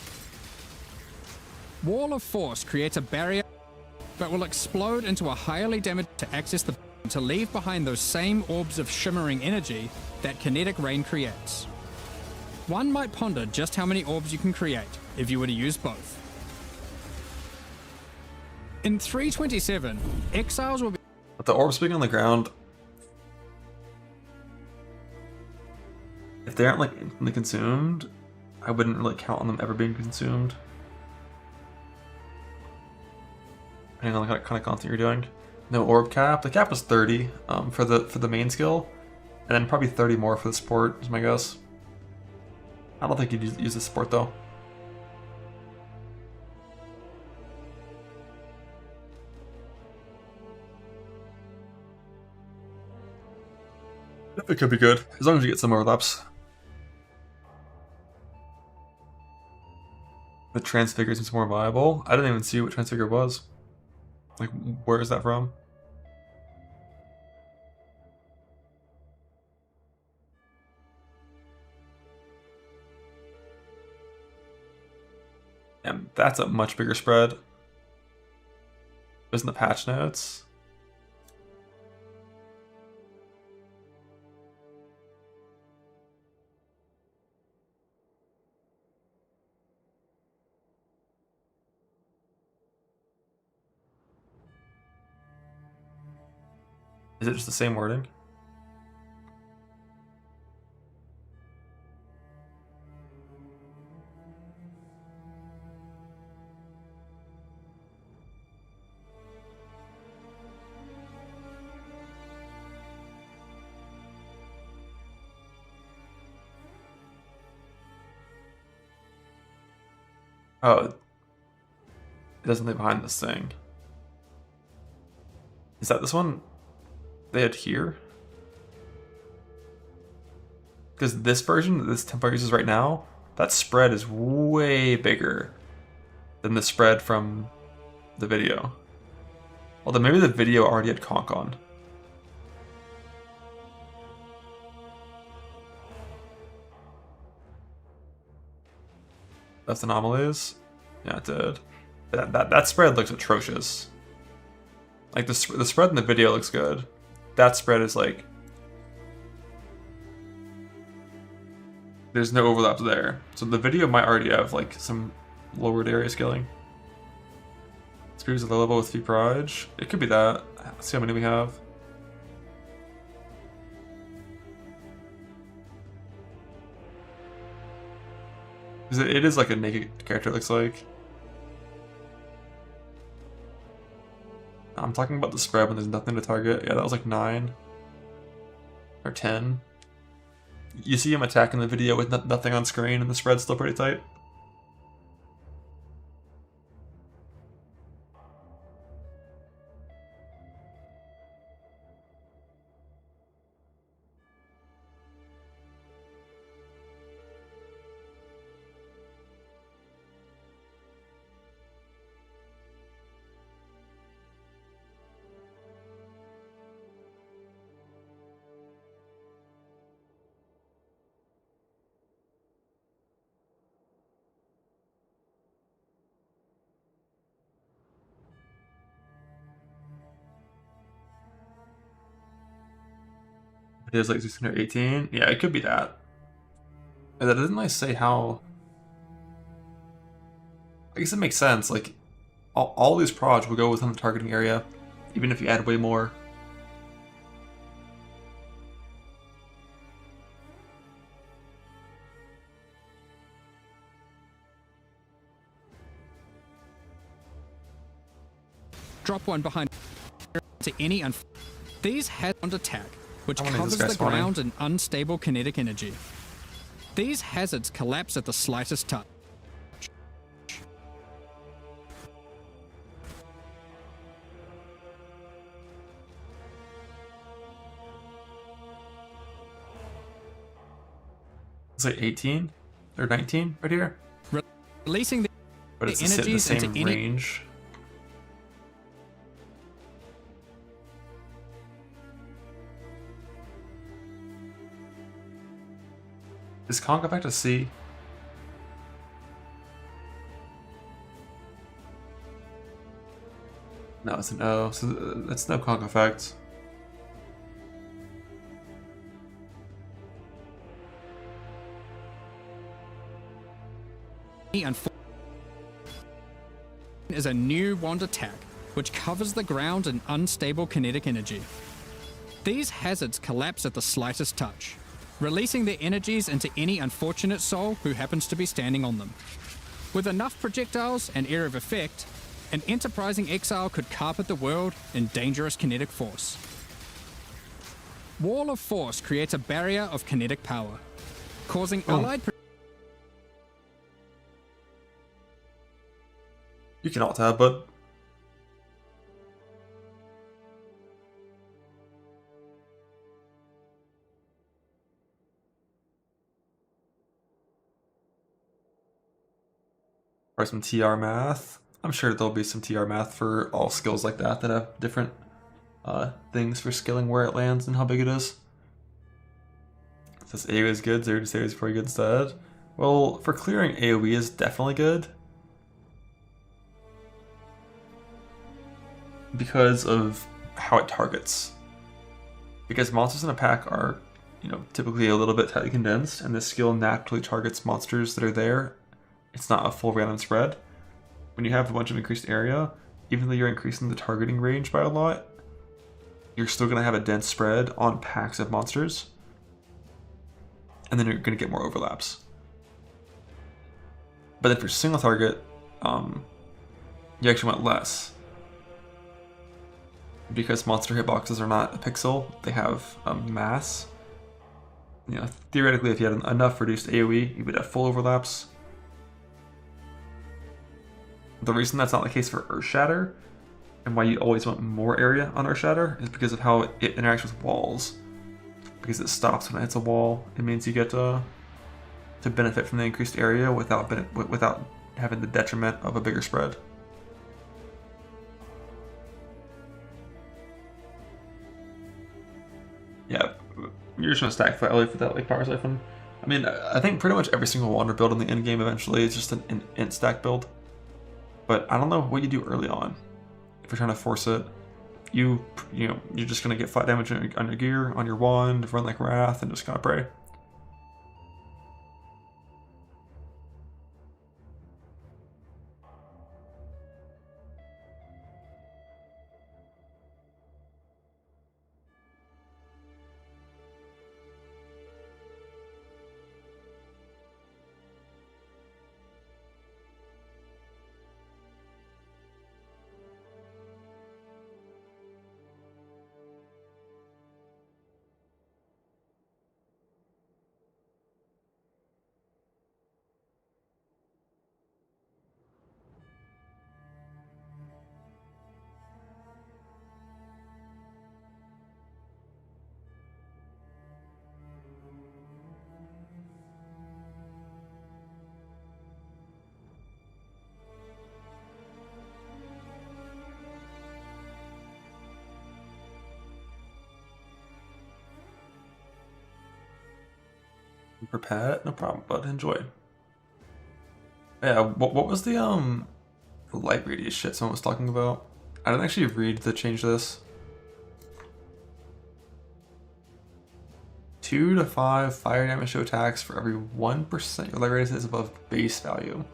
Wall of Force creates a barrier but will explode into a highly damaged to access to leave behind those same orbs of shimmering energy that kinetic rain creates. One might ponder just how many orbs you can create if you were to use both. In 327, exiles will be...
But the orbs being on the ground, if they aren't like instantly consumed, I wouldn't really count on them ever being consumed. Depending on the kind of content you're doing. No orb cap. The cap is 30 for the main skill, and then probably 30 more for the support is my guess. I don't think you'd use the support though. It could be good as long as you get some overlaps. The transfigure seems more viable. I didn't even see what transfigure was. Like, where is that from? And that's a much bigger spread. Isn't the patch notes? Is it just the same wording? Oh, it doesn't lay behind this thing. Is that this one they had here? Because this version that this template uses right now, that spread is way bigger than the spread from the video. Although maybe the video already had conk on. That's anomalies? Yeah, it did. That spread looks atrocious. Like the spread in the video looks good. That spread is like... There's no overlaps there. So the video might already have like some lowered area scaling. Spears at low level with few proj. It could be that. Let's see how many we have. It is like a naked character, it looks like. I'm talking about the spread when there's nothing to target. Yeah, that was like 9 or 10. You see him attacking the video with nothing on screen, and the spread's still pretty tight. It is like 618. Yeah, it could be that. And that doesn't like say how. guess it makes sense. Like, all these prods will go within the targeting area, even if you add way more.
Drop one behind to any These head on attack, which covers the
spawning.
ground in unstable kinetic energy. These hazards collapse at the slightest touch.
It's like 18 or 19 right here.
Releasing the
But it's
energies
the same
into any
range. Is Kong go back to C? No, it's an O, so that's no Kong effect.
is a new wand attack, which covers the ground in unstable kinetic energy. These hazards collapse at the slightest touch, releasing their energies into any unfortunate soul who happens to be standing on them. With enough projectiles and area of effect, an enterprising exile could carpet the world in dangerous kinetic force. Wall of Force creates a barrier of kinetic power, causing allied...
You can alt-tab, but... Or some TR math. I'm sure there'll be some TR math for all skills like that have different things for skilling where it lands and how big it is. It says AoE is good, Zero to AoE is probably good instead. Well, for clearing AoE is definitely good. Because of how it targets. Because monsters in a pack are, typically a little bit tightly condensed, and this skill naturally targets monsters that are there. It's not a full random spread. When you have a bunch of increased area, even though you're increasing the targeting range by a lot, you're still going to have a dense spread on packs of monsters. And then you're going to get more overlaps. But then for single target, you actually want less. Because monster hitboxes are not a pixel, they have a mass. Theoretically, if you had enough reduced AoE, you would have full overlaps. The reason that's not the case for Earthshatter, and why you always want more area on Earthshatter, is because of how it interacts with walls. Because it stops when it hits a wall, it means you get to benefit from the increased area without having the detriment of a bigger spread. Yeah, you're just gonna stack Flatleaf with that like Power Siphon. I mean, I think pretty much every single Wander build in the endgame eventually is just an int stack build. But I don't know what you do early on. If you're trying to force it, you're just gonna get flat damage on your gear, on your wand, run like Wrath, and just kind of pray. Prepare it? No problem, bud. Enjoy. Yeah, what was the light radius shit someone was talking about? I didn't actually read to change this. 2 to 5 fire damage to attacks for every 1% your light radius is above base value.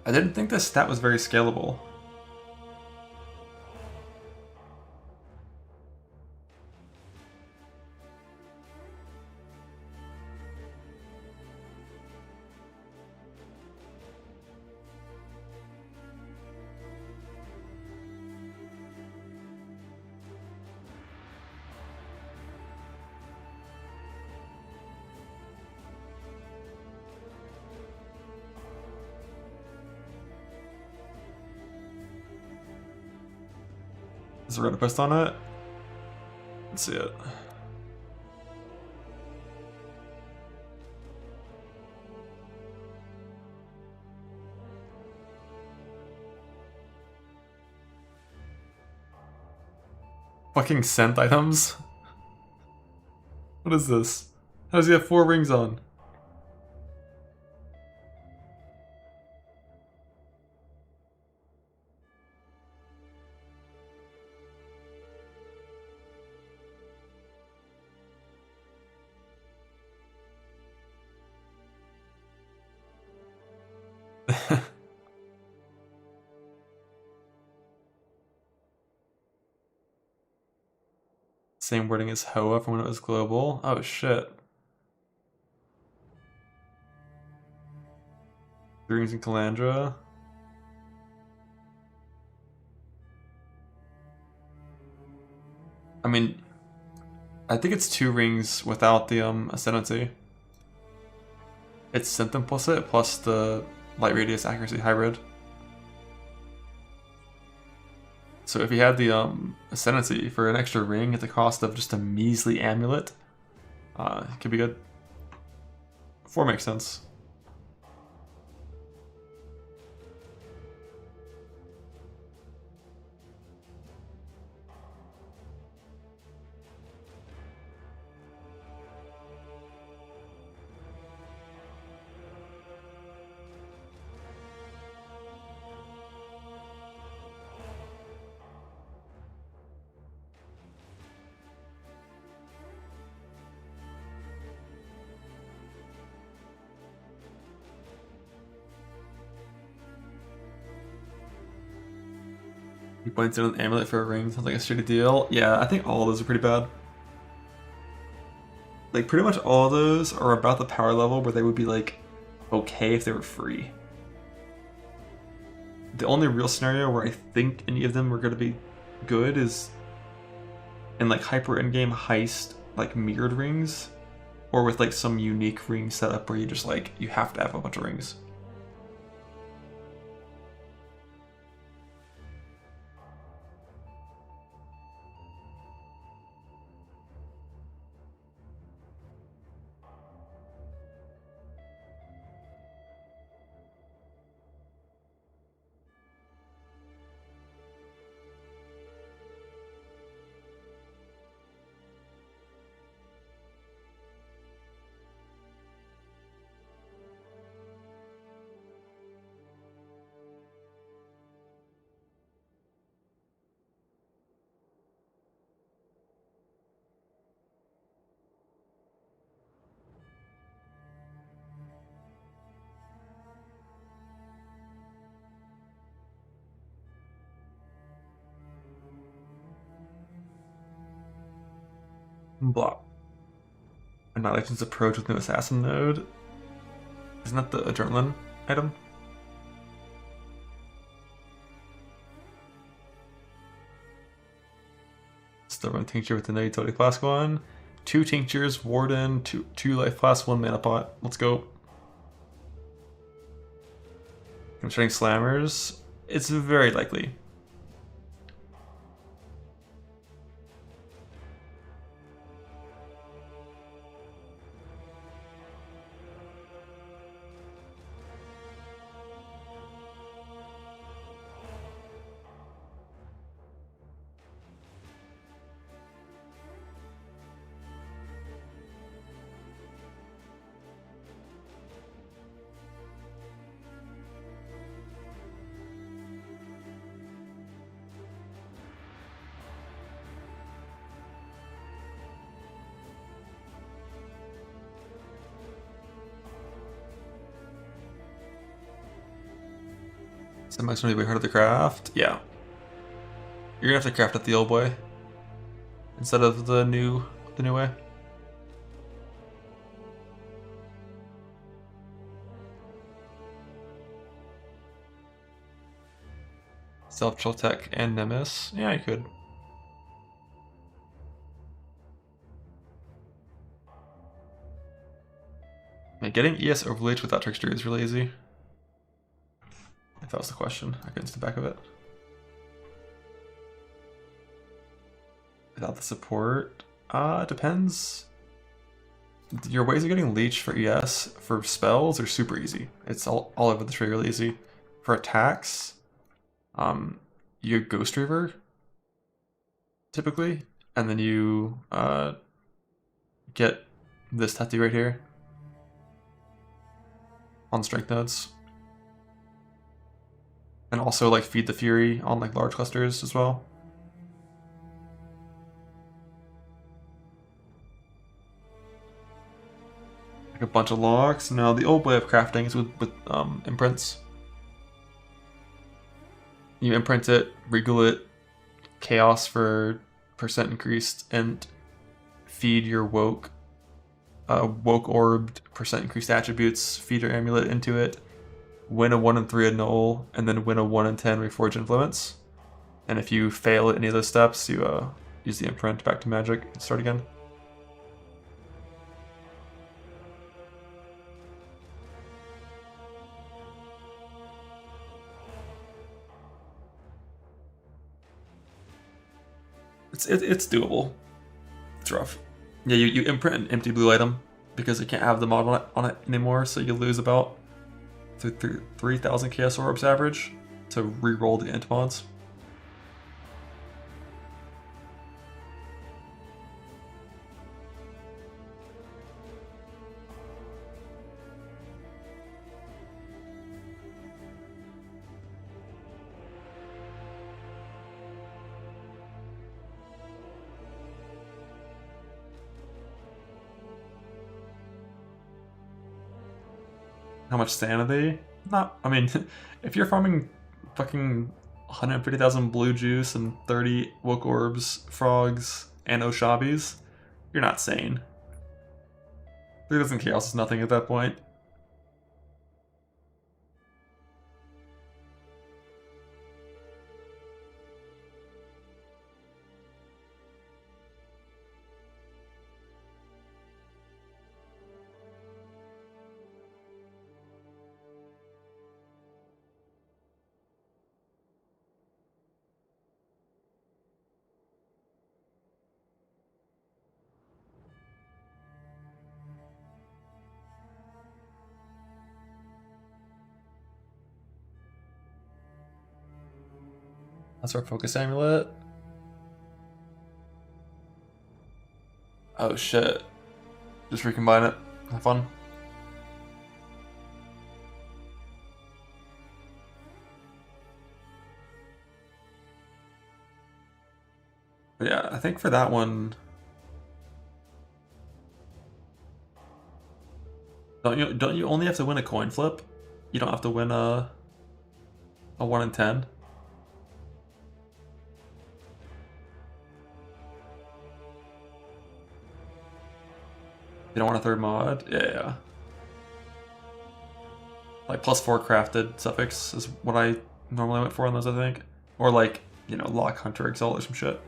I didn't think this stat was very scalable. Is there a post on it? Let's see it. Fucking scent items? What is this? How does he have 4 rings on? Same wording as Hoa from when it was global. Oh shit. 3 rings in Calandra. I mean, I think it's 2 rings without the Ascendancy. It's Symptom plus it, plus the Light Radius Accuracy Hybrid. So if you had the Ascendancy for an extra ring at the cost of just a measly amulet, it could be good. 4 makes sense. He points in an amulet for a ring. Sounds like a shitty deal. Yeah, I think all of those are pretty bad. Like, pretty much all of those are about the power level where they would be, like, okay if they were free. The only real scenario where I think any of them were going to be good is in, like, hyper endgame heist, like, mirrored rings. Or with, like, some unique ring setup where you just, like, you have to have a bunch of rings. Blah. Annihilation's approach with new assassin node. Isn't that the adrenaline item? Still run tincture with the no utility class 1. 2 tinctures, warden, 2 life class 1 mana pot. Let's go. I'm starting slammers. It's very likely. So much gonna be harder to craft. Yeah. You're gonna have to craft it the old way instead of the new way. Self-chill tech and Nemesis. Yeah, you could. Getting ES overlaid without texture is really easy. If that was the question, I couldn't see the back of it. Without the support, depends. Your ways of getting leech for ES for spells are super easy. It's all over the tree really easy. For attacks, you Ghost Reaver typically, and then you get this tattoo right here on strength nodes, and also like feed the Fury on like large clusters as well. Like a bunch of locks. Now the old way of crafting is with imprints. You imprint it, regal it, chaos for percent increased, and feed your woke orbed percent increased attributes, feed your amulet into it, win a 1 in 3 annul, and then win a 1 in 10 reforge influence. And if you fail at any of those steps, you use the imprint back to magic and start again. It's doable. It's rough. Yeah, you imprint an empty blue item because you can't have the mod on it anymore, so you lose about 3,000 Chaos Orbs average to re-roll the int mods. How much sanity? Not, I mean, if you're farming fucking 150,000 blue juice and 30 woke orbs, frogs, and Oshabis, you're not sane. 3,000 chaos is nothing at that point. That's our focus amulet. Oh shit. Just recombine it. Have fun. But yeah, I think for that one, don't you only have to win a coin flip? You don't have to win a 1 in 10. You don't want a third mod? Yeah. Like +4 crafted suffix is what I normally went for on those, I think. Or like, you know, Lock Hunter Exalt or some shit.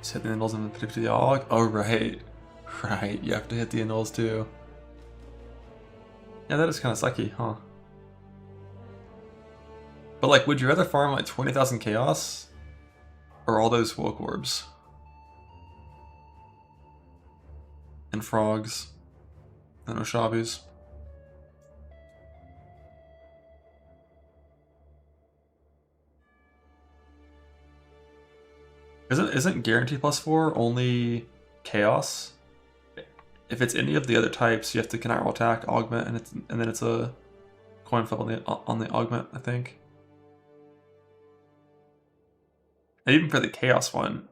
Just hit the annuls and then to the AUG. Oh, right. Right, you have to hit the annuls too. Yeah, that is kind of sucky, huh? But like, would you rather farm like 20,000 chaos? Or all those woke orbs? And frogs? And Oshabis? Isn't guarantee +4 only chaos? If it's any of the other types, you have to cannot roll attack, augment, and then it's a coin flip on the augment, I think. And even for the chaos one,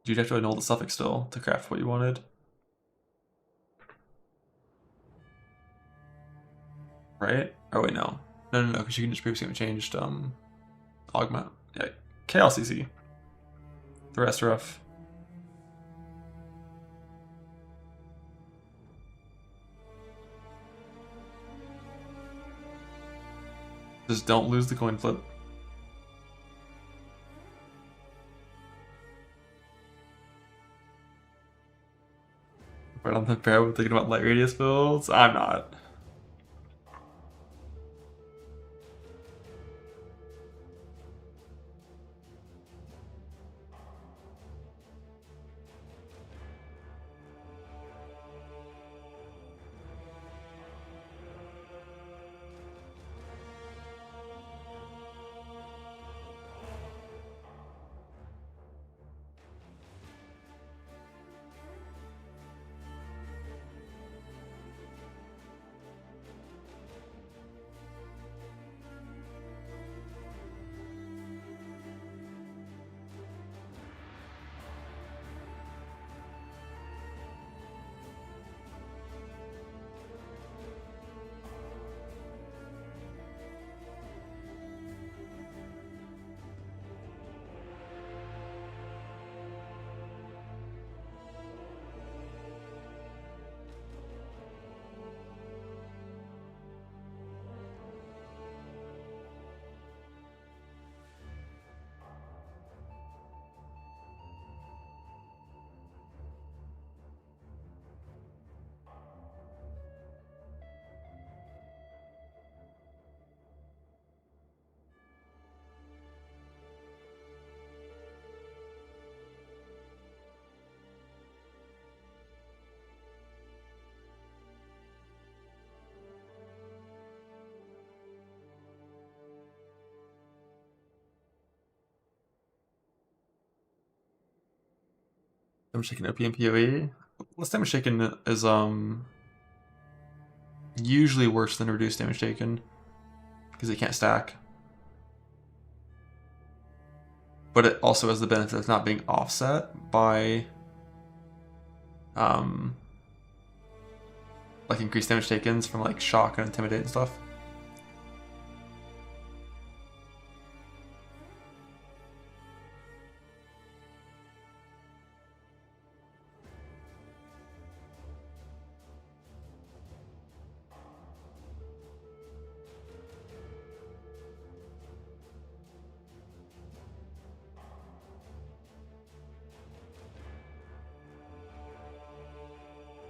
you'd have to annul the suffix still to craft what you wanted. Right? Oh wait, no, because you can just previously have changed augment. Yeah, chaos easy. The rest rough. Just don't lose the coin flip. Right on the pair with thinking about light radius builds? I'm not. Damage taken OP and PoE. Less damage taken is usually worse than reduced damage taken because it can't stack. But it also has the benefit of not being offset by like increased damage taken from like shock and intimidate and stuff.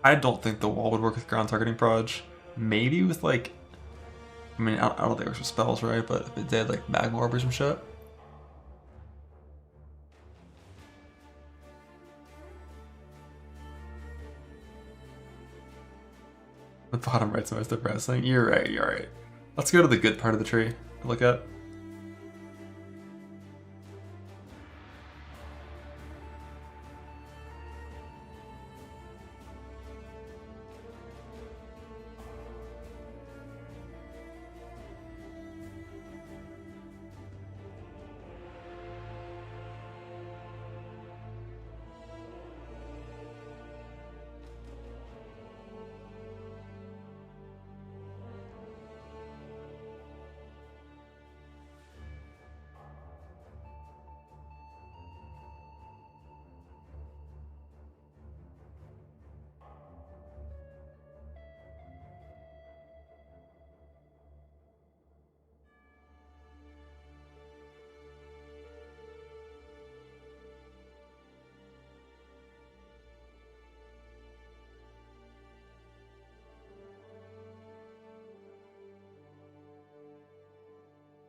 I don't think the wall would work with ground targeting proj. Maybe with like, I mean, I don't think it works with spells, right? But if it did like magma orb or some shit. The bottom right's the most depressing. You're right, you're right. Let's go to the good part of the tree to look at.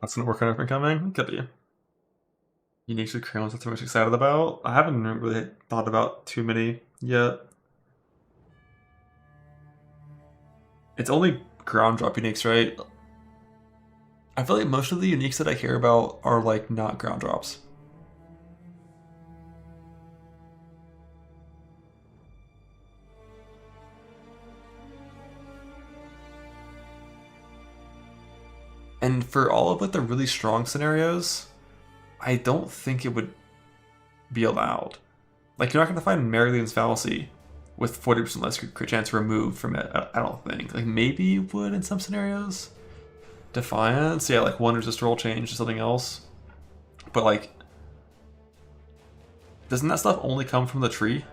That's gonna work on everything coming? Could be. Unique to crayons that's I'm most excited about. I haven't really thought about too many yet. It's only ground drop uniques, right? I feel like most of the uniques that I hear about are like not ground drops. And for all of like the really strong scenarios, I don't think it would be allowed. Like, you're not going to find Maryland's Fallacy with 40% less crit chance removed from it, I don't think. Like, maybe you would in some scenarios. Defiance, yeah, like one resist roll change to something else. But like, doesn't that stuff only come from the tree?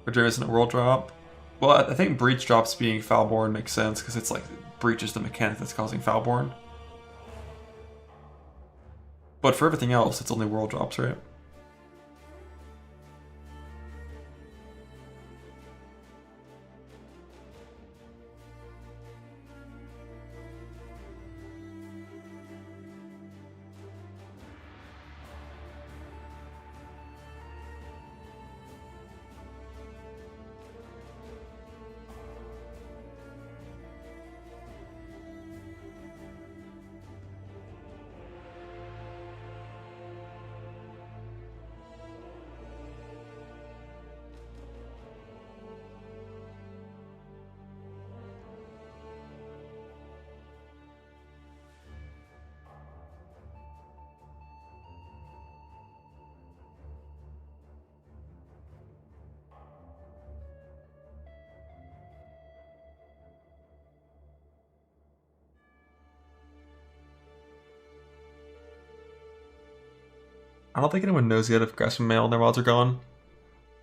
Or there isn't a world drop? Well, I think Breach drops being Foulborn makes sense, because it's like, Breach is the mechanic that's causing Foulborn. But for everything else, it's only world drops, right? I don't think anyone knows yet if Grasping Mail and their mods are gone.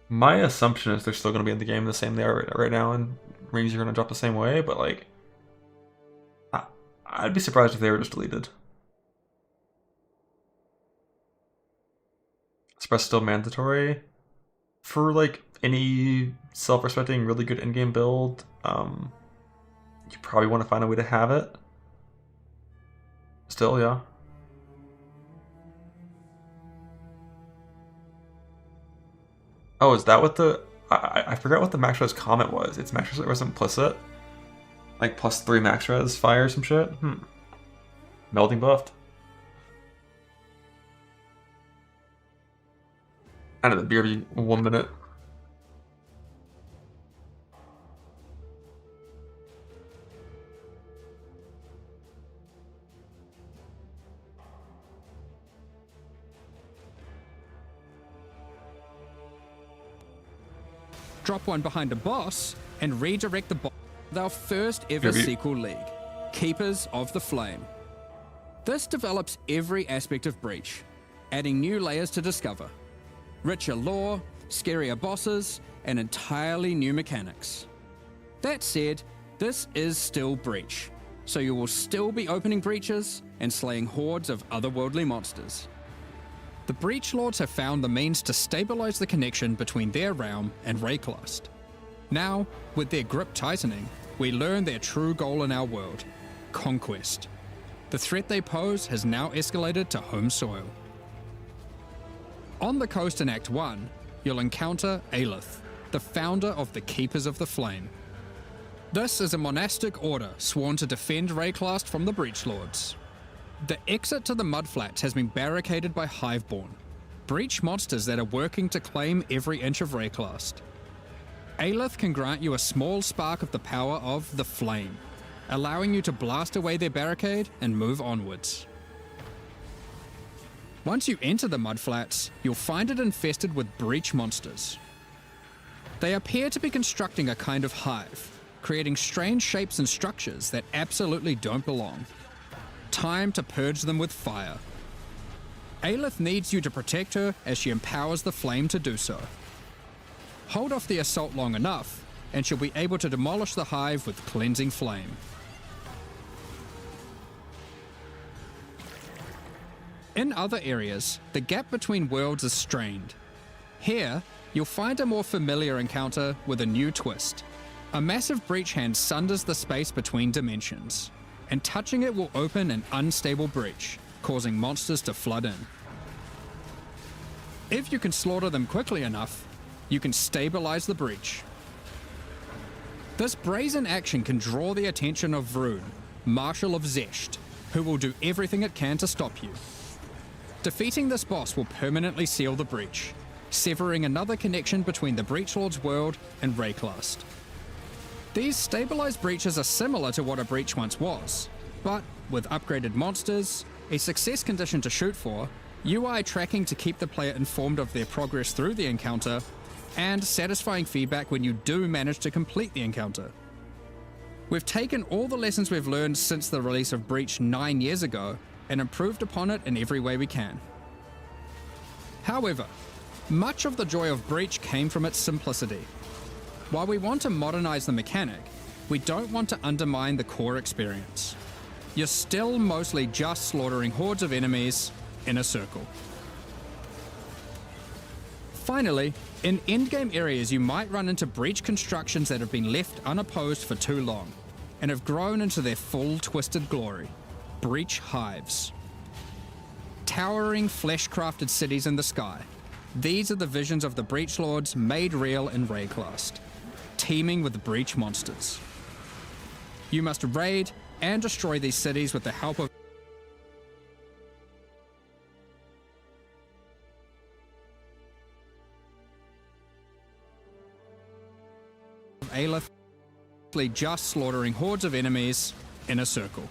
My assumption is they're still going to be in the game the same they are right now, and rings are going to drop the same way, but like, I'd be surprised if they were just deleted. Express still mandatory for like any self-respecting, really good in-game build. You probably want to find a way to have it. Still, yeah. Oh, is that what the... I forgot what the max res comment was. It's max res was implicit? Like +3 max res fire or some shit? Melding buffed? Out of the BRB 1 minute.
Drop one behind a boss, and redirect the boss with our first ever sequel league, Keepers of the Flame. This develops every aspect of Breach, adding new layers to discover. Richer lore, scarier bosses, and entirely new mechanics. That said, this is still Breach, so you will still be opening breaches and slaying hordes of otherworldly monsters. The Breach Lords have found the means to stabilize the connection between their realm and Rayclast. Now, with their grip tightening, we learn their true goal in our world: conquest. The threat they pose has now escalated to home soil. On the coast in Act 1, you'll encounter Aelith, the founder of the Keepers of the Flame. This is a monastic order sworn to defend Rayclast from the Breach Lords. The exit to the Mudflats has been barricaded by Hiveborn, Breach monsters that are working to claim every inch of Rayclast. Aelith can grant you a small spark of the power of the Flame, allowing you to blast away their barricade and move onwards. Once you enter the Mudflats, you'll find it infested with Breach monsters. They appear to be constructing a kind of hive, creating strange shapes and structures that absolutely don't belong. Time to purge them with fire. Aelith needs you to protect her as she empowers the Flame to do so. Hold off the assault long enough, and she'll be able to demolish the hive with cleansing flame. In other areas, the gap between worlds is strained. Here, you'll find a more familiar encounter with a new twist. A massive breach hand sunders the space between dimensions, and touching it will open an unstable breach, causing monsters to flood in. If you can slaughter them quickly enough, you can stabilize the breach. This brazen action can draw the attention of Vroon, Marshal of Zesht, who will do everything it can to stop you. Defeating this boss will permanently seal the breach, severing another connection between the Breachlord's world and Rayclast. These stabilized breaches are similar to what a breach once was, But with upgraded monsters, a success condition to shoot for, UI tracking to keep the player informed of their progress through the encounter, and satisfying feedback when you do manage to complete the encounter. We've taken all the lessons we've learned since the release of Breach 9 years ago and improved upon it in every way we can. However, much of the joy of Breach came from its simplicity. While we want to modernize the mechanic, we don't want to undermine the core experience. You're still mostly just slaughtering hordes of enemies in a circle. Finally, in endgame areas you might run into breach constructions that have been left unopposed for too long and have grown into their full twisted glory. Breach hives. Towering flesh-crafted cities in the sky. These are the visions of the Breach Lords made real in Rayclast, teeming with breach monsters. You must raid and destroy these cities with the help of Aelith, just slaughtering hordes of enemies in a circle.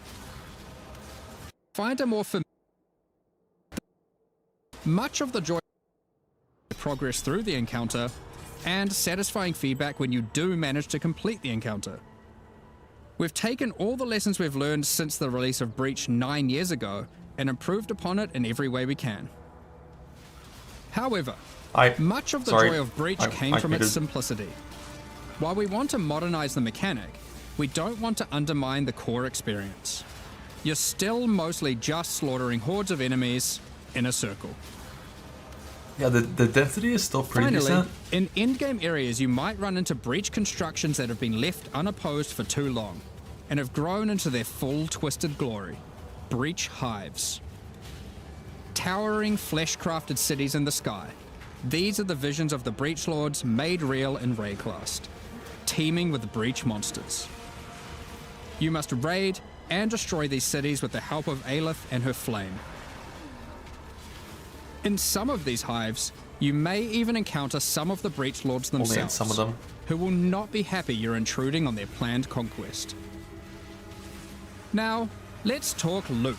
Find a more much of the joy progress through the encounter and satisfying feedback when you do manage to complete the encounter. We've taken all the lessons we've learned since the release of Breach 9 years ago and improved upon it in every way we can. However, much of the joy of Breach came from its simplicity. While we want to modernize the mechanic, we don't want to undermine the core experience. You're still mostly just slaughtering hordes of enemies in a circle.
Yeah, the density is still pretty
Finally,
decent.
in endgame areas you might run into breach constructions that have been left unopposed for too long and have grown into their full twisted glory. Breach hives. Towering flesh-crafted cities in the sky. These are the visions of the Breach Lords made real in Rayclast, teeming with breach monsters. You must raid and destroy these cities with the help of Aelith and her flame. In some of these hives, you may even encounter some of the Breach Lords themselves,
Only in some of them,
who will not be happy you're intruding on their planned conquest. Now, let's talk loot.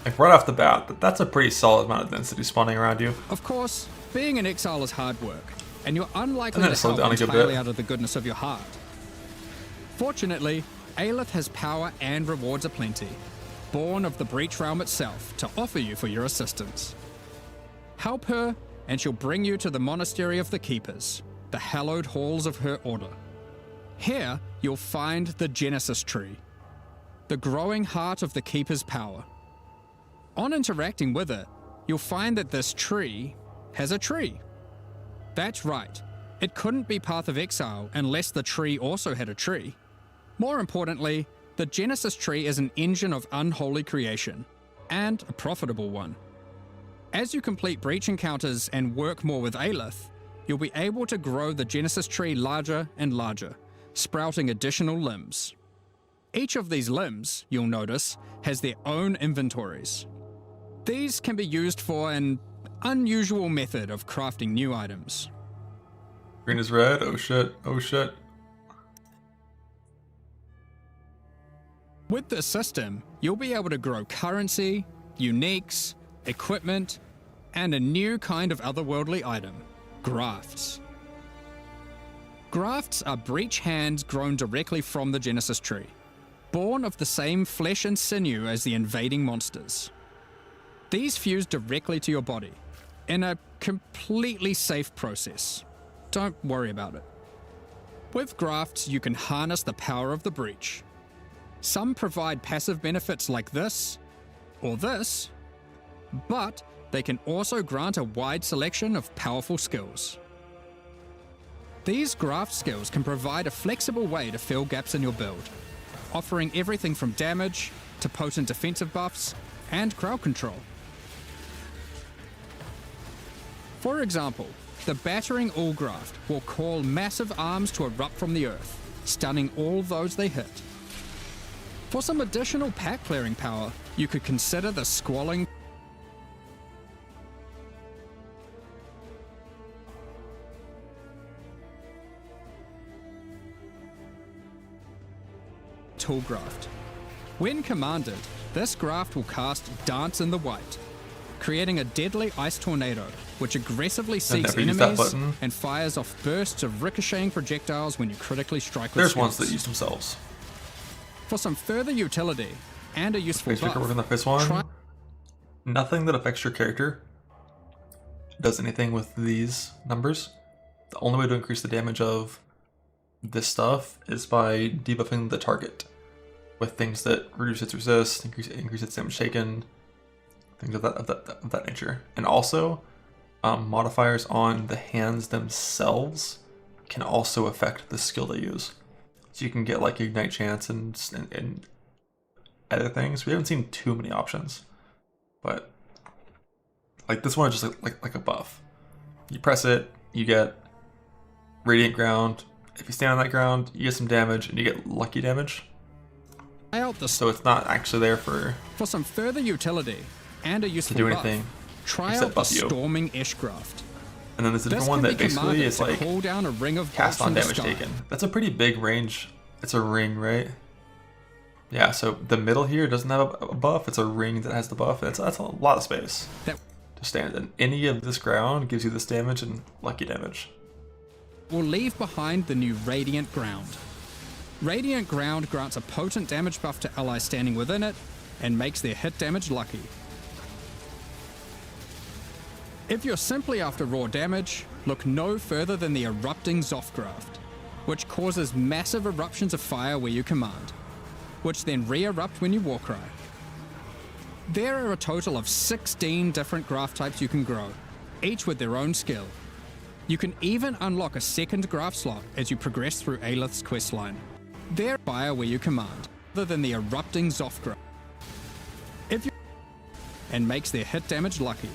Like right off the bat, that's a pretty solid amount of density spawning around you.
Of course, being an exile is hard work, and you're unlikely
And then
to
it slowed
help
down a good
entirely
bit.
out of the goodness of your heart. Fortunately, Aelith has power and rewards aplenty, born of the Breach Realm itself, to offer you for your assistance. Help her, and she'll bring you to the Monastery of the Keepers, the hallowed halls of her order. Here, you'll find the Genesis Tree, the growing heart of the Keeper's power. On interacting with it, you'll find that this tree has a tree. That's right, it couldn't be Path of Exile unless the tree also had a tree. More importantly, the Genesis Tree is an engine of unholy creation, and a profitable one. As you complete breach encounters and work more with Aelith, you'll be able to grow the Genesis Tree larger and larger, sprouting additional limbs. Each of these limbs, you'll notice, has their own inventories. These can be used for an unusual method of crafting new items.
Green is red. Oh shit. Oh shit.
With this system, you'll be able to grow currency, uniques, equipment, and a new kind of otherworldly item, grafts. Grafts are breach hands grown directly from the Genesis Tree, born of the same flesh and sinew as the invading monsters. These fuse directly to your body, in a completely safe process. Don't worry about it. With grafts, you can harness the power of the breach. Some provide passive benefits like this, or this, but they can also grant a wide selection of powerful skills. These graft skills can provide a flexible way to fill gaps in your build, offering everything from damage to potent defensive buffs and crowd control. For example, the Battering All Graft will call massive arms to erupt from the earth, stunning all those they hit. For some additional pack clearing power, you could consider the Squalling Tool Graft.
When commanded, this graft will cast Dance in the White, creating a deadly ice tornado which aggressively seeks enemies and fires off bursts of ricocheting projectiles when you critically strike with
There's
skills.
ones that use themselves.
For some further utility and a useful buff,
work on the first one. Nothing that affects your character does anything with these numbers. The only way to increase the damage of this stuff is by debuffing the target with things that reduce its resist, increase its damage taken, things of that nature. And also, modifiers on the hands themselves can also affect the skill they use. So you can get like Ignite Chance and other things. We haven't seen too many options, but like this one is just like a buff. You press it, you get Radiant Ground. If you stand on that ground, you get some damage and you get lucky damage. So it's not actually there for
some further utility and a useful
to do
buff,
anything.
Try out the Storming Ishgraft.
And then there's a different one that basically is like
call down a ring of
cast on damage taken. That's a pretty big range. It's a ring, right? Yeah, so the middle here doesn't have a buff. It's a ring that has the buff. That's a lot of space to stand in. Any of this ground gives you this damage and lucky damage.
Will leave behind the new Radiant Ground. Radiant Ground grants a potent damage buff to allies standing within it and makes their hit damage lucky. If you're simply after raw damage, look no further than the Erupting Zothgraft, which causes massive eruptions of fire where you command, which then re-erupt when you Warcry. There are a total of 16 different graft types you can grow, each with their own skill. You can even unlock a second graft slot as you progress through Aelith's questline. There fire where you command, other than the Erupting Zothgraft. If you and makes their hit damage lucky.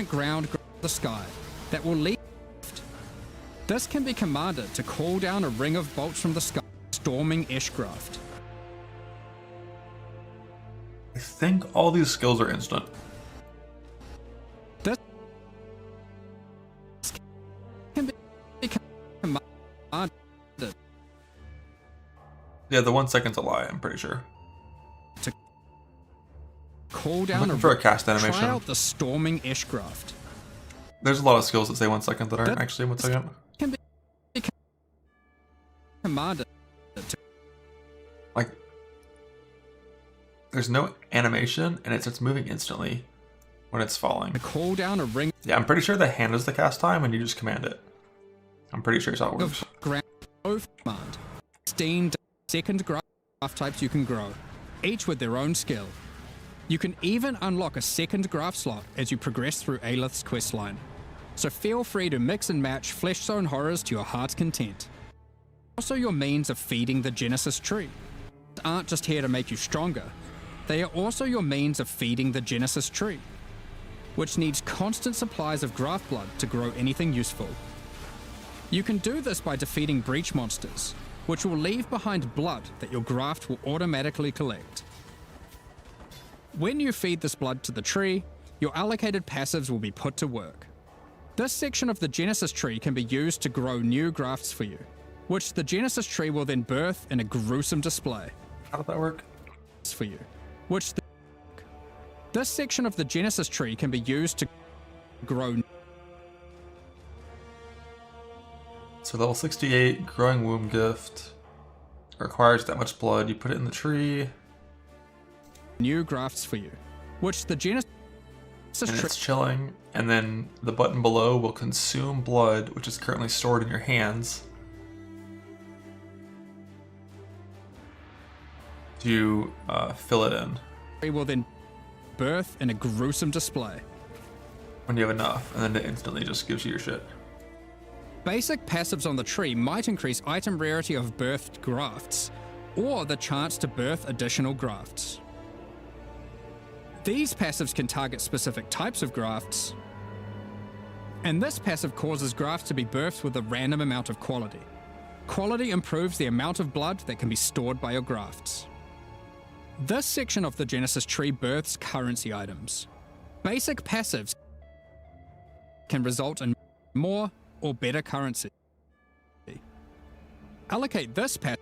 Ground the sky that will leave. This can be commanded to call down a ring of bolts from the sky, Storming Ishgraft.
I think all these skills are instant.
This can be commanded.
Yeah, the 1 second's a lie, I'm pretty sure.
To call down
for a cast animation.
Try out the Storming Ishgraft.
There's a lot of skills that say 1 second that aren't actually 1 second.
Can be commanded.
Like, there's no animation, and it starts moving instantly when it's falling.
To call down a ring.
Yeah, I'm pretty sure the hand is the cast time, and you just command it. I'm pretty sure it's how it works.
Ground command. 16 second graft types you can grow, each with their own skill. You can even unlock a second graft slot as you progress through Aelith's questline. So feel free to mix and match Flesh Zone horrors to your heart's content. Also your means of feeding the Genesis tree. They aren't just here to make you stronger, they are also your means of feeding the Genesis tree, which needs constant supplies of graft blood to grow anything useful. You can do this by defeating breach monsters, which will leave behind blood that your graft will automatically collect. When you feed this blood to the tree, your allocated passives will be put to work. This section of the Genesis tree can be used to grow new grafts for you, which the Genesis tree will then birth in a gruesome display.
How does that work?
For you, this section of the Genesis tree can be used to grow.
So level 68, growing womb gift, requires that much blood. You put it in the tree.
New grafts for you, which the Genesis
and it's chilling, and then the button below will consume blood, which is currently stored in your hands, to fill it in.
It will then birth in a gruesome display.
When you have enough, and then it instantly just gives you your shit.
Basic passives on the tree might increase item rarity of birthed grafts, or the chance to birth additional grafts. These passives can target specific types of grafts, and this passive causes grafts to be birthed with a random amount of quality. Quality improves the amount of blood that can be stored by your grafts. This section of the Genesis tree births currency items. Basic passives can result in more or better currency. Allocate this passive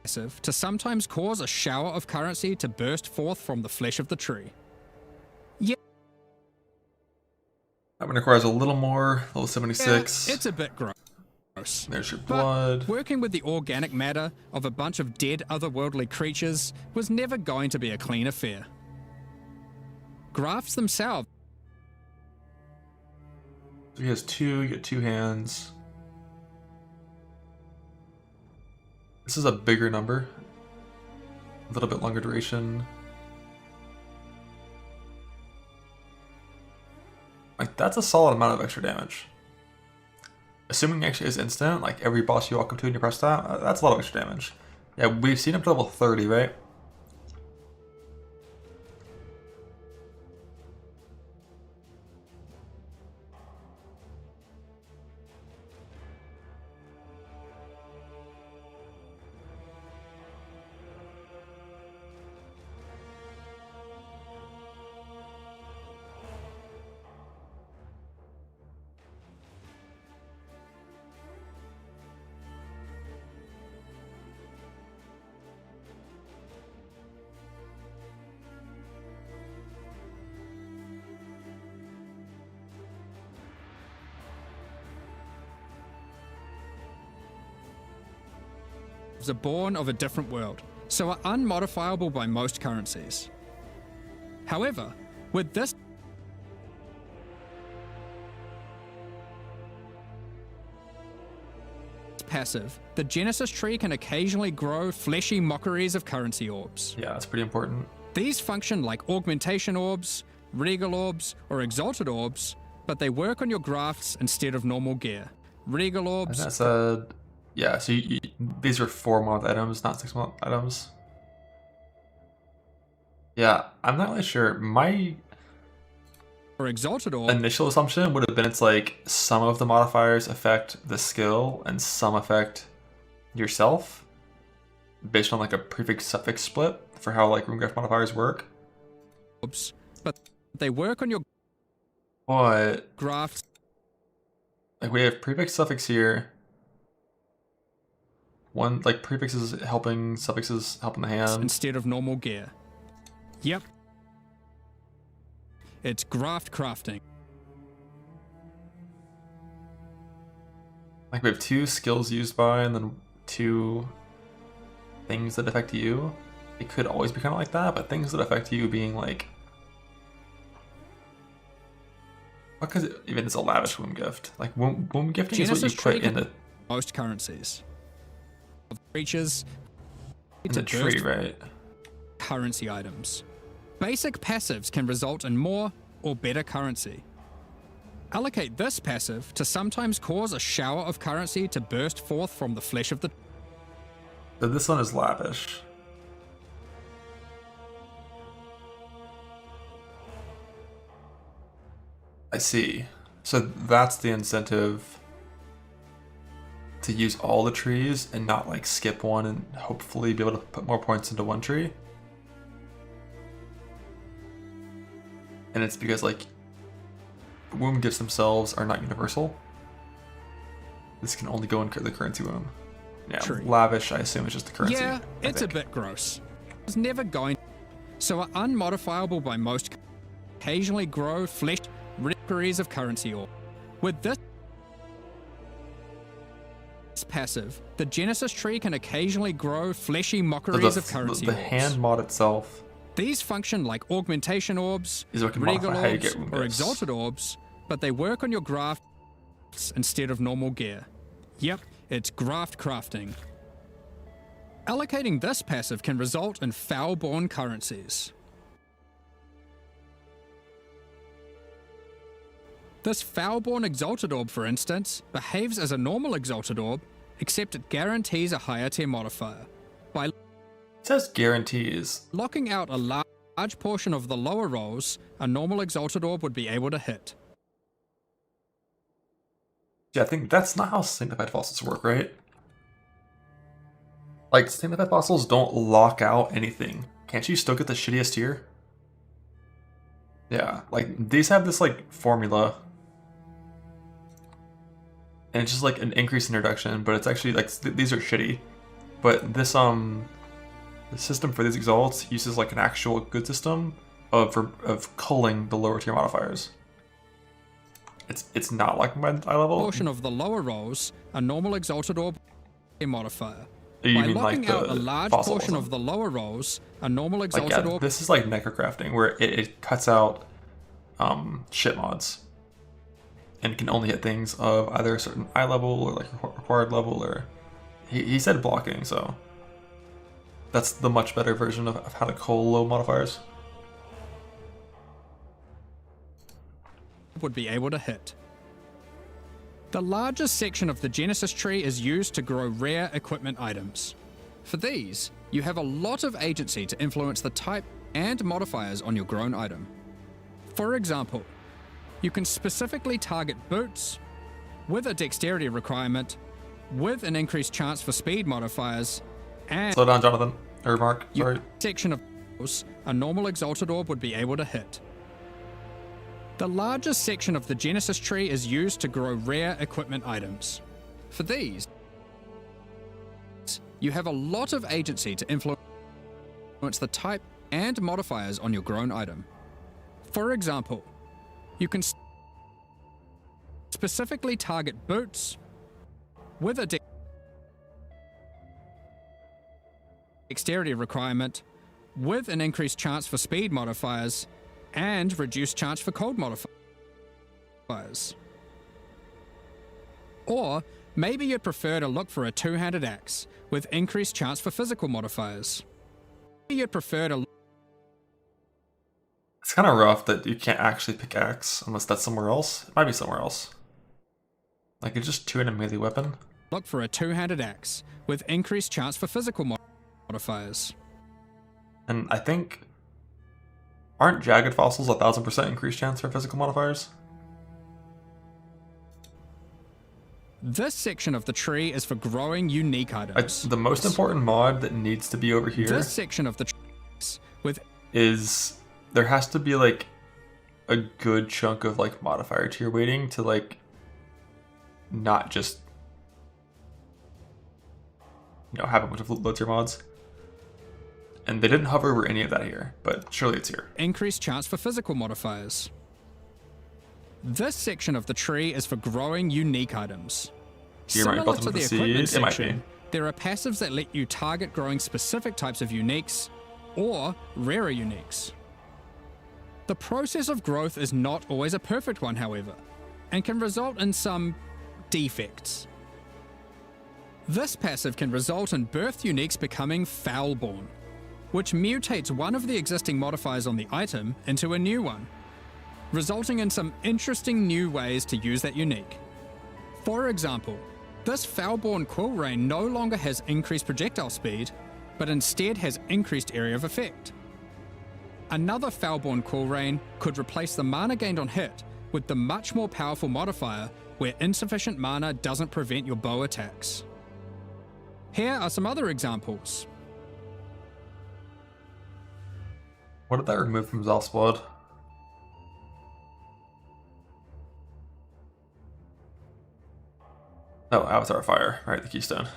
passive to sometimes cause a shower of currency to burst forth from the flesh of the tree.
That one requires a little more, level 76.
Yeah, it's a bit gross.
There's your blood.
But working with the organic matter of a bunch of dead otherworldly creatures was never going to be a clean affair. Grafts themselves.
So he has 2, you get 2 hands. This is a bigger number. A little bit longer duration. Like, that's a solid amount of extra damage. Assuming actually is instant, like every boss you walk up to and you press that, that's a lot of extra damage. Yeah, we've seen up to level 30, right?
Are born of a different world, so are unmodifiable by most currencies. However, with this passive, the Genesis tree can occasionally grow fleshy mockeries of currency orbs.
Yeah, that's pretty important.
These function like augmentation orbs, regal orbs, or exalted orbs, but they work on your grafts instead of normal gear. Regal orbs.
And that's a... Yeah, so these are 4-month items, not 6-month items. Yeah, I'm not really sure. My
or exalted orb.
Initial assumption would have been it's like some of the modifiers affect the skill and some affect yourself, based on like a prefix-suffix split for how like RuneGraph modifiers work.
But they work on your grafts.
Like we have prefix-suffix here. One, like, prefixes helping, suffixes helping the hand.
Instead of normal gear. Yep. It's graft crafting.
Like, we have 2 skills used by, and then 2 things that affect you. It could always be kind of like that, but things that affect you being, like... Because even it's a lavish womb gift. Like, womb gifting
Genesis
is what you put into...
most currencies. Of creatures
in the tree, right?
Currency items. Basic passives can result in more or better currency. Allocate this passive to sometimes cause a shower of currency to burst forth from the flesh of the...
So this one is lavish. I see. So that's the incentive to use all the trees and not like skip one and hopefully be able to put more points into one tree. And it's because like womb gifts themselves are not universal. This can only go in the currency womb. Yeah,
True.
Lavish I assume is just the currency.
Yeah, it's a bit gross. It's never going, so are unmodifiable by most. Occasionally grow flesh requeries of currency orb. With this passive, the Genesis tree can occasionally grow fleshy mockeries of currency
the
orbs.
hand mod itself.
These function like augmentation orbs,
is what can
regal
modify how you
orbs,
get
or exalted orbs, but they work on your grafts instead of normal gear. Yep, it's graft crafting. Allocating this passive can result in foul-born currencies. This foul-born exalted orb, for instance, behaves as a normal exalted orb, except it guarantees a higher tier modifier. By
it says guarantees.
Locking out a large portion of the lower rolls, a normal exalted orb would be able to hit.
Yeah, I think that's not how Sanctified Fossils work, right? Like, Sanctified Fossils don't lock out anything. Can't you still get the shittiest tier? Yeah, like, these have this, like, formula. And it's just, like, an increased introduction, but it's actually, like, these are shitty. but this the system for these exalts uses like an actual good system of culling the lower tier modifiers. It's not like my eye level.
Portion of the lower rolls, a normal exalted orb modifier.
You
By
mean
locking
like
out
the
a large
fossil
portion
one?
of the lower rolls, a normal
Like,
exalted
yeah,
orb.
this is like necrocrafting, where it cuts out shit mods and can only hit things of either a certain eye level or like required level, or he said blocking, so that's the much better version of how to cull low modifiers.
Would be able to hit. The largest section of the Genesis tree is used to grow rare equipment items. For these, you have a lot of agency to influence the type and modifiers on your grown item. For example, you can specifically target boots with a dexterity requirement, with an increased chance for speed modifiers, and
Slow down, Jonathan. Or Mark, sorry.
section of a normal exalted orb would be able to hit. The largest section of the Genesis tree is used to grow rare equipment items. For these, you have a lot of agency to influence the type and modifiers on your grown item. For example, you can specifically target boots with a dexterity requirement, with an increased chance for speed modifiers, and reduced chance for cold modifiers. Or maybe you'd prefer to look for a two-handed axe with increased chance for physical modifiers. Maybe you'd prefer to
It's kind of rough that you can't actually pick axe unless that's somewhere else. It might be somewhere else. Like it's just two in a melee weapon.
look for a two-handed axe with increased chance for physical modifiers.
And I think, aren't jagged fossils 1000% increased chance for physical modifiers?
This section of the tree is for growing unique items.
The most important mod that needs to be over here
This section of the tree with
is there has to be like a good chunk of like modifier tier weighting to like not just have a bunch of low tier mods. And they didn't hover over any of that here, but surely it's here.
increased chance for physical modifiers. This section of the tree is for growing unique items.
Do you remember
Similar
Ultimate
to the
Seed?
equipment
It might
section,
be.
there are passives that let you target growing specific types of uniques or rarer uniques. The process of growth is not always a perfect one, however, and can result in some defects. This passive can result in birth uniques becoming foulborn, which mutates one of the existing modifiers on the item into a new one, resulting in some interesting new ways to use that unique. For example, this foulborn quill rain no longer has increased projectile speed, but instead has increased area of effect. Another foulborn quill rain could replace the mana gained on hit with the much more powerful modifier where insufficient mana doesn't prevent your bow attacks. Here are some other examples.
What did that remove from Zal's blood? Oh, Avatar Fire, right, the keystone.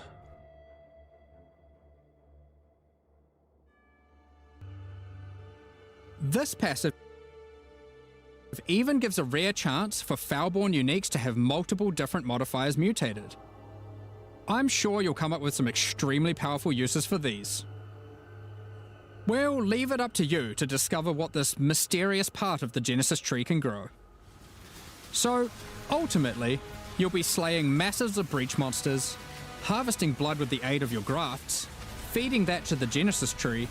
This passive even gives a rare chance for foulborn uniques to have multiple different modifiers mutated. I'm sure you'll come up with some extremely powerful uses for these. We'll leave it up to you to discover what this mysterious part of the Genesis tree can grow. So, ultimately, you'll be slaying masses of breach monsters, harvesting blood with the aid of your grafts, feeding that to the Genesis tree,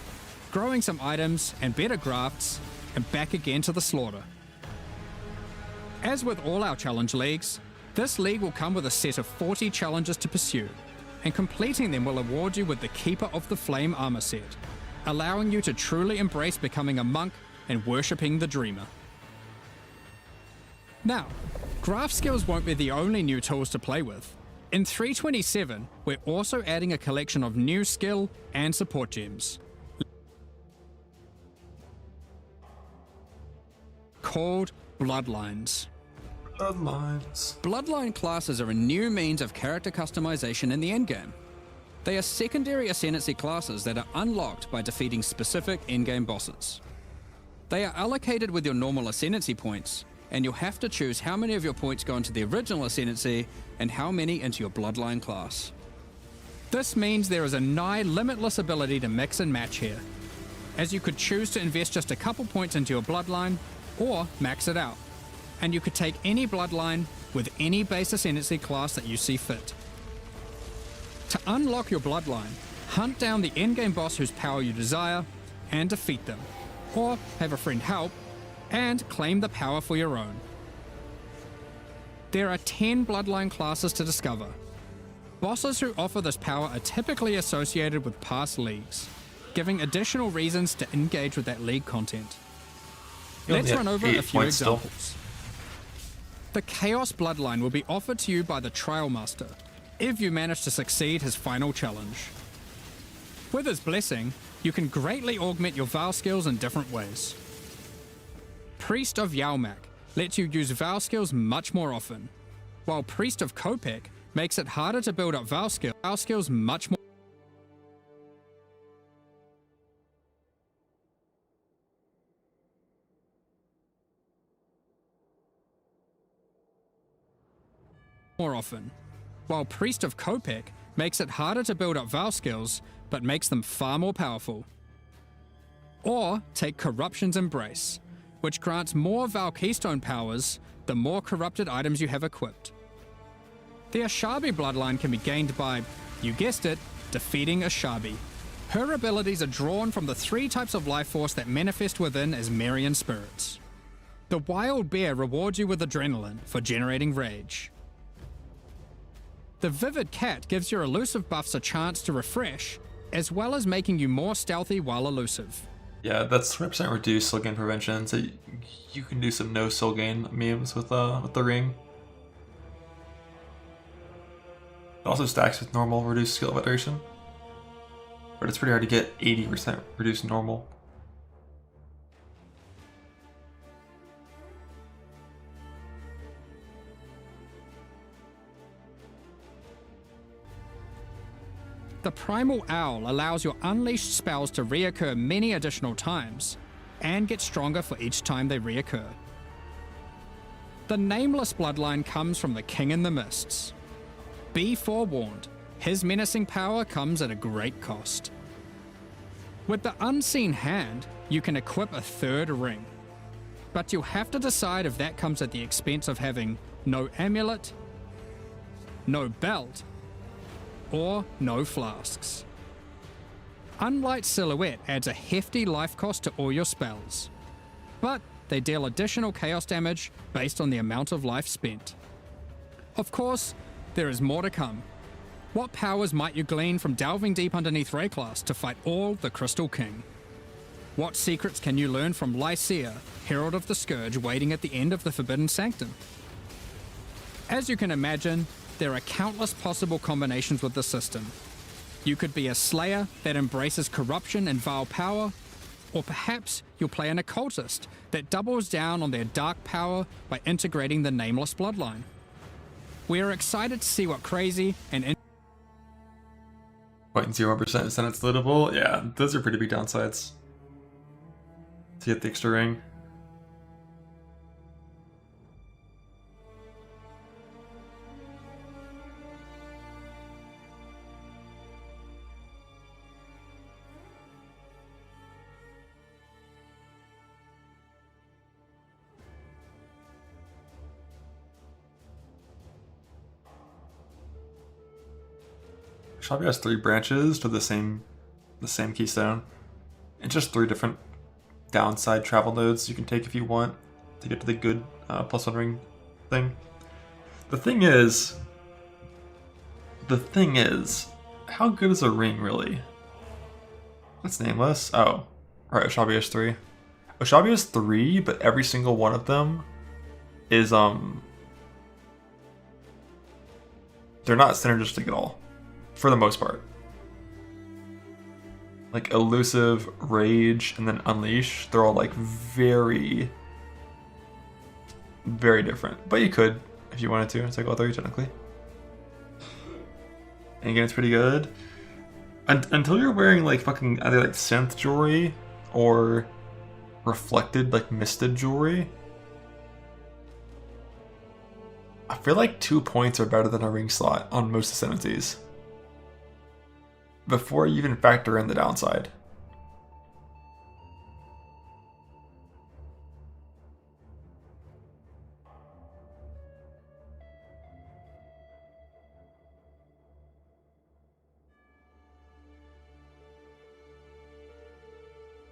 growing some items and better grafts, and back again to the slaughter. As with all our challenge leagues, this league will come with a set of 40 challenges to pursue, and completing them will award you with the Keeper of the Flame armor set, allowing you to truly embrace becoming a monk and worshipping the Dreamer. Now, graft skills won't be the only new tools to play with. In 327, we're also adding a collection of new skill and support gems, called Bloodlines.
Bloodlines.
Bloodline classes are a new means of character customization in the endgame. They are secondary Ascendancy classes that are unlocked by defeating specific endgame bosses. They are allocated with your normal Ascendancy points, and you'll have to choose how many of your points go into the original Ascendancy and how many into your Bloodline class. This means there is a nigh limitless ability to mix and match here, as you could choose to invest just a couple points into your Bloodline, or max it out, and you could take any Bloodline with any base Ascendancy class that you see fit. To unlock your Bloodline, hunt down the endgame boss whose power you desire, and defeat them, or have a friend help, and claim the power for your own. There are 10 Bloodline classes to discover. Bosses who offer this power are typically associated with past leagues, giving additional reasons to engage with that league content. Let's run over a few examples. The Chaos Bloodline will be offered to you by the Trial Master, if you manage to succeed his final challenge. With his blessing, you can greatly augment your Vow skills in different ways. Priest of Yalmak lets you use Vow skills much more often, while Priest of Kopek makes it harder to build up Vow skills much more often, while Priest of Kopek makes it harder to build up Vow skills, but makes them far more powerful. Or take Corruption's Embrace, which grants more Vow Keystone powers the more corrupted items you have equipped. The Ashabi bloodline can be gained by, you guessed it, defeating Ashabi. Her abilities are drawn from the 3 types of life force that manifest within as Marian spirits. The Wild Bear rewards you with adrenaline for generating rage. The Vivid Cat gives your elusive buffs a chance to refresh, as well as making you more stealthy while elusive.
Yeah, that's 20% reduced soul gain prevention, so you can do some no soul gain memes with the ring. It also stacks with normal reduced skill duration, but it's pretty hard to get 80% reduced normal.
The Primal Owl allows your unleashed spells to reoccur many additional times, and get stronger for each time they reoccur. The Nameless bloodline comes from the King in the Mists. Be forewarned, his menacing power comes at a great cost. With the Unseen Hand, you can equip a 3rd ring, but you'll have to decide if that comes at the expense of having no amulet, no belt, or no flasks. Unlight Silhouette adds a hefty life cost to all your spells, but they deal additional chaos damage based on the amount of life spent. Of course, there is more to come. What powers might you glean from delving deep underneath Rayclass to fight all the Crystal King? What secrets can you learn from Lycia, Herald of the Scourge, waiting at the end of the Forbidden Sanctum? As you can imagine, there are countless possible combinations with the system. You could be a Slayer that embraces corruption and vile power, or perhaps you'll play an Occultist that doubles down on their dark power by integrating the Nameless bloodline. We are excited to see what crazy and
0.01% is then it's lootable. Yeah, those are pretty big downsides to get the extra ring. Ashabi has 3 branches to the same keystone, and just 3 different downside travel nodes you can take if you want to get to the good +1 ring thing. The thing is, how good is a ring really? That's nameless. Oh, right. Ashabi has 3. Ashabi has 3, but every single one of them is they're not synergistic at all. For the most part. Like Elusive, Rage, and then Unleash, they're all like very, very different. But you could, if you wanted to, take all 3 technically. And again, it's pretty good. until you're wearing like fucking either like synth jewelry or reflected like misted jewelry, I feel like 2 points are better than a ring slot on most Ascendancies. Before you even factor in the downside.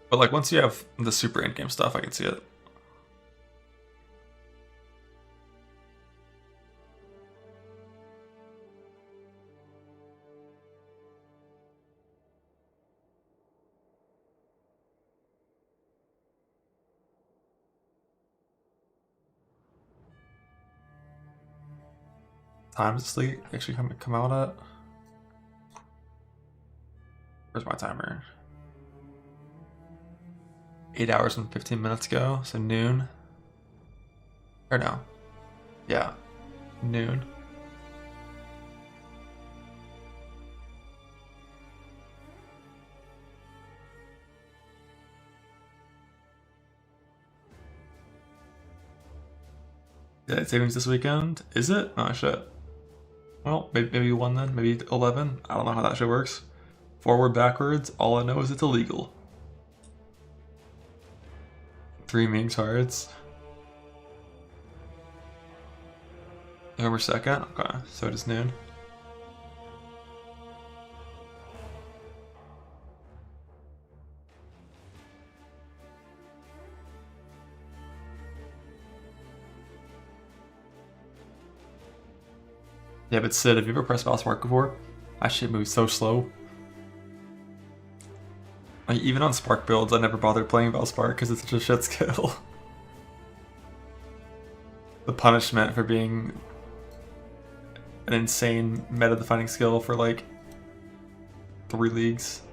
But like once you have the super endgame stuff, I can see it. Time does this actually come out at? Where's my timer? 8 hours and 15 minutes ago, so noon. Or no. Yeah. Noon. Daylight savings this weekend? Is it? Oh shit. Well, maybe 1 then, maybe 11. I don't know how that shit works. Forward, backwards, all I know is it's illegal. 3 Ming cards. November 2nd? Okay, so it is noon. Yeah, but Sid, have you ever pressed Valspark before? That shit moves so slow. Like, even on Spark builds, I never bothered playing Valspark because it's such a shit skill. The punishment for being an insane meta-defining skill for like 3 leagues.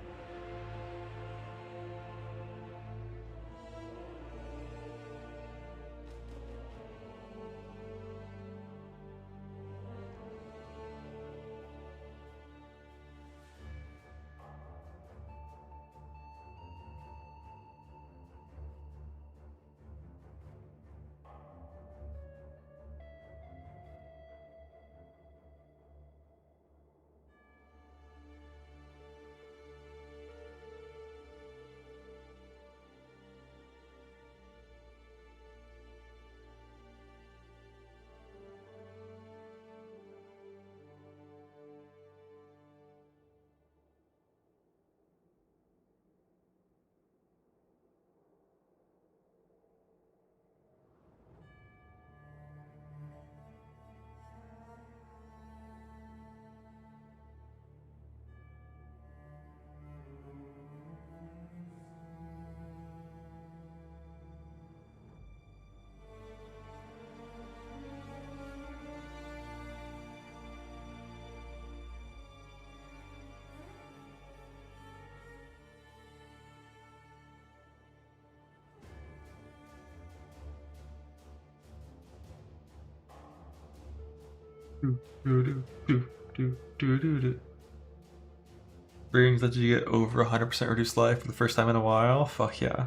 Brings that you get over 100% reduced life for the first time in a while. Fuck yeah.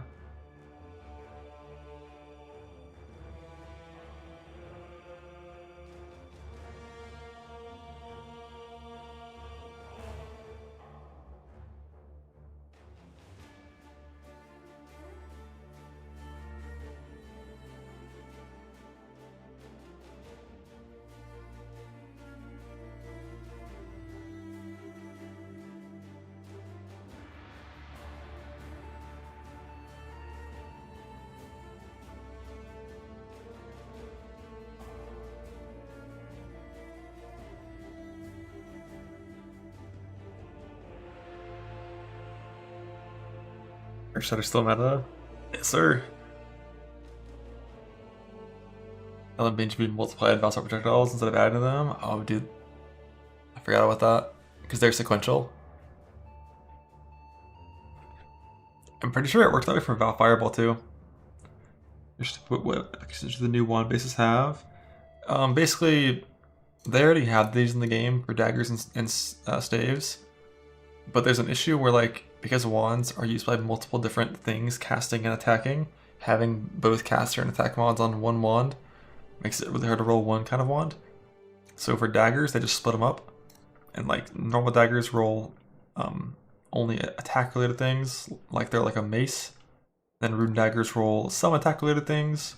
Or should I still meta? Yes, sir. Ellen Bean should be multiplied Valsar projectiles instead of adding to them. Oh, dude. I forgot about that. Because they're sequential. I'm pretty sure it works that way for Val Fireball too. Just what the new one bases have. Basically, they already had these in the game for daggers and staves. but there's an issue where, like, because wands are used by multiple different things, casting and attacking, having both caster and attack mods on one wand makes it really hard to roll one kind of wand. So for daggers, they just split them up, and like normal daggers roll only attack related things, like they're like a mace. Then rune daggers roll some attack related things,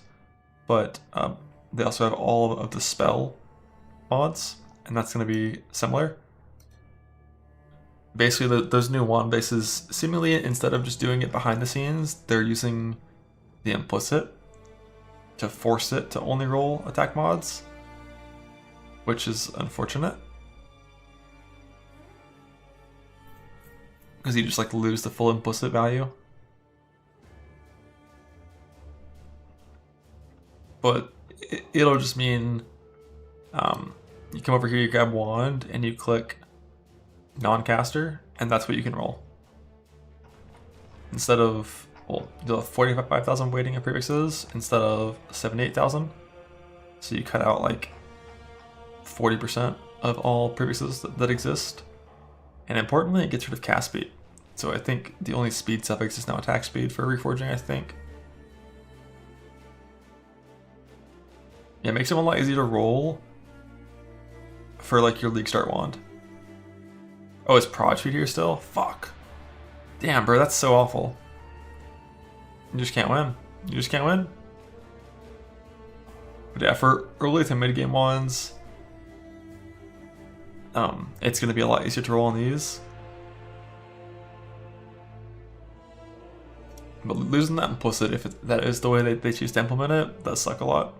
but they also have all of the spell mods, and that's going to be similar. Basically, those new wand bases, seemingly instead of just doing it behind the scenes, they're using the implicit to force it to only roll attack mods, which is unfortunate. Because you just like lose the full implicit value. But it'll just mean you come over here, you grab wand, and you click non-caster, and that's what you can roll. Instead of, well, you'll have 45,000 waiting at prefixes instead of 78,000. So you cut out like 40% of all prefixes that exist. And importantly, it gets rid of cast speed. So I think the only speed suffix is now attack speed for reforging, I think. Yeah, it makes it a lot easier to roll for like your league start wand. Oh, is prod speed here still? Fuck. Damn, bro, that's so awful. You just can't win. You just can't win. But yeah, for early to mid game wands, it's going to be a lot easier to roll on these. But losing that implicit, if that is the way they choose to implement it, does suck a lot.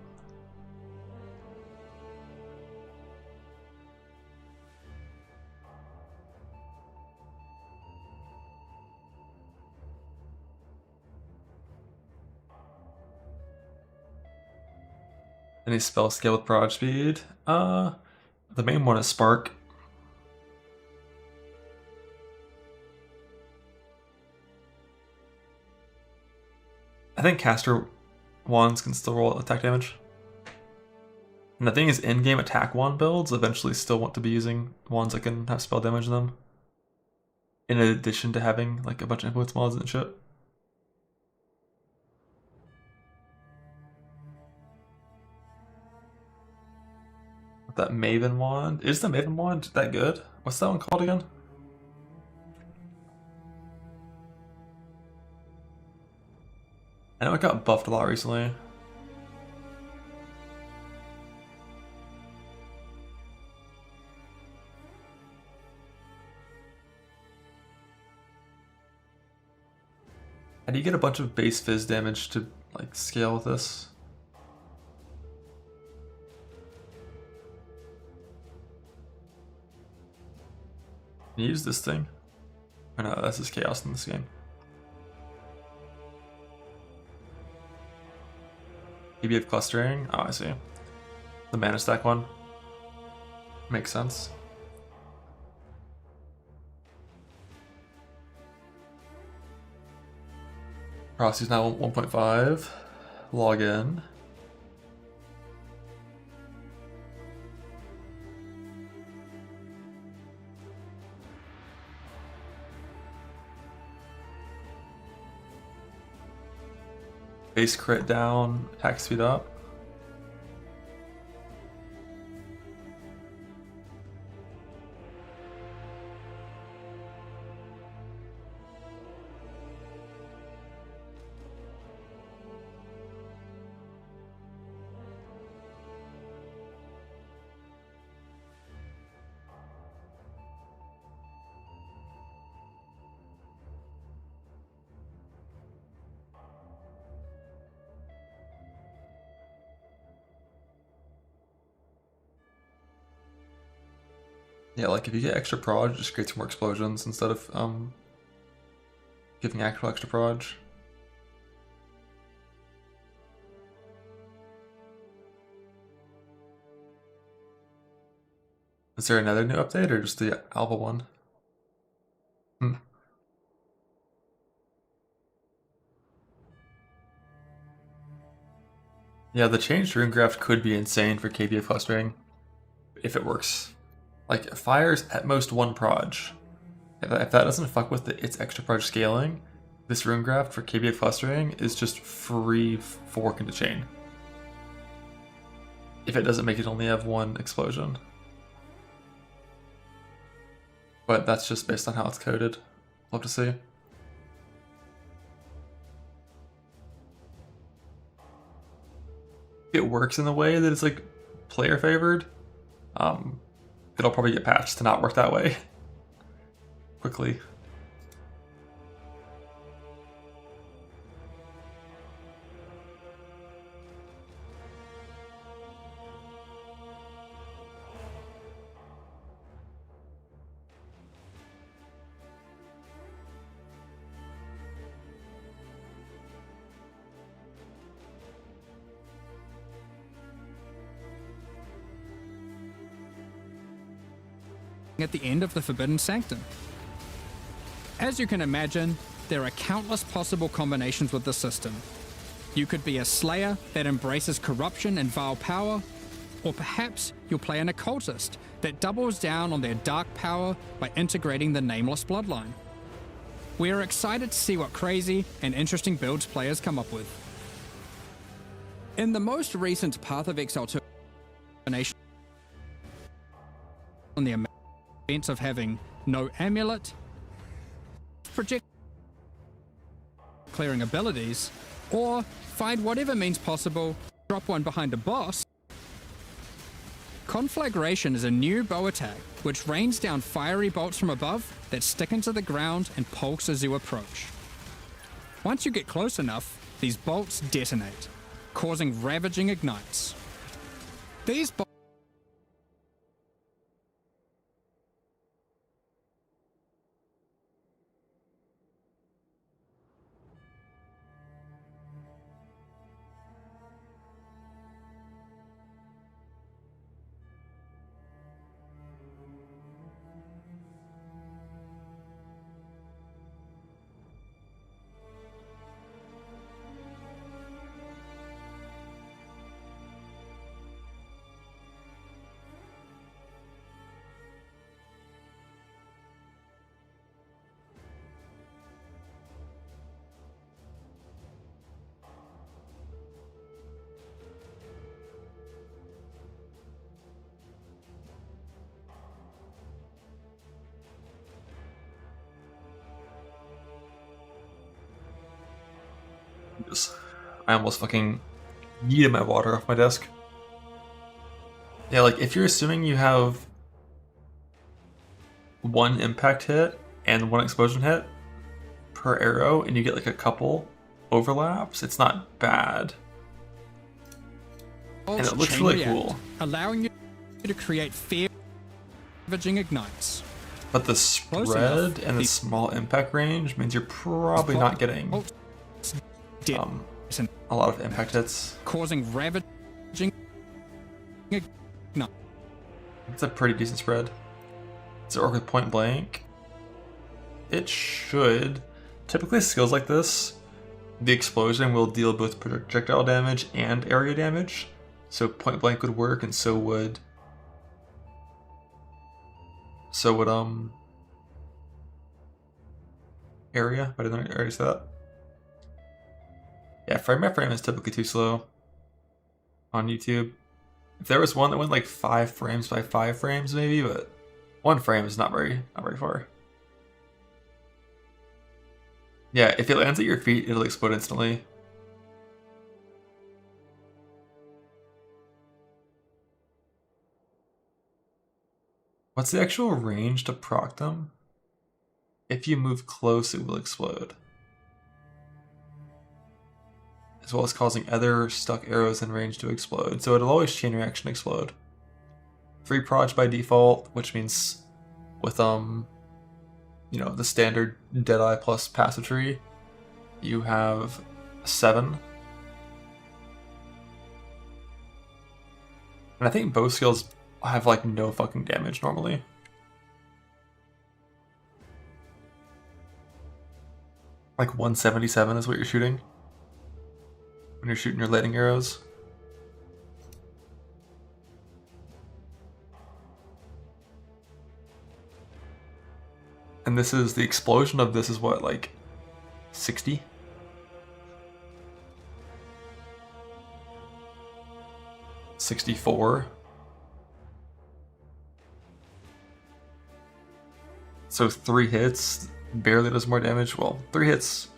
Any spell scale with prod speed? The main one is Spark. I think caster wands can still roll attack damage. And the thing is, in-game attack wand builds eventually still want to be using wands that can have spell damage in them, in addition to having like a bunch of influence mods and shit. That Maven wand. Is the Maven wand that good? What's that one called again? I know it got buffed a lot recently. How do you get a bunch of base fizz damage to like scale with this? Can you use this thing? Oh no, that's just chaos in this game. EBF clustering? Oh, I see. The mana stack one. Makes sense. Proxy's now 1.5. Log in. Base crit down, attack speed up. Yeah, like if you get extra prod, just create some more explosions instead of giving actual extra prod. Is there another new update or just the alpha one? Yeah, the changed rune graph could be insane for KBF clustering if it works. Like, fire's at most one proj, If that doesn't fuck with its extra charge scaling, this rune graft for KBA clustering is just free fork into chain. If it doesn't make it only have one explosion. But that's just based on how it's coded. Love to see. It works in the way that it's like player favored. It'll probably get patched to not work that way quickly.
At the end of the Forbidden Sanctum. As you can imagine, there are countless possible combinations with the system. You could be a Slayer that embraces corruption and vile power, or perhaps you'll play an Occultist that doubles down on their dark power by integrating the Nameless bloodline. We are excited to see what crazy and interesting builds players come up with. In the most recent Path of Exile termination on the events of having no amulet, project clearing abilities, or find whatever means possible, drop one behind a boss. Conflagration is a new bow attack which rains down fiery bolts from above that stick into the ground and pulse as you approach. Once you get close enough, these bolts detonate, causing ravaging ignites. These bolts
I almost fucking yeeted my water off my desk. Yeah, like if you're assuming you have one impact hit and one explosion hit per arrow and you get like a couple overlaps, it's not bad. And it looks really cool.
Allowing you to create fear ravaging ignites.
But the spread and the small impact range means you're probably not getting a lot of impact hits.
Causing ravaging ignites.
It's a pretty decent spread. Does it work with point blank? It should. Typically skills like this, the explosion will deal both projectile damage and area damage. So point blank would work, and so would area. But I didn't already say that. Yeah, frame by frame is typically too slow on YouTube. If there was one that went like 5 frames by 5 frames, maybe, but 1 frame is not very far. Yeah, if it lands at your feet, it'll explode instantly. What's the actual range to proc them? If you move close, it will explode. As well as causing other stuck arrows in range to explode. So it'll always chain reaction explode. Free proj by default, which means with you know, the standard Deadeye plus passive tree, you have 7. And I think bow skills have like no fucking damage normally. Like 177 is what you're shooting when you're shooting your lightning arrows. And And this is the explosion of this is what, like 60? $64. So 3 hits barely does more damage. Well, 3 hits,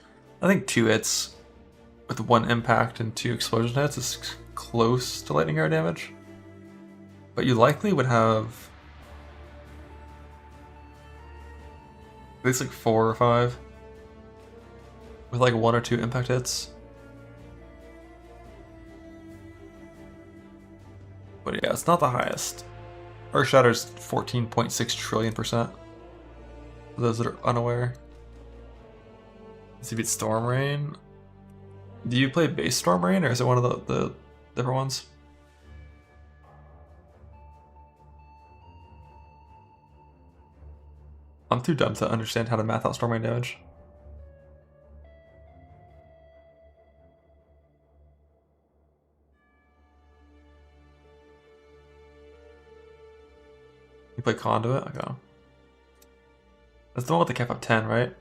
I think 2 hits with 1 impact and 2 explosion hits is close to lightning arrow damage. But you likely would have at least like 4 or 5 with like 1 or 2 impact hits. But yeah, it's not the highest. Earth Shatter's 14.6 trillion%. For those that are unaware. Let's see if it's Storm Rain. Do you play base Storm Rain, or is it one of the different ones? I'm too dumb to understand how to math out Storm Rain damage. You play Conduit? Okay. That's the one with the cap up 10, right?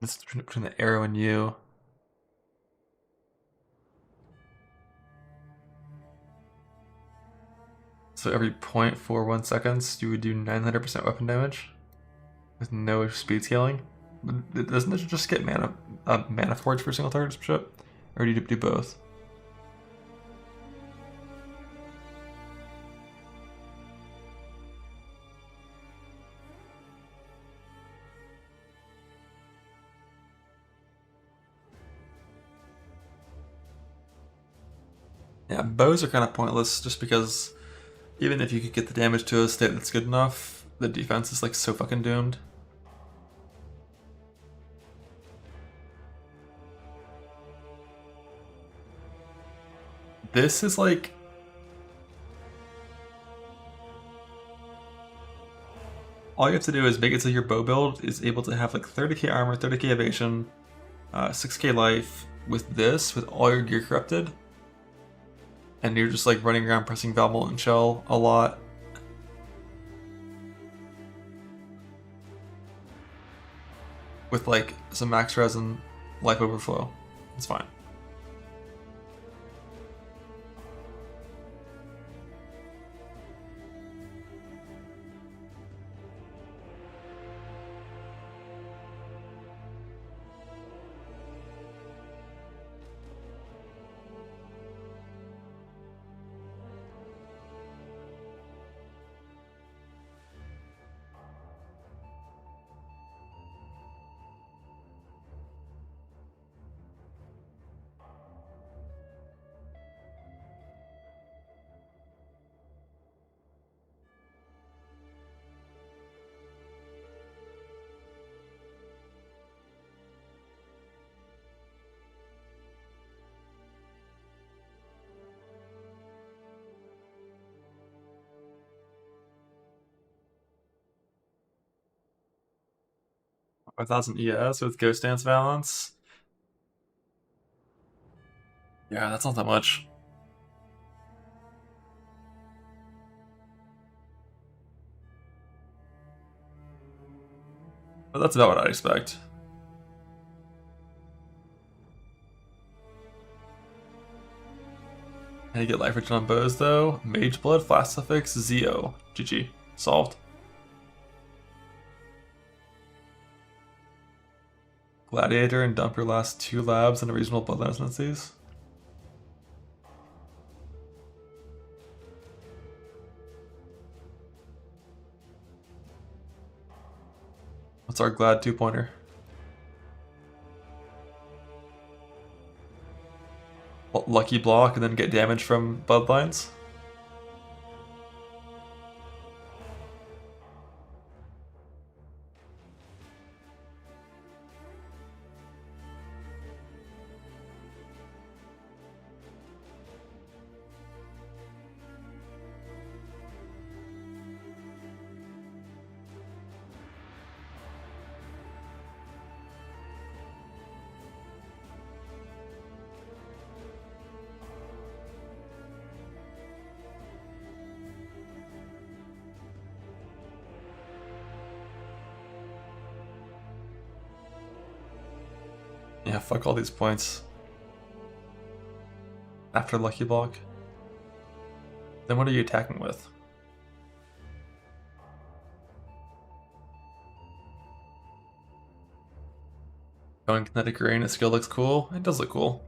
This is between the arrow and you. So every 0.41 seconds, you would do 900% weapon damage with no speed scaling. Doesn't it just get mana forge for a single target ship? Or do you do both? Yeah, bows are kind of pointless just because even if you could get the damage to a state that's good enough, the defense is like so fucking doomed. This is like... all you have to do is make it so your bow build is able to have like 30k armor, 30k evasion, 6k life with this, with all your gear corrupted. And you're just like running around pressing Valmol and Shell a lot. With like some max res and life overflow. It's fine. A 1000 ES with Ghost Dance Balance. Yeah, that's not that much. But that's about what I'd expect. How you get life regen on bows though? Mage Blood, Flash Suffix, Zeo. GG. Solved. Gladiator and dump your last 2 labs in a regional bloodline ascendancies. What's our Glad 2-pointer? Lucky block and then get damage from bloodlines? Yeah, fuck all these points. After Lucky Block. Then what are you attacking with? Going Kinetic Rain, its skill looks cool. It does look cool.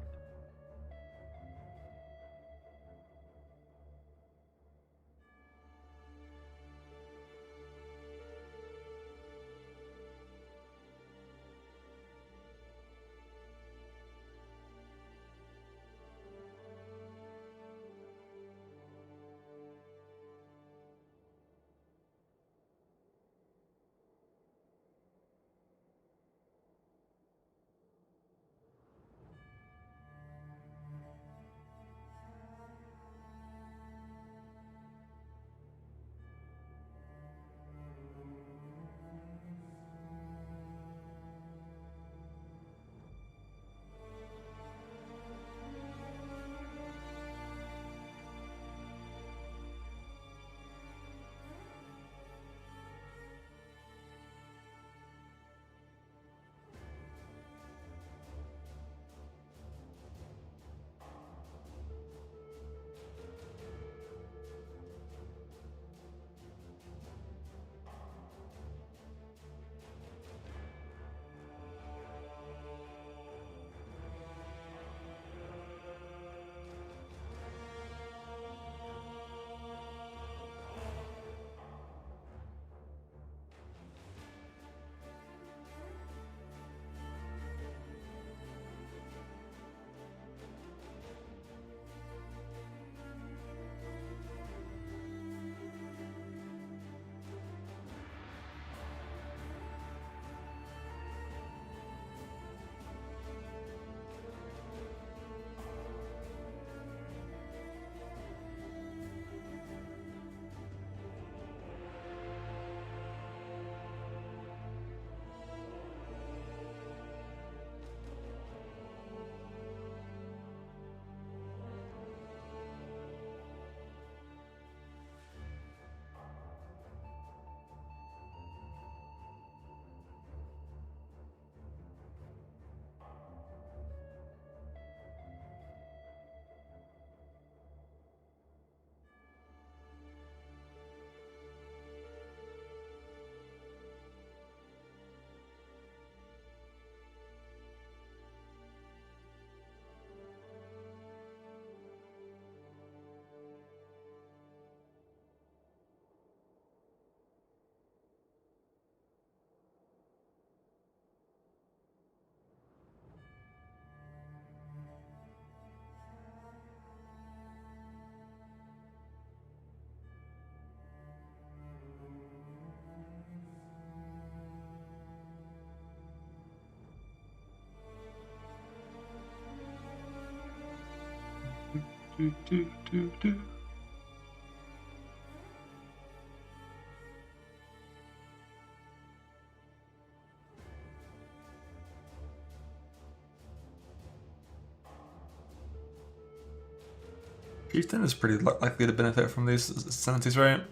Chieftain is pretty likely to benefit from these ascendancies, right?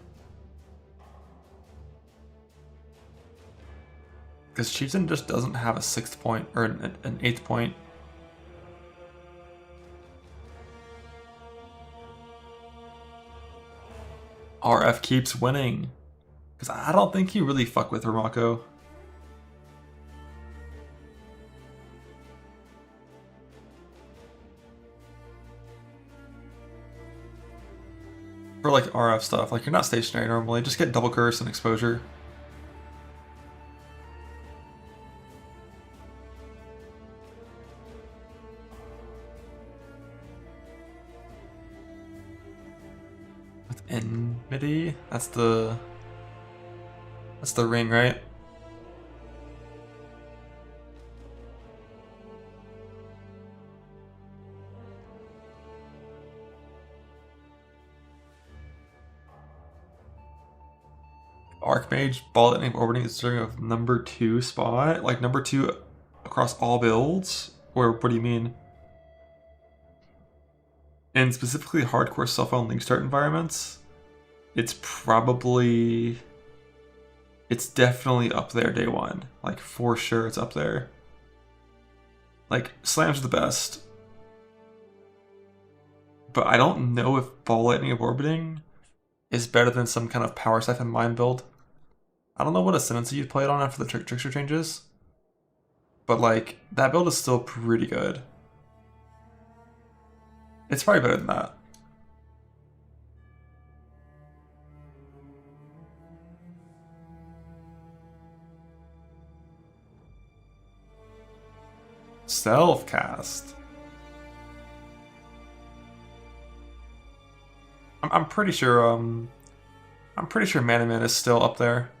Because Chieftain just doesn't have a 6th point or an 8th point. RF keeps winning. Because I don't think he really fuck with Ramako. For like RF stuff, like you're not stationary normally, just get double curse and exposure. With enmity, that's the ring, right? Archmage, ball lightning orbiting is serving of number 2 spot, like number 2 across all builds, or what do you mean? And specifically hardcore self-owned league start environments, it's definitely up there day one, like for sure it's up there. Like, slams are the best. But I don't know if Ball Lightning of Orbiting is better than some kind of Power Siphon Mind build. I don't know what Ascendancy you'd play it on after the Trickster changes. But, like, that build is still pretty good. It's probably better than that. Self-cast. I'm pretty sure Mana Man is still up there.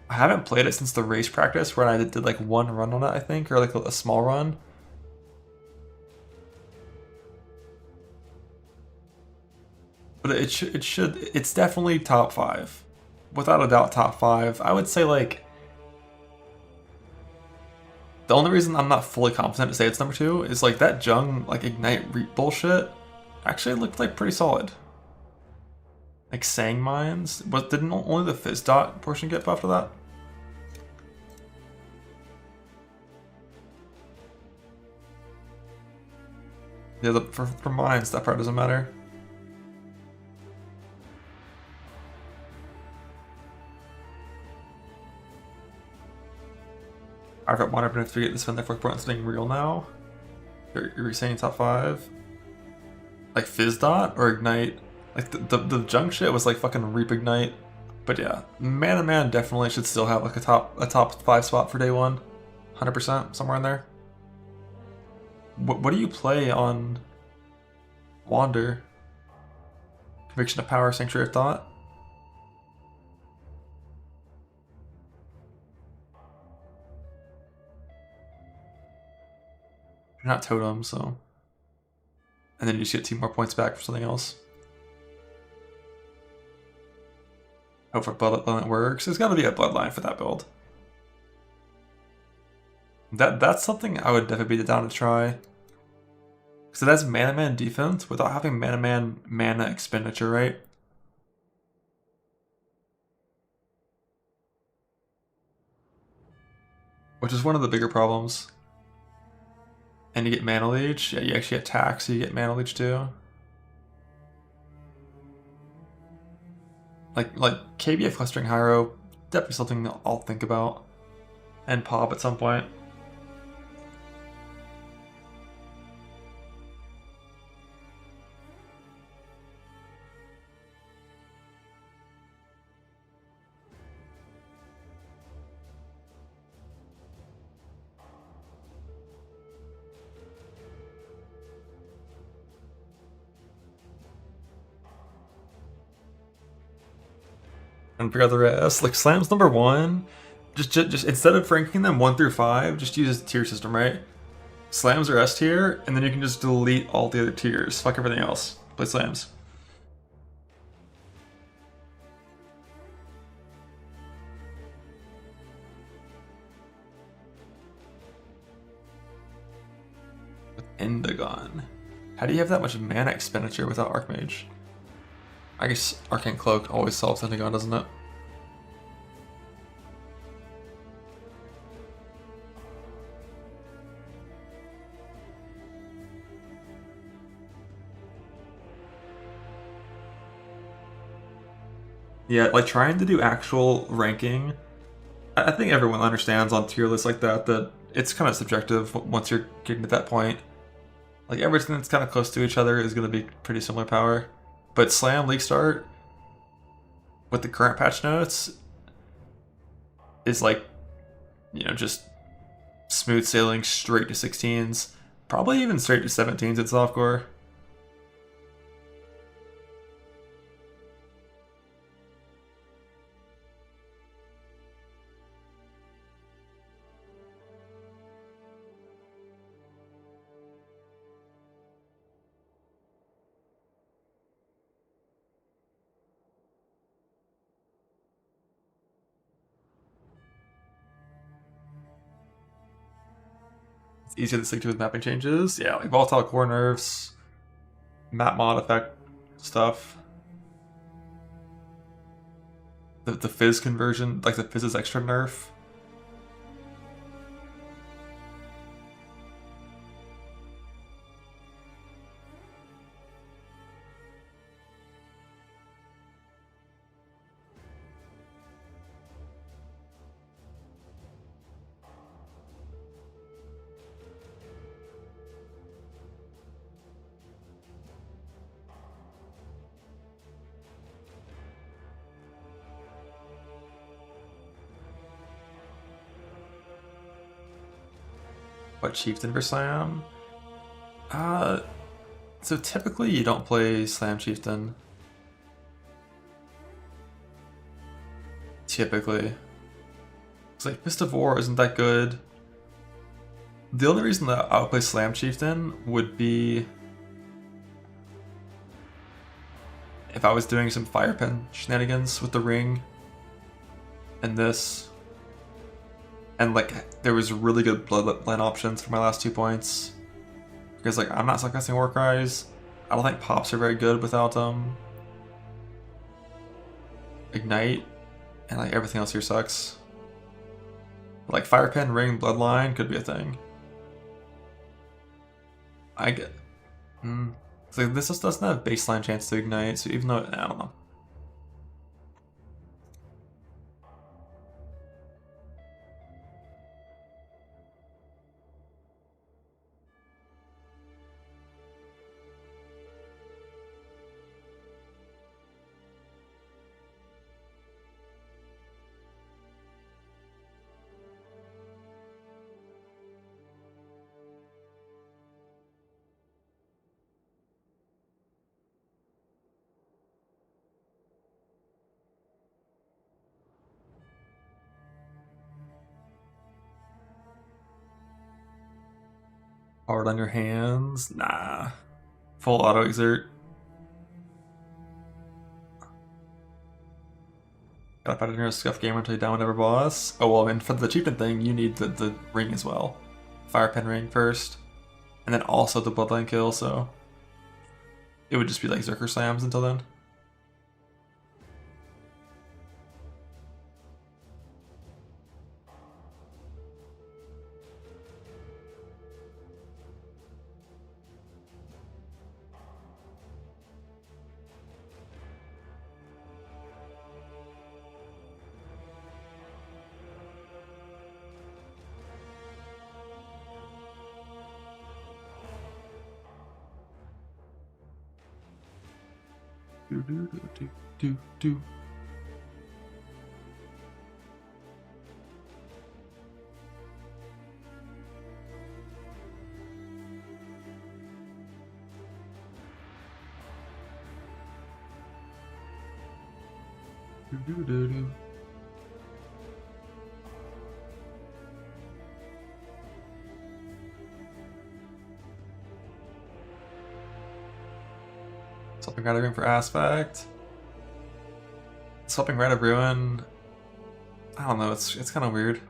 I haven't played it since the race practice where I did like one run on it, I think, or like a small run. But it's definitely top 5. Without a doubt top 5. I would say like the only reason I'm not fully confident to say it's number 2 is like that Jung like Ignite Reap bullshit actually looked like pretty solid. Like Sang Mines, but didn't only the Fizz Dot portion get buffed to that? Yeah, for mines that part doesn't matter. I've got one up to get to spend their 4th point on something real now. You're saying top 5? Like Fizz Dot or Ignite? Like the junk shit was like fucking Reap Ignite. But yeah, Mana Man definitely should still have like a top 5 spot for day 1. 100%, somewhere in there. What do you play on Wander? Conviction of Power, Sanctuary of Thought? You're not Totem, so... And then you just get 2 more points back for something else. Hope for Bloodline works. There's gotta be a Bloodline for that build. That's something I would definitely be down to try. Because it has Mana Man defense without having Mana Man mana expenditure, right? Which is one of the bigger problems. And you get Mana Leech. Yeah, you actually attack, so you get Mana Leech too. Like KBF Clustering Hyro, definitely something I'll think about. And pop at some point. And figure out the rest. Like Slam's number 1. Just instead of ranking them 1 through 5, just use a tier system, right? Slams are S tier, and then you can just delete all the other tiers. Fuck everything else. Play Slams. With Endagon. How do you have that much mana expenditure without Archmage? I guess Arcane Cloak always solves Endagon, doesn't it? Yeah, like trying to do actual ranking, I think everyone understands on tier lists like that it's kind of subjective once you're getting to that point. Like everything that's kind of close to each other is going to be pretty similar power. But Slam League Start, with the current patch notes, is like, you know, just smooth sailing straight to 16s. Probably even straight to 17s in softcore. Easier to stick to with mapping changes. Yeah, like volatile core nerfs, map mod effect stuff. The fizz conversion, like the fizz's extra nerf. What Chieftain for Slam? So typically you don't play Slam Chieftain. Typically. It's like Fist of War isn't that good. The only reason that I would play Slam Chieftain would be if I was doing some Fire Pen shenanigans with the ring and this. And like there was really good Bloodline options for my last 2 points. Because like I'm not successing Warcries. I don't think Pops are very good without Ignite. And like everything else here sucks. Like Fire Pen, Ring, Bloodline could be a thing. I get. It's like this just doesn't have baseline chance to ignite, so even though I don't know. Hard on your hands? Nah. Full auto exert. Gotta fight in your Scuff Gamer until you down whatever boss. Oh well, and for the Chieftain thing, you need the ring as well. Fire Pen ring first. And then also the Bloodline kill, so it would just be like Zerker slams until then. Do. Swapping Rite of Ruin for Aspect. Swapping Rite of Ruin. I don't know, it's kind of weird.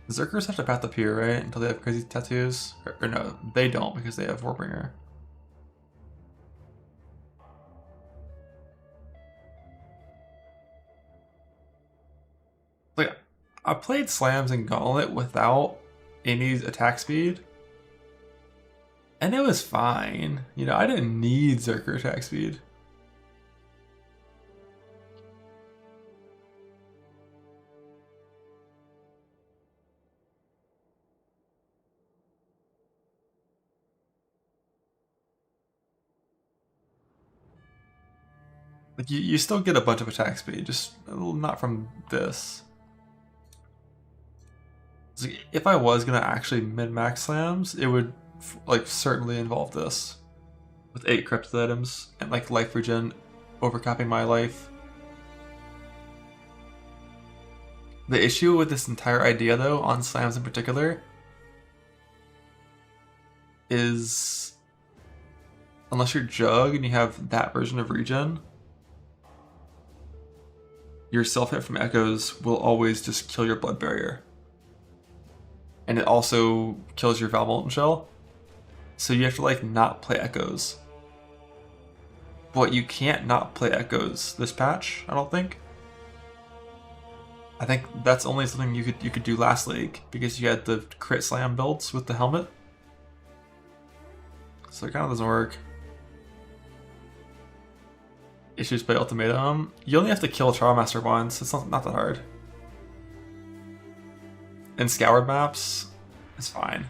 Zerkers have to path up here, right? Until they have crazy tattoos? Or no, they don't because they have Warbringer. Like, I played Slams and Gauntlet without any attack speed. And it was fine. You know, I didn't need Zerker attack speed. Like, you still get a bunch of attack speed, just not from this. Like, if I was gonna actually min-max slams, it would like certainly involve this. With 8 cryptid items and like life regen overcapping my life. The issue with this entire idea though, on slams in particular, is unless you're Jug and you have that version of regen, your self-hit from echoes will always just kill your blood barrier. And it also kills your Val Molten Shell. So you have to like not play echoes. But you can't not play echoes this patch, I don't think. I think that's only something you could do last league because you had the crit slam builds with the helmet. So it kind of doesn't work. Issues play Ultimatum. You only have to kill Charmaster once. It's not that hard. In scoured maps, it's fine.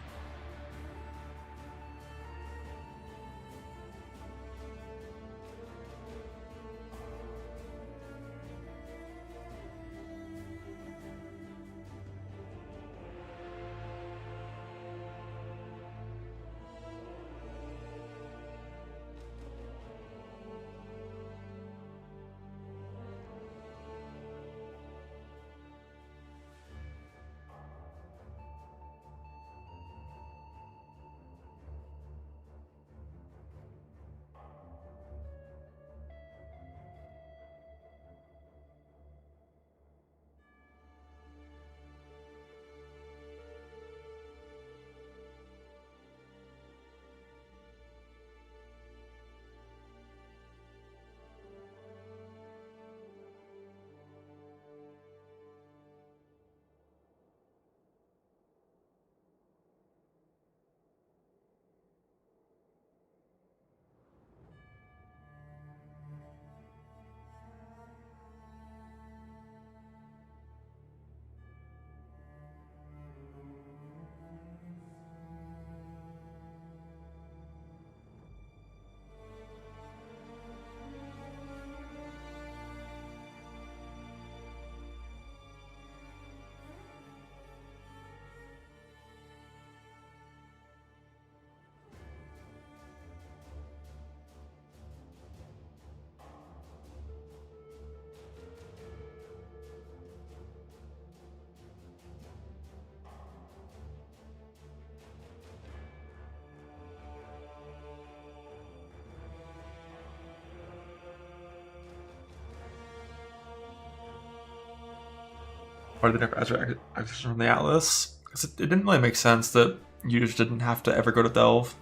Why did they nerf Azure acquisition from the Atlas? Because it didn't really make sense that you just didn't have to ever go to Delve.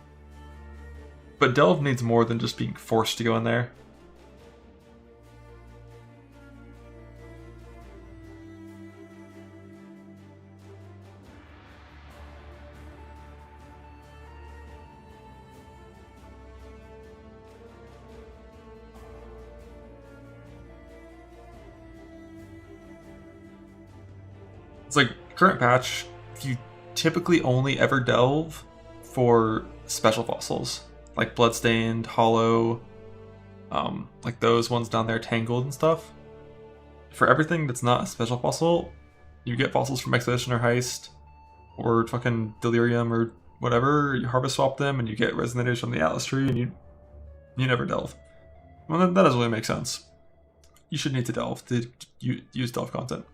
But Delve needs more than just being forced to go in there. It's like, current patch, you typically only ever delve for special fossils, like Bloodstained, Hollow, like those ones down there, Tangled and stuff. For everything that's not a special fossil, you get fossils from Expedition or Heist, or fucking Delirium or whatever, you harvest swap them and you get Resonators from the Atlas tree and you never delve. Well, that doesn't really make sense. You should need to delve to use delve content.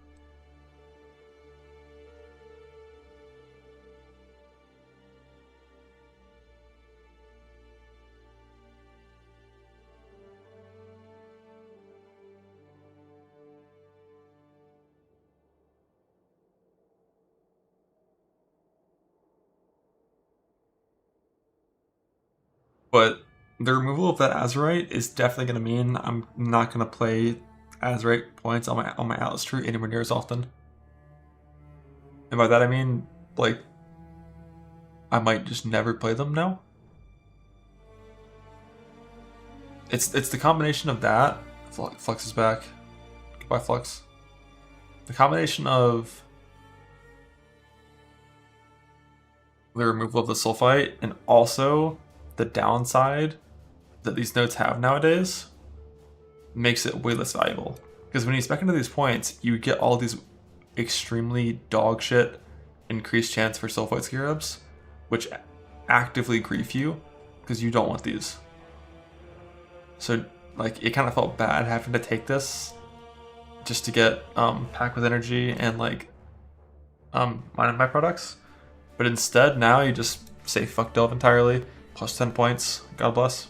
But the removal of that Azurite is definitely going to mean I'm not going to play Azurite points on my Atlas tree anywhere near as often. And by that I mean, like, I might just never play them now. It's the combination of that. Flux is back. Goodbye, Flux. The combination of the removal of the Sulfite and also the downside that these nodes have nowadays makes it way less valuable. Because when you spec into these points, you get all these extremely dog shit increased chance for Sulfite Scarabs, which actively grief you because you don't want these. So like, it kind of felt bad having to take this just to get Pack with Energy and like mining byproducts. But instead now you just say fuck Delve entirely. Plus 10 points. God bless.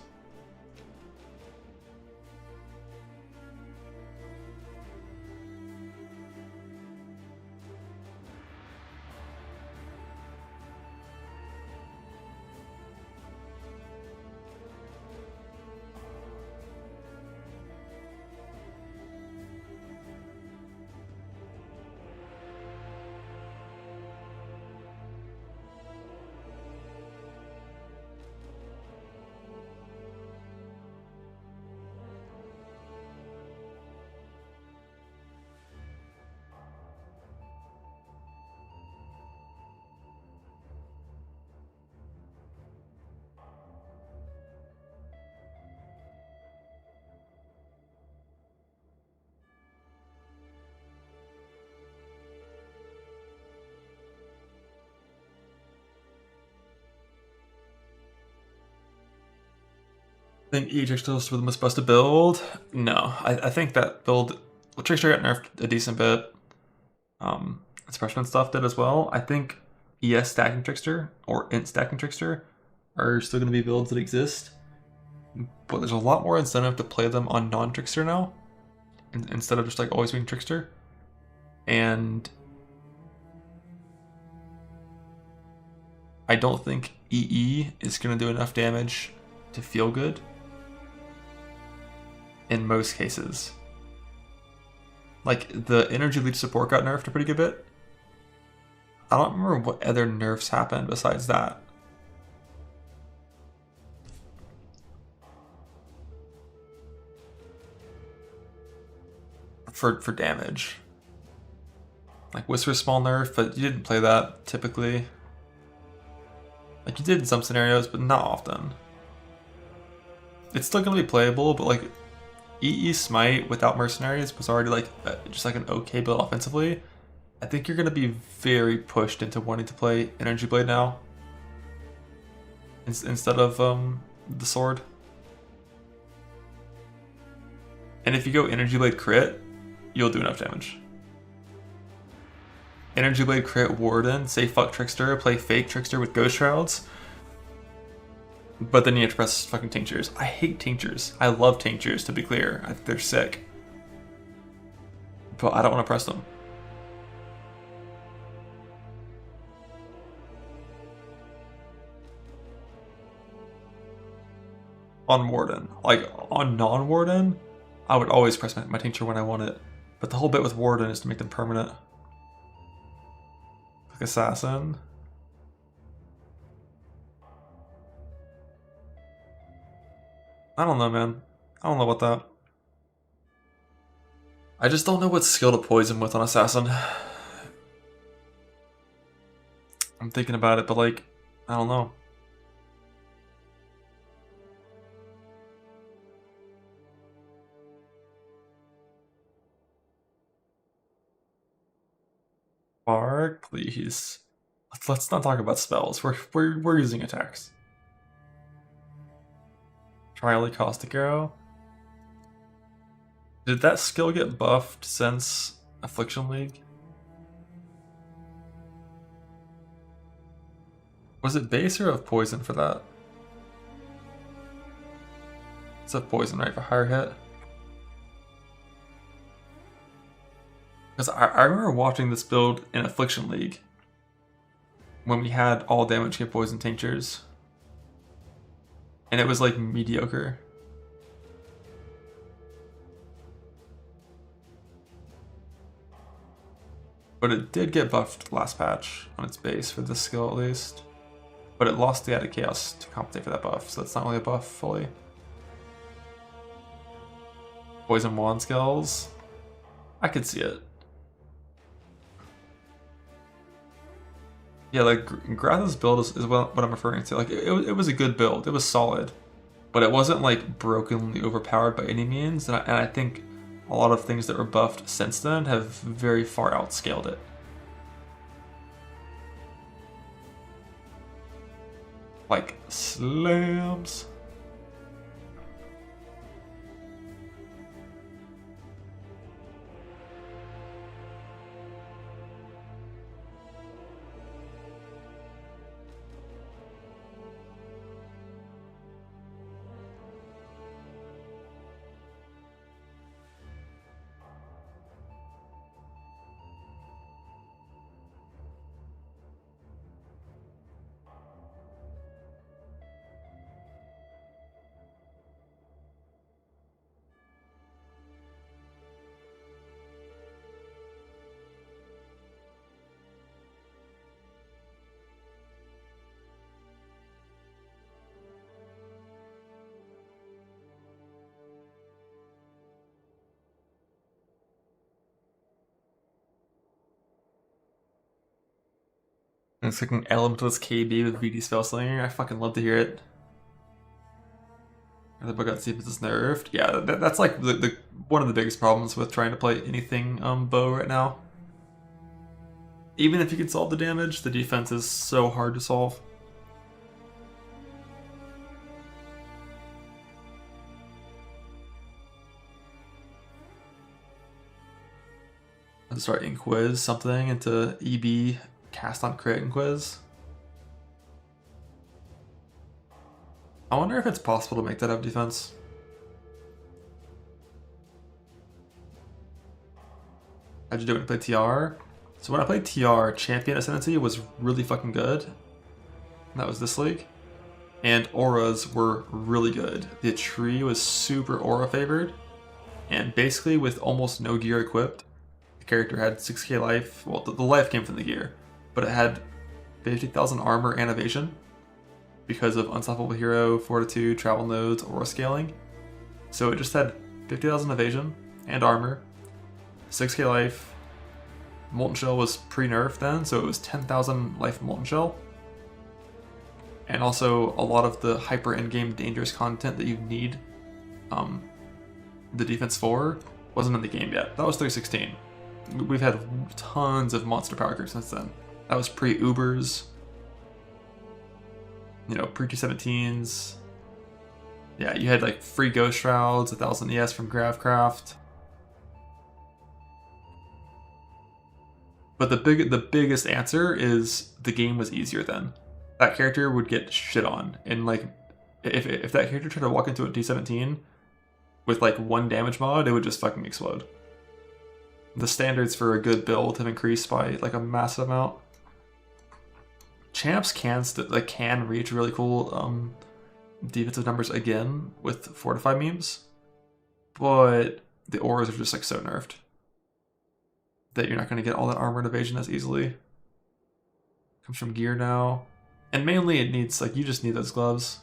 Think E Trickster's for the most busted build? No, I think that build, well, Trickster got nerfed a decent bit. Suppression stuff did as well. I think ES stacking Trickster or Int stacking Trickster are still going to be builds that exist, but there's a lot more incentive to play them on non-Trickster now instead of just like always being Trickster. And I don't think EE is going to do enough damage to feel good in most cases. Like, the energy leech support got nerfed a pretty good bit. I don't remember what other nerfs happened besides that. For damage. Like, Whisper's small nerf, but you didn't play that typically. Like, you did in some scenarios, but not often. It's still going to be playable, but like, EE Smite without Mercenaries was already like just like an okay build offensively. I think you're going to be very pushed into wanting to play Energy Blade now instead of the sword. And if you go Energy Blade crit, you'll do enough damage. Energy Blade crit Warden, say fuck Trickster, play fake Trickster with Ghost Shrouds. But then you have to press fucking Tinctures. I hate Tinctures. I love Tinctures, to be clear. I think they're sick. But I don't want to press them. on Warden. Like, on non-Warden, I would always press my tincture when I want it. But the whole bit with Warden is to make them permanent. Like Assassin. I don't know, man. I don't know about that. I just don't know what skill to poison with on Assassin. I'm thinking about it, but like, I don't know. Bar, please. Let's not talk about spells. We're using attacks. Trially Caustic Arrow. Did that skill get buffed since Affliction League? Was it base or of poison for that? It's of poison, right? For higher hit? Because I remember watching this build in Affliction League when we had all damage get poison tinctures. And it was like mediocre. But it did get buffed last patch on its base for this skill at least. But it lost the added chaos to compensate for that buff, so that's not really a buff fully. Poison wand skills. I could see it. Yeah, like Grath's build is what I'm referring to. Like it was a good build. It was solid, but it wasn't like brokenly overpowered by any means. And I think a lot of things that were buffed since then have very far outscaled it. Like slams. It's like an elementalist KB with VD Spellslinger. I fucking love to hear it. The bug out defense is nerfed. Yeah, that's like the one of the biggest problems with trying to play anything bow right now. Even if you can solve the damage, the defense is so hard to solve. Let's start Inquiz something into EB. Cast on crit and quiz. I wonder if it's possible to make that have defense. How'd you do when you played TR? So when I played TR, Champion Ascendancy was really fucking good. That was this league. And auras were really good. The tree was super aura favored. And basically with almost no gear equipped, the character had 6k life. Well, the life came from the gear. But it had 50,000 armor and evasion because of Unstoppable Hero, Fortitude, Travel Nodes, Aura Scaling. So it just had 50,000 evasion and armor, 6k life. Molten Shell was pre-nerfed then, so it was 10,000 life Molten Shell. And also a lot of the hyper endgame dangerous content that you need the defense for wasn't in the game yet. That was 316. We've had tons of monster power creep since then. That was pre-Ubers, you know, pre-217s. Yeah, you had like free Ghost Shrouds, 1000 ES from Gravcraft. But the biggest answer is the game was easier then. That character would get shit on. And like, if that character tried to walk into a D17 with like 1 damage mod, it would just fucking explode. The standards for a good build have increased by like a massive amount. Champs can reach really cool defensive numbers again with fortify memes, but the auras are just like so nerfed that you're not going to get all that armor and evasion as easily. Comes from gear now, and mainly it needs like you just need those gloves.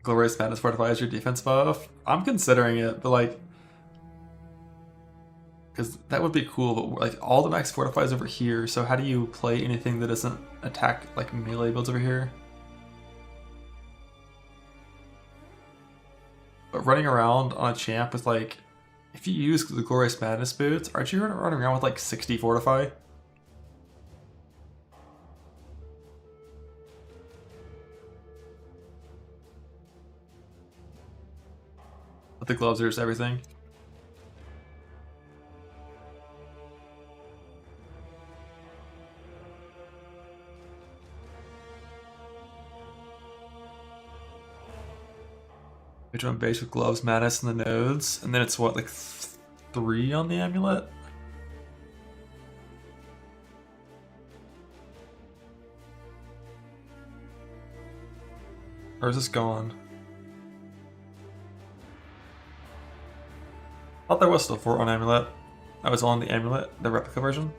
Glorious Madness fortifies your defense buff. I'm considering it, but like, because that would be cool. But like all the max fortifies over here, so how do you play anything that doesn't attack like melee builds over here? But running around on a champ with like, if you use the Glorious Madness boots, aren't you running around with like 60 fortify? But the gloves are just everything. We run base with gloves, madness, and the nodes, and then it's what, like 3 on the amulet? Or is this gone? I thought there was still 4 on amulet. I was on the amulet, the replica version.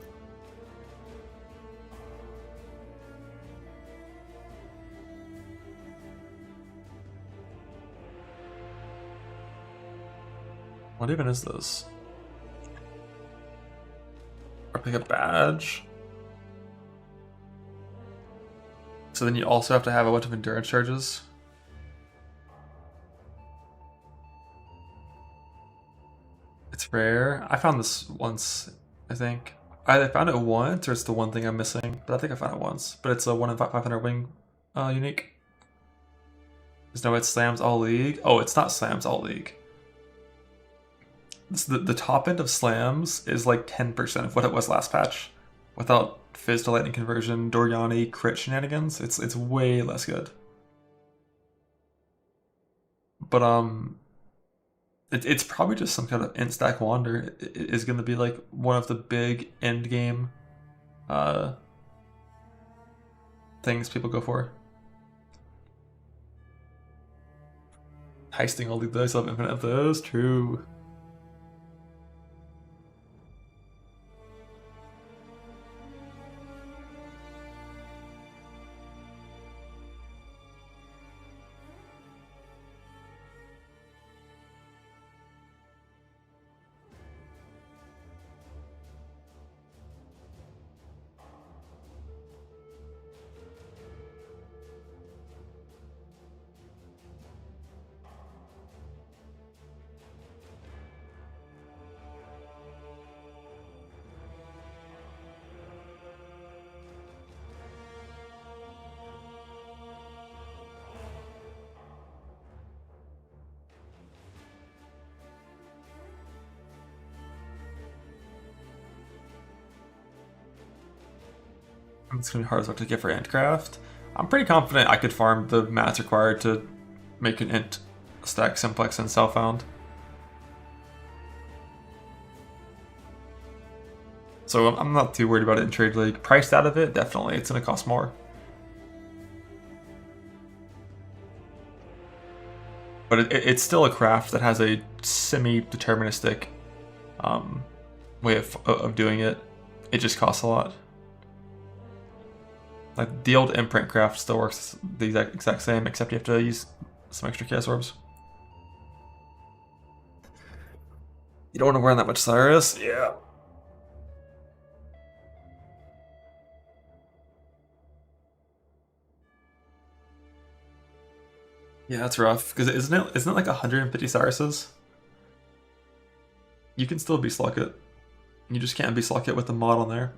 What even is this? Replica badge. So then you also have to have a bunch of endurance charges. It's rare. I found this once, I think. I found it once, or it's the one thing I'm missing. But I think I found it once. But it's a 1 in 500 wing unique. There's no, it slams all league. Oh, it's not slams all league. The top end of slams is like 10% of what it was last patch. Without Fizz to Lightning conversion, Doriani, crit shenanigans, it's way less good. But it's probably just some kind of instack wander. It is going to be like one of the big end game things people go for. Heisting all the dice, I'll have infinite of those. True. It's gonna be hard as well to get for Intcraft. I'm pretty confident I could farm the mats required to make an int stack simplex and self-found. So I'm not too worried about it in Trade League. Priced out of it, definitely. It's gonna cost more. But it's still a craft that has a semi-deterministic way of doing it. It just costs a lot. Like the old imprint craft still works the exact same, except you have to use some extra chaos orbs. You don't want to wear that much Cyrus? Yeah. Yeah, that's rough. Because isn't it like 150 Cyruses? You can still beast lock it. You just can't beast lock it with the mod on there.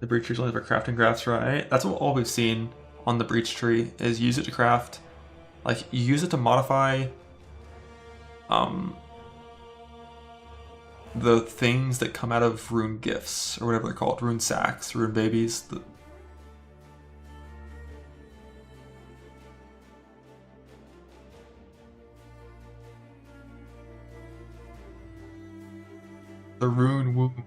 The breach trees only have a crafting graphs, right? That's what all we've seen on the breach tree is use it to craft. Like, you use it to modify the things that come out of rune gifts, or whatever they're called, rune sacks, rune babies. The rune womb.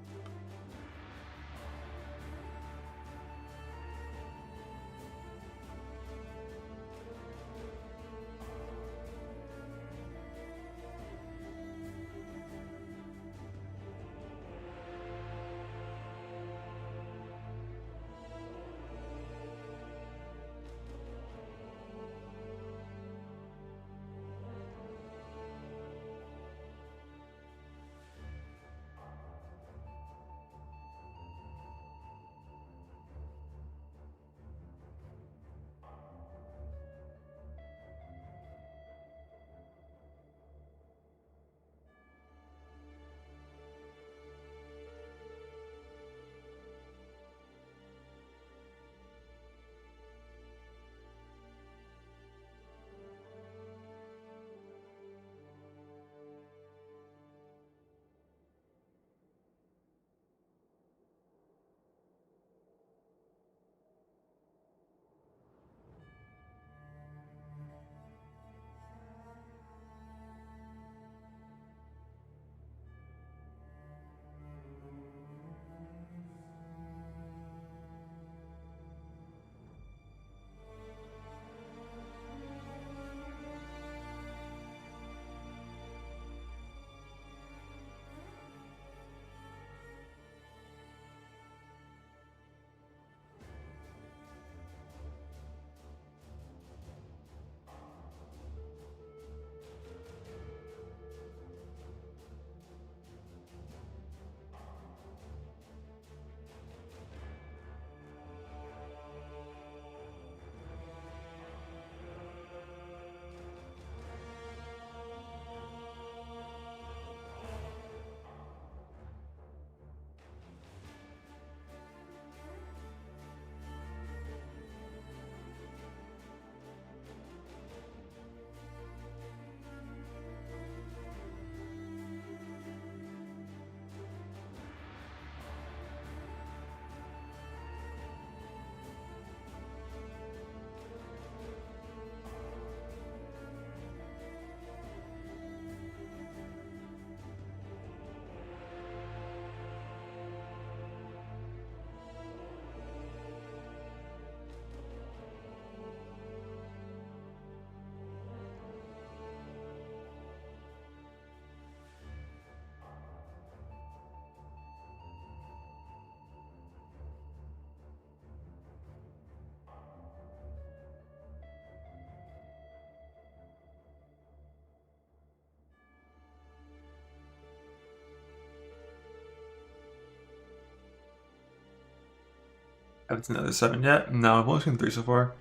Haven't seen the other 7 yet? No, I've only seen 3 so far.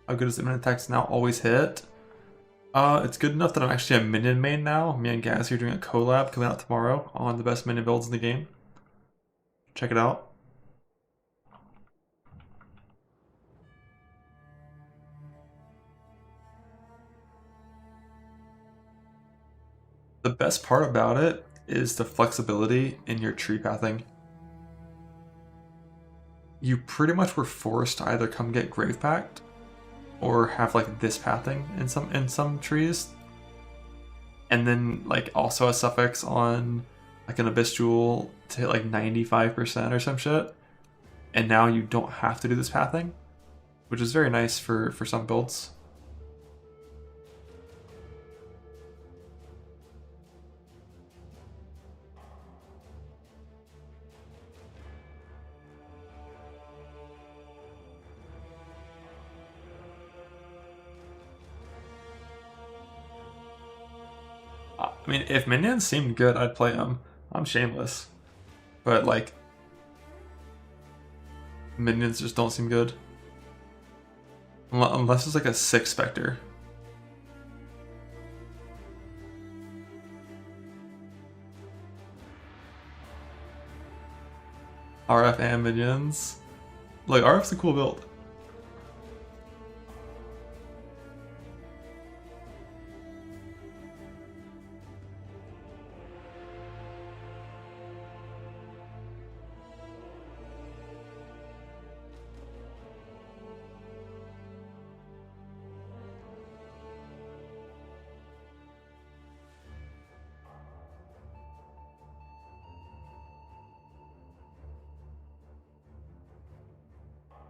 How good is the minion attacks now always hit? It's good enough that I'm actually a minion main now. Me and Gaz are doing a collab coming out tomorrow on the best minion builds in the game. Check it out. The best part about it is the flexibility in your tree pathing. You pretty much were forced to either come get Grave Pact or have like this pathing in some trees. And then like also a suffix on like an Abyss Jewel to hit like 95% or some shit. And now you don't have to do this pathing, which is very nice for some builds. I mean, if minions seemed good, I'd play them. I'm shameless. But, like, minions just don't seem good. Unless it's like a 6 Spectre. RF and minions. Like, RF's a cool build.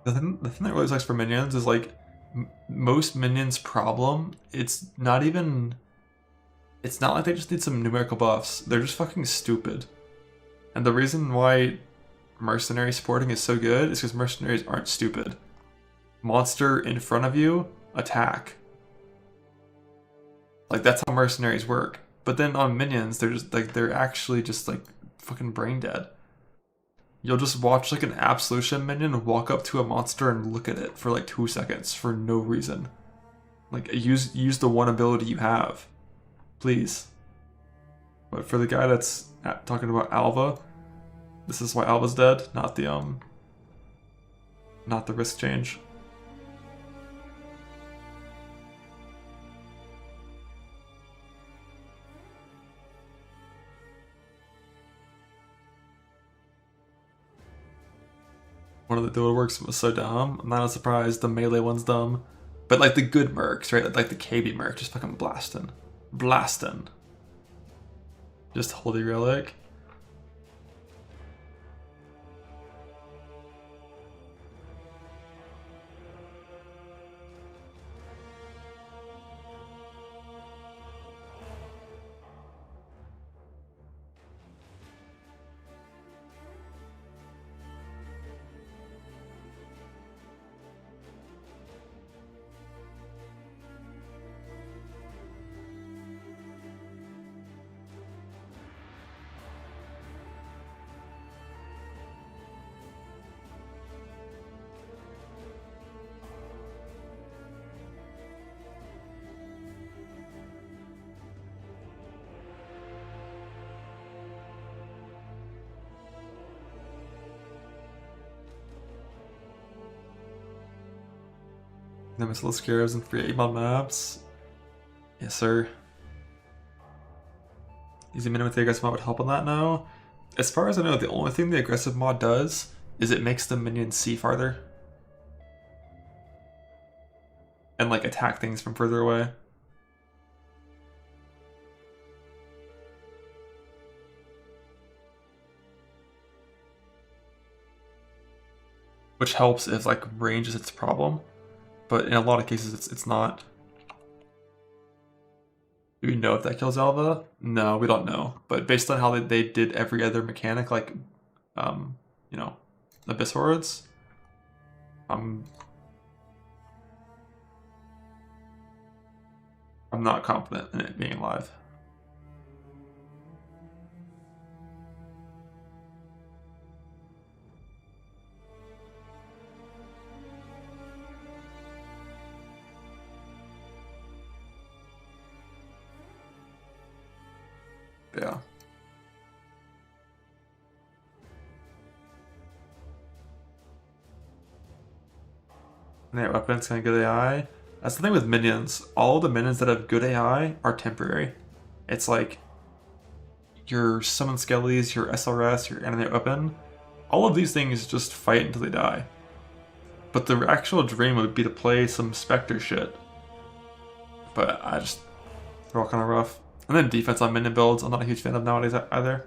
The thing that really sucks for minions is like most minions' problem. It's not like they just need some numerical buffs. They're just fucking stupid. And the reason why mercenary supporting is so good is because mercenaries aren't stupid. Monster in front of you, attack. Like that's how mercenaries work. But then on minions, they're actually just like fucking brain dead. You'll just watch like an absolution minion walk up to a monster and look at it for like 2 seconds for no reason. Like use the one ability you have, please. But for the guy that's talking about Alva, this is why Alva's dead, not the risk change. One of the dual works was so dumb. I'm not surprised the melee one's dumb. But like the good mercs, right? Like the KB merc, just fucking blasting. Blasting. Just Holy Relic. Nemesis Scarabs and free 8-mod maps. Yes, sir. Easy minimum with the aggressive mod would help on that now. As far as I know, the only thing the aggressive mod does is it makes the minions see farther. And like attack things from further away. Which helps if like range is its problem. But in a lot of cases, it's not. Do we know if that kills Alva? No, we don't know. But based on how they did every other mechanic, like, you know, Abyss Hordes, I'm not confident in it being alive. Yeah. Yeah, weapons kind of good AI. That's the thing with minions. All the minions that have good AI are temporary. It's like your summon skellies, your SRS, your animate weapon. All of these things just fight until they die. But the actual dream would be to play some Spectre shit. But they're all kind of rough. And then defense on minion builds, I'm not a huge fan of nowadays either.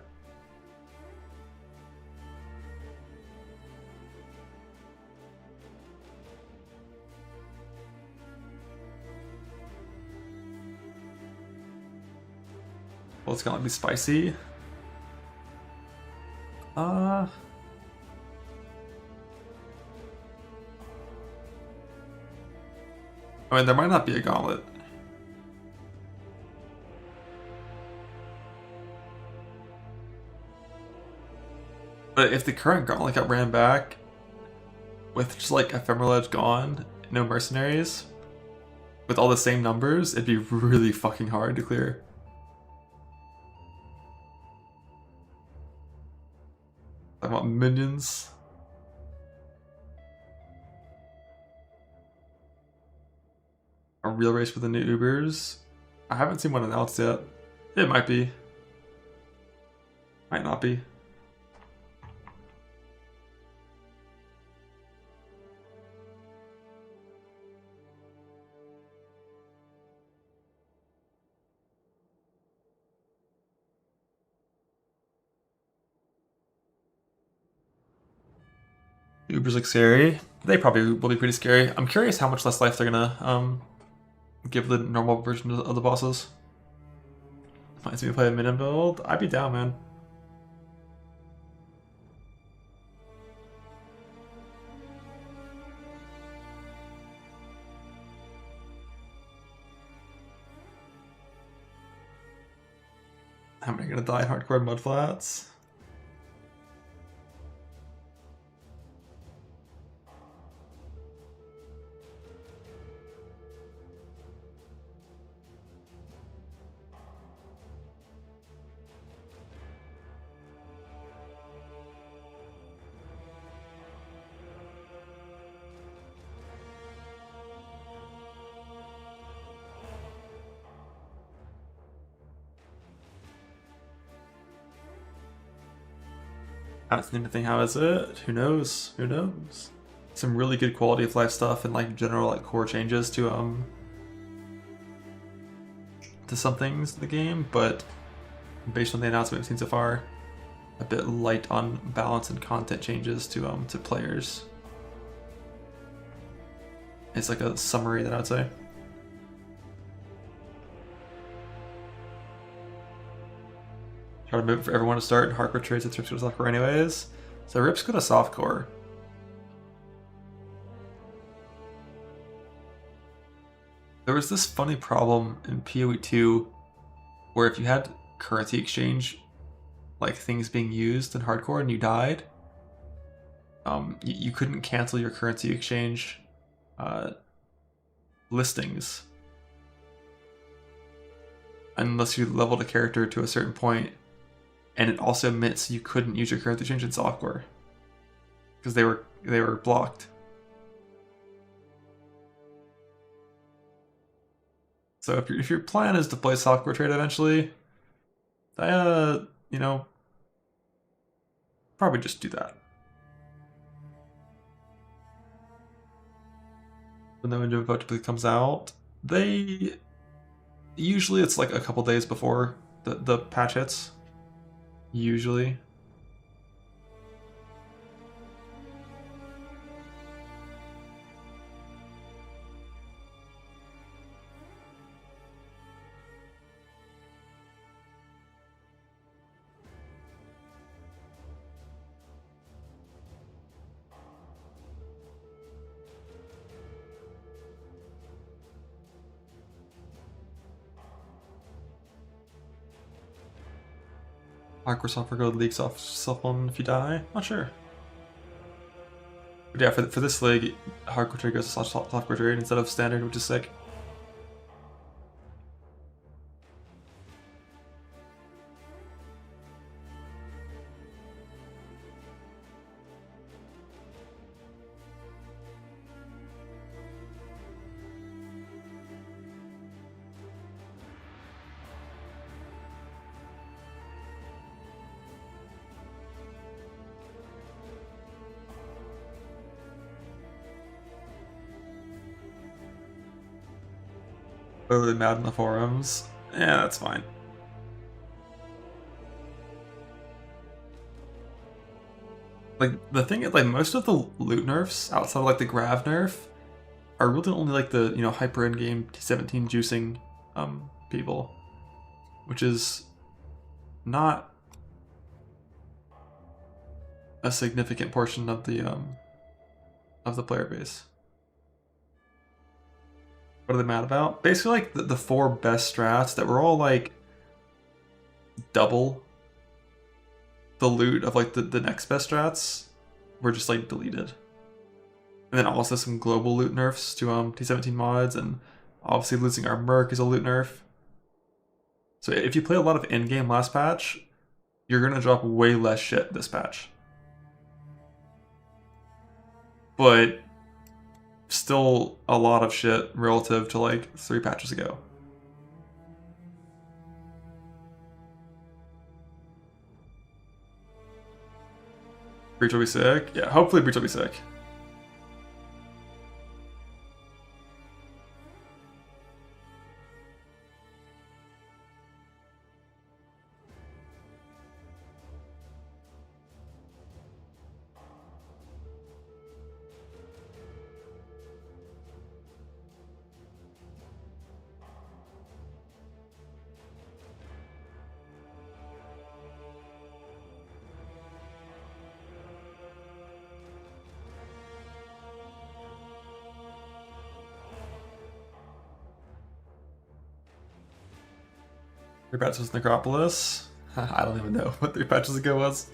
Well, it's gonna be spicy. I mean, there might not be a gauntlet. But if the current gauntlet got ran back with just like Ephemeral Edge gone, no mercenaries, with all the same numbers, it'd be really fucking hard to clear. Talking about minions. A real race for the new Ubers. I haven't seen one announced yet. It might be. Might not be. Ubers look scary. They probably will be pretty scary. I'm curious how much less life they're gonna give the normal version of the bosses. Reminds me to play a minion build. I'd be down, man. How many are gonna die in hardcore mudflats? I haven't seen anything. How is it? Who knows? Who knows? Some really good quality of life stuff and like general like core changes to some things in the game, but based on the announcement we've seen so far, a bit light on balance and content changes to players. It's like a summary that I would say. Try to move for everyone to start in hardcore trades with Rips go to softcore anyways. So Rips go to softcore. There was this funny problem in PoE2 where if you had currency exchange, like things being used in hardcore and you died, you couldn't cancel your currency exchange listings unless you leveled a character to a certain point. And it also meant you couldn't use your currency exchange in softcore because they were blocked. So if your plan is to play softcore trade eventually, you know, probably just do that. When the window effectively comes out, usually it's like a couple days before the patch hits. Usually. Hardcore software code leaks off self-one if you die? Not sure. But yeah, for this league, hardcore trade goes to software trade instead of standard, which is sick. Really mad in the forums. Yeah, that's fine. Like the thing is, like most of the loot nerfs outside of like the grav nerf are really only like the hyper endgame T17 juicing people, which is not a significant portion of the player base. What are they mad about? Basically, like the four best strats that were all like double the loot of like the next best strats were just like deleted. And then also some global loot nerfs to T17 mods, and obviously losing our Merc is a loot nerf. So if you play a lot of endgame last patch, you're gonna drop way less shit this patch. but still a lot of shit relative to like 3 patches ago. Breach will be sick. Yeah, hopefully Breach will be sick. Three patches Necropolis. I don't even know what 3 patches ago was.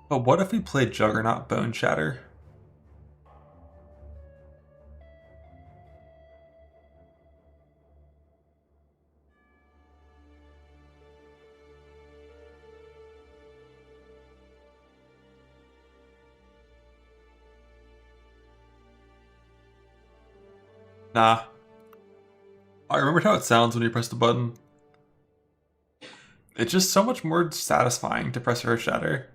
But what if we played Juggernaut Bone Shatter? Nah. I remembered how it sounds when you press the button. It's just so much more satisfying to press Earth Shatter.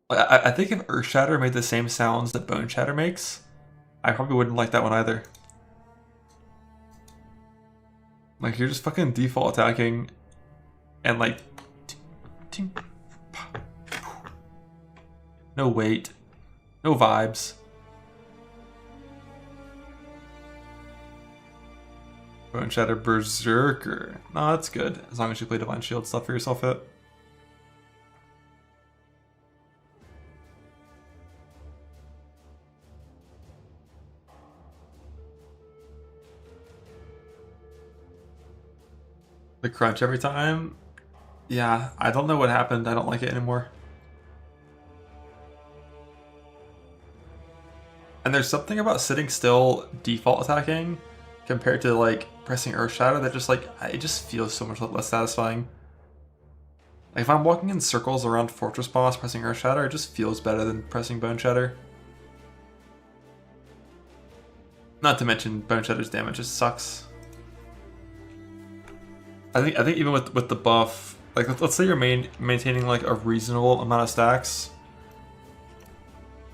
I think if Earth Shatter made the same sounds that Bone Shatter makes, I probably wouldn't like that one either. Like, you're just fucking default attacking, and like... No weight. No vibes. Bone Shatter Berserker. No, that's good. As long as you play Divine Shield stuff for yourself it. The crunch every time? Yeah, I don't know what happened. I don't like it anymore. And there's something about sitting still default attacking compared to like pressing Earth Shatter that just like, it just feels so much less satisfying. Like if I'm walking in circles around Fortress Boss pressing Earth Shatter, it just feels better than pressing Bone Shatter. Not to mention Bone Shatter's damage just sucks. I think even with the buff, like let's say you're maintaining like a reasonable amount of stacks,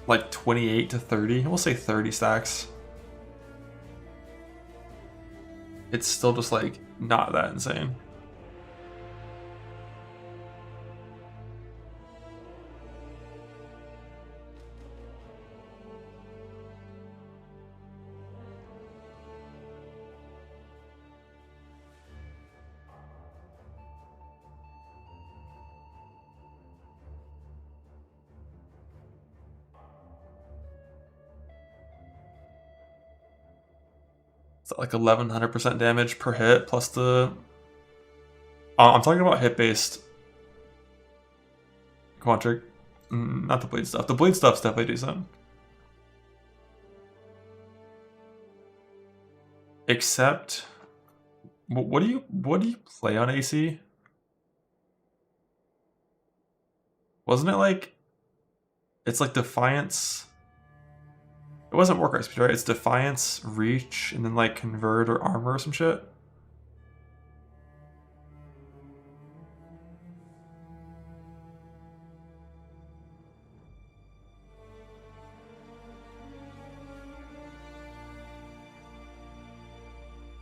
like 28 to 30, we'll say 30 stacks. It's still just like not that insane. Like 1100% damage per hit plus the... I'm talking about hit-based Quantric, not the bleed stuff. The bleed stuff's definitely decent. Except, what do you play on AC? Wasn't it like, it's like Defiance? It wasn't Warcry speed, right? It's Defiance, Reach, and then like Convert or Armor or some shit.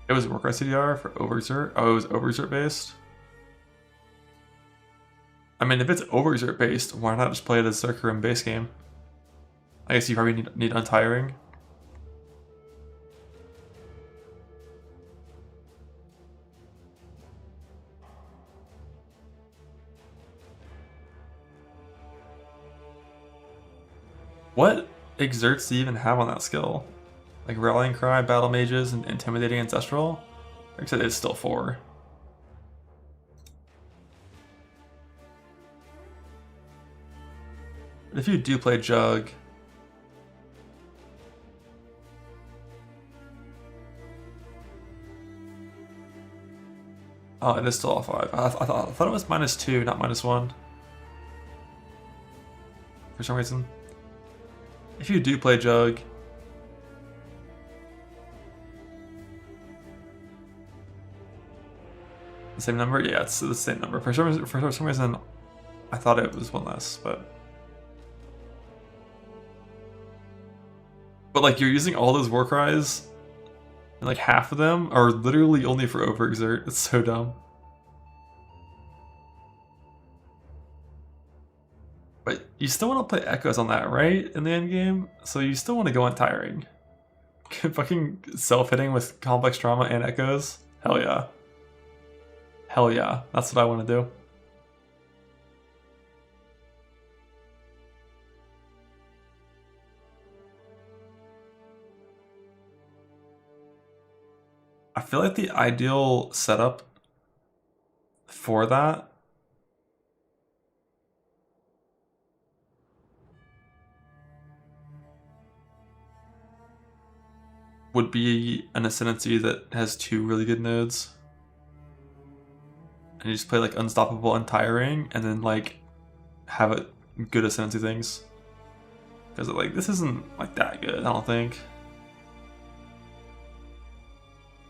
It was Warcry CDR for Overexert. Oh, it was Overexert based. I mean, if it's Overexert based, why not just play it as Zerkarim base game? I guess you probably need Untiring. What exerts do you even have on that skill? Like Rallying Cry, Battle Mages, and Intimidating Ancestral? Like I said, it's still 4. But if you do play Jug... Oh, it is still all 5. I thought it was -2, not -1. For some reason. If you do play Jug... The same number? Yeah, it's the same number. For some reason, I thought it was 1 less, but... But like, you're using all those war cries, and like half of them are literally only for overexert. It's so dumb. But you still want to play Echoes on that, right? In the end game? So you still want to go on Tiring. Fucking self-hitting with Complex Trauma and Echoes? Hell yeah. Hell yeah. That's what I want to do. I feel like the ideal setup for that would be an Ascendancy that has 2 really good nodes. And you just play like Unstoppable and Tiring, and then like have it good Ascendancy things. Because like this isn't like that good, I don't think.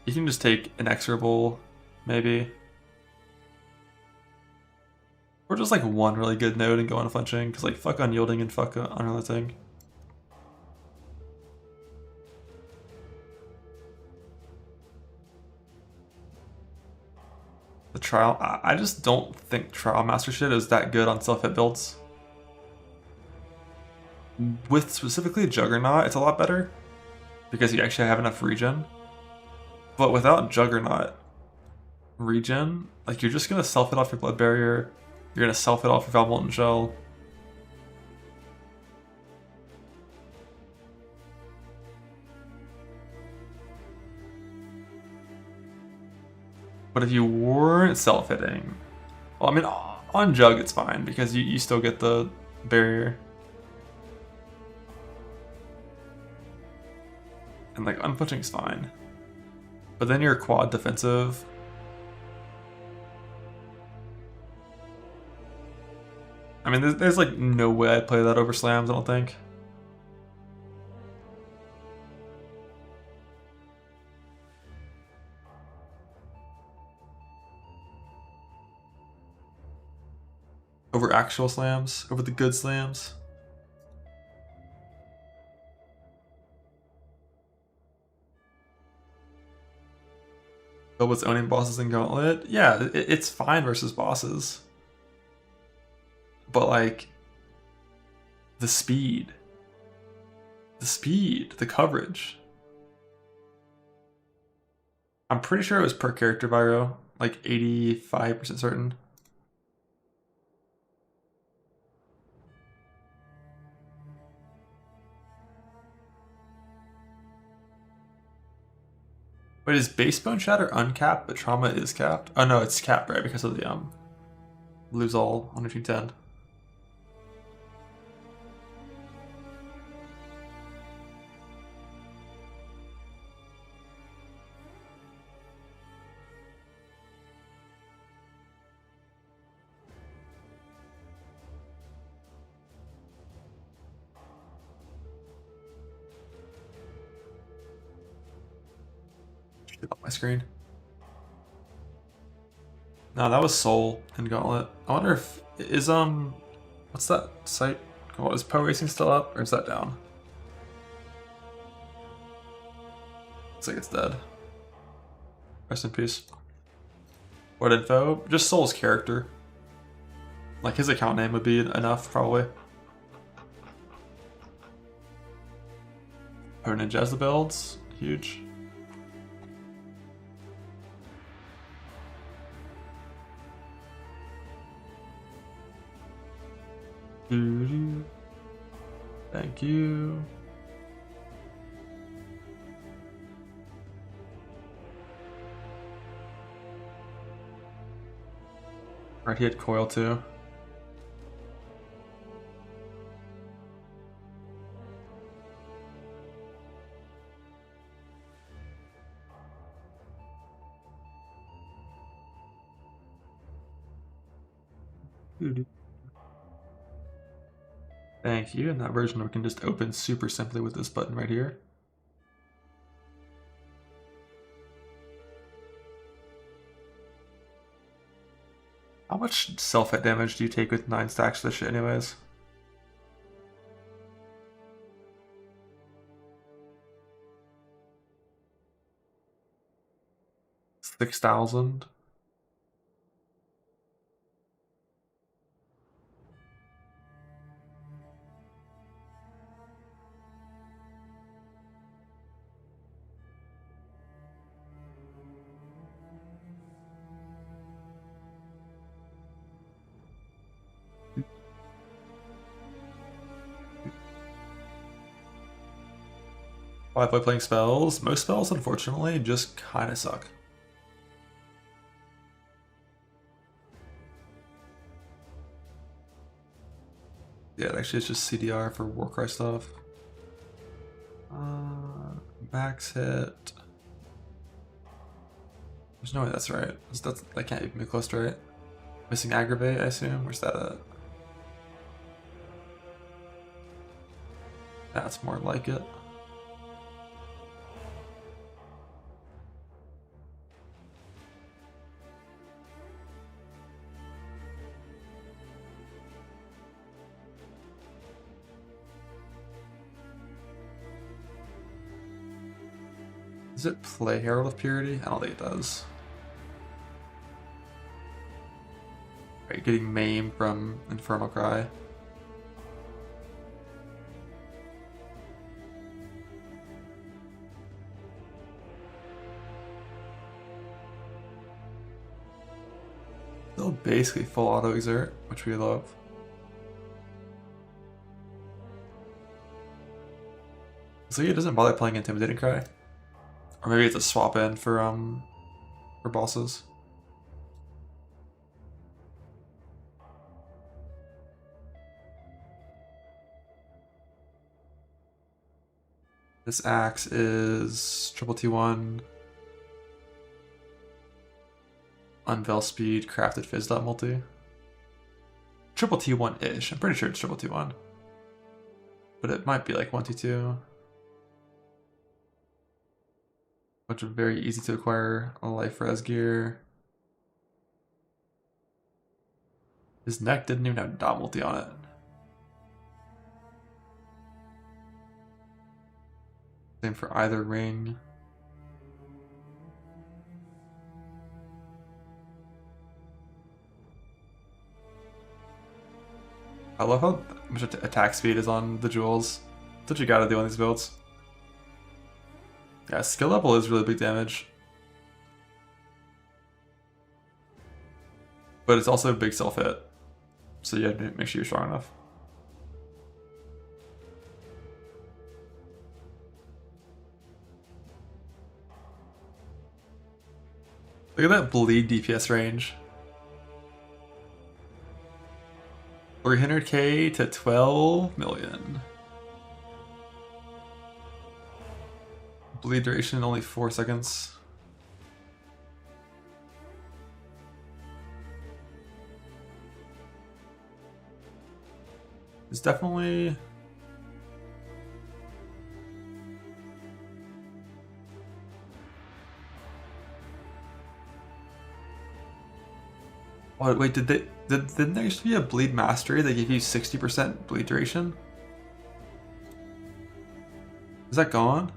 You can just take Inexorable, maybe. Or just like 1 really good node and go on flinching, because like fuck Unyielding and fuck another thing. The Trial, I just don't think Trial Master shit is that good on self-hit builds. With specifically Juggernaut, it's a lot better, because you actually have enough regen. But without Juggernaut regen, like you're just gonna self-hit off your Blood Barrier, you're gonna self-hit off your Val Molten Shell. But if you weren't self-hitting, well, I mean, on Jug it's fine, because you still get the barrier. And like, unpunching's fine. But then you're quad defensive. I mean, there's like no way I'd play that over slams, I don't think. Over actual slams, over the good slams. But owning bosses in Gauntlet, yeah, it's fine versus bosses. But like, the speed, the coverage. I'm pretty sure it was per character, Viro, like 85% certain. Wait, is Base Bone Shatter uncapped, but Trauma is capped? Oh no, it's capped, right? Because of the lose all on 10. Up my screen. No, that was Soul and Gauntlet. I wonder if is what's that site? What is Poe Racing still up, or is that down? Looks like it's dead. Rest in peace. What info? Just Soul's character. Like his account name would be enough, probably. Poe Ninja has the builds. Huge. Thank you. Right, he had coil too. Thank you. In that version, we can just open super simply with this button right here. How much self-hit damage do you take with 9 stacks of this shit anyways? $6,000. Why play playing spells? Most spells, unfortunately, just kind of suck. Yeah, actually, it's just CDR for Warcry stuff. Max hit. There's no way that's right. That can't even be close to right. Missing aggravate, I assume. Where's that at? That's more like it. Does it play Herald of Purity? I don't think it does. Right, getting maimed from Infernal Cry. Still basically full auto exert, which we love. So yeah, it doesn't bother playing Intimidating Cry. Or maybe it's a swap in for bosses. This axe is triple T1, unveil speed, crafted fizz dot multi. Triple T1-ish. I'm pretty sure it's triple T1. But it might be like 1T2. Bunch of very easy to acquire life res gear. His neck didn't even have dot multi on it. Same for either ring. I love how much attack speed is on the jewels. That's what you gotta do on these builds. Yeah, skill level is really big damage. But it's also a big self-hit. So you have to make sure you're strong enough. Look at that bleed DPS range. 300k to 12 million. Bleed duration only 4 seconds. It's definitely... Oh, wait, didn't there used to be a bleed mastery that gave you 60% bleed duration? Is that gone?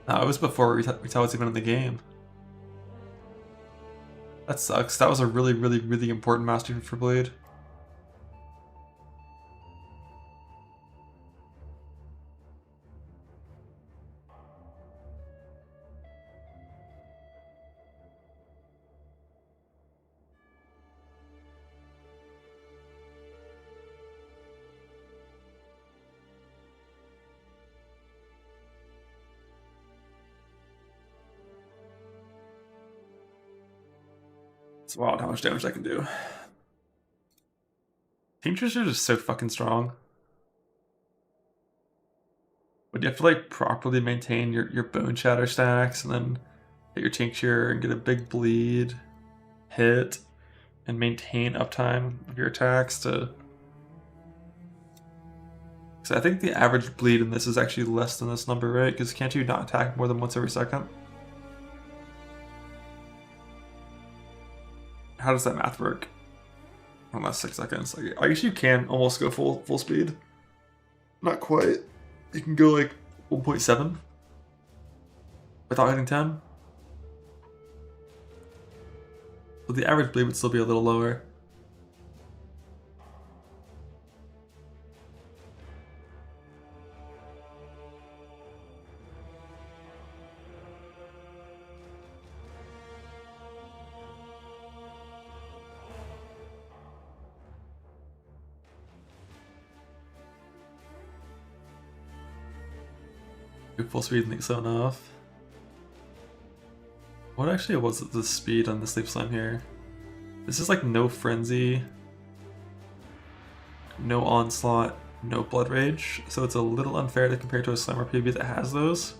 No, it was before Retail was even in the game. That sucks. That was a really, really, really important mastery for bleed. It's wild how much damage I can do. Tinctures are just so fucking strong. But you have to like properly maintain your bone shatter stacks and then hit your tincture and get a big bleed, hit, and maintain uptime of your attacks to... So I think the average bleed in this is actually less than this number, right? Because can't you not attack more than once every second? How does that math work? Unless 6 seconds. Like, I guess you can almost go full speed. Not quite. You can go like 1.7 without hitting 10. But the average bleed would still be a little lower. Full speed and so enough. What actually was the speed on the sleep slime here? This is like no frenzy, no onslaught, no blood rage, so it's a little unfair to compare to a slammer PB that has those.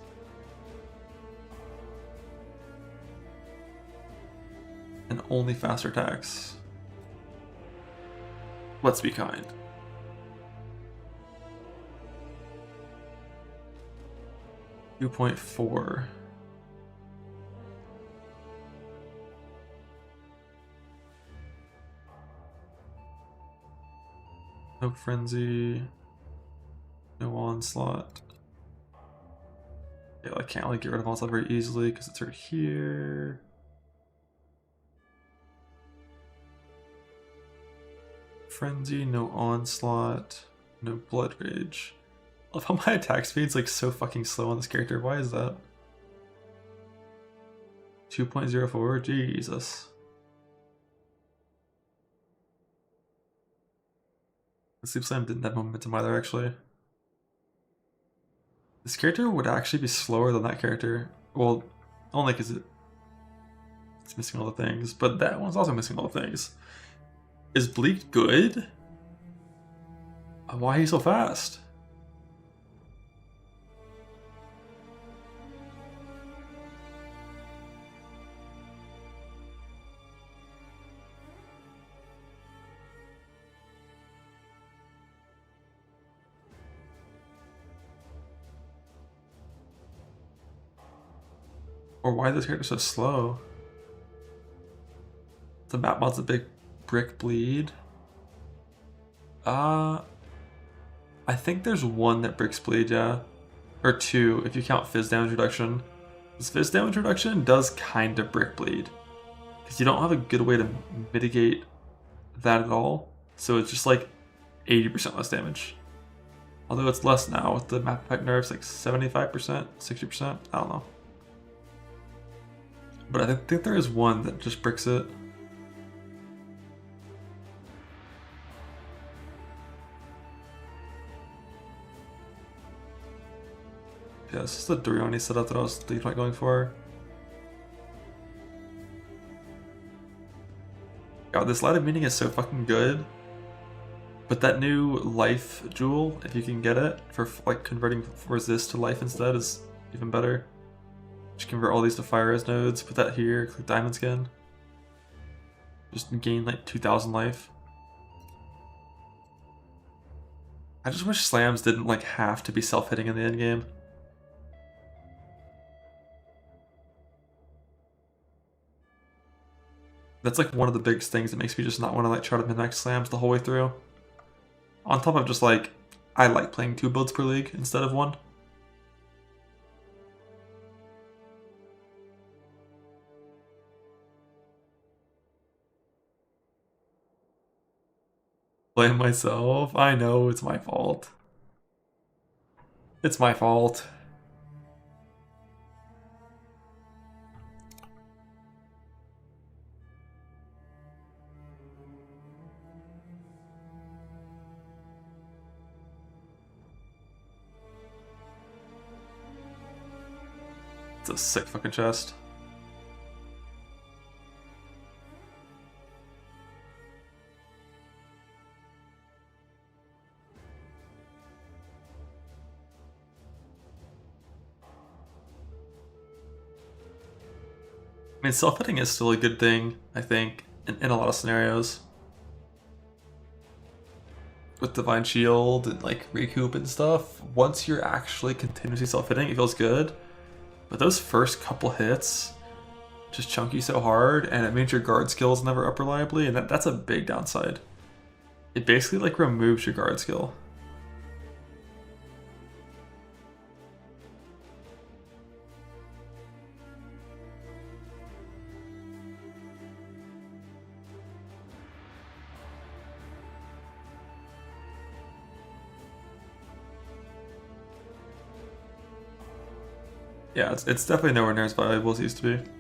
And only faster attacks. Let's be kind. 2.4. No frenzy. No onslaught. Yeah, I can't like get rid of onslaught very easily because it's right here. Frenzy, no onslaught, no blood rage. I love how my attack speed's like so fucking slow on this character. Why is that? 2.04? Jesus. The Sleep Slam didn't have momentum either, actually. This character would actually be slower than that character. Well, only because it's missing all the things, but that one's also missing all the things. Is Bleak good? Why is he so fast? Or why is this character so slow? The map mod's a big brick bleed. I think there's one that bricks bleed, yeah. Or two, if you count fizz damage reduction. This fizz damage reduction does kind of brick bleed. Because you don't have a good way to mitigate that at all. So it's just like 80% less damage. Although it's less now with the map effect nerfs, like 75%, 60%, I don't know. But I think there is one that just bricks it. Yeah, this is the Doriani setup that I was going for. God, this Light of Meaning is so fucking good. But that new life jewel, if you can get it, for like converting resist to life instead is even better. Just convert all these to fire res nodes, put that here, click diamond skin. Just gain like 2000 life. I just wish slams didn't like have to be self-hitting in the end game. That's like one of the biggest things that makes me just not want to like try to min-max slams the whole way through. On top of just like, I like playing 2 builds per league instead of 1. Blame myself. I know, it's my fault. It's my fault. It's a sick fucking chest. I mean, self-hitting is still a good thing, I think, in a lot of scenarios. With Divine Shield and like recoup and stuff, once you're actually continuously self-hitting, it feels good. But those first couple hits just chunk you so hard, and it means your guard skills never up reliably, and that's a big downside. It basically like removes your guard skill. Yeah, it's definitely nowhere near as valuable as it used to be.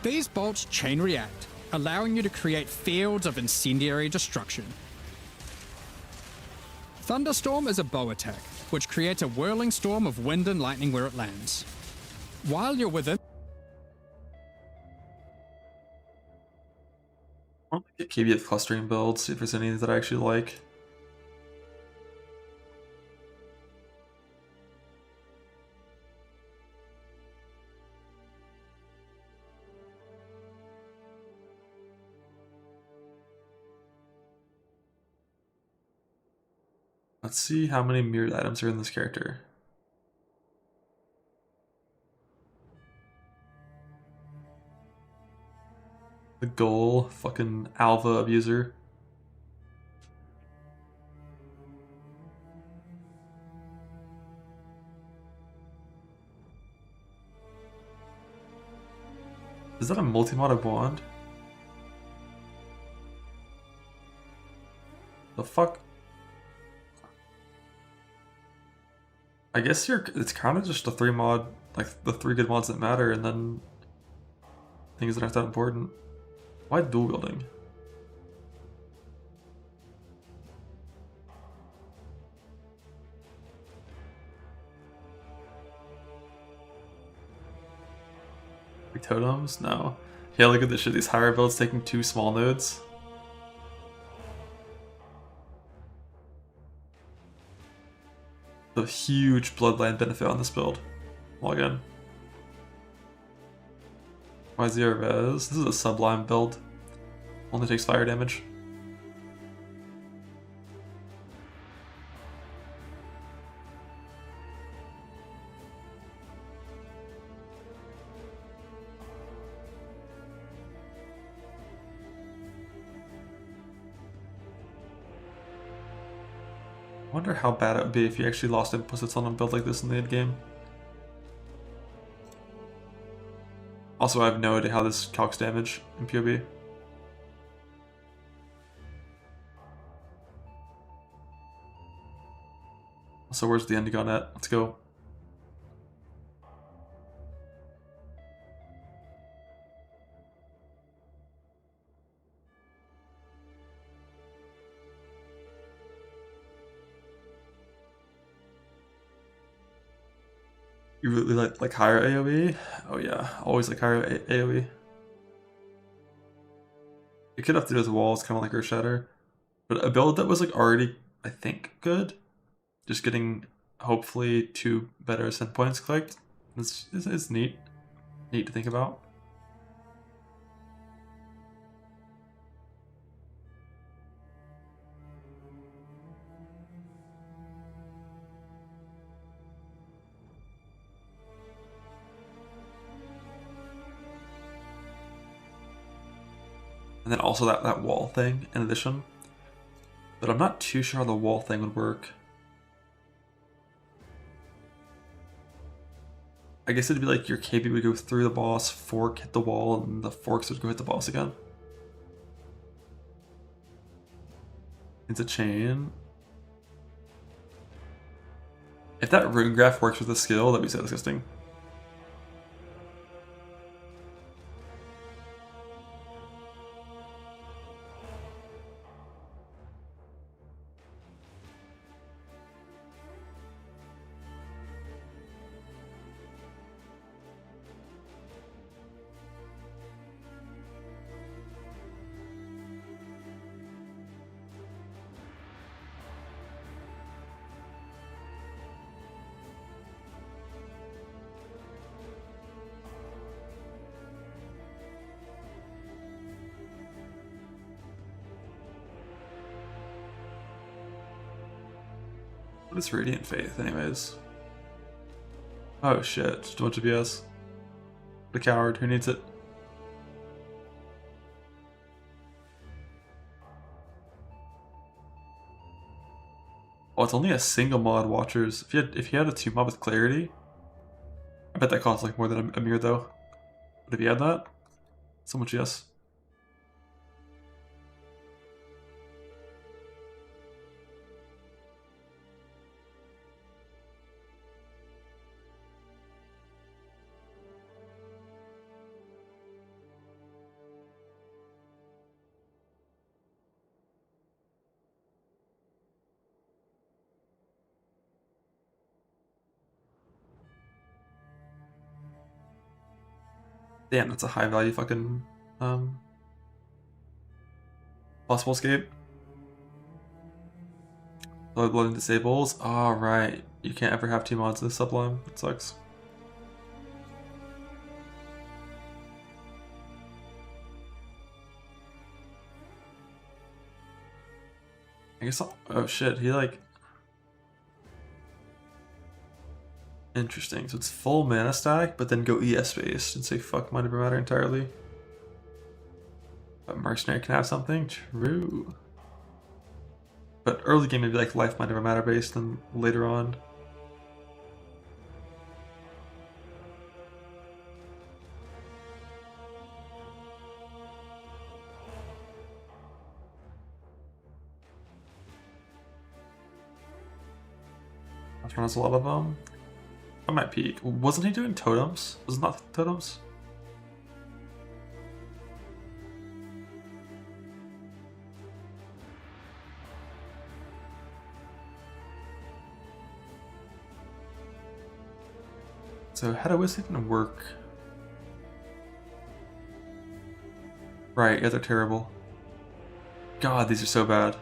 These bolts chain react, allowing you to create fields of incendiary destruction. Thunderstorm is a bow attack, which creates a whirling storm of wind and lightning where it lands. While you're within...
I want to get KBF clustering builds, see if there's any that I actually like. Let's see how many mirrored items are in this character. The goal, fucking Alva abuser. Is that a multi-modded wand? The fuck? I guess it's kind of just the 3 mod, like the 3 good mods that matter, and then things that aren't that important. Why dual wielding? Big totems? No. Yeah, look at this shit. These higher builds taking 2 small nodes. The huge bloodline benefit on this build. Log in. Why 0 res? This is a sublime build. Only takes fire damage. I wonder how bad it would be if you actually lost implicits on a build like this in the endgame. Also, I have no idea how this calcs damage in PoB. So where's the Indigo net? Let's go. You really like higher AoE? Oh yeah, always like higher AoE. You could have to do with walls, kind of like Earth Shatter, but a build that was like already, I think, good. Just getting hopefully 2 better ascent points clicked is neat to think about. And then also that wall thing in addition. But I'm not too sure how the wall thing would work. I guess it'd be like your KB would go through the boss, fork, hit the wall, and the forks would go hit the boss again. It's a chain. If that rune graph works with the skill, that'd be so disgusting. What is Radiant Faith, anyways? Oh shit, just a bunch of BS. The coward, who needs it? Oh, it's only a single mod, Watchers. If you had a 2 mod with Clarity, I bet that costs like more than a mirror though. But if you had that, so much yes. Damn, that's a high value fucking possible escape. Load blood and disables. Alright. You can't ever have 2 mods in the sublime. It sucks. I guess oh shit, he like interesting. So it's full mana stack, but then go ES based and say fuck Mind Over Matter entirely. But Mercenary can have something? True. But early game maybe like Life Mind Over Matter based, and later on. Last one has a lot of them. I might peek. Wasn't he doing totems? Was it not totems? So how do this even work? Right, yeah, they're terrible. God, these are so bad.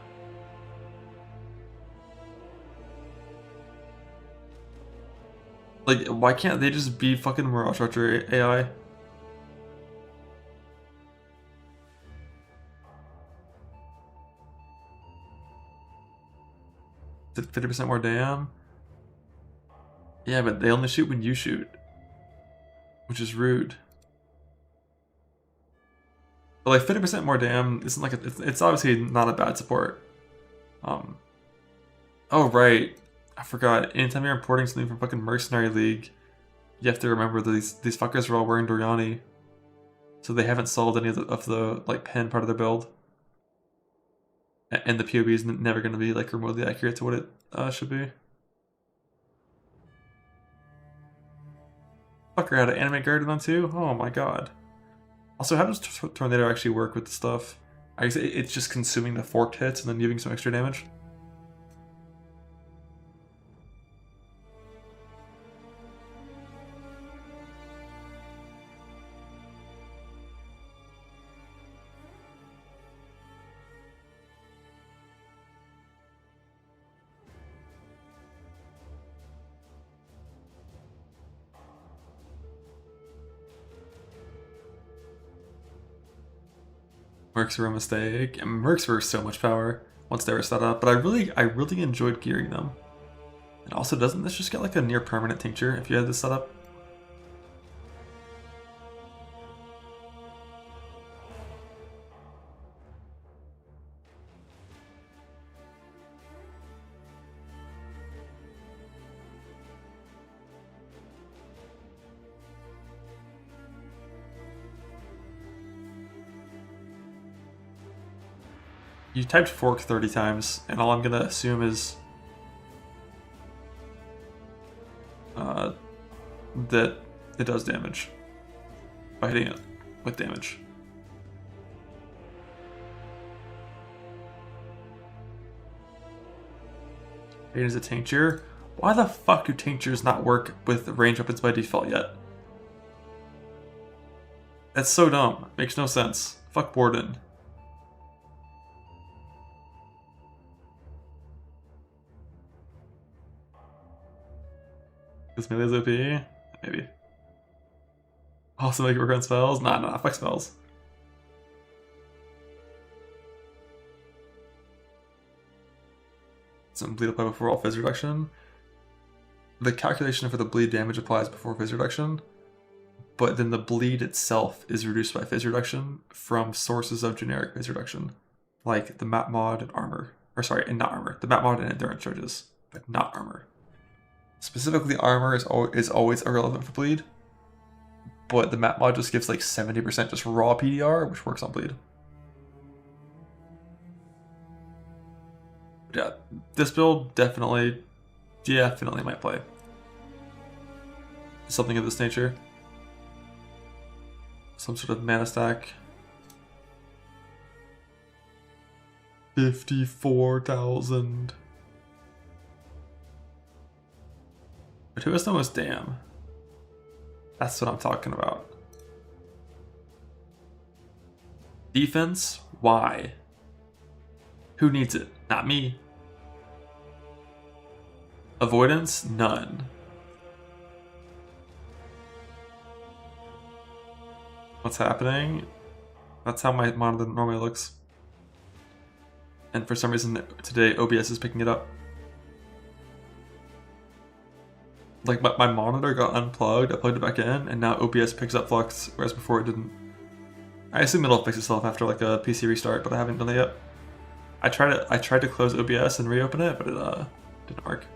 Like, why can't they just be fucking Mirage Archer AI? Is it 50% more damn? Yeah, but they only shoot when you shoot, which is rude. But like 50% more damn isn't like it's obviously not a bad support. Oh right, I forgot. Anytime you're importing something from fucking Mercenary League, you have to remember that these fuckers are all wearing Doriani, so they haven't solved any of the like pen part of their build, and the POB is never going to be like remotely accurate to what it should be. Fucker had an anime guardian on too? Oh my god. Also, how does Tornado actually work with the stuff? I guess it's just consuming the forked hits and then giving some extra damage. Mercs were a mistake. And Mercs were so much power once they were set up, but I really enjoyed gearing them. And also, doesn't this just get like a near permanent tincture if you had this set up? You typed fork 30 times, and all I'm gonna assume is that it does damage by hitting it with damage. It is a tincture. Why the fuck do tinctures not work with range weapons by default yet? That's so dumb. Makes no sense. Fuck Borden. Is melee's OP? Maybe. Also make it work on spells? Nah, fuck spells. some bleed apply before all phase reduction. The calculation for the bleed damage applies before phase reduction, but then the bleed itself is reduced by phase reduction from sources of generic phase reduction, like the map mod and armor. Or sorry, and not armor. The map mod and endurance charges, but not armor. Specifically, armor is always irrelevant for bleed, but the map mod just gives like 70% just raw PDR, which works on bleed. But yeah, this build definitely might play. Something of this nature. Some sort of mana stack. 54,000. But who has the most damn? That's what I'm talking about. Defense? Why? Who needs it? Not me. Avoidance? None. What's happening? That's how my monitor normally looks. And for some reason today OBS is picking it up. Like my monitor got unplugged, I plugged it back in, and now OBS picks up flux, whereas before it didn't. I assume it'll fix itself after like a PC restart, but I haven't done it yet. I tried to close OBS and reopen it, but it didn't work.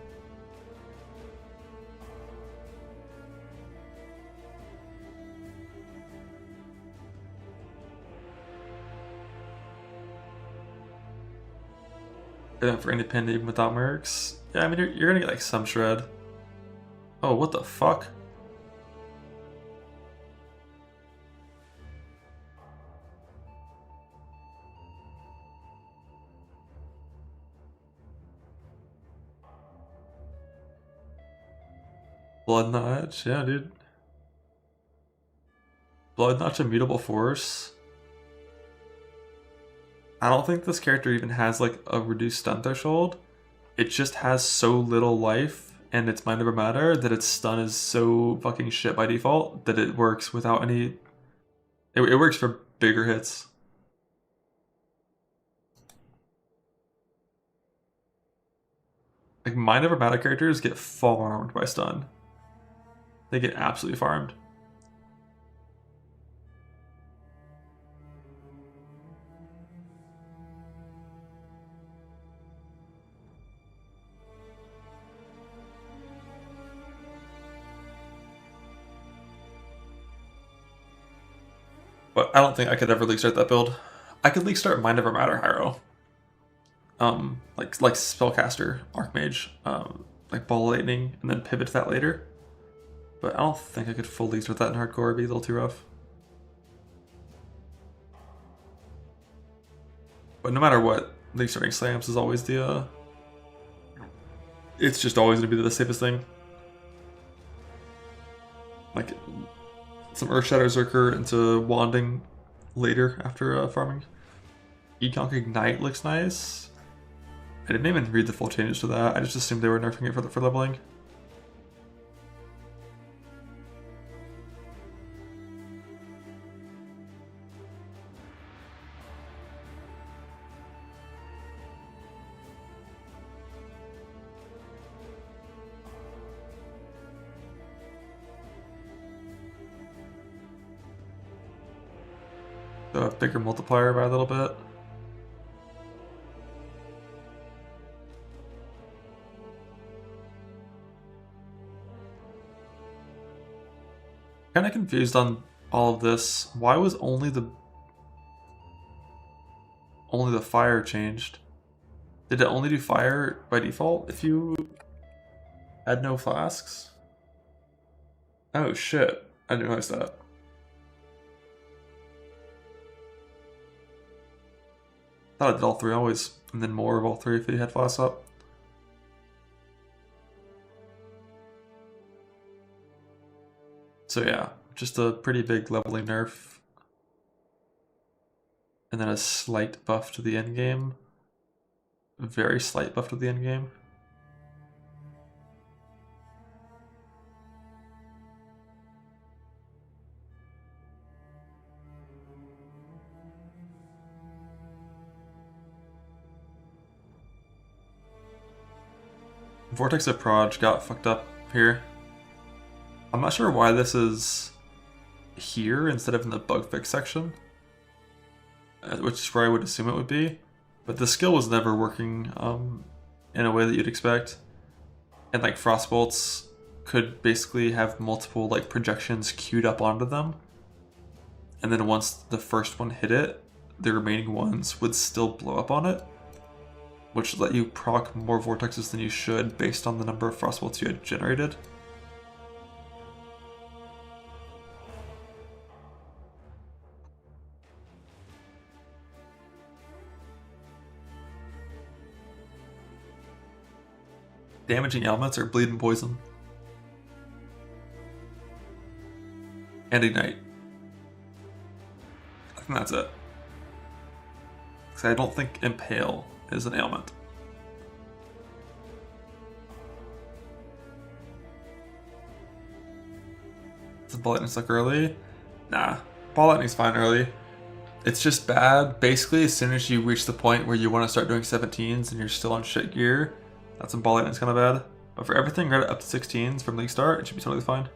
For independent even without mercs. Yeah, I mean you're gonna get like some shred. Oh, what the fuck? Blood Notch, yeah, dude. Blood Notch immutable force. I don't think this character even has like a reduced stun threshold. It just has so little life and its mind over matter that its stun is so fucking shit by default that it works without any... It works for bigger hits. Like mind over matter characters get farmed by stun. They get absolutely farmed. But I don't think I could ever league start that build. I could league start Mind Over Matter Hyro. Like Spellcaster, Archmage, like Ball Lightning, and then pivot to that later. But I don't think I could full league start that in hardcore, it'd be a little too rough. But no matter what, league starting slams is always the it's just always gonna be the safest thing. Like some Earthshatter Zerker into Wanding later after farming. Econk Ignite looks nice. I didn't even read the full changes to that. I just assumed they were nerfing it for leveling. A bigger multiplier by a little bit. Kind of confused on all of this. Why was only the fire changed? Did it only do fire by default if you had no flasks? Oh shit, I didn't realize that. I thought I did all three always, and then more of all three if you had flasks up. So yeah, just a pretty big leveling nerf. And then a slight buff to the endgame. A very slight buff to the endgame. Vortex of Proj got fucked up here. I'm not sure why this is here instead of in the bug fix section, which is where I would assume it would be. But the skill was never working in a way that you'd expect. And like Frostbolts could basically have multiple like projections queued up onto them. And then once the first one hit it, the remaining ones would still blow up on it, which let you proc more vortexes than you should based on the number of Frostbolts you had generated. Damaging elements are bleed and poison. And ignite. I think that's it. Because I don't think impale is an ailment. Does ball lightning suck early? Nah. Ball lightning's fine early. It's just bad. Basically, as soon as you reach the point where you want to start doing 17s and you're still on shit gear, that's when ball lightning's kind of bad. But for everything right up to 16s from league start, it should be totally fine.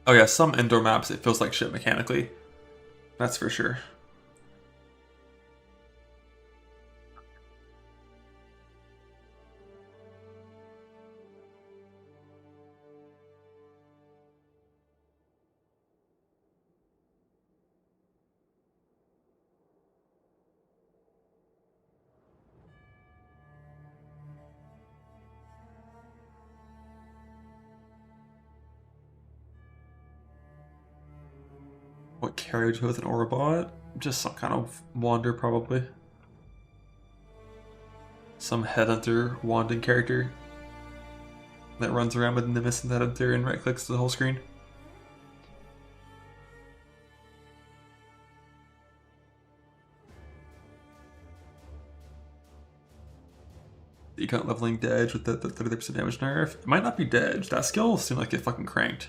Oh yeah, some indoor maps it feels like shit mechanically. That's for sure. What carriage with an Orobot? Just some kind of wander, probably. Some headhunter wanding character that runs around with Nimbus and headhunter and right clicks the whole screen. You can't leveling Dedge with the 30% damage nerf. It might not be Dedge. That skill seemed like it fucking cranked.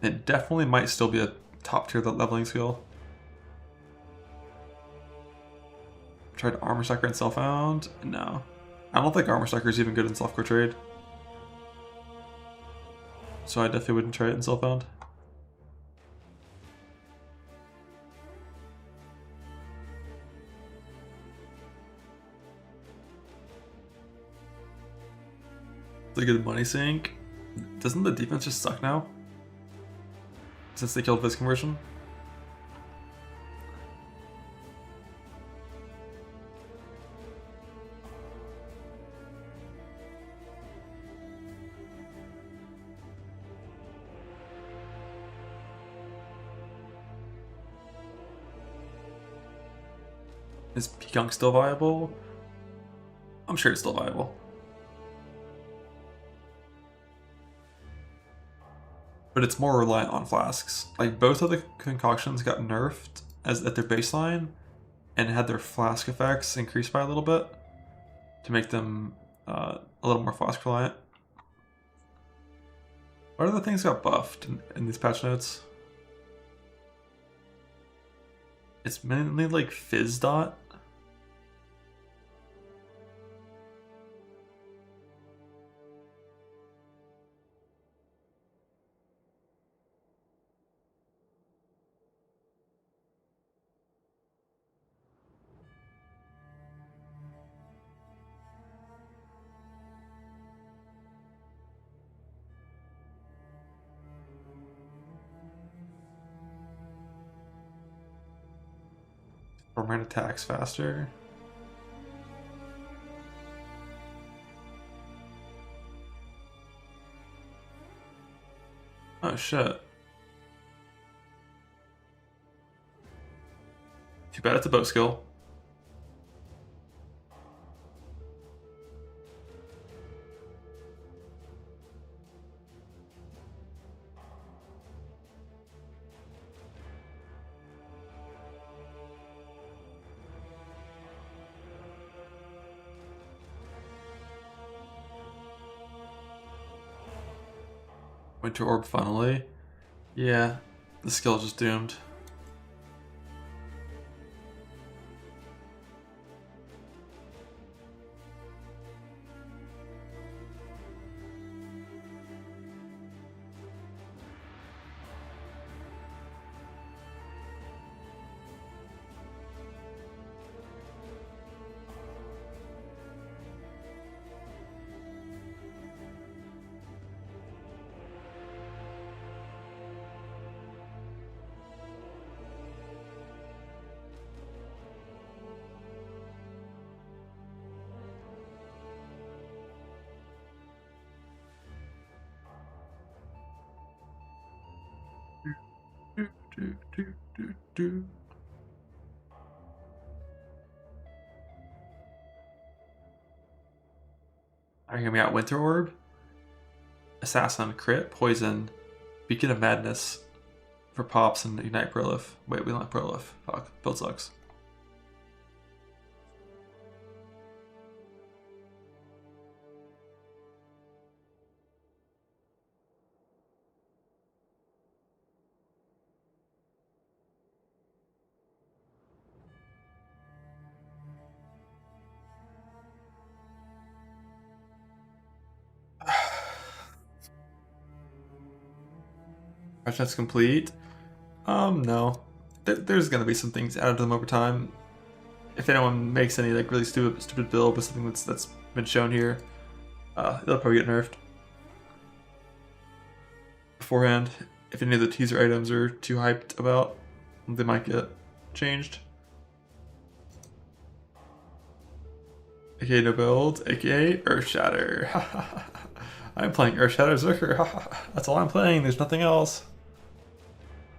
It definitely might still be a top tier leveling skill. Tried Armor Sucker and Self-Found? No. I don't think Armor Sucker is even good in softcore trade. So I definitely wouldn't try it in Self-Found. It's a good money sink. Doesn't the defense just suck now? Since they killed Viz conversion? Is Peacock still viable? I'm sure it's still viable. But it's more reliant on flasks. Like both of the concoctions got nerfed as at their baseline and had their flask effects increased by a little bit to make them a little more flask reliant. What other things got buffed in these patch notes? It's mainly like Fizz Dot. Permanent attacks faster. Oh shit. Too bad it's a bow skill. Winter Orb finally. Yeah, the skill's just doomed. Alright, here we got Winter Orb, Assassin, Crit, Poison, Beacon of Madness for Pops, and Ignite Prolif. Wait, we don't have Prolif. Fuck, build sucks. That's complete. No. There's gonna be some things added to them over time. If anyone makes any like really stupid build with something that's been shown here, they'll probably get nerfed beforehand. If any of the teaser items are too hyped about, they might get changed. AKA no build, AKA Earthshatter. I'm playing Earthshatter Zerker. That's all I'm playing, there's nothing else.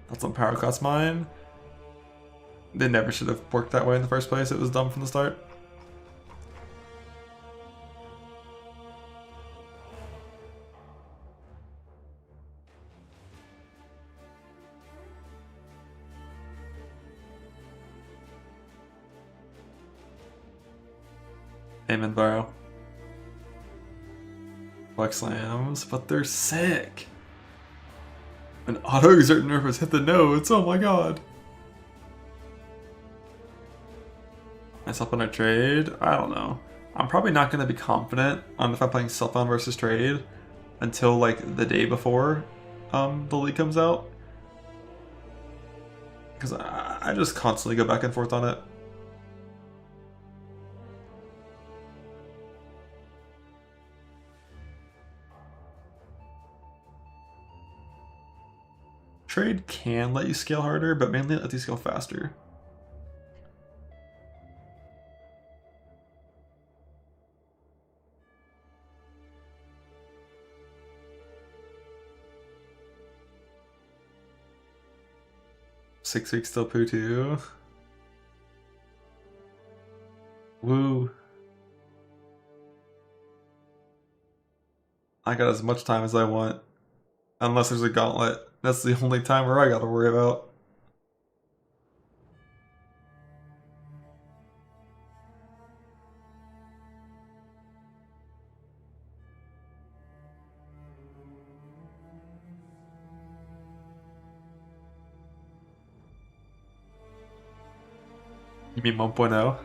That's on Power Cost mine. They never should have worked that way in the first place. It was dumb from the start. Amen, Burrow. Flex slams, but they're sick. An auto exert nerf has hit the nodes. Oh my god. Myself on a trade? I don't know. I'm probably not going to be confident on if I'm playing Self-Bound versus trade until like the day before the league comes out. Because I just constantly go back and forth on it. Trade can let you scale harder, but mainly it lets you scale faster. Six weeks still poo too. Woo. I got as much time as I want. Unless there's a gauntlet. That's the only time where I gotta worry about. You mean 1.0?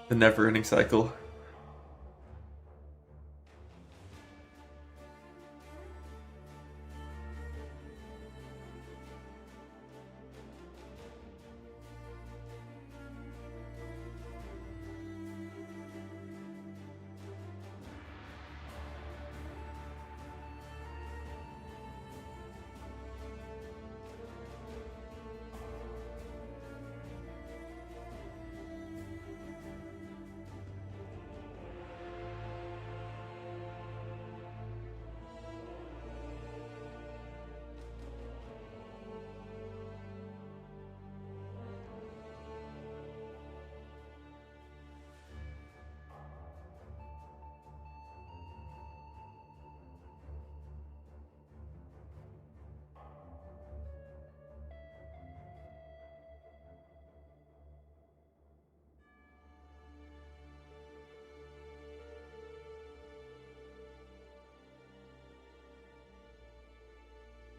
The never-ending cycle.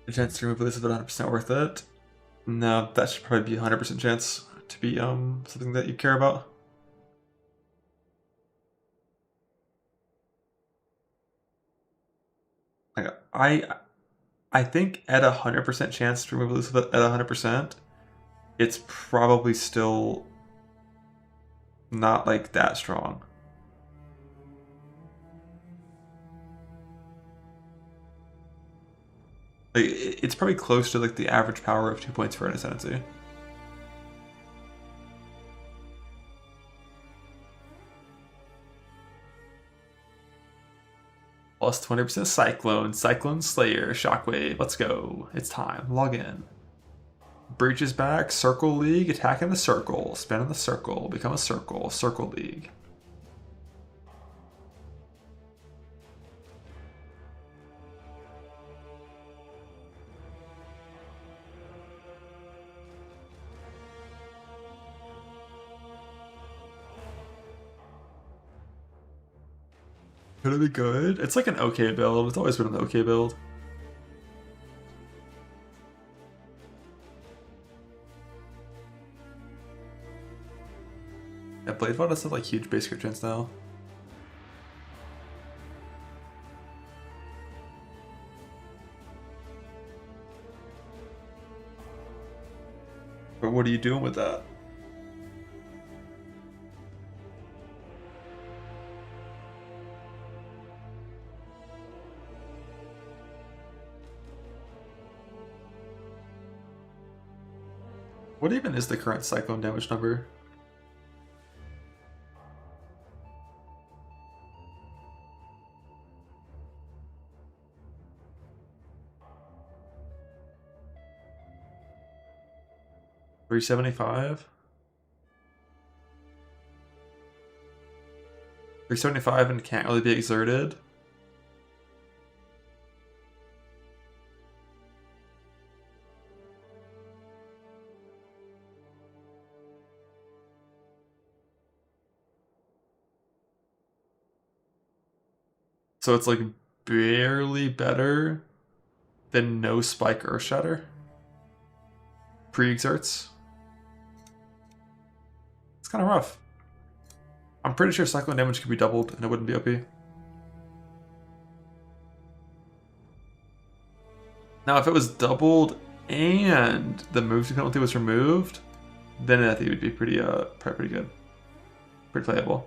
a chance to remove this is about 100% worth it. No, that should probably be a 100% chance to be something that you care about. Like, I think at 100% chance to remove this at 100%, it's probably still not like that strong. Like, it's probably close to like the average power of 2 points for an Ascendancy. Plus 20% Cyclone, Cyclone Slayer, Shockwave. Let's go. It's time. Log in. Breach is back. Circle League. Attack in the circle. Spin in the circle. Become a circle. Circle League. Could it be good? It's like an okay build. It's always been an okay build. Yeah, Bladebot does have like huge base crit chance now. But what are you doing with that? What even is the current Cyclone damage number? $375? $375 and can't really be exerted. So it's like barely better than no spike Earthshatter. Pre-exerts. It's kind of rough. I'm pretty sure Cyclone damage could be doubled and it wouldn't be OP. Now if it was doubled and the move penalty was removed, then I think it would be pretty pretty good. Pretty playable.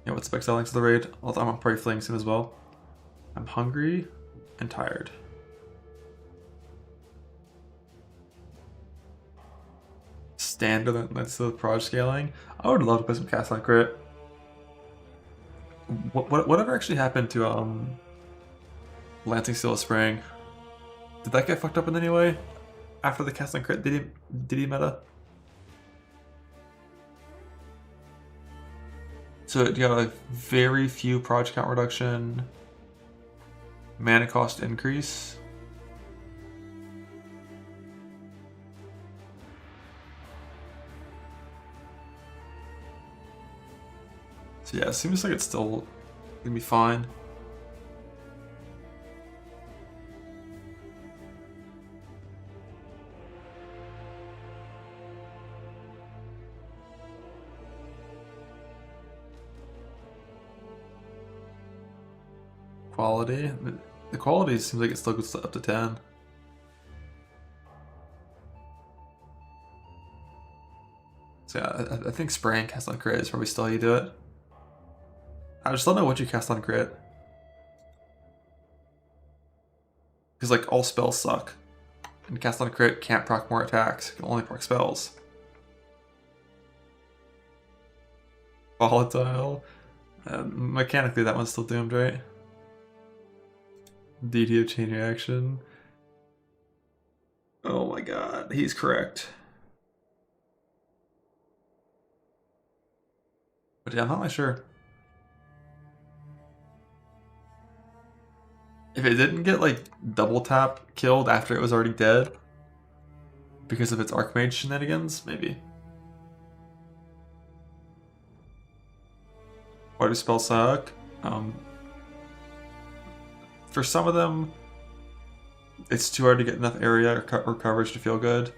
Yeah, what's the selling to the raid? Although I'm probably fleeing soon as well. I'm hungry and tired. Standard, that's the proj scaling. I would love to play some cast on crit. Whatever actually happened to Lancing Steel of Spring? Did that get fucked up in any way? After the cast on crit, did he meta? So you got a very few proj count reduction, mana cost increase. So yeah, it seems like it's still gonna be fine. Quality. The quality seems like it still goes up to 10. So yeah, I think spraying cast on crit is probably still how you do it. I just don't know what you cast on crit. Because like all spells suck. And cast on crit can't proc more attacks, can only proc spells. Volatile. Mechanically that one's still doomed, right? DD of chain reaction. Oh my god, he's correct. But yeah, I'm not really sure. If it didn't get like double tap killed after it was already dead because of its Archmage shenanigans, maybe. Why do spells suck? For some of them, it's too hard to get enough area or coverage to feel good.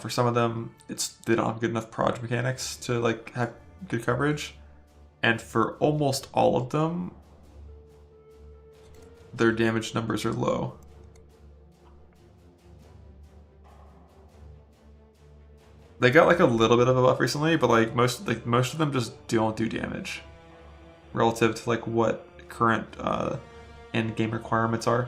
For some of them, they don't have good enough proj mechanics to like have good coverage. And for almost all of them, their damage numbers are low. They got like a little bit of a buff recently, but like most of them just don't do damage relative to like what current end game requirements are.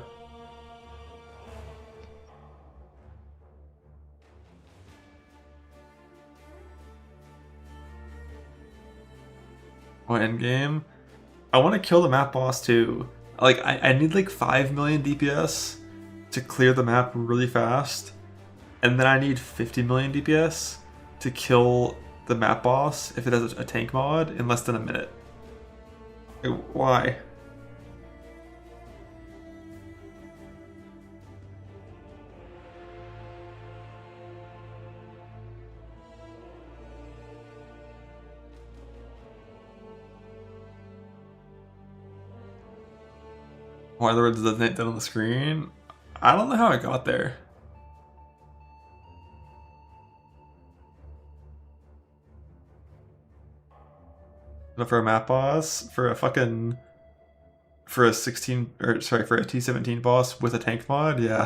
Oh, end game. I want to kill the map boss too. Like I need like 5 million DPS to clear the map really fast, and then I need 50 million DPS to kill the map boss if it has a tank mod in less than a minute. Like, why? Why the words doesn't that on the screen? I don't know how I got there. But for a map boss, for a T17 boss with a tank mod, yeah.